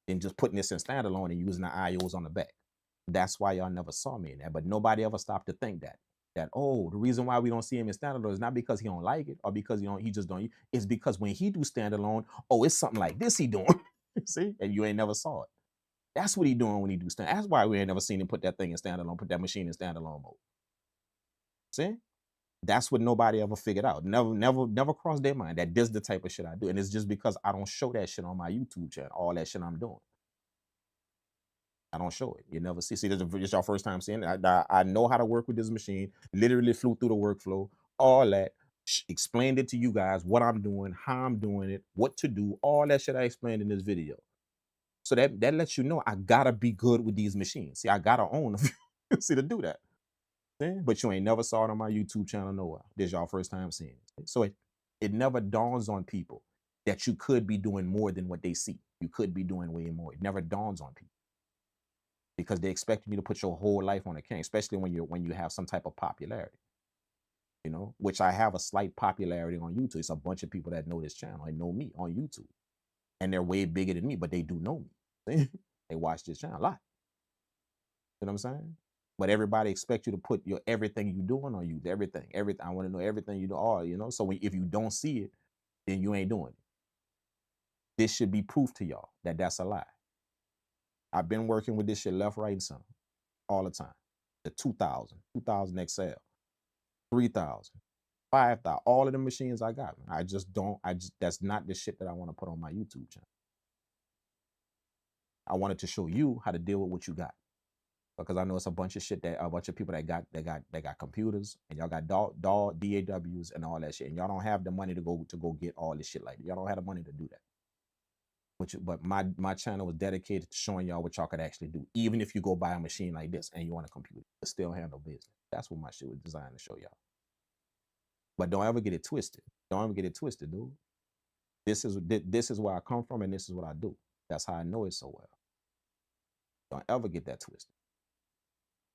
than just putting this in standalone and using the IOs on the back. That's why y'all never saw me in that. But nobody ever stopped to think that oh, the reason why we don't see him in standalone is not because he don't like it or because he just don't. It's because when he do standalone, oh, it's something like this he doing. See, and you ain't never saw it. That's what he doing when he do stand. That's why we ain't never seen him put that thing in standalone, put that machine in standalone mode. See, that's what nobody ever figured out. Never crossed their mind that this is the type of shit I do, and it's just because I don't show that shit on my YouTube channel. All that shit I'm doing. I don't show it. You never see. See, this is your first time seeing it. I know how to work with this machine. Literally flew through the workflow, all that. Explained it to you guys, what I'm doing, how I'm doing it, what to do. All that shit I explained in this video. So that lets you know I gotta be good with these machines. See, I gotta own them. See, to do that. See? But you ain't never saw it on my YouTube channel nowhere. This is y'all first time seeing it. So it never dawns on people that you could be doing more than what they see. You could be doing way more. It never dawns on people. Because they expect you to put your whole life on a camera, especially when you have some type of popularity, you know, which I have a slight popularity on YouTube. It's a bunch of people that know this channel and know me on YouTube, and they're way bigger than me, but they do know me. They watch this channel a lot. You know what I'm saying? But everybody expects you to put your everything you doing on YouTube, everything. I want to know everything you do, all, you know. So if you don't see it, then you ain't doing it. This should be proof to y'all that that's a lie. I've been working with this shit left, right, and center all the time. The 2000xl, 3000, 5000, all of the machines I got, man. That's not the shit that I want to put on my YouTube channel. I wanted to show you how to deal with what you got. Because I know it's a bunch of shit a bunch of people that got computers, and y'all got DAWs and all that shit. And y'all don't have the money to go get all this shit like that. Y'all don't have the money to do that. But my channel was dedicated to showing y'all what y'all could actually do. Even if you go buy a machine like this and you want a computer, it still handle business. That's what my shit was designed to show y'all. But don't ever get it twisted. Don't ever get it twisted, dude. This is where I come from, and this is what I do. That's how I know it so well. Don't ever get that twisted.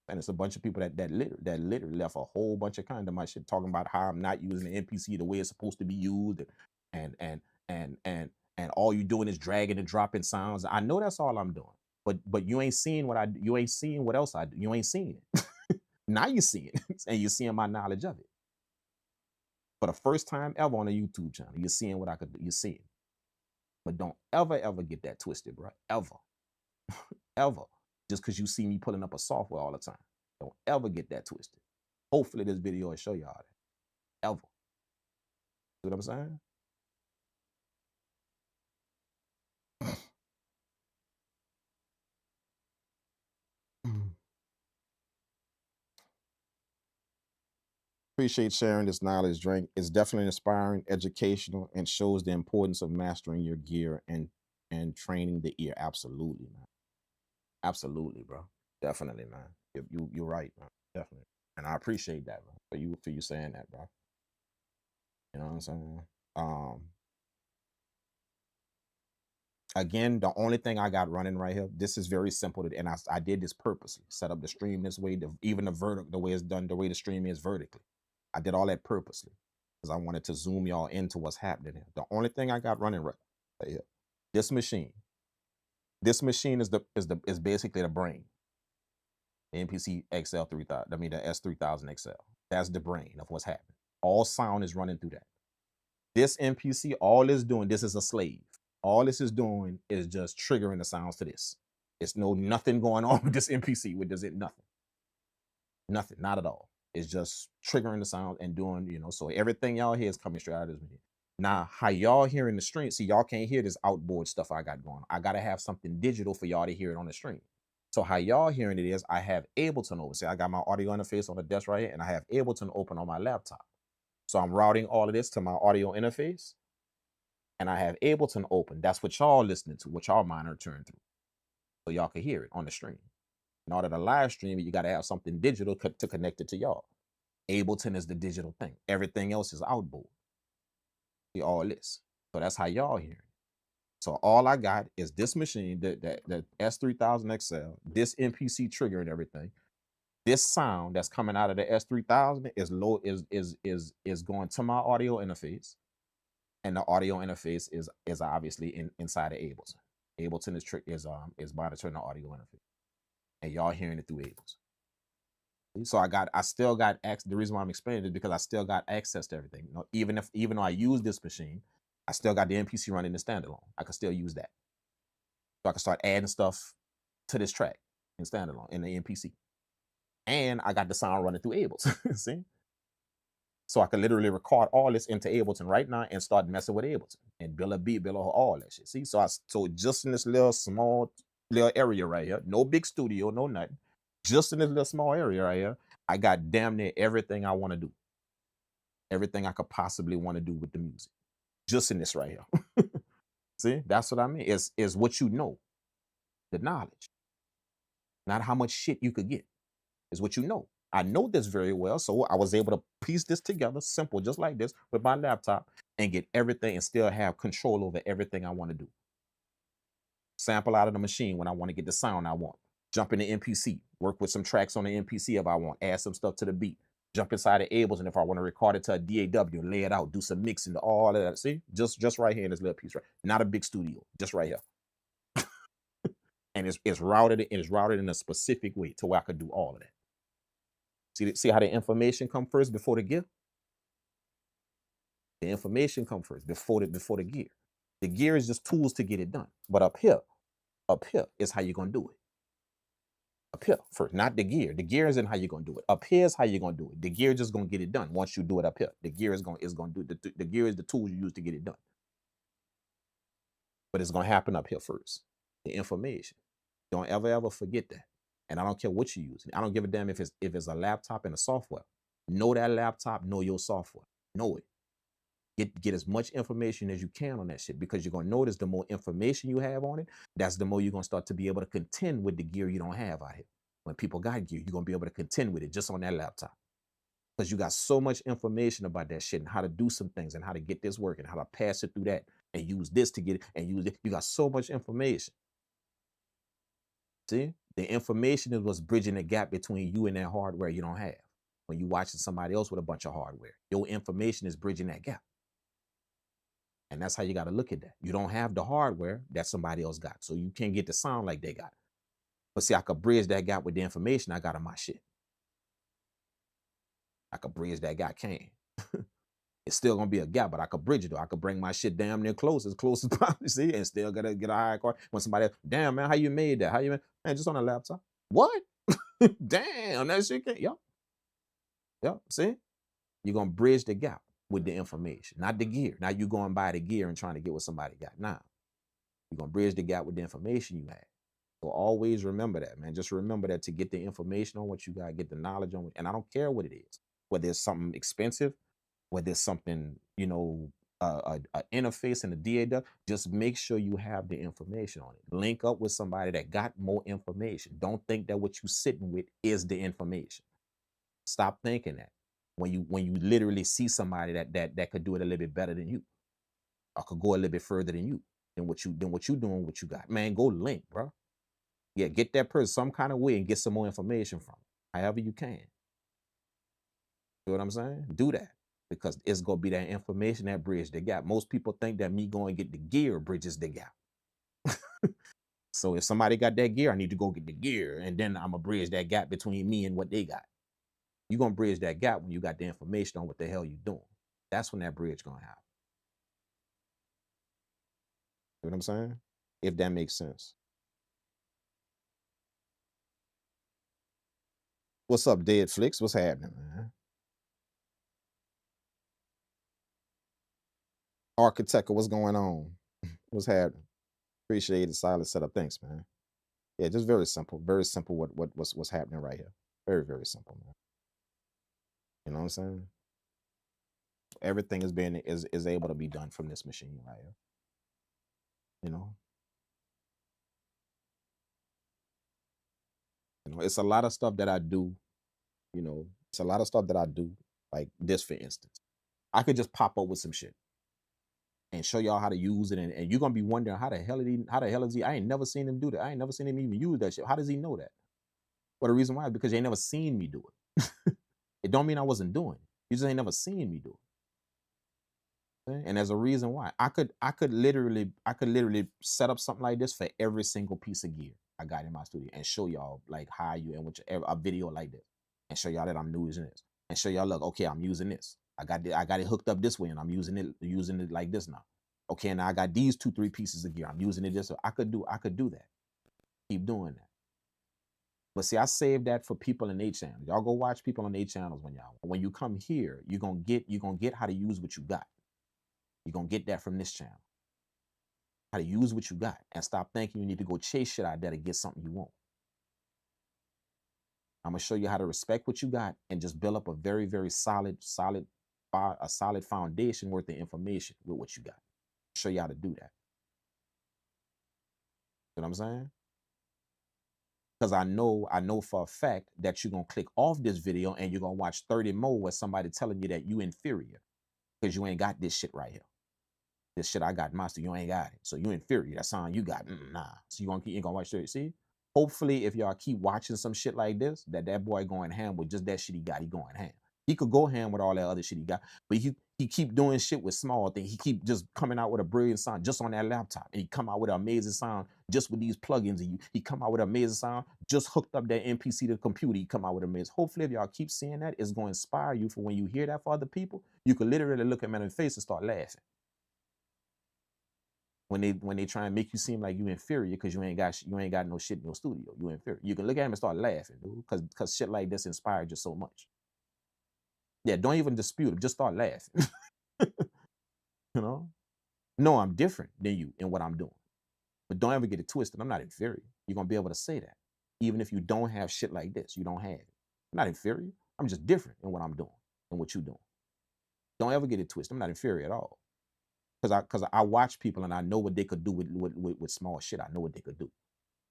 And it's a bunch of people that literally left a whole bunch of kind of my shit talking about how I'm not using the MPC the way it's supposed to be used, and all you doing is dragging and dropping sounds. I know that's all I'm doing, but you ain't seeing you ain't seeing what else I do. You ain't seeing it. Now you see it, and you're seeing my knowledge of it. For the first time ever on a YouTube channel, you're seeing what I could do. You're seeing. But don't ever get that twisted, bro. Ever. Ever. Just because you see me pulling up a software all the time. Don't ever get that twisted. Hopefully this video will show y'all that. Ever. See what I'm saying? Appreciate sharing this knowledge, Drink. It's definitely inspiring, educational, and shows the importance of mastering your gear and training the ear. Absolutely, man. Absolutely, bro. Definitely, man. You're right, man. Definitely. And I appreciate that, man, for you saying that, bro. You know what I'm saying? Again, the only thing I got running right here, this is very simple, and I did this purposely. Set up the stream this way, even the way it's done, the way the stream is vertically. I did all that purposely because I wanted to zoom y'all into what's happening here. The only thing I got running right here, this machine. This machine is basically the brain. The MPC XL 3000. I mean the S3000xl. That's the brain of what's happening. All sound is running through that. This MPC, all it's doing, this is a slave. All this is doing is just triggering the sounds to this. It's nothing going on with this MPC. With this, nothing. Nothing, not at all. It's just triggering the sound and doing, you know, so everything y'all hear is coming straight out of this machine. Now, how y'all hearing the stream, see, y'all can't hear this outboard stuff I got going on. I got to have something digital for y'all to hear it on the stream. So how y'all hearing it is I have Ableton open. See, I got my audio interface on the desk right here, and I have Ableton open on my laptop. So I'm routing all of this to my audio interface, and I have Ableton open. That's what y'all listening to, what y'all monitoring through. So y'all can hear it on the stream. In order to live stream it, you got to have something digital to connect it to y'all. Ableton is the digital thing. Everything else is outboard. See, all this. So that's how y'all hearing it. So all I got is this machine, the S3000xl, this MPC trigger and everything. This sound that's coming out of the S3000 is going to my audio interface, and the audio interface is obviously inside of Ableton. Ableton is monitoring the audio interface, and y'all hearing it through Ableton. So I still got access. The reason why I'm explaining it is because I still got access to everything. You know, even though I use this machine, I still got the MPC running the standalone. I can still use that. So I can start adding stuff to this track in standalone in the MPC. And I got the sound running through Ableton. See? So I can literally record all this into Ableton right now and start messing with Ableton and build a beat, build all that shit. See? So just in this little small little area right here, no big studio, no nothing. Just in this little small area right here, I got damn near everything I want to do. Everything I could possibly want to do with the music. Just in this right here. See? That's what I mean. Is what you know. The knowledge. Not how much shit you could get. Is what you know. I know this very well, so I was able to piece this together, simple, just like this, with my laptop, and get everything and still have control over everything I want to do. Sample out of the machine when I want to get the sound I want. Jump in the MPC, work with some tracks on the MPC if I want, add some stuff to the beat. Jump inside of Ableton if I want to record it to a DAW, lay it out, do some mixing, all of that. See, just right here in this little piece, right? Not a big studio, just right here. And it's routed in a specific way to where I could do all of that. See how the information come first before the gear? The information come first before the gear. The gear is just tools to get it done. But up here is how you're gonna do it. Up here first, not the gear. The gear isn't how you're gonna do it. Up here is how you're gonna do it. The gear is just gonna get it done once you do it up here. The gear is gonna do the gear is the tools you use to get it done. But it's gonna happen up here first. The information. Don't ever forget that. And I don't care what you're using. I don't give a damn if it's a laptop and a software. Know that laptop, know your software. Know it. Get as much information as you can on that shit, because you're gonna notice the more information you have on it, that's the more you're gonna start to be able to contend with the gear you don't have out here. When people got gear, you're gonna be able to contend with it just on that laptop. Because you got so much information about that shit and how to do some things and how to get this working, how to pass it through that and use this to get it and use it. You got so much information. See? The information is what's bridging the gap between you and that hardware you don't have. When you're watching somebody else with a bunch of hardware, your information is bridging that gap. And that's how you got to look at that. You don't have the hardware that somebody else got, so you can't get the sound like they got. But see, I could bridge that gap with the information I got on my shit. I could bridge that gap, Kang. It's still gonna be a gap, but I could bridge it though. I could bring my shit damn near close as possible, see, and still gotta get a high card. When somebody else, damn man, how you made that? How you made, man, just on a laptop? What? Damn, that shit can't. Yep, see? You're gonna bridge the gap with the information, not the gear. Now you going by the gear and trying to get what somebody got. Now you're gonna bridge the gap with the information you have. So always remember that, man. Just remember that to get the information on what you got, get the knowledge on it. And I don't care what it is, whether it's something expensive, whether it's something, you know, a interface and a DAW, just make sure you have the information on it. Link up with somebody that got more information. Don't think that what you're sitting with is the information. Stop thinking that. When you literally see somebody that could do it a little bit better than you, or could go a little bit further than you, than what you doing, what you got, man, go link, bro. Yeah, get that person some kind of way and get some more information from them, however you can. You know what I'm saying? Do that, because it's gonna be that information that bridge the gap. Most people think that me going to get the gear bridges the gap. So if somebody got that gear, I need to go get the gear, and then I'm gonna bridge that gap between me and what they got. You're gonna bridge that gap when you got the information on what the hell you're doing. That's when that bridge gonna happen. You know what I'm saying? If that makes sense. What's up, Dead Flicks? What's happening, man? Architecture, what's going on? What's happening? Appreciate the silent setup. Thanks, man. Yeah, just very simple. Very simple what's happening right here. Very, very simple, man. You know what I'm saying? Everything is able to be done from this machine right here. You know? It's a lot of stuff that I do, you know, it's a lot of stuff that I do, like this, for instance. I could just pop up with some shit and show y'all how to use it, and you're gonna be wondering how the hell is he? I ain't never seen him do that. I ain't never seen him even use that shit. How does he know that? Well, the reason why is because you ain't never seen me do it. It don't mean I wasn't doing it. You just ain't never seen me do it. And there's a reason why. I could literally set up something like this for every single piece of gear I got in my studio and show y'all like how you and which a video like this and show y'all that I'm using this and show y'all, look, okay, I'm using this. I got it hooked up this way and I'm using it like this now. Okay, now I got these 2-3 pieces of gear. I'm using it this way. I could do that. Keep doing that. But see, I saved that for people in their channels. Y'all go watch people on their channels when you come here, you're gonna get how to use what you got. You're gonna get that from this channel. How to use what you got and stop thinking you need to go chase shit out there to get something you want. I'm gonna show you how to respect what you got and just build up a very, very solid foundation worth of information with what you got. Show you how to do that. You know what I'm saying? Because I know for a fact that you're gonna click off this video and you're gonna watch 30 more with somebody telling you that you inferior because you ain't got this shit right here. This shit I got master, you ain't got it. So you inferior. That sound you got. Nah. So you ain't gonna watch it. See? Hopefully, if y'all keep watching some shit like this, that boy going ham with just that shit he got, he going ham. He could go ham with all that other shit he got, but he keep doing shit with small things. He keep just coming out with a brilliant sound just on that laptop. And he come out with an amazing sound just with these plugins. And he come out with an amazing sound, just hooked up that MPC to the computer. He come out with amazing. Hopefully, if y'all keep seeing that, it's going to inspire you for when you hear that for other people, you could literally look at them in the face and start laughing. When they try and make you seem like you inferior because you ain't got no shit in your studio, you inferior. You can look at him and start laughing, dude, because shit like this inspired you so much. Yeah, don't even dispute him. Just start laughing. You know? No, I'm different than you in what I'm doing. But don't ever get it twisted. I'm not inferior. You're gonna be able to say that. Even if you don't have shit like this, you don't have it. I'm not inferior. I'm just different in what I'm doing and what you're doing. Don't ever get it twisted. I'm not inferior at all. Because I watch people and I know what they could do with small shit. I know what they could do.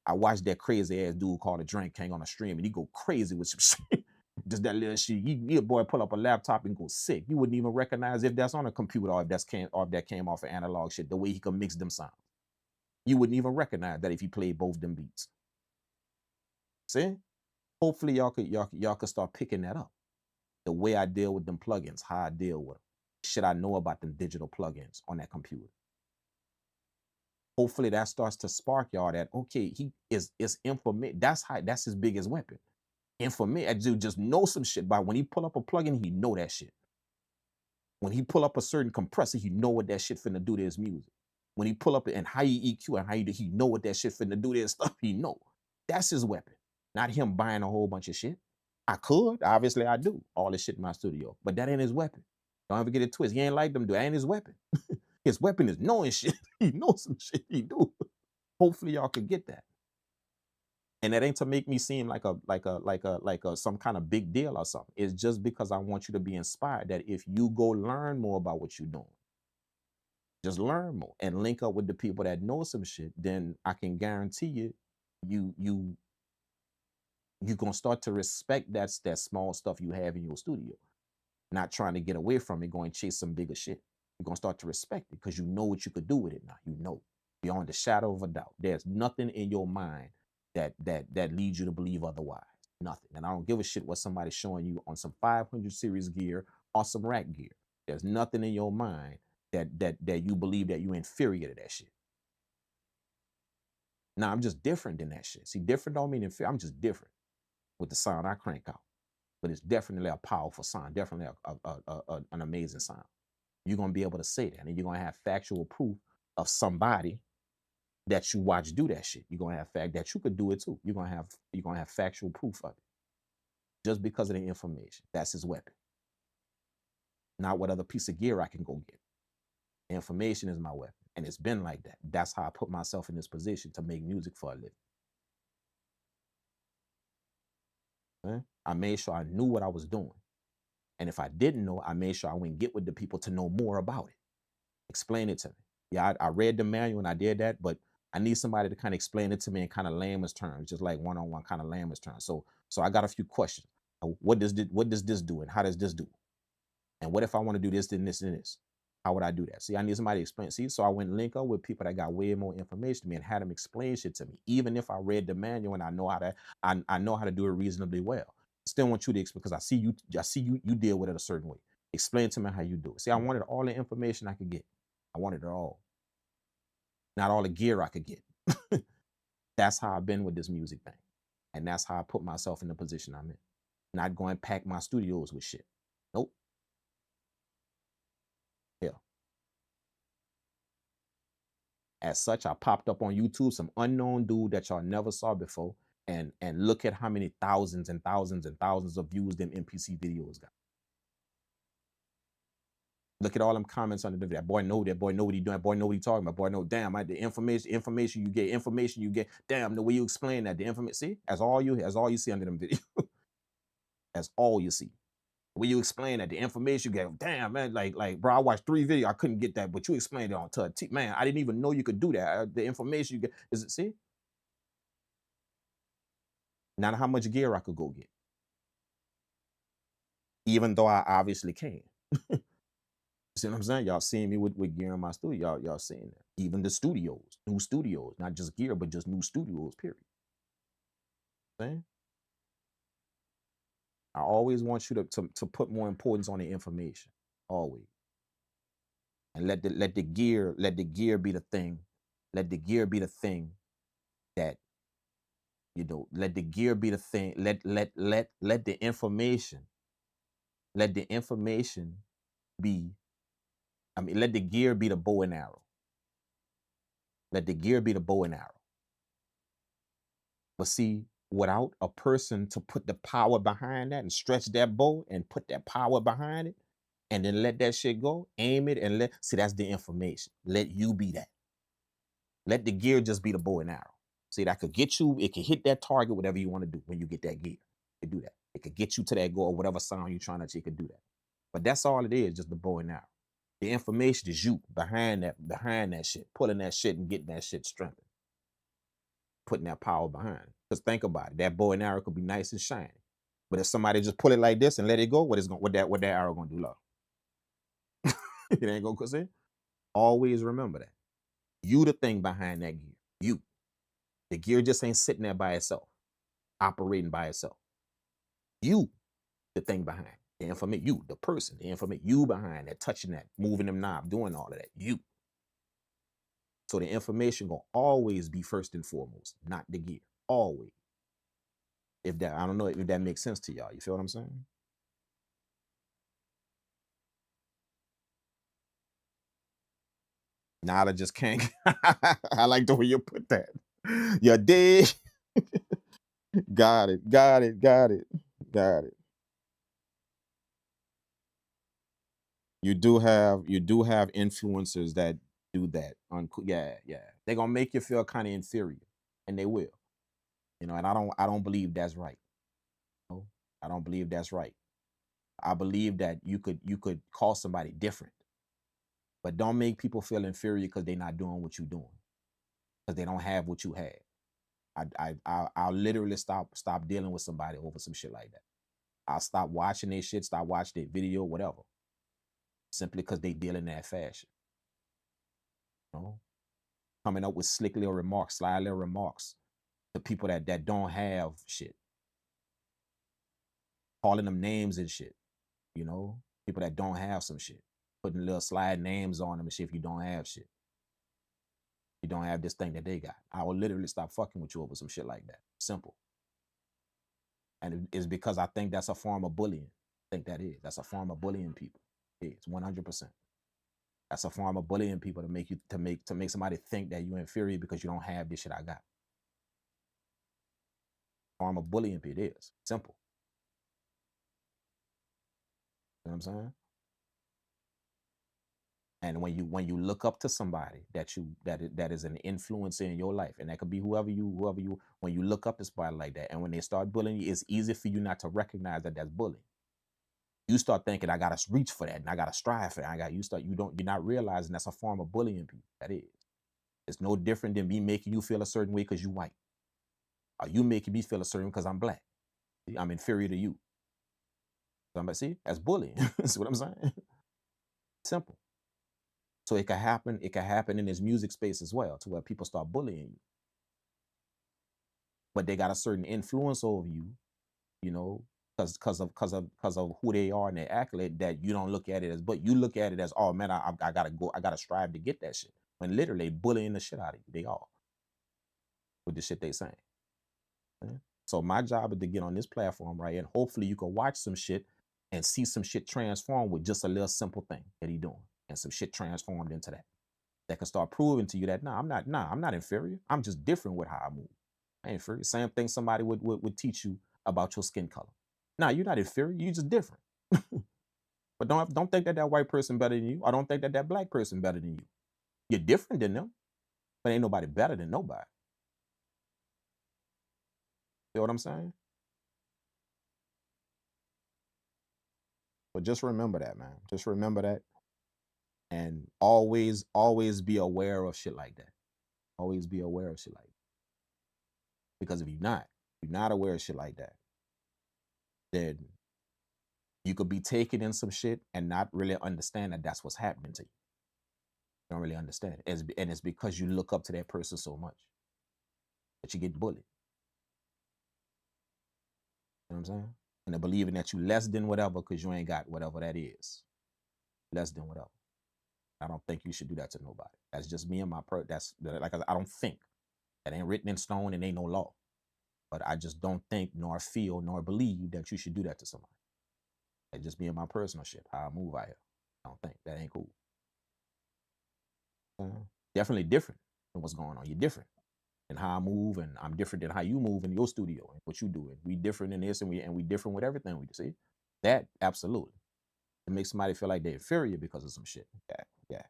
I watched that crazy ass dude called a Drink Kang on a stream and he go crazy with some shit. Just that little shit. You boy pull up a laptop and go sick. You wouldn't even recognize if that's on a computer or if that came off of analog shit. The way he can mix them sounds, you wouldn't even recognize that if he played both them beats. See? Hopefully y'all could start picking that up. The way I deal with them plugins, how I deal with them. Shit I know about them digital plugins on that computer. Hopefully that starts to spark y'all that, okay, he is information. That's his biggest weapon. Information. That dude just know some shit by when he pull up a plugin, he know that shit. When he pull up a certain compressor, he know what that shit finna do to his music. When he pull up and how you EQ and how he know what that shit finna do to his stuff, he know. That's his weapon. Not him buying a whole bunch of shit. I could, obviously I do, all this shit in my studio, but that ain't his weapon. Don't ever get it twisted. He ain't like them dude. That ain't his weapon. His weapon is knowing shit. He knows some shit he do. Hopefully y'all could get that. And that ain't to make me seem like a some kind of big deal or something. It's just because I want you to be inspired that if you go learn more about what you're doing, just learn more and link up with the people that know some shit, then I can guarantee you're gonna start to respect that small stuff you have in your studio. Not trying to get away from it, going to chase some bigger shit. You're going to start to respect it because you know what you could do with it now. You know, beyond the shadow of a doubt. There's nothing in your mind that leads you to believe otherwise. Nothing. And I don't give a shit what somebody's showing you on some 500 series gear or some rack gear. There's nothing in your mind that you believe that you're inferior to that shit. Now, I'm just different than that shit. See, different don't mean inferior. I'm just different with the sound I crank out. But it's definitely a powerful sound, definitely an amazing sound. You're going to be able to say that, and you're going to have factual proof of somebody that you watch do that shit. You're going to have fact that you could do it too. You're going to have factual proof of it just because of the information. That's his weapon. Not what other piece of gear I can go get. Information is my weapon, and it's been like that. That's how I put myself in this position to make music for a living. I made sure I knew what I was doing. And if I didn't know, I made sure I went and get with the people to know more about it. Explain it to me. Yeah, I read the manual and I did that, but I need somebody to kind of explain it to me in kind of layman's terms, just like one-on-one kind of layman's terms. So I got a few questions. What does this do? And how does this do? And what if I want to do this, then this, and this? How would I do that? See, I need somebody to explain. See, so I went and link up with people that got way more information to me and had them explain shit to me. Even if I read the manual and I know how to do it reasonably well. Still want you to explain because I see you deal with it a certain way. Explain to me how you do it. See, I wanted all the information I could get. I wanted it all. Not all the gear I could get. That's how I've been with this music thing. And that's how I put myself in the position I'm in. Not going to pack my studios with shit. Nope. Hell. As such, I popped up on YouTube, some unknown dude that y'all never saw before. And look at how many thousands and thousands and thousands of views them MPC videos got. Look at all them comments under the video. That boy know what he doing. That boy know what he talking about. Boy know, damn, the information you get. Damn, the way you explain that, the information. See, that's all you see under them videos. That's all you see. The way you explain that, the information you get. Damn, man, like, bro, I watched 3 videos. I couldn't get that, but you explained it on to a T. Man, I didn't even know you could do that. The information you get, is it, see? Not how much gear I could go get. Even though I obviously can. See what I'm saying? Y'all seeing me with gear in my studio. Y'all seeing that. Even the studios, new studios, not just gear, but just new studios, period. Saying? I always want you to put more importance on the information. Always. And let the gear be the thing. Let the gear be the thing that, you know, let the gear be the thing. Let the information be, I mean, let the gear be the bow and arrow. Let the gear be the bow and arrow. But see, without a person to put the power behind that and stretch that bow and put that power behind it, and then let that shit go, aim it, and see, that's the information. Let you be that. Let the gear just be the bow and arrow. See, that could get you, it could hit that target, whatever you want to do when you get that gear. It could do that. It could get you to that goal, whatever sound you're trying to achieve, it could do that. But that's all it is, just the bow and arrow. The information is you behind that shit, pulling that shit and getting that shit strengthened. Putting that power behind it. Because think about it, that bow and arrow could be nice and shiny. But if somebody just pull it like this and let it go, what that arrow gonna do, love? It ain't gonna, cause it. Always remember that. You the thing behind that gear. You. The gear just ain't sitting there by itself, operating by itself. You, the thing behind it. The information, you, the person, the information, you behind that, touching that, moving them knobs, doing all of that. You. So the information gonna always be first and foremost, not the gear. Always. If that, I don't know if that makes sense to y'all. You feel what I'm saying? Nada just can't. I like the way you put that. You dig? Got it. You do have influencers that do that. Yeah. They're gonna make you feel kind of inferior, and they will. You know, and I don't believe that's right. You know? I don't believe that's right. I believe that you could call somebody different, but don't make people feel inferior because they're not doing what you're doing, because they don't have what you have. I'll literally stop dealing with somebody over some shit like that. I'll stop watching their shit, stop watching their video, whatever, simply because they deal in that fashion. You know, coming up with slick little remarks, sly little remarks to people that don't have shit, calling them names and shit. You know, people that don't have some shit, putting little slide names on them and shit if you don't have shit. You don't have this thing that they got. I will literally stop fucking with you over some shit like that. Simple. And it's because I think that's a form of bullying. I think that's a form of bullying people. It's 100%. That's a form of bullying people to make somebody think that you're inferior because you don't have this shit I got. Form of bullying people. It is simple. You know what I'm saying? And when you look up to somebody that is an influencer in your life, and that could be whoever you, when you look up to somebody like that, and when they start bullying you, it's easy for you not to recognize that that's bullying. You start thinking, I gotta reach for that, and I gotta strive for that. You're not realizing that's a form of bullying people. That is. It's no different than me making you feel a certain way because you white. Or you making me feel a certain because I'm black. I'm inferior to you. See, that's bullying. See what I'm saying? Simple. So it can happen in this music space as well, to where people start bullying you. But they got a certain influence over you, you know, of who they are and their accolade, that you don't look at it as, but you look at it as, oh man, I gotta strive to get that shit. When literally bullying the shit out of you, they all with the shit they saying. Okay? So my job is to get on this platform, right, and hopefully you can watch some shit and see some shit transform with just a little simple thing that he doing, and some shit transformed into that can start proving to you that I'm not inferior. I'm just different with how I move. I ain't inferior. Same thing somebody would teach you about your skin color. Nah, you're not inferior. You're just different. But don't think that white person better than you. I don't think that black person better than you. You're different than them, but ain't nobody better than nobody. You know what I'm saying? But just remember that, man. Just remember that, and always be aware of shit like that. Always be aware of shit like that. Because if you're not aware of shit like that, then you could be taken in some shit and not really understand that that's what's happening to you. You don't really understand it. And it's because you look up to that person so much that you get bullied. You know what I'm saying? And they're believing that you less than whatever because you ain't got whatever that is. Less than whatever. I don't think you should do that to nobody. That's just me and my that's like, I don't think. That ain't written in stone and ain't no law. But I just don't think, nor feel, nor believe that you should do that to somebody. That's just me and my personal shit, how I move out here. I don't think. That ain't cool. Definitely different than what's going on. You're different in how I move, and I'm different than how you move in your studio and what you do. And we different in this, and we different with everything we do. See? That, absolutely. It makes somebody feel like they're inferior because of some shit. Yeah.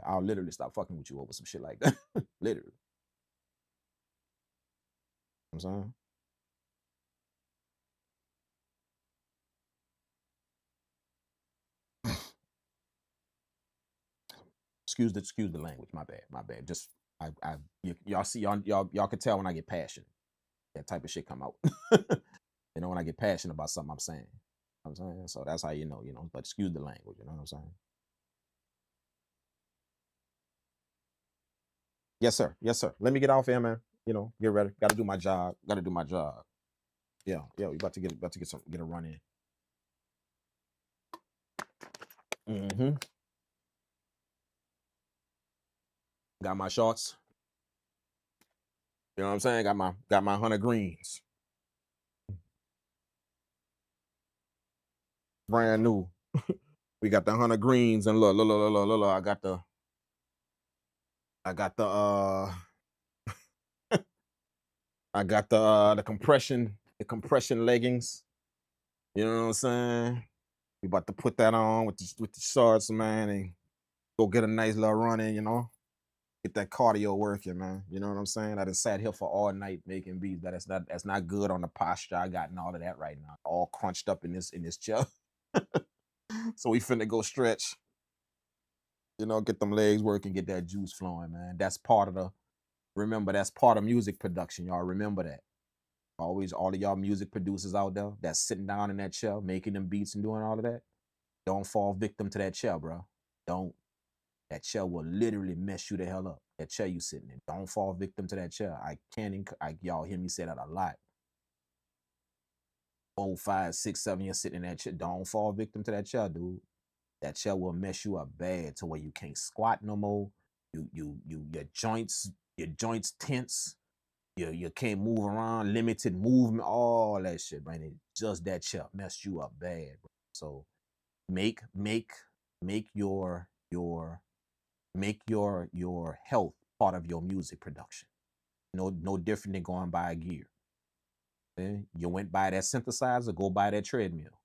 I'll literally stop fucking with you over some shit like that. Literally. You know what I'm saying? Excuse the language. My bad. Just y'all see, y'all can tell when I get passionate. That type of shit come out. You know, when I get passionate about something I'm saying. You know what I'm saying? So that's how you know, but excuse the language, you know what I'm saying? Yes, sir. Let me get off here, man. Get ready. Gotta do my job. Yeah, we about to get a run in. Got my shorts. You know what I'm saying? Got my 100 greens. Brand new. We got the 100 greens, and look. I got the the compression leggings. You know what I'm saying? We about to put that on with the shorts, man, and go get a nice little run in, Get that cardio working, man. You know what I'm saying? I done sat here for all night making beats. That's not good on the posture I got and all of that right now. All crunched up in this chair. So we finna go stretch. Get them legs working, get that juice flowing, man. That's part of music production, y'all. Remember that. Always, all of y'all music producers out there that's sitting down in that chair, making them beats and doing all of that, don't fall victim to that chair, bro. Don't. That chair will literally mess you the hell up. That chair you sitting in. Don't fall victim to that chair. Y'all hear me say that a lot. 4, 5, 6, 7 years sitting in that chair. Don't fall victim to that chair, dude. That chair will mess you up bad to where you can't squat no more. Your joints tense. You can't move around, limited movement, all that shit, man. It just that chair messed you up bad, bro. So make your health part of your music production. No different than going buy a gear. You went by that synthesizer, go buy that treadmill.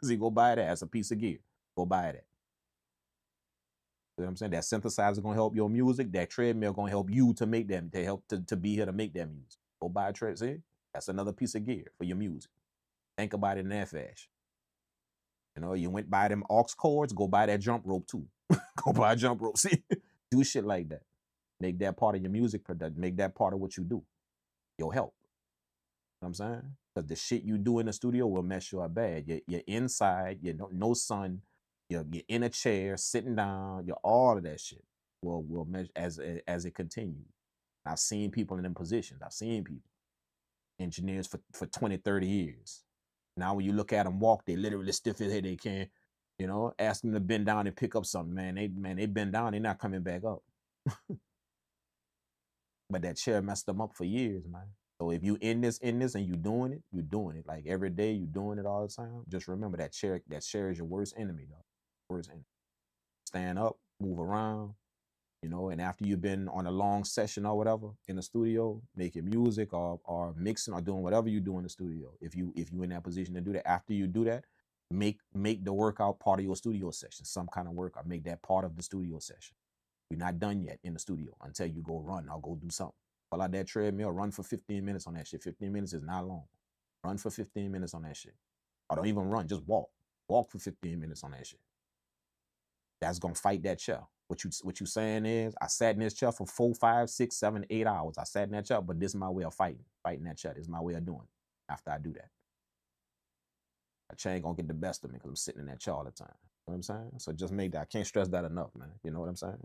See, go buy that as a piece of gear. Go buy that. You know what I'm saying? That synthesizer gonna help your music. That treadmill gonna help you to make them, to help to be here to make that music. Go buy a tread. See, that's another piece of gear for your music. Think about it in that fashion. You went by them aux cords. Go buy that jump rope too. Go buy a jump rope. See, do shit like that. Make that part of your music production. Make that part of what you do. Your help. You know what I'm saying? Because the shit you do in the studio will mess you up bad. You're inside. No sun. You're in a chair, sitting down. You're all of that shit will measure as it continues. I've seen people in them positions. I've seen people, engineers for 20, 30 years. Now when you look at them walk, they literally stiff as they can. You know, ask them to bend down and pick up something, man. They bend down, they're not coming back up. But that chair messed them up for years, man. So if you in this and you doing it, you're doing it. Like every day, you doing it all the time. Just remember that chair is your worst enemy, though. Worst enemy. Stand up, move around, you know, and after you've been on a long session or whatever in the studio, making music or mixing or doing whatever you do in the studio. If you in that position to do that, after you do that, make the workout part of your studio session, some kind of workout. Make that part of the studio session. You're not done yet in the studio until you go run or go do something. Pull out that treadmill, run for 15 minutes on that shit. 15 minutes is not long. Run for 15 minutes on that shit. Or don't even run, just walk. Walk for 15 minutes on that shit. That's gonna fight that chair. What you saying is, I sat in this chair for 4, 5, 6, 7, 8 hours. I sat in that chair, but this is my way of fighting that chair. This is my way of doing it. After I do that, that chair ain't gonna get the best of me because I'm sitting in that chair all the time. You know what I'm saying? So just make that. I can't stress that enough, man. You know what I'm saying?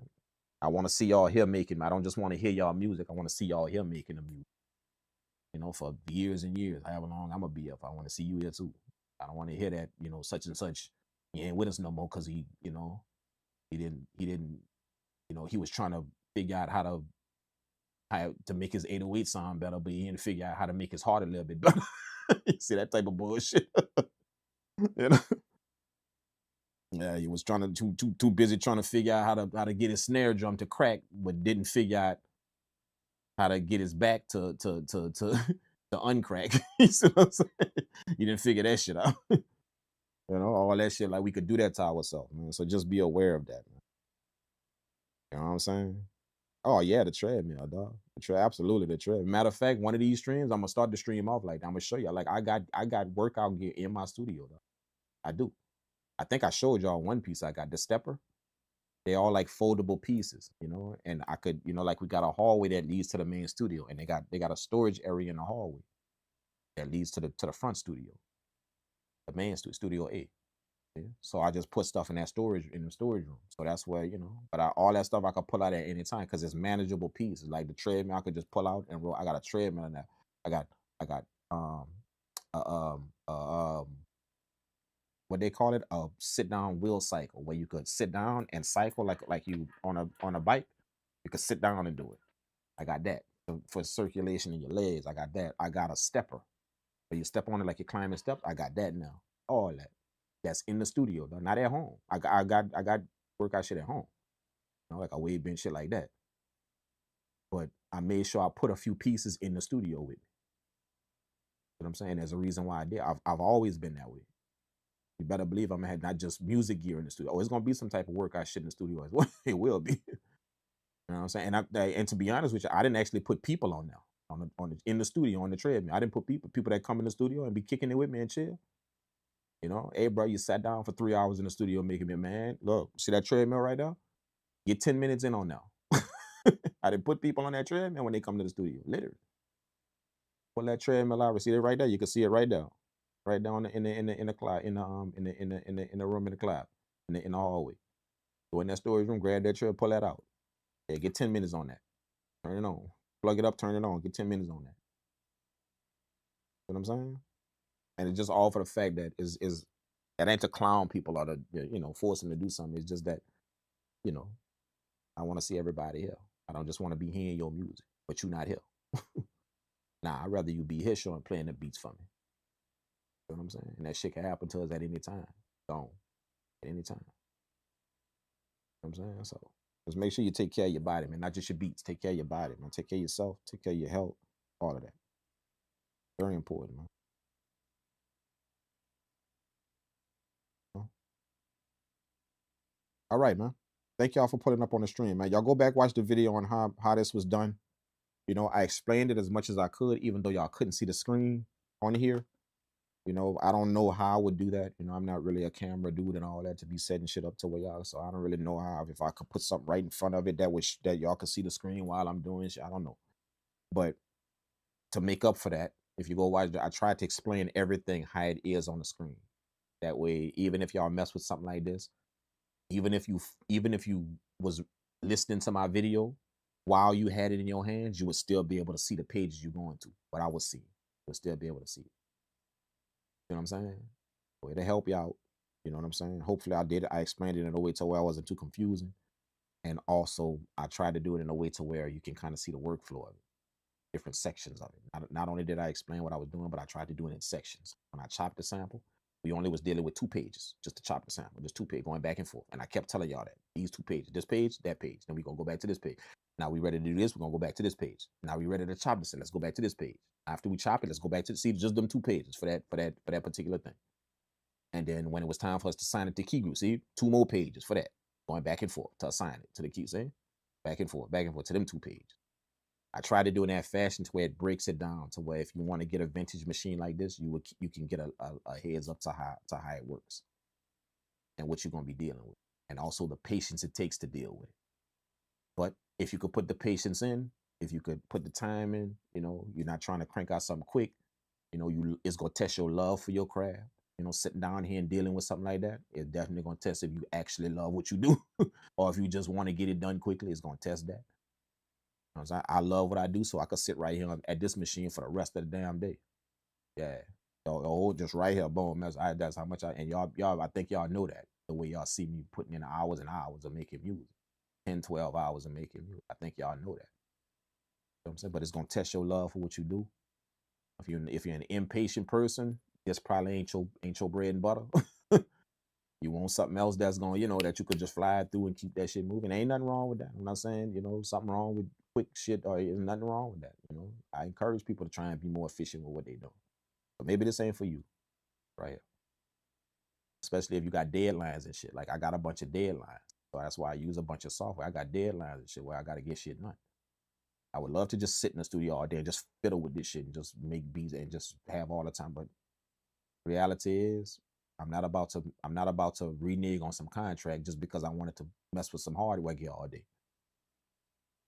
I want to see y'all here making. I don't just want to hear y'all music. I want to see y'all here making the music. You know, for years and years. However long I'm gonna be up, I want to see you here too. I don't want to hear that, you know, such and such. He ain't with us no more because he, you know, he didn't, you know, he was trying to figure out how to make his 808 sound better, but he didn't figure out how to make his heart a little bit better. You see that type of bullshit? You know? Yeah, he was trying to too busy trying to figure out how to get his snare drum to crack, but didn't figure out how to get his back to uncrack. You see what I'm saying? You didn't figure that shit out. You know, all that shit, like we could do that to ourselves, man. So just be aware of that, man. You know what I'm saying? Oh yeah, the treadmill, dog. Absolutely the treadmill. Matter of fact, one of these streams, I'm gonna start the stream off like that. I'm gonna show you. Like I got workout gear in my studio, though. I do. I think I showed y'all one piece I got, the stepper. They all like foldable pieces, you know, and I could, you know, like we got a hallway that leads to the main studio, and they got a storage area in the hallway that leads to the front studio, the main studio A. Yeah. So I just put stuff in the storage room. So that's where, you know, but all that stuff I could pull out at any time because it's manageable pieces. Like the treadmill, I could just pull out and roll. I got a treadmill in there. I got uh, what they call it, a sit down wheel cycle, where you could sit down and cycle like you on a bike. You could sit down and do it. I got that for circulation in your legs. I got that. I got a stepper where you step on it like you're climbing steps. I got that now. All that. That's in the studio though, not at home. I got workout shit at home. You know, like a weight bench shit like that. But I made sure I put a few pieces in the studio with me. You know what I'm saying? There's a reason why I did. I've always been that way. You better believe I'm gonna have not just music gear in the studio. Oh, it's gonna be some type of workout shit in the studio as well. It will be. You know what I'm saying? And to be honest with you, I didn't actually put people on now in the studio on the treadmill. I didn't put people that come in the studio and be kicking it with me and chill. You know, hey bro, you sat down for 3 hours in the studio making me, man. Look, see that treadmill right there? Get 10 minutes in on now. I didn't put people on that treadmill when they come to the studio. Literally. Pull that treadmill out. See it right there. You can see it right there. Right down in the cloud, in the room in the cloud, in the hallway. Go in that storage room, grab that treadmill, pull that out. Yeah, get 10 minutes on that. Turn it on. Plug it up, turn it on. Get 10 minutes on that. You know what I'm saying? And it's just all for the fact that that ain't to clown people or to, you know, force them to do something. It's just that, you know, I want to see everybody here. I don't just want to be hearing your music, but you not here. Nah, I'd rather you be here showing playing the beats for me. You know what I'm saying? And that shit can happen to us at any time. Gone. At any time. You know what I'm saying? So just make sure you take care of your body, man. Not just your beats. Take care of your body, man. Take care of yourself. Take care of your health. All of that. Very important, man. All right, man. Thank y'all for putting up on the stream, man. Y'all go back, watch the video on how this was done. You know, I explained it as much as I could, even though y'all couldn't see the screen on here. You know, I don't know how I would do that. You know, I'm not really a camera dude and all that to be setting shit up to where y'all. So I don't really know how, if I could put something right in front of it that y'all could see the screen while I'm doing shit. I don't know. But to make up for that, if you go watch it, I tried to explain everything how it is on the screen. That way, even if y'all mess with something like this, even if you was listening to my video while you had it in your hands, you would still be able to see the pages you're going to. What I was seeing, you would still be able to see it. You know what I'm saying? So it'll help you out. You know what I'm saying? Hopefully I explained it in a way to where I wasn't too confusing. And also I tried to do it in a way to where you can kind of see the workflow of it, different sections of it. Not only did I explain what I was doing, but I tried to do it in sections. When I chopped the sample, we only was dealing with 2 pages just to chop the sample, just 2 pages going back and forth. And I kept telling y'all that these 2 pages, this page, that page. Then we're gonna go back to this page. Now we ready to do this, we're gonna go back to this page. Now we ready to chop this, and let's go back to this page. After we chop it, let's go back to see just them 2 pages for that particular thing. And then when it was time for us to assign it to key group, see 2 more pages for that, going back and forth to assign it to the key. See, back and forth to them 2 pages. I try to do it in that fashion to where it breaks it down to where if you want to get a vintage machine like this, you can get a heads up to how it works and what you're gonna be dealing with, and also the patience it takes to deal with it. But if you could put the patience in, if you could put the time in, you're not trying to crank out something quick. It's gonna test your love for your craft. Sitting down here and dealing with something like that, it's definitely gonna test if you actually love what you do, or if you just want to get it done quickly. It's gonna test that. I love what I do, so I could sit right here at this machine for the rest of the damn day. Yeah. So, just right here, boom. That's how much and y'all, I think y'all know that. The way y'all see me putting in hours and hours of making music. 10, 12 hours of making music. I think y'all know that. You know what I'm saying? But it's gonna test your love for what you do. If you're an impatient person, this probably ain't your bread and butter. You want something else that's going, that you could just fly through and keep that shit moving. Ain't nothing wrong with that. I'm not saying, something wrong with quick shit, or there's nothing wrong with that. I encourage people to try and be more efficient with what they do. But maybe this ain't for you, right here. Especially if you got deadlines and shit. Like I got a bunch of deadlines. So that's why I use a bunch of software. I got deadlines and shit where I got to get shit done. I would love to just sit in the studio all day and just fiddle with this shit and just make beats and just have all the time. But reality is, I'm not about to renege on some contract just because I wanted to mess with some hardware gear all day.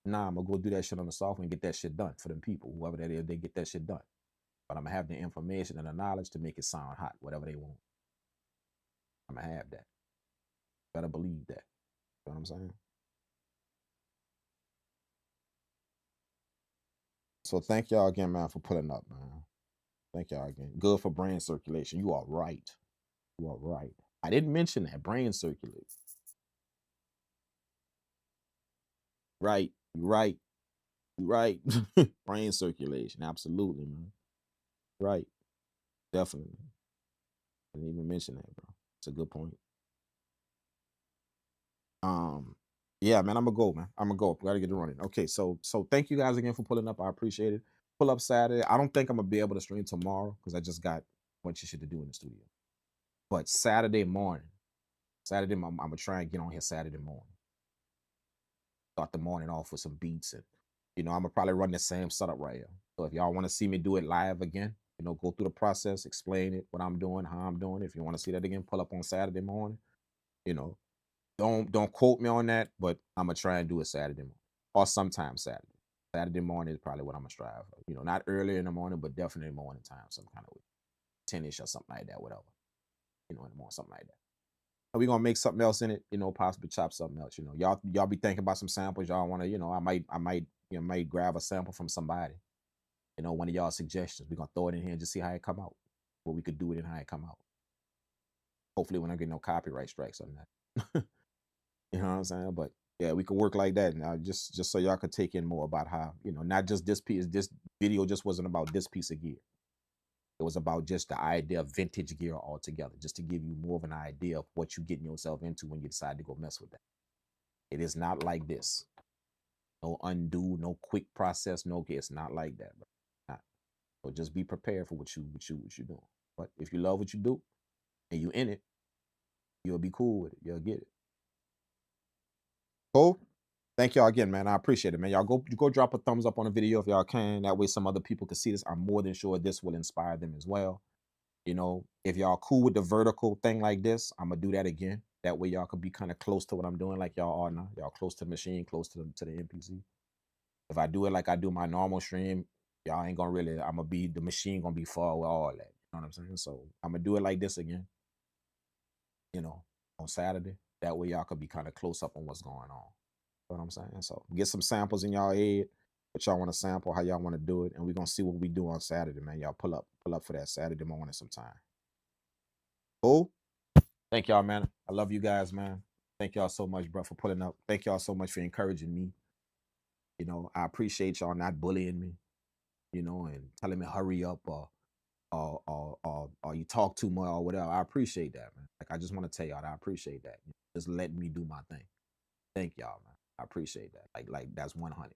Nah, I'm gonna go do that shit on the software and get that shit done for them people, whoever that is. They get that shit done, but I'm gonna have the information and the knowledge to make it sound hot, whatever they want. I'm gonna have that. Better believe that. You know what I'm saying? So thank y'all again, man, for pulling up, man. Thank y'all again. Good for brain circulation. You are right. You are right. I didn't mention that brain circulates. Right. Right. Right. Brain circulation. Absolutely, man. Right. Definitely. Didn't even mention that, bro. It's a good point. Yeah, man, I'm gonna go, man. I'm gonna go. Gotta get it running. Okay, so thank you guys again for pulling up. I appreciate it. Pull up Saturday. I don't think I'm gonna be able to stream tomorrow because I just got a bunch of shit to do in the studio. But Saturday morning, I'm gonna try and get on here Saturday morning. Start the morning off with some beats, and I'm gonna probably run the same setup right here. So if y'all want to see me do it live again, go through the process, explain it, what I'm doing, how I'm doing. If you want to see that again, pull up on Saturday morning. Don't quote me on that, but I'm gonna try and do it Saturday morning or sometime Saturday. Saturday morning is probably what I'm gonna strive for. Not early in the morning, but definitely morning time, some kind of 10ish or something like that, whatever. In the morning, something like that. And we're gonna make something else in it, possibly chop something else. Y'all be thinking about some samples. Y'all wanna, I might grab a sample from somebody. One of y'all suggestions. We're gonna throw it in here and just see how it come out. What we could do it and how it come out. Hopefully we're not getting no copyright strikes on that. You know what I'm saying? But yeah, we could work like that now, just so y'all could take in more about how, not just this piece. This video just wasn't about this piece of gear. It was about just the idea of vintage gear altogether, just to give you more of an idea of what you're getting yourself into when you decide to go mess with that. It is not like this. No undo, no quick process, no get. It's not like that, bro. Not. So just be prepared for what you're doing. But if you love what you do and you in it, you'll be cool with it. You'll get it. Cool. Thank y'all again, man. I appreciate it, man. Y'all go drop a thumbs up on the video if y'all can. That way some other people can see this. I'm more than sure this will inspire them as well. If y'all cool with the vertical thing like this, I'm gonna do that again. That way y'all could be kind of close to what I'm doing like y'all are now. Y'all close to the machine, close to the MPC. If I do it like I do my normal stream, y'all ain't gonna really, the machine gonna be far with all that. You know what I'm saying? So I'm gonna do it like this again, on Saturday. That way y'all could be kind of close up on what's going on. You know what I'm saying? So get some samples in y'all head, what y'all want to sample, how y'all want to do it, and we're gonna see what we do on Saturday, man. Y'all pull up for that Saturday morning sometime. Oh, Thank y'all, man. I love you guys, man. Thank y'all so much, bro, for pulling up. Thank y'all so much for encouraging me. You know, I appreciate y'all not bullying me, you know, and telling me hurry up or you talk too much or whatever. I appreciate that, man. Like I just want to tell y'all that I appreciate that. Just letting me do my thing. Thank y'all, man. I appreciate that. Like that's 100.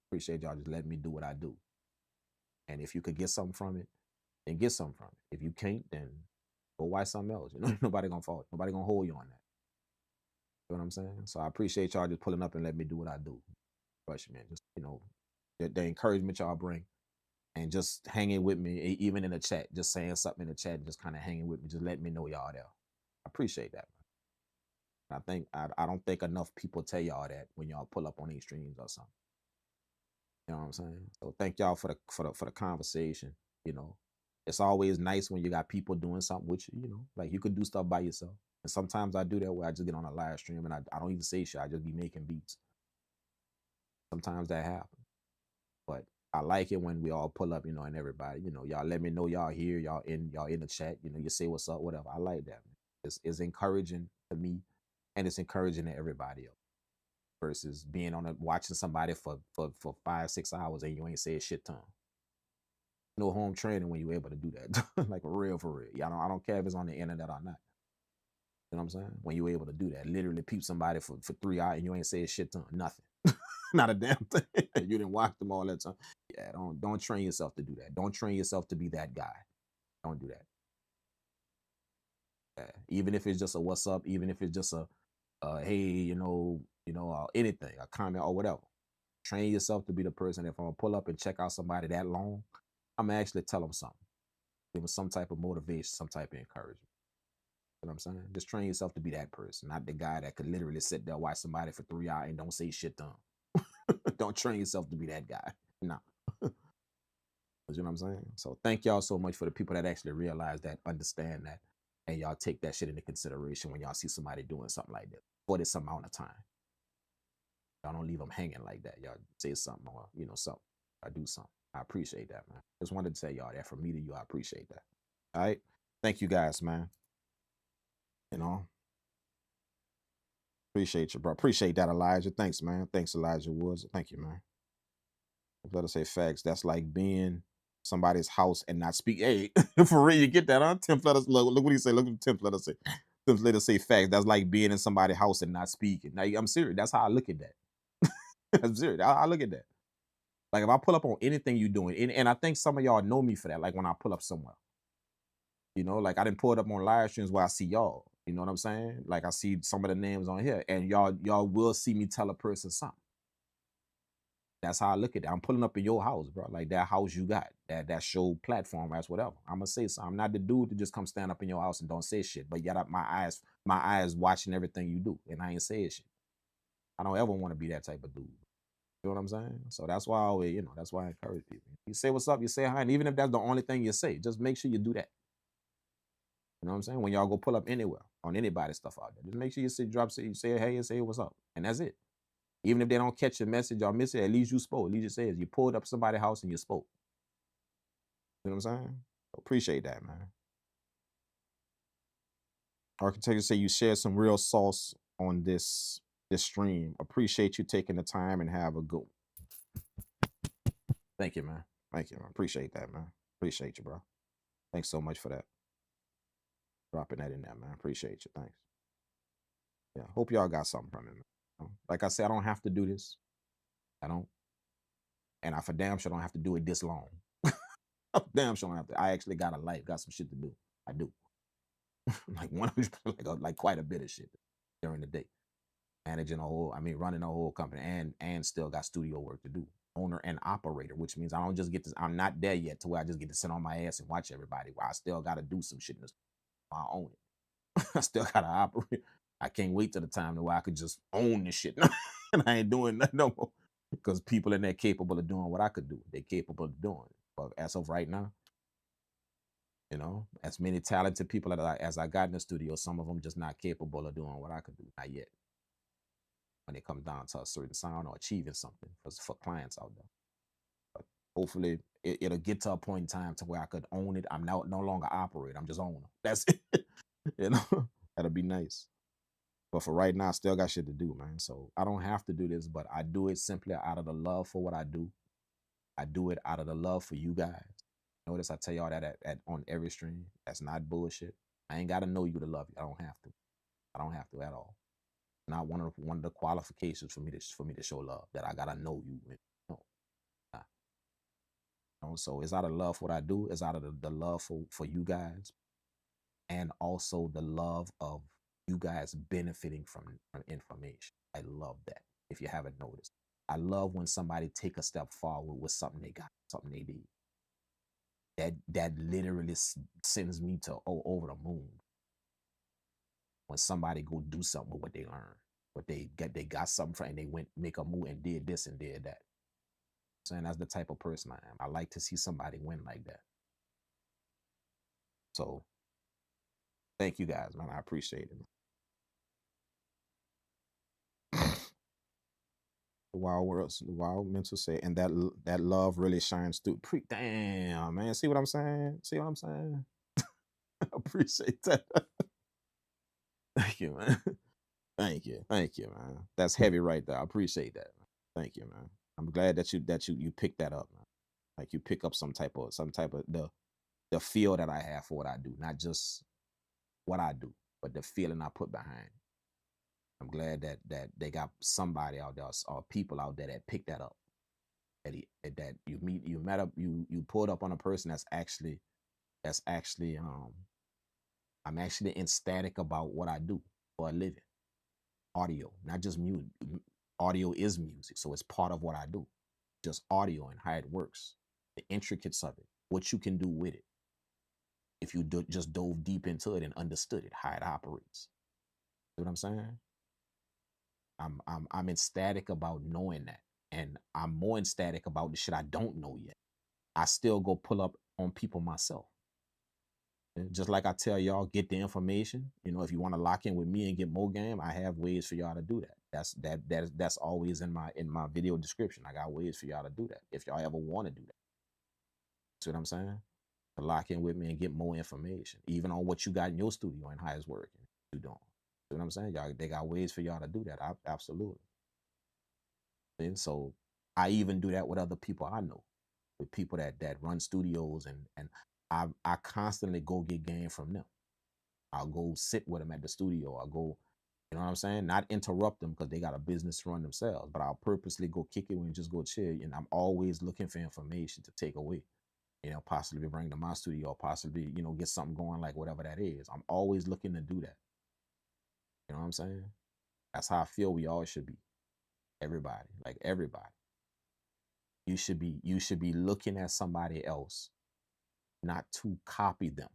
Appreciate y'all just letting me do what I do. And if you could get something from it, then get something from it. If you can't, then go watch something else. You know, nobody gonna fault. Nobody gonna hold you on that. You know what I'm saying? So I appreciate y'all just pulling up and letting me do what I do. Rush, man. Just the encouragement y'all bring and just hanging with me, even in the chat, just saying something in the chat, and just kind of hanging with me, just letting me know y'all there. I appreciate that, man. I don't think enough people tell y'all that when y'all pull up on these streams or something. You know what I'm saying? So thank y'all for the conversation. You know, it's always nice when you got people doing something with you. You know, like you could do stuff by yourself. And sometimes I do that where I just get on a live stream and I don't even say shit. I just be making beats. Sometimes that happens, but I like it when we all pull up, you know, and everybody, you know, y'all let me know y'all here, y'all in the chat, you know, you say what's up, whatever. I like that, man. It's encouraging to me, and it's encouraging to everybody else. Versus being on watching somebody for 5-6 hours and you ain't say shit to them. No home training when you're able to do that, like for real. Yeah, I don't care if it's on the internet or not. You know what I'm saying? When you're able to do that, literally peep somebody for 3 hours and you ain't say shit to them, nothing. Not a damn thing. You didn't watch them all that time. Yeah, don't train yourself to do that. Don't train yourself to be that guy. Don't do that. Yeah. Even if it's just a what's up, even if it's just a hey, anything, a comment or whatever. Train yourself to be the person. If I'm gonna pull up and check out somebody that long, I'm gonna actually tell them something. Give them some type of motivation, some type of encouragement. You know what I'm saying? Just train yourself to be that person, not the guy that could literally sit there, watch somebody for 3 hours and don't say shit to them. Don't train yourself to be that guy. No. You know what I'm saying? So thank y'all so much for the people that actually realize that, understand that, and y'all take that shit into consideration when y'all see somebody doing something like that for this amount of time. Y'all don't leave them hanging like that. Y'all say something or, something. I do something. I appreciate that, man. Just wanted to tell y'all that from me to you. I appreciate that. All right. Thank you guys, man. You know, appreciate you, bro. Appreciate that, Elijah. Thanks, man. Thanks, Elijah Woods. Thank you, man. Let us say facts. That's like being somebody's house and not speak. Hey, for real, you get that, huh? Temp let us look what he say. Look what Temp let us say. Temp let us say facts. That's like being in somebody's house and not speaking. Now I'm serious. That's how I look at that. I'm serious. I look at that. Like if I pull up on anything you're doing, and I think some of y'all know me for that. Like when I pull up somewhere, like I didn't pull it up on live streams where I see y'all. You know what I'm saying? Like I see some of the names on here, and y'all will see me tell a person something. That's how I look at it. I'm pulling up in your house, bro. Like that house you got, that's your platform, that's whatever. I'm gonna say something. I'm not the dude to just come stand up in your house and don't say shit. But yet my eyes watching everything you do, and I ain't saying shit. I don't ever want to be that type of dude. You know what I'm saying? So that's why I always, that's why I encourage people. You say what's up, you say hi, and even if that's the only thing you say, just make sure you do that. You know what I'm saying? When y'all go pull up anywhere on anybody's stuff out there, just make sure you say hey and say what's up, and that's it. Even if they don't catch your message or miss it, at least you spoke. At least it says you pulled up somebody's house and you spoke. You know what I'm saying? Appreciate that, man. Architect say you shared some real sauce on this stream. Appreciate you taking the time and have a good one. Thank you, man. Thank you, man. Appreciate that, man. Appreciate you, bro. Thanks so much for that. Dropping that in there, man. Appreciate you. Thanks. Yeah. Hope y'all got something from it, man. Like I said, I don't have to do this. I don't. And I for damn sure don't have to do it this long. Damn sure don't have to. I actually got a life, got some shit to do. I do. Like 100%, like quite a bit of shit during the day. Running a whole company and still got studio work to do. Owner and operator, which means I don't just get to, I'm not there yet to where I just get to sit on my ass and watch everybody. Where I still got to do some shit in this. I own it. I still got to operate. I can't wait till the time where I could just own this shit. And I ain't doing nothing no more. Because people in there capable of doing what I could do. They're capable of doing it. But as of right now, as many talented people as I got in the studio, some of them just not capable of doing what I could do. Not yet. When it comes down to a certain sound or achieving something for clients out there. But Hopefully it'll get to a point in time to where I could own it. I'm no longer operate. I'm just owner. That's it. You know, that'll be nice. But for right now, I still got shit to do, man. So I don't have to do this, but I do it simply out of the love for what I do. I do it out of the love for you guys. Notice I tell y'all that on every stream. That's not bullshit. I ain't got to know you to love you. I don't have to. I don't have to at all. Not one of the qualifications for me to show love, that I gotta know you. No, nah. So it's out of love for what I do. It's out of the love for you guys, and also the love of you guys benefiting from information. I love that. If you haven't noticed, I love when somebody take a step forward with something they got, something they did. That literally sends me to over the moon. When somebody go do something with what they learned, what they got something from, and they went make a move and did this and did that. So, and that's the type of person I am. I like to see somebody win like that. So thank you guys, man. I appreciate it. Wild mental say, and that love really shines through. Damn, man. See what I'm saying? See what I'm saying? I appreciate that. Thank you, man. Thank you, man. That's heavy right there. I appreciate that, man. Thank you, man. I'm glad that you picked that up, man. Like you pick up some type of the feel that I have for what I do, not just what I do, but the feeling I put behind it. I'm glad that they got somebody out there or people out there that picked that up. That you pulled up on a person that's actually I'm actually ecstatic about what I do for a living. Audio, not just music. Audio is music, so it's part of what I do. Just audio and how it works, the intricacies of it, what you can do with it. If you just dove deep into it and understood it, how it operates. See what I'm saying? I'm ecstatic about knowing that, and I'm more ecstatic about the shit I don't know yet. I still go pull up on people myself. And just like I tell y'all, get the information. You know, if you want to lock in with me and get more game, I have ways for y'all to do that. That's always in my video description. I got ways for y'all to do that if y'all ever want to do that. See what I'm saying? To lock in with me and get more information, even on what you got in your studio and how it's working. You don't. See what I'm saying? Y'all, they got ways for y'all to do that. Absolutely. And so I even do that with other people I know, with people that run studios, and I constantly go get game from them. I'll go sit with them at the studio. I'll go, you know what I'm saying? Not interrupt them because they got a business to run themselves, but I'll purposely go kick it and just go chill. And I'm always looking for information to take away, you know, possibly bring to my studio, or possibly, you know, get something going, like whatever that is. I'm always looking to do that. You know what I'm saying? That's how I feel we all should be. Everybody, like everybody. You should be looking at somebody else, not to copy them.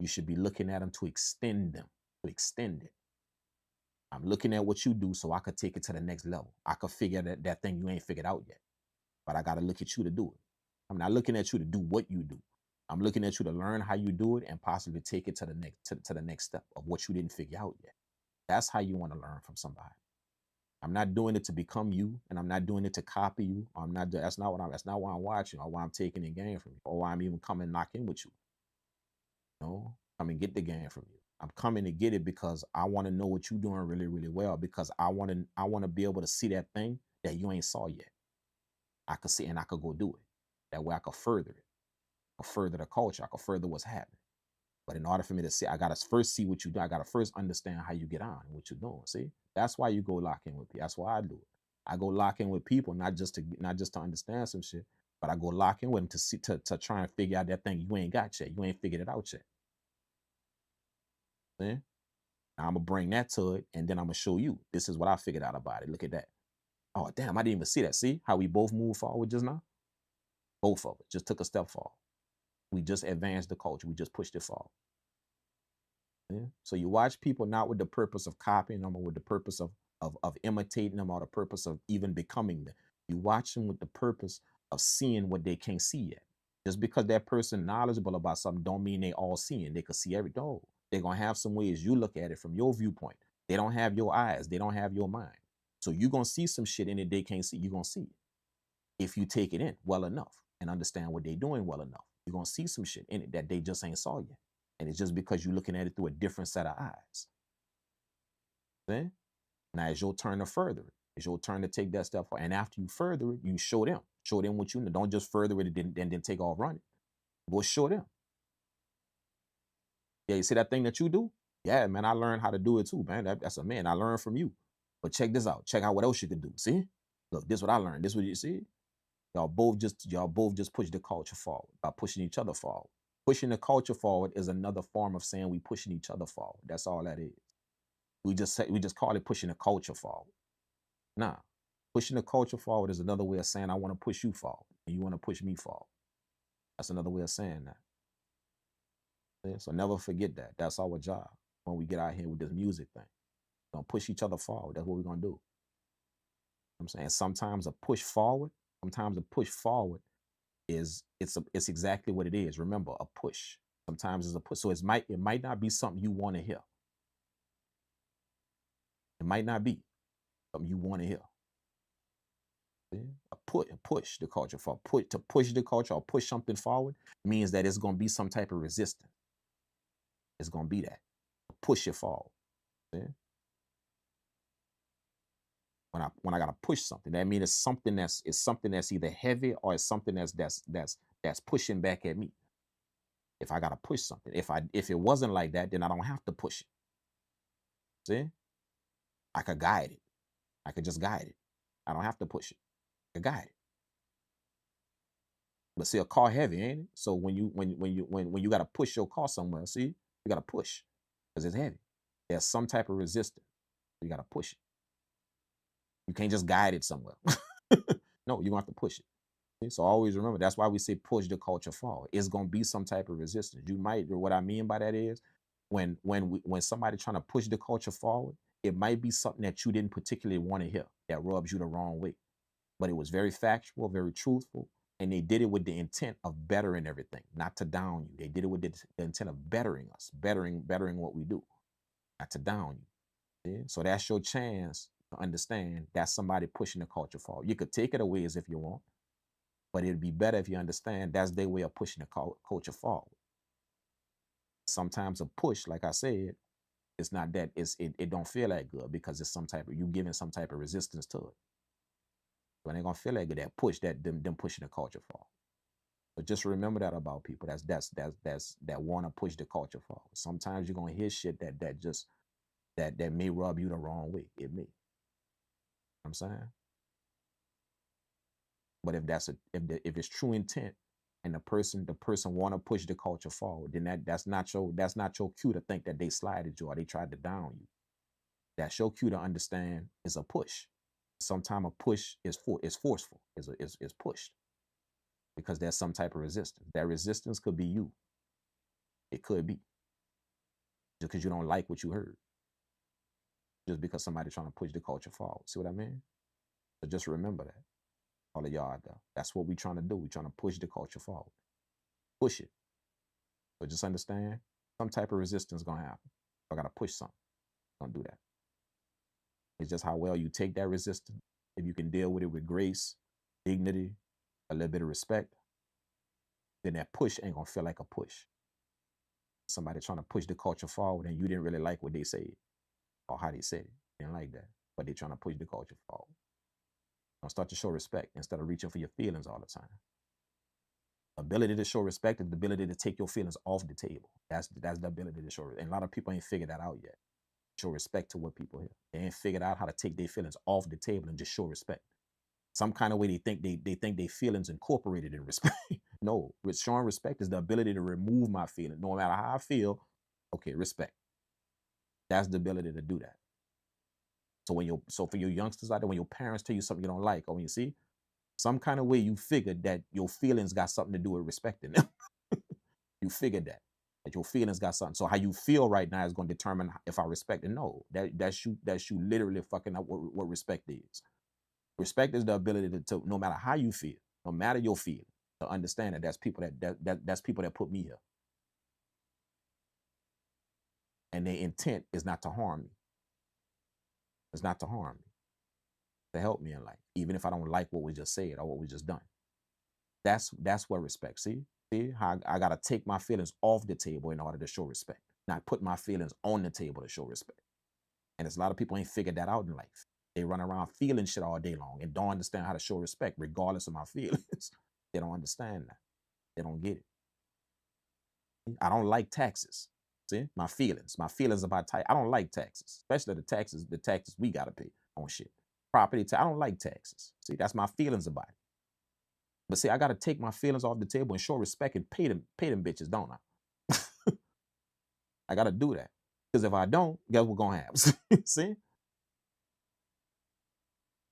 You should be looking at them to extend them, to extend it. I'm looking at what you do so I could take it to the next level. I could figure that thing you ain't figured out yet, but I got to look at you to do it. I'm not looking at you to do what you do. I'm looking at you to learn how you do it and possibly take it to the next step of what you didn't figure out yet. That's how you want to learn from somebody. I'm not doing it to become you, and I'm not doing it to copy you. That's not why I'm watching, or why I'm taking the game from you, or why I'm even coming and knock in with you. No, come and get the game from you. I'm coming to get it because I want to know what you're doing really, really well, because I want to be able to see that thing that you ain't saw yet. I could see, and I could go do it. That way I could further it. I could further the culture. I could further what's happening. But in order for me to see, I got to first see what you do. I got to first understand how you get on and what you're doing. See, that's why you go lock in with people. That's why I do it. I go lock in with people, not just to understand some shit, but I go lock in with them to try and figure out that thing you ain't got yet. You ain't figured it out yet. See? Now I'm gonna bring that to it, and then I'm gonna show you. This is what I figured out about it. Look at that. Oh damn, I didn't even see that. See how we both moved forward just now? Both of it just took a step forward. We just advanced the culture. We just pushed it forward. Yeah. So you watch people not with the purpose of copying them, or with the purpose of imitating them, or the purpose of even becoming them. You watch them with the purpose of seeing what they can't see yet. Just because that person knowledgeable about something don't mean they all seeing. They could see every dog. They're gonna have some ways you look at it from your viewpoint. They don't have your eyes. They don't have your mind. So you're gonna see some shit in it they can't see. You're gonna see it. if you take it in well enough and understand what they're doing well enough, you're gonna see some shit in it that they just ain't saw yet. And it's just because you're looking at it through a different set of eyes. See? Now it's your turn to further it. It's your turn to take that step forward. And after you further it, you show them. Show them what you know. Don't just further it and then take off running. Go show them. Yeah, you see that thing that you do? Yeah, man, I learned how to do it too, man. That's a man. I learned from you. But check this out. Check out what else you can do. See? Look, this is what I learned. This is what you see? Y'all both just push the culture forward by pushing each other forward. Pushing the culture forward is another form of saying we pushing each other forward. That's all that is. We just call it pushing the culture forward. Nah, pushing the culture forward is another way of saying I want to push you forward and you want to push me forward. That's another way of saying that. Yeah, so never forget that. That's our job when we get out here with this music thing. We're gonna push each other forward. That's what we're gonna do. You know what I'm saying sometimes a push forward is it's exactly what it is. Remember, a push. Sometimes it's a push. So it might not be something you want to hear. It might not be something you want to hear. Yeah? Push the culture forward. To push the culture or push something forward means that it's gonna be some type of resistance. It's gonna be that. Push it forward. Yeah? When I gotta push something, that means it's something that's either heavy or it's something that's pushing back at me. If I gotta push something, if it wasn't like that, then I don't have to push it. See, I could guide it. I could just guide it. I don't have to push it. I could guide it. But see, a car heavy, ain't it? So when you gotta push your car somewhere, see, you gotta push because it's heavy. There's some type of resistance. You gotta push it. You can't just guide it somewhere. No, you're gonna have to push it. See? So always remember, that's why we say push the culture forward. It's gonna be some type of resistance. You might, what I mean by that is when somebody trying to push the culture forward, it might be something that you didn't particularly want to hear that rubs you the wrong way. But it was very factual, very truthful, and they did it with the intent of bettering everything, not to down you. They did it with the intent of bettering us, bettering what we do, not to down you. See? So that's your chance to understand that's somebody pushing the culture forward. You could take it away as if you want, but it'd be better if you understand that's their way of pushing the culture forward. Sometimes a push, like I said, it's not that it don't feel that good because it's you giving some type of resistance to it. But they gonna feel that good, that push, that them pushing the culture forward. But just remember that about people. That want to push the culture forward. Sometimes you're gonna hear shit that may rub you the wrong way. It may. You know what I'm saying? But if it's true intent and the person want to push the culture forward, then that's not your cue to think that they slighted you or they tried to down you. That's your cue to understand it's a push. Sometimes a push is forceful, is pushed because there's some type of resistance. That resistance could be you. It could be just because you don't like what you heard. Just because somebody's trying to push the culture forward. See what I mean? So just remember that. All of y'all out there. That's what we're trying to do. We're trying to push the culture forward. Push it. So just understand some type of resistance is gonna happen. I gotta push something. Don't do that. It's just how well you take that resistance. If you can deal with it with grace, dignity, a little bit of respect, then that push ain't gonna feel like a push. Somebody trying to push the culture forward and you didn't really like what they said or how they said it. You didn't like that. But they're trying to push the culture forward. Don't start to show respect instead of reaching for your feelings all the time. Ability to show respect is the ability to take your feelings off the table. That's the ability to show respect. And a lot of people ain't figured that out yet. Show respect to what people hear. They ain't figured out how to take their feelings off the table and just show respect. Some kind of way they think their feelings incorporated in respect. No, showing respect is the ability to remove my feeling. No matter how I feel, okay, respect. That's the ability to do that. So for your youngsters out there, when your parents tell you something you don't like, or when you see some kind of way you figured that your feelings got something to do with respecting them. You figured that your feelings got something. So how you feel right now is going to determine if I respect it. No, that's you literally fucking up what respect is. Respect is the ability to no matter how you feel, no matter your feeling, to understand that that's people that's people that put me here. And their intent is not to harm me. It's not to harm me. to help me in life, even if I don't like what we just said or what we just done. That's what respect. See how I gotta take my feelings off the table in order to show respect, not put my feelings on the table to show respect. And there's a lot of people ain't figured that out in life. They run around feeling shit all day long and don't understand how to show respect, regardless of my feelings. They don't understand that. They don't get it. I don't like taxes. See, my feelings about tax. I don't like taxes, especially the taxes we gotta pay on shit. Property tax. I don't like taxes. See, that's my feelings about it. But see, I gotta take my feelings off the table and show respect and pay them bitches, don't I? I gotta do that. Because if I don't, guess what's gonna happen? See?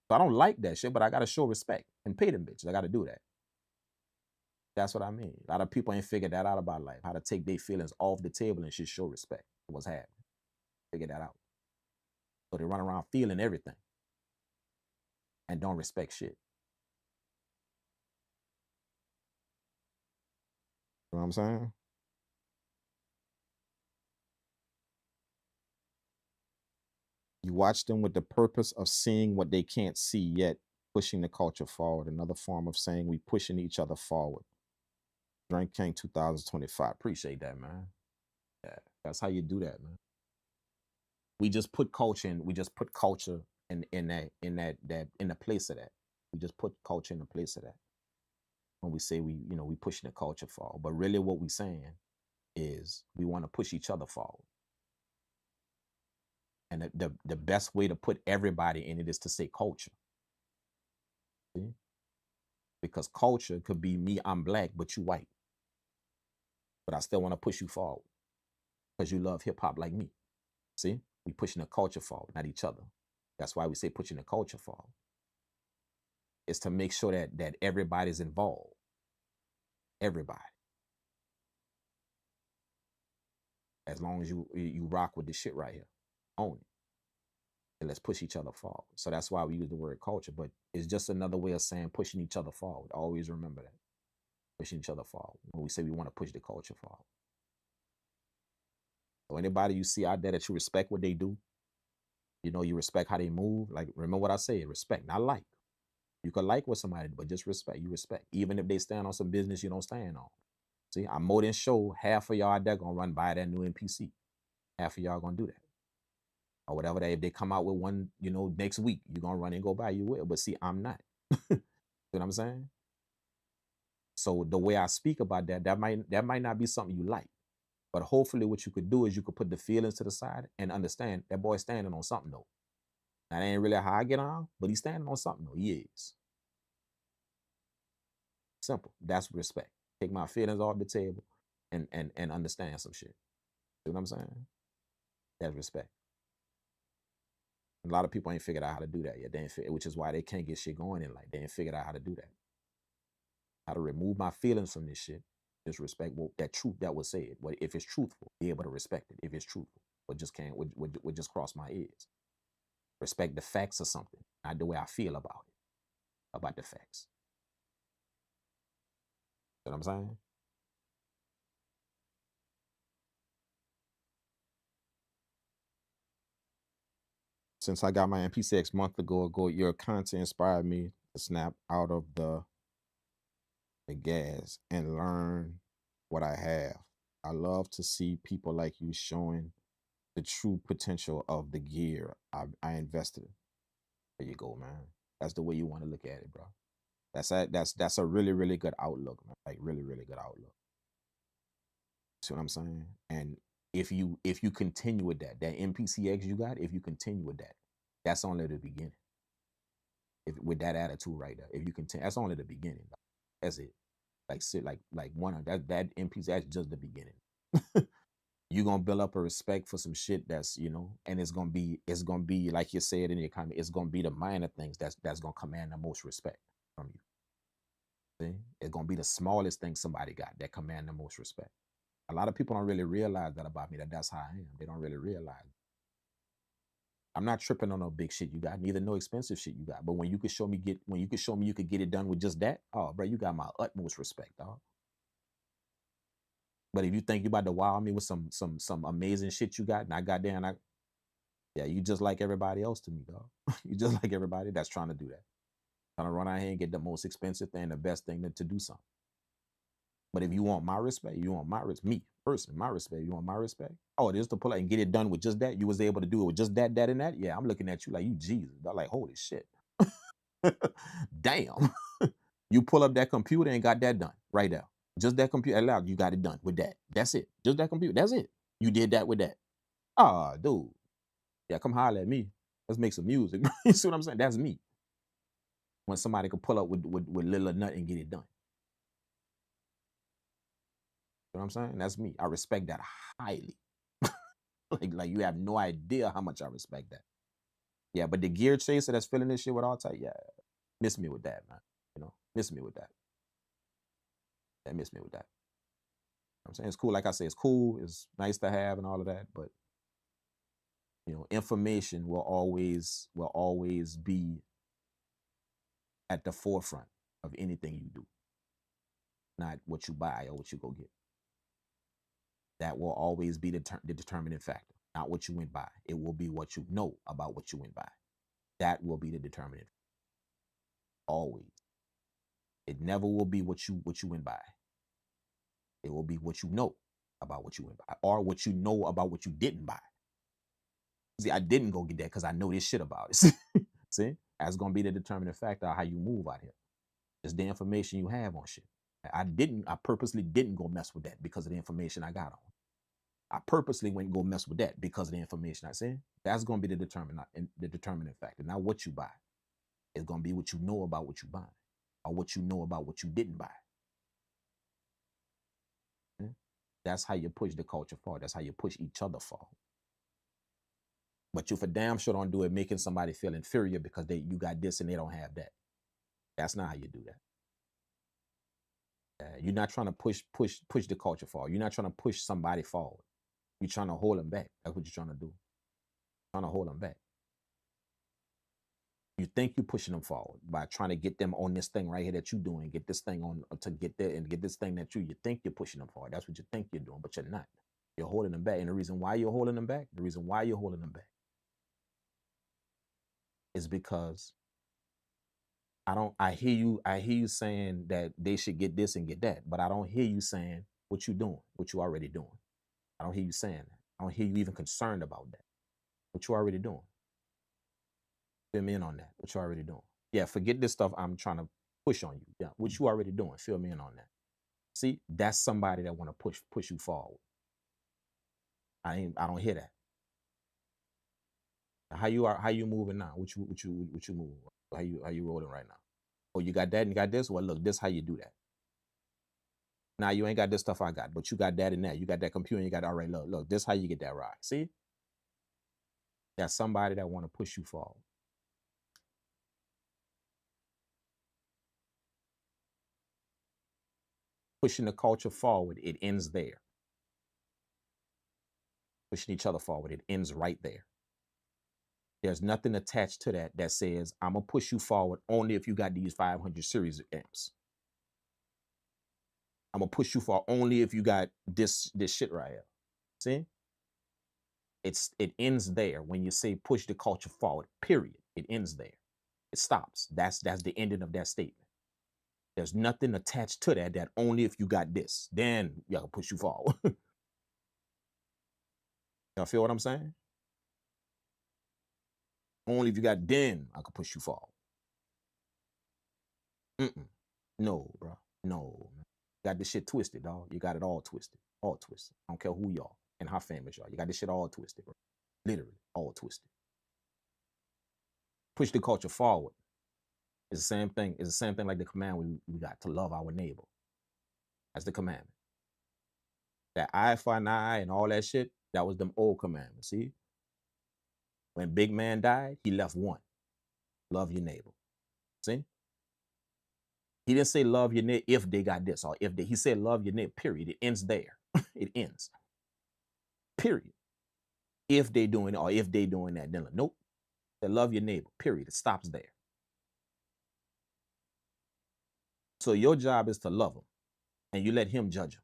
So I don't like that shit, but I gotta show respect and pay them bitches. I gotta do that. That's what I mean. A lot of people ain't figured that out about life. How to take their feelings off the table and just show respect for what's happening. Figure that out. So they run around feeling everything and don't respect shit. You know what I'm saying? You watch them with the purpose of seeing what they can't see yet, pushing the culture forward. Another form of saying we pushing each other forward. Drink Kang 2025. Appreciate that, man. Yeah, that's how you do that, man. We just put culture in. We just put culture in the place of that. We just put culture in the place of that. When we say we pushing the culture forward, but really what we saying is we want to push each other forward. And the best way to put everybody in it is to say culture. See? Because culture could be me, I'm black, but you white. But I still want to push you forward because you love hip hop like me. See? We pushing the culture forward, not each other. That's why we say pushing the culture forward. It's to make sure that everybody's involved. Everybody. As long as you rock with this shit right here. Own it. And let's push each other forward. So that's why we use the word culture, but it's just another way of saying pushing each other forward. Always remember that. Pushing each other forward. When we say we want to push the culture forward. So anybody you see out there that you respect what they do, you respect how they move. Like, remember what I said, respect, not like. You can like what somebody do, but just respect. You respect. Even if they stand on some business you don't stand on. See, I'm more than sure half of y'all out there gonna run by that new MPC. Half of y'all gonna do that. Or whatever if they come out with one, next week, you're gonna run and go by, you will. But see, I'm not. You know what I'm saying? So the way I speak about that might not be something you like. But hopefully what you could do is you could put the feelings to the side and understand that boy's standing on something though. That ain't really how I get on, but he's standing on something though. He is. Simple. That's respect. Take my feelings off the table and understand some shit. You know what I'm saying? That's respect. A lot of people ain't figured out how to do that yet. Which is why they can't get shit going in life. They ain't figured out how to do that. How to remove my feelings from this shit. Just respect that truth that was said. But if it's truthful, be able to respect it. If it's truthful, but just can't, would just cross my ears. Respect the facts of something, not the way I feel about it, about the facts. You know what I'm saying? Since I got my MPC X month ago, your content inspired me to snap out of the gas and learn what I have. I love to see people like you showing the true potential of the gear I invested in. There you go, man. That's the way you want to look at it, bro. That's a really, really good outlook, man. Like really, really good outlook. See what I'm saying? And if you continue with that MPC X you got, if you continue with that, that's only the beginning. With that attitude right there, if you continue, that's only the beginning. That's it. Like one of that MPC X just the beginning. You're gonna build up a respect for some shit that's, and it's gonna be like you said in your comment, it's gonna be the minor things that's gonna command the most respect from you. See? It's gonna be the smallest thing somebody got that command the most respect. A lot of people don't really realize that about me, that's how I am. They don't really realize it. I'm not tripping on no big shit you got, neither no expensive shit you got. But when you could show me you could get it done with just that, oh bro, you got my utmost respect, dog. But if you think you about to wow me with some amazing shit you got, and I got there and Yeah, you just like everybody else to me, dog. You just like everybody that's trying to do that. Trying to run out here and get the most expensive thing, the best thing to do something. But if you want my respect, you want my me personally, my respect, you want my respect. Oh, just to pull out and get it done with just that. You was able to do it with just that, that, and that. Yeah, I'm looking at you like you Jesus. I'm like, holy shit. Damn. You pull up that computer and got that done right there. Just that computer allowed, you got it done with that. That's it. Just that computer. That's it. You did that with that. Ah, dude. Yeah, come holler at me. Let's make some music. You see what I'm saying? That's me. When somebody could pull up with little or nothing and get it done. You know what I'm saying? That's me. I respect that highly. like you have no idea how much I respect that. Yeah, but the gear chaser that's feeling this shit with all type, yeah, miss me with that, man. You know, miss me with that. That miss me with that. You know what I'm saying? It's cool. Like I say, it's cool. It's nice to have and all of that, but you know, information will always be at the forefront of anything you do, not what you buy or what you go get. That will always be the determining factor, not what you went by. It will be what you know about what you went by. That will be the determining factor. Always. It never will be what you went by. It will be what you know about what you went by, or what you know about what you didn't buy. See, I didn't go get that because I know this shit about it. See, that's gonna be the determining factor of how you move out here. It's the information you have on shit. I purposely didn't go mess with that because of the information I got on. I purposely went and go mess with that because of the information I said. That's gonna be the determining factor. Not what you buy. It's gonna be what you know about what you buy, or what you know about what you didn't buy. Yeah? That's how you push the culture forward. That's how you push each other forward. But you for damn sure don't do it making somebody feel inferior because you got this and they don't have that. That's not how you do that. You're not trying to push the culture forward. You're not trying to push somebody forward. You're trying to hold them back. That's what you're trying to do. Trying to hold them back. You think you're pushing them forward by trying to get them on this thing right here that you're doing. Get this thing on to get there and get this thing that you think you're pushing them forward. That's what you think you're doing, but you're not. You're holding them back. And the reason why you're holding them back, is because I hear you saying that they should get this and get that, but I don't hear you saying what you're doing, what you're already doing. I don't hear you saying that. I don't hear you even concerned about that. What you're already doing. Fill me in on that. What you're already doing. Yeah, forget this stuff I'm trying to push on you. Yeah, what you already doing. Fill me in on that. See, that's somebody that want to push you forward. I don't hear that. How you moving now? What you moving? How you rolling right now? Oh, you got that and you got this? Well, look, this how you do that. Now you ain't got this stuff I got, but you got that and that. You got that computer and you got all right, look, this how you get that ride. See? That's somebody that want to push you forward. Pushing the culture forward, it ends there. Pushing each other forward, it ends right there. There's nothing attached to that says, I'm going to push you forward only if you got these 500 series amps. I'm going to push you forward only if you got this shit right here. See? It ends there when you say push the culture forward, period. It ends there. It stops. That's the ending of that statement. There's nothing attached to that only if you got this, then y'all can push you forward. Y'all feel what I'm saying? Only if you got then I can push you forward. No, bro. No. Got this shit twisted, dog. You got it all twisted. All twisted. I don't care who y'all and how famous y'all. You got this shit all twisted, bro. Literally, all twisted. Push the culture forward. It's the same thing. It's the same thing like the command we got to love our neighbor. That's the commandment. That eye for an eye and all that shit, that was them old commandments. See? When Big Man died, he left one. Love your neighbor. See? He didn't say love your neighbor if they got this or if they. He said love your neighbor, period. It ends there. It ends. Period. If they doing it or if they doing that, then nope. They love your neighbor, period. It stops there. So your job is to love him and you let him judge him.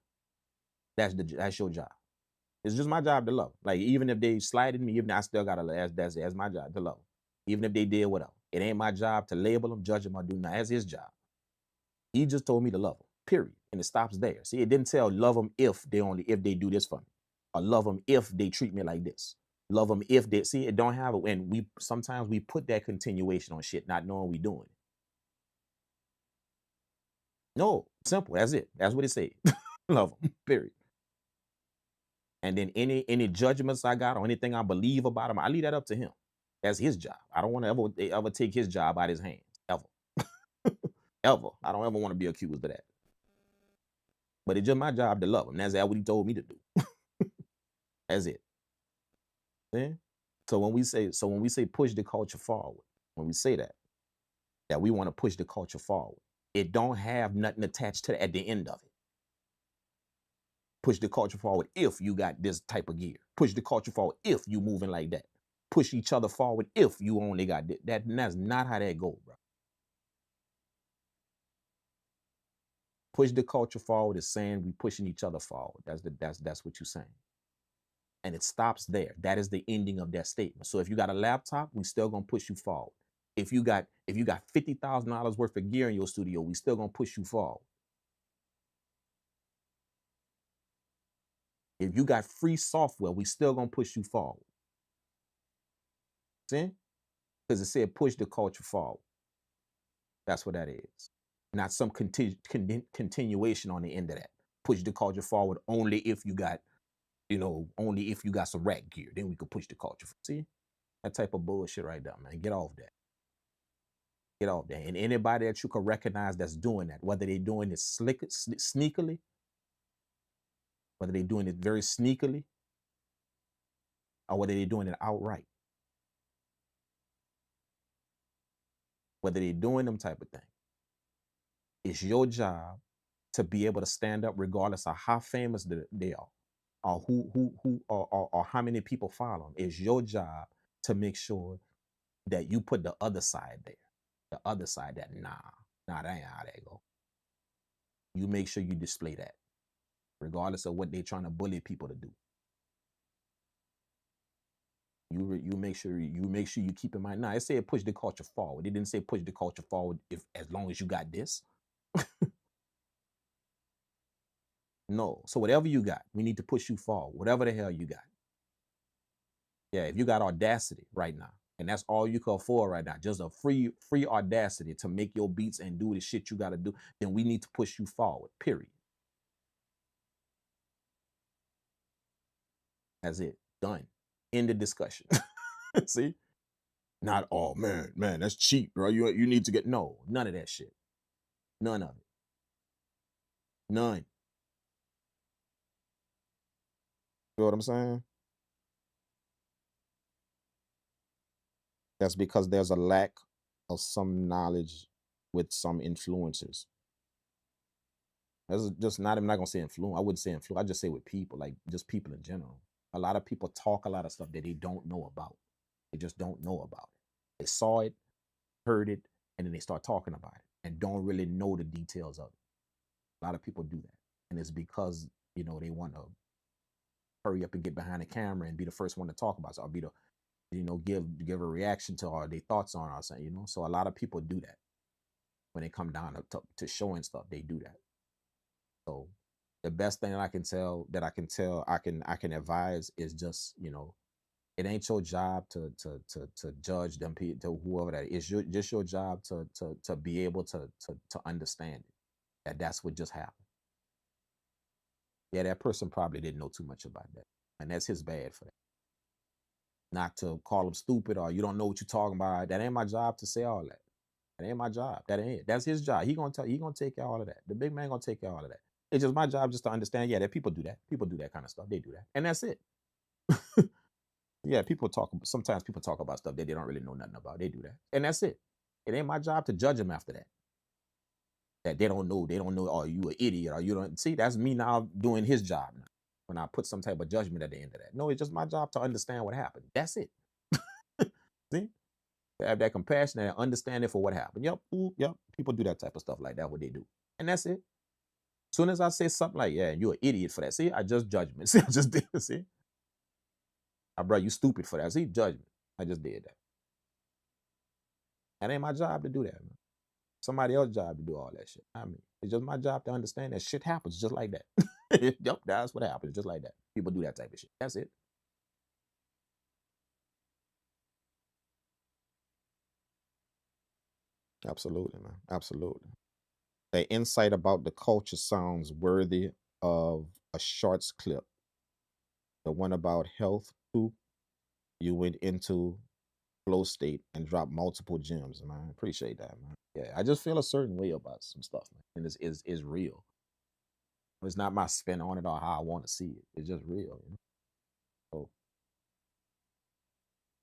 That's your job. It's just my job to love 'em. Like, even if they slighted me, even I still gotta that's my job to love 'em. Even if they did whatever. It ain't my job to label them, judge them, or do nothing. That's his job. He just told me to love them, period. And it stops there. See, it didn't tell love them if they do this for me. Or love them if they treat me like this. Love them if they see it don't have it. And we sometimes we put that continuation on shit, not knowing we doing it. No, simple. That's it. That's what it said. Love them, period. And then any judgments I got or anything I believe about him, I leave that up to him. That's his job. I don't want to ever take his job out of his hands. Ever. Ever. I don't ever want to be accused of that. But it's just my job to love him. That's what he told me to do. That's it. Yeah? So when we say push the culture forward, when we say that we want to push the culture forward, it don't have nothing attached to that at the end of it. Push the culture forward if you got this type of gear. Push the culture forward if you moving like that. Push each other forward if you only got that. That's not how that goes, bro. Push the culture forward is saying we pushing each other forward. That's what you're saying. And it stops there. That is the ending of that statement. So if you got a laptop, we still gonna push you forward. If you got $50,000 worth of gear in your studio, we still gonna push you forward. If you got free software, we still gonna push you forward. See? Because it said push the culture forward. That's what that is. Not some continuation on the end of that. Push the culture forward only if you got, only if you got some rack gear. Then we could push the culture. See? That type of bullshit right there, man. Get off that. Get off that. And anybody that you can recognize that's doing that, whether they're doing it sneakily, whether they're doing it very sneakily, or whether they're doing it outright. Whether they're doing them type of thing. It's your job to be able to stand up regardless of how famous they are, or who or how many people follow them. It's your job to make sure that you put the other side there. The other side that nah, that ain't how that go. You make sure you display that, regardless of what they're trying to bully people to do. You make sure you keep in mind. Nah, it said push the culture forward. It didn't say push the culture forward as long as you got this. No. So whatever you got, we need to push you forward. Whatever the hell you got. Yeah, if you got Audacity right now, and that's all you can afford right now, just a free Audacity to make your beats and do the shit you got to do, then we need to push you forward, period. That's it. Done. End the discussion. See? Not, oh, man, that's cheap, bro. You need to get, no, none of that shit. None of it. None. You know what I'm saying? That's because there's a lack of some knowledge with some influencers. That's just not, I'm not gonna say influence. I wouldn't say influence. I just say with people, like just people in general. A lot of people talk a lot of stuff that they don't know about. They just don't know about it. They saw it, heard it, and then they start talking about it and don't really know the details of it. A lot of people do that. And it's because, they want to hurry up and get behind the camera and be the first one to talk about it, or be the, give a reaction to or their thoughts on or something, So a lot of people do that. When they come down to showing stuff, they do that. So the best thing I can advise is just, it ain't your job to judge them people, to whoever that is. It's just your job to be able to understand it. That's what just happened. Yeah, that person probably didn't know too much about that. And that's his bad for that. Not to call him stupid or you don't know what you're talking about. That ain't my job to say all that. That ain't my job. That ain't it. That's his job. He gonna take care of all of that. The big man gonna take care of all of that. It's just my job just to understand, yeah, that people do that. People do that kind of stuff. They do that. And that's it. Yeah, sometimes people talk about stuff that they don't really know nothing about. They do that. And that's it. It ain't my job to judge them after that. That they don't know, oh, you an idiot, or you don't see, that's me now doing his job now. When I put some type of judgment at the end of that. No, it's just my job to understand what happened. That's it. See? To have that compassion and understanding for what happened. Yep. People do that type of stuff like that, what they do. And that's it. Soon as I say something like, yeah, you're an idiot for that. See, I just judgment. See, I just did. See, bro, you stupid for that. See, judgment. I just did that. That ain't my job to do that, man. Somebody else's job to do all that shit. I mean, it's just my job to understand that shit happens just like that. Yep, that's what happens, just like that. People do that type of shit. That's it. Absolutely, man. Absolutely. The insight about the culture sounds worthy of a shorts clip. The one about health too. You went into flow state and dropped multiple gems, man. Appreciate that, man. Yeah, I just feel a certain way about some stuff, man. And it's is real. It's not my spin on it or how I want to see it. It's just real, you know? So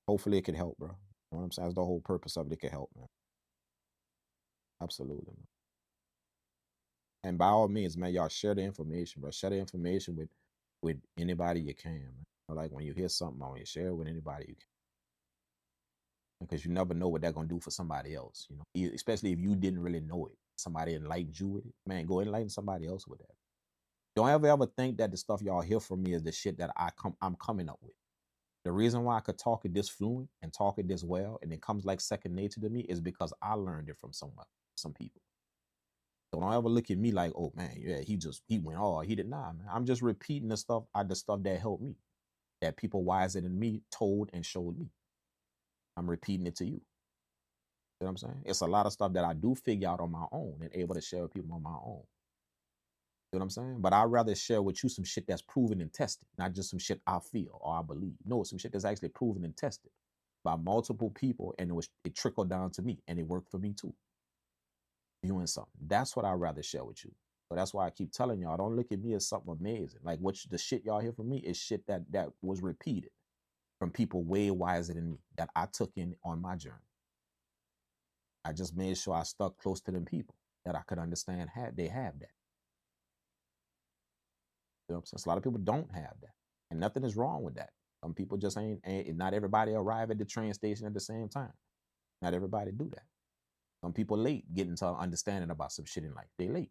hopefully it can help, bro. You know what I'm saying? That's the whole purpose of it. It can help, man. Absolutely, man. And by all means, man, y'all share the information, bro. Share the information with anybody you can, man. Like when you hear something on you, share it with anybody you can. Because you never know what they're gonna do for somebody else, you know. Especially if you didn't really know it. Somebody enlightened you with it. Man, go enlighten somebody else with that. Don't ever think that the stuff y'all hear from me is the shit that I'm coming up with. The reason why I could talk it this fluent and talk it this well, and it comes like second nature to me, is because I learned it from some people. So don't ever look at me like, oh man, yeah, he went hard. He did not, man. I'm just repeating the stuff that helped me, that people wiser than me told and showed me. I'm repeating it to you. You know what I'm saying? It's a lot of stuff that I do figure out on my own and able to share with people on my own. You know what I'm saying? But I'd rather share with you some shit that's proven and tested, not just some shit I feel or I believe. No, some shit that's actually proven and tested by multiple people, and it trickled down to me, and it worked for me too. Viewing something. That's what I'd rather share with you. So that's why I keep telling y'all, don't look at me as something amazing. Like the shit y'all hear from me is shit that was repeated from people way wiser than me that I took in on my journey. I just made sure I stuck close to them people that I could understand they have that. You know what I'm saying? So a lot of people don't have that. And nothing is wrong with that. Some people just ain't not everybody arrive at the train station at the same time. Not everybody do that. Some people late getting to understanding about some shit in life. They late.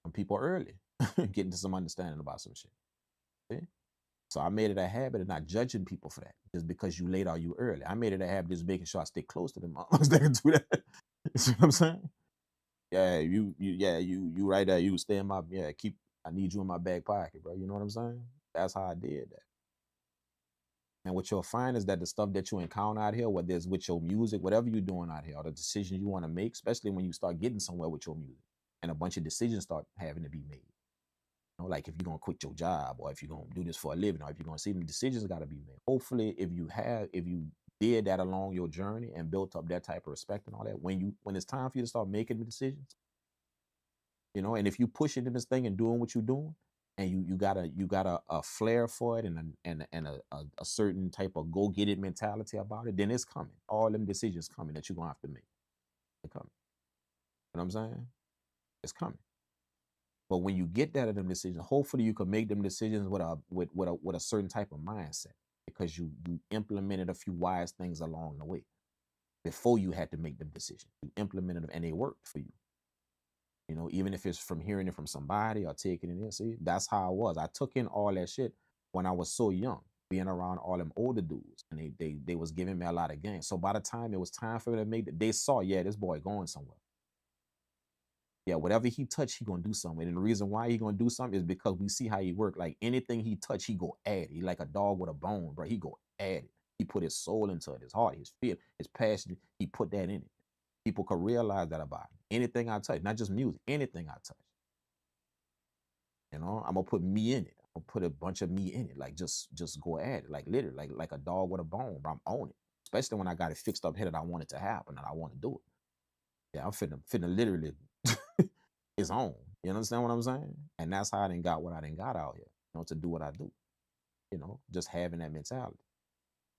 Some people early getting to some understanding about some shit. See? So I made it a habit of not judging people for that, just because you late or you early. I made it a habit of just making sure I stay close to them motherfuckers that can do that. You see what I'm saying? Yeah, you right there. You stay in my I need you in my back pocket, bro. You know what I'm saying? That's how I did that. And what you'll find is that the stuff that you encounter out here, whether it's with your music, whatever you're doing out here, or the decisions you want to make, especially when you start getting somewhere with your music, and a bunch of decisions start having to be made. You know, like if you're gonna quit your job, or if you're gonna do this for a living, or if you're gonna see them, decisions got to be made. Hopefully, if you did that along your journey and built up that type of respect and all that, when it's time for you to start making the decisions, you know, and if you push into this thing and doing what you're doing, and you got a flair for it and a certain type of go get it mentality about it, then it's coming. All them decisions coming that you're gonna have to make. They're coming. You know what I'm saying? It's coming. But when you get that of them decisions, hopefully you can make them decisions with a certain type of mindset, because you implemented a few wise things along the way before you had to make them decisions. You implemented them and they worked for you. You know, even if it's from hearing it from somebody or taking it in. See, that's how I was. I took in all that shit when I was so young, being around all them older dudes, and they was giving me a lot of game. So by the time it was time for me to make it, they saw, yeah, this boy going somewhere. Yeah, whatever he touch, he gonna do something. And the reason why he gonna do something is because we see how he work. Like anything he touch, he go add it. He like a dog with a bone, bro. He go add it. He put his soul into it, his heart, his feel, his passion. He put that in it. People could realize that about it. Anything I touch, not just music, anything I touch. You know, I'm gonna put me in it. I'm gonna put a bunch of me in it. Like just go at it. Like literally, like a dog with a bone, bro. I'm on it. Especially when I got it fixed up here that I want it to happen and I want to do it. Yeah, I'm finna literally it's on. You understand what I'm saying? And that's how I done got what I done got out here, you know, to do what I do. You know, just having that mentality.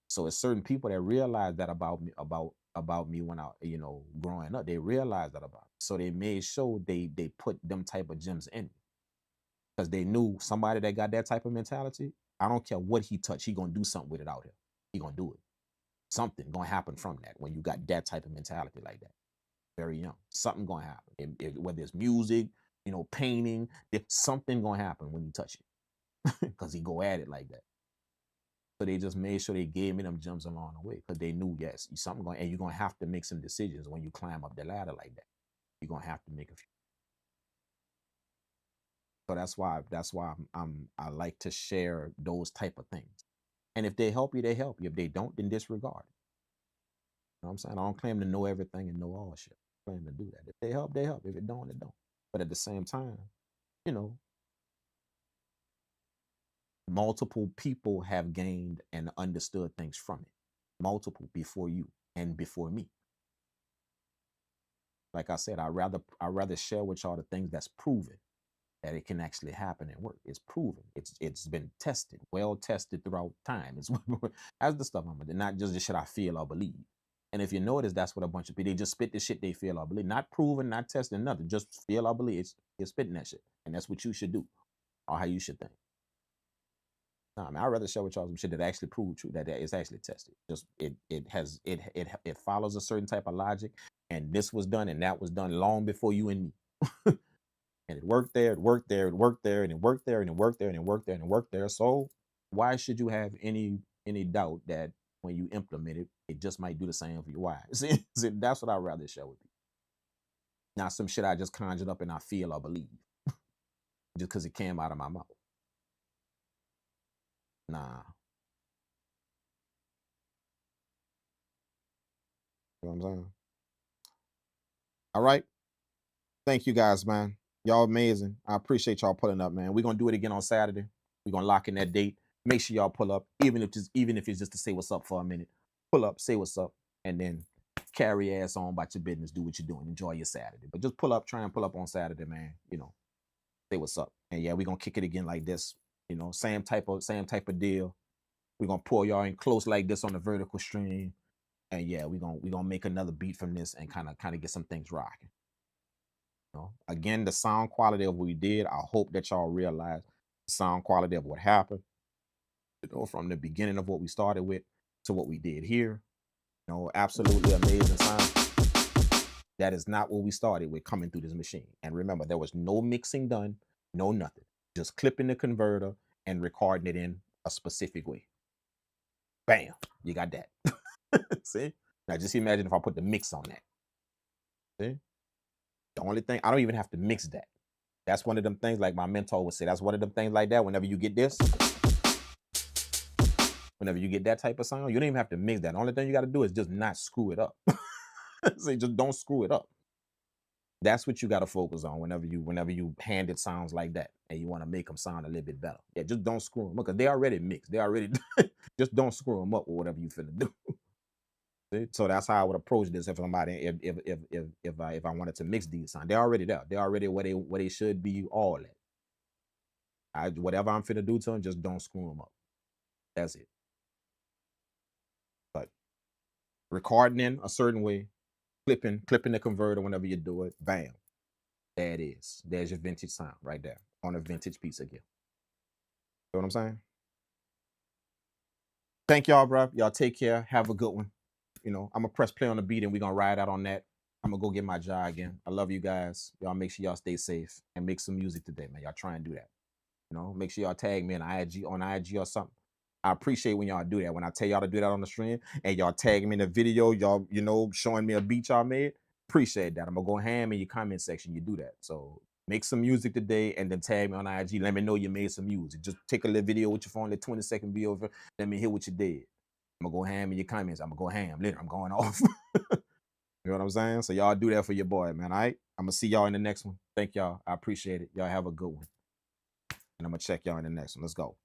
So it's certain people that realize that about me when I, you know, growing up. They realized that about me. So they made sure they put them type of gems in me. Because they knew somebody that got that type of mentality, I don't care what he touch, he gonna do something with it out here. He gonna do it. Something gonna happen from that when you got that type of mentality like that. Very young. Something gonna happen. Whether it's music, you know, painting. There's something gonna happen when you touch it because he go at it like that. So they just made sure they gave me them gems along the way because they knew, yes, something going, and you're gonna have to make some decisions when you climb up the ladder like that. You're gonna have to make a few. So that's why I like to share those type of things. And if they help you, they help you. If they don't, then disregard it. You know what I'm saying? I don't claim to know everything and know all shit. I claim to do that. If they help, they help. If it don't, it don't. But at the same time, you know, multiple people have gained and understood things from it. Multiple before you and before me. Like I said, I rather share with y'all the things that's proven that it can actually happen and work. It's proven. It's been tested, well tested throughout time. It's that's the stuff I'm not just the shit I feel or believe. And if you notice, that's what a bunch of people, they just spit the shit they feel or believe. Not proven, not tested, nothing. Just feel or believe. It's spitting that shit. And that's what you should do, or how you should think. Nah, man, I'd rather share with y'all some shit that actually proved true, that it's actually tested. Just it follows a certain type of logic, and this was done and that was done long before you and me. And it worked there, it worked there, it worked there, and it worked there, and it worked there, and it worked there, and it worked there. So why should you have any doubt that when you implement it, it just might do the same for you? Why? See, that's what I'd rather share with you. Not some shit I just conjured up and I feel or believe just because it came out of my mouth. Nah. You know what I'm saying? All right. Thank you guys, man. Y'all amazing. I appreciate y'all pulling up, man. We're gonna do it again on Saturday. We're gonna lock in that date. Make sure y'all pull up, even if it's just to say what's up for a minute. Pull up, say what's up, and then carry ass on about your business. Do what you're doing. Enjoy your Saturday. But just pull up, try and pull up on Saturday, man. You know, say what's up. And yeah, we're gonna kick it again like this. You know, same type of deal. We're gonna pull y'all in close like this on the vertical stream. And yeah, we're gonna make another beat from this and kind of get some things rocking. You know? Again, the sound quality of what we did, I hope that y'all realize the sound quality of what happened. You know, from the beginning of what we started with to what we did here. You know, absolutely amazing sound. That is not what we started with coming through this machine. And remember, there was no mixing done, no nothing. Just clipping the converter and recording it in a specific way. Bam, you got that. See? Now just imagine if I put the mix on that. See? The only thing, I don't even have to mix that. That's one of them things, like my mentor would say, that's one of them things like that. Whenever you get this, whenever you get that type of sound, you don't even have to mix that. The only thing you got to do is just not screw it up. So just don't screw it up. That's what you got to focus on whenever you hand it sounds like that and you want to make them sound a little bit better. Yeah, just don't screw them up because they already mixed. They already, just don't screw them up with whatever you finna do. See? So that's how I would approach this if I wanted to mix these sounds. They're already there. They're already where they should be all at. Whatever I'm finna do to them, just don't screw them up. That's it. But recording in a certain way, clipping the converter whenever you do it, bam. There it is. There's your vintage sound right there on a vintage piece of gear. You know what I'm saying? Thank y'all, bro. Y'all take care. Have a good one. You know, I'm gonna press play on the beat and we're gonna ride out on that. I'm gonna go get my job again. I love you guys. Y'all make sure y'all stay safe and make some music today, man. Y'all try and do that. You know, make sure y'all tag me on IG or something. I appreciate when y'all do that. When I tell y'all to do that on the stream and y'all tag me in the video, y'all, you know, showing me a beat y'all made. Appreciate that. I'm gonna go ham in your comment section. You do that. So make some music today and then tag me on IG. Let me know you made some music. Just take a little video with your phone, a 20-second video. Let me hear what you did. I'm gonna go ham in your comments. I'm gonna go ham. Later, I'm going off. You know what I'm saying? So y'all do that for your boy, man. All right. I'm gonna see y'all in the next one. Thank y'all. I appreciate it. Y'all have a good one. And I'm gonna check y'all in the next one. Let's go.